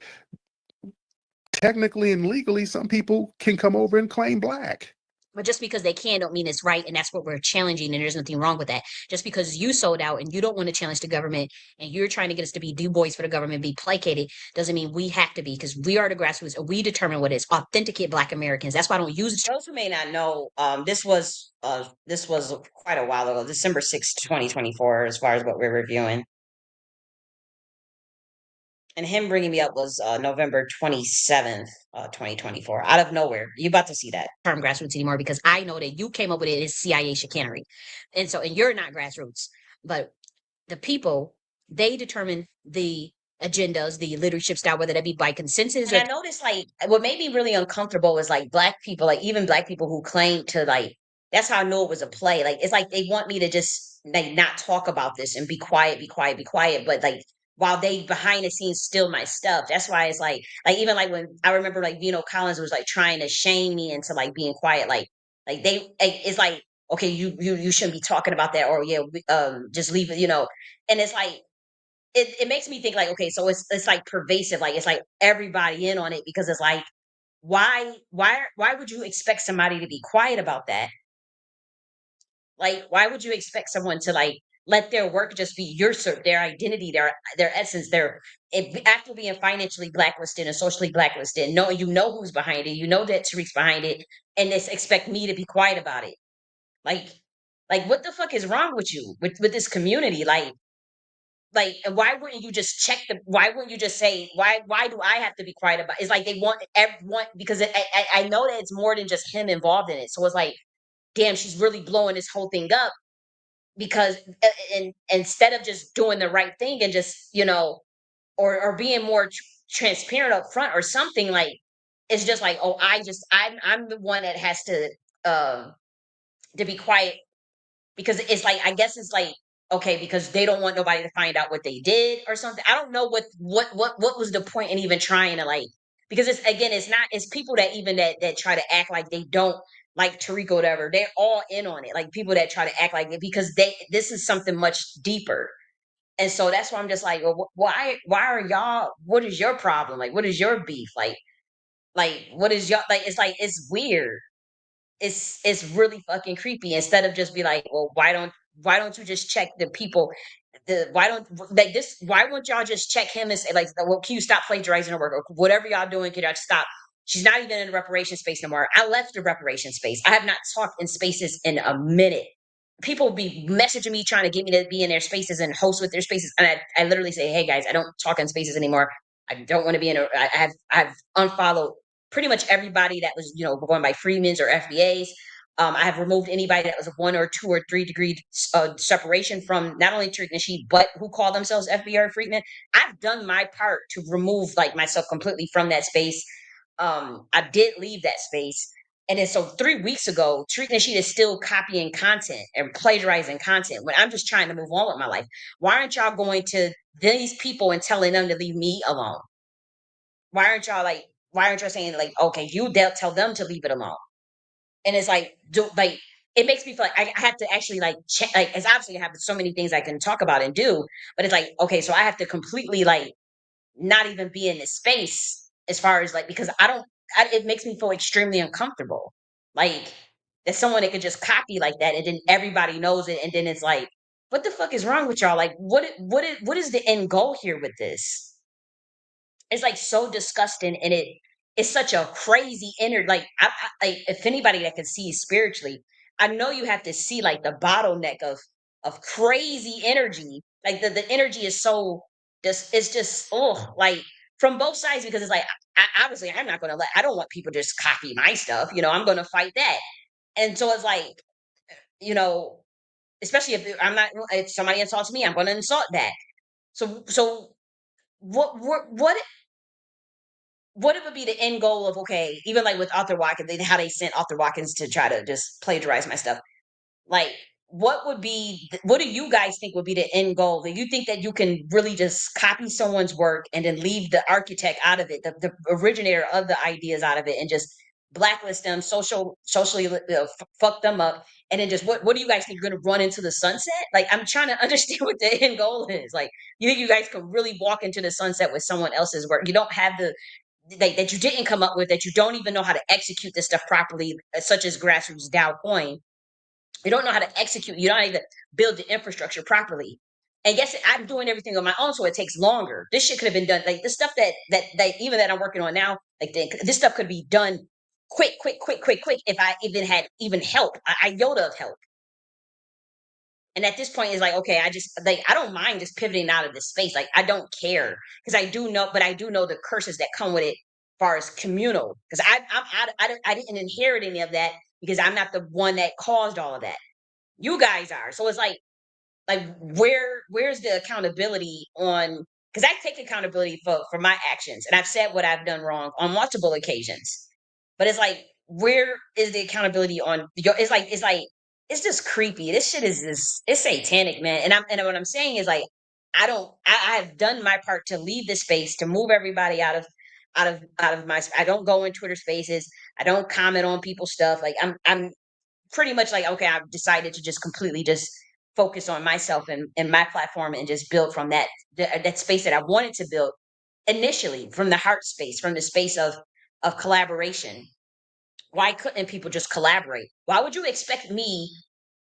S11: Technically and legally, some people can come over and claim black.
S5: But just because they can don't mean it's right, and that's what we're challenging, and there's nothing wrong with that. Just because you sold out and you don't want to challenge the government and you're trying to get us to be Du Bois for the government, be placated, doesn't mean we have to be, because we are the grassroots and we determine what is authenticate Black Americans. That's why I don't use
S1: those who may not know, this was quite a while ago, December 6th, 2024, as far as what we're reviewing. And him bringing me up was November 27th, 2024, out of nowhere. You about to see that
S5: term grassroots anymore, because I know that you came up with it as CIA chicanery. And you're not grassroots, but the people, they determine the agendas, the leadership style, whether that be by consensus.
S1: And I noticed, like, what made me really uncomfortable was like Black people, like even Black people who claim to, like, that's how I know it was a play. Like, it's like they want me to just like not talk about this and be quiet, but like while they behind the scenes steal my stuff. That's why it's like even like when I remember like Collins was like trying to shame me into like being quiet, like they it's like, okay, you shouldn't be talking about that, or yeah, just leave it, and it's like it makes me think like, okay, so it's like pervasive, like it's like everybody in on it, because it's like, why would you expect somebody to be quiet about that? Like, why would you expect someone to like let their work just be their identity, their essence, after being financially blacklisted and socially blacklisted, knowing who's behind it, that Tariq's behind it, and just expect me to be quiet about it? Like what the fuck is wrong with you, with this community? Like, and why wouldn't you just why wouldn't you just say, why do I have to be quiet about it? It's like they want everyone, because I know that it's more than just him involved in it. So it's like, damn, she's really blowing this whole thing up, because and instead of just doing the right thing and just, or being more transparent up front or something, like, it's just like, oh, I'm the one that has to be quiet, because it's like, I guess it's like, okay, because they don't want nobody to find out what they did or something. I don't know what was the point in even trying to, like, because it's people that even that try to act like they don't like Tariq or whatever. They're all in on it. Like, people that try to act like it, because this is something much deeper. And so that's why I'm just like, well, why are y'all, what is your problem? Like, what is your beef? Like what is y'all, like, it's weird. It's really fucking creepy. Instead of just be like, well, why don't you just check the people? Why don't, like, this? Why won't y'all just check him and say, like, well, can you stop plagiarizing her work, or whatever y'all doing? Can y'all stop? She's not even in the reparation space no more. I left the reparation space. I have not talked in spaces in a minute. People be messaging me trying to get me to be in their spaces and host with their spaces, and I literally say, hey guys, I don't talk in spaces anymore. I don't want to be in. I've unfollowed pretty much everybody that was, going by Freeman's or FBA's. I have removed anybody that was a 1 or 2 or 3 degree separation from not only Tariq Nasheed, but who call themselves FBA or Freeman. I've done my part to remove like myself completely from that space. I did leave that space. And then so 3 weeks ago, Tariq Nasheed is still copying content and plagiarizing content when I'm just trying to move on with my life. Why aren't y'all going to these people and telling them to leave me alone? Why aren't y'all saying, like, okay, tell them to leave it alone? And it's like, it makes me feel like I have to actually like check, like, it's obviously I have so many things I can talk about and do, but it's like, okay, so I have to completely like not even be in this space, as far as like, because it makes me feel extremely uncomfortable. Like, there's someone that could just copy like that, and then everybody knows it, and then it's like, what the fuck is wrong with y'all? Like, what is the end goal here with this? It's like so disgusting, and it's such a crazy inner, like, like, if anybody that can see spiritually, I know you have to see like the bottleneck of crazy energy. Like, the energy is so it's just, oh, like, from both sides, because it's like, obviously I don't want people to just copy my stuff, I'm gonna fight that. And so it's like, you know especially if somebody insults me, I'm gonna insult that. So what what it would be the end goal of, okay, even like with Arthur Watkins, how they sent Arthur Watkins to try to just plagiarize my stuff. Like, what do you guys think would be the end goal? Do you think that you can really just copy someone's work and then leave the architect out of it, the originator of the ideas out of it, and just blacklist them, socially fuck them up, and then just what do you guys think you're going to run into the sunset? Like, I'm trying to understand what the end goal is. Like, you think you guys can really walk into the sunset with someone else's work? You don't have the that you didn't come up with, that you don't even know how to execute this stuff properly, such as grassroots DAO coin. You don't know how to execute. You don't even build the infrastructure properly. And guess I'm doing everything on my own, so it takes longer. This shit could have been done. Like the stuff that even that I'm working on now, like this stuff could be done quick, if I even had help, iota of help. And at this point, it's like, okay, I don't mind just pivoting out of this space. Like, I don't care, because I do know the curses that come with it, as far as communal. Because I didn't inherit any of that, because I'm not the one that caused all of that. You guys are. So it's like where's the accountability on? Because I take accountability for my actions, and I've said what I've done wrong on multiple occasions. But it's like, where is the accountability on your? It's like it's just creepy. This shit is it's satanic, man. And what I'm saying is, like, I have done my part to leave this space, to move everybody out of my. I don't go in Twitter spaces. I don't comment on people's stuff. Like, I'm pretty much like, okay, I've decided to just completely just focus on myself and my platform, and just build from that space that I wanted to build initially, from the heart space, from the space of collaboration. Why couldn't people just collaborate? Why would you expect me,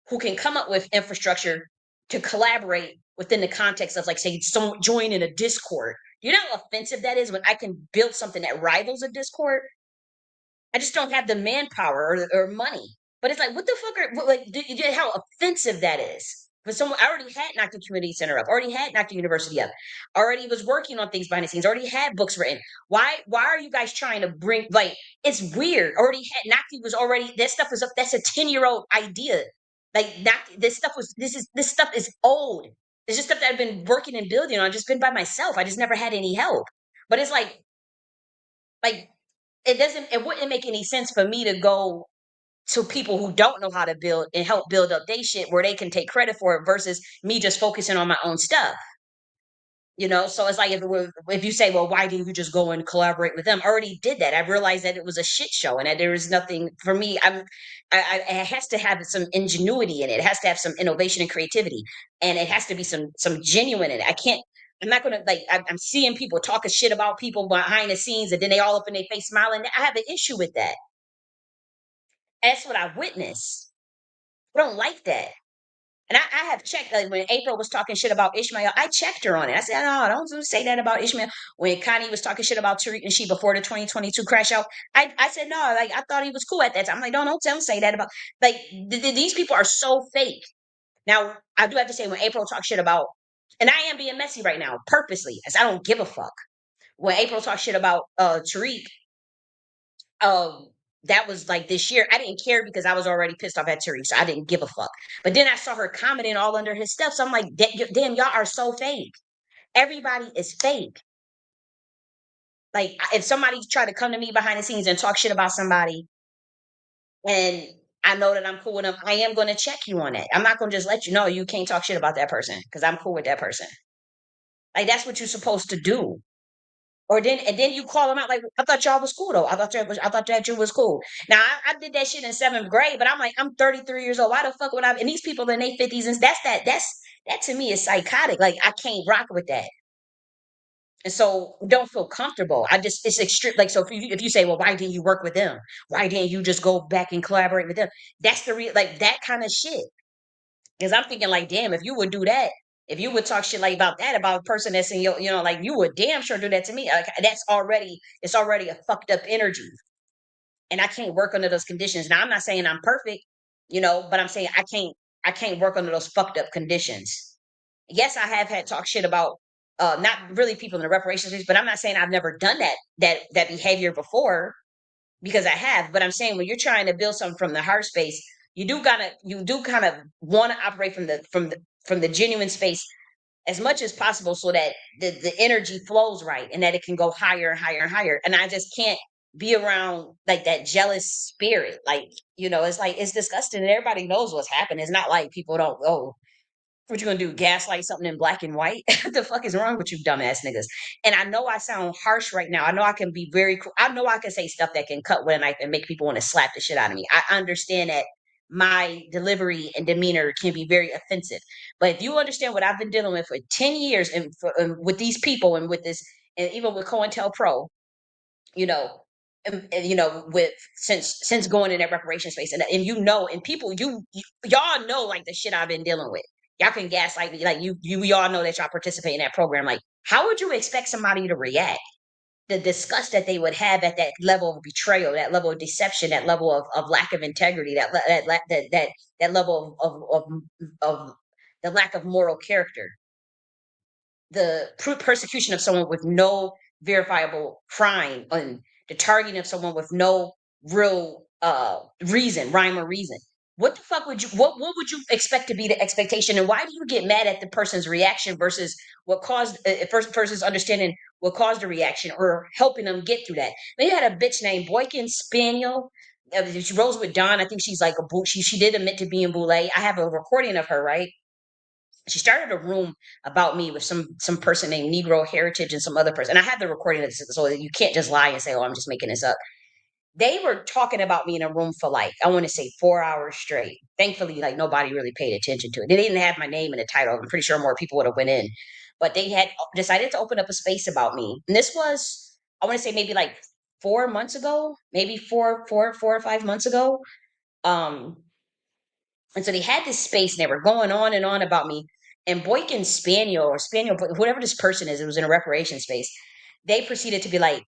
S1: who can come up with infrastructure, to collaborate within the context of, like, say, someone join in a Discord? Do you know how offensive that is, when I can build something that rivals a Discord? I just don't have the manpower or money. But it's like, what the fuck how offensive that is. But someone, I already had Nakti Community Center up, already had Nakti University up, already was working on things behind the scenes, already had books written. Why are you guys trying to bring, like, it's weird. Already had Nakti was already, that stuff was up, that's a 10-year-old idea. Like, Nakti, this stuff is old. It's just stuff that I've been working and building on, just been by myself. I just never had any help. But it's like it wouldn't make any sense for me to go to people who don't know how to build and help build up their shit, where they can take credit for it, versus me just focusing on my own stuff. So it's like, if you say, well, why didn't you just go and collaborate with them? I already did that. I realized that it was a shit show, and that there is nothing for me. It has to have some ingenuity in it. It has to have some innovation and creativity, and it has to be some genuine in it. I'm not gonna, like, I'm seeing people talking shit about people behind the scenes, and then they all up in their face smiling. I have an issue with that. That's what I witnessed. I don't like that. And I have checked, like, when April was talking shit about Ishmael, I checked her on it. I said, no, don't say that about Ishmael. When Connie was talking shit about Tariq and she before the 2022 crash out, I said, no, like, I thought he was cool at that time. I'm like, don't say that about, like, these people are so fake. Now, I do have to say, when April talks shit about, and I am being messy right now, purposely, as I don't give a fuck. When April talks shit about Tariq, that was like this year. I didn't care, because I was already pissed off at Tariq, so I didn't give a fuck. But then I saw her commenting all under his stuff, so I'm like, damn, y'all are so fake. Everybody is fake. Like, if somebody tried to come to me behind the scenes and talk shit about somebody, and I know that I'm cool with them, I am going to check you on that. I'm not going to just let you know you can't talk shit about that person, because I'm cool with that person. Like, that's what you're supposed to do. And then you call them out, like, I thought y'all was cool though. I thought that you was cool. Now, I did that shit in 7th grade, but I'm like, I'm 33 years old. Why the fuck would I? And these people in their 50s, and that to me is psychotic. Like, I can't rock with that. And so, don't feel comfortable. It's extreme. Like, so if you say, well, why didn't you work with them? Why didn't you just go back and collaborate with them? That's the real, like, that kind of shit. Because I'm thinking, like, damn, if you would do that, if you would talk shit like about a person that's in your, like, you would damn sure do that to me. Like, it's already a fucked up energy. And I can't work under those conditions. Now, I'm not saying I'm perfect, but I'm saying I can't work under those fucked up conditions. Yes, I have had talk shit about not really people in the reparations space, but I'm not saying I've never done that behavior before, because I have. But I'm saying, when you're trying to build something from the heart space, you do kind of want to operate from the genuine space, as much as possible so that the energy flows right and that it can go higher and higher and higher. And I just can't be around like that jealous spirit. Like, it's like, it's disgusting and everybody knows what's happening. It's not like people don't, what you gonna do? Gaslight something in black and white? What the fuck is wrong with you dumbass niggas? And I know I sound harsh right now. I know I can be very I know I can say stuff that can cut with a knife and make people want to slap the shit out of me. I understand that my delivery and demeanor can be very offensive. But if you understand what I've been dealing with for 10 years and with these people and with this, and even with COINTELPRO, you know, with since going in that reparation space, and and people, y'all know like the shit I've been dealing with. Y'all can gaslight me, like we all know that y'all participate in that program. Like, how would you expect somebody to react? The disgust that they would have at that level of betrayal, that level of deception, that level of lack of integrity, that level of the lack of moral character, the persecution of someone with no verifiable crime, and the targeting of someone with no real rhyme or reason. What the fuck would you what would you expect to be the expectation, and why do you get mad at the person's reaction versus what caused first versus understanding what caused the reaction or helping them get through that? Then you had a bitch named Boykin Spaniel. She rose with Dawn. I think she's like a boo. She did admit to being boule. I have a recording of her, right? She started a room about me with some person named Negro Heritage and some other person. And I have the recording of this, so that you can't just lie and say, "Oh, I'm just making this up." They were talking about me in a room for like, I want to say 4 hours straight. Thankfully, like nobody really paid attention to it. They didn't have my name in the title. I'm pretty sure more people would have went in, but they had decided to open up a space about me. And this was, I want to say maybe like 4 months ago, maybe four or 5 months ago. And so they had this space and they were going on and on about me. And Boykin Spaniel or Spaniel, whoever this person is, it was in a reparation space. They proceeded to be like,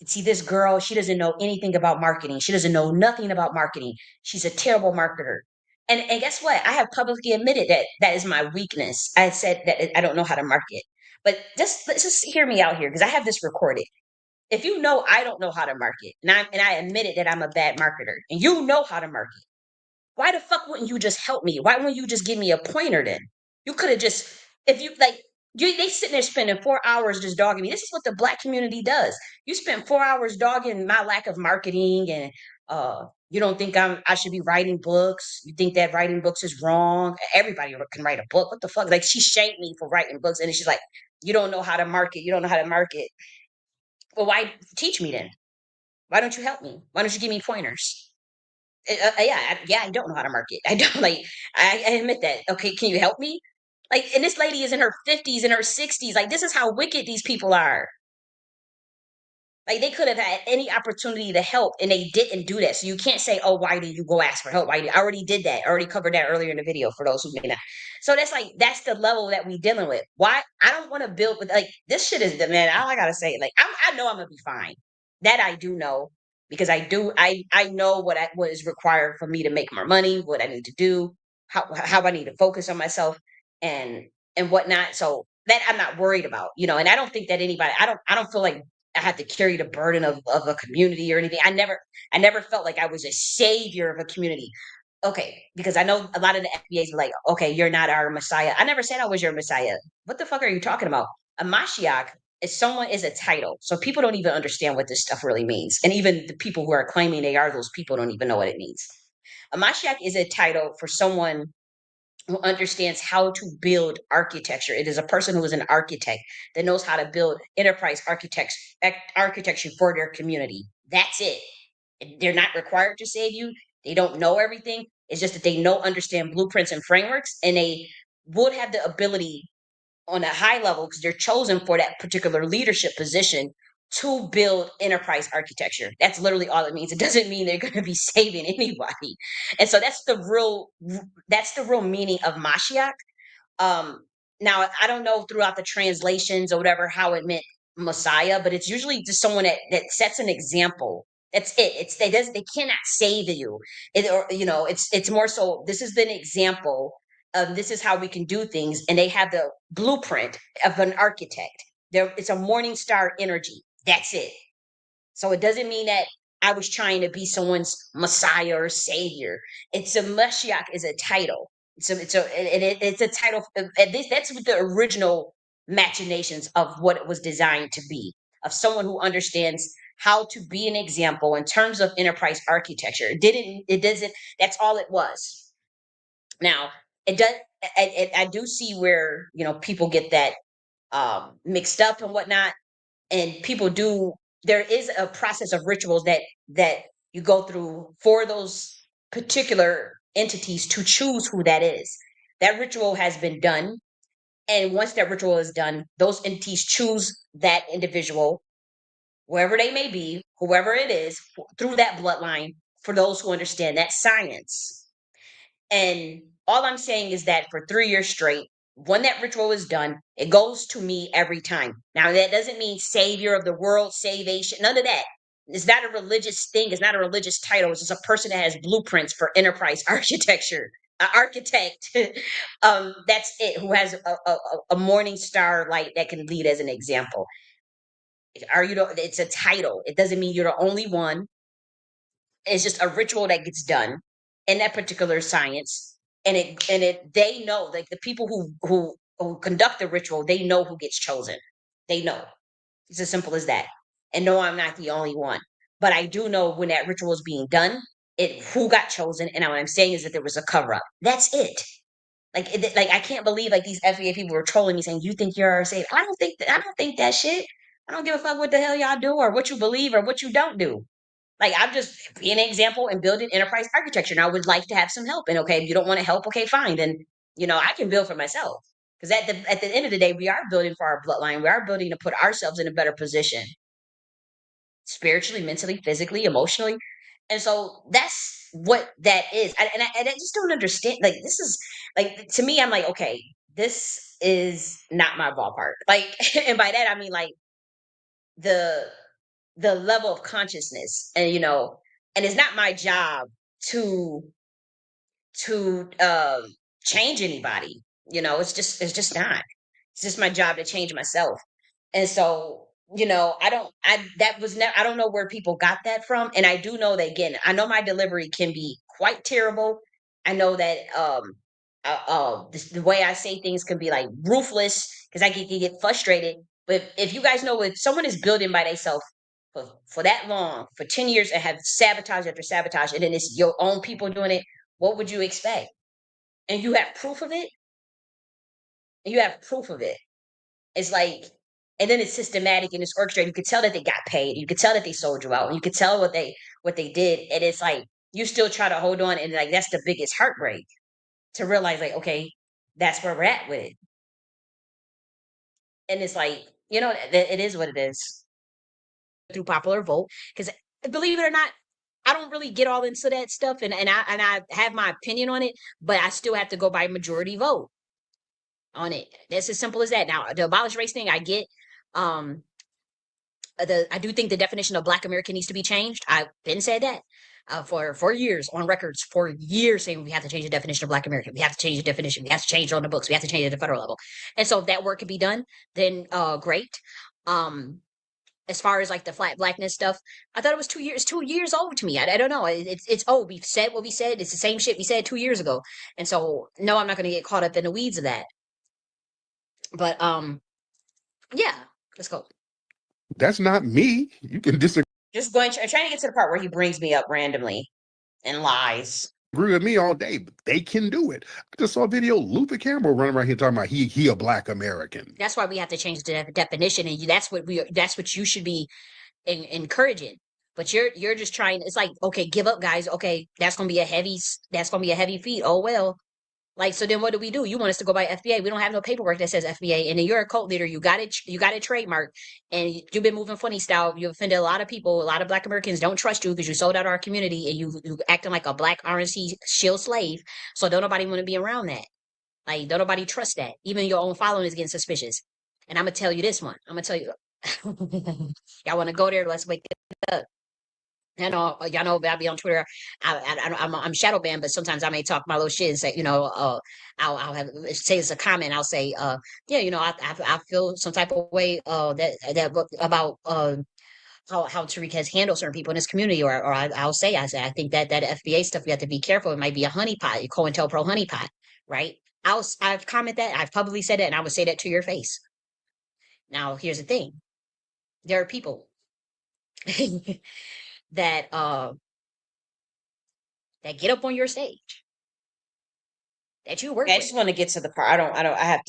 S1: see, this girl, she doesn't know anything about marketing. She doesn't know nothing about marketing. She's a terrible marketer. And guess what? I have publicly admitted that that is my weakness. I said that I don't know how to market. But let's just hear me out here because I have this recorded. If you know I don't know how to market, and I admitted that I'm a bad marketer, and you know how to market, why the fuck wouldn't you just help me? Why wouldn't you just give me a pointer then? You could have just, if you like, they sitting there spending 4 hours just dogging me. This is what the black community does. You spend 4 hours dogging my lack of marketing, and you don't think I should be writing books. You think that writing books is wrong. Everybody can write a book. What the fuck? Like, she shamed me for writing books, and she's like, you don't know how to market. You don't know how to market. Well, why teach me then? Why don't you help me? Why don't you give me pointers? Yeah, I don't know how to market. I don't like. I admit that. Okay, can you help me? Like, and this lady is in her 50s and her 60s. Like, this is how wicked these people are. Like, they could have had any opportunity to help, and they didn't do that. So you can't say, "Oh, why did you go ask for help?" I already did that. I already covered that earlier in the video for those who may not. So that's the level that we dealing with. Why I don't want to build with like this shit is the man. All I gotta say, like I know I'm gonna be fine. That I do know because I know what is required for me to make more money, what I need to do, how I need to focus on myself and whatnot. So that I'm not worried about, and I don't think that anybody I don't feel like I had to carry the burden of a community or anything. I never felt like I was a savior of a community. Okay, because I know a lot of the FBAs were like, okay, you're not our Messiah. I never said I was your Messiah. What the fuck are you talking about? A Mashiach is a title. So people don't even understand what this stuff really means. And even the people who are claiming they are those people don't even know what it means. A Mashiach is a title for someone who understands how to build architecture. It is a person who is an architect that knows how to build enterprise architecture for their community. That's it. They're not required to save you. They don't know everything. It's just that they understand blueprints and frameworks, and they would have the ability on a high level because they're chosen for that particular leadership position to build enterprise architecture. That's literally all it means. It doesn't mean they're going to be saving anybody. And so that's the real meaning of Mashiach. Um, Now I don't know throughout the translations or whatever how it meant Messiah, but it's usually just someone that sets an example. That's it. They cannot save you. It's more so this is an example of this is how we can do things, and they have the blueprint of an architect. It's a morning star energy. That's it. So it doesn't mean that I was trying to be someone's Messiah or savior. It's a Mashiach is a title. It's a title. That's what the original machinations of what it was designed to be, of someone who understands how to be an example in terms of enterprise architecture. It doesn't, that's all it was. Now, it does, I do see where, people get that mixed up and whatnot. And people do, there is a process of rituals that you go through for those particular entities to choose who that is. That ritual has been done. And once that ritual is done, those entities choose that individual, wherever they may be, whoever it is, through that bloodline, for those who understand that science. And all I'm saying is that for 3 years straight, when that ritual is done, it goes to me every time. Now, that doesn't mean savior of the world, salvation, none of that. It's not a religious thing. It's not a religious title. It's just a person that has blueprints for enterprise architecture. An architect, that's it, who has a morning star light that can lead as an example. It's a title. It doesn't mean you're the only one. It's just a ritual that gets done in that particular science, and they know, like the people who conduct the ritual, they know who gets chosen. They know. It's as simple as that. And no, I'm not the only one, but I do know when that ritual is being done, who got chosen, and what I'm saying is that there was a cover up. That's it. Like I can't believe like these FBA people were trolling me saying you think you're safe. I don't think that shit. I don't give a fuck what the hell y'all do or what you believe or what you don't do. Like, I'm just being an example and building enterprise architecture. And I would like to have some help. And okay, if you don't want to help, okay, fine. Then, I can build for myself. Because at the end of the day, we are building for our bloodline. We are building to put ourselves in a better position, spiritually, mentally, physically, emotionally. And so that's what that is. I just don't understand. Like, this is like, to me, I'm like, okay, this is not my ballpark. Like, and by that, I mean, like, the level of consciousness, and and it's not my job to change anybody. It's just not. It's just my job to change myself. And so, I don't know where people got that from. And I do know that, again, I know my delivery can be quite terrible. I know that the way I say things can be like ruthless because I can get frustrated. But if you guys know, if someone is building by themselves for that long, for 10 years, and have sabotage after sabotage, and then it's your own people doing it, what would you expect? And you have proof of it. It's like, and then it's systematic and it's orchestrated. You could tell that they got paid. You could tell that they sold you out. And you could tell what they did. And it's like you still try to hold on, and like that's the biggest heartbreak to realize, like, okay, that's where we're at with it. And it's like, it is what it is. Through popular vote, because believe it or not, I don't really get all into that stuff, and I have my opinion on it, but I still have to go by majority vote on it. That's as simple as that. Now, the abolish race thing, I get. I do think the definition of Black American needs to be changed. I've been said that for years, on records for years, saying we have to change the definition of Black American. We have to change the definition. We have to change it on the books. We have to change it at the federal level. And so if that work can be done, then great. As far as like the flat blackness stuff, I thought it was 2 years. 2 years old to me. I don't know. It's we've said what we said. It's the same shit we said 2 years ago. And so no, I'm not going to get caught up in the weeds of that. But yeah, let's go.
S11: That's not me. You can disagree.
S1: Just trying to get to the part where he brings me up randomly and lies.
S11: Agree with me all day, but they can do it. I just saw a video, Luther Campbell running around here talking about he a Black American.
S1: That's why we have to change the definition, and that's what you should be encouraging. But you're just trying. It's like, okay, give up, guys. Okay, that's gonna be a heavy feat. Oh well. Like, so then what do? You want us to go by FBA? We don't have no paperwork that says FBA, and then you're a cult leader. You got it trademark, and you've been moving funny style. You offended a lot of people. A lot of Black Americans don't trust you because you sold out our community, and you acting like a Black RNC shield slave. So don't nobody want to be around that. Like, don't nobody trust that. Even your own following is getting suspicious. And I'm gonna tell you this one. I'm gonna tell you, y'all want to go there? Let's wake it up. Y'all know I be on Twitter. I'm shadow banned, but sometimes I may talk my little shit and say, I'll have say it's a comment. I'll say, yeah, I feel some type of way that about how Tariq has handled certain people in his community, or I say I think that FBA stuff, we have to be careful. It might be a honeypot, COINTELPRO honeypot. right? I've commented that, I've publicly said that, and I would say that to your face. Now, here's the thing. There are people that that get up on your stage that you work with. I just want to get to the part. I have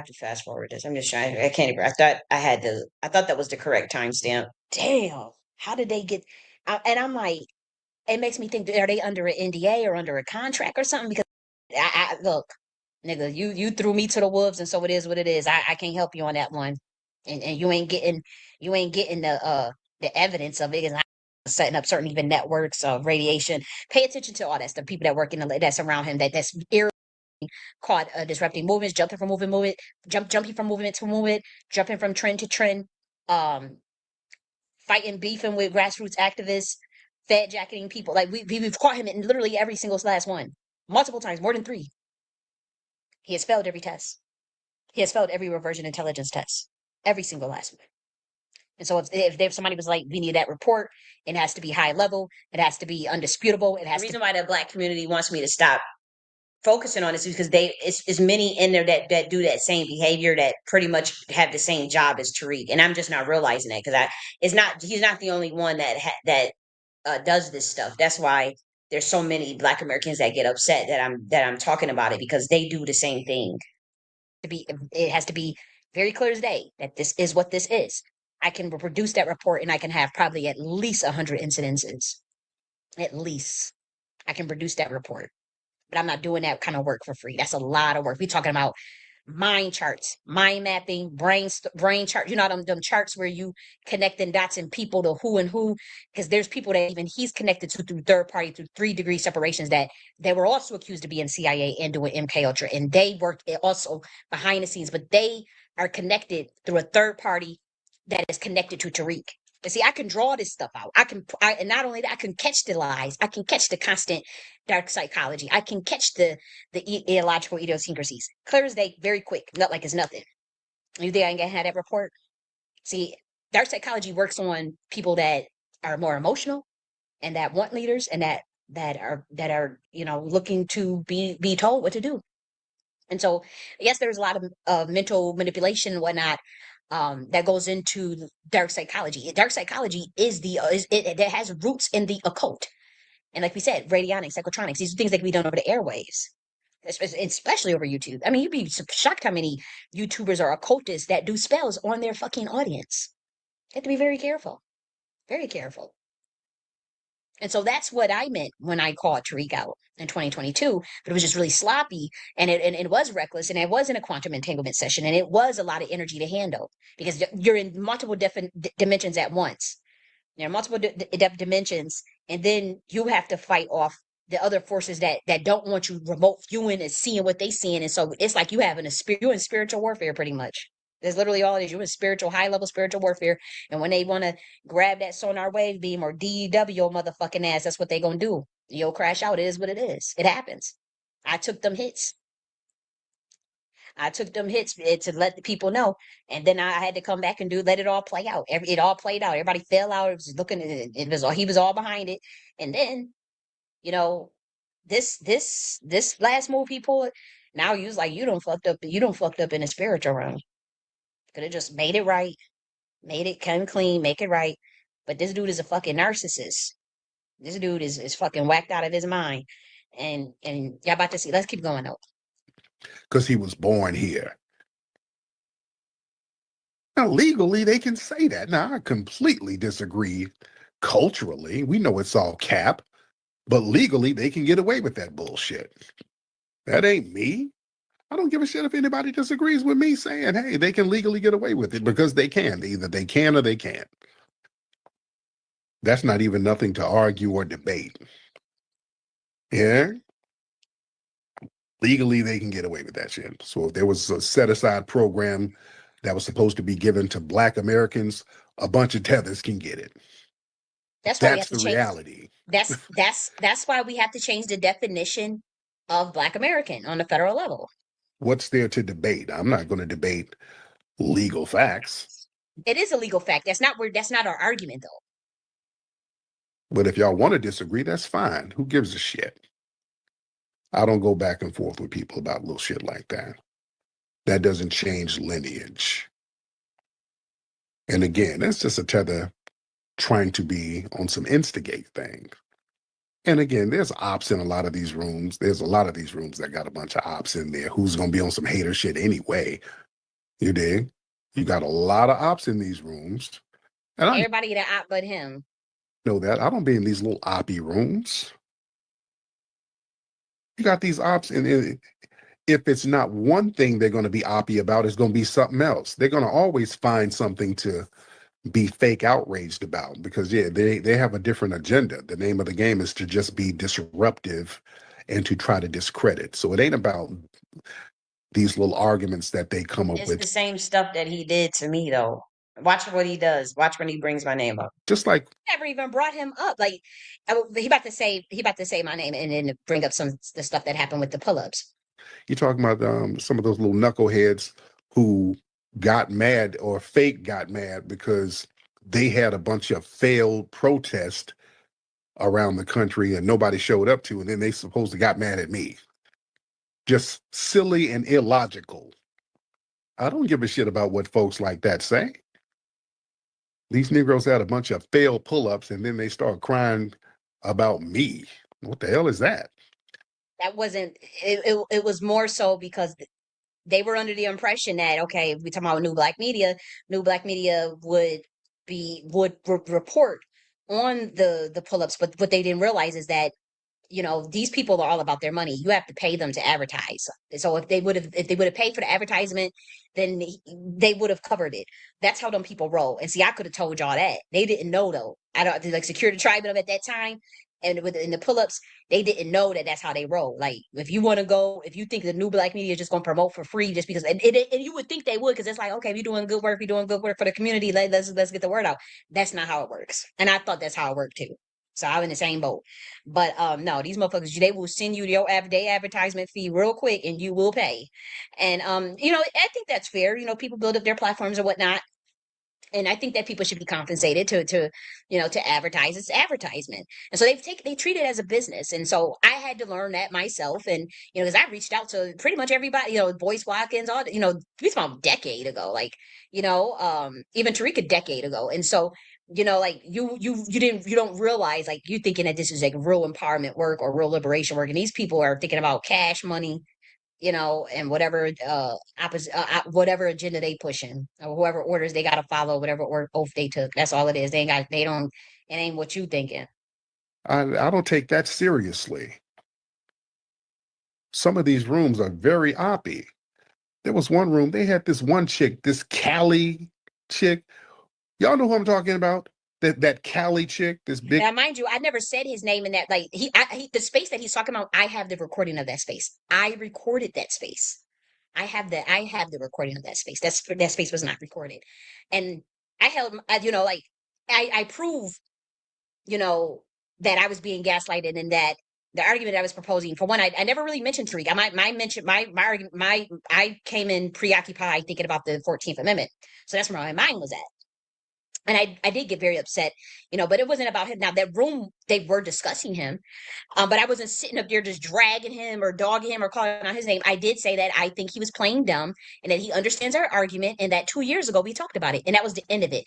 S1: to fast forward this. I'm just trying. I can't even. I thought that was the correct timestamp. Damn. How did they get? And I'm like, it makes me think, are they under an NDA or under a contract or something? Because look, nigga, you threw me to the wolves, and so it is what it is. I can't help you on that one, and you ain't getting the evidence of it. And setting up certain even networks of radiation. Pay attention to all that stuff. People that work in that's around him that's caught disrupting movements, jumping from jumping from movement to movement, jumping from trend to trend, fighting, beefing with grassroots activists, fed jacketing people. Like we've caught him in literally every single last one, multiple times, more than 3. He has failed every test. He has failed every reversion intelligence test, every single last one. And so if somebody was like, we need that report, it has to be high level, it has to be undisputable. The reason why the Black community wants me to stop focusing on this is because it's many in there that do that same behavior, that pretty much have the same job as Tariq, and I'm just not realizing that because he's not the only one that does this stuff. That's why there's so many Black Americans that get upset that I'm talking about it, because they do the same thing. It has to be very clear as day that this is what this is. I can produce that report and I can have probably at least 100 incidences. At least I can produce that report. But I'm not doing that kind of work for free. That's a lot of work. We're talking about mind charts, mind mapping, brain charts. You know them charts where you connecting dots and people to who and who, because there's people that even he's connected to through third party, through 3-degree separations, that they were also accused of being CIA and doing MK Ultra, and they work also behind the scenes, but they are connected through a third party that is connected to Tariq. But see, I can draw this stuff out. And not only that, I can catch the lies. I can catch the constant dark psychology. I can catch the illogical idiosyncrasies. Clear as day, very quick, not like it's nothing. You think I ain't gonna have that report? See, dark psychology works on people that are more emotional and that want leaders and that are looking to be told what to do. And so, yes, there's a lot of mental manipulation and whatnot that goes into dark psychology. Dark psychology it has roots in the occult, and like we said, radionics, psychotronics. These are things that can be done over the airwaves, especially over YouTube. I mean, you'd be shocked how many YouTubers or occultists that do spells on their fucking audience. You have to be very careful, very careful. And so that's what I meant when I called Tariq out in 2022. But it was just really sloppy, and it was reckless, and it wasn't a quantum entanglement session, and it was a lot of energy to handle because you're in multiple different dimensions at once. There are multiple dimensions, and then you have to fight off the other forces that don't want you remote viewing and seeing what they seeing. And so it's like you're in spiritual warfare pretty much. That's literally all it is. You're in high level spiritual warfare. And when they want to grab that sonar wave beam or DW your motherfucking ass, that's what they gonna do. You'll crash out. It is what it is. It happens. I took them hits to let the people know, and then I had to come back and let it all play out. It all played out. Everybody fell out. It was looking. He was all behind it, and then this last move he pulled. Now you was like, you don't fucked up. You don't fucked up in the spiritual realm. Could have just made it right, made it come clean, make it right. But this dude is a fucking narcissist. This dude is fucking whacked out of his mind, and y'all about to see. Let's keep going though.
S11: Because he was born here. Now, legally, they can say that. Now, I completely disagree. Culturally, we know it's all cap, but legally, they can get away with that bullshit. That ain't me. I don't give a shit if anybody disagrees with me saying, hey, they can legally get away with it, because they can. Either they can or they can't. That's not even nothing to argue or debate. Yeah? Legally, they can get away with that shit. So if there was a set-aside program that was supposed to be given to Black Americans, a bunch of tethers can get it.
S1: That's why
S11: the reality.
S1: That's why we have to change the definition of Black American on the federal level.
S11: What's there to debate? I'm not going to debate legal facts.
S1: It is a legal fact. That's not our argument, though.
S11: But if y'all want to disagree, that's fine. Who gives a shit? I don't go back and forth with people about little shit like that. That doesn't change lineage. And again, that's just a tether trying to be on some instigate thing. And again, there's ops in a lot of these rooms. There's a lot of these rooms that got a bunch of ops in there who's going to be on some hater shit anyway. You dig? You got a lot of ops in these rooms. And
S1: everybody that op but him.
S11: Know that. I don't be in these little oppy rooms. You got these ops, and if it's not one thing they're going to be oppy about, it's going to be something else. They're going to always find something to be fake outraged about because, yeah, they have a different agenda. The name of the game is to just be disruptive and to try to discredit. So it ain't about these little arguments that they come up with.
S1: It's the same stuff that he did to me, though. Watch what he does. Watch when he brings my name up.
S11: Just like
S1: never even brought him up. Like he about to say my name and then bring up the stuff that happened with the pull-ups.
S11: You're talking about some of those little knuckleheads who got mad or fake got mad because they had a bunch of failed protests around the country and nobody showed up to, and then they supposedly got mad at me. Just silly and illogical. I don't give a shit about what folks like that say. These Negroes had a bunch of failed pull-ups and then they start crying about me. What the hell is that?
S1: That wasn't, it was more so because they were under the impression that, okay, if we talking about new black media would report on the pull-ups, but what they didn't realize is that, you know, these people are all about their money. You have to pay them to advertise. So if they would have paid for the advertisement, then they would have covered it. That's how them people roll. And see, I could have told y'all that. They didn't know though. I don't like security tribe at that time. And in the pull-ups, they didn't know that that's how they roll. Like, if you want to go, if you think the new black media is just going to promote for free just because, and you would think they would, because it's like, okay, you're doing good work for the community, let's get the word out. That's not how it works. And I thought that's how it worked too. So I'm in the same boat. But no, these motherfuckers, they will send you your day advertisement fee real quick and you will pay. And you know, I think that's fair. You know, people build up their platforms and whatnot. And I think that people should be compensated to you know, to advertise. It's advertisement. And so they treat it as a business. And so I had to learn that myself. And, you know, because I reached out to pretty much everybody, you know, Boyce Watkins, all, you know, this was about a decade ago, like, you know, even Tariq a decade ago. And so, you know, like you don't realize, like, you thinking that this is like real empowerment work or real liberation work. And these people are thinking about cash money, you know, and whatever whatever agenda they pushing, or whoever orders they got to follow, whatever oath they took. That's all it is. It ain't what you thinking.
S11: I don't take that seriously. Some of these rooms are very oppy. There was one room, they had this one chick, this Cali chick. Y'all know who I'm talking about? That Cali chick, this big.
S1: Now, mind you, I never said his name in that. Like the space that he's talking about, I have the recording of that space. I recorded that space. I have the recording of that space. That space was not recorded, and I held, you know, like I prove, you know, that I was being gaslighted, and that the argument I was proposing, for one, I never really mentioned Tariq. I came in preoccupied thinking about the 14th Amendment, so that's where my mind was at. And I did get very upset, you know, but it wasn't about him. Now, that room, they were discussing him, but I wasn't sitting up there just dragging him or dogging him or calling out his name. I did say that I think he was playing dumb and that he understands our argument, and that 2 years ago we talked about it, and that was the end of it.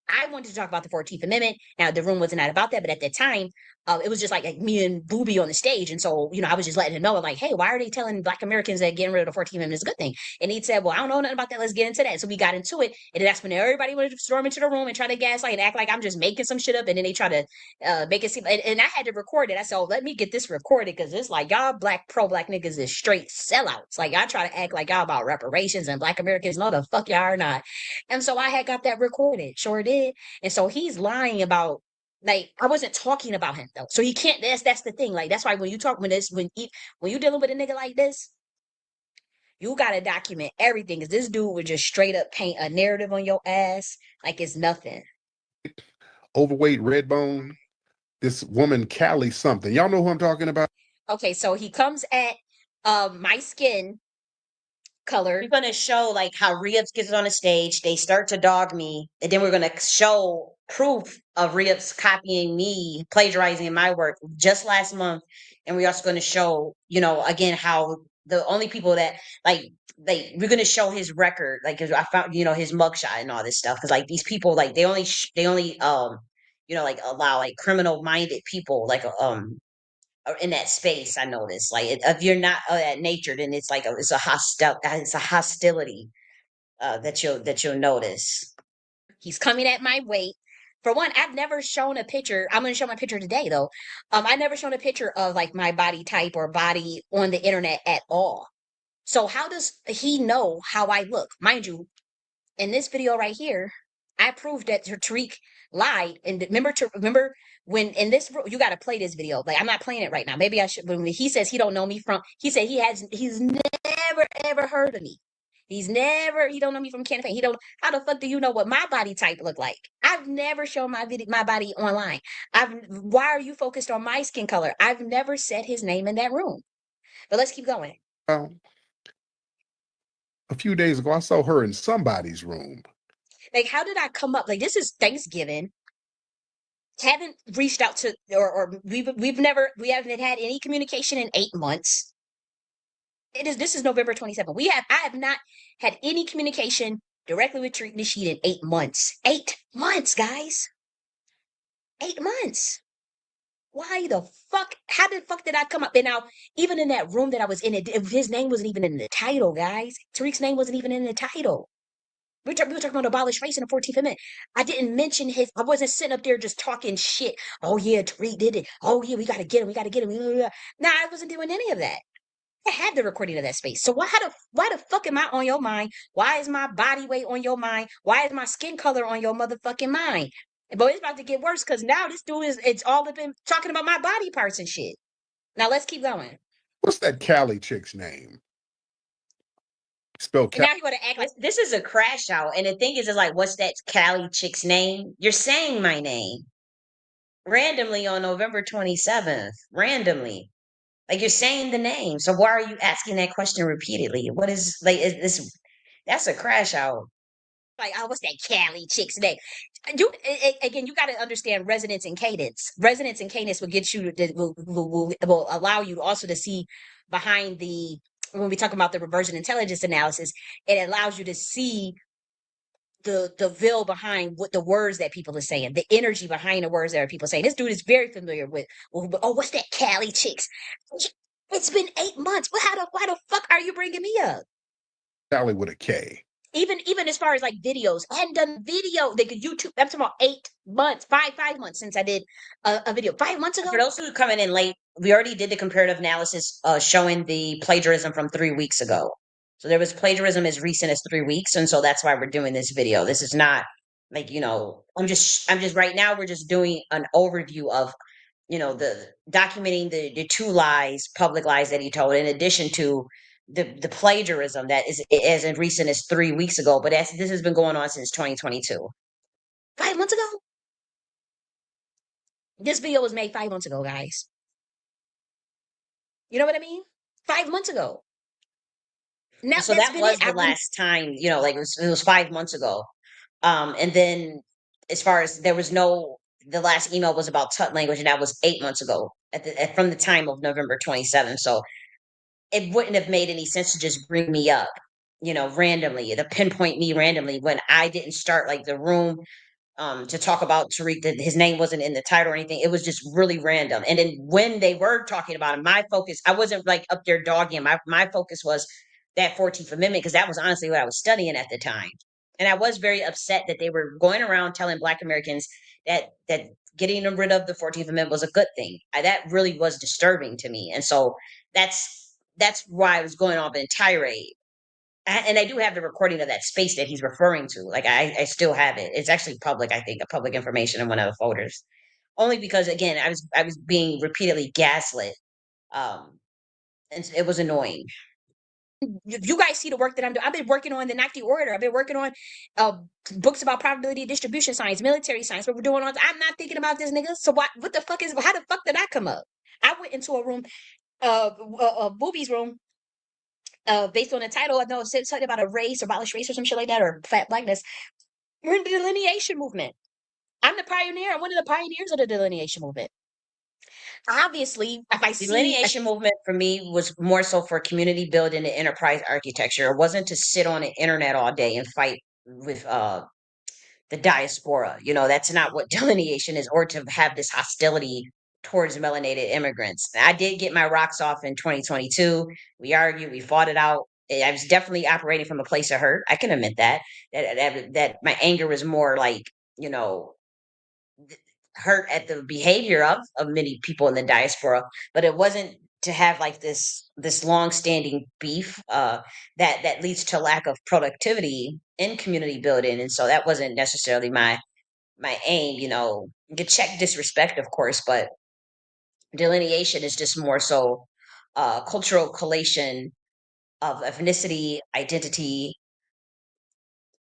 S1: I wanted to talk about the 14th Amendment. Now, the room wasn't not about that, but at that time, it was just like me and Booby on the stage. And so, you know, I was just letting him know, like, hey, why are they telling Black Americans that getting rid of the 14th Amendment is a good thing? And he said, well, I don't know nothing about that. Let's get into that. So we got into it. And that's when everybody wanted to storm into the room and try to gaslight and act like I'm just making some shit up. And then they try to make it seem, and I had to record it. I said, oh, let me get this recorded, because it's like y'all pro-black niggas is straight sellouts. Like, I try to act like y'all about reparations and Black Americans. No, the fuck y'all are not. And so I had got that recorded. Sure did. And so he's lying about, like, I wasn't talking about him though. So he can't, that's the thing. Like, that's why when you talk, when you dealing with a nigga like this, you gotta document everything, because this dude would just straight up paint a narrative on your ass like it's nothing.
S11: Overweight, red bone, this woman Cali something. Y'all know who I'm talking about?
S1: Okay, so he comes at my skin color. We're gonna show like how Rhea gets on the stage. They start to dog me, and then we're gonna show proof of Rios copying me, plagiarizing my work just last month. And we're also going to show, again, how the only people that we're going to show his record. Like, 'cause I found, his mugshot and all this stuff. Cause like these people, like they only, like allow like criminal minded people, like, in that space. I noticed, like, if you're not that nature, then it's like it's a hostility, that you'll notice. He's coming at my weight. For one, I've never shown a picture. I'm going to show my picture today, though. I never shown a picture of like my body type or body on the internet at all. So how does he know how I look? Mind you, in this video right here, I proved that Tariq lied. And remember when in this, you got to play this video. Like, I'm not playing it right now. Maybe I should. When he says he don't know me from, he said he's never ever heard of me. He don't know me from campaign. How the fuck do you know what my body type look like? I've never shown my body online. Why are you focused on my skin color? I've never said his name in that room. But let's keep going.
S11: A few days ago, I saw her in somebody's room.
S1: Like, how did I come up? Like, this is Thanksgiving. Haven't reached out to, or we haven't had any communication in 8 months. This is November 27th. I have not had any communication directly with Tariq Nasheed in 8 months. 8 months, guys. 8 months. Why the fuck? How the fuck did I come up? And now, even in that room that I was in, his name wasn't even in the title, guys. Tariq's name wasn't even in the title. We were talking about abolish race in the 14th Amendment. I didn't mention I wasn't sitting up there just talking shit. Oh, yeah, Tariq did it. Oh, yeah, we got to get him. We got to get him. Nah, I wasn't doing any of that. I had the recording of that space. So why the fuck am I on your mind? Why is my body weight on your mind? Why is my skin color on your motherfucking mind? But it's about to get worse because now this dude it's all been talking about my body parts and shit. Now let's keep going.
S11: What's that Cali chick's name? Spell Cali.
S1: Now you want to act like this is a crash out. And the thing is like, what's that Cali chick's name? You're saying my name randomly on November 27th. Randomly. Like, you're saying the name. So why are you asking that question repeatedly? What is like is this? That's a crash out. Like, oh, what's that Cali chick's name? Again, you got to understand resonance and cadence. Resonance and cadence will get you will allow you also to see behind the, when we talk about the reversion intelligence analysis, it allows you to see the veil behind what the words that people are saying, the energy behind the words that people saying. This dude is very familiar with, oh, what's that Cali chicks? It's been 8 months. Why the fuck are you bringing me up?
S11: Cali with a K.
S1: Even as far as like videos, I hadn't done video. They could YouTube. I'm talking about 8 months, 5 months since I did a video 5 months ago. For those who are coming in late, we already did the comparative analysis showing the plagiarism from 3 weeks ago. So there was plagiarism as recent as 3 weeks, and so that's why we're doing this video. This is not like, I'm just right now we're just doing an overview of, the documenting the 2 lies, public lies that he told, in addition to the plagiarism that is as recent as 3 weeks ago. But this has been going on since 2022. 5 months ago? This video was made 5 months ago, guys. You know what I mean? 5 months ago. Now, so that was the last time, like it was 5 months ago. And then as far as the last email was about Tut language, and that was 8 months ago from the time of November 27th. So it wouldn't have made any sense to just bring me up, randomly, to pinpoint me randomly when I didn't start like the room to talk about Tariq, that his name wasn't in the title or anything. It was just really random. And then when they were talking about him, my focus, I wasn't like up there dogging him. My focus was that 14th Amendment, because that was honestly what I was studying at the time. And I was very upset that they were going around telling Black Americans that getting rid of the 14th Amendment was a good thing. That really was disturbing to me. And so that's why I was going on the tirade. And I do have the recording of that space that he's referring to. Like, I still have it. It's actually public, I think, a public information in one of the folders. Only because, again, I was being repeatedly gaslit. And it was annoying. You guys see the work that I'm doing. I've been working on the Nakti order. I've been working on books about probability distribution science, military science. What we're doing on, I'm not thinking about this, nigga. So what the fuck how the fuck did I come up? I went into a room, Booby's room, based on the title. I know it said something about a race or abolish race or some shit like that, or fat blackness. We're in the delineation movement. I'm the pioneer. I'm one of the pioneers of the delineation movement. Obviously, if I see delineation movement for me was more so for community building and enterprise architecture. It wasn't to sit on the internet all day and fight with the diaspora. You know, that's not what delineation is, or to have this hostility towards melanated immigrants. I did get my rocks off in 2022. We argued, we fought it out. I was definitely operating from a place of hurt. I can admit that. That my anger was more like, you know, hurt at the behavior of many people in the diaspora, but it wasn't to have like this long standing beef that leads to lack of productivity in community building, and so that wasn't necessarily my aim. You know, you could check disrespect, of course, but delineation is just more so cultural collation of ethnicity, identity,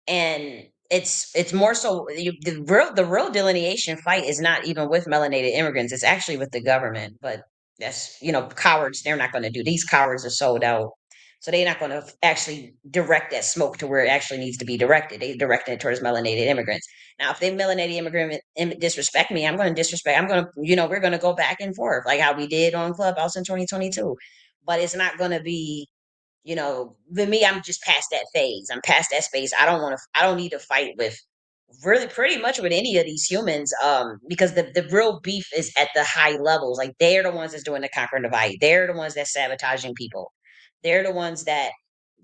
S1: and it's more so the real delineation fight is not even with melanated immigrants. It's actually with the government. But that's, you know, cowards, they're not going to do. These cowards are sold out, so they're not going to actually direct that smoke to where it actually needs to be directed. They direct it towards melanated immigrants. Now if they melanated disrespect me, I'm going to disrespect. I'm going to, you know, we're going to go back and forth like how we did on Clubhouse in 2022. But it's not going to be, you know, with me, I'm just past that phase. I'm past that space. I don't need to fight with really pretty much with any of these humans. Because the real beef is at the high levels. Like they're the ones that's doing the conquer and divide. They're the ones that's sabotaging people. They're the ones that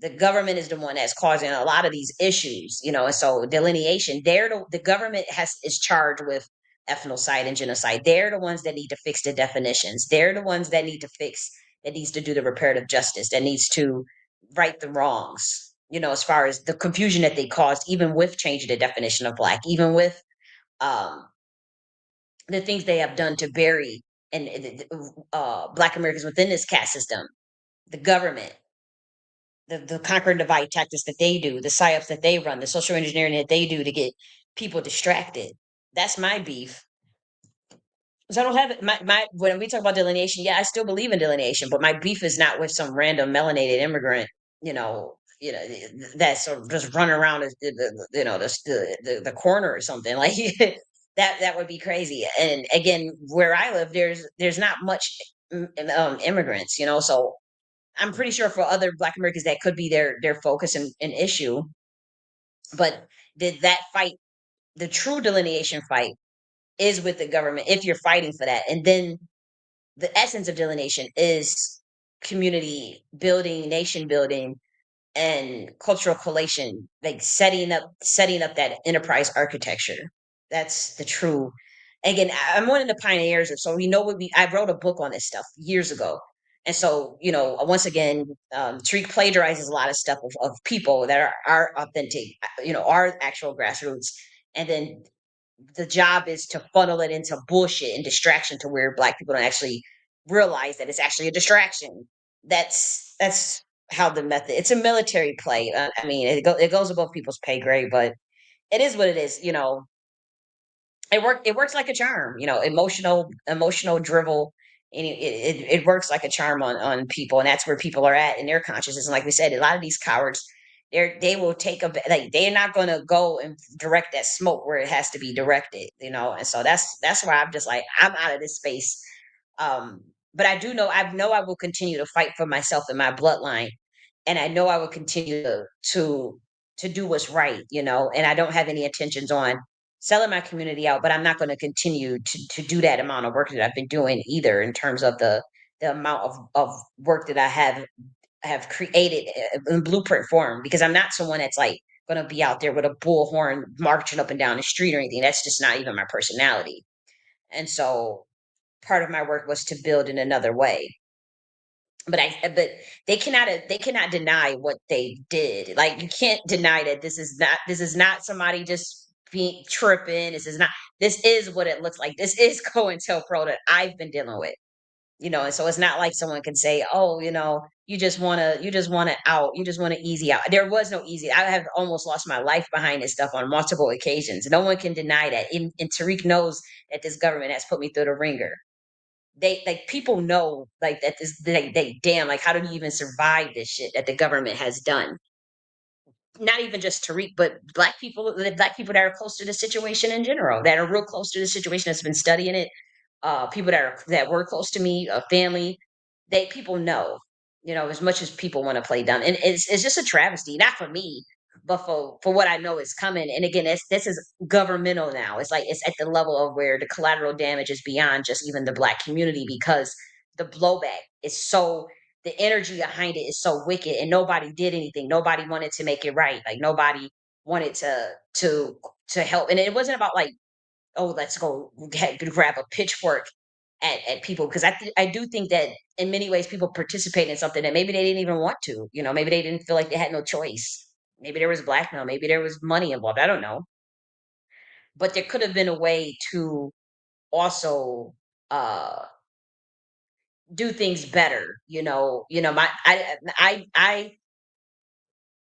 S1: the government is the one that's causing a lot of these issues, you know, and so delineation, the government is charged with ethnocide and genocide. They're the ones that need to fix the definitions. They're the ones that need to fix that needs to do the reparative justice, that needs to right the wrongs, you know, as far as the confusion that they caused, even with changing the definition of black, even with um, the things they have done to bury and black Americans within this caste system, the government, the conquer and divide tactics that they do, the psyops that they run, the social engineering that they do to get people distracted. That's my beef. So I don't have it. My when we talk about delineation, yeah, I still believe in delineation, but my beef is not with some random melanated immigrant, that's sort of just running around the corner or something like that would be crazy. And again, where I live, there's not much immigrants, you know, so I'm pretty sure for other Black Americans that could be their focus and issue. But did that fight, the true delineation fight, is with the government if you're fighting for that. And then the essence of delineation is community building, nation building, and cultural collation, like setting up that enterprise architecture. That's the true. Again, I'm one of the pioneers of, so we know what I wrote a book on this stuff years ago. And so, you know, once again, Tariq plagiarizes a lot of stuff of people that are authentic, you know, are actual grassroots. And then the job is to funnel it into bullshit and distraction to where Black people don't actually realize that it's actually a distraction. That's how the method. It's a military play. I mean, it goes above people's pay grade, but it is what it is. You know, it works like a charm. You know, emotional drivel. And it works like a charm on people, and that's where people are at in their consciousness. And like we said, a lot of these cowards, they will take like they're not going to go and direct that smoke where it has to be directed. You know, and so that's why I'm just like, I'm out of this space. But I know I will continue to fight for myself and my bloodline, and I know I will continue to do what's right. You know, and I don't have any intentions on selling my community out, but I'm not going to continue to do that amount of work that I've been doing either, in terms of the amount of work that I have created in blueprint form, because I'm not someone that's like going to be out there with a bullhorn marching up and down the street or anything. That's just not even my personality. And so part of my work was to build in another way. But they cannot deny what they did. Like, you can't deny that this is not somebody just being tripping. This is what it looks like. This is COINTELPRO that I've been dealing with. You know, and so it's not like someone can say, "Oh, you know, you just want to out, you just want to easy out." There was no easy. I have almost lost my life behind this stuff on multiple occasions. No one can deny that. And Tariq knows that this government has put me through the ringer. They, like, people know, like, that this, they damn, like, how do you even survive this shit that the government has done? not even just Tariq, but black people that are close to the situation in general, that are real close to the situation, that's been studying it. People that were close to me, family, people know, as much as people want to play dumb, and it's just a travesty, not for me, but for what I know is coming. And again, this is governmental now. It's like it's at the level of where the collateral damage is beyond just even the black community, because the blowback is so, the energy behind it is so wicked, and nobody did anything. Nobody wanted to make it right. Like nobody wanted to help. And it wasn't about like, oh, let's go grab a pitchfork at people, because I do think that in many ways people participate in something that maybe they didn't even want to. Maybe they didn't feel like they had no choice. Maybe there was blackmail. Maybe there was money involved. I don't know. But there could have been a way to also do things better. My I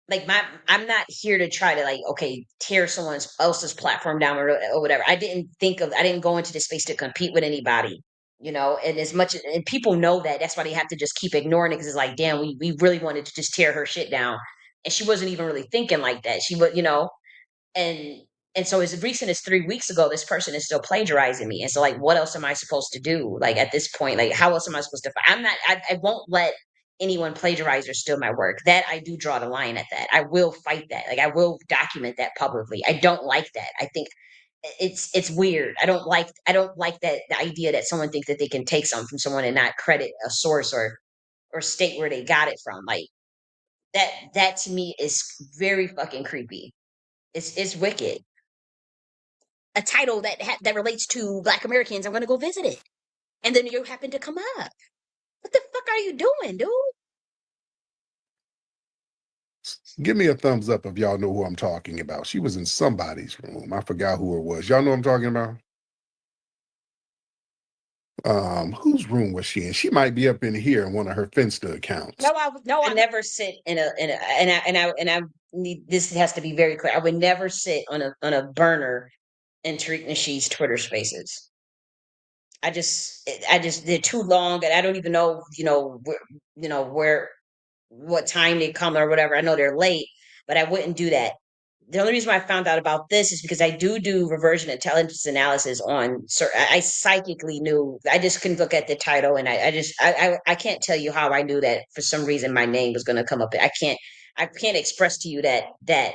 S1: like I'm not here to try to, like, okay, tear someone else's platform down, or whatever. I didn't go into this space to compete with anybody, and as much, and people know that, that's why they have to just keep ignoring it, because it's like, damn, we really wanted to just tear her shit down, and she wasn't even really thinking like that. She was, and so as recent as 3 weeks ago, this person is still plagiarizing me. And so, like, what else am I supposed to do? Like, at this point, like, how else am I supposed to I'm not I won't let anyone plagiarize or steal my work. That I do draw the line at that. I will fight that. Like, I will document that publicly. I don't like that. I think it's weird. I don't like that, the idea that someone thinks that they can take something from someone and not credit a source, or state where they got it from. Like, that to me is very fucking creepy. It's wicked. A title that relates to Black Americans, I'm gonna go visit it, and then you happen to come up. What the fuck are you doing, dude?
S11: Give me a thumbs up if y'all know who I'm talking about. She was in somebody's room. I forgot who it was. Y'all know what I'm talking about? Whose room was she in? She might be up in here in one of her Finsta accounts.
S1: I never sit in a and I need, this has to be very clear. I would never sit on a burner in Tariq Nasheed's Twitter Spaces. I just they're too long, and I don't even know, where what time they come or whatever. I know they're late, but I wouldn't do that. The only reason why I found out about this is because I do reversion intelligence analysis on. So I psychically knew. I just couldn't look at the title, and I can't tell you how I knew that for some reason my name was going to come up. I can't express to you that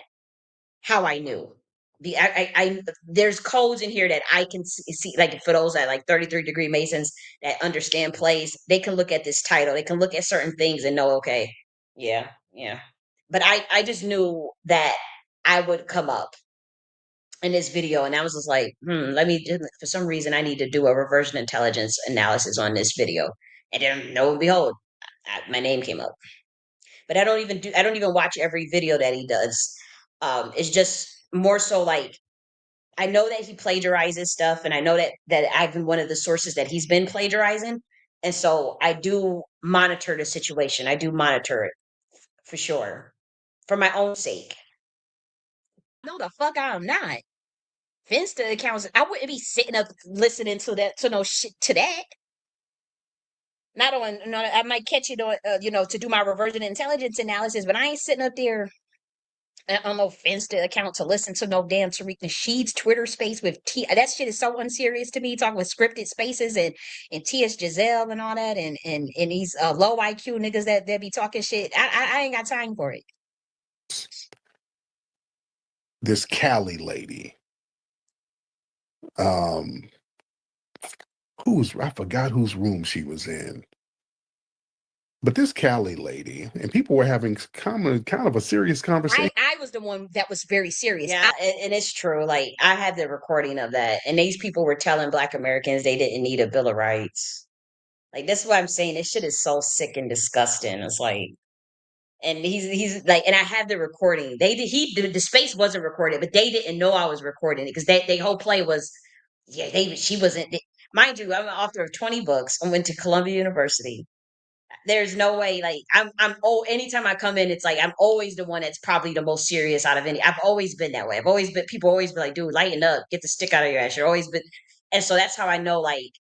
S1: how I knew. There's codes in here that I can see, like for those that, like, 33-degree Masons that understand plays, they can look at this title, they can look at certain things and know, okay, yeah, yeah. But I just knew that I would come up in this video, and I was just like, let me, for some reason, I need to do a reversion intelligence analysis on this video. And then, lo and behold, my name came up. But I don't even watch every video that he does. It's just more so like, I know that he plagiarizes stuff, and I know that I've been one of the sources that he's been plagiarizing. And so I do monitor the situation. I do monitor it for sure, for my own sake. No, the fuck I'm not. Finsta accounts, I wouldn't be sitting up listening to no shit to that. Not on, no, I might catch it on, to do my reversion intelligence analysis, but I ain't sitting up there on no Finsta account to listen to no damn Tariq Nasheed's Twitter space with T. That shit is so unserious to me. Talking with scripted spaces and T.S. Giselle and all that, and these low IQ niggas that be talking shit. I ain't got time for it.
S11: This Cali lady. I forgot whose room she was in. But this Cali lady, and people were having kind of a serious conversation.
S1: I was the one that was very serious. Yeah, and it's true. Like, I had the recording of that, and these people were telling Black Americans they didn't need a Bill of Rights. Like, that's what I'm saying. This shit is so sick and disgusting. It's like, and he's like, and I have the recording. The space wasn't recorded, but they didn't know I was recording it, because they whole play was, yeah, she wasn't. Mind you, I'm an author of 20 books. I went to Columbia University. There's no way, like, anytime I come in, it's like I'm always the one that's probably the most serious out of any. I've always been that way. People always be like, dude, lighten up, get the stick out of your ass. You're always been, and so that's how I know, like,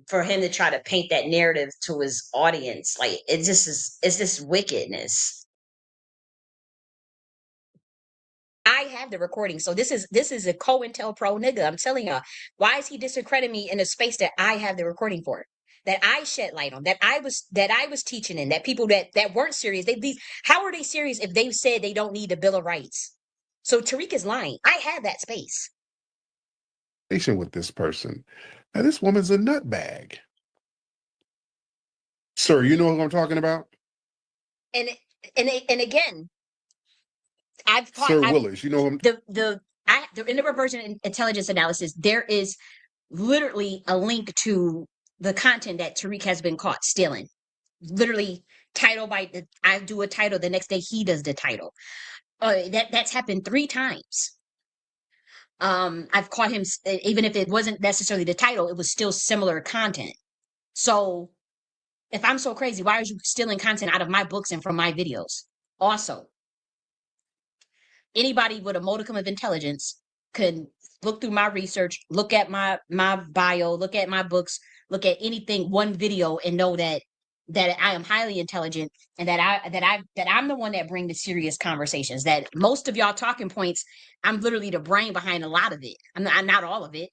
S1: for him to try to paint that narrative to his audience, like, it's just wickedness. I have the recording. So this is a COINTELPRO nigga. I'm telling y'all. Why is he discrediting me in a space that I have the recording for? That I shed light on, that I was teaching in, that people that weren't serious. How are they serious if they've said they don't need the Bill of Rights? So Tariq is lying. I have that space.
S11: With this person. Now this woman's a nutbag. Sir, you know who I'm talking about?
S1: And again, I've taught
S11: Sir Willis, you know him.
S1: In the reversion intelligence analysis, there is literally a link to the content that Tariq has been caught stealing. Literally, I do a title, the next day he does the title. That's happened 3 times. I've caught him, even if it wasn't necessarily the title, it was still similar content. So if I'm so crazy, why are you stealing content out of my books and from my videos? Also, anybody with a modicum of intelligence could look through my research, look at my bio, look at my books, look at anything, one video, and know that I am highly intelligent and that I'm the one that bring the serious conversations. That most of y'all talking points, I'm literally the brain behind a lot of it. I'm not all of it,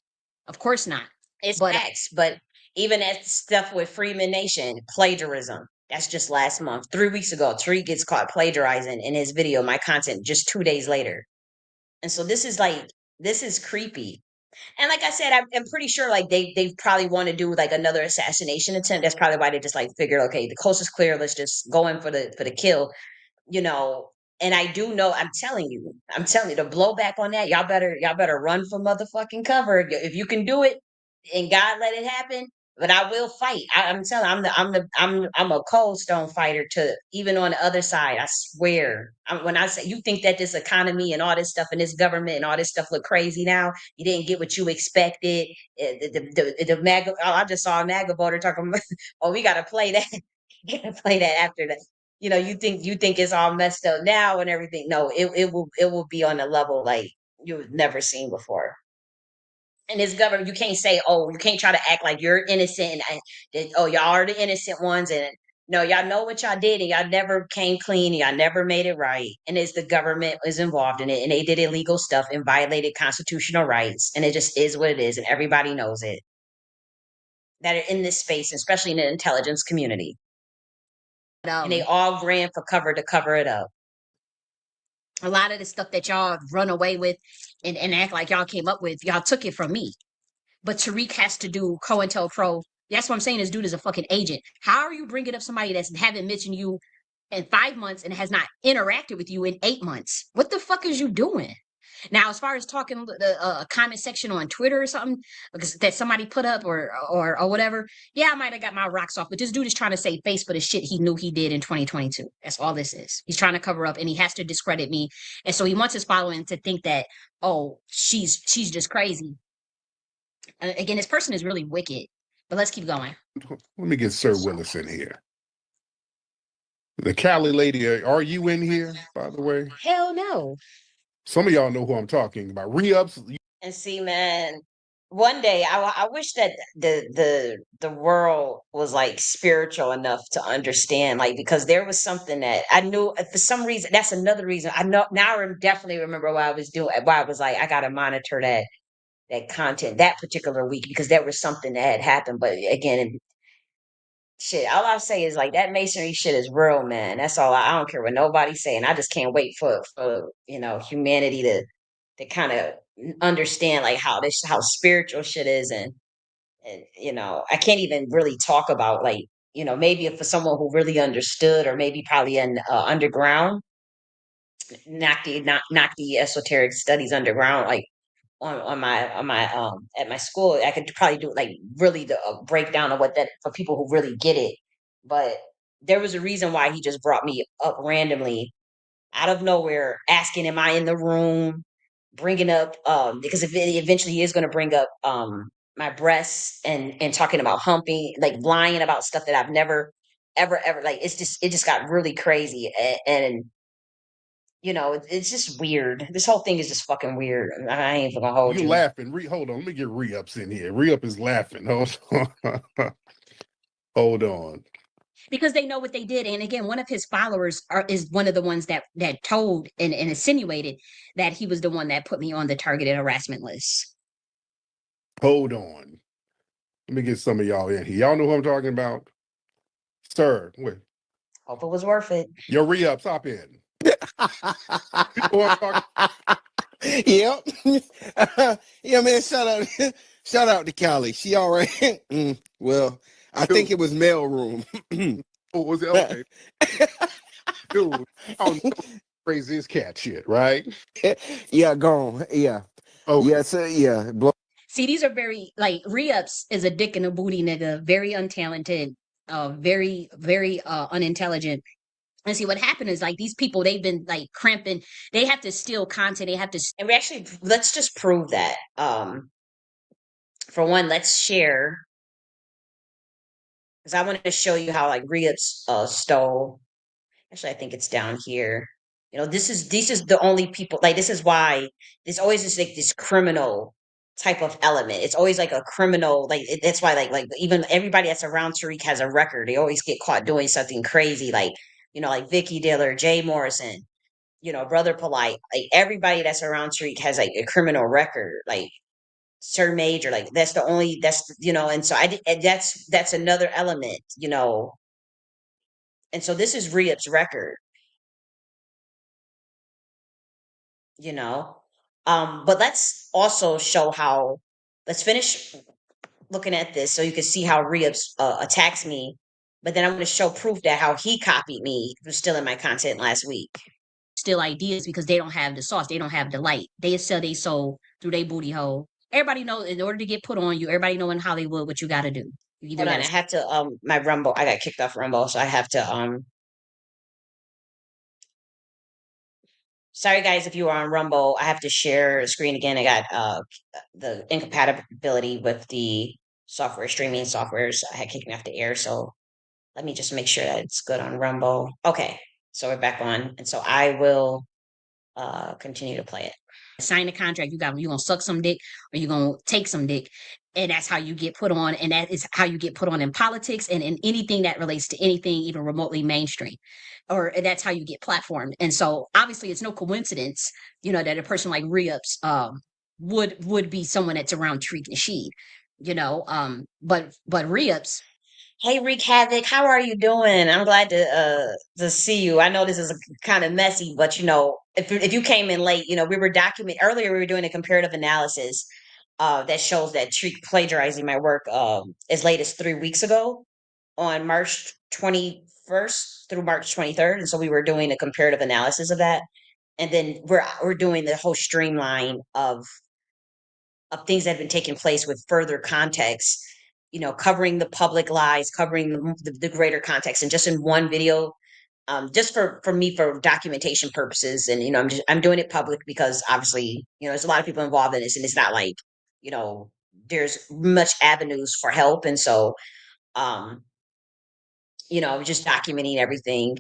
S1: of course not. It's facts, but even that stuff with Freeman Nation, plagiarism. That's just last month. 3 weeks ago, Tariq gets caught plagiarizing in his video, my content, just 2 days later. And so this is creepy. And like I said, I'm pretty sure like they probably want to do like another assassination attempt. That's probably why they just like figured, okay, the coast is clear. Let's just go in for the kill, you know. And I do know, I'm telling you, the blowback on that, y'all better run for motherfucking cover if you can do it, and God let it happen. But I will fight. I'm telling you, I'm a cold stone fighter to even on the other side. I swear. When I say you think that this economy and all this stuff and this government and all this stuff look crazy now, you didn't get what you expected. The MAGA. Oh, I just saw a MAGA voter talking. Oh, we gotta play that. We gotta play that after that. You know, you think it's all messed up now and everything. No, it will be on a level like you've never seen before. And this government, you can't say, oh, you can't try to act like you're innocent and oh, y'all are the innocent ones. And no, y'all know what y'all did and y'all never came clean and y'all never made it right. And it's the government is involved in it and they did illegal stuff and violated constitutional rights. And it just is what it is. And everybody knows it that are in this space, especially in the intelligence community. And they all ran for cover to cover it up. A lot of the stuff that y'all run away with and act like y'all came up with, y'all took it from me. But Tariq has to do COINTELPRO. That's what I'm saying. This dude is a fucking agent. How are you bringing up somebody that's haven't mentioned you in 5 months and has not interacted with you in 8 months? What the fuck is you doing? Now, as far as talking the comment section on Twitter or something because that somebody put up or whatever, yeah, I might have got my rocks off. But this dude is trying to save face for the shit he knew he did in 2022. That's all this is. He's trying to cover up, and he has to discredit me, and so he wants his following to think that, oh, she's just crazy. Again, this person is really wicked. But let's keep going.
S11: Let me get Sir Willis in here. The Cali lady, are you in here, by the way?
S1: Hell no.
S11: Some of y'all know who I'm talking about. Re-ups.
S1: And see, man, one day I wish that the world was like spiritual enough to understand, like, because there was something that I knew for some reason. That's another reason I know now. I definitely remember why I was doing. Why I was like, I gotta monitor that content that particular week because there was something that had happened. But again, shit, all I say is like that masonry shit is real, man. That's all. I don't care what nobody's saying. I just can't wait for humanity to kind of understand like how spiritual shit is, and I can't even really talk about like maybe if for someone who really understood or maybe probably in underground Nakti esoteric studies underground like on my at my school. I could probably do like really the breakdown of what that for people who really get it. But there was a reason why he just brought me up randomly out of nowhere, asking, "Am I in the room?" Bringing up because if it eventually he is going to bring up my breasts and talking about humping, like lying about stuff that I've never ever like. It just got really crazy and it's just weird. This whole thing is just fucking weird. I ain't even gonna hold you.
S11: You laughing. Hold on. Let me get Re-ups in here. Re-up is laughing. Hold on. Hold on.
S5: because they know what they did. And again, one of his followers is one of the ones that told and insinuated that he was the one that put me on the targeted harassment list.
S15: Hold on. Let me get some of y'all in here. Y'all know who I'm talking about? Sir, wait.
S1: Hope it was worth it.
S15: Yo, re-up, stop in.
S16: Yep. Yeah, man, shout out to Callie. She all right. Well, I think it was mailroom.
S15: Oh, was it? Okay. Dude, crazy as cat shit, right?
S16: Yeah, gone. Yeah.
S15: Okay.
S16: Yeah, so yeah.
S5: See, these are very, like, re-ups is a dick in a booty nigga, very untalented, very, very unintelligent. And see, what happened is, like, these people, they've been, like, cramping. They have to steal content. They have to.
S1: And we actually, let's just prove that. For one, let's share, because I wanted to show you how, like, re-ups stole. Actually, I think it's down here. You know, this is the only people, like, this is why there's always this, like, this criminal type of element. It's always like a criminal, like, that's why, like even everybody that's around Tariq has a record. They always get caught doing something crazy, like, you know, like Vicky Diller, Jay Morrison, you know, Brother Polite, like everybody that's around Tariq has like a criminal record, like Sir Major, like you know, and so and that's another element, you know, and so this is Riyad's record, you know, but let's also show how. Let's finish looking at this so you can see how Riyad attacks me, but then I'm going to show proof that how he copied me for stealing my content last week.
S5: Steal ideas because they don't have the sauce, they don't have the light. They sell their soul through their booty hole. Everybody knows, in order to get put on you, everybody know in Hollywood what you got to do.
S1: Hold on, I have to my Rumble. I got kicked off Rumble, so I have to Sorry guys, if you were on Rumble, I have to share the screen again. I got the incompatibility with the streaming softwares. I had kicked me off the air, so let me just make sure that it's good on Rumble. Okay, so we're back on, and so I will continue to play it.
S5: Sign the contract. You're gonna suck some dick or you're gonna take some dick, and that's how you get put on, and that is how you get put on in politics and in anything that relates to anything even remotely mainstream, or that's how you get platformed. And so obviously it's no coincidence, you know, that a person like Re-Ups would be someone that's around Tariq Nasheed, you know, but Re-Ups.
S1: Hey, Reek Havoc, how are you doing? I'm glad to see you. I know this is kind of messy, but you know, if you came in late, you know, we were earlier. We were doing a comparative analysis that shows that plagiarizing my work as late as 3 weeks ago, on March 21st through March 23rd, and so we were doing a comparative analysis of that, and then we're doing the whole streamline of things that have been taking place with further context, you know, covering the public lies, covering the greater context, and just in one video, just for me, for documentation purposes. And you know, I'm doing it public because obviously, you know, there's a lot of people involved in this, and it's not like, you know, there's much avenues for help, and so you know, just documenting everything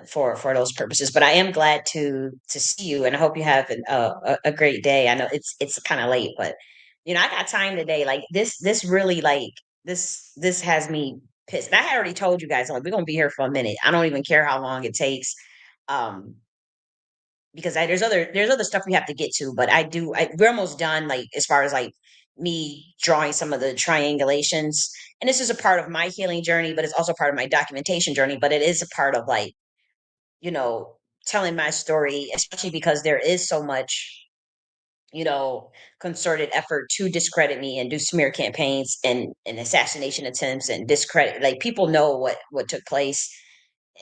S1: for those purposes. But I am glad to see you, and I hope you have a great day. I know it's kind of late, but you know, I got time today. Like this really, like, this has me pissed. And I had already told you guys, like, we're gonna be here for a minute. I don't even care how long it takes, because there's other stuff we have to get to. But we're almost done. Like, as far as like me drawing some of the triangulations, and this is a part of my healing journey, but it's also part of my documentation journey. But it is a part of, like, you know, telling my story, especially because there is so much, you know, concerted effort to discredit me and do smear campaigns and assassination attempts and discredit. Like, people know what took place,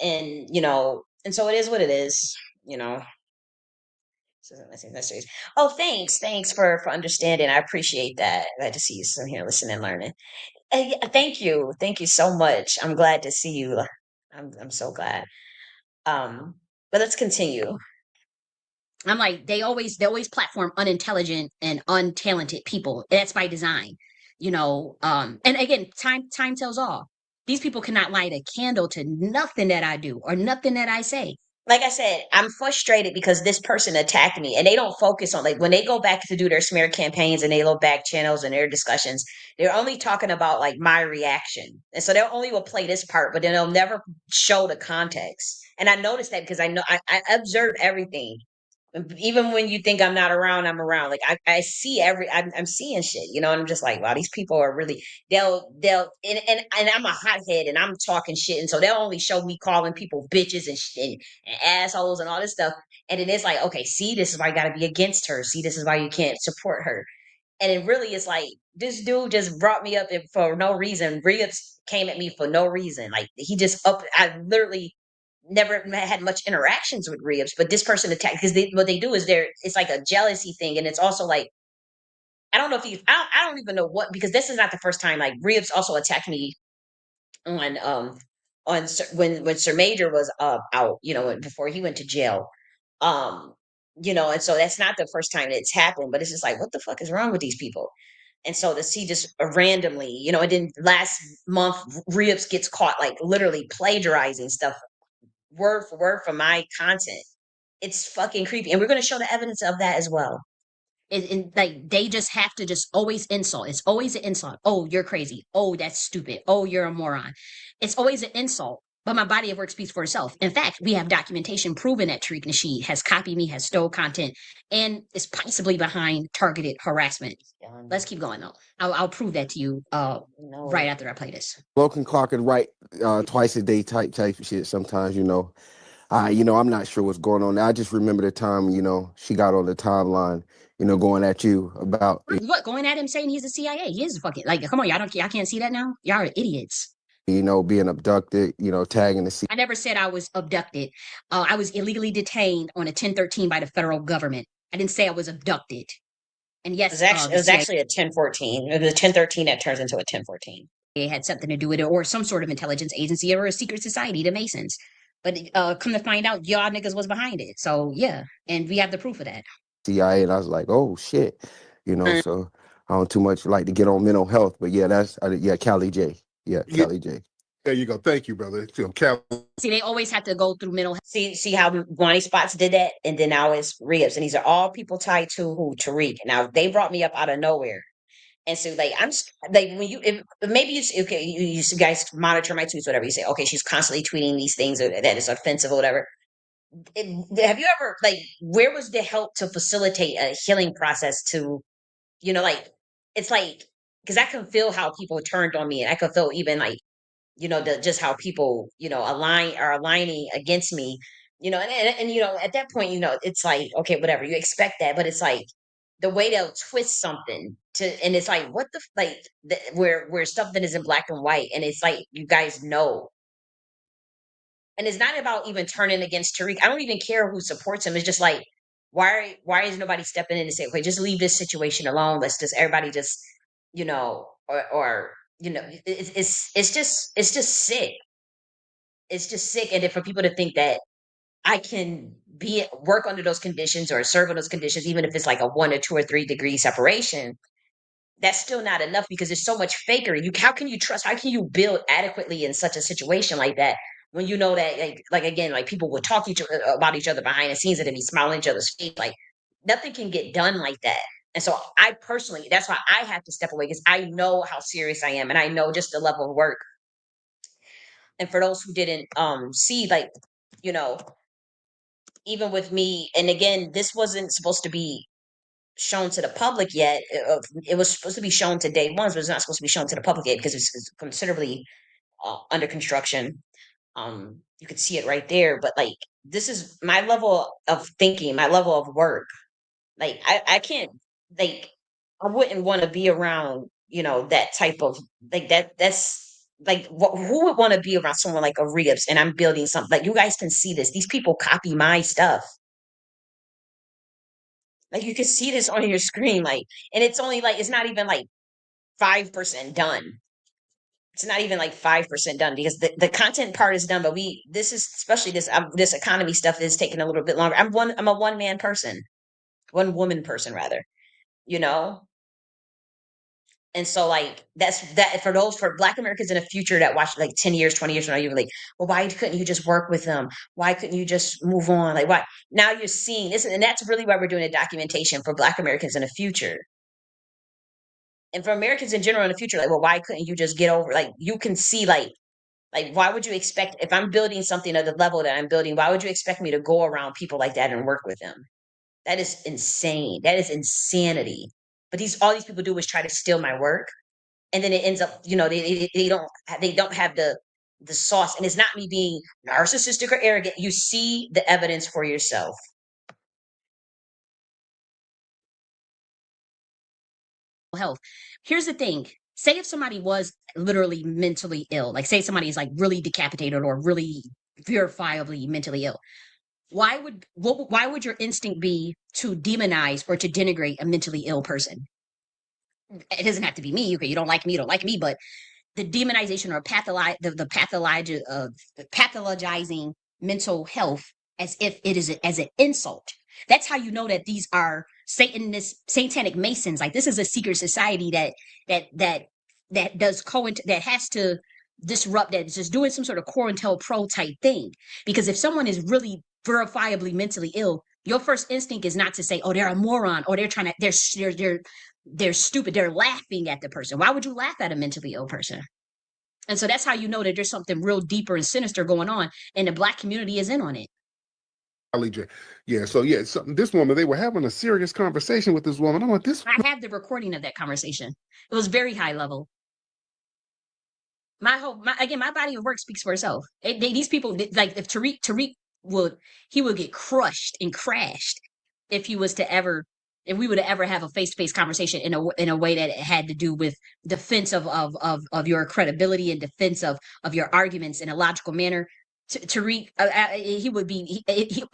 S1: and you know, and so it is what it is, you know. Oh, thanks for understanding. I appreciate that. Glad to see you still here, listening and learning. Thank you so much. I'm glad to see you. I'm so glad. But let's continue.
S5: I'm like, they always platform unintelligent and untalented people. That's by design, you know. And again, time tells all. These people cannot light a candle to nothing that I do or nothing that I say.
S1: like I said, I'm frustrated because this person attacked me and they don't focus on, like, when they go back to do their smear campaigns and they look back channels and their discussions, they're only talking about like my reaction. And so they'll only will play this part, but then they'll never show the context. And I noticed that because I know I observe everything. Even when you think I'm not around, I'm around. Like I see I'm seeing shit, and I'm just like, wow, these people are really, they'll and I'm a hothead and I'm talking shit. And so they'll only show me calling people bitches and assholes and all this stuff. And then it's like, okay, see, this is why I gotta be against her. See, this is why you can't support her. And it really is like, this dude just brought me up for no reason. Ribs came at me for no reason. Like he just I literally never had much interactions with Ribs, but this person attacked because what they do is it's like a jealousy thing. And it's also like, I don't know if I don't even know what, because this is not the first time. Like Ribs also attacked me when Sir Major was out, before he went to jail. Um, and so that's not the first time it's happened, but it's just like, what the fuck is wrong with these people? And so to see just randomly, and then last month, Ribs gets caught like literally plagiarizing stuff word for word from my content. It's fucking creepy. And we're going to show the evidence of that as well. And like they just have to just always insult. It's always an insult. Oh, you're crazy. Oh, that's stupid. Oh, you're a moron. It's always an insult. But my body of work speaks for itself. In fact, we have documentation proving that Tariq Nasheed has copied me, has stole content, and is possibly behind targeted harassment. Let's keep going though. I'll prove that to you right after I play this.
S16: Logan Clark could write twice a day type shit sometimes, I'm not sure what's going on. I just remember the time, she got on the timeline, going at you about
S1: what, going at him saying he's a CIA. He is fucking like, come on, y'all can't see that now? Y'all are idiots.
S16: Being abducted, tagging the
S1: I never said I was abducted. I was illegally detained on a 1013 by the federal government. I didn't say I was abducted. And yes, it was actually a 1014. It was a 1013 that turns into a 1014. It had something to do with it, or some sort of intelligence agency, or a secret society, the Masons. But come to find out, y'all niggas was behind it. So yeah, and we have the proof of that.
S16: CIA, and I was like, oh shit, so I don't too much like to get on mental health, but yeah, Cali J. Yeah, Cali J.
S11: There you go. Thank you, brother. Cali.
S1: See, they always have to go through mental health. See how Guani Spots did that? And then now it's Ribs. And these are all people tied to Tariq. Now they brought me up out of nowhere. And so like I'm like, when maybe you guys monitor my tweets, whatever, you say, okay, she's constantly tweeting these things that is offensive or whatever. Have you ever, like, where was the help to facilitate a healing process to, like, it's like, because I can feel how people turned on me, and I can feel even like, just how people, are aligning against me, and at that point, it's like, okay, whatever, you expect that, but it's like the way they'll twist something and it's like, what the, where something is in black and white, and it's like, you guys know. And it's not about even turning against Tariq. I don't even care who supports him. It's just like, why is nobody stepping in and say, okay, just leave this situation alone. Let's just, everybody just, or it's just sick. It's just sick. And then for people to think that I can work under those conditions or serve on those conditions, even if it's like a 1 or 2 or 3 degree separation, that's still not enough because there's so much fakery. How can you trust? How can you build adequately in such a situation like that when you know that, like again, like people will talk about each other behind the scenes and then be smiling in each other's face? Like nothing can get done like that. And so I personally, that's why I have to step away, because I know how serious I am and I know just the level of work. And for those who didn't see, like, even with me, and again, this wasn't supposed to be shown to the public yet. It was supposed to be shown to day ones, but it's not supposed to be shown to the public yet because it's considerably under construction. You could see it right there, but like, this is my level of thinking, my level of work. Like I can't, like, I wouldn't want to be around, that type of, like, that's like, who would want to be around someone like a Ribs, and I'm building something, like, you guys can see this. These people copy my stuff. Like, you can see this on your screen, like, and it's only like, it's not even like 5% done. It's not even like 5% done because the content part is done, but this is, especially this economy stuff, is taking a little bit longer. I'm a one man person, one woman person rather, you know. And so like that's that for Black Americans in the future that watch like 10 years, 20 years from now, you're like, well, why couldn't you just work with them? Why couldn't you just move on? Like why now you're seeing this, and that's really why we're doing a documentation for Black Americans in the future. And for Americans in general in the future, like, well, why couldn't you just get over, like you can see like why would you expect, if I'm building something at the level that I'm building, why would you expect me to go around people like that and work with them? That is insane. That is insanity. But all these people do is try to steal my work, and then it ends up, they don't have the sauce. And it's not me being narcissistic or arrogant. You see the evidence for yourself. Health. Here's the thing. Say if somebody was literally mentally ill, like say somebody is like really decapitated or really verifiably mentally ill. Why would your instinct be to demonize or to denigrate a mentally ill person? It doesn't have to be me. Okay, you don't like me, but the demonization or pathologizing mental health as if it is as an insult. That's how you know that these are satanic masons. Like this is a secret society that has to disrupt, that is just doing some sort of COINTELPRO type thing. Because if someone is really verifiably mentally ill, your first instinct is not to say, oh, they're a moron, or they're stupid. They're laughing at the person. Why would you laugh at a mentally ill person? And so that's how you know that there's something real deeper and sinister going on, and the Black community is in on it.
S15: Yeah, so this woman, they were having a serious conversation with this woman. I'm like,
S1: I have the recording of that conversation. It was very high level. My body of work speaks for itself. These people, like if Tariq would get crushed and crashed if we would ever have a face-to-face conversation in a way that it had to do with defense of your credibility and defense of your arguments in a logical manner. Tariq,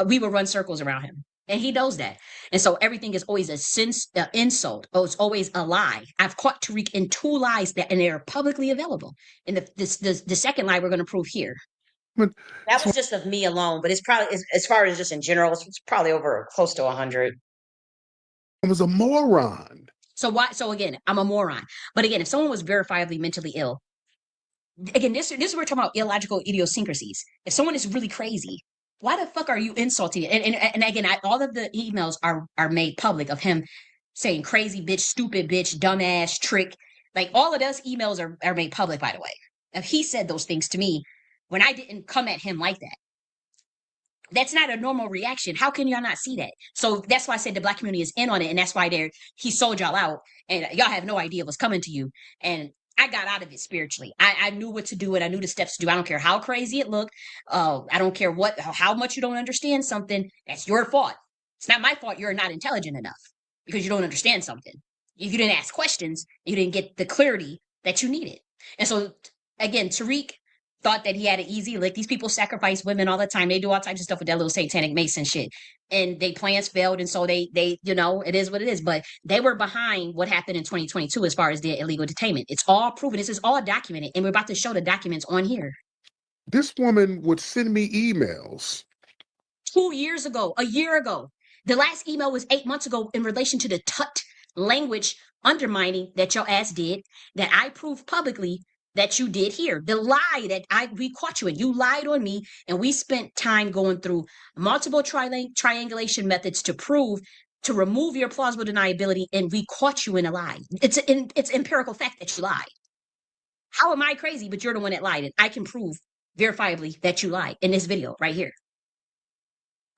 S1: we would run circles around him, and he knows that. And so everything is always an insult. Oh, it's always a lie. I've caught Tariq in 2 lies and they're publicly available. And the second lie we're going to prove here. But that was just of me alone, but it's probably, as far as just in general, it's probably over close to 100.
S15: I was a moron.
S1: So again, I'm a moron. But again, if someone was verifiably mentally ill, again, this is we're talking about illogical idiosyncrasies. If someone is really crazy, why the fuck are you insulting? And again, all of the emails are made public of him saying crazy bitch, stupid bitch, dumbass, trick. Like all of those emails are made public, by the way. If he said those things to me when I didn't come at him like that, that's not a normal reaction. How can y'all not see that? So that's why I said the Black community is in on it, and that's why he sold y'all out, and y'all have no idea what's coming to you. And I got out of it spiritually. I knew what to do, and I knew the steps to do. I don't care how crazy it looked. I don't care how much you don't understand something. That's your fault. It's not my fault you're not intelligent enough because you don't understand something. If you didn't ask questions, you didn't get the clarity that you needed. And so, again, Tariq thought that he had it easy. Like these people sacrifice women all the time. They do all types of stuff with that little satanic mason shit. And they plans failed. And so they, it is what it is. But they were behind what happened in 2022 as far as their illegal detainment. It's all proven. This is all documented. And we're about to show the documents on here.
S15: This woman would send me emails
S1: 2 years ago, a year ago. The last email was 8 months ago in relation to the tut language undermining that your ass did, that I proved publicly that you did here. The lie that we caught you in. You lied on me, and we spent time going through multiple triangulation methods to remove your plausible deniability, and we caught you in a lie. It's empirical fact that you lied. How am I crazy, but you're the one that lied, and I can prove verifiably that you lied in this video right here.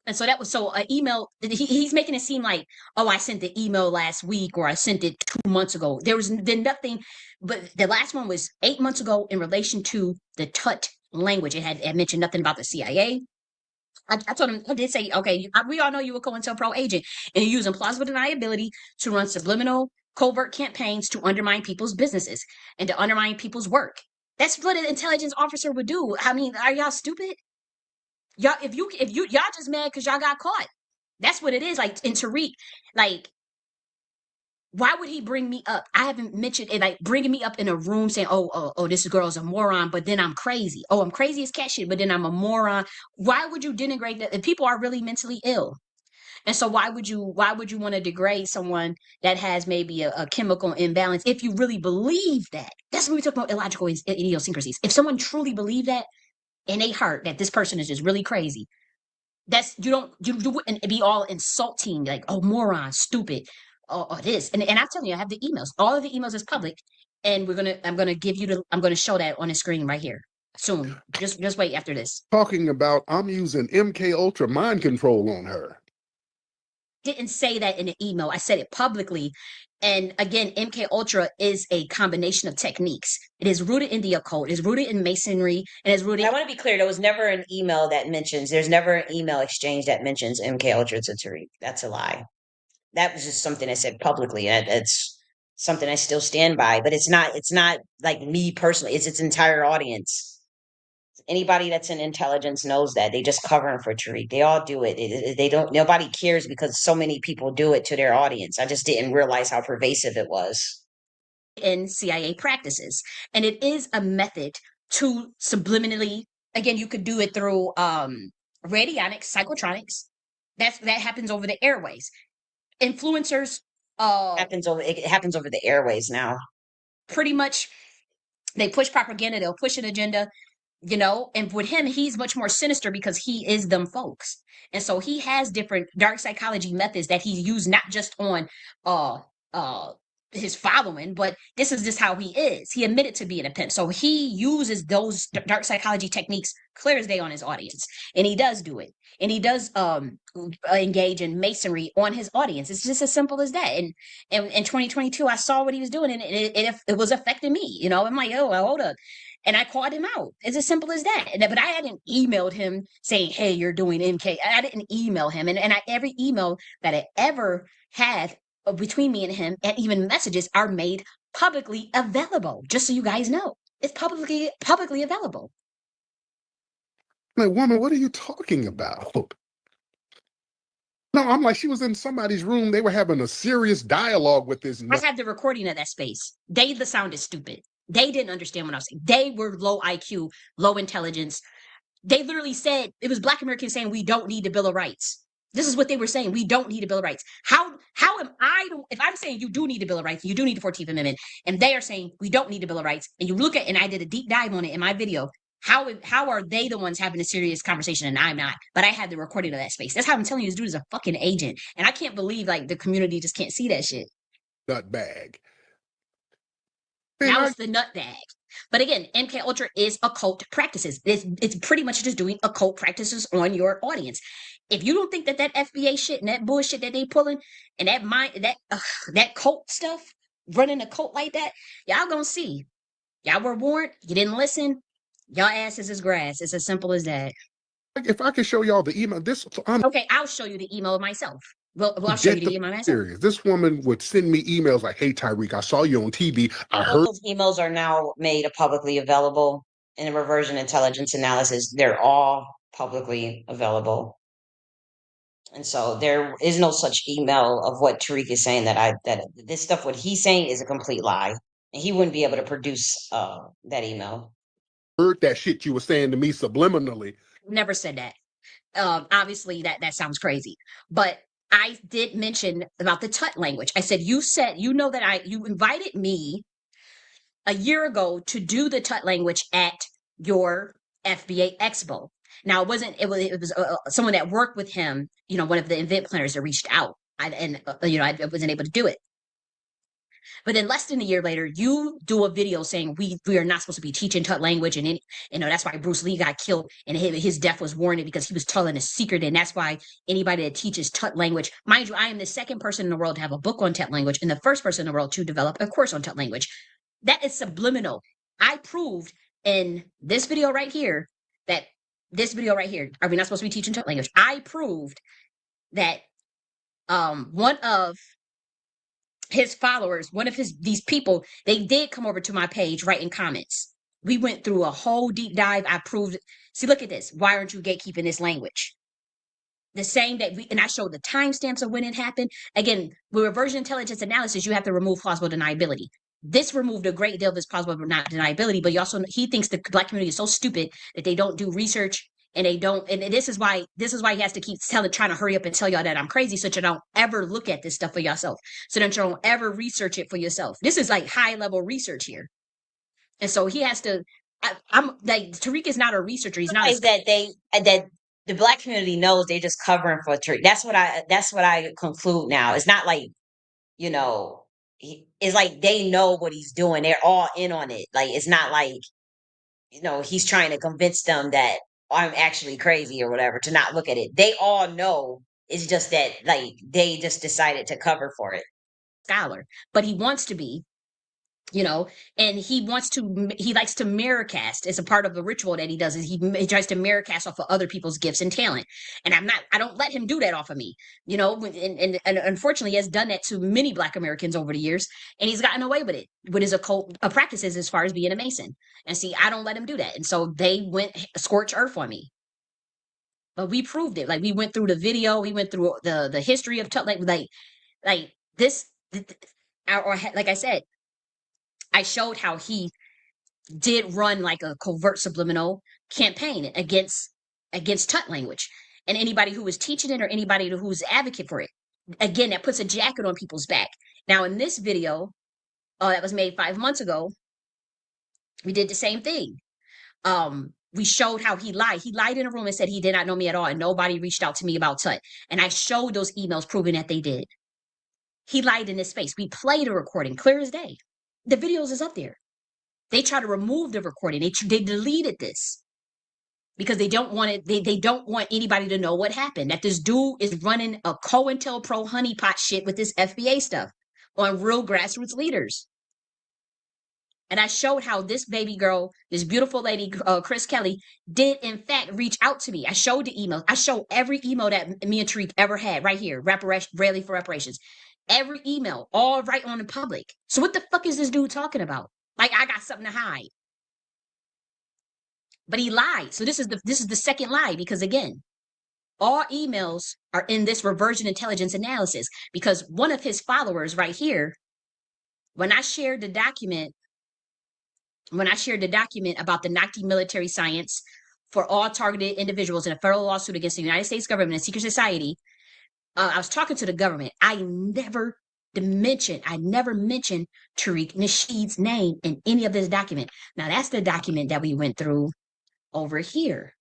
S1: And so that was an email. He's making it seem like, oh, I sent the email last week or I sent it 2 months ago. There was then nothing, but the last one was 8 months ago in relation to the tut language. It had mentioned nothing about the CIA. I told him, I did say, okay, we all know you a COINTELPRO agent and you're using plausible deniability to run subliminal covert campaigns to undermine people's businesses and to undermine people's work. That's what an intelligence officer would do. I mean, are y'all stupid? Y'all, if you y'all just mad because y'all got caught. That's what it is. Like in Tariq, like, why would he bring me up? I haven't mentioned it, like bringing me up in a room saying, oh, this girl's a moron, but then I'm crazy. Oh, I'm crazy as cat shit, but then I'm a moron. Why would you denigrate that? If people are really mentally ill, And so why would you want to degrade someone that has maybe a chemical imbalance if you really believe that? That's when we talk about illogical idiosyncrasies. If someone truly believed that in their heart that this person is just really crazy, you wouldn't be all insulting, like, oh, moron, stupid, or this. And I'm telling you, I have the emails. All of the emails is public, and I'm gonna show that on the screen right here soon. Just wait after this.
S15: Talking about I'm using MK Ultra mind control on her.
S1: Didn't say that in the email. I said it publicly. And again, MK Ultra is a combination of techniques. It is rooted in the occult. It is rooted in masonry. And it's rooted. I want to be clear. There was never an email that mentions. There's never an email exchange that mentions MK Ultra to Tariq. That's a lie. That was just something I said publicly. It's something I still stand by. But it's not like me personally. It's its entire audience. Anybody that's in intelligence knows that. They just covering for Tariq. They all do it. They don't. Nobody cares because so many people do it to their audience. I just didn't realize how pervasive it was. In CIA practices, and it is a method to subliminally. Again, you could do it through radionics, psychotronics. That happens over the airways. Influencers. It happens over the airways now. Pretty much, they push propaganda. They'll push an agenda. And with him, he's much more sinister because he is them folks. And so he has different dark psychology methods that he used not just on his following, but this is just how he is. He admitted to being a pimp. So he uses those dark psychology techniques clear as day on his audience. And he does do it. And he does engage in masonry on his audience. It's just as simple as that. And in 2022, I saw what he was doing, and it was affecting me. I'm like, oh, well, hold up. And I called him out. It's as simple as that. But I hadn't emailed him saying, hey, you're doing MK. I didn't email him. And every email that I ever had between me and him, and even messages, are made publicly available. Just so you guys know. It's publicly available.
S15: Like, woman, what are you talking about? No, I'm like, she was in somebody's room. They were having a serious dialogue with this.
S1: I had the recording of that space. The sound is stupid. They didn't understand what I was saying. They were low IQ, low intelligence. They literally said, it was Black Americans saying, we don't need the Bill of Rights. This is what they were saying. We don't need a Bill of Rights. How am I, if I'm saying you do need the Bill of Rights, you do need the 14th Amendment, and they are saying we don't need the Bill of Rights, and you look at, and I did a deep dive on it in my video, how are they the ones having a serious conversation and I'm not? But I had the recording of that space. That's how I'm telling you, this dude is a fucking agent. And I can't believe like the community just can't see that shit.
S15: Nut bag.
S1: Now it's the nut bag. But again, MK Ultra is occult practices. It's pretty much just doing occult practices on your audience. If you don't think that FBA shit and that bullshit that they pulling and that cult stuff, running a cult like that, y'all gonna see. Y'all were warned. You didn't listen. Y'all asses is grass. It's as simple as that.
S15: If I could show y'all the email,
S1: okay, I'll show you the email myself. Well, I'll show you the email myself.
S15: Serious. This woman would send me emails like, "Hey, Tariq, I saw you on TV. I heard."
S1: Those emails are now made publicly available in a reversion intelligence analysis. They're all publicly available, and so there is no such email of what Tariq is saying that this stuff. What he's saying is a complete lie, and he wouldn't be able to produce that email.
S15: Heard that shit you were saying to me subliminally.
S1: Never said that. Obviously, that sounds crazy, but I did mention about the Tut language. I said, you know that you invited me a year ago to do the Tut language at your FBA Expo. Now it was someone that worked with him, one of the event planners that reached out, I wasn't able to do it. But then less than a year later, you do a video saying we are not supposed to be teaching Tut language, and that's why Bruce Lee got killed, and his death was warranted because he was telling a secret, and that's why anybody that teaches Tut language, mind you, I am the second person in the world to have a book on Tut language, and the first person in the world to develop a course on Tut language. That is subliminal. I proved in this video right here are we not supposed to be teaching Tut language? I proved that one of his followers, these people, they did come over to my page writing comments. We went through a whole deep dive. I proved, see, look at this. Why aren't you gatekeeping this language? The same that and I showed the timestamps of when it happened. Again, with reversion intelligence analysis, you have to remove plausible deniability. This removed a great deal of this plausible deniability, but he thinks the Black community is so stupid that they don't do research and they don't. And this is why he has to keep trying to hurry up and tell y'all that I'm crazy, so you don't ever look at this stuff for yourself, so that you don't ever research it for yourself. This is like high level research here, and so he has to. I'm like, Tariq is not a researcher. He's not that the Black community knows they're just covering for Tariq. That's what I conclude now. It's not like, you know, it's like they know what he's doing. They're all in on it. Like, it's not like, you know, he's trying to convince them that I'm actually crazy or whatever to not look at it. They all know. It's just that, like, they just decided to cover for it. Scholar, but he wants to be, you know, and he likes to mirror cast as a part of the ritual that he does. Is he tries to mirror cast off of other people's gifts and talent, and I don't let him do that off of me, you know. And unfortunately, he has done that to many Black Americans over the years, and he's gotten away with it with his occult practices as far as being a Mason. And see, I don't let him do that, and so they went scorch earth on me. But we proved it. Like, we went through the video, we went through the history of like this, or like I said, I showed how he did run like a covert subliminal campaign against Tut language, and anybody who was teaching it or anybody who's advocate for it. Again, that puts a jacket on people's back. Now, in this video that was made 5 months ago, we did the same thing. We showed how he lied. He lied in a room and said he did not know me at all, and nobody reached out to me about Tut. And I showed those emails proving that they did. He lied in his face. We played a recording, clear as day. The videos is up there. They try to remove the recording. They deleted this because they don't want it. They don't want anybody to know what happened. That this dude is running a COINTELPRO honeypot shit with this FBA stuff on real grassroots leaders. And I showed how this baby girl, this beautiful lady, Chris Kelly, did in fact reach out to me. I showed the emails. I showed every email that me and Tariq ever had right here. Rally for Reparations. Every email, all right on the public. So what the fuck is this dude talking about? Like, I got something to hide. But he lied. So this is the second lie, because again, all emails are in this reversion intelligence analysis, because one of his followers right here, when I shared the document about the Nakti military science for all targeted individuals in a federal lawsuit against the United States government and secret society, I was talking to the government. I never mentioned Tariq Nasheed's name in any of this document. Now, that's the document that we went through over here.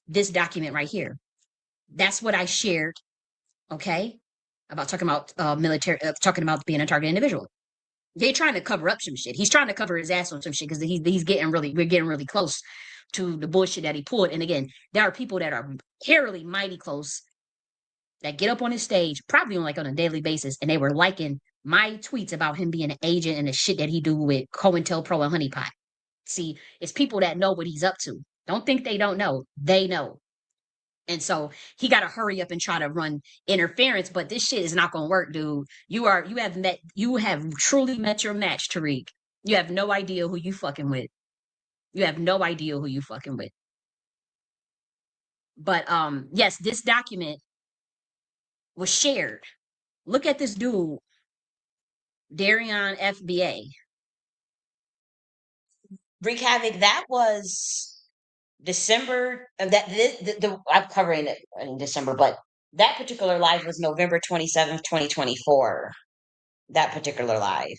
S1: This document right here. That's what I shared, okay? About talking about talking about being a targeted individual. They're trying to cover up some shit. He's trying to cover his ass on some shit because we're getting really close to the bullshit that he pulled. And again, there are people that are terribly mighty close that get up on his stage, probably on a daily basis, and they were liking my tweets about him being an agent and the shit that he do with COINTELPRO and Honeypot. See, it's people that know what he's up to. Don't think they don't know. They know. And so he got to hurry up and try to run interference, but this shit is not going to work, dude. You have truly met your match, Tariq. You have no idea who you fucking with. But yes, this document was shared. Look at this dude, Darion FBA. Wreak Havoc, that was December of that. I'm covering it in December, but that particular live was November 27th, 2024. That particular live.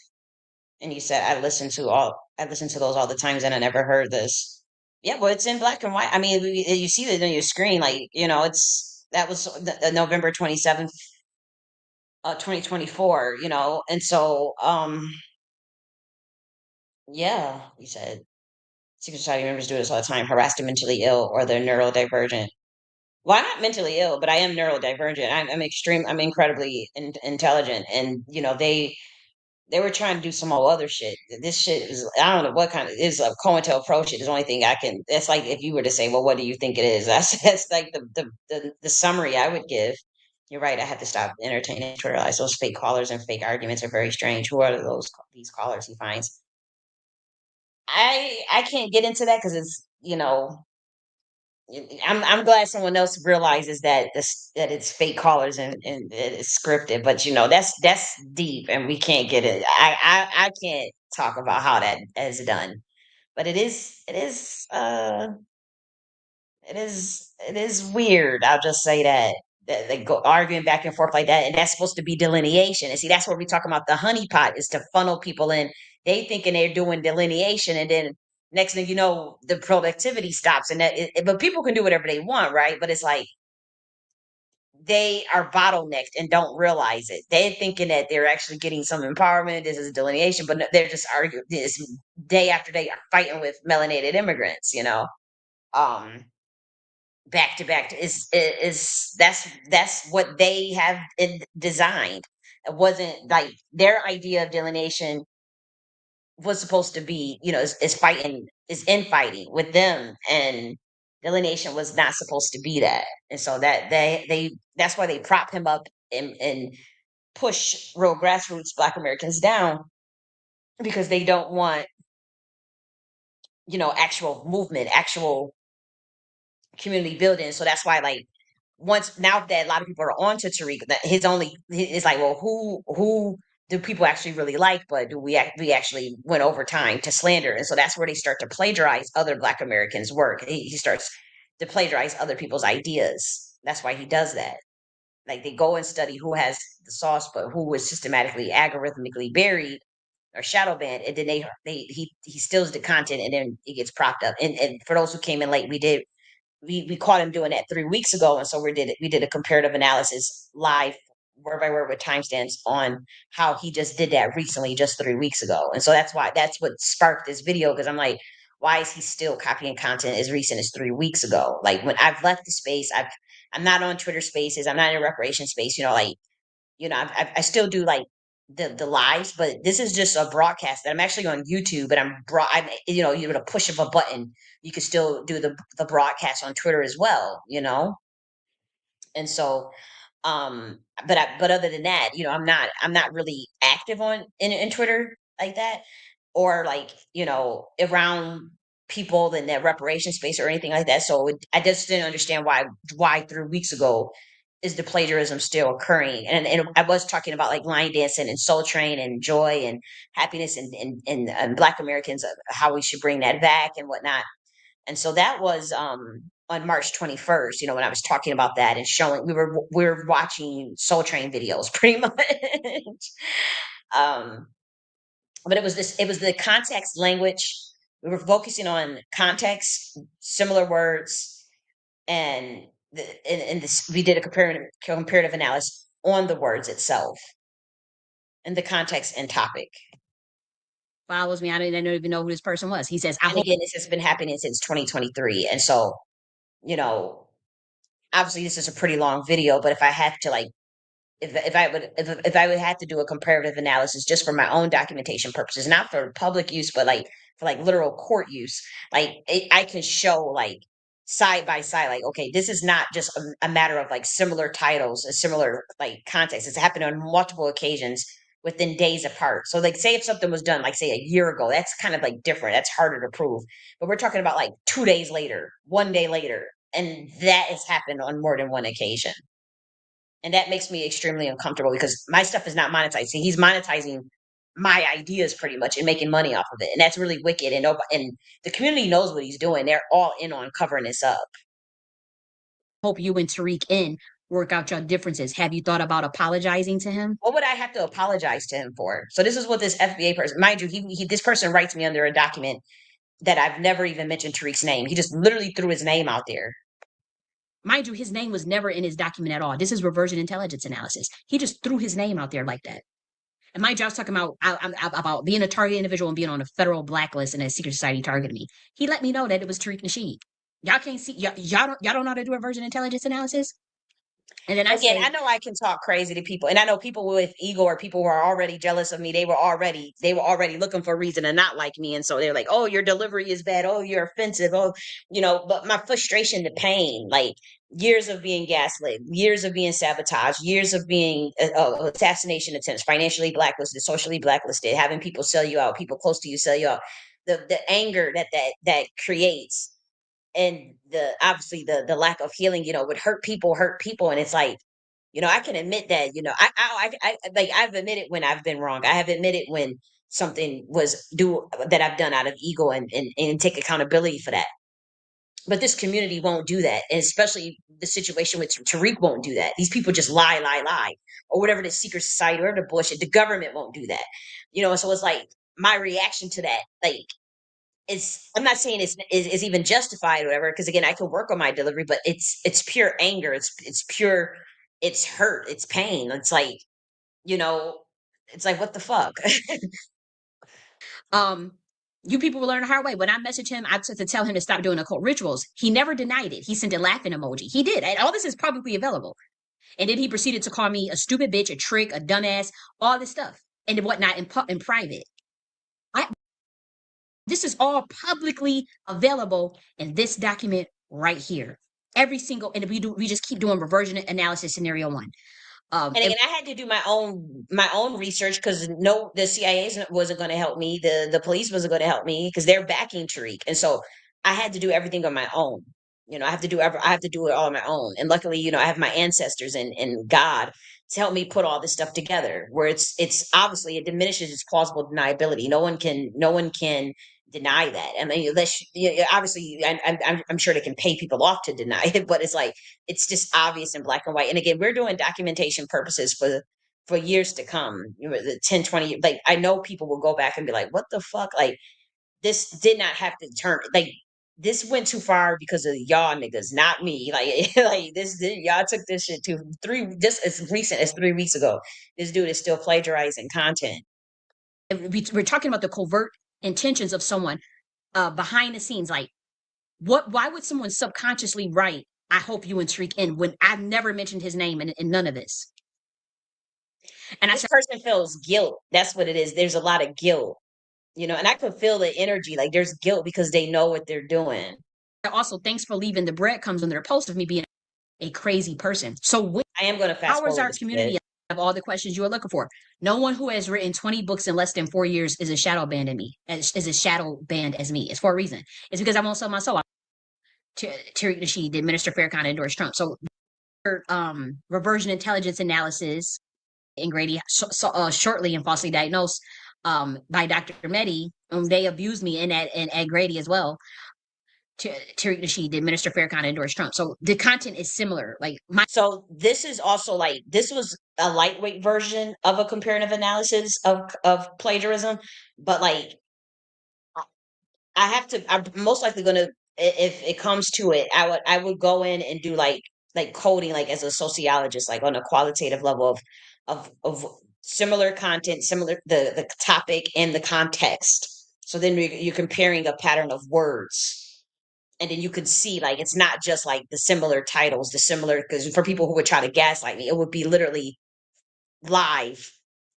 S1: And you said I listen to those all the times, and I never heard this. Yeah, well, it's in black and white. I mean, you see it on your screen, like, you know, that was the November 27th, 2024, you know. And so yeah, you said secret society members do this all the time, harassed and mentally ill, or they're neurodivergent. Well, I'm not mentally ill, but I am neurodivergent. I'm incredibly intelligent, and you know, they were trying to do some whole other shit. This shit is, I don't know what kind of, is a COINTELPRO shit is the only thing I can. That's like if you were to say, well, what do you think it is? That's like the summary I would give. You're right. I have to stop entertaining Twitter. Like, those fake callers and fake arguments are very strange. Who are these callers he finds? I can't get into that because it's, you know, I'm glad someone else realizes that that it's fake callers and it's scripted, but you know, that's deep and we can't get it. I can't talk about how that is done, but it is It is weird. I'll just say that. They go arguing back and forth like that, and that's supposed to be delineation. And see, that's what we talk about. The honeypot is to funnel people in. They thinking they're doing delineation, and then next thing you know, the productivity stops. And but people can do whatever they want, right? But it's like they are bottlenecked and don't realize it. They're thinking that they're actually getting some empowerment. This is delineation, but no, they're just arguing this day after day, fighting with melanated immigrants. Um, back to back is that's what they have designed. It wasn't like their idea of delineation was supposed to be, is fighting, is infighting with them, and delineation was not supposed to be that. And so that they that's why they prop him up and push real grassroots Black Americans down, because they don't want, actual movement, actual community building. So that's why, like, once now that a lot of people are on to Tariq, that it's like, well, who do people actually really like? But do we actually went over time to slander? And so that's where they start to plagiarize other Black Americans' work. He starts to plagiarize other people's ideas. That's why he does that. Like, they go and study who has the sauce, but who was systematically algorithmically buried or shadow banned, and then he steals the content, and then it gets propped up. And for those who came in late, we caught him doing that 3 weeks ago, and so we did a comparative analysis live, word by word, with timestamps on how he just did that recently, just 3 weeks ago. And so that's what sparked this video, because I'm like, why is he still copying content as recent as 3 weeks ago? Like, when I've left the space, I'm not on Twitter Spaces, I'm not in a reparation space, like, I still do, like, the lives, but this is just a broadcast that I'm actually on YouTube, and I'm with a push of a button, you can still do the broadcast on Twitter as well. And so, but other than that, I'm not really active in Twitter like that, or like, around people in that reparation space or anything like that. So I just didn't understand why 3 weeks ago is the plagiarism still occurring. And I was talking about, like, line dancing and Soul Train and joy and happiness and Black Americans, how we should bring that back and whatnot. And so that was on March 21st, when I was talking about that and showing, we were watching Soul Train videos pretty much. um but it was the context language. We were focusing on context, similar words, and this, we did a comparative analysis on the words itself and the context and topic.
S5: Follows me. I didn't even know who this person was. He says,
S1: and again, this has been happening since 2023. And so, obviously this is a pretty long video, but if I have to, like, if I would have to do a comparative analysis just for my own documentation purposes, not for public use, but like for, like, literal court use, like, I can show, like, side by side, like, okay, this is not just a matter of, like, similar titles and similar, like, context. It's happened on multiple occasions within days apart. So, like, say if something was done, like, say a year ago, that's kind of, like, different. That's harder to prove. But we're talking about, like, 2 days later, 1 day later, and that has happened on more than one occasion. And that makes me extremely uncomfortable, because my stuff is not monetized. See, he's monetizing my ideas pretty much and making money off of it. And that's really wicked. And the community knows what he's doing. They're all in on covering this up.
S5: Hope you and Tariq work out your differences. Have you thought about apologizing to him?
S1: What would I have to apologize to him for? So this is what this FBA person, mind you, this person writes me under a document that I've never even mentioned Tariq's name. He just literally threw his name out there.
S5: Mind you, his name was never in his document at all. This is reversion intelligence analysis. He just threw his name out there like that. And mind you, I was talking about being a target individual and being on a federal blacklist and a secret society targeting me. He let me know that it was Tariq Nasheed. Y'all can't see, y'all don't know how to do reversion intelligence analysis?
S1: And then I know I can talk crazy to people, and I know people with ego or people who are already jealous of me. They were already looking for a reason to not like me, and so they're like, "Oh, your delivery is bad. Oh, you're offensive. Oh, But my frustration, the pain, like years of being gaslit, years of being sabotaged, years of being assassination attempts, financially blacklisted, socially blacklisted, having people sell you out, people close to you sell you out. The anger that creates, and obviously the lack of healing, would hurt people, and it's like, I can admit that, I've admitted when I've been wrong. I have admitted when something that I've done out of ego, and take accountability for that. But this community won't do that. And especially the situation with Tariq won't do that. These people just lie, or whatever the secret society or the bullshit. The government won't do that. So it's like my reaction to that, like, I'm not saying it's even justified or whatever, because again, I can work on my delivery, but it's pure anger. It's pure, it's hurt, it's pain. It's like, it's like, what the fuck? You people will learn the hard way. When I messaged him, I took to tell him to stop doing occult rituals. He never denied it. He sent a laughing emoji. He did. And all this is publicly available. And then he proceeded to call me a stupid bitch, a trick, a dumbass, all this stuff and whatnot in private. This is all publicly available in this document right here. Every single, and we just keep doing reversion analysis scenario 1. And again, I had to do my own research because the CIA wasn't going to help me. The police wasn't going to help me because they're backing Tariq, and so I had to do everything on my own. I have to do it all on my own. And luckily, I have my ancestors and God to help me put all this stuff together. Where it's obviously it diminishes its plausible deniability. No one can deny that. I mean, obviously, I'm sure they can pay people off to deny it, but it's like it's just obvious in black and white. And again, we're doing documentation purposes for years to come. The 10, 20, like I know people will go back and be like, what the fuck? Like this did not have to turn, like this went too far because of y'all niggas, not me. Like, y'all took this shit to just as recent as 3 weeks ago. This dude is still plagiarizing content. We're talking about the covert intentions of someone behind the scenes. Like, why would someone subconsciously write, I hope you and Tariq in, when I've never mentioned his name in none of this? And this person feels guilt. That's what it is. There's a lot of guilt, and I could feel the energy. Like there's guilt because they know what they're doing. Also, thanks for leaving the breadcrumbs on their post of me being a crazy person. So I am going to fast forward. How is our community of all the questions you are looking for? No one who has written 20 books in less than 4 years is a shadow banned in me. Is a shadow banned as me. It's for a reason. It's because I won't sell my soul. Tariq Nasheed, the Minister Farrakhan endorsed Trump. So, reversion intelligence analysis in Grady, shortly and falsely diagnosed by Dr. Mehdi. They abused me at Grady as well. Tariq Nasheed, the Minister Farrakhan endorsed Trump. So the content is similar. So this is also like, this was a lightweight version of a comparative analysis of plagiarism, but like I'm most likely going to, if it comes to it, I would go in and do like coding, like as a sociologist, like on a qualitative level of similar content, similar, the topic and the context. So then you're comparing a pattern of words. And then you could see, like, it's not just like the similar titles, because for people who would try to gaslight me, it would be literally live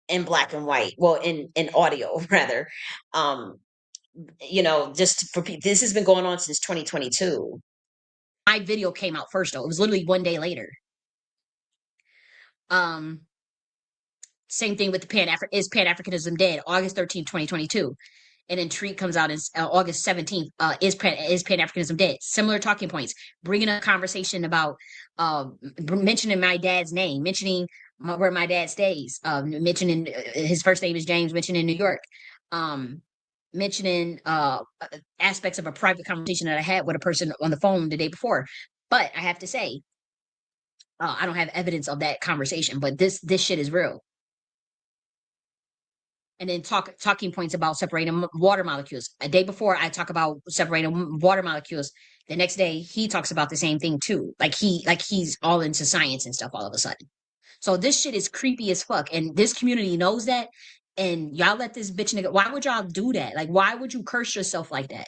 S1: in black and white. Well, in audio rather. Just for people, this has been going on since 2022. My video came out first, though. It was literally 1 day later. Same thing with the Pan-Africanism Dead, August 13th, 2022. And then Tariq comes out as August 17th, is Pan-Africanism Dead? Similar talking points, bringing up conversation about mentioning my dad's name, mentioning where my dad stays, mentioning his first name is James, mentioning New York, mentioning aspects of a private conversation that I had with a person on the phone the day before. But I have to say, I don't have evidence of that conversation, but this shit is real. And then talking points about separating water molecules. A day before I talk about separating water molecules, the next day he talks about the same thing too. Like he's all into science and stuff all of a sudden. So this shit is creepy as fuck. And this community knows that. And y'all let this bitch nigga, why would y'all do that? Like, why would you curse yourself like that?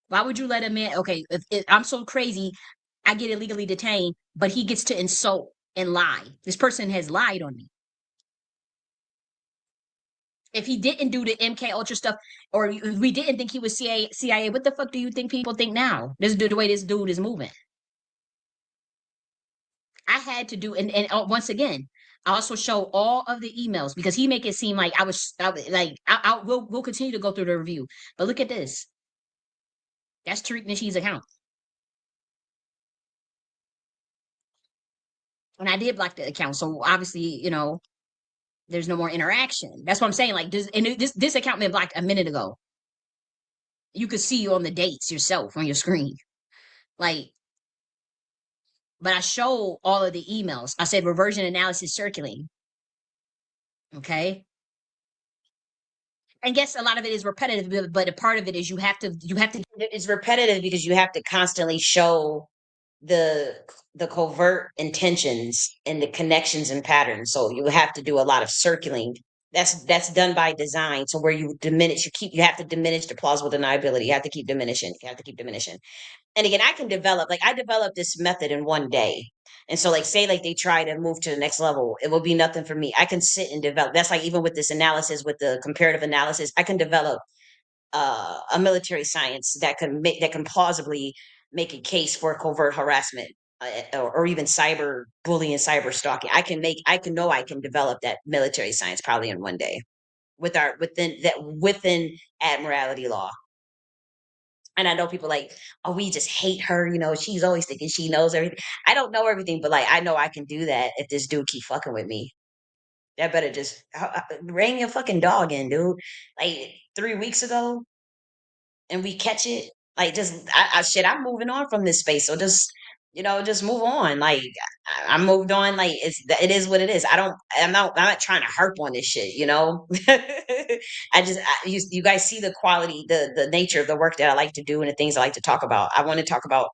S1: Why would you let a man, okay, if I'm so crazy, I get illegally detained, but he gets to insult and lie. This person has lied on me. If he didn't do the MK Ultra stuff, or we didn't think he was CIA, what the fuck do you think people think now? The way this dude is moving. I had to do, and once again, I also show all of the emails because he make it seem like we'll continue to go through the review. But look at this. That's Tariq Nasheed's account. And I did block the account, so obviously, there's no more interaction. That's what I'm saying. Like this account been blocked a minute ago. You could see on the dates yourself on your screen. Like, but I showed all of the emails. I said reversion analysis circulating. Okay. I guess a lot of it is repetitive, but a part of it is you have to, it's repetitive because you have to constantly show the covert intentions and the connections and patterns. So you have to do a lot of circling. That's done by design. So where you diminish, you have to diminish the plausible deniability. You have to keep diminishing. You have to keep diminishing. And again, I developed this method in one day. And so like say like they try to move to the next level, it will be nothing for me. I can sit and develop. That's like even with this analysis, with the comparative analysis, I can develop a military science that can plausibly make a case for covert harassment, or even cyber bullying and cyber stalking. I can develop that military science probably in one day within admiralty law. And I know people like, oh, we just hate her. She's always thinking she knows everything. I don't know everything, but like, I know I can do that if this dude keep fucking with me. That better just rein your fucking dog in, dude. Like 3 weeks ago, and we catch it. Like, just shit. I'm moving on from this space, so just move on. Like, I moved on. Like, it is what it is. I'm not trying to harp on this shit. You guys see the quality, the nature of the work that I like to do and the things I like to talk about. I want to talk about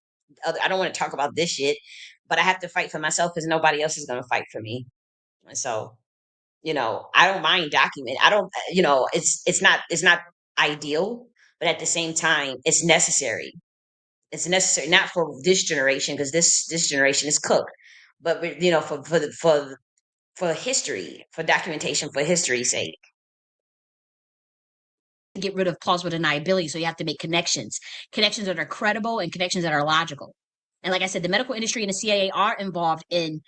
S1: I don't want to talk about this shit, but I have to fight for myself because nobody else is going to fight for me. And so, I don't mind document. I don't, it's not ideal, but at the same time, it's necessary. It's necessary not for this generation because this generation is cooked, but for history, for documentation, for history's sake. Get rid of plausible deniability, so you have to make connections that are credible and connections that are logical. And like I said, the medical industry and the CIA are involved in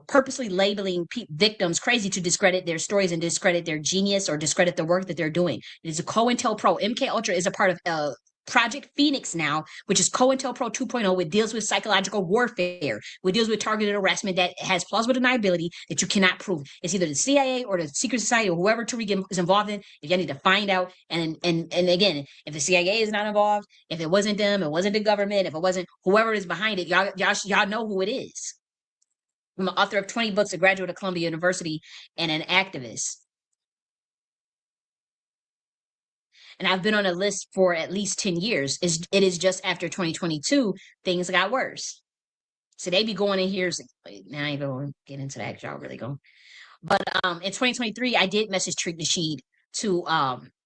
S1: purposely labeling victims crazy to discredit their stories and discredit their genius or discredit the work that they're doing. It is a COINTELPRO. MK Ultra is a part of Project Phoenix now, which is COINTELPRO 2.0, which deals with psychological warfare, which deals with targeted harassment that has plausible deniability that you cannot prove. It's either the CIA or the secret society or whoever Tariq is involved in. If you need to find out, and again, if the CIA is not involved, if it wasn't them, it wasn't the government, if it wasn't whoever is behind it, y'all know who it is. I'm an author of 20 books, a graduate of Columbia University, and an activist. And I've been on a list for at least 10 years. It is just after 2022, things got worse. So they be going in here. Now I ain't going to get into that. Y'all really go. But in 2023, I did message Tariq Nasheed to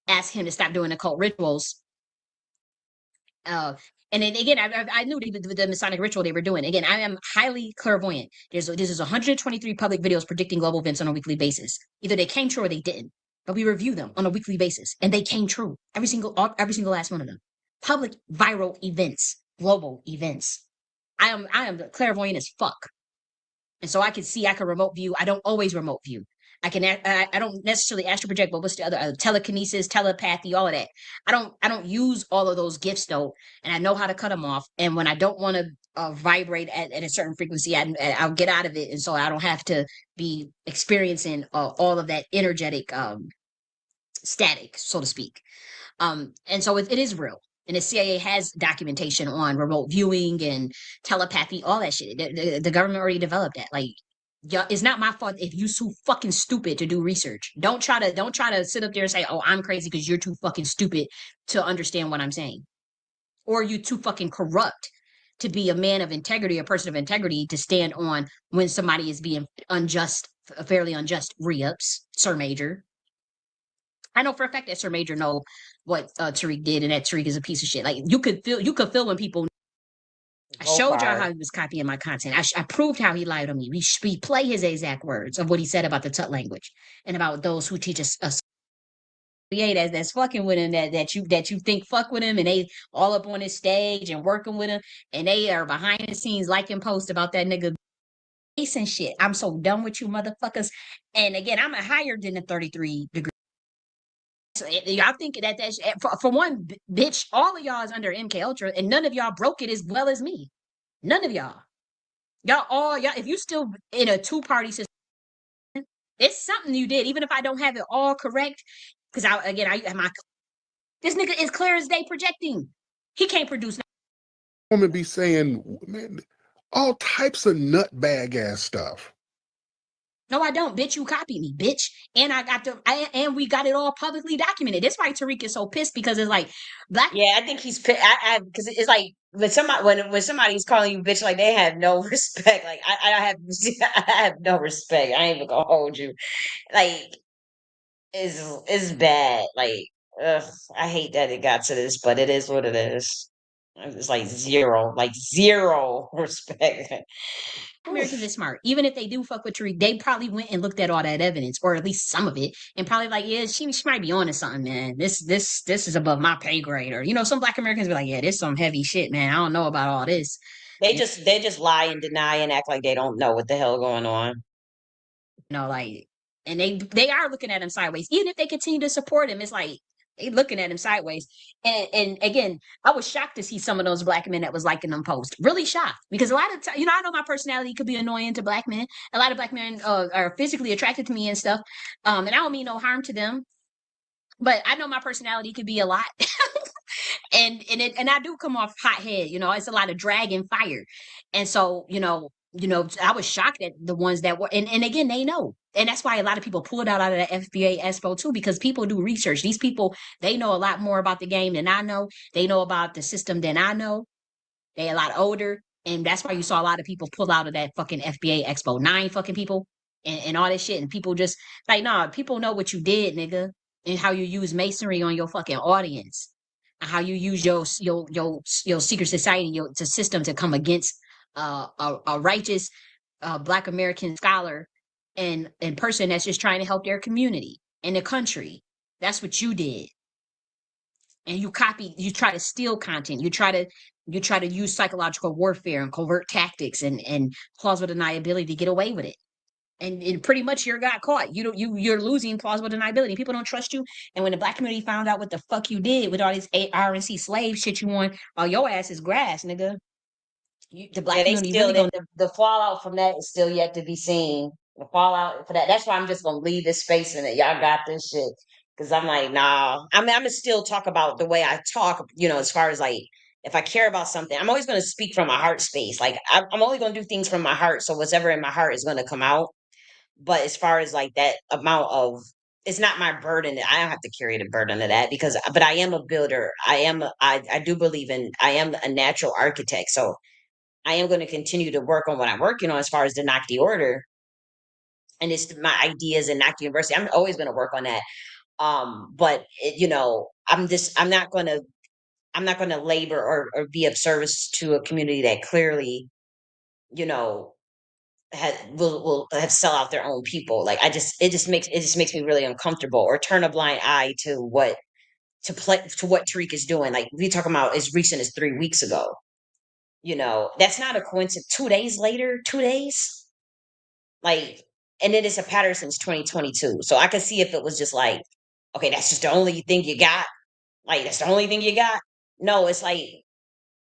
S1: ask him to stop doing occult rituals. And then again, I knew the Masonic ritual they were doing. Again, I am highly clairvoyant. This is 123 public videos predicting global events on a weekly basis. Either they came true or they didn't. But we review them on a weekly basis, and they came true. Every single last one of them. Public viral events, global events. I am clairvoyant as fuck, and so I can remote view. I don't always remote view. I don't necessarily astral project, but what's the other telekinesis, telepathy, all of that. I don't use all of those gifts though, and I know how to cut them off. And when I don't want to vibrate at a certain frequency, I'll get out of it, and so I don't have to be experiencing all of that energetic static, so to speak. And so it is real. And the CIA has documentation on remote viewing and telepathy, all that shit. The government already developed that. Like, it's not my fault if you too fucking stupid to do research. Don't try to sit up there and say, "Oh, I'm crazy" because you're too fucking stupid to understand what I'm saying, or you too fucking corrupt to be a man of integrity, a person of integrity, to stand on when somebody is being unjust, fairly unjust re-ups, Sir Major. I know for a fact that Sir Major know what Tariq did, and that Tariq is a piece of shit. Like you could feel when people. I showed y'all how he was copying my content. I proved how he lied on me. We play his exact words of what he said about the Tut language and about those who teach us. That's fucking with him. That you think fuck with him, and they all up on his stage and working with him, and they are behind the scenes liking posts about that nigga and shit. I'm so done with you motherfuckers. And again, I'm higher than the 33 degree. So y'all think that's for one, bitch, all of y'all is under MK Ultra, and none of y'all broke it as well as me. None of y'all. Y'all, if you still in a two-party system, it's something you did, even if I don't have it all correct. Because this nigga is clear as day projecting. He can't produce.
S15: woman be saying, man, all types of nutbag ass stuff.
S5: No, I don't, bitch. You copied me, bitch. And and we got it all publicly documented. That's why Tariq is so pissed, because it's like black.
S1: Yeah, I think he's because it's like when somebody's calling you bitch, like they have no respect. Like I have I have no respect. I ain't even gonna hold you. Like it's bad. Like ugh, I hate that it got to this, but it is what it is. It's like zero respect.
S5: Americans are smart. Even if they do fuck with Tariq, they probably went and looked at all that evidence, or at least some of it, and probably like, yeah, she might be on to something, man. This is above my pay grade. Or, some Black Americans be like, yeah, this some heavy shit, man. I don't know about all this.
S1: They just lie and deny and act like they don't know what the hell going on.
S5: Like, and they are looking at him sideways. Even if they continue to support him, it's like they looking at him sideways. And again, I was shocked to see some of those Black men that was liking them post. Really shocked, because a lot of time, I know my personality could be annoying to Black men. A lot of Black men are physically attracted to me and stuff. And I don't mean no harm to them, but I know my personality could be a lot. and I do come off hot head, it's a lot of drag and fire. And so, I was shocked at the ones that were, and again, they know. And that's why a lot of people pulled out of the FBA Expo too, because people do research. These people, they know a lot more about the game than I know. They know about the system than I know. They a lot older. And that's why you saw a lot of people pull out of that fucking FBA Expo. 9 fucking people and all this shit. And people just like, nah, people know what you did, nigga, and how you use masonry on your fucking audience. How you use your secret society, your system to come against a righteous Black American scholar and person that's just trying to help their community and the country. That's what you did. And you try to steal content. You try to use psychological warfare and covert tactics and plausible deniability to get away with it. And pretty much you got caught. You're losing plausible deniability. People don't trust you. And when the Black community found out what the fuck you did with all this RNC slave shit you on, your ass is grass, nigga. The Black community
S1: still,
S5: really
S1: the fallout from that is still yet to be seen. The fallout for that. That's why I'm just gonna leave this space in it. Y'all got this shit. Cause I'm like, nah. I mean, I'm gonna still talk about the way I talk, as far as like if I care about something, I'm always gonna speak from my heart space. Like I'm only gonna do things from my heart. So whatever in my heart is gonna come out. But as far as like that amount of, it's not my burden. I don't have to carry the burden of that but I am a builder. I do believe I am a natural architect. So I am going to continue to work on what I'm working on as far as the Nakti order. And it's my ideas in Nakti University. I'm always going to work on that. But I'm not going to labor or be of service to a community that clearly, will have sell out their own people. Like it just makes me really uncomfortable, or turn a blind eye to what Tariq is doing. Like we talking about as recent as 3 weeks ago. That's not a coincidence. 2 days later, 2 days, like, and it is a pattern since 2022. So I could see if it was just like, okay, that's just the only thing you got. Like that's the only thing you got. No, it's like,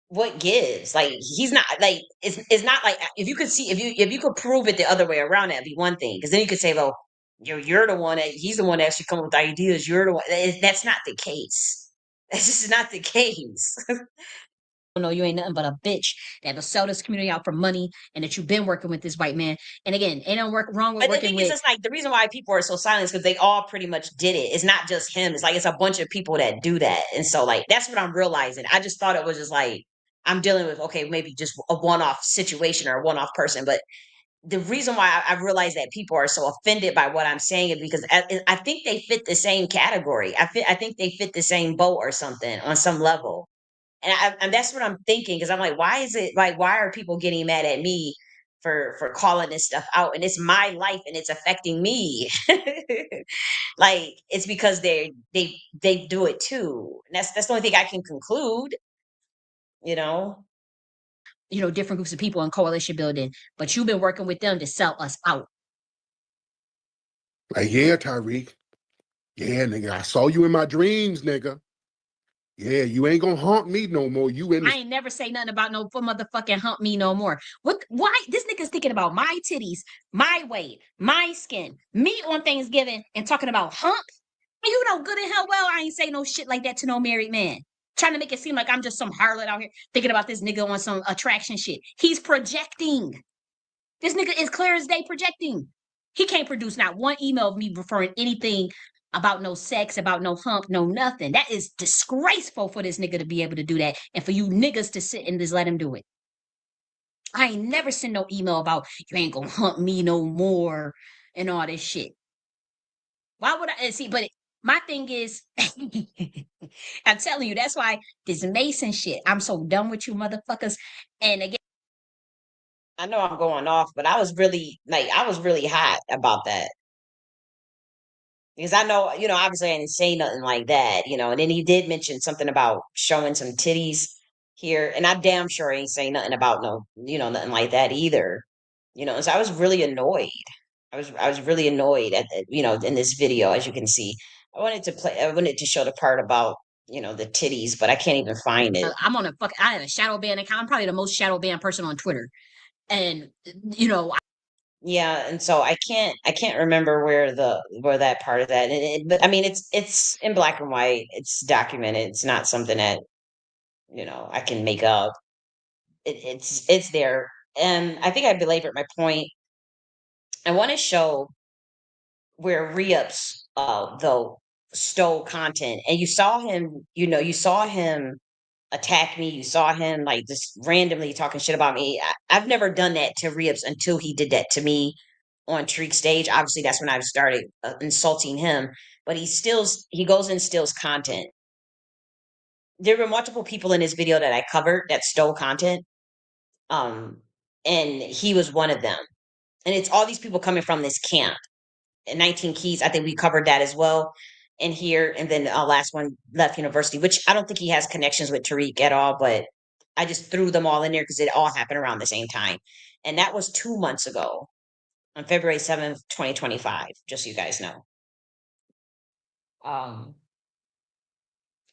S1: what gives? Like he's not like it's not like if you could prove it the other way around, that'd be one thing, because then you could say, well, you're the one that he's the one that actually come up with ideas. You're the one. That's not the case. That's just not the case.
S5: no, you ain't nothing but a bitch that will sell this community out for money, and that you've been working with this white man. And again, it don't work wrong with
S1: but
S5: working
S1: the thing
S5: with.
S1: Is, it's like the reason why people are so silent is because they all pretty much did it. It's not just him. It's like it's a bunch of people that do that, and so like that's what I'm realizing. I just thought it was just like I'm dealing with, okay, maybe just a one-off situation or a one-off person, but the reason why I realize that people are so offended by what I'm saying is because I think they fit the same category. I think they fit the same boat or something on some level. And that's what I'm thinking, because I'm like, why is it like, why are people getting mad at me for calling this stuff out? And it's my life and it's affecting me. Like it's because they do it too. And that's the only thing I can conclude,
S5: different groups of people in coalition building, but you've been working with them to sell us out.
S15: Like, yeah, Tariq. Yeah, nigga, I saw you in my dreams, nigga. Yeah, you ain't gonna haunt me no more.
S5: I ain't never say nothing about no motherfucking hump me no more. Why this nigga's thinking about my titties, my weight, my skin, me on Thanksgiving, and talking about hump? You know good and hell well I ain't say no shit like that to no married man. trying to make it seem like I'm just some harlot out here thinking about this nigga on some attraction shit. He's projecting. This nigga is clear as day projecting. He can't produce not one email of me referring anything about no sex, about no hump, no nothing. That is disgraceful for this nigga to be able to do that, and for you niggas to sit and just let him do it. I ain't never sent no email about you ain't gonna hump me no more and all this shit. Why would I see? But my thing is, I'm telling you, that's why this Mason shit. I'm so done with you motherfuckers. And again, I know I'm going off, but I was really hot about that. Because I know, obviously I didn't say nothing like that, and then he did mention something about showing some titties here, and I damn sure ain't saying nothing about nothing like that either. And so I was really annoyed. I was really annoyed at in this video, as you can see. I wanted to show the part about, the titties, but I can't even find it. I have a shadow ban account. I'm probably the most shadow banned person on Twitter. And yeah, and so I can't remember where that part of that. But I mean, it's in black and white. It's documented. It's not something that I can make up. It's there, and I think I belabored my point. I want to show where Re-Ups though stole content, and you saw him attack me. You saw him like just randomly talking shit about me. I've never done that to Re-Ups until he did that to me on Tariq's stage. Obviously, that's when I started insulting him. But he goes and steals content. There were multiple people in this video that I covered that stole content, and he was one of them. And it's all these people coming from this camp. 19 Keys, I think we covered that as well in here. And then last one, Left University, which I don't think he has connections with Tariq at all, but I just threw them all in there because it all happened around the same time. And that was 2 months ago on February 7th, 2025, just so you guys know.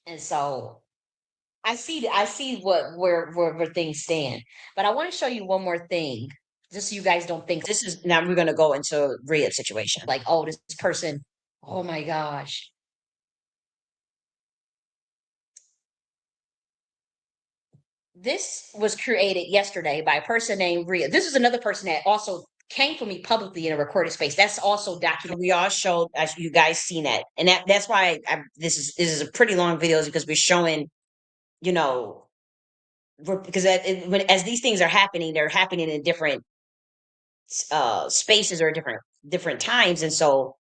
S5: And so I see where things stand. But I want to show you one more thing, just so you guys don't think this is now we're gonna go into Rhea situation. Like, oh, this person, oh my gosh. This was created yesterday by a person named Rhea. This is another person that also came for me publicly in a recorded space. That's also documented. We all showed, as you guys seen that, and that's why this is a pretty long video, because we're showing, because as these things are happening, they're happening in different spaces or different times, and so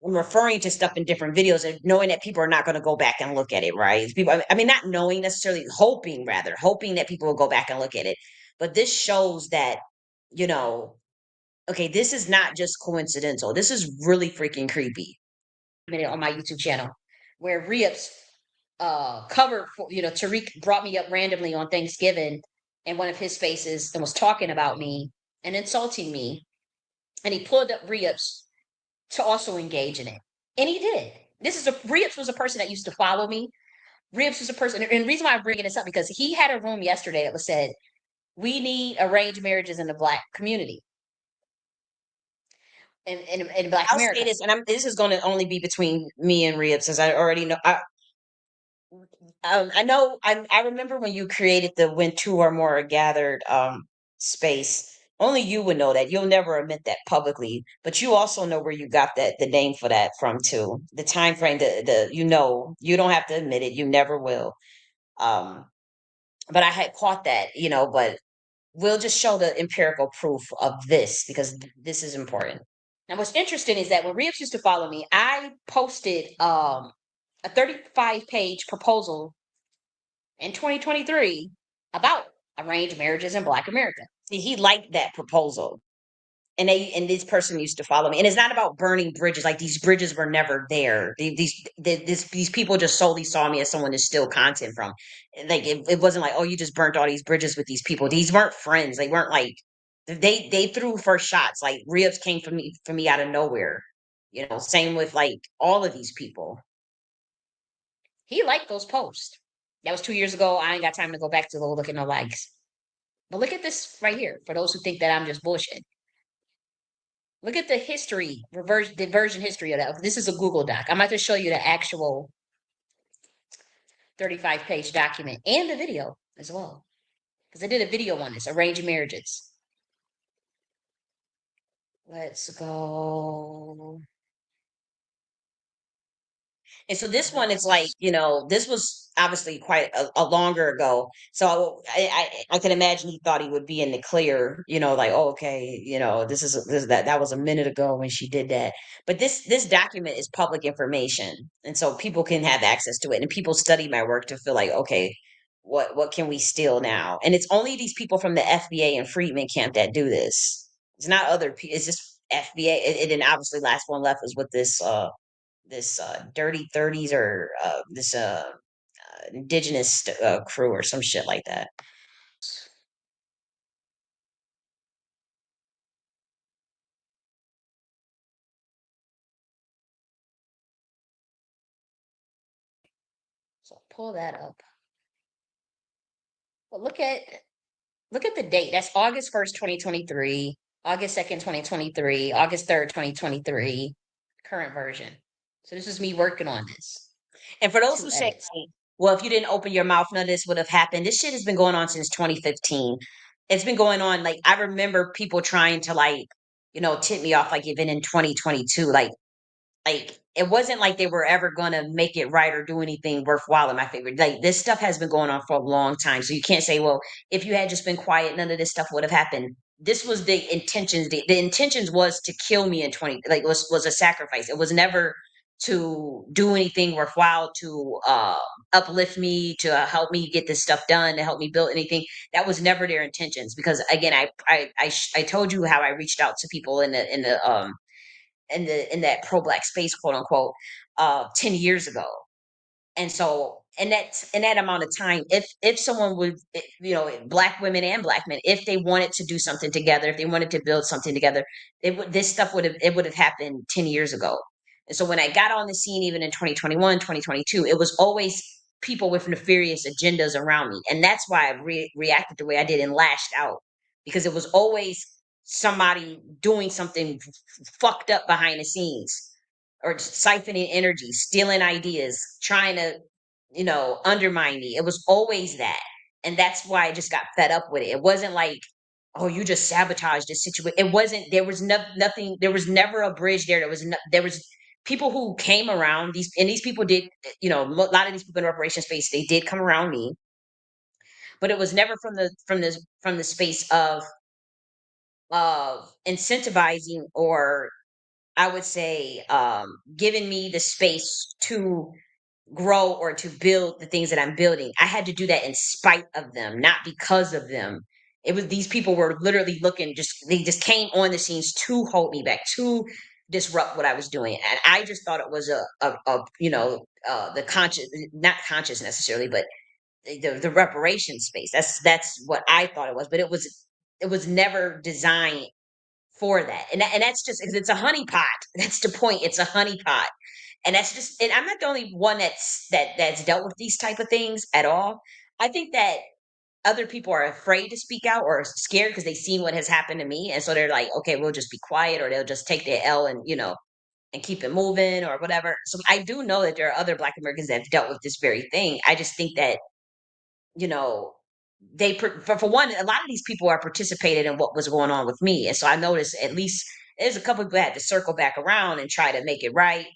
S5: I'm referring to stuff in different videos and knowing that people are not going to go back and look at it, right? People, I mean, not knowing necessarily, hoping that people will go back and look at it. But this shows that, okay, this is not just coincidental. This is really freaking creepy. On my YouTube channel, where Rips covered, Tariq brought me up randomly on Thanksgiving in one of his spaces and was talking about me and insulting me. And he pulled up Rips to also engage in it. And he did. Rips was a person that used to follow me. Rips was a person, and the reason why I'm bringing this up, because he had a room yesterday that was said, we need arranged marriages in the Black community. In Black America. I'll say this, and this is going to only be between me and Rips, as I already know. I know, I remember when you created the when two or more are gathered space. Only you would know that. You'll never admit that publicly, but you also know where you got the name for that from too. The time frame, you don't have to admit it. You never will. But I had caught that, but we'll just show the empirical proof of this, because this is important. Now, what's interesting is that when Rips used to follow me, I posted a 35-page proposal in 2023 about arranged marriages in Black America. See, he liked that proposal. And this person used to follow me. And it's not about burning bridges. Like, these bridges were never there. These people just solely saw me as someone to steal content from. Like, it wasn't like, oh, you just burnt all these bridges with these people. These weren't friends. They weren't like, they threw first shots. Like, Ribs came for me out of nowhere. Same with like all of these people. He liked those posts. That was 2 years ago. I ain't got time to go back to go look at no likes. But look at this right here, for those who think that I'm just bullshit. Look at the history, the version history of that. This is a Google Doc. I'm about to show you the actual
S1: 35-page document and the video as well. Because I did a video on this, arranged marriages. Let's go. And so this one is like, this was obviously quite a longer ago. So I can imagine he thought he would be in the clear, like, oh, okay, that was a minute ago when she did that. But this document is public information, and so people can have access to it. And people study my work to feel like, okay, what can we steal now? And it's only these people from the FBA and Freedman camp that do this. It's not other people. It's just FBA. And then obviously last one left is with this dirty 30s or this indigenous crew or some shit like that. So pull that up. But look at the date. That's August 1st, 2023, August 2nd, 2023, August 3rd, 2023, current version. So this is me working on this. And for those who say, well, if you didn't open your mouth, none of this would have happened. This shit has been going on since 2015. It's been going on. Like, I remember people trying to tip me off, like even in 2022, like it wasn't like they were ever gonna make it right or do anything worthwhile in my favor. Like, this stuff has been going on for a long time. So you can't say, well, if you had just been quiet, none of this stuff would have happened. This was the intentions. The intentions was to kill me in 20, like was a sacrifice. It was never to do anything worthwhile, to uplift me, to help me get this stuff done, to help me build anything. That was never their intentions. Because again, I told you how I reached out to people in that pro-black space, quote unquote, 10 years ago. And so in that amount of time, if someone would, black women and black men, if they wanted to do something together, if they wanted to build something together, this stuff would have happened 10 years ago. And so when I got on the scene, even in 2021, 2022, it was always people with nefarious agendas around me. And that's why I reacted the way I did and lashed out, because it was always somebody doing something fucked up behind the scenes, or siphoning energy, stealing ideas, trying to, undermine me. It was always that. And that's why I just got fed up with it. It wasn't like, oh, you just sabotaged this situation. It wasn't, there was nothing, there was never a bridge there. There was people who came around these people did, a lot of these people in the reparation space, they did come around me, but it was never from the space of incentivizing, or I would say, giving me the space to grow or to build the things that I'm building. I had to do that in spite of them, not because of them. It was, these people were literally they just came on the scenes to hold me back, to disrupt what I was doing. And I just thought it was the conscious, not conscious necessarily, but the reparation space. That's what I thought it was, but it was never designed for that. And that's just, it's a honeypot. That's the point. It's a honeypot. And that's just, and I'm not the only one that's dealt with these type of things at all. I think that other people are afraid to speak out or scared because they've seen what has happened to me. And so they're like, okay, we'll just be quiet, or they'll just take their L and, and keep it moving or whatever. So I do know that there are other Black Americans that have dealt with this very thing. I just think that, you know, for one, a lot of these people are participated in what was going on with me. And so I noticed at least there's a couple people that had to circle back around and try to make it right,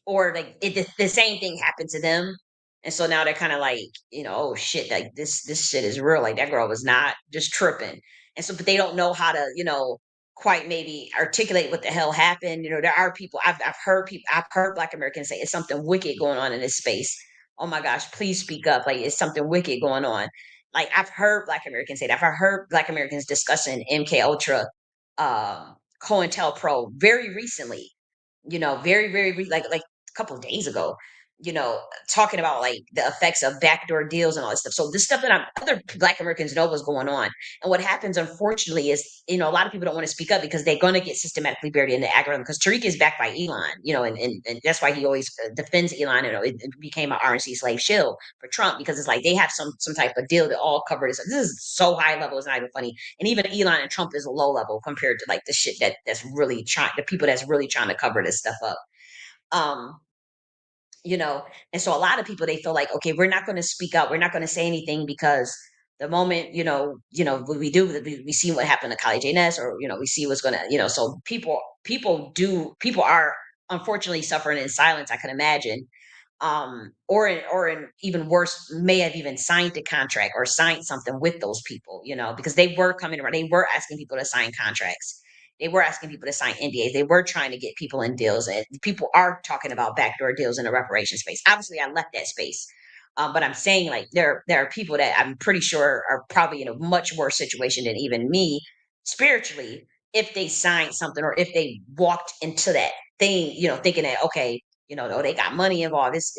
S1: or like the same thing happened to them. And so now they're kind of like, oh shit, like this shit is real. Like, that girl was not just tripping. And so, but they don't know how to, quite maybe articulate what the hell happened. There are people, I've heard Black Americans say it's something wicked going on in this space. Oh my gosh, please speak up. Like, it's something wicked going on. Like, I've heard Black Americans say that. I've heard Black Americans discussing MK Ultra, COINTELPRO very recently, very, very, like a couple of days ago, talking about like the effects of backdoor deals and all this stuff. So this stuff that other Black Americans know what's going on. And what happens, unfortunately, is, a lot of people don't want to speak up because they're going to get systematically buried in the algorithm, because Tariq is backed by Elon, and that's why he always defends Elon. It became an RNC slave shield for Trump, because it's like they have some type of deal that all cover this. This is so high level, it's not even funny. And even Elon and Trump is low level compared to like the shit that's really the people that's really trying to cover this stuff up. you know. And so a lot of people, they feel like, okay, we're not going to speak up, we're not going to say anything, because the moment, we do, we see what happened to Kali J.N.S, or we see what's going to, so people are unfortunately suffering in silence, I can imagine. Or in even worse, may have even signed a contract or signed something with those people, because they were coming around, they were asking people to sign contracts, they were asking people to sign NDAs, they were trying to get people in deals, and people are talking about backdoor deals in the reparations space. Obviously, I left that space, but I'm saying, like, there are people that I'm pretty sure are probably in a much worse situation than even me spiritually, if they signed something, or if they walked into that thing, thinking that, okay, oh, they got money involved. This,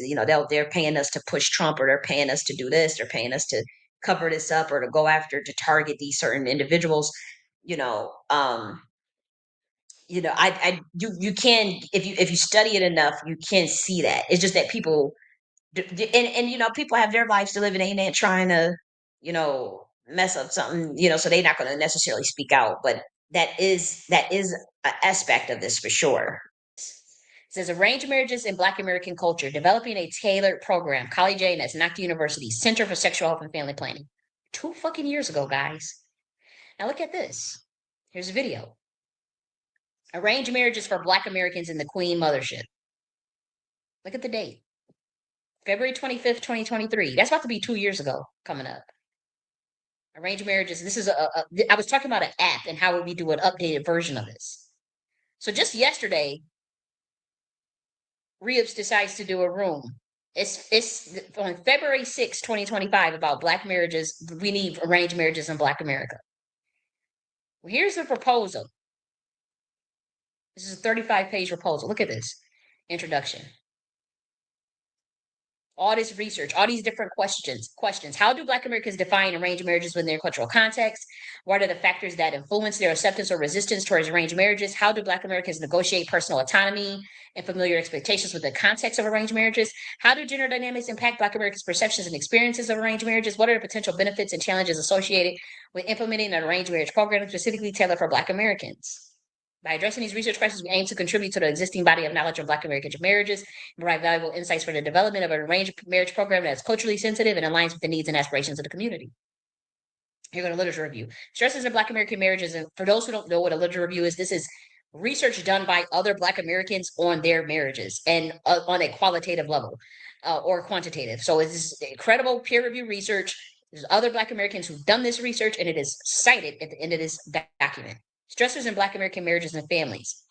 S1: they're paying us to push Trump, or they're paying us to do this, they're paying us to cover this up, or to go after, to target these certain individuals. You can, if you study it enough, you can see that. It's just that people, and people have their lives to live, and they ain't trying to, mess up something, so they're not going to necessarily speak out. But that is an aspect of this for sure. It says arranged marriages in Black American culture, developing a tailored program. Kali J.N.S, Nakti University, Center for Sexual Health and Family Planning. 2 fucking years ago, guys. Now look at this. Here's a video. Arranged marriages for Black Americans in the Queen Mothership. Look at the date. February 25th, 2023. That's about to be 2 years ago coming up. Arranged marriages. This is I was talking about an app and how would we do an updated version of this. So just yesterday, Reeves decides to do a room. It's on February 6, 2025, about Black marriages. We need arranged marriages in Black America. Well, here's the proposal. This is a 35-page proposal. Look at this introduction. All this research, all these different questions. How do Black Americans define arranged marriages within their cultural context? What are the factors that influence their acceptance or resistance towards arranged marriages? How do Black Americans negotiate personal autonomy and familiar expectations with the context of arranged marriages? How do gender dynamics impact Black Americans' perceptions and experiences of arranged marriages? What are the potential benefits and challenges associated with implementing an arranged marriage program specifically tailored for Black Americans? By addressing these research questions, we aim to contribute to the existing body of knowledge of Black American marriages and provide valuable insights for the development of an arranged marriage program that is culturally sensitive and aligns with the needs and aspirations of the community. Here go to literature review. Stresses in Black American marriages, and for those who don't know what a literature review is, this is research done by other Black Americans on their marriages, and on a qualitative level or quantitative. So it's incredible peer-reviewed research. There's other Black Americans who've done this research, and it is cited at the end of this document. Stressors in Black American marriages and families.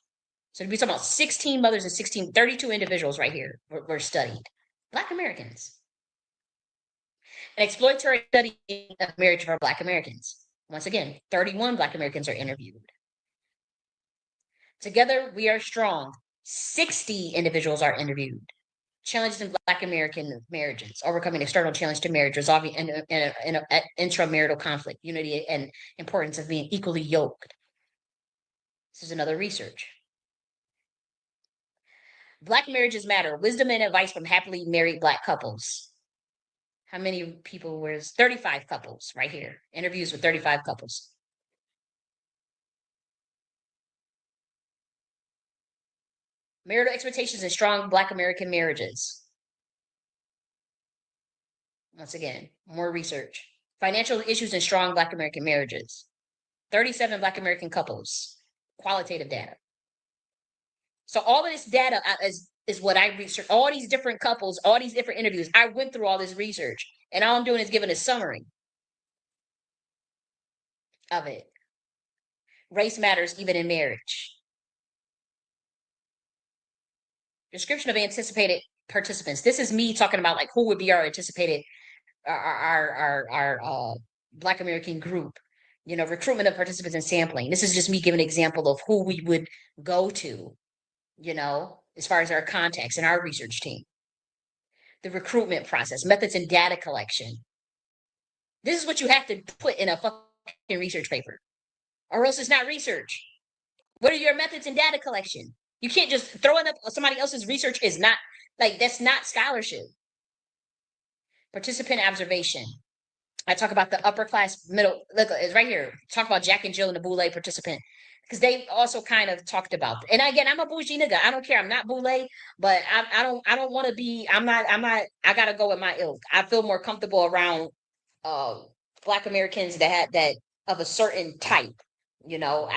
S1: So we're talking about 16 mothers and 32 individuals right here were studied. Black Americans. An exploratory study of marriage for Black Americans. Once again, 31 Black Americans are interviewed. Together, we are strong. 60 individuals are interviewed. Challenges in Black American marriages, overcoming external challenge to marriage, resolving intramarital conflict, unity, and importance of being equally yoked. This is another research. Black marriages matter. Wisdom and advice from happily married Black couples. How many people were 35 couples right here? Interviews with 35 couples. Marital expectations in strong Black American marriages. Once again, more research. Financial issues in strong Black American marriages. 37 Black American couples. Qualitative data. So all of this data is what I researched. All these different couples, all these different interviews. I went through all this research, and all I'm doing is giving a summary of it. Race matters even in marriage. Description of anticipated participants. This is me talking about like who would be our anticipated, our Black American group. Recruitment of participants and sampling. This is just me giving an example of who we would go to, as far as our contacts and our research team. The recruitment process, methods and data collection. This is what you have to put in a fucking research paper, or else it's not research. What are your methods and data collection? You can't just throw in somebody else's research. Is not like, that's not scholarship. Participant observation. I talk about the upper class, middle. Look, it's right here. Talk about Jack and Jill and the Boule participant. because they also kind of talked about, and again, I'm a bougie nigga. I don't care. I'm not boule, but I don't want to be. I'm not. I gotta go with my ilk. I feel more comfortable around uh Black Americans that had that of a certain type. You know,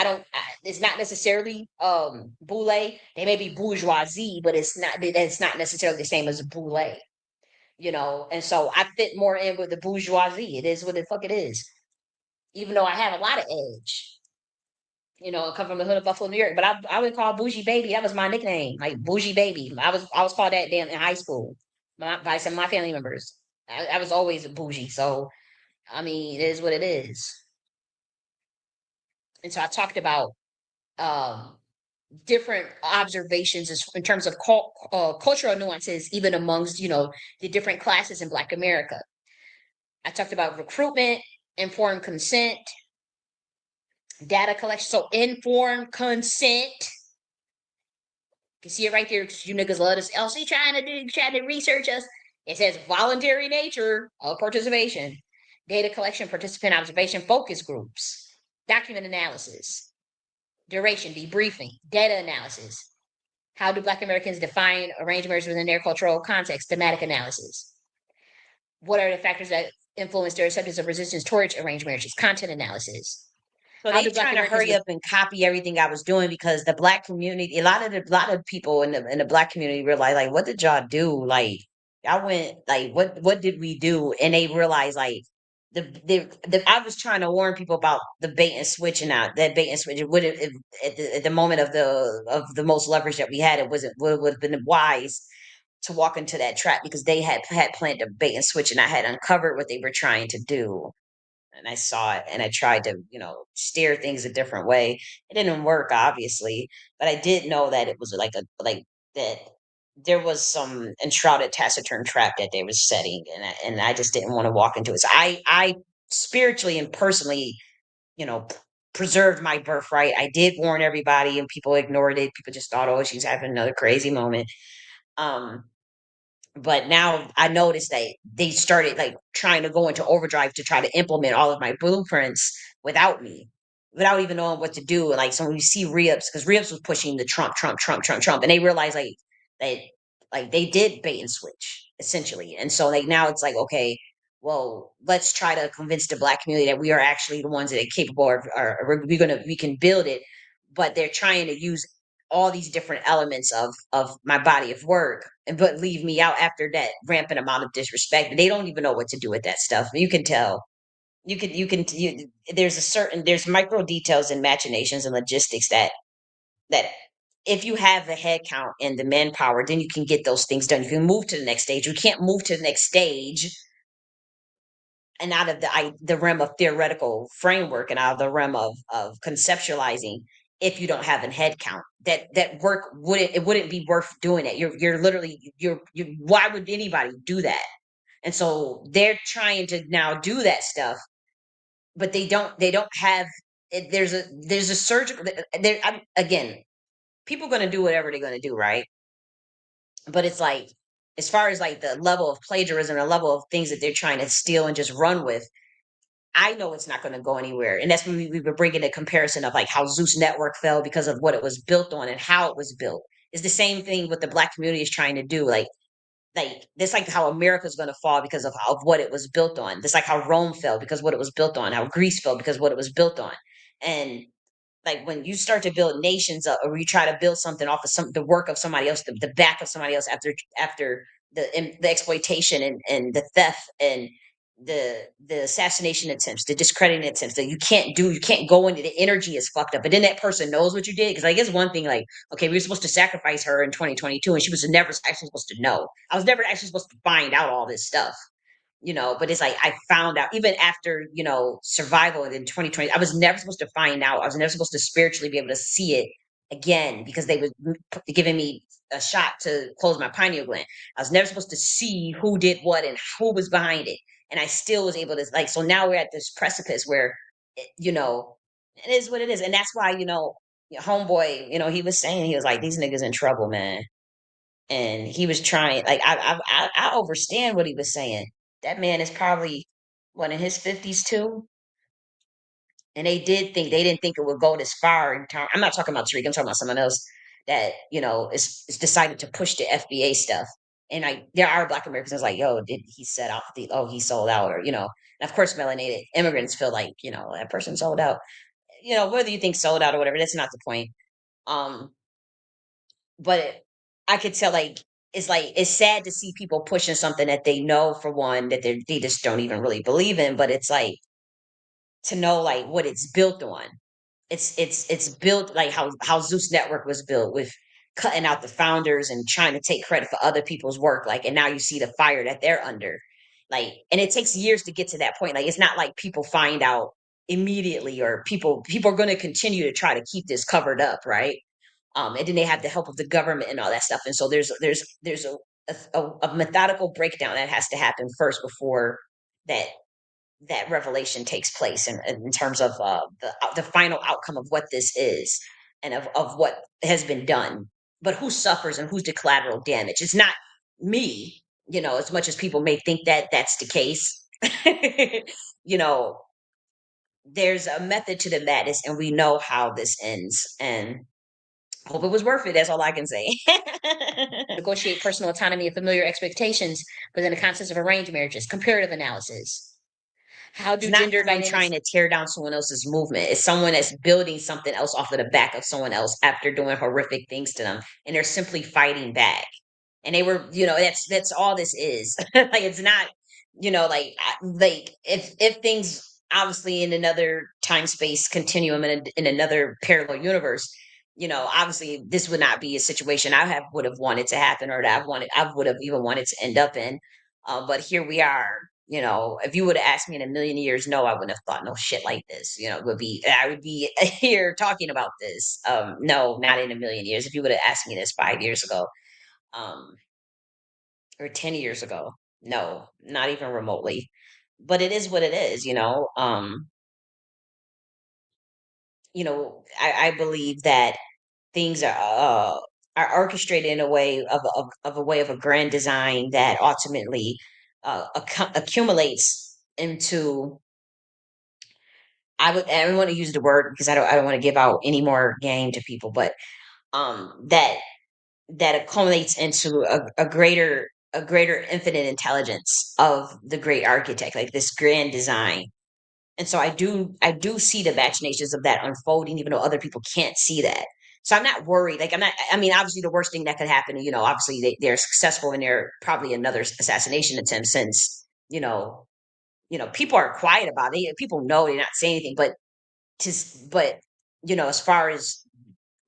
S1: it's not necessarily boule. They may be bourgeoisie, but it's not necessarily the same as boule. You know, and so I fit more in with the bourgeoisie. It is what the fuck it is. Even though I have a lot of edge. You know, I come from the hood of Buffalo, New York, but I would call Bougie Baby. That was my nickname, like Bougie Baby. I was called that damn in high school by some of my family members. I was always a bougie, so I mean, it is what it is. And so I talked about um, different observations in terms of cultural nuances, even amongst the different classes in Black America. I talked about recruitment, informed consent, data collection. So informed consent. You see it right there. You niggas love this. LC trying to research us. It says voluntary nature of participation, data collection, participant observation, focus groups, document analysis, duration, debriefing, data analysis. How do Black Americans define arranged marriage within their cultural context? Thematic analysis. What are the factors that influence their acceptance of resistance towards arranged marriages? Content analysis. So they trying to hurry up and copy everything I was doing because the Black community, a lot of people in the Black community realized, like, what did y'all do? Like, y'all went, like, what did we do? And they realized, like, I was trying to warn people about the bait and switch, and that bait and switch. It would have at the moment of the most leverage that we had, it would have been wise to walk into that trap because they had planned a bait and switch, and I had uncovered what they were trying to do, and I saw it, and I tried to, steer things a different way. It didn't work, obviously, but I did know that it was like that there was some enshrouded taciturn trap that they were setting, and I just didn't want to walk into it. So I spiritually and personally, you know, preserved my birthright. I did warn everybody, and people ignored it. People just thought, oh, she's having another crazy moment. Um, but now I noticed that they started like trying to go into overdrive to try to implement all of my blueprints without me, without even knowing what to do. Like, so when you see Rips, because Rips was pushing the Trump, and they realized they they did bait and switch essentially, and so like now it's like, okay, well, let's try to convince the Black community that we are actually the ones that are capable of, or we can build it, but they're trying to use all these different elements of my body of work, and but leave me out after that rampant amount of disrespect. They don't even know what to do with that stuff. You can tell. There's micro details and machinations and logistics that if you have the head count and the manpower, then you can get those things done. You can move to the next stage. You can't move to the next stage and out of the realm of theoretical framework and out of the realm of conceptualizing if you don't have a head count. That work wouldn't be worth doing it. You're literally you why would anybody do that? And so they're trying to now do that stuff, but they don't have it. There's a surgical there again, people going to do whatever they're going to do, right? But it's like, as far as like the level of plagiarism, the level of things that they're trying to steal and just run with, I know it's not going to go anywhere. And that's when we were bringing a comparison of like how Zeus Network fell because of what it was built on and how it was built. It's the same thing what the Black community is trying to do. Like that's like how America's going to fall because of what it was built on. That's like how Rome fell because what it was built on, how Greece fell because what it was built on. And like when you start to build nations up, or you try to build something off of the work of somebody else, the back of somebody else after the exploitation and the theft and the assassination attempts, the discrediting attempts that you can't go into, the energy is fucked up. But then that person knows what you did, because like it's one thing, like, okay, we were supposed to sacrifice her in 2022 and she was never actually supposed to know. I was never actually supposed to find out all this stuff, but it's like I found out even after, survival in 2020. I was never supposed to find out. I was never supposed to spiritually be able to see it again because they were giving me a shot to close my pineal gland. I was never supposed to see who did what and who was behind it. And I still was able to, like, so now we're at this precipice where, it is what it is. And that's why, homeboy, he was saying, he was like, these niggas in trouble, man. And he was trying, like, I understand what he was saying. That man is probably what, in his 50s too, And they didn't think it would go this far in time. I'm not talking about Tariq, I'm talking about someone else that, is decided to push the FBA stuff. And there are Black Americans that's like, yo, did he set out he sold out, or, and of course melanated immigrants feel like, that person sold out. Whether you think sold out or whatever, that's not the point. Um, but I could tell, it's sad to see people pushing something that they know, for one, that they just don't even really believe in, but it's like, to know like what it's built on. It's built like how Zeus Network was built, with cutting out the founders and trying to take credit for other people's work. And now you see the fire that they're under. And it takes years to get to that point. It's not like people find out immediately, or people are going to continue to try to keep this covered up, right? And then they have the help of the government and all that stuff. And so there's a methodical breakdown that has to happen first before that revelation takes place, in terms of the final outcome of what this is, and of what has been done. But who suffers and who's the collateral damage? It's not me, as much as people may think that that's the case. you know there's a method to the madness, and we know how this ends, and hope it was worth it. That's all I can say. Negotiate personal autonomy and familiar expectations within the context of arranged marriages. Comparative analysis. How do gender dynamics trying to tear down someone else's movement? It's someone that's building something else off of the back of someone else after doing horrific things to them, and they're simply fighting back. And they were, that's all this is. It's not, if things obviously in another time space continuum, in another parallel universe, obviously this would not be a situation I would have wanted to happen, or that I would have even wanted to end up in. But here we are. If you would have asked me in a million years, no, I wouldn't have thought no shit like this. I would be here talking about this. No, not in a million years. If you would have asked me this 5 years ago, um, or 10 years ago, no, not even remotely. But it is what it is. I believe that things are orchestrated in a way of a way of a grand design that ultimately accumulates into. I don't want to use the word because I don't want to give out any more game to people, but that accumulates into a greater infinite intelligence of the great architect, like this grand design. And so I do see the machinations of that unfolding, even though other people can't see that. So I'm not worried. I mean, obviously the worst thing that could happen, obviously they're successful, and they're probably another assassination attempt, since, people are quiet about it. People know they're not saying anything, but as far as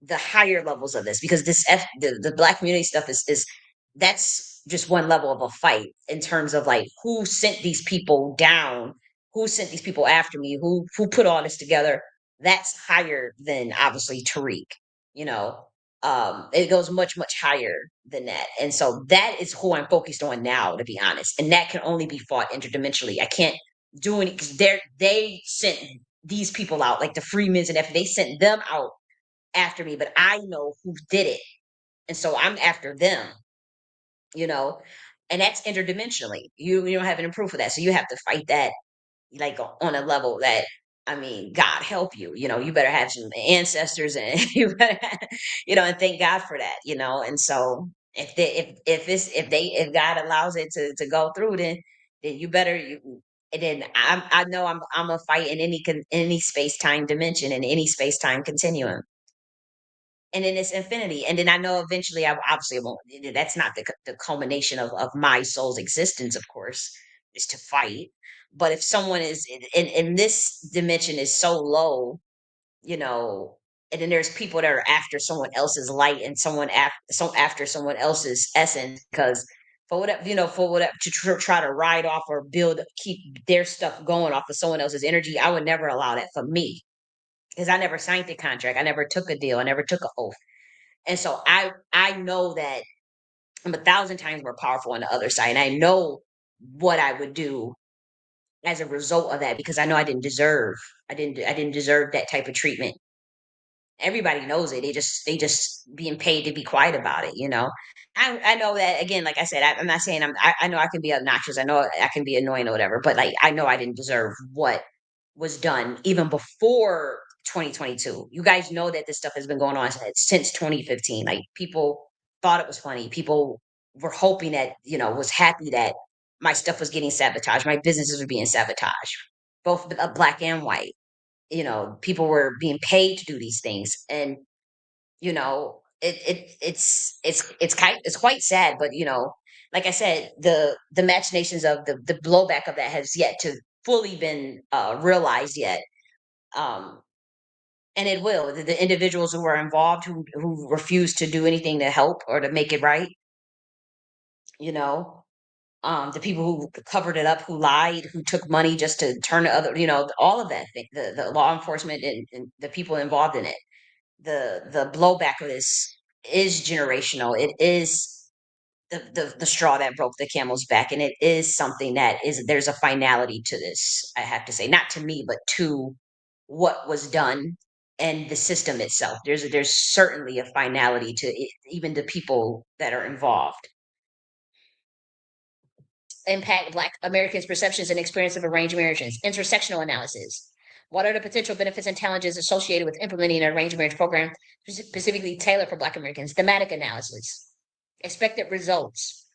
S1: the higher levels of this, because the black community stuff is that's just one level of a fight, in terms of like who sent these people down, who sent these people after me, who put all this together. That's higher than obviously Tariq. you know it goes much much higher than that, and so that is who I'm focused on now, to be honest, and that can only be fought interdimensionally. I can't do any, because they sent these people out, like the Freemans, and if they sent them out after me, but I know who did it. And so I'm after them, you know, and that's interdimensionally. You don't have any proof of that. So you have to fight that, like, on a level that, I mean, God help you. You better have some ancestors, and you better and thank God for that, And so if God allows it to go through, then you better and then I know I'm a fight in any space time dimension, in any space time continuum, and then it's infinity. And then I know eventually I obviously won't. That's not the culmination of my soul's existence, of course, is to fight. But if someone is in this dimension is so low, you know, and then there's people that are after someone else's light, and after someone else's essence, because for whatever to try to ride off or keep their stuff going off of someone else's energy, I would never allow that for me, because I never signed the contract, I never took a deal, I never took an oath. And so I know that I'm 1,000 times more powerful on the other side. And I know what I would do as a result of that, because I know I didn't deserve that type of treatment. Everybody knows it. They just being paid to be quiet about it. I know that, again, like I said, I'm not saying I know I can be obnoxious. I know I can be annoying or whatever, but like I know I didn't deserve what was done even before 2022. You guys know that this stuff has been going on since 2015. Like, people thought it was funny. People were hoping that, was happy that my stuff was getting sabotaged. My businesses were being sabotaged, both black and white. People were being paid to do these things. And, it's quite sad, but, like I said, the machinations of the blowback of that has yet to fully been realized yet. And it will. The individuals who are involved, who refuse to do anything to help or to make it right, the people who covered it up, who lied, who took money just to turn the other, all of that thing, the law enforcement and the people involved in it. The blowback of this is generational. It is the straw that broke the camel's back, and it is something that there's a finality to this. I have to say, not to me, but to what was done and the system itself. There's certainly a finality to it, even the people that are involved. Impact Black Americans' perceptions and experience of arranged marriages. Intersectional analysis. What are the potential benefits and challenges associated with implementing an arranged marriage program specifically tailored for Black Americans? Thematic analysis. Expected results.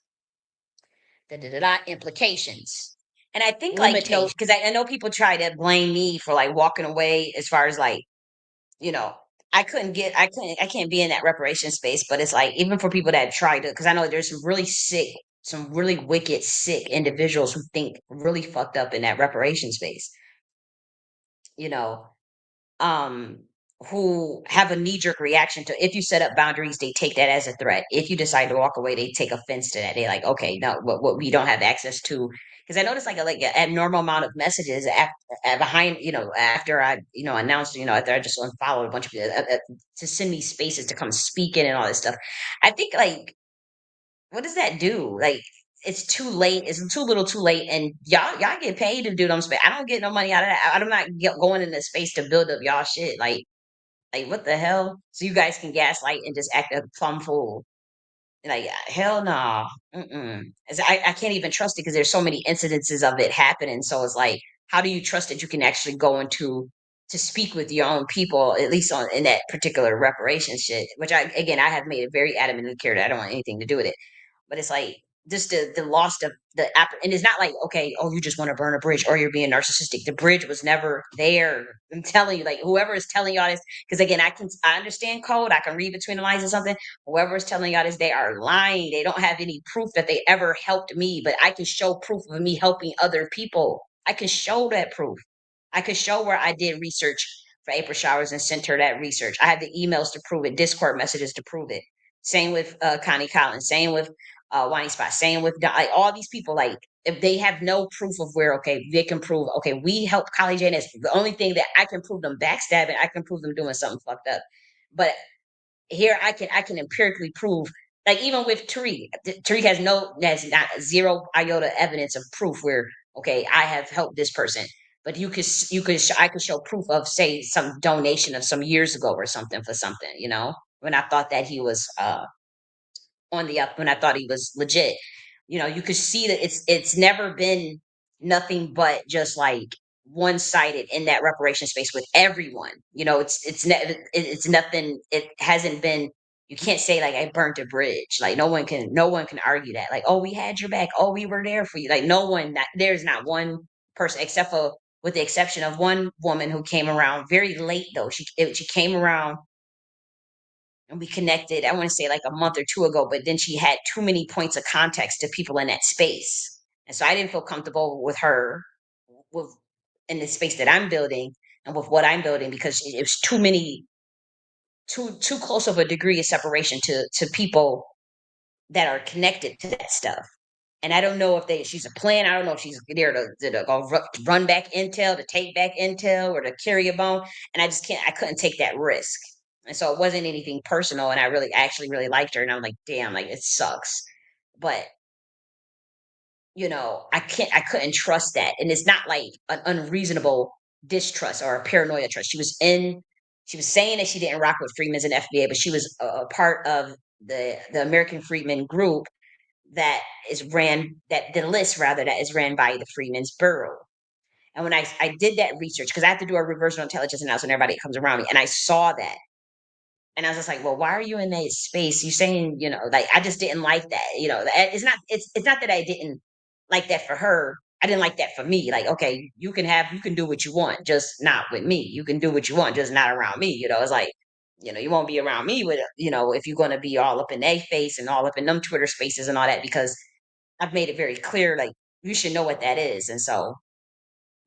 S1: Implications. And I think, like, because I know people try to blame me for like walking away as far as like, I can't be in that reparation space, but it's like, even for people that try to, because I know there's some really wicked, sick individuals who think really fucked up in that reparation space, you know, um, who have a knee-jerk reaction to, if you set up boundaries, they take that as a threat. If you decide to walk away, they take offense to that. They're like, okay, no, what we don't have access to. Because I noticed like an abnormal amount of messages behind, after I, announced, after I just unfollowed a bunch of people to send me spaces to come speak in and all this stuff. I think, like, what does that do? Like, it's too late. It's too little, too late. And y'all get paid to do them space. I don't get no money out of that. I'm not going in this space to build up y'all shit. Like, what the hell? So you guys can gaslight and just act a plumb fool. Like, hell no. Mm-mm. I can't even trust it because there's so many incidences of it happening. So it's like, how do you trust that you can actually go into to speak with your own people, at least in that particular reparation shit, which I have made it very adamant and clear that I don't want anything to do with it. But it's like, just the loss of and it's not like, okay, oh, you just want to burn a bridge or you're being narcissistic. The bridge was never there. I'm telling you, like, whoever is telling y'all this, because again, I understand code, I can read between the lines or something. Whoever is telling y'all this, they are lying. They don't have any proof that they ever helped me, but I can show proof of me helping other people. I can show that proof. I could show where I did research for April Showers and sent her that research. I have the emails to prove it, Discord messages to prove it. Same with Connie Collins. Same with Wine Spot. Same with like, all these people. Like, if they have no proof of where, okay, they can prove, okay, we helped J.N.S. The only thing that I can prove them backstabbing, I can prove them doing something fucked up. But here I can empirically prove, like, even with Tariq has not zero iota evidence of proof where, okay, I have helped this person. But I could show proof of, say, some donation of some years ago or something for something, when I thought that he was on the up, when I thought he was legit. You could see that it's never been nothing but just like one-sided in that reparation space with everyone. It's nothing. It hasn't been. You can't say like, I burnt a bridge. Like, no one can argue that. Like, oh, we had your back. Oh, we were there for you. Like, there's not one person, except for, with the exception of one woman who came around very late though. She came around and we connected, I want to say like a month or two ago, but then she had too many points of context to people in that space. And so I didn't feel comfortable with her with in the space that I'm building and with what I'm building, because it was too close of a degree of separation to people that are connected to that stuff. And I don't know if she's a plan. I don't know if she's there to go run back intel, to take back intel, or to carry a bone. And I couldn't take that risk. And so it wasn't anything personal. And I actually really liked her. And I'm like, damn, like, it sucks. But, I couldn't trust that. And it's not like an unreasonable distrust or a paranoia trust. She was saying that she didn't rock with Freedmen's and FBA, but she was a part of the American Freedmen group that is ran, that the list rather, that is ran by the Freedmen's Bureau. And when I did that research, because I have to do a reversional intelligence analysis on everybody that comes around me, and I saw that, and I was just like, well, why are you in that space? You saying, like, I just didn't like that. It's not that I didn't like that for her. I didn't like that for me. Like, okay, you can do what you want, just not with me. You can do what you want, just not around me. It's like, you won't be around me with, if you're going to be all up in their face and all up in them Twitter spaces and all that, because I've made it very clear, like, you should know what that is. And so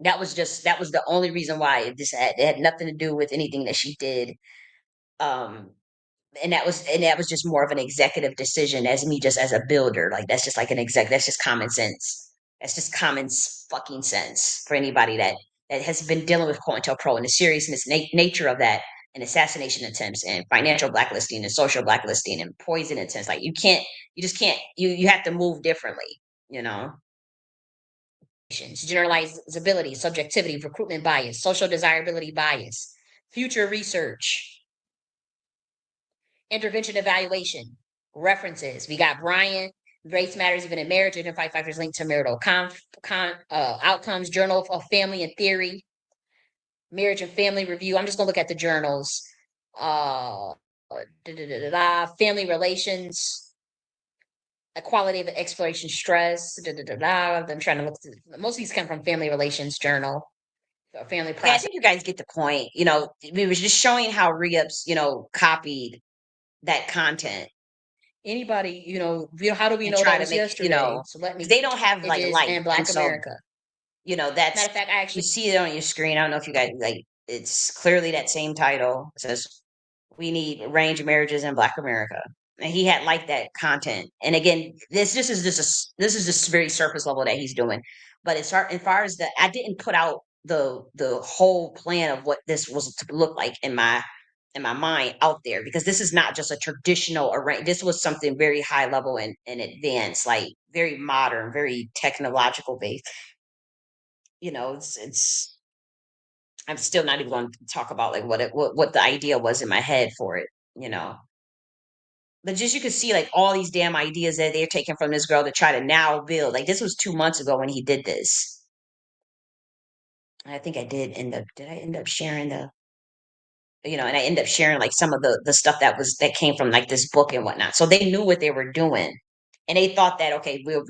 S1: that was the only reason why it had nothing to do with anything that she did. Um, and that was just more of an executive decision as me, just as a builder. Like, that's just like that's just common sense. That's just fucking sense for anybody that has been dealing with COINTELPRO and the seriousness nature of that, and assassination attempts and financial blacklisting and social blacklisting and poison attempts. Like, you just can't, you have to move differently, you know. Generalizability, subjectivity, recruitment bias, social desirability bias, future research, intervention evaluation, references. We got Brian, Race Matters Even in Marriage, Identify Factors Linked to Marital Outcomes, Journal of Family and Theory, Marriage and Family Review. I'm just going to look at the journals. Family Relations, Equality of Exploration Stress. I'm trying to look through. Most of these come from Family Relations Journal. Family process. Yeah, I think you guys get the point. We was just showing how re-ups, copied that content. Anybody, how do we know that was yesterday? So let me. They don't have like light in Black America. That's matter of fact, I actually see it on your screen. I don't know if you guys like. It's clearly that same title. It says, "We need arranged marriages in Black America," and he had liked that content. And again, this is just very surface level that he's doing. But as far as I didn't put out the whole plan of what this was to look like in my mind out there, because this is not just a traditional array. This was something very high level and advanced, like very modern, very technological based. It's I'm still not even going to talk about like what the idea was in my head for it, but just you could see like all these damn ideas that they're taking from this girl to try to now build. Like, this was 2 months ago when he did this. I think I did I end up sharing and I ended up sharing like some of the stuff that came from like this book and whatnot. So they knew what they were doing, and they thought that, okay, we'll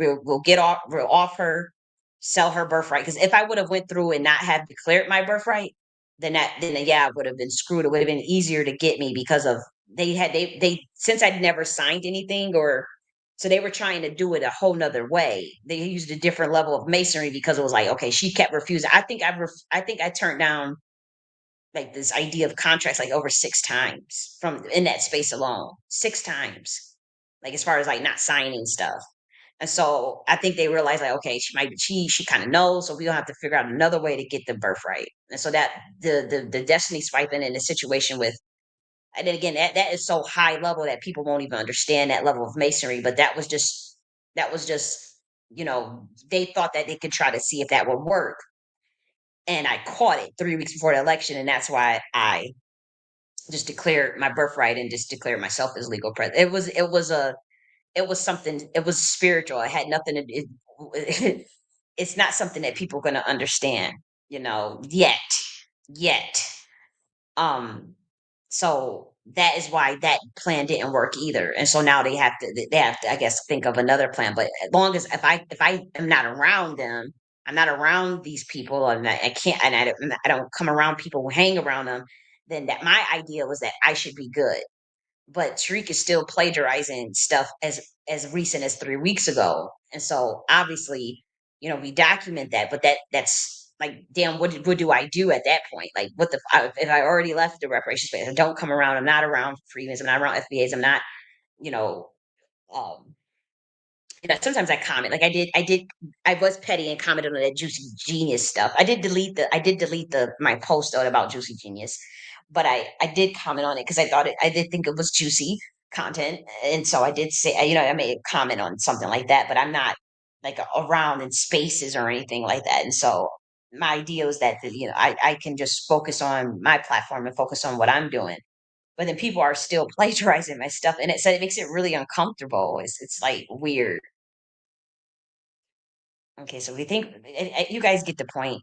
S1: offer, sell her birthright. Because if I would have went through and not have declared my birthright, then yeah, I would have been screwed. It would have been easier to get me, because of they since I'd never signed anything, or so they were trying to do it a whole nother way. They used a different level of masonry, because it was like, okay, she kept refusing. I think I turned down like this idea of contracts like over 6 times from in that space alone. 6 times, like, as far as like not signing stuff. And so I think they realized, like, okay, she kind of knows, so we'll have to figure out another way to get the birthright. And so that the destiny swiping in the situation with, and then again, that is so high level that people won't even understand that level of masonry. But that was just they thought that they could try to see if that would work. And I caught it 3 weeks before the election, and that's why I just declared my birthright and just declared myself as legal president. It was something. It was spiritual. It had nothing to. It's not something that people are going to understand, yet. Um, so that is why that plan didn't work either. And so now they have to, I guess, think of another plan. But as long as if I am not around them, I'm not around these people, and I can't, and I don't come around people who hang around them, then that my idea was that I should be good. But Tariq is still plagiarizing stuff as recent as 3 weeks ago, and so obviously, we document that. But that's like, damn, what do I do at that point? Like, if I already left the reparations space? I don't come around. I'm not around freedmans. I'm not around FBAs. I'm not, you know, um, sometimes I comment. Like, I was petty and commented on that Juicy Genius stuff. I did delete my post out about Juicy Genius, but I did comment on it because I did think it was juicy content. And so I did say, I made a comment on something like that, but I'm not like around in spaces or anything like that. And so my idea was that, I can just focus on my platform and focus on what I'm doing. But then people are still plagiarizing my stuff, and it makes it really uncomfortable. It's like weird. Okay, so we think you guys get the point.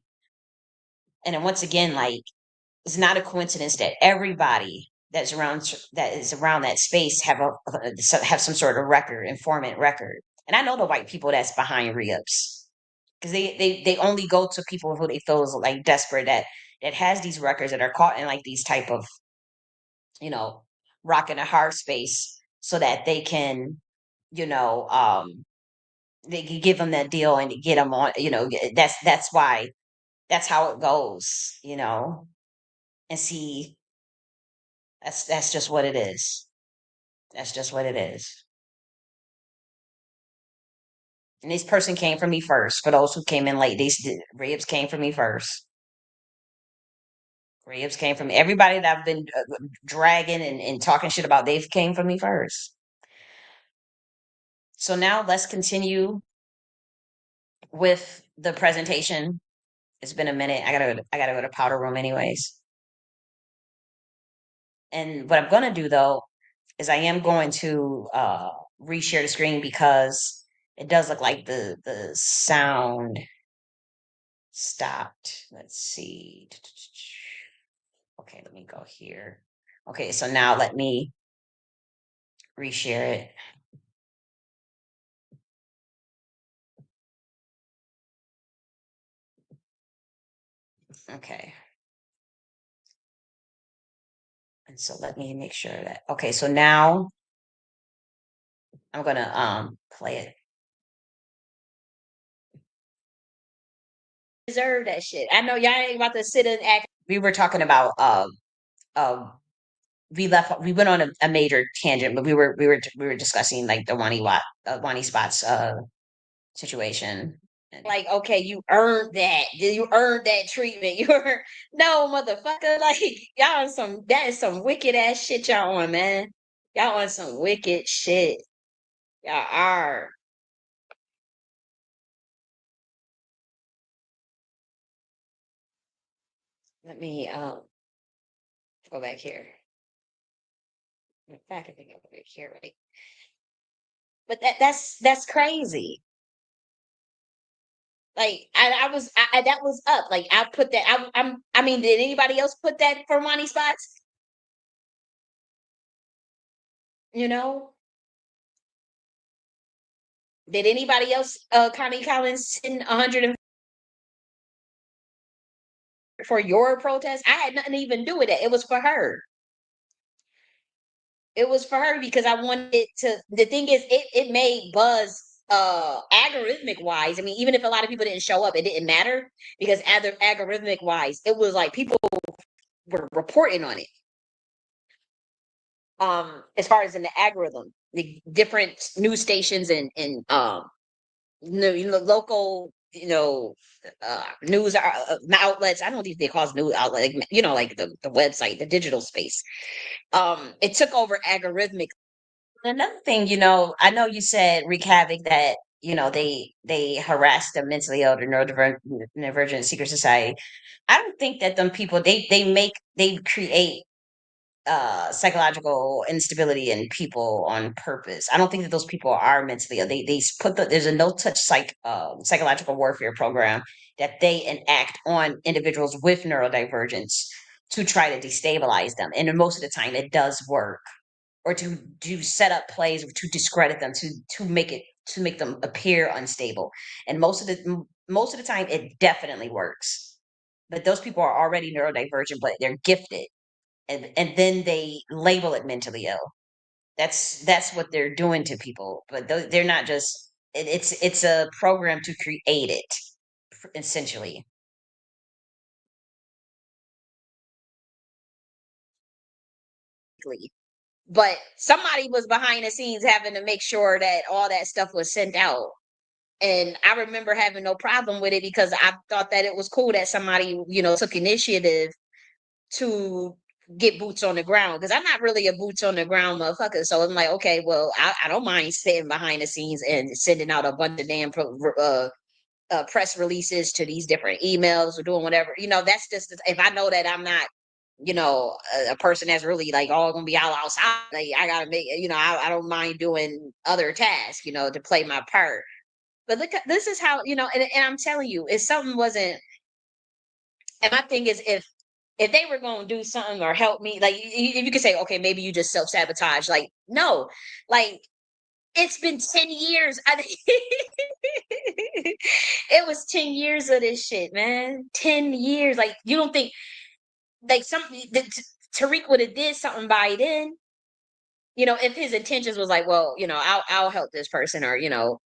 S1: And then once again, like, it's not a coincidence that everybody that is around that space have some sort of record, informant record. And I know the white people that's behind re-ups because they only go to people who they feel is like desperate that has these records that are caught in like these type of, you know, rock and a hard space so that they can, you know, they can give them that deal and get them on, you know, that's why that's how it goes, you know. And see, that's just what it is. That's just what it is. And this person came from me first. For those who came in late, these ribs came from me first. Ribs came from everybody that I've been dragging and talking shit about. They've came from me first. So now let's continue with the presentation. It's been a minute. I gotta go to powder room anyways. And what I'm gonna do though is I am going to reshare the screen because it does look like the sound stopped. Let's see. Okay, let me go here. Okay, so now let me reshare it. Okay. And so let me make sure that, okay, so now I'm gonna play it. Deserve that shit. I know y'all ain't about to sit and act. We were talking about we went on a major tangent, but we were discussing like the Wani Spots situation. Like, okay, you earned that. You earned that treatment. You're no motherfucker. Like y'all on that is some wicked ass shit y'all on, man. Y'all on some wicked shit. Y'all are. Let me go back here. In fact, I think I'm over here, right? But that's crazy. Like that was up. Like I put that. I mean, did anybody else put that for money spots? You know, did anybody else? Connie Collins send 100 for your protest? I had nothing to even do with it. It was for her. It was for her because I wanted it to. The thing is, it made buzz algorithmic wise. I mean, even if a lot of people didn't show up, it didn't matter because algorithmic wise, it was like people were reporting on it. As far as in the algorithm, the different news stations and local news outlets. I don't think they call it news outlet, like, like the website, the digital space. It took over algorithmic. Another thing, I know you said wreak havoc that they harassed the mentally ill, the neurodivergent secret society. I don't think that them people they create psychological instability in people on purpose. I don't think that those people are mentally ill. They there's a no touch psychological warfare program that they enact on individuals with neurodivergence to try to destabilize them. And most of the time it does work. Or to set up plays to discredit them, to make them appear unstable. And most of the time it definitely works. But those people are already neurodivergent, but they're gifted and then they label it mentally ill. That's what they're doing to people, but they're not just. It's a program to create it, essentially. But somebody was behind the scenes having to make sure that all that stuff was sent out. And I remember having no problem with it because I thought that it was cool that somebody, took initiative to get boots on the ground because I'm not really a boots on the ground motherfucker. So I'm like, okay, well, I don't mind sitting behind the scenes and sending out a bunch of damn press releases to these different emails or doing whatever. That's just if I know that I'm not, a person that's really like all gonna be all outside. Like I gotta make, I don't mind doing other tasks, to play my part. But look, this is how, and I'm telling you, if something wasn't And my thing is, if they were going to do something or help me, like if you could say, okay, maybe you just self-sabotage. Like, no, like it's been 10 years. It was 10 years of this shit, man. 10 years. Like, you don't think like something that Tariq would have did something by then, you know, if his intentions was like, well, you know, I'll help this person, or, you know,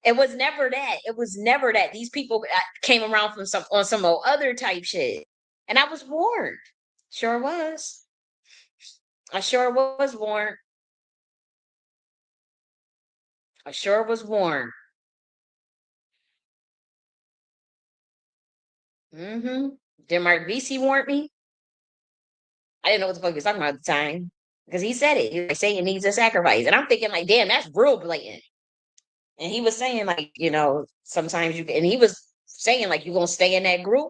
S1: it was never that. It was never that. These people came around from some other type shit. And I was warned. Sure was. I sure was warned. I sure was warned. Mm-hmm. Did Mark VC warn me? I didn't know what the fuck he was talking about at the time. Because he said it. He was like, Satan needs a sacrifice. And I'm thinking like, damn, that's real blatant. And he was saying like, you know, sometimes you, and he was saying like, you gonna stay in that group?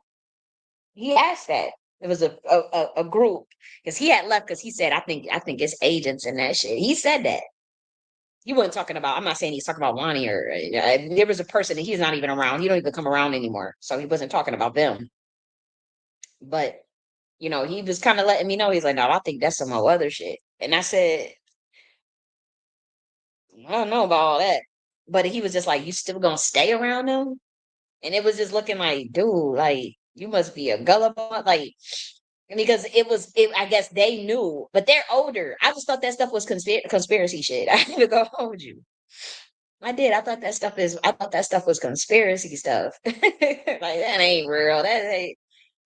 S1: He asked that. It was a group, because he had left, because he said, I think it's agents and that shit. He said that. He wasn't talking about, I'm not saying he's talking about Lonnie, or there was a person that he's not even around. He don't even come around anymore. So he wasn't talking about them. But, you know, he was kind of letting me know, he's like, no, I think that's some other shit. And I said, I don't know about all that. But he was just like, you still gonna stay around them? And it was just looking like, dude, like, you must be a gullible. Like, because I guess they knew, but they're older. I just thought that stuff was conspiracy shit. I didn't go hold you. I did. I thought that stuff was conspiracy stuff. Like, that ain't real. That ain't.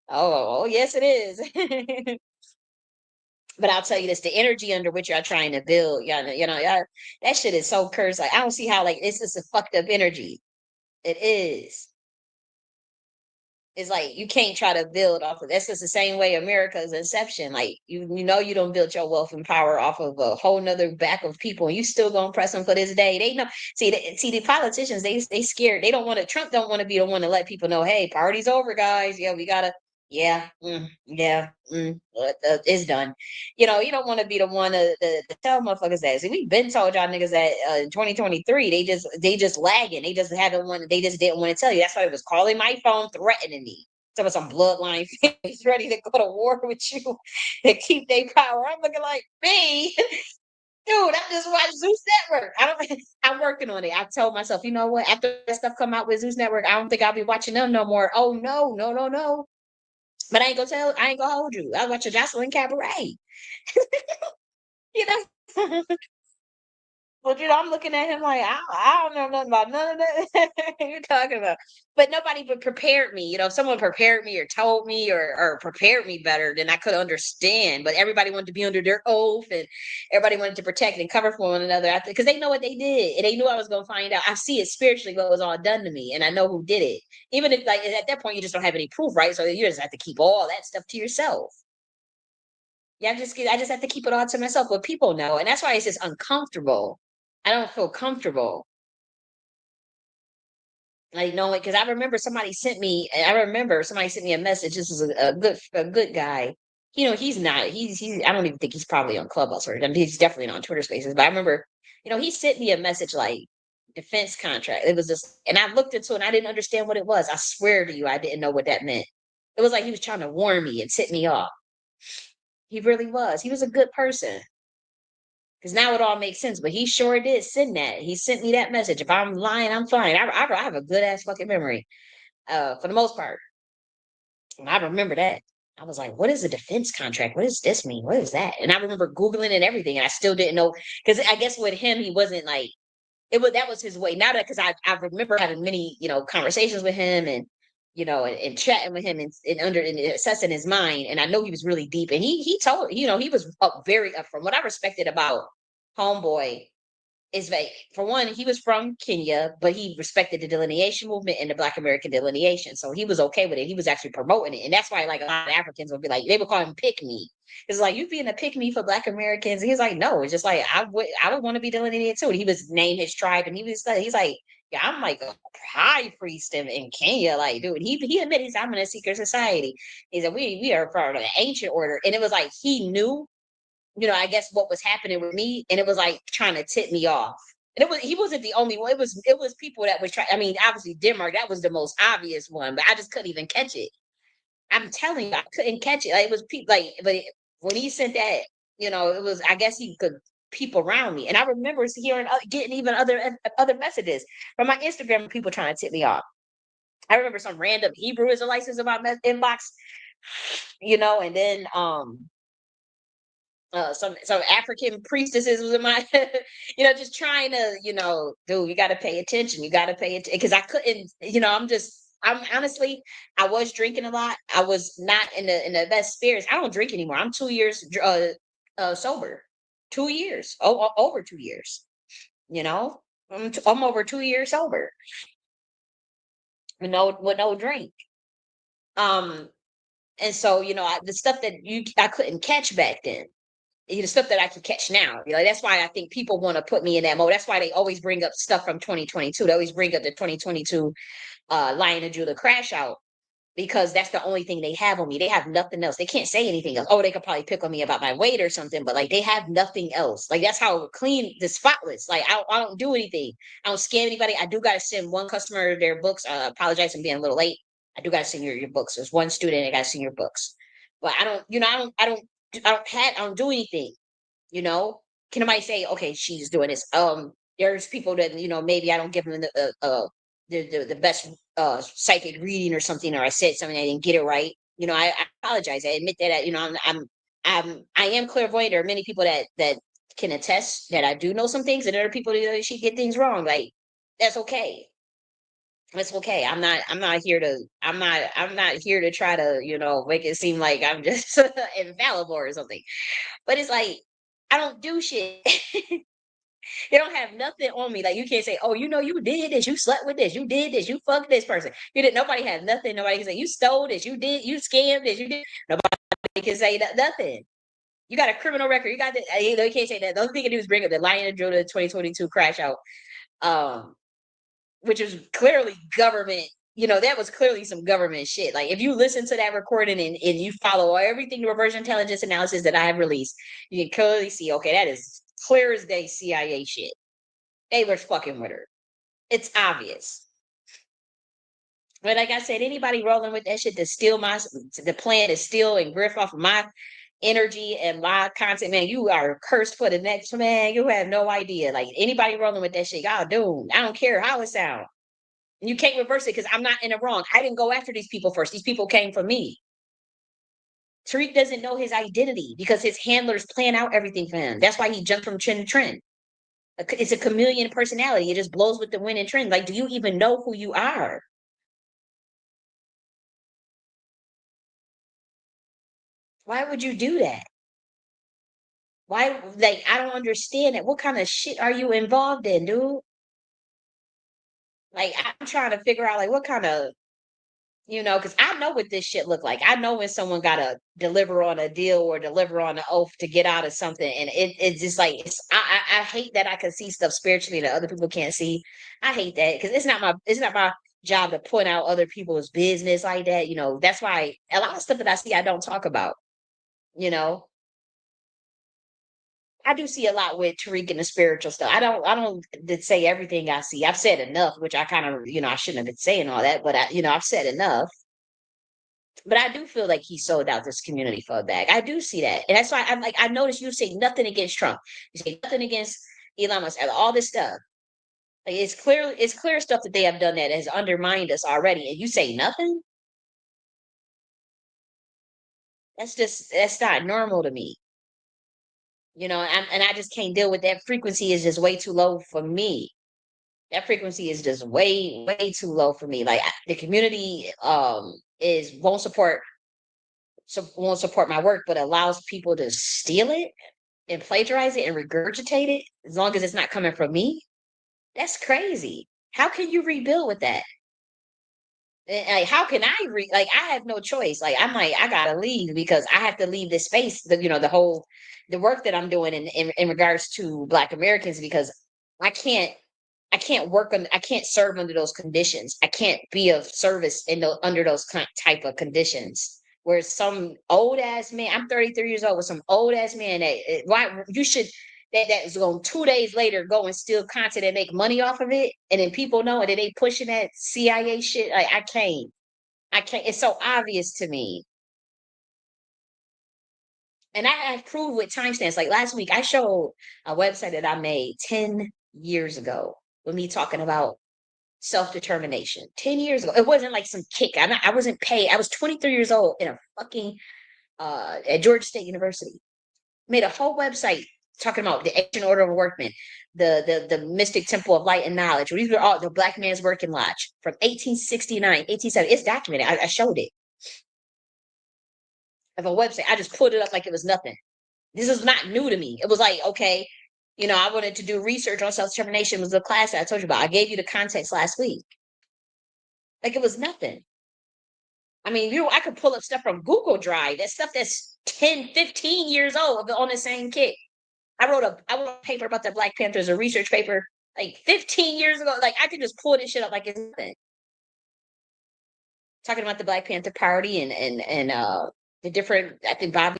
S1: Oh, yes, it is. But I'll tell you this: the energy under which you're trying to build, y'all, that shit is so cursed. Like, I don't see how, like, it's just a fucked up energy. It is. It's like you can't try to build off of that's just the same way America's inception. Like, you know, you don't build your wealth and power off of a whole nother back of people, and you still gonna press them for this day. They know. See the politicians. They scared. They don't want to. Trump don't want to be the one to let people know, hey, party's over, guys. Yeah, we gotta. Yeah, it's done. You know, you don't want to be the one to tell motherfuckers that. See, we've been told y'all niggas that 2023, they just lagging. They just haven't wanted. They just didn't want to tell you. That's why it was calling my phone, threatening me. Some bloodline families ready to go to war with you to keep their power. I'm looking like, me, dude. I just watched Zeus Network. I'm working on it. I told myself, you know what? After that stuff come out with Zeus Network, I don't think I'll be watching them no more. Oh no, no, no, no. But I ain't gonna hold you. I watch a Jocelyn Cabaret. You know? But, you know, I'm looking at him like, I don't know nothing about none of that you're talking about. But nobody but prepared me. You know, if someone prepared me or told me or prepared me better, then I could understand. But everybody wanted to be under their oath, and everybody wanted to protect and cover for one another, because they know what they did. And they knew I was going to find out. I see it spiritually what was all done to me, and I know who did it. Even if, like, at that point, you just don't have any proof, right? So you just have to keep all that stuff to yourself. Yeah, I just have to keep it all to myself. But people know. And that's why it's just uncomfortable. I don't feel comfortable. Like, knowing, because I remember somebody sent me a message. This is a good guy. You know, he's not, he's, I don't even think he's probably on Clubhouse, or I mean, he's definitely not on Twitter Spaces. But I remember, you know, he sent me a message like defense contract. It was just, and I looked into it and I didn't understand what it was. I swear to you, I didn't know what that meant. It was like he was trying to warn me and tip me off. He really was. He was a good person. Because now it all makes sense. But he sure did send that. He sent me that message. If I'm lying, I'm fine. I have a good ass fucking memory, for the most part. And I remember that. I was like, what is a defense contract? What does this mean? What is that? And I remember Googling and everything. And I still didn't know. Because I guess with him, he wasn't like, that was his way. Now that, because I remember having many, you know, conversations with him, and, you know, and chatting with him, and assessing his mind. And I know he was really deep. And he told, you know, he was very upfront. What I respected about Homeboy is, like, for one, he was from Kenya, but he respected the delineation movement and the Black American delineation. So he was okay with it. He was actually promoting it. And that's why, like, a lot of Africans would be like, they would call him pick me. It's like, you being a pick me for Black Americans. And he's like, no, it's just like, I would want to be delineated too. And he was named his tribe, and he's like, yeah, I'm like a high priest in Kenya. Like, dude, he admitted, I'm in a secret society. He said, we are part of the ancient order. And it was like, he knew, you know, I guess what was happening with me, and it was like trying to tip me off. And he wasn't the only one. It was people that was trying. I mean, obviously Denmark, that was the most obvious one, but I just couldn't even catch it. I'm telling you, I couldn't catch it. Like, it was people like, when he sent that, it was, I guess he could peep around me. And I remember hearing, getting even other messages from my Instagram, people trying to tip me off. I remember some random Hebrew Israelites in my inbox, and then some African priestesses was in my, just trying to, dude, you got to pay attention. You got to pay attention, because I couldn't, I'm honestly, I was drinking a lot. I was not in the best spirits. I don't drink anymore. I'm 2 years sober. 2 years, over 2 years. I'm over 2 years sober. With no drink. And so, the stuff that I couldn't catch back then, the stuff that I can catch now, that's why I think people want to put me in that mode. That's why they always bring up stuff from 2022. They always bring up the 2022 Lion of Judah crash out, because that's the only thing they have on me. They have nothing else. They can't say anything else. Oh, they could probably pick on me about my weight or something, but like, they have nothing else. Like, that's how clean, the spotless. Like, I don't do anything. I don't scam anybody. I do got to send one customer their books. Apologize for being a little late. I do got to send your books. There's one student that got to send your books, but I don't do anything. Can somebody say, okay, she's doing this? There's people that, maybe I don't give them the best psychic reading or something, or I said something, I didn't get it right. I apologize. I admit that, I am clairvoyant. There are many people that can attest that I do know some things, and there are people that she get things wrong. Like, that's okay. It's okay. I'm not here to try to, make it seem like I'm just infallible or something. But it's like, I don't do shit. They don't have nothing on me. Like, you can't say, oh, you did this, you slept with this, you did this, you fucked this person. You did. Nobody has nothing. Nobody can say you stole this, you scammed this, you did. Nobody can say nothing. You got a criminal record. You got this. You can't say that. The only thing you can do is bring up the Lion of Judah 2022 crash out, which is clearly government. That was clearly some government shit. Like, if you listen to that recording and you follow everything, the reverse intelligence analysis that I have released, you can clearly see, okay, that is clear as day CIA shit. They were fucking with her. It's obvious. But like I said, anybody rolling with that shit to steal the plan to steal and grift off of my energy and my content, man, you are cursed for the next, man. You have no idea. Like, anybody rolling with that shit, y'all doomed. I don't care how it sounds. You can't reverse it, because I'm not in the wrong. I didn't go after these people first. These people came for me. Tariq doesn't know his identity because his handlers plan out everything for him. That's why he jumped from trend to trend. It's a chameleon personality. It just blows with the wind and trend. Like, do you even know who you are? Why would you do that? Why? Like, I don't understand it. What kind of shit are you involved in, dude? Like, I'm trying to figure out, like, what kind of, because I know what this shit look like. I know when someone got to deliver on a deal or deliver on an oath to get out of something, and it's just like, I hate that I can see stuff spiritually that other people can't see. I hate that, because it's not my job to point out other people's business like that. That's why a lot of stuff that I see I don't talk about. I do see a lot with Tariq and the spiritual stuff. I don't say everything I see. I've said enough, which I kind of, I shouldn't have been saying all that, but I've said enough. But I do feel like he sold out this community for a bag. I do see that. And that's why I'm like, I noticed you say nothing against Trump. You say nothing against Elon Musk, all this stuff. Like, it's clear stuff that they have done that has undermined us already. And you say nothing? That's not normal to me. And I just can't deal with that. Frequency is just way too low for me. That frequency is just way, way too low for me. Like, the community won't support my work, but allows people to steal it and plagiarize it and regurgitate it as long as it's not coming from me. That's crazy. How can you rebuild with that? Like, how can I like, I have no choice. Like, I'm like, I gotta leave, because I have to leave this space, the work that I'm doing in regards to Black Americans, because I can't I can't serve under those conditions. I can't be of service under those type of conditions. Where some old ass man, I'm 33 years old, with some old ass man why you should that is going 2 days later go and steal content and make money off of it, and then people know, and then they pushing that CIA shit. Like, I can't. I can't, it's so obvious to me. And I proved with timestamps. Like last week, I showed a website that I made 10 years ago with me talking about self-determination. 10 years ago. It wasn't like some kick. I wasn't paid. I was 23 years old in a fucking at Georgia State University. Made a whole website talking about the ancient order of workmen, the mystic temple of light and knowledge. These were all the Black Man's Working Lodge from 1869, 1870. It's documented. I showed it. Of a website. I just pulled it up like it was nothing. This is not new to me. It was like, okay, I wanted to do research on self-determination. It was the class that I told you about. I gave you the context last week. Like it was nothing. I mean, I could pull up stuff from Google Drive. That stuff that's 10, 15 years old on the same kick. I wrote a paper about the Black Panthers, a research paper, like 15 years ago. Like I could just pull this shit up like it's nothing. Talking about the Black Panther Party and the different, I think Bobby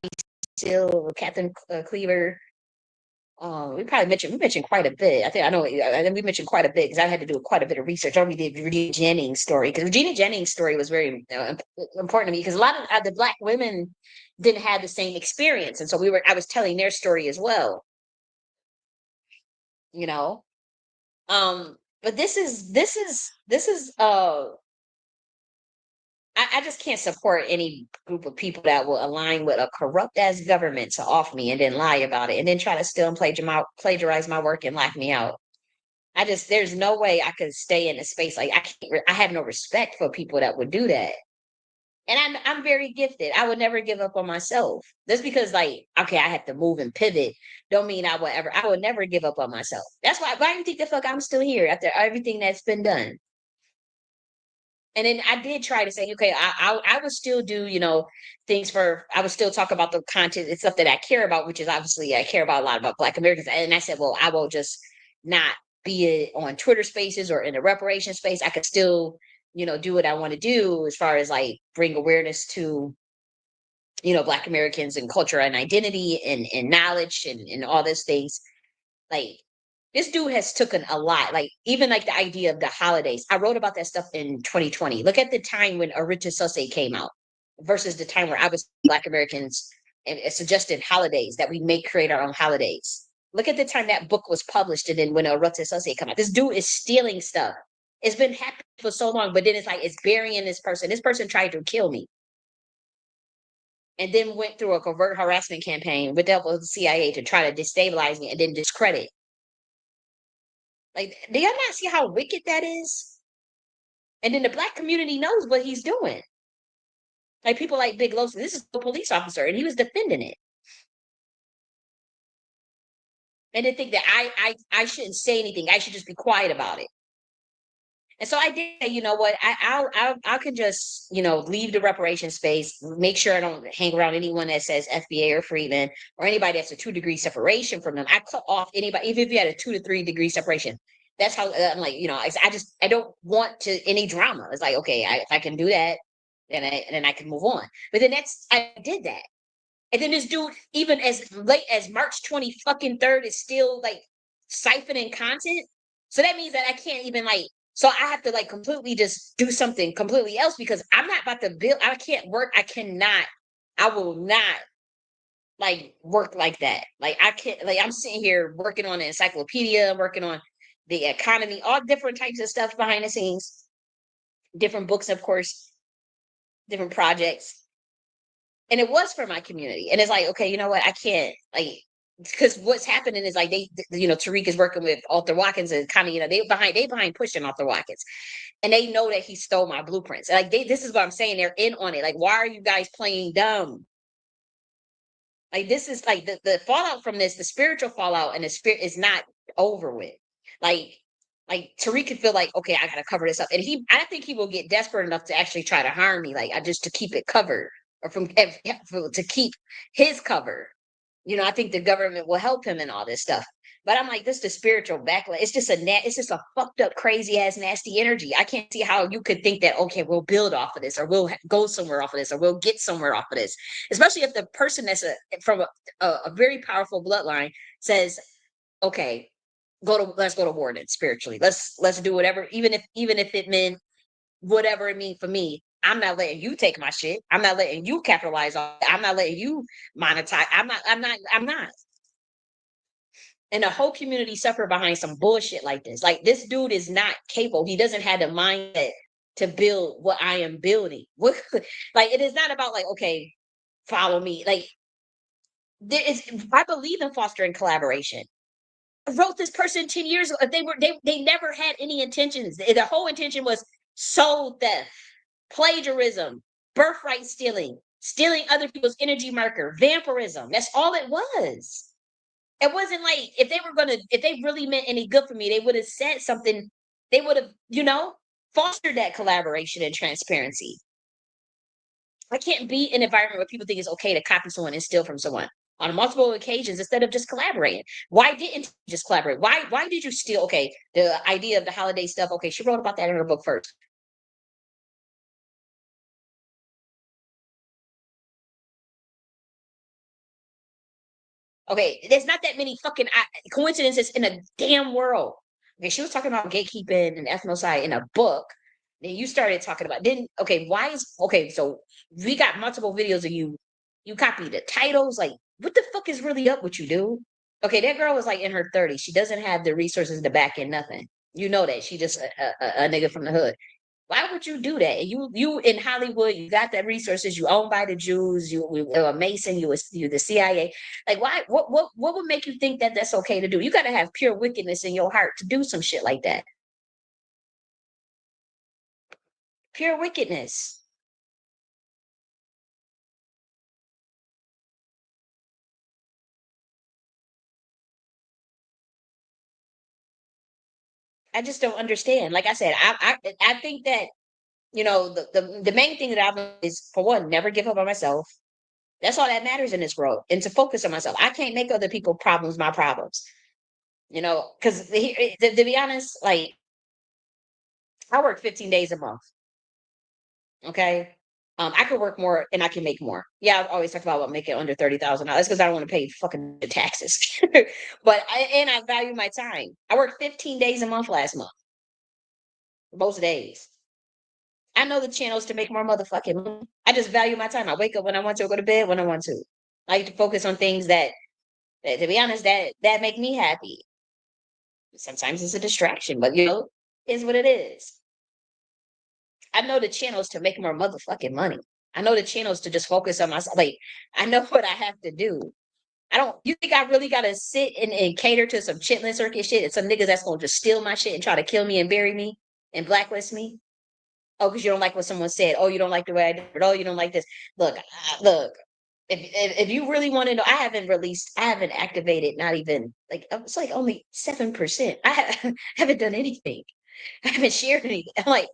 S1: Seale, Captain Cleaver. We mentioned quite a bit. I think we mentioned quite a bit because I had to do quite a bit of research. I only did Regina Jennings' story because Regina Jennings' story was very important to me because a lot of the Black women didn't have the same experience, and so I was telling their story as well. But this is I just can't support any group of people that will align with a corrupt ass government to off me and then lie about it and then try to steal and plagiarize my work and lock me out. There's no way I could stay in a space like I have no respect for people that would do that. And I'm very gifted. I would never give up on myself. Just because I have to move and pivot, don't mean I would never give up on myself. That's why do you think the fuck I'm still here after everything that's been done? And then I did try to say, okay, I would still do, things I would still talk about the content and stuff that I care about, which is obviously I care about a lot about Black Americans. And I said, well, I will just not be on Twitter spaces or in the reparation space. I could still, do what I want to do as far as bring awareness to, Black Americans and culture and identity and knowledge and all those things. This dude has taken a lot, even the idea of the holidays. I wrote about that stuff in 2020. Look at the time when Arita Sose came out versus the time where I was Black Americans and suggested holidays that we may create our own holidays. Look at the time that book was published and then when Arita Sose came out. This dude is stealing stuff. It's been happening for so long, but then it's burying this person. This person tried to kill me. And then went through a covert harassment campaign with the help of the CIA to try to destabilize me and then discredit. Do y'all not see how wicked that is? And then the Black community knows what he's doing. People like Big Los, this is a police officer, and he was defending it. And they think that I shouldn't say anything. I should just be quiet about it. And so I did say, you know what? I could just, leave the reparation space, make sure I don't hang around anyone that says FBA or Freedman or anybody that's a 2-degree separation from them. I cut off anybody, even if you had a 2 to 3 degree separation. That's how I'm I don't want any drama. It's okay, if I can do that, then I can move on. But then I did that. And then this dude, even as late as March 23rd, is still siphoning content. So that means that I can't even so I have to completely just do something completely else because I'm not about to build. I can't work. I will not work like that. I can't, I'm sitting here working on an encyclopedia, working on the economy, all different types of stuff behind the scenes, different books, of course, different projects. And it was for my community. And it's okay, you know what? I can't because what's happening is Tariq is working with Arthur Watkins and kind of, they behind pushing Arthur Watkins. And they know that he stole my blueprints. This is what I'm saying. They're in on it. Why are you guys playing dumb? This is the fallout from this, the spiritual fallout and the spirit is not over with. Tariq could feel okay, I gotta cover this up. And I think he will get desperate enough to actually try to harm me, just to keep it covered or to keep his cover. I think the government will help him in all this stuff. But I'm this is the spiritual backlash. It's just a fucked up, crazy ass, nasty energy. I can't see how you could think that, okay, we'll build off of this or we'll go somewhere off of this or we'll get somewhere off of this. Especially if the person that's from a very powerful bloodline says, okay, let's go to war then spiritually. Let's do whatever, even if it meant whatever it means for me. I'm not letting you take my shit. I'm not letting you capitalize on it. I'm not letting you monetize. I'm not. And the whole community suffered behind some bullshit like this. Like, this dude is not capable. He doesn't have the mindset to build what I am building. Like, it is not about like, okay, follow me. Like, I believe in fostering collaboration. I wrote this person 10 years ago. They never had any intentions. The whole intention was soul theft, plagiarism, birthright stealing, stealing other people's energy marker, vampirism. That's all it was. It wasn't like if they really meant any good for me, they would have said something. They would have, fostered that collaboration and transparency. I can't be in an environment where people think it's okay to copy someone and steal from someone on multiple occasions instead of just collaborating. Why didn't you just collaborate? Why did you steal? Okay, the idea of the holiday stuff. Okay, she wrote about that in her book first. Okay, there's not that many fucking coincidences in a damn world. Okay, she was talking about gatekeeping and ethnocide in a book. Then you started talking about so we got multiple videos of you. You copied the titles. Like, what the fuck is really up with you, dude? Okay, that girl was like in her 30s. She doesn't have the resources to back in nothing. You know that. She just a nigga from the hood. Why would you do that? You in Hollywood, you got the resources. You owned by the Jews. You a Mason. You the CIA. Like, why? What would make you think that that's okay to do? You got to have pure wickedness in your heart to do some shit like that. Pure wickedness. I just don't understand. Like I said, I think that the main thing that I've learned is, for one, never give up on myself. That's all that matters in this world, and to focus on myself. I can't make other people problems my problems. Because to be honest, like, I work 15 days a month. Okay. I could work more and I can make more. Yeah, I've always talked about making under $30,000 because I don't want to pay fucking taxes. But I value my time. I worked 15 days a month last month, most days. I know the channels to make more motherfucking money. I just value my time. I wake up when I want to, go to bed when I want to. I like to focus on things that to be honest, that make me happy. Sometimes it's a distraction, but is what it is. I know the channels to make more motherfucking money. I know the channels to just focus on myself. Like, I know what I have to do. You think I really gotta sit and cater to some chitlin circuit shit and some niggas that's gonna just steal my shit and try to kill me and bury me and blacklist me? Oh, because you don't like what someone said. Oh, you don't like the way I did it. Oh, you don't like this. Look. If you really want to know, I haven't activated, not even like, it's like only 7%. I haven't done anything. I haven't shared anything. I'm like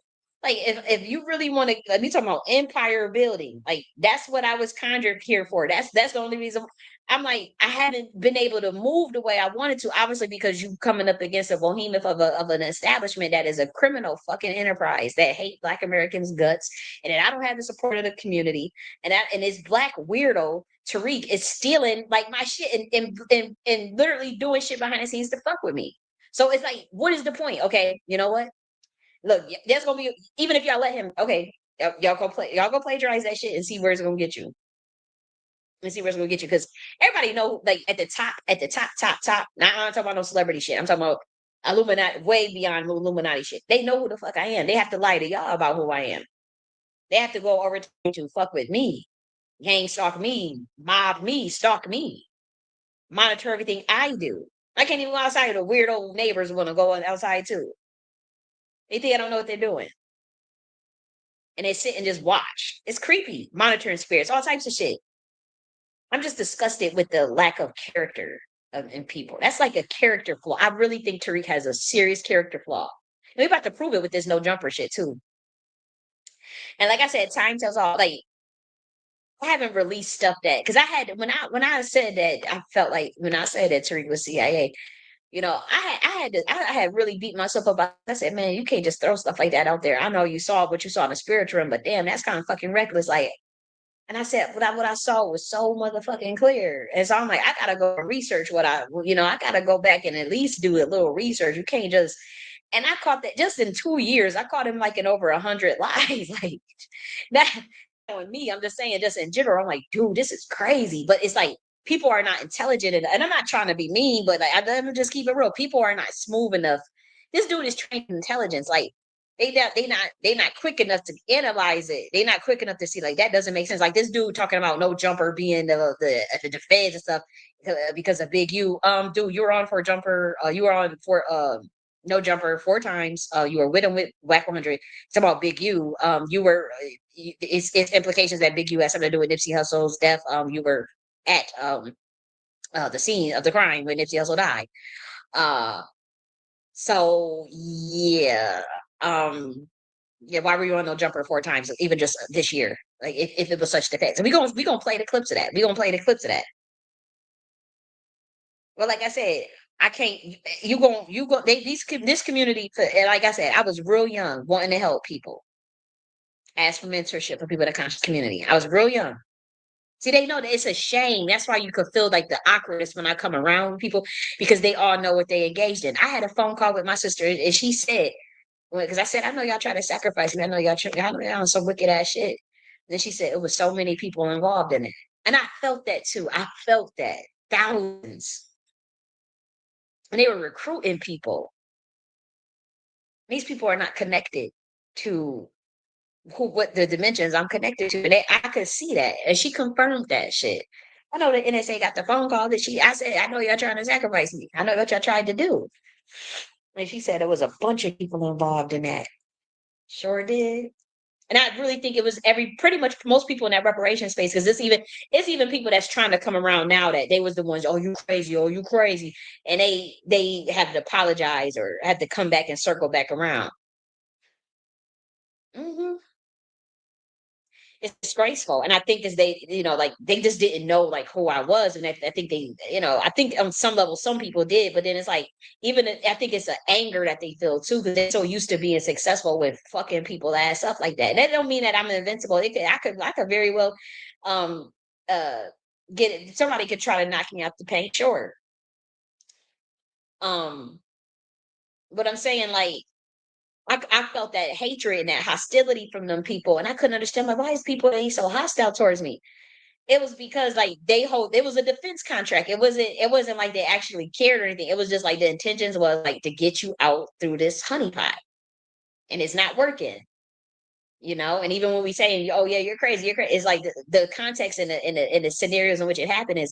S1: if you really want to, let me talk about empire building. Like, that's what I was conjured here for. That's the only reason. I'm like, I haven't been able to move the way I wanted to, obviously, because you coming up against a behemoth of an establishment that is a criminal fucking enterprise that hate Black Americans' guts, and then I don't have the support of the community, and this Black weirdo Tariq is stealing like my shit and literally doing shit behind the scenes to fuck with me. So it's like, what is the point? Okay, you know what? Look, there's gonna be, even if y'all let him, okay, y'all go plagiarize that shit and see where it's gonna get you. And see where it's gonna get you. Because everybody know, like, at the top, top. Now, I'm not talking about no celebrity shit. I'm talking about Illuminati, way beyond Illuminati shit. They know who the fuck I am. They have to lie to y'all about who I am. They have to go over to fuck with me, gang stalk me, mob me, stalk me, monitor everything I do. I can't even go outside. The weird old neighbors want to go outside too. They think I don't know what they're doing. And they sit and just watch. It's creepy. Monitoring spirits, all types of shit. I'm just disgusted with the lack of character in people. That's like a character flaw. I really think Tariq has a serious character flaw. And we're about to prove it with this no jumper shit too. And like I said, time tells all. Like, I haven't released stuff that, because I had, when I said that, I felt like when I said that Tariq was CIA, I had really beat myself up. I said, man, you can't just throw stuff like that out there. I know you saw what you saw in the spiritual realm, but damn, that's kind of fucking reckless. Like, and I said, what I saw was so motherfucking clear. And so I'm like, I gotta go research I gotta go back and at least do a little research. You can't just, And I caught that just in 2 years. I caught him like in over 100 lies. Like that with me, I'm just saying, just in general, I'm like, dude, this is crazy. But it's like people are not intelligent enough. And I'm not trying to be mean, but like I'm just keep it real. People are not smooth enough. This dude is trained in intelligence. Like they not quick enough to analyze it. They not quick enough to see like that doesn't make sense. Like this dude talking about no jumper being the feds and stuff because of Big U. Dude, you were on for a jumper. You were on for no jumper 4 times. You were with him with Whack 100. It's about Big U. You were. It's implications that Big U has something to do with Nipsey Hussle's death. You were at the scene of the crime when Nipsey Hussle died. So yeah. Yeah, why were you on no jumper 4 times, even just this year? Like if it was such the case. And we gonna play the clips of that. We gonna play the clips of that. Well, like I said, I can't. This community. And like I said, I was real young, wanting to help people, ask for mentorship for people in the conscious community. I was real young. See, they know that it's a shame. That's why you could feel like the awkwardness when I come around people because they all know what they engaged in. I had a phone call with my sister, and she said, because I said, I know y'all try to sacrifice me. I know y'all on some wicked ass shit. Then she said it was so many people involved in it, and I felt that too. I felt that thousands. And they were recruiting people. These people are not connected to what the dimensions I'm connected to. And I could see that. And she confirmed that shit. I know the NSA got the phone call that I said, I know y'all trying to sacrifice me. I know what y'all tried to do. And she said there was a bunch of people involved in that. Sure did. And I really think it was pretty much most people in that reparation space, because it's even people that's trying to come around now that they was the ones, oh, you crazy. And they have to apologize or have to come back and circle back around. Mm-hmm. It's disgraceful. And I think as they, like they just didn't know like who I was. And I think they, I think on some level, some people did, but then it's like, I think it's an anger that they feel too, because they're so used to being successful with fucking people ass stuff like that. And that don't mean that I'm invincible. I could very well, get it. Somebody could try to knock me out the paint. Sure. But I'm saying like, I felt that hatred and that hostility from them people, and I couldn't understand why is people ain't so hostile towards me. It was because like it was a defense contract. It wasn't like they actually cared or anything. It was just like the intentions was like to get you out through this honeypot, and it's not working. And even when we say, oh yeah, you're crazy, it's like the context in the scenarios in which it happened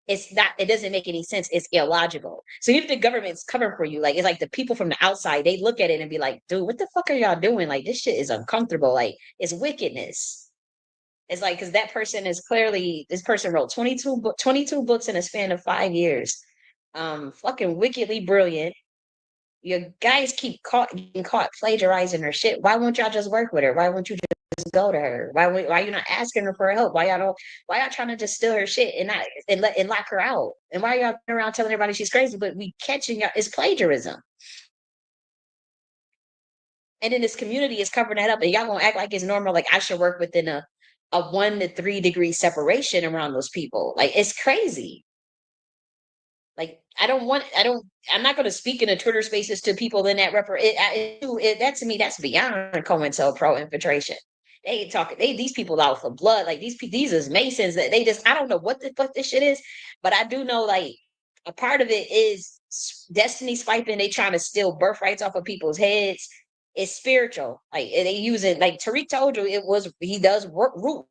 S1: it doesn't make any sense. It's illogical. So if the government's covering for you, like it's like the people from the outside, they look at it and be like, dude, what the fuck are y'all doing? Like this shit is uncomfortable. Like it's wickedness. It's like, because that person is clearly, this person wrote 22 books in a span of 5 years. Fucking wickedly brilliant. Your guys keep getting caught plagiarizing her shit. Why won't y'all just work with her? Why won't you just go to her? Why you not asking her for help? Why y'all trying to just steal her shit and lock her out? And why y'all around telling everybody she's crazy? But we catching y'all is plagiarism. And then this community is covering that up, and y'all gonna act like it's normal. Like I should work within a 1 to 3 degree separation around those people. Like it's crazy. Like I'm not going to speak in the Twitter spaces to people in that that to me, that's beyond COINTELPRO infiltration. They talking, these people out for blood. Like these is Masons that I don't know what the fuck this shit is, but I do know like a part of it is destiny swiping. They trying to steal birthrights off of people's heads. It's spiritual. Like they use it, like Tariq told you, he does root work.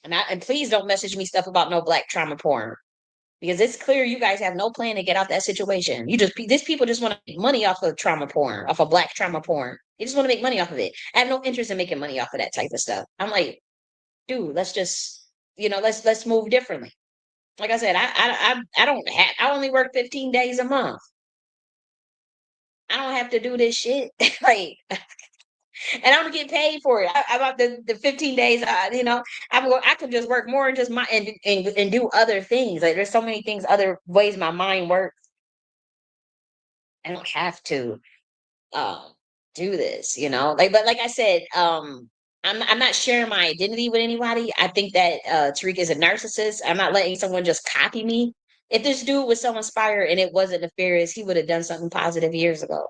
S1: And please don't message me stuff about no black trauma porn, because it's clear you guys have no plan to get out that situation. These people just want to make money off of trauma porn, off of black trauma porn. They just want to make money off of it. I have no interest in making money off of that type of stuff. I'm like, dude, let's just, let's move differently. Like I said, I only work 15 days a month. I don't have to do this shit. Like, and I don't get paid for it. About the 15 days, I could just work more and just and do other things. Like there's so many things, other ways my mind works. I don't have to do this, but like I said, I'm not sharing my identity with anybody. I think that Tariq is a narcissist. I'm not letting someone just copy me. If this dude was so inspired and it wasn't nefarious, he would have done something positive years ago.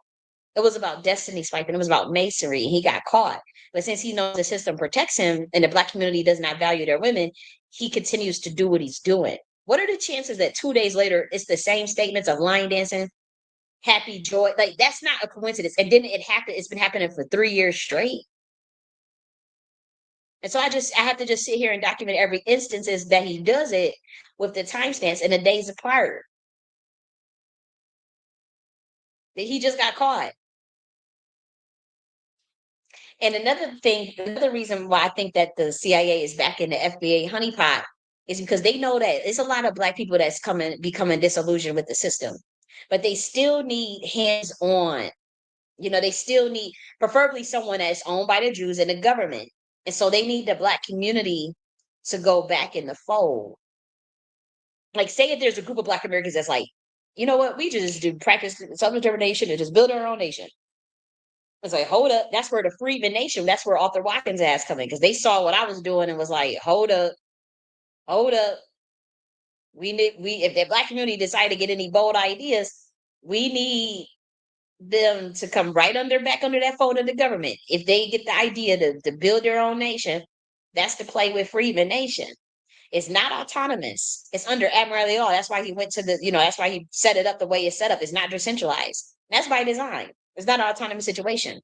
S1: It was about destiny spike and it was about masonry. He got caught. But since he knows the system protects him and the Black community does not value their women, he continues to do what he's doing. What are the chances that 2 days later it's the same statements of line dancing, happy joy? Like, that's not a coincidence. And then it happened. It's been happening for 3 years straight. And so I have to just sit here and document every instances that he does it with the timestamps and the days apart. That he just got caught. And another reason why I think that the CIA is back in the FBA honeypot is because they know that there's a lot of Black people that's becoming disillusioned with the system, but they still need hands-on. They still need preferably someone that's owned by the Jews and the government. And so they need the Black community to go back in the fold. Like, say if there's a group of Black Americans that's like, you know what, we just do practice self-determination and just build our own nation. It's like, hold up, that's where the Freedman Nation, that's where Arthur Watkins' ass come in, because they saw what I was doing and was like, hold up. If the Black community decide to get any bold ideas, we need them to come right back under that fold of the government. If they get the idea to build their own nation, that's the play with Freedman Nation. It's not autonomous. It's under Admiralty law. That's why he went to that's why he set it up the way it's set up. It's not decentralized. That's by design. It's not an autonomous situation.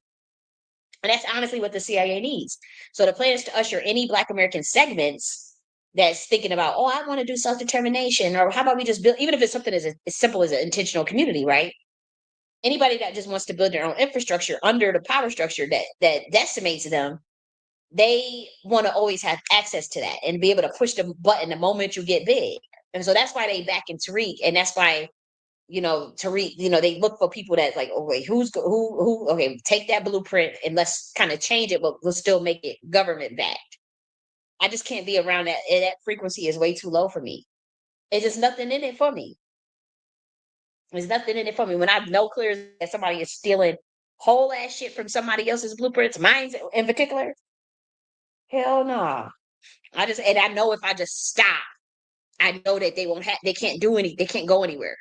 S1: And that's honestly what the CIA needs. So the plan is to usher any Black American segments that's thinking about, oh, I want to do self-determination, or how about we just build, even if it's something as simple as an intentional community, right? Anybody that just wants to build their own infrastructure under the power structure that decimates them, they want to always have access to that and be able to push the button the moment you get big. And so that's why they back in Tariq, and that's why Tariq, they look for people that like, oh wait, who, okay, take that blueprint and let's kind of change it, but we'll still make it government backed. I just can't be around that. That frequency is way too low for me. It's just nothing in it for me. There's nothing in it for me. When I know clear that somebody is stealing whole ass shit from somebody else's blueprints, mine in particular, hell no. And I know if I just stop, I know that they can't do they can't go anywhere.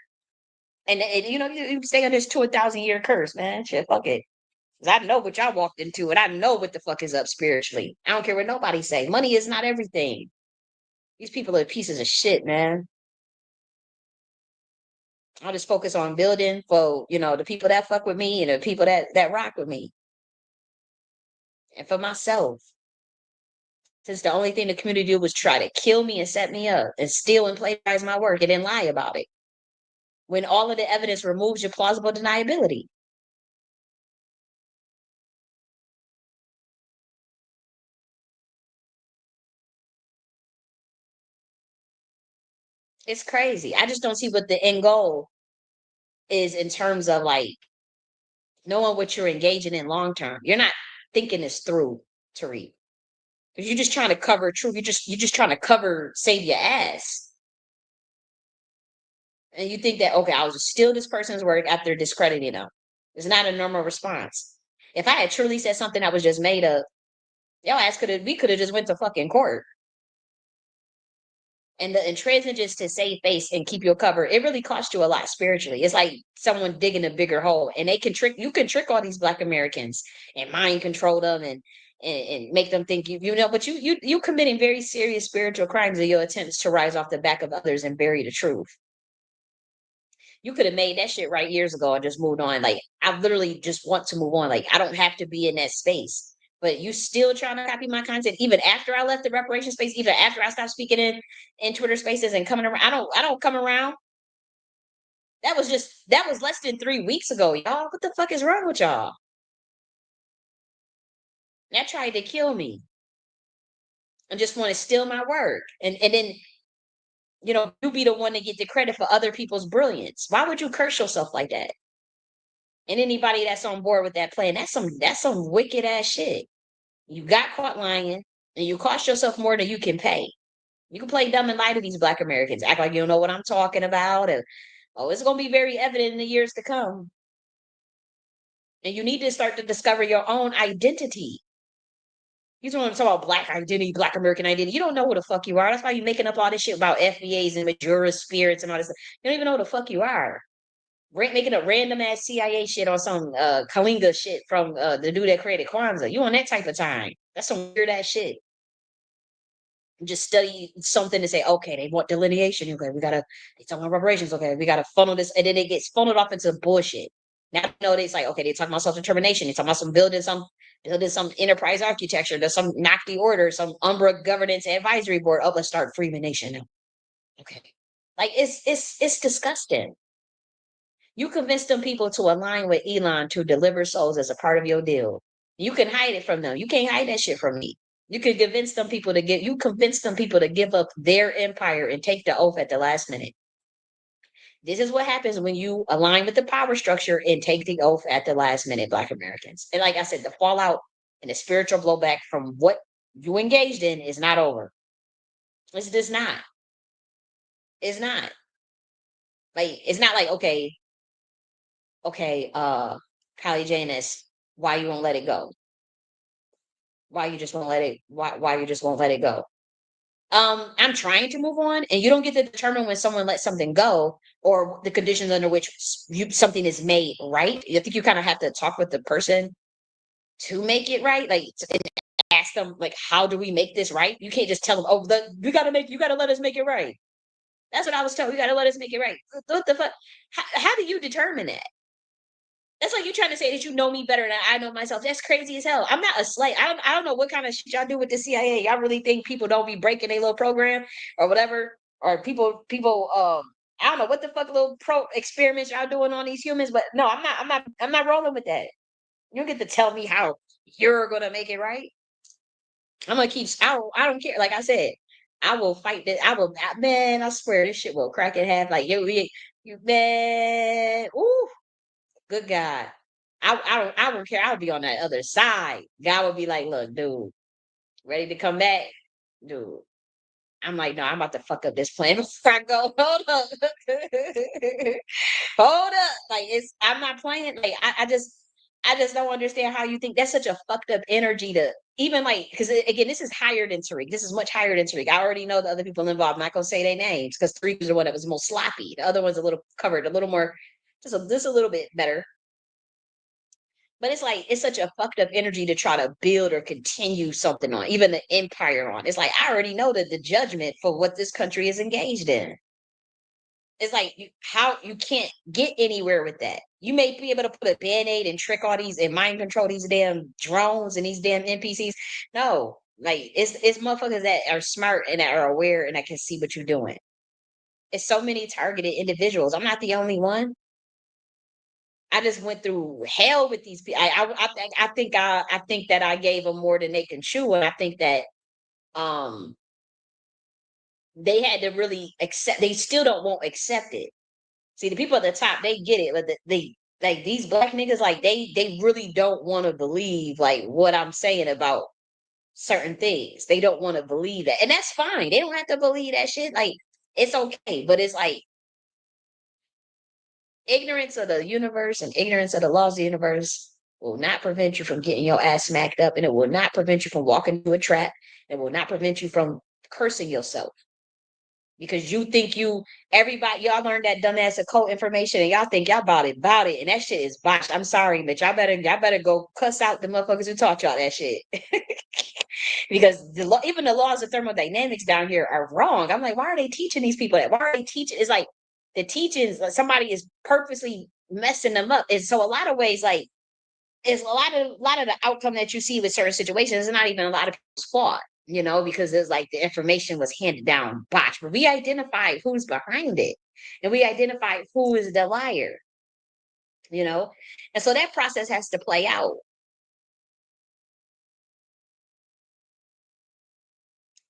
S1: And you stay on this 2,000-year curse, man. Shit, fuck it. Cause I know what y'all walked into, and I know what the fuck is up spiritually. I don't care what nobody say. Money is not everything. These people are pieces of shit, man. I'll just focus on building for the people that fuck with me and the people that rock with me, and for myself. Since the only thing the community did was try to kill me and set me up and steal and plagiarize my work and then lie about it, when all of the evidence removes your plausible deniability. It's crazy. I just don't see what the end goal is in terms of like knowing what you're engaging in long term. You're not thinking this through, Tariq. Because you're just trying to cover truth. You're just trying to save your ass. And you think that, okay, I'll just steal this person's work after discrediting them. It's not a normal response. If I had truly said something that was just made up, we could have just went to fucking court. And the intransigence to save face and keep your cover, it really costs you a lot spiritually. It's like someone digging a bigger hole, and you can trick all these Black Americans and mind control them and make them think but you committing very serious spiritual crimes in your attempts to rise off the back of others and bury the truth. You could have made that shit right years ago and just moved on. Like, I literally just want to move on. Like, I don't have to be in that space. But you still trying to copy my content even after I left the reparation space, even after I stopped speaking in Twitter spaces and coming around. I don't come around. That was less than 3 weeks ago, y'all. What the fuck is wrong with y'all? That tried to kill me and just want to steal my work. And then you be the one to get the credit for other people's brilliance. Why would you curse yourself like that? And anybody that's on board with that plan, that's some wicked ass shit. You got caught lying, and you cost yourself more than you can pay. You can play dumb and lie to these Black Americans, act like you don't know what I'm talking about, and it's going to be very evident in the years to come. And you need to start to discover your own identity. You want to talk about Black identity, Black American identity. You don't know who the fuck you are. That's why you're making up all this shit about FBAs and Majora spirits and all this stuff. You don't even know who the fuck you are. Making a random ass CIA shit on some Kalinga shit from the dude that created Kwanzaa. You on that type of time. That's some weird ass shit. Just study something to say, okay, they want delineation. Okay, they talking about reparations. Okay, we gotta funnel this, and then it gets funneled off into bullshit. Now it's like, okay, they talking about self-determination. They talking about building some enterprise architecture. There's some Nakti order, some Umbra governance advisory board. Oh, let's start Freeman Nation now. Okay, like it's disgusting. You convinced them people to align with Elon to deliver souls as a part of your deal. You can hide it from them. You can't hide that shit from me. You could convince them people to give up their empire and take the oath at the last minute. This is what happens when you align with the power structure and take the oath at the last minute, Black Americans. And like I said, the fallout and the spiritual blowback from what you engaged in is not over. It's just not. It's not. Like, it's not like, okay, Kylie J.N.S, why you won't let it go? Why you just won't let it? Why you just won't let it go? I'm trying to move on, and you don't get to determine when someone lets something go or the conditions under which something is made right. I think you kind of have to talk with the person to make it right, like and ask them, like, how do we make this right? You can't just tell them, oh, you got to let us make it right. That's what I was told. You got to let us make it right. What the fuck? How do you determine that? That's like you trying to say that you know me better than I know myself. That's crazy as hell. I'm not a slave. I don't know what kind of shit y'all do with the CIA. Y'all really think people don't be breaking their little program or whatever? Or people I don't know what the fuck little pro experiments y'all doing on these humans, but no, I'm not rolling with that. You don't get to tell me how you're gonna make it right. I'm gonna keep I don't care. Like I said, I will fight this. Man, I swear this shit will crack in half. Like you man, ooh. Good God. I don't care. I'll be on that other side. God would be like, look, dude, ready to come back? Dude. I'm like, no, I'm about to fuck up this plan before I go. Hold up. Hold up. Like I'm not playing. Like I just don't understand how you think that's such a fucked up energy to even like because again, this is higher than Tariq. This is much higher than Tariq. I already know the other people involved. I'm not gonna say their names because Tariq is the one that was most sloppy. The other one's a little covered, a little more just a little bit better. But it's like it's such a fucked up energy to try to build or continue something on, even the empire on. It's like I already know that the judgment for what this country is engaged in. It's like how you can't get anywhere with that. You may be able to put a band-aid and trick all these and mind control these damn drones and these damn NPCs. No, like it's motherfuckers that are smart and that are aware and that can see what you're doing. It's so many targeted individuals. I'm not the only one. I just went through hell with these people. I think that I gave them more than they can chew, and I think that um they had to really accept. They still won't accept it. See, the people at the top, they get it, but they like these Black niggas, like they really don't want to believe like what I'm saying about certain things. They don't want to believe that, and that's fine. They don't have to believe that shit. Like it's okay, but it's like ignorance of the universe and ignorance of the laws of the universe will not prevent you from getting your ass smacked up, and it will not prevent you from walking into a trap. It will not prevent you from cursing yourself because you think everybody y'all learned that dumbass occult information and y'all think y'all about it, and that shit is botched. I'm sorry, but y'all better go cuss out the motherfuckers who taught y'all that shit. Because even the laws of thermodynamics down here are wrong. I'm like, why are they teaching these people that? Why are they teaching? It's like the teachings, like somebody is purposely messing them up. And so a lot of ways, like it's a lot of the outcome that you see with certain situations is not even a lot of people's fault, because it's like the information was handed down botched. But we identified who's behind it, and we identified who is the liar, and so that process has to play out.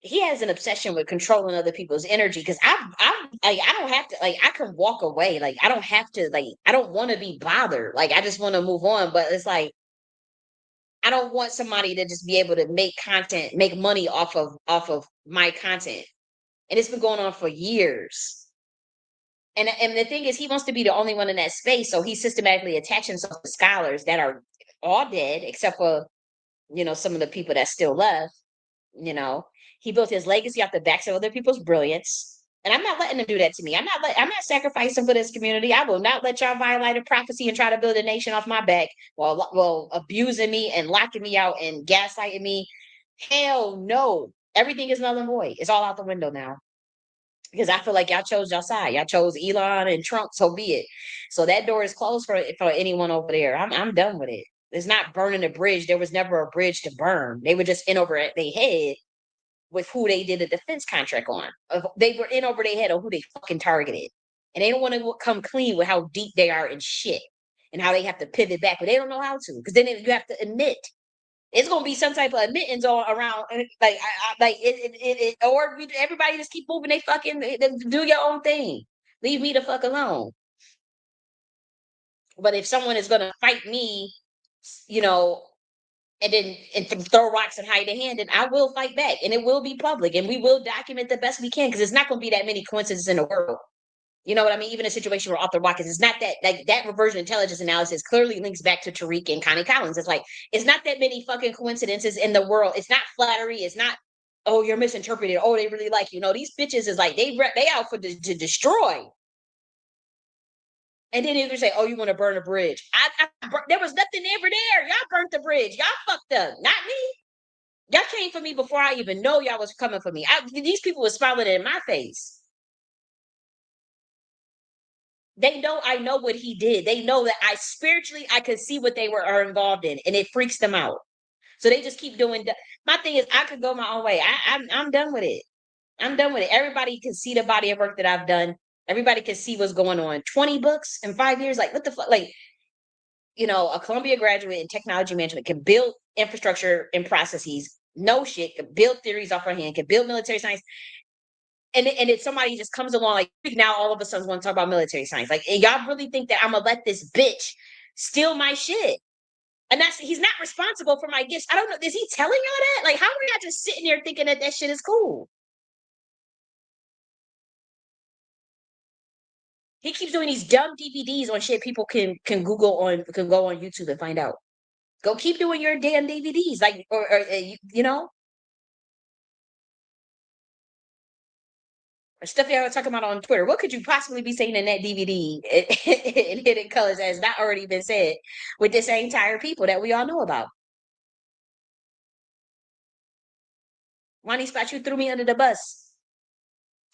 S1: He has an obsession with controlling other people's energy because I don't have to, like, I can walk away. Like, I don't have to, like, I don't want to be bothered. Like, I just want to move on. But it's like, I don't want somebody to just be able to make money off of my content. And it's been going on for years. And the thing is, he wants to be the only one in that space. So he systematically attaching himself to scholars that are all dead, except for some of the people that still left, he built his legacy off the backs of other people's brilliance. And I'm not letting them do that to me. I'm not sacrificing for this community. I will not let y'all violate a prophecy and try to build a nation off my back while abusing me and locking me out and gaslighting me. Hell no. Everything is null and void. It's all out the window now. Because I feel like y'all chose your side. Y'all chose Elon and Trump, so be it. So that door is closed for anyone over there. I'm done with it. It's not burning a bridge. There was never a bridge to burn. They were just in over their head with who they did a defense contract on. They were in over their head on who they fucking targeted. And they don't want to come clean with how deep they are in shit and how they have to pivot back, but they don't know how to. Because then you have to admit. It's gonna be some type of admittance all around, or everybody just keep moving. They fucking do your own thing. Leave me the fuck alone. But if someone is gonna fight me, and throw rocks and hide their hand, and I will fight back, and it will be public, and we will document the best we can, because it's not going to be that many coincidences in the world. You know what I mean? Even a situation where Arthur Watkins is not that, like, that reversion intelligence analysis clearly links back to Tariq and Connie Collins. It's like, it's not that many fucking coincidences in the world. It's not flattery. It's not, oh, you're misinterpreted. Oh, they really like you. No, these bitches is like, they out for to destroy. And then they would say, oh, you want to burn a bridge. There was nothing ever there. Y'all burnt the bridge. Y'all fucked up. Not me. Y'all came for me before I even know y'all was coming for me. These people were smiling in my face. They know I know what he did. They know that I could see what they are involved in, and it freaks them out. So they just keep doing. My thing is, I could go my own way. I'm done with it. I'm done with it. Everybody can see the body of work that I've done. Everybody can see what's going on. 20 books in 5 years. Like, what the fuck? Like, a Columbia graduate in technology management can build infrastructure and processes. No shit. Can build theories off her hand. Can build military science. And if somebody just comes along, like, now all of a sudden want to talk about military science. Like, y'all really think that I'm gonna let this bitch steal my shit? And he's not responsible for my gifts. I don't know. Is he telling y'all that? Like, how are y'all just sitting there thinking that shit is cool? He keeps doing these dumb DVDs on shit people can Google can go on YouTube and find out. Go keep doing your damn DVDs, like, or stuff y'all were talking about on Twitter. What could you possibly be saying in that DVD in Hidden Colors that has not already been said with the same tired people that we all know about? Money Spot, you threw me under the bus.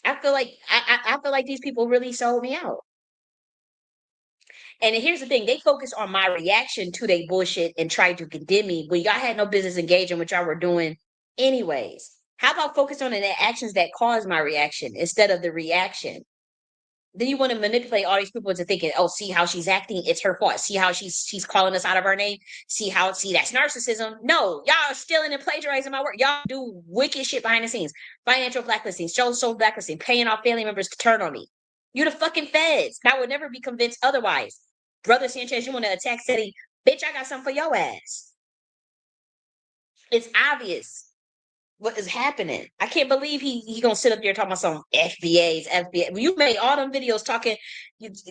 S1: I feel like I feel like these people really sold me out. And here's the thing, they focus on my reaction to their bullshit and try to condemn me when y'all had no business engaging what y'all were doing anyways. How about focus on the actions that caused my reaction instead of the reaction? Then you want to manipulate all these people into thinking, oh, see how she's acting, it's her fault. See how she's calling us out of our name. See that's narcissism. No, y'all are stealing and plagiarizing my work. Y'all do wicked shit behind the scenes. Financial blacklisting, social blacklisting, paying off family members to turn on me. You the fucking feds. I would never be convinced otherwise. Brother Sanchez, you want to attack City? Bitch, I got something for your ass. It's obvious what is happening. I can't believe he gonna sit up there talking about some FBA. You made all them videos talking,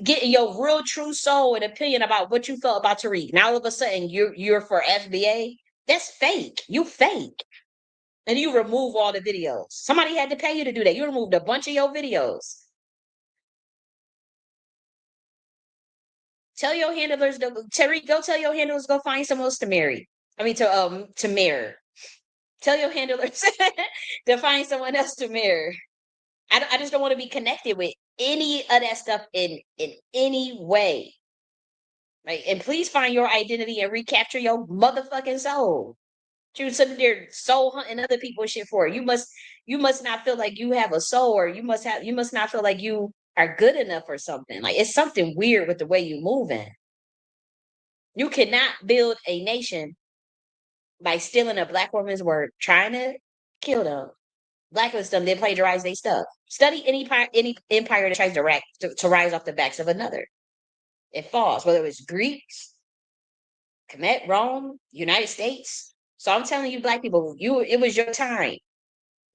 S1: getting your real true soul and opinion about what you felt about Tariq. Now all of a sudden you're for FBA. That's fake. You fake. And you remove all the videos. Somebody had to pay you to do that. You removed a bunch of your videos. Tell your handlers Tariq, go tell your handlers go find someone else to marry. I mean to mirror. Tell your handlers to find someone else to mirror. I just don't want to be connected with any of that stuff in any way. Right? And please find your identity and recapture your motherfucking soul. You're sitting there soul hunting other people's shit for. You must not feel like you have a soul, or you must not feel like you are good enough or something. Like, it's something weird with the way you moving. You cannot build a nation by stealing a black woman's word, trying to kill them, blacklist them, then plagiarize their stuff. Study any empire that tries to rise off the backs of another. It falls, whether it's Greeks, Kemet, Rome, United States. So I'm telling you, black people, it was your time.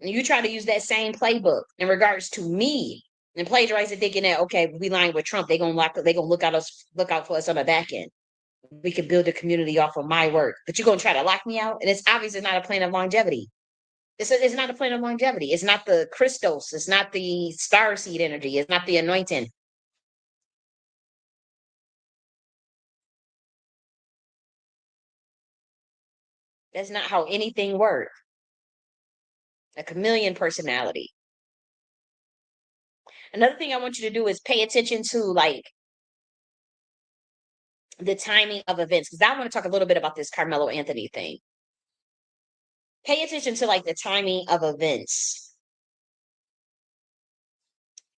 S1: And you try to use that same playbook in regards to me and plagiarize it, thinking that, okay, we lying with Trump, they're gonna look out for us on the back end. We could build a community off of my work, but you're gonna try to lock me out, and it's obviously not a plan of longevity. It's not a plan of longevity. It's not the Christos. It's not the star seed energy. It's not the anointing. That's not how anything works. A chameleon personality. Another thing I want you to do is pay attention to like the timing of events, because I want to talk a little bit about this Karmelo Anthony thing. Pay attention to like the timing of events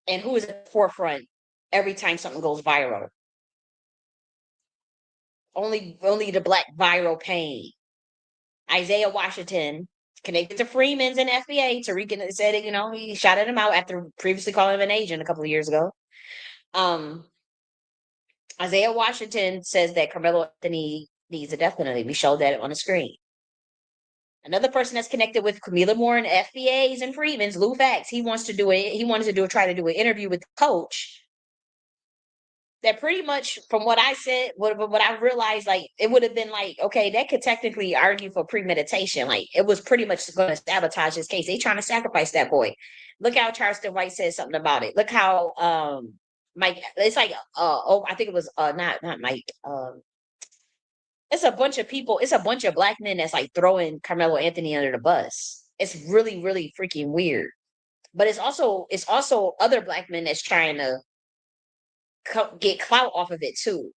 S1: and who is at the forefront every time something goes viral. Only the Black viral pain. Isaiah Washington connected to Freeman's and FBA. Tariq said it, he shouted him out after previously calling him an agent a couple of years ago. Isaiah Washington says that Karmelo Anthony needs a death penalty. We showed that on the screen. Another person that's connected with Camila Moore and FBA's and Freeman's, Lou Fax, he wanted to try to do an interview with the coach. That pretty much, from what I said, what I realized, like, it would have been like, okay, that could technically argue for premeditation. Like, it was pretty much going to sabotage his case. They trying to sacrifice that boy. Look how Charleston White said something about it. Look how Mike, it's like, I think it was not Mike. It's a bunch of people. It's a bunch of Black men that's like throwing Karmelo Anthony under the bus. It's really, really freaking weird. But it's also other Black men that's trying to get clout off of it too,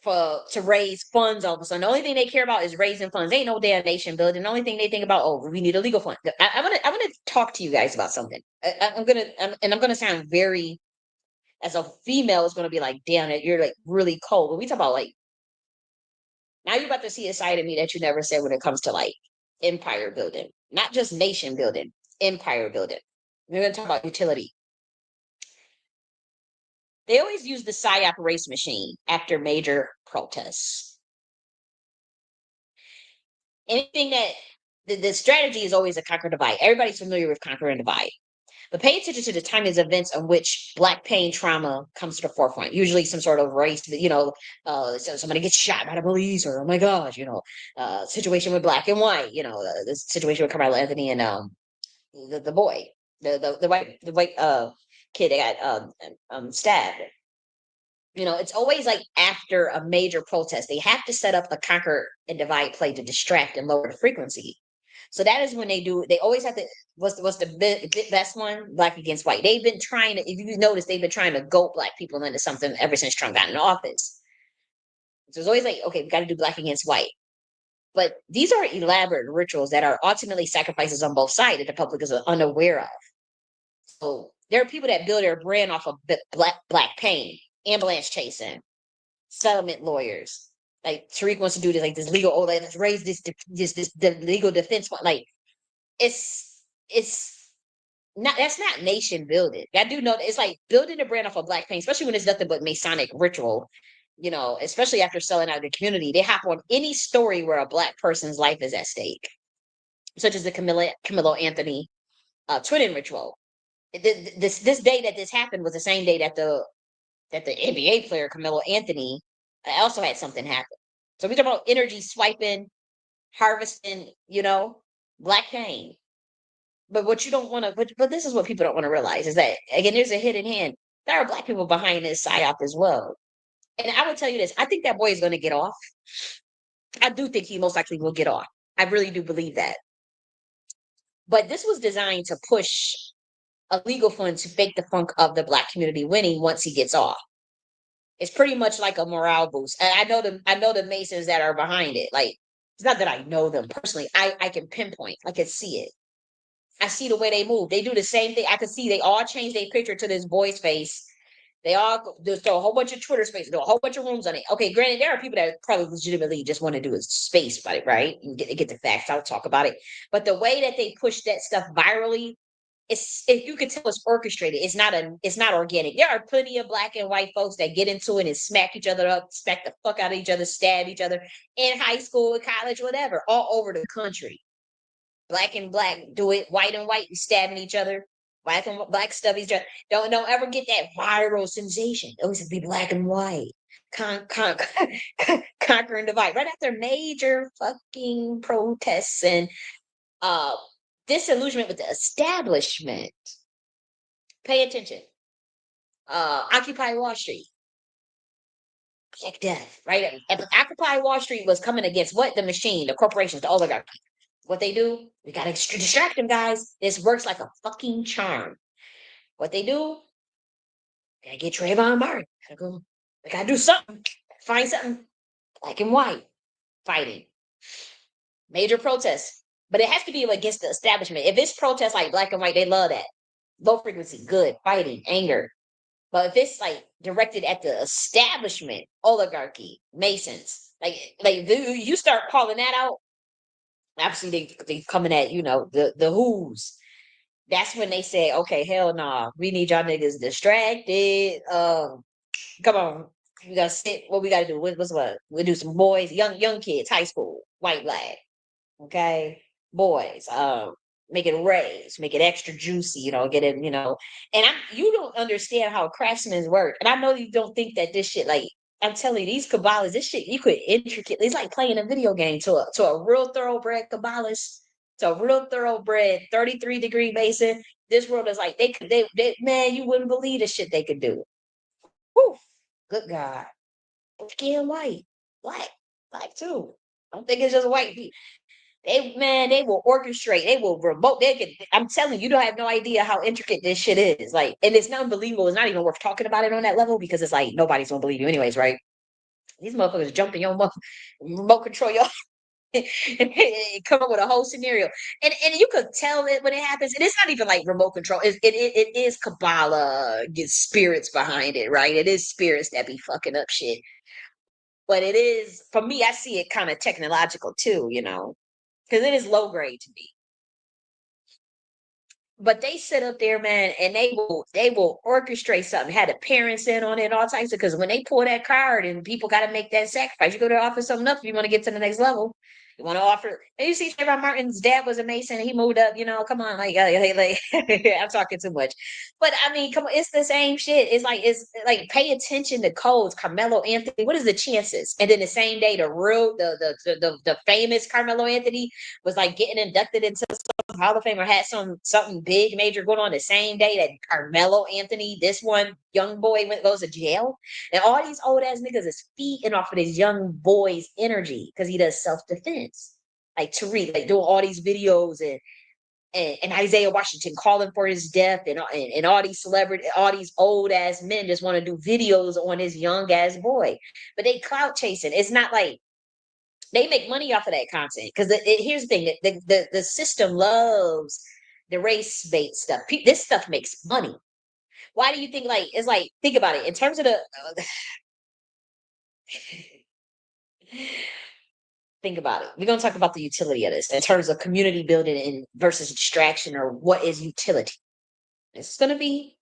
S1: to raise funds all of a sudden. The only thing they care about is raising funds. They ain't no damn nation building. The only thing they think about, oh, we need a legal fund. I'm gonna talk to you guys about something. I'm gonna sound very, as a female, it's gonna be like, damn it, you're like really cold. But we talk about like, now you're about to see a side of me that you never said when it comes to like empire building, not just nation building, empire building. We're gonna talk about utility. They always use the PSYOP race machine after major protests. Anything that the strategy is always a conquer divide. Everybody's familiar with conquer and divide. But pay attention to the timings of events in which Black pain trauma comes to the forefront. Usually some sort of race, so somebody gets shot by the police, or, oh my gosh, situation with Black and white, the situation with Karmelo Anthony and the boy, the white kid that got stabbed. It's always like after a major protest, they have to set up a conquer and divide play to distract and lower the frequency. So that is when they always have to, what's the best one? Black against white. They've been trying to, if you notice, they've been trying to goat Black people into something ever since Trump got in office. So it's always like, okay, we got to do Black against white. But these are elaborate rituals that are ultimately sacrifices on both sides that the public is unaware of. So there are people that build their brand off of black pain, ambulance chasing, settlement lawyers. Like Tariq wants to do this, like this legal, let's raise this the legal defense fund. Like it's not, that's not nation building. I do know that it's like building a brand off of black pain, especially when it's nothing but Masonic ritual. Especially after selling out the community, they hop on any story where a Black person's life is at stake, such as the Camelo Anthony twinning ritual. This day that this happened was the same day that the NBA player Carmelo Anthony also had something happen. So we talk about energy swiping, harvesting, black pain. But what you don't want to, but this is what people don't want to realize is that, again, there's a hidden hand. There are Black people behind this psyop as well. And I will tell you this, I think that boy is going to get off. I do think he most likely will get off. I really do believe that. But this was designed to push a legal fund to fake the funk of the Black community winning once he gets off. It's pretty much like a morale boost. And I know the Masons that are behind it. Like, it's not that I know them personally. I can pinpoint. I can see it. I see the way they move. They do the same thing. I can see they all change their picture to this boy's face. They all just throw a whole bunch of Twitter space, do a whole bunch of rooms on it. Okay, granted, there are people that probably legitimately just want to do a space about it, right? And get the facts out, talk about it. But the way that they push that stuff virally, if you could tell, it's orchestrated. It's not organic. There are plenty of Black and white folks that get into it and smack each other up, smack the fuck out of each other, stab each other in high school, college, whatever, all over the country. Black and Black do it, white and white stabbing each other, Black and Black stab each other. Don't ever get that viral sensation. It always have to be Black and white. conquer and divide. Right after major fucking protests and disillusionment with the establishment. Pay attention. Occupy Wall Street. Black Death, right? Occupy Wall Street was coming against what? The machine, the corporations, the oligarchy. What they do? We gotta distract them, guys. This works like a fucking charm. What they do? Gotta get Trayvon Martin. They gotta do something. Find something black and white fighting. Major protests. But it has to be against the establishment. If it's protests like black and white, they love that. Low frequency, good, fighting, anger. But if it's like directed at the establishment, oligarchy, Masons, like you start calling that out, obviously they coming at, the who's. That's when they say, okay, hell nah, we need y'all niggas distracted. Come on, we gotta sit. What we gotta do? What's what? We do some boys, young kids, high school, white, black. Okay, boys. Make it raise, make it extra juicy. Get it. And you don't understand how craftsmen work, and I know you don't think that this shit like. I'm telling you, these Kabbalists, this shit you could intricately. It's like playing a video game to a real thoroughbred Kabbalist, to a real thoroughbred 33-degree Mason. This world is like they man, you wouldn't believe the shit they could do. Whew, good God, skin white, black too. I don't think it's just white people. They will orchestrate. They will remote. I'm telling you, you don't have no idea how intricate this shit is. Like, and it's not unbelievable. It's not even worth talking about it on that level because it's like nobody's gonna believe you anyways, right? These motherfuckers jump in your remote control your come up with a whole scenario. And you could tell it when it happens. And it's not even like remote control. It is Kabbalah, get spirits behind it, right? It is spirits that be fucking up shit. But it is, for me, I see it kind of technological too, because it is low grade to me. But they sit up there, man, and they will orchestrate something, had the parents in on it, all types of, because when they pull that card and people got to make that sacrifice, you go to offer something up if you want to get to the next level. You want to offer, and you see Trayvon Martin's dad was a Mason, and he moved up, come on, like I'm talking too much. But I mean, come on, it's the same shit. It's like pay attention to codes. Karmelo Anthony, what is the chances? And then the same day, the famous Karmelo Anthony was like getting inducted into some Hall of Fame or had something big major going on the same day that Karmelo Anthony, this one young boy goes to jail. And all these old ass niggas is feeding off of this young boy's energy because he does self-defense. Like Tariq, like doing all these videos and Isaiah Washington calling for his death and all these celebrities, all these old ass men just want to do videos on this young ass boy. But they clout chasing. It's not like they make money off of that content. Because here's the thing, the system loves the race bait stuff. This stuff makes money. Why do you think it's like, think about it in terms of the think about it. We're going to talk about the utility of this in terms of community building and versus distraction, or what is utility. It's going to be,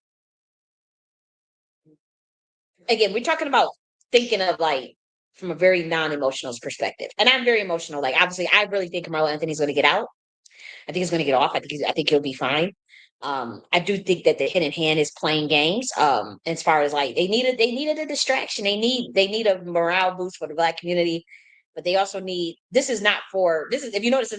S1: again, we're talking about thinking of like from a very non-emotional perspective. And I'm very emotional. Like, obviously, I really think Karmelo Anthony's going to get out. I think he's going to get off. I think he'll be fine. I do think that the hidden hand is playing games. As far as like they needed a distraction. They need a morale boost for the Black community, but they also need. This is if you notice,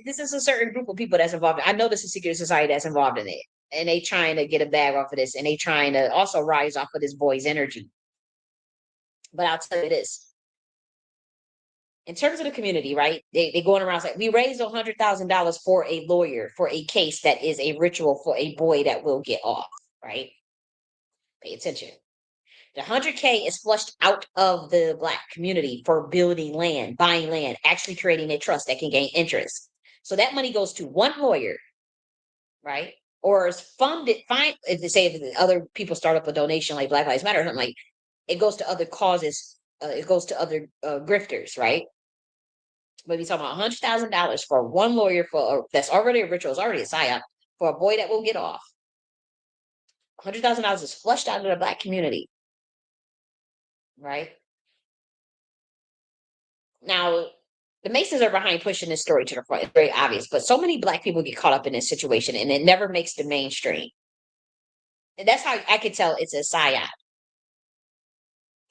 S1: this is a certain group of people that's involved. I know this is secret society that's involved in it, and they trying to get a bag off of this, and they trying to also rise off of this boy's energy. But I'll tell you this. In terms of the community, right? They going around like, we raised $100,000 for a lawyer for a case that is a ritual for a boy that will get off, right? Pay attention. The 100K is flushed out of the Black community for building land, buying land, actually creating a trust that can gain interest. So that money goes to one lawyer, right? Or is funded, fine, if they say if other people start up a donation like Black Lives Matter or something, like it goes to other causes, it goes to other grifters, right? But we're talking about $100,000 for one lawyer that's already a ritual, is already a psyop for a boy that will get off. $100,000 is flushed out of the Black community, right? Now, the Masons are behind pushing this story to the front. It's very obvious, but so many Black people get caught up in this situation, and it never makes the mainstream. And that's how I could tell it's a psyop.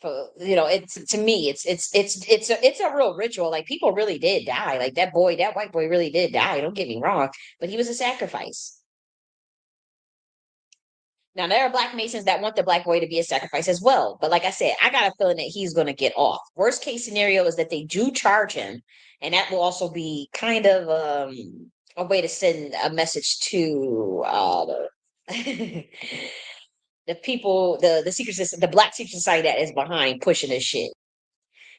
S1: For it's to me, it's a real ritual. Like people really did die. Like that white boy really did die. Don't get me wrong, but he was a sacrifice. Now there are Black Masons that want the Black boy to be a sacrifice as well. But like I said, I got a feeling that he's going to get off. Worst case scenario is that they do charge him, and that will also be kind of a way to send a message to the people, the secret system, the Black secret society that is behind pushing this shit.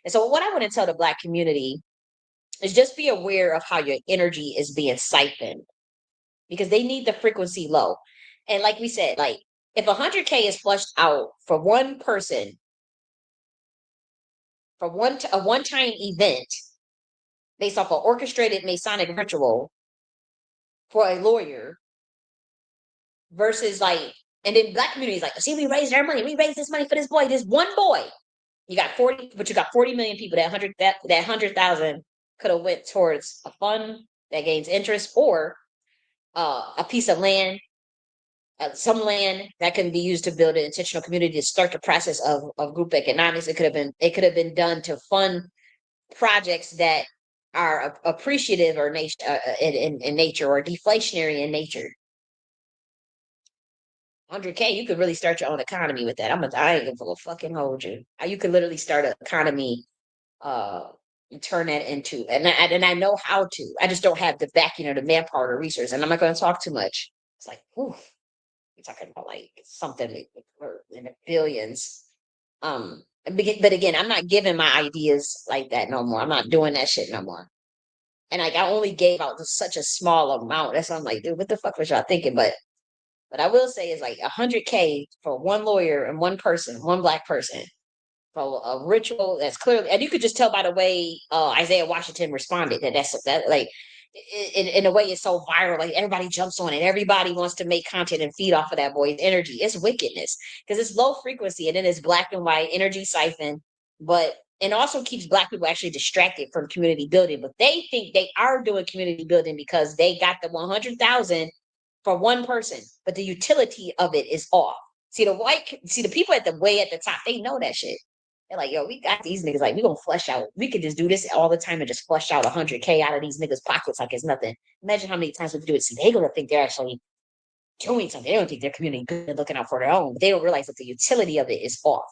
S1: And so what I want to tell the Black community is just be aware of how your energy is being siphoned, because they need the frequency low. And like we said, like if 100K is flushed out for one person, for a one-time event based off an orchestrated Masonic ritual for a lawyer versus like, and then Black communities like, see, we raised our money. We raised this money for this boy, this one boy. You got 40, but you got 40 million people. That 100,000 could have went towards a fund that gains interest, or a piece of land, some land that can be used to build an intentional community to start the process of group economics. It could have been done to fund projects that are appreciative or in nature, or deflationary in nature. 100K, you could really start your own economy with that. I ain't gonna fucking hold you. You could literally start an economy, and turn that into, and I know how to. I just don't have the backing or the manpower or resources, and I'm not going to talk too much. It's like, whew, you're talking about like something in the billions. But again, I'm not giving my ideas like that no more. I'm not doing that shit no more. And like I only gave out such a small amount. That's why I'm like, dude, what the fuck was y'all thinking? But I will say is like 100K for one lawyer and one person, one Black person, for a ritual that's clearly, and you could just tell by the way Isaiah Washington responded that like in a way it's so viral. Like everybody jumps on it. Everybody wants to make content and feed off of that boy's energy. It's wickedness because it's low frequency and then it's black and white energy siphon, but and also keeps Black people actually distracted from community building. But they think they are doing community building because they got the 100,000 for one person, but the utility of it is off. See the people at the top, they know that shit. They're like, yo, we got these niggas. Like, we gonna flush out. We could just do this all the time and just flush out 100K out of these niggas' pockets like it's nothing. Imagine how many times we do it. See, they gonna think they're actually doing something. They don't think their community good, looking out for their own. But they don't realize that the utility of it is off.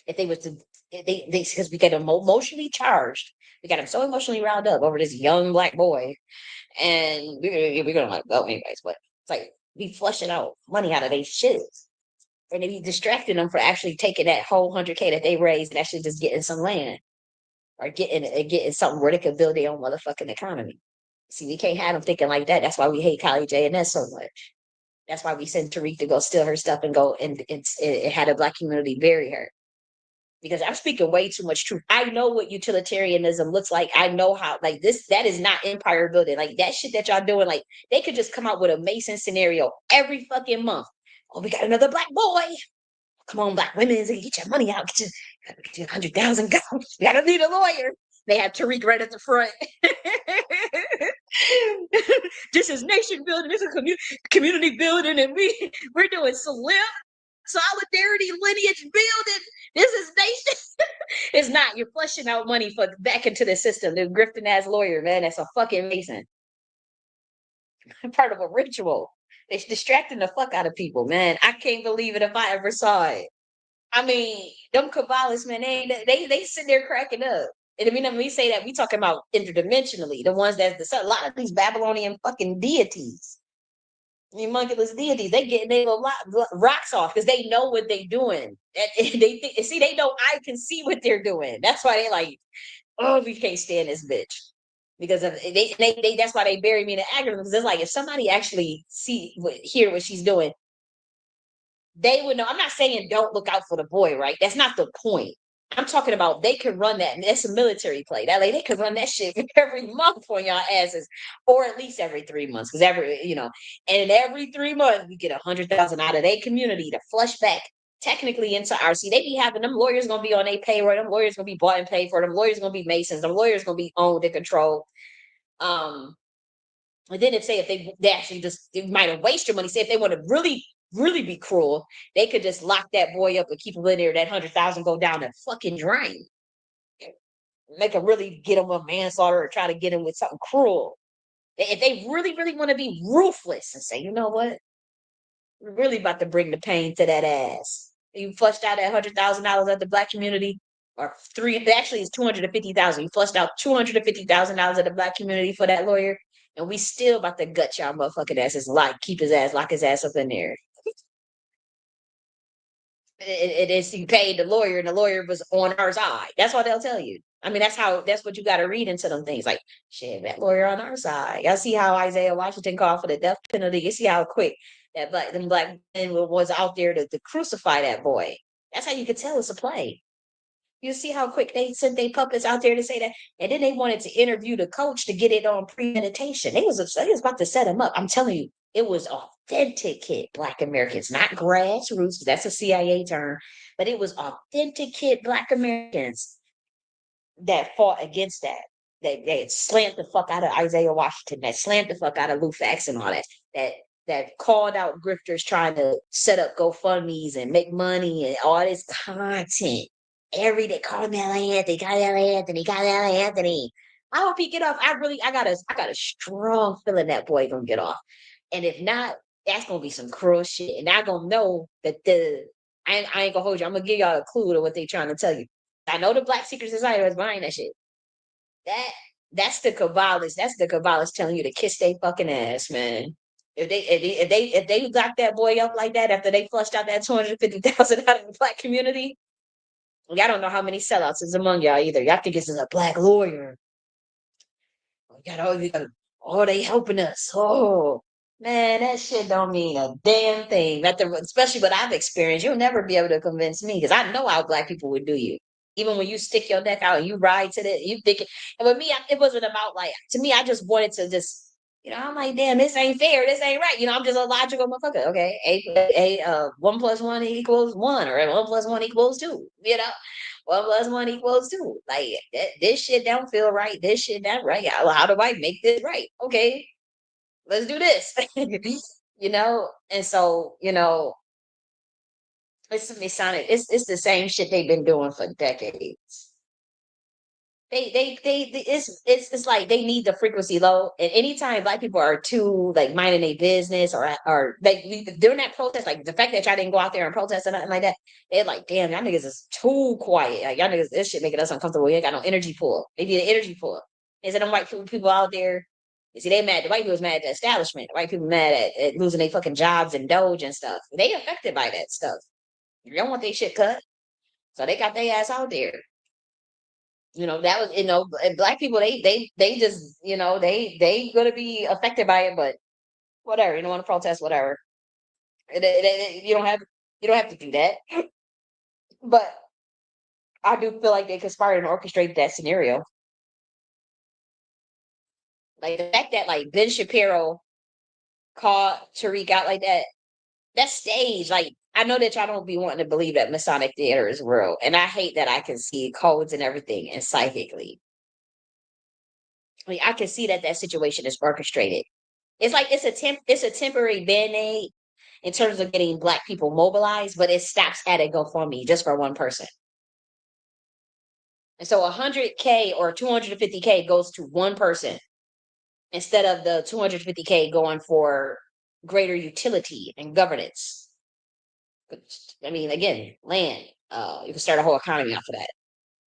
S1: If they was to, they because we get them emotionally charged. We got them so emotionally riled up over this young Black boy, and we're gonna like go anyways. But it's like we flushing out money out of these shits. And they be distracting them for actually taking that whole 100K that they raised and actually just getting some land or getting something where they could build their own motherfucking economy. See, we can't have them thinking like that. That's why we hate Kylie J.N.S. so much. That's why we sent Tariq to go steal her stuff and go and it had a Black community bury her. Because I'm speaking way too much truth. I know what utilitarianism looks like. I know how, like that is not empire building. Like that shit that y'all doing, like they could just come out with a Mason scenario every fucking month. Oh, we got another Black boy. Come on, Black women, get your money out. Get your 100,000. Go. We gotta need a lawyer. They have Tariq right at the front. This is nation building. This is community building, and we're doing solidarity lineage building. This is nation. It's not. You're flushing out money for back into the system. The grifting ass lawyer, man. That's a fucking Mason. Part of a ritual. It's distracting the fuck out of people, man. I can't believe it if I ever saw it. I mean, them Kabbalists, man, they sit there cracking up. And I mean, when we say that, we talking about interdimensionally, the ones that's a lot of these Babylonian fucking deities, homunculus deities, they getting their little rocks off because they know what they doing. And they know I can see what they're doing. That's why they like, oh, we can't stand this bitch. Because of they that's why they bury me in the activism. Because it's like if somebody actually hear what she's doing, they would know. I'm not saying don't look out for the boy, right? That's not the point. I'm talking about they could run that. That's a military play. That they could run that shit every month on y'all asses, or at least every 3 months. Because and every 3 months we get 100,000 out of their community to flush back technically into RC. They be having them lawyers gonna be on their payroll. Them lawyers gonna be bought and paid for. Them lawyers gonna be Masons. Them lawyers gonna be owned and controlled. And then if they actually just they might have wasted your money. Say if they want to really really be cruel, they could just lock that boy up and keep him in there. That 100,000 go down the fucking drain. They could really get him a manslaughter or try to get him with something cruel. If they really, really want to be ruthless and say, you know what, we're really about to bring the pain to that ass. You flushed out that $100,000 at the Black community, or actually it's 250,000. You flushed out $250,000 at the Black community for that lawyer, and we still about to gut y'all motherfucking asses, lock his ass up in there. It is, you paid the lawyer, and the lawyer was on our side. That's what they'll tell you. I mean, that's what you got to read into them things. Like, shit, that lawyer on our side. Y'all see how Isaiah Washington called for the death penalty? You see how quick that black men was out there to crucify that boy. That's how you could tell it's a play. You see how quick they sent their puppets out there to say that, and then they wanted to interview the coach to get it on premeditation. They was about to set him up. I'm telling you, it was authenticate Black Americans, not grassroots. That's a CIA term, but it was authenticate Black Americans that fought against that. They slammed the fuck out of Isaiah Washington, that slammed the fuck out of Lou Fax and all that called out grifters trying to set up GoFundMe's and make money and all this content. Every day, Karmelo Anthony. I hope he get off. I got a strong feeling that boy gonna get off. And if not, that's gonna be some cruel shit. And I gonna know that I ain't gonna hold you. I'm gonna give y'all a clue to what they trying to tell you. I know the Black Secret Society was behind that shit. That's the Kabbalists. That's the Kabbalists telling you to kiss their fucking ass, man. If they locked that boy up like that after they flushed out that 250,000 out of the Black community, y'all don't know how many sellouts is among y'all either. Y'all think this is a Black lawyer. Oh, they helping us. Oh, man, that shit don't mean a damn thing. Especially what I've experienced. You'll never be able to convince me because I know how Black people would do you. Even when you stick your neck out and you ride to it, you think it. And with me, it wasn't about like, to me, I just wanted to just, I'm like, damn, this ain't fair. This ain't right. I'm just a logical motherfucker. Okay. 1 + 1 = 1, or 1 + 1 = 2. 1 + 1 = 2. Like, this shit don't feel right. This shit not right. How do I make this right? Okay, let's do this. And so, it's the same shit they've been doing for decades. It's like they need the frequency low, and anytime Black people are too like minding their business or like during that protest, like the fact that y'all didn't go out there and protest or nothing like that, they're like, damn, y'all niggas is too quiet. Like, y'all niggas, this shit making us uncomfortable. You ain't got no energy pool. They need an energy pool. Is it them white people out there? You see, they mad. The white people's mad at the establishment. The white people mad at losing their fucking jobs and Doge and stuff. They affected by that stuff. You don't want their shit cut, so they got their ass out there. That was, Black people, they just, they gonna be affected by it, but whatever. You don't want to protest, whatever. You don't have to do that. But I do feel like they conspired and orchestrated that scenario. Like the fact that like Ben Shapiro called Tariq out like that, that's staged. Like, I know that y'all don't be wanting to believe that Masonic theater is real, and I hate that I can see codes and everything and psychically. Like, I can see that situation is orchestrated. It's like it's a temporary band-aid in terms of getting Black people mobilized, but it stops at a GoFundMe just for one person. And so 100K or 250K goes to one person instead of the 250K going for greater utility and governance. I mean, again, land. You can start a whole economy off of that.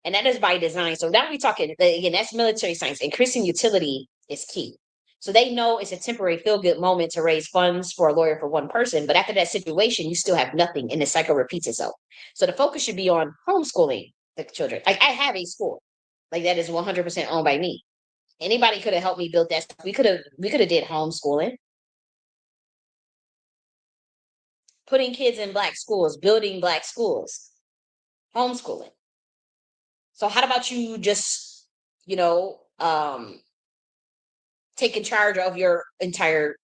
S1: And that is by design. So now we're talking, again, that's military science. Increasing utility is key. So they know it's a temporary feel-good moment to raise funds for a lawyer for one person. But after that situation, you still have nothing, and the cycle repeats itself. So the focus should be on homeschooling the children. Like, I have a school. Like, that is 100% owned by me. Anybody could have helped me build that stuff. We could have did homeschooling. Putting kids in Black schools, building Black schools, homeschooling. So how about you just, taking charge of your entire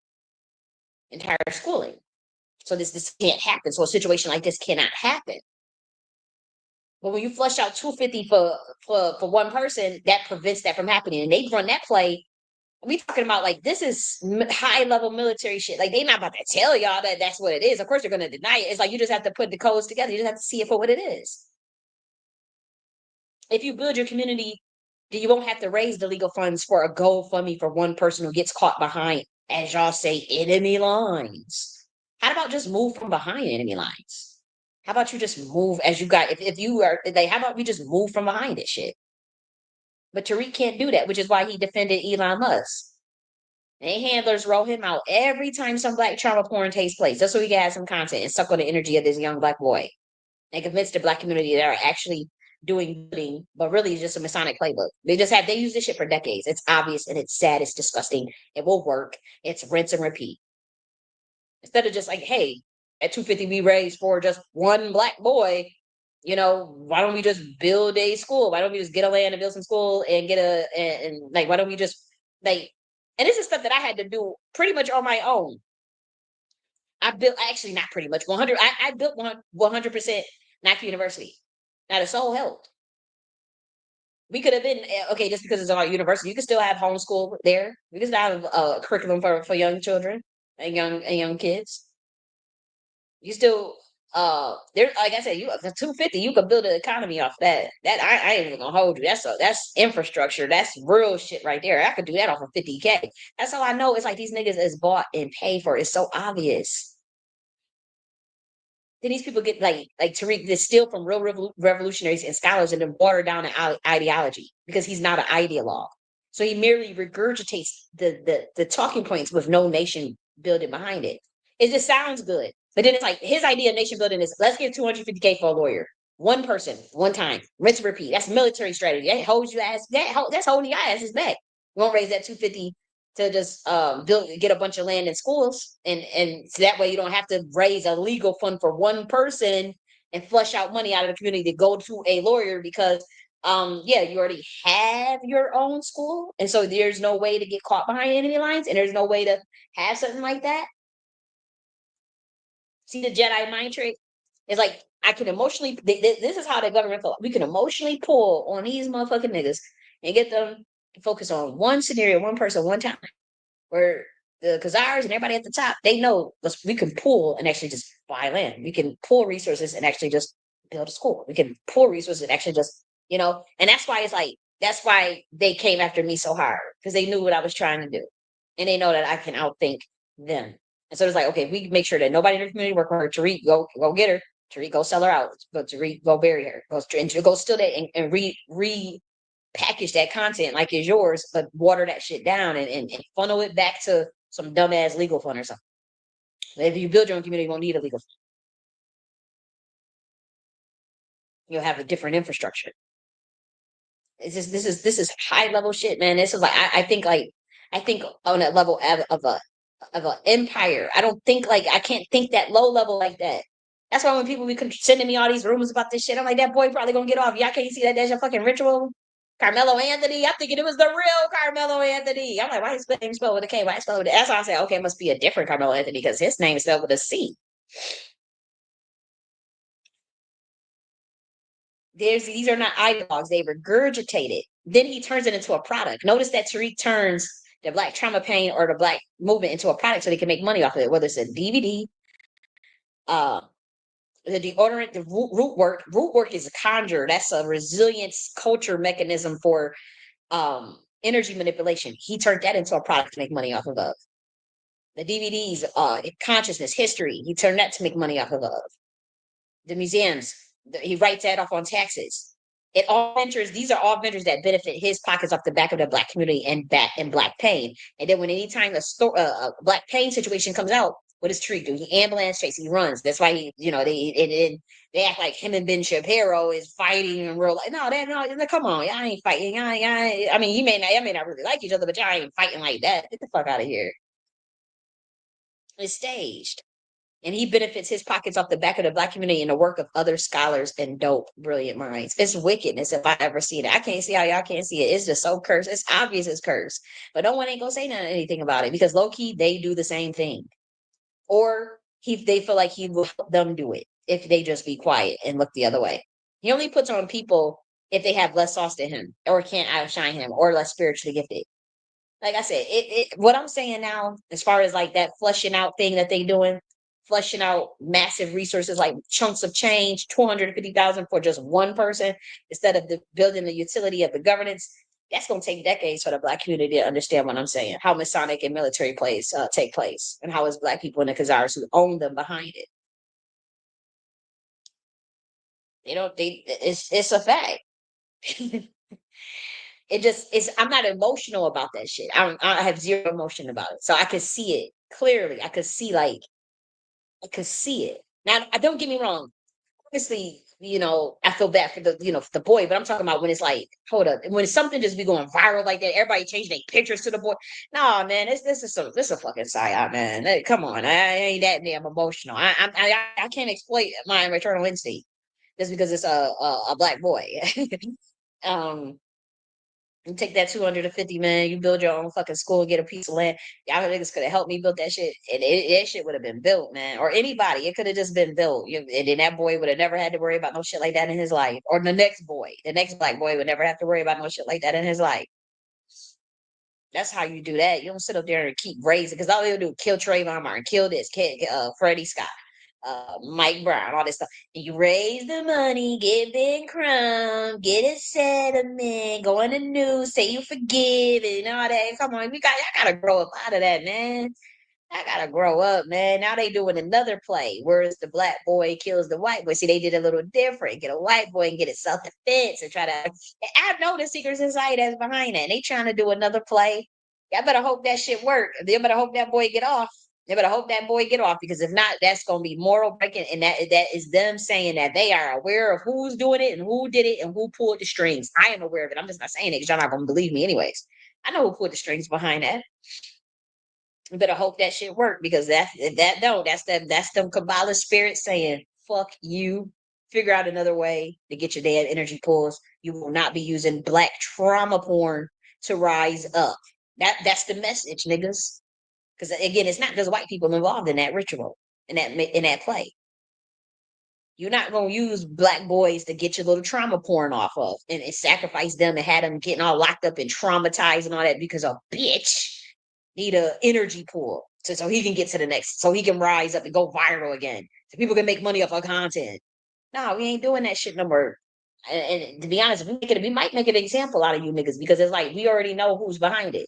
S1: schooling? So this can't happen. So a situation like this cannot happen. But when you flush out 250 for one person, that prevents that from happening. And they run that play we talking about like this is high level military shit. Like they not about to tell y'all that that's what it is. Of course they're gonna deny it. It's like you just have to put the codes together. You just have to see it for what it is. If you build your community, then you won't have to raise the legal funds for a GoFundMe for one person who gets caught behind, as y'all say, enemy lines. How about just move from behind enemy lines? How about you just move as you got? If you are like, how about we just move from behind this shit? But Tariq can't do that, which is why he defended Elon Musk. And handlers roll him out every time some black trauma porn takes place. Just so he can have some content and suck on the energy of this young black boy. And convince the black community that are actually doing good, but really it's just a Masonic playbook. They use this shit for decades. It's obvious and it's sad, it's disgusting. It will work. It's rinse and repeat. Instead of just like, hey, at 250 we raised for just one black boy, why don't we just build a school? Why don't we just get a land and build some school and like, why don't we just like, and this is stuff that I had to do pretty much on my own. I built, actually not pretty much, 100, I built 100% Nakti University. Now the soul helped. We could have been, okay, just because it's our university, you can still have homeschool there. We can still have a curriculum for young children and young kids. You still, there, like I said, you the 250, you could build an economy off that. I ain't even gonna hold you. That's infrastructure. That's real shit right there. I could do that off of 50K. That's all I know. It's like these niggas is bought and paid for. It's so obvious. Then these people get like Tariq, they steal from real revolutionaries and scholars and then water down an ideology because he's not an ideologue. So he merely regurgitates the talking points with no nation building behind it. It just sounds good. But then it's like his idea of nation building is let's get 250K for a lawyer. One person, one time, rinse and repeat. That's military strategy. That holds you ass. That's holding your asses back. We won't raise that 250 to just get a bunch of land in schools, and so that way you don't have to raise a legal fund for one person and flush out money out of the community to go to a lawyer because you already have your own school, and so there's no way to get caught behind enemy lines, and there's no way to have something like that. See the Jedi mind trick? It's like I can emotionally. This is how the government felt. We can emotionally pull on these motherfucking niggas and get them to focus on one scenario, one person, one time. Where the Khazars and everybody at the top, they know we can pull and actually just buy land. We can pull resources and actually just build a school. We can pull resources and actually just, and that's why it's like, that's why they came after me so hard because they knew what I was trying to do. And they know that I can outthink them. And so it's like, okay, we make sure that nobody in the community work for her. Tariq, go get her. Tariq, go sell her out. But Tariq, go bury her. Go steal that and package that content like it's yours, but water that shit down and funnel it back to some dumbass legal fund or something. If you build your own community, you won't need a legal fund. You'll have a different infrastructure. It's just this is high level shit, man. This is like I think on that level of an empire. I don't think I can't think that low level like that. That's why when people be sending me all these rumors about this shit, I'm like, that boy probably gonna get off. Y'all can't see that that's your fucking ritual. Karmelo Anthony. I'm thinking it was the real Karmelo Anthony. I'm like, why is his name spelled with a K? Why is spelled with a? That's why I say, okay, it must be a different Karmelo Anthony because his name is spelled with a C. These are not ideologues. They regurgitate it. Then he turns it into a product. Notice that Tariq turns the black trauma pain or the black movement into a product so they can make money off of it, whether it's a DVD, the deodorant, the root work. Root work is a conjure. That's a resilience culture mechanism for energy manipulation. He turned that into a product to make money off of. The DVDs, consciousness, history. He turned that to make money off of. The museums. He writes that off on taxes. These are all ventures that benefit his pockets off the back of the black community and black pain. And then when anytime a black pain situation comes out, what does Tariq do? He ambulance chase, he runs. That's why they act like him and Ben Shapiro is fighting in real life. No, come on, y'all ain't fighting. I mean, y'all may not really like each other, but y'all ain't fighting like that. Get the fuck out of here. It's staged. And he benefits his pockets off the back of the black community and the work of other scholars and dope, brilliant minds. It's wickedness if I ever see it. I can't see how y'all can't see it. It's just so cursed. It's obvious it's cursed. But no one ain't gonna say anything about it because low-key, they do the same thing. Or they feel like he will help them do it if they just be quiet and look the other way. He only puts on people if they have less sauce than him or can't outshine him or less spiritually gifted. like I said, what I'm saying now, as far as like that flushing out thing that they doing, flushing out massive resources like chunks of change, 250,000 for just one person instead of building the utility of the governance. That's going to take decades for the Black community to understand what I'm saying, how Masonic and military plays take place, and how it's Black people in the Khazaars who own them behind it. It's a fact. I'm not emotional about that shit. I have zero emotion about it. So I could see it clearly. I could see it. Now, don't get me wrong. Obviously, I feel bad for the boy, but I'm talking about when it's like, hold up, when something just be going viral like that, everybody changing their pictures to the boy. Nah, man, this is a fucking psyop, man. Hey, come on, I ain't that damn emotional. I can't exploit my maternal instinct just because it's a Black boy. You take that 250, man, you build your own fucking school, get a piece of land. Y'all niggas could have helped me build that shit. And that shit would have been built, man. Or anybody. It could have just been built. And then that boy would have never had to worry about no shit like that in his life. Or the next Black boy would never have to worry about no shit like that in his life. That's how you do that. You don't sit up there and keep raising, because all they'll do is kill Trayvon Martin, kill this, Freddie Scott, Mike Brown, all this stuff. And you raise the money, get big crumb, get a settlement, go on the news, say you forgive and all that. Come on, y'all gotta grow up out of that, man. I gotta grow up, man. Now they doing another play. Whereas the Black boy kills the white boy. See, they did a little different. Get a white boy and get it self-defense and try to. I know the secret society that's behind that. And they trying to do another play. Y'all better hope that shit work. They better hope that boy get off. They better hope that boy get off, because if not, that's gonna be moral breaking. And that is them saying that they are aware of who's doing it and who did it and who pulled the strings. I am aware of it. I'm just not saying it because y'all not gonna believe me anyways. I know who pulled the strings behind that. You better hope that shit work, because that's them Kabbalah spirits saying, fuck you. Figure out another way to get your damn energy pulls. You will not be using Black trauma porn to rise up. That's the message, niggas. Because again, it's not just white people involved in that ritual, in that play. You're not gonna use Black boys to get your little trauma porn off of and sacrifice them and have them getting all locked up and traumatized and all that because a bitch need a energy pool so he can get to the next, so he can rise up and go viral again, so people can make money off our content. No, we ain't doing that shit no more. And to be honest, we might make an example out of you niggas, because it's like we already know who's behind it.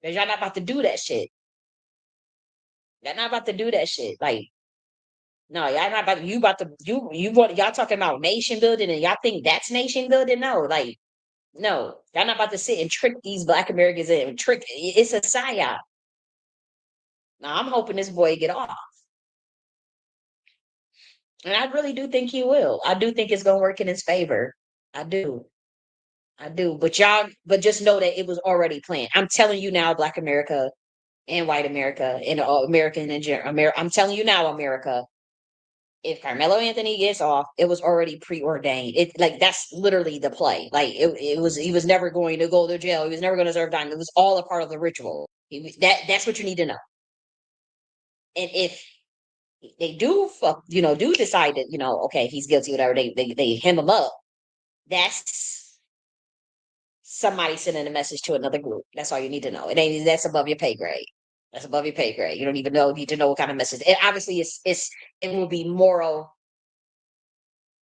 S1: Because y'all not about to do that shit. Y'all not about to do that shit. Like, no, y'all not about to, y'all talking about nation building and y'all think that's nation building? No, like, no, y'all not about to sit and trick these Black Americans and it's a psyop. Now I'm hoping this boy get off. And I really do think he will. I do think it's gonna work in his favor. I do. But just know that it was already planned. I'm telling you now, Black America and white America and American and I'm telling you now, America, if Carmelo Anthony gets off, it was already preordained. It, like, that's literally the play. Like, he was never going to go to jail. He was never going to serve time. It was all a part of the ritual. That's what you need to know. And if they do decide that, okay, he's guilty, whatever, they hem him up, that's somebody sending a message to another group. That's all you need to know. That's above your pay grade. That's above your pay grade. You don't even need to know what kind of message. And obviously it will be moral.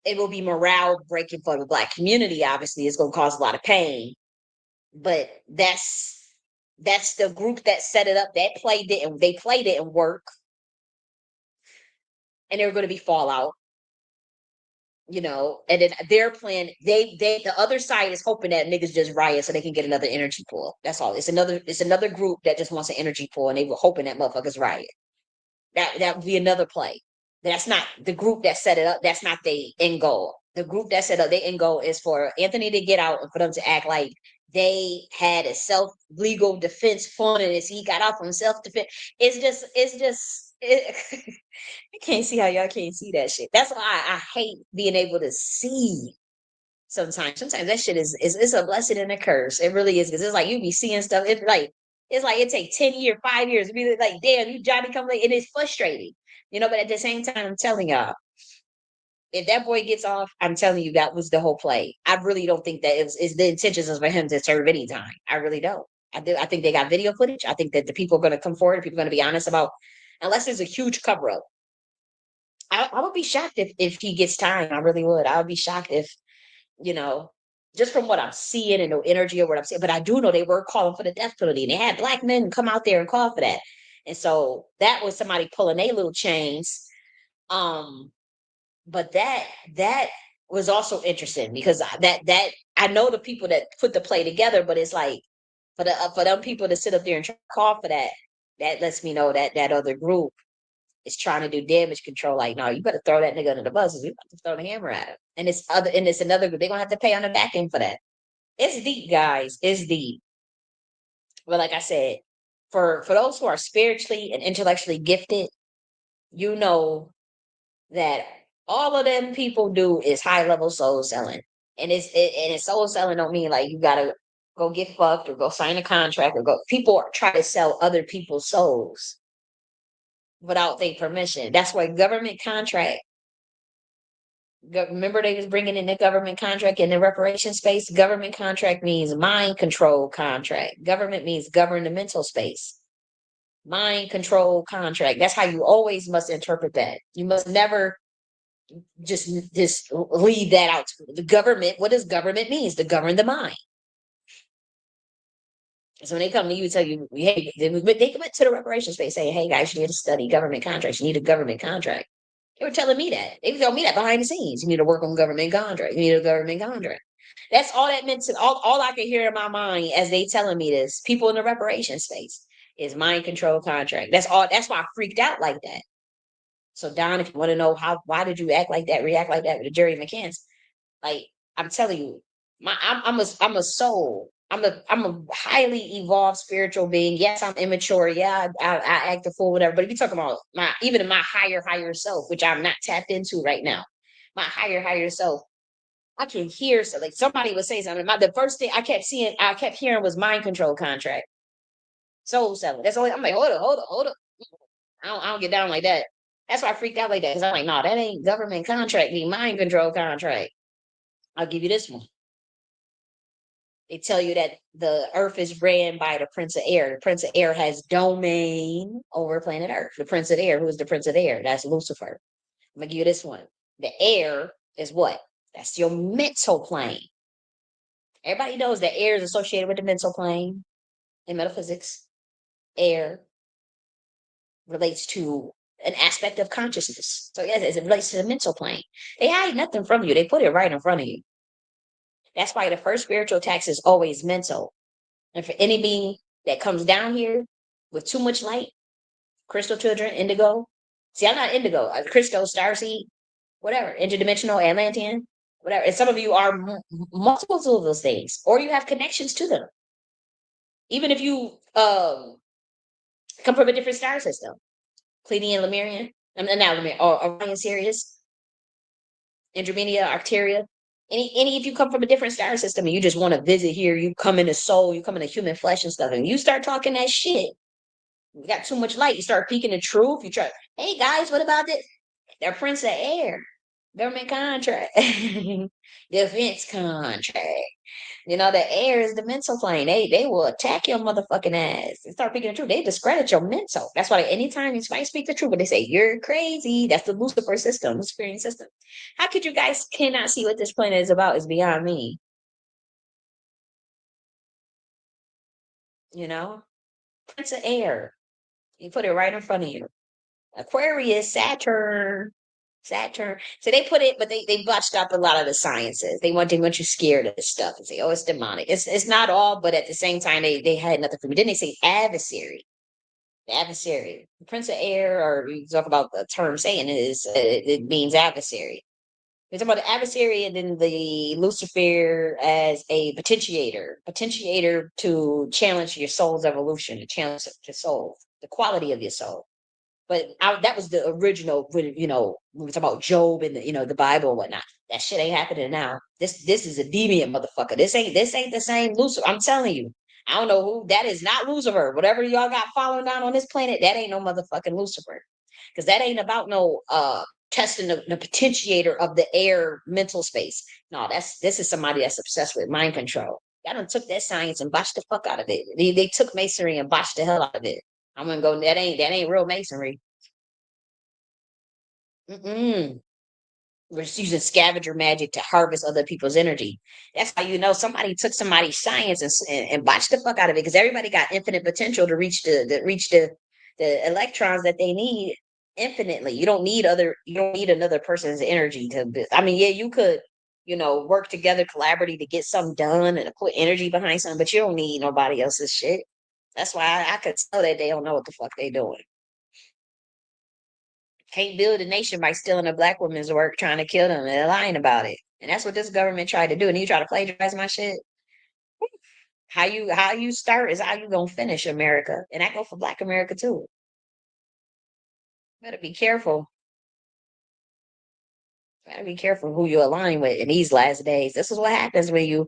S1: It will be morale breaking for the Black community. Obviously, it's going to cause a lot of pain, but that's the group that set it up. They played it and work, and there were going to be fallout. And then their plan, the other side is hoping that niggas just riot so they can get another energy pool. That's all. It's another group that just wants an energy pool, and they were hoping that motherfuckers riot. That would be another play. That's not the group that set it up. That's not the end goal. The group that set up the end goal is for Anthony to get out and for them to act like they had a legal defense fund, and as he got out from self-defense. I can't see how y'all can't see that shit. That's why I hate being able to see sometimes. Sometimes that shit is a blessing and a curse. It really is, because it's like you be seeing stuff. It's like it take 10 years, 5 years to be like, damn, you Johnny come late. It is frustrating. But at the same time, I'm telling y'all, if that boy gets off, I'm telling you, that was the whole play. I really don't think that it's the intentions is for him to serve any time. I really don't. I think they got video footage. I think that the people are going to come forward. People are going to be honest about, unless there's a huge cover up. I would be shocked if he gets time. I really would. I would be shocked if, just from what I'm seeing and the energy of what I'm seeing. But I do know they were calling for the death penalty, and they had black men come out there and call for that. And so that was somebody pulling their little chains. But that was also interesting because that I know the people that put the play together, but it's like for them people to sit up there and try to call for that, that lets me know that that other group is trying to do damage control. Like, no, you better throw that nigga under the bus. You have to throw the hammer at him. And it's another group. They're gonna have to pay on the back end for that. It's deep, guys. It's deep. But like I said, for those who are spiritually and intellectually gifted, you know that all of them people do is high level soul selling. And it's soul selling don't mean like you gotta go get fucked or go sign a contract or go. People are trying to sell other people's souls without their permission. That's why government contract. Remember they was bringing in the government contract in the reparation space. Government contract means mind control contract. Government means governmental space. Mind control contract. That's how you always must interpret that. You must never just leave that out. The government, what does government means? To govern the mind. So when they come to you and tell you, hey, they commit to the reparation space saying, hey guys, you need to study government contracts. You need a government contract. They were telling me that. They told me that behind the scenes. You need to work on government contract. You need a government contract. That's all that meant to all I could hear in my mind as they telling me this. People in the reparation space is mind control contract. That's all. That's why I freaked out like that. So Don, if you want to know why did you act like that, react like that with the Jerry McCants? Like I'm telling you, I'm a soul. I'm a highly evolved spiritual being. Yes, I'm immature. Yeah, I act a fool, whatever. But if you talk about even my higher self, which I'm not tapped into right now, my higher self, I can hear. So like somebody would say something. The first thing I kept hearing was mind control contract, soul selling. That's all. I'm like, hold up. I don't get down like that. That's why I freaked out like that because I'm like, no, that ain't government contract. Be mind control contract. I'll give you this one. They tell you that the earth is ran by the Prince of Air. The Prince of Air has domain over planet Earth. The Prince of Air, who's the Prince of Air? That's Lucifer. I'm gonna give you this one. The air is what? That's your mental plane. Everybody knows that air is associated with the mental plane in metaphysics. Air relates to an aspect of consciousness. So yes, it relates to the mental plane. They hide nothing from you. They put it right in front of you. That's why the first spiritual tax is always mental. And for any being that comes down here with too much light, crystal children, indigo. See, I'm not indigo. Crystal, starseed, whatever, interdimensional, Atlantean, whatever. And some of you are multiples of those things, or you have connections to them. Even if you come from a different star system, Pleiadian, Lemurian, not Lemurian, or Orion, Sirius, Andromeda, Arcteria. Any if you come from a different star system and you just want to visit here, you come in a soul, you come in a human flesh and stuff, and you start talking that shit. You got too much light. You start peeking the truth. You try, hey guys, what about this? They're Prince of Air, government contract, defense contract. The air is the mental plane. They will attack your motherfucking ass. They start speaking the truth. They discredit your mental. That's why anytime you speak the truth, but they say you're crazy. That's the Lucifer system, Luciferian system. How could you guys cannot see what this planet is about? Is beyond me. Prince of Air. You put it right in front of you. Aquarius, Saturn. So they put it, but they botched up a lot of the sciences. They want you scared of this stuff and say, oh, it's demonic. It's not all, but at the same time, they had nothing for me. Then they say adversary. The adversary. The Prince of Air, or you talk about the term saying it means adversary. We talk about the adversary and then the Lucifer as a potentiator to challenge your soul's evolution, to challenge your soul, the quality of your soul. But that was the original, when we talk about Job and the Bible and whatnot. That shit ain't happening now. This is a deviant motherfucker. This ain't the same Lucifer. I'm telling you. I don't know who that is. Not Lucifer. Whatever y'all got following down on this planet, that ain't no motherfucking Lucifer. Because that ain't about no testing the potentiator of the air mental space. No, this is somebody that's obsessed with mind control. Y'all done took that science and botched the fuck out of it. They took masonry and botched the hell out of it. I'm gonna go. That ain't real masonry. We're just using scavenger magic to harvest other people's energy. That's how you know somebody took somebody's science and botched the fuck out of it, because everybody got infinite potential to reach the electrons that they need infinitely. You don't need another person's energy I mean, yeah, you could, work together collaboratively to get something done and put energy behind something, but you don't need nobody else's shit. That's why I could tell that they don't know what the fuck they doing. Can't build a nation by stealing a black woman's work, trying to kill them, and they're lying about it. And that's what this government tried to do. And you try to plagiarize my shit. How you start is how you gonna finish, America. And that go for Black America too. Better be careful. Better be careful who you align with in these last days. This is what happens when you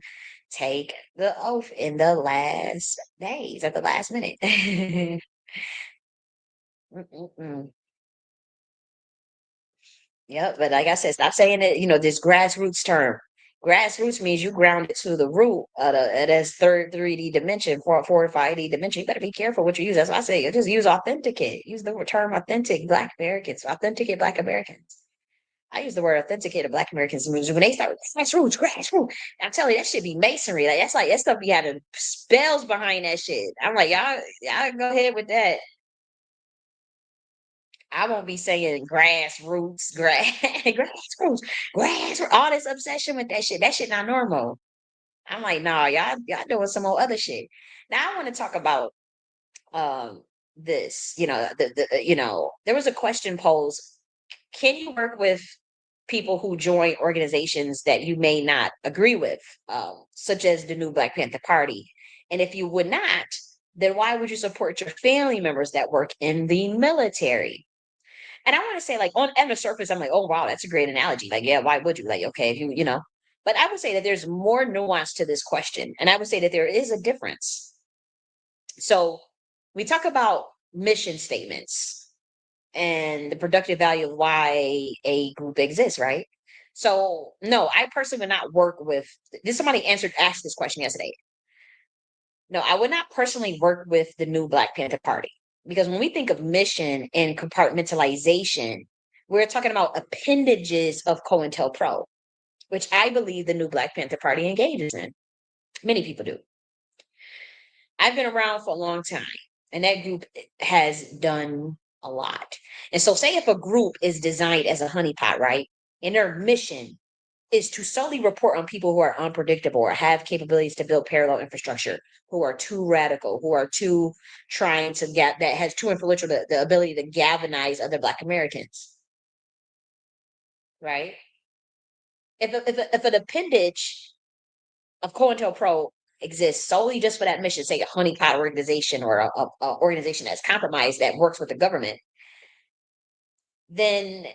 S1: take the oath in the last days, at the last minute. Yep, but like I said, stop saying it, this grassroots term. Grassroots means you ground it to the root of that's third 3D dimension, four or 5D dimension. You better be careful what you use. That's why I say you just use authenticate. Use the term authentic Black Americans, authenticate Black Americans. I use the word authenticated Black Americans when they start grassroots. I'm telling you, that should be masonry. Like that stuff be having spells behind that shit. I'm like, y'all go ahead with that. I won't be saying grassroots, grassroots, all this obsession with that shit. That shit not normal. I'm like, nah, y'all doing some more other shit. Now I want to talk about this. There was a question posed. Can you work with people who join organizations that you may not agree with, such as the new Black Panther Party? And if you would not, then why would you support your family members that work in the military? And I want to say, like, on the surface, I'm like, oh wow, that's a great analogy. Like, yeah, why would you? Like, okay, if you. But I would say that there's more nuance to this question, and I would say that there is a difference. So we talk about mission statements and the productive value of why a group exists, right? So no, I personally would not work with. This somebody asked this question yesterday. No, I would not personally work with the new Black Panther Party, because when we think of mission and compartmentalization, we're talking about appendages of COINTELPRO, which I believe the new Black Panther Party engages in. Many people do. I've been around for a long time, and that group has done a lot. And so, say if a group is designed as a honeypot, right? And their mission is to solely report on people who are unpredictable or have capabilities to build parallel infrastructure, who are too radical, who are too trying to get that has too influential the ability to galvanize other Black Americans, right? If an appendage of COINTELPRO exists solely just for that mission, say a honeypot organization or a organization that's compromised that works with the government, then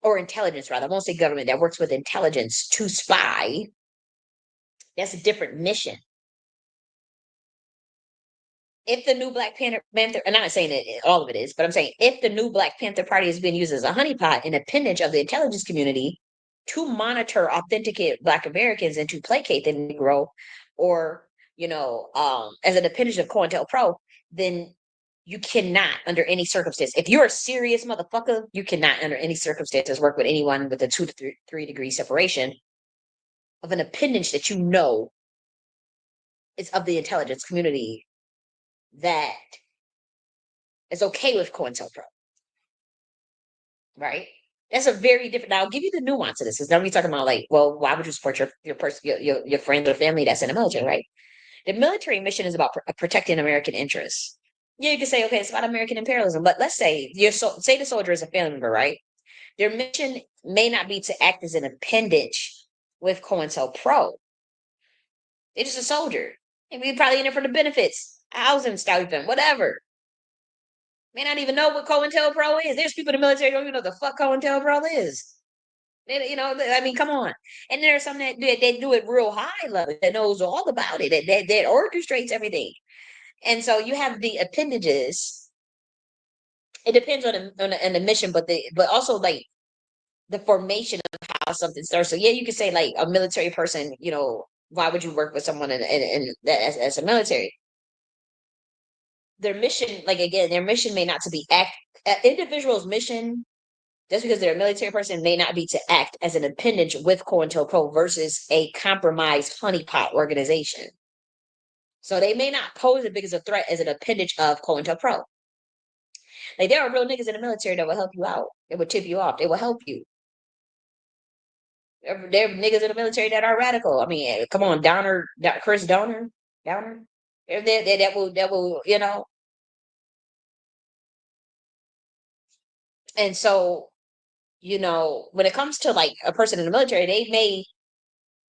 S1: or intelligence rather, I won't say government, that works with intelligence to spy, that's a different mission. If the new Black Panther, I'm not saying that all of it is, but I'm saying if the new Black Panther Party is being used as a honeypot, an appendage of the intelligence community to monitor, authenticate Black Americans and to placate the Negro, or as an appendage of COINTELPRO, then you cannot, under any circumstance, if you're a serious motherfucker, you cannot, under any circumstances, work with anyone with a 2 to 3 degree separation of an appendage that is of the intelligence community that is okay with COINTELPRO, right? That's a very different. Now, I'll give you the nuance of this, because now we're talking about, like, well, why would you support your person, your friend or family that's in the military, right? The military mission is about protecting American interests. Yeah, you can say, okay, it's about American imperialism, but let's say say the soldier is a family member, right? Their mission may not be to act as an appendage with COINTELPRO. They're just a soldier. Maybe probably in it for the benefits, housing stipend, whatever. May not even know what COINTELPRO is. There's people in the military who don't even know the fuck COINTELPRO is. I mean, come on. And there are some that they do it real high level, that knows all about it, that orchestrates everything. And so you have the appendages. It depends on the mission, but also, like, the formation of how something starts. So yeah, you could say, like, a military person, why would you work with someone in as a military? Their mission, like again, their mission may not to be individual's mission, just because they're a military person, may not be to act as an appendage with COINTELPRO versus a compromised honeypot organization. So they may not pose as big as a threat as an appendage of COINTELPRO. Like there are real niggas in the military that will help you out. They will tip you off. They will help you. There are niggas in the military that are radical. I mean, come on, Chris Downer. That will, you know. And so, you know, when it comes to like a person in the military, they may,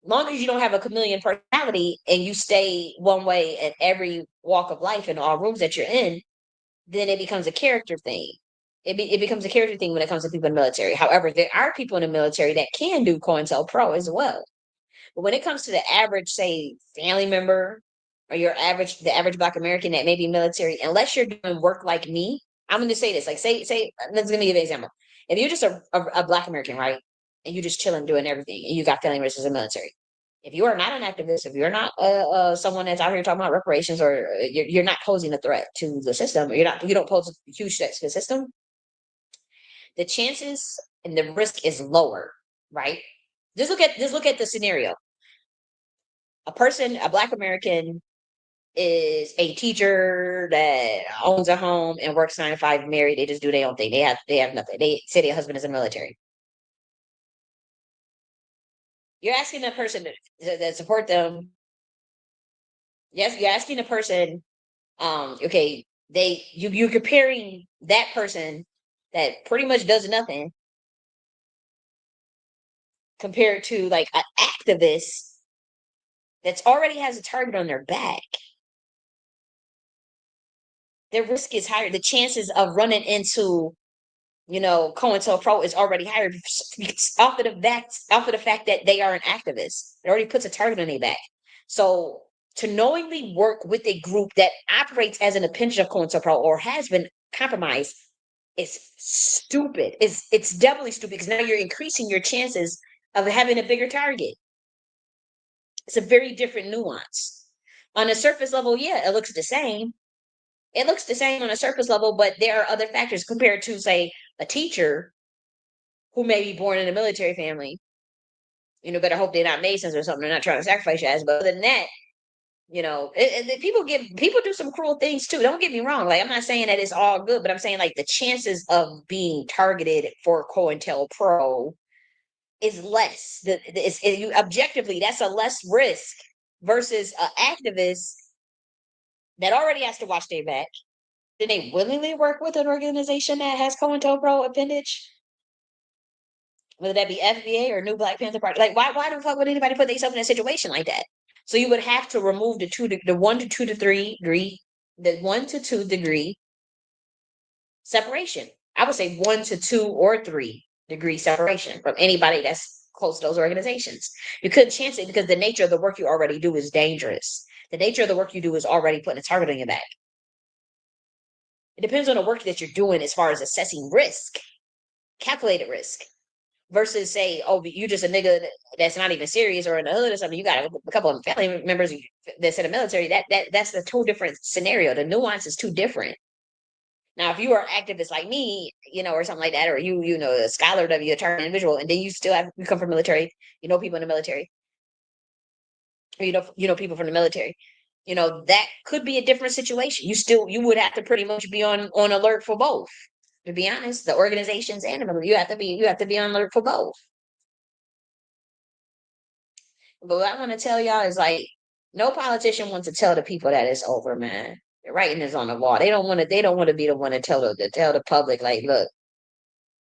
S1: long as you don't have a chameleon personality and you stay one way in every walk of life in all rooms that you're in, then it becomes a character thing. It becomes a character thing when it comes to people in the military. However, there are people in the military that can do COINTELPRO as well. But when it comes to the average, say, family member or the average Black American that may be military, unless you're doing work like me, I'm going to say this, like say, let's give me an example. If you're just a Black American, right, and you're just chilling, doing everything, and you got family members in the military, if you are not an activist, if you're not someone that's out here talking about reparations, or you're not posing a threat to the system, or you don't pose a huge threat to the system, the chances and the risk is lower, right? Just look at the scenario. A Black American is a teacher that owns a home and works 9 to 5, married. They just do their own thing. They have nothing. They say their husband is in the military. You're asking that person to support them. Yes, you're asking a person, okay, you're comparing that person that pretty much does nothing compared to like an activist that's already has a target on their back. Their risk is higher. The chances of running into, you know, COINTELPRO is already higher off of the fact that they are an activist. It already puts a target on their back. So to knowingly work with a group that operates as an appendage of COINTELPRO or has been compromised is stupid. It's doubly stupid because now you're increasing your chances of having a bigger target. It's a very different nuance. On a surface level, yeah, it looks the same. It looks the same on a surface level, but there are other factors compared to, say, a teacher who may be born in a military family. You know, better hope they're not Masons or something. They're not trying to sacrifice you as, but other than that, you know, people do some cruel things too. Don't get me wrong. Like, I'm not saying that it's all good, but I'm saying like the chances of being targeted for COINTELPRO is less. Objectively, that's a less risk versus an activist that already has to watch their back. Did they willingly work with an organization that has COINTELPRO appendage? Whether that be FBA or New Black Panther Party. Like, why the fuck would anybody put themselves in a situation like that? So you would have to remove the 1 to 2 to 3 degree, the 1 to 2 degree separation. I would say 1 to 2 or 3 degree separation from anybody that's close to those organizations. You couldn't chance it because the nature of the work you already do is dangerous. The nature of the work you do is already putting a target on your back. It depends on the work that you're doing as far as assessing risk, calculated risk, versus say, oh, you just a nigga that's not even serious or in the hood or something. You got a couple of family members that's in the military. That's a two different scenario. The nuance is too different. Now, if you are activist like me, you know, or something like that, or you know, a scholar of you, a target individual, and then you come from military, you know, people in the military, or you know people from the military, you know, that could be a different situation. You would have to pretty much be on alert for both. To be honest, the organizations and the military, you have to be on alert for both. But what I want to tell y'all is like, no politician wants to tell the people that it's over, man. The writing is on the wall. They don't want to be the one to tell the public, like, look,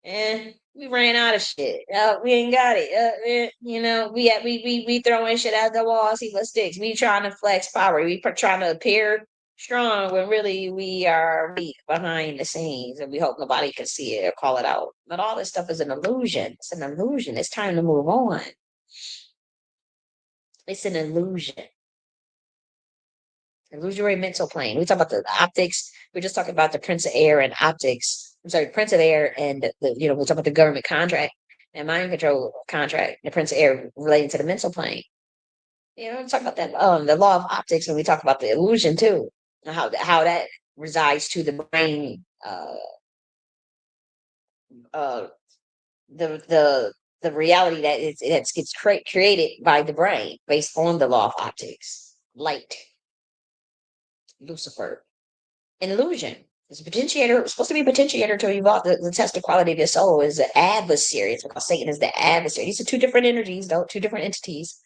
S1: we ran out of shit. We ain't got it. You know, we throwing shit at the wall, see what sticks. We trying to flex power. We trying to appear strong when really we are weak behind the scenes, and we hope nobody can see it or call it out. But all this stuff is an illusion. It's an illusion. It's time to move on. It's an illusion. Illusory mental plane. We talk about the optics. We're just talking about the Prince of Air and optics. I'm sorry, Prince of Air and we're talking about the government contract and mind control contract. The Prince of Air relating to the mental plane. You know, talk about that the law of optics when we talk about the illusion too, and how that resides to the brain. Uh, the reality that it gets created by the brain based on the law of optics, light, Lucifer, an illusion. It's a potentiator. It's supposed to be a potentiator to evolve. The test of quality of your soul is the adversary. It's because Satan is the adversary. These are two different energies, though, two different entities.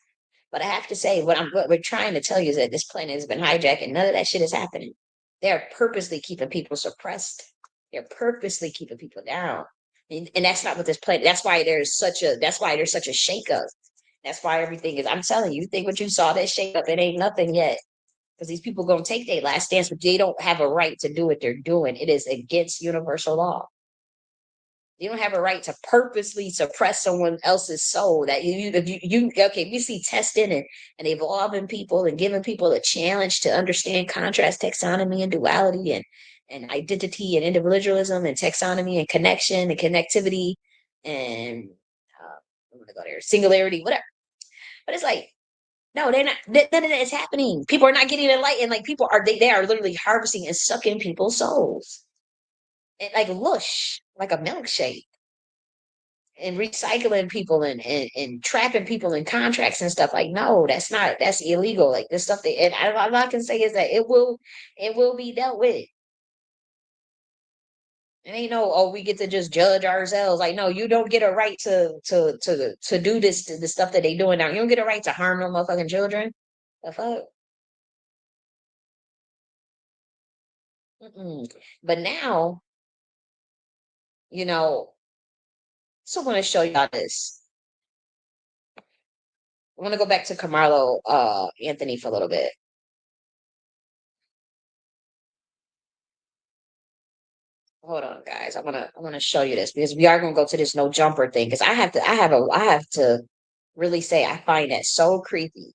S1: But I have to say, what we're trying to tell you is that this planet has been hijacked and none of that shit is happening. They're purposely keeping people suppressed. They're purposely keeping people down. And that's not what this planet, that's why there's such a shakeup. That's why everything is, I'm telling you, you think what you saw, that shakeup, it ain't nothing yet. Because these people gonna take their last dance, but they don't have a right to do what they're doing. It is against universal law. You don't have a right to purposely suppress someone else's soul. That we see testing and evolving people and giving people a challenge to understand contrast, taxonomy, and duality, and identity and individualism and taxonomy and connection and connectivity and I'm gonna go there, singularity, whatever. But it's like, no, they're not. None of that is happening. People are not getting enlightened. Like people are, they are literally harvesting and sucking people's souls, and like lush, like a milkshake, and recycling people and trapping people in contracts and stuff. Like, no, that's illegal. Like this stuff. And all I can say is that it will be dealt with. It ain't no, oh, we get to just judge ourselves. Like, no, you don't get a right to do this, to the stuff that they doing now. You don't get a right to harm no motherfucking children. The fuck. Mm-mm. But now, you know, so I want to show y'all this. I want to go back to Karmelo Anthony for a little bit. Hold on, guys. I wanna show you this because we are gonna go to this no jumper thing because I have to really say I find that so creepy.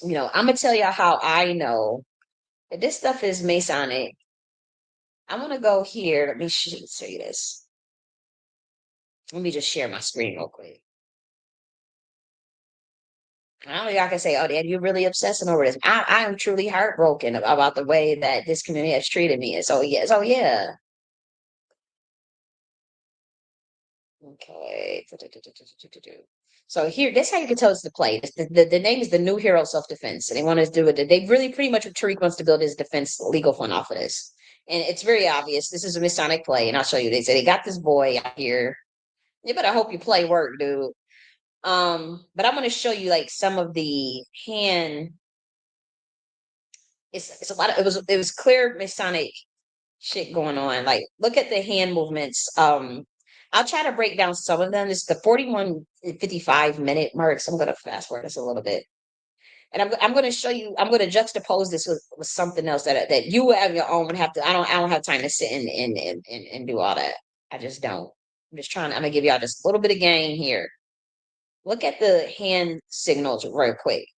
S1: You know, I'm gonna tell y'all how I know that this stuff is Masonic. I'm gonna go here. Let me show you this. Let me just share my screen real quick. I don't know, y'all can say, "Oh, Dad, you're really obsessing over this." I am truly heartbroken about the way that this community has treated me. And so yeah, Okay. So here, that's how you can tell it's the play. The name is the New Hero Self Defense, and they want to do it. They really pretty much what Tariq wants to build his defense legal fund off of this, and it's very obvious. This is a Masonic play, and I'll show you. They say they got this boy out here. You better hope you play work, dude. But I'm going to show you like some of the hand. It's a lot of it was clear Masonic shit going on. Like, look at the hand movements. I'll try to break down some of them. It's the 41:55 minute mark. So I'm gonna fast forward this a little bit. And I'm gonna show you, I'm gonna juxtapose this with something else that you have your own and have to I don't have time to sit and do all that. I just don't. I'm gonna give y'all just a little bit of game here. Look at the hand signals real quick.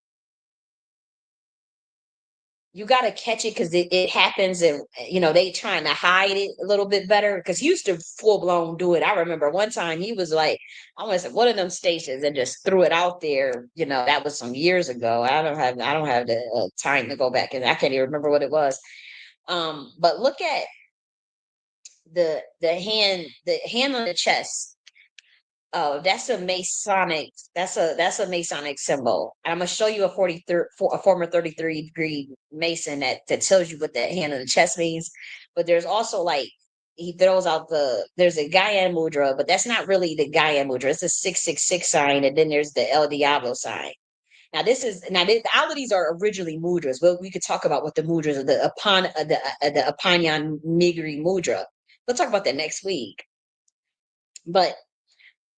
S1: You got to catch it because it happens and they trying to hide it a little bit better because he used to full blown do it. I remember one time he was like, I want to say one of them stations and just threw it out there. That was some years ago. I don't have the time to go back and I can't even remember what it was. But look at the hand on the chest. Oh, that's a Masonic. That's a Masonic symbol. And I'm gonna show you a former 33-degree Mason that tells you what the hand on the chest means. But there's also like he throws out there's a Gaian mudra, but that's not really the Gaian mudra. It's a 666 sign, and then there's the El Diablo sign. Now all of these are originally mudras. Well, we could talk about what the mudras are. The Apanyan Nigri mudra. We'll talk about that next week. But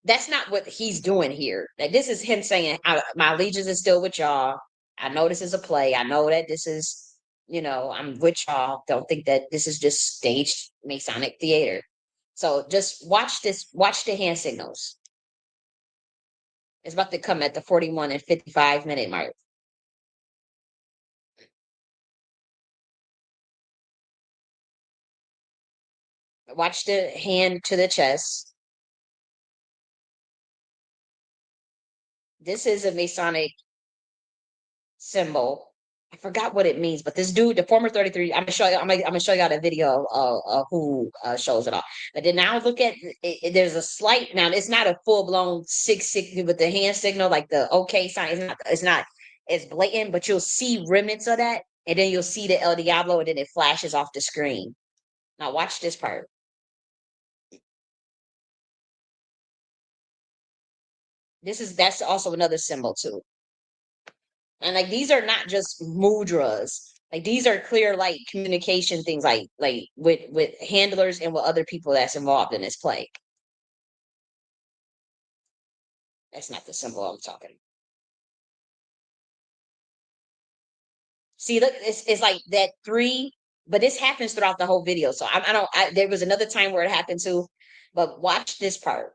S1: that's not what he's doing here. Like, this is him saying, my allegiance is still with y'all. I know this is a play. I know that this is, I'm with y'all. Don't think that this is just staged Masonic theater. So just watch this. Watch the hand signals. It's about to come at the 41:55 minute mark. Watch the hand to the chest. This is a Masonic symbol. I forgot what it means, but this dude, the former 33, I'm gonna show you. I'm gonna show y'all the video of who shows it off. But then now look at it, there's a slight. Now it's not a full blown 660 with the hand signal like the OK sign. It's not as blatant, but you'll see remnants of that, and then you'll see the El Diablo, and then it flashes off the screen. Now watch this part. That's also another symbol too. And like these are not just mudras. Like these are clear like communication things like with handlers and with other people that's involved in this play. That's not the symbol I'm talking about. See, look, it's like that 3, but this happens throughout the whole video. So I don't there was another time where it happened too, but watch this part.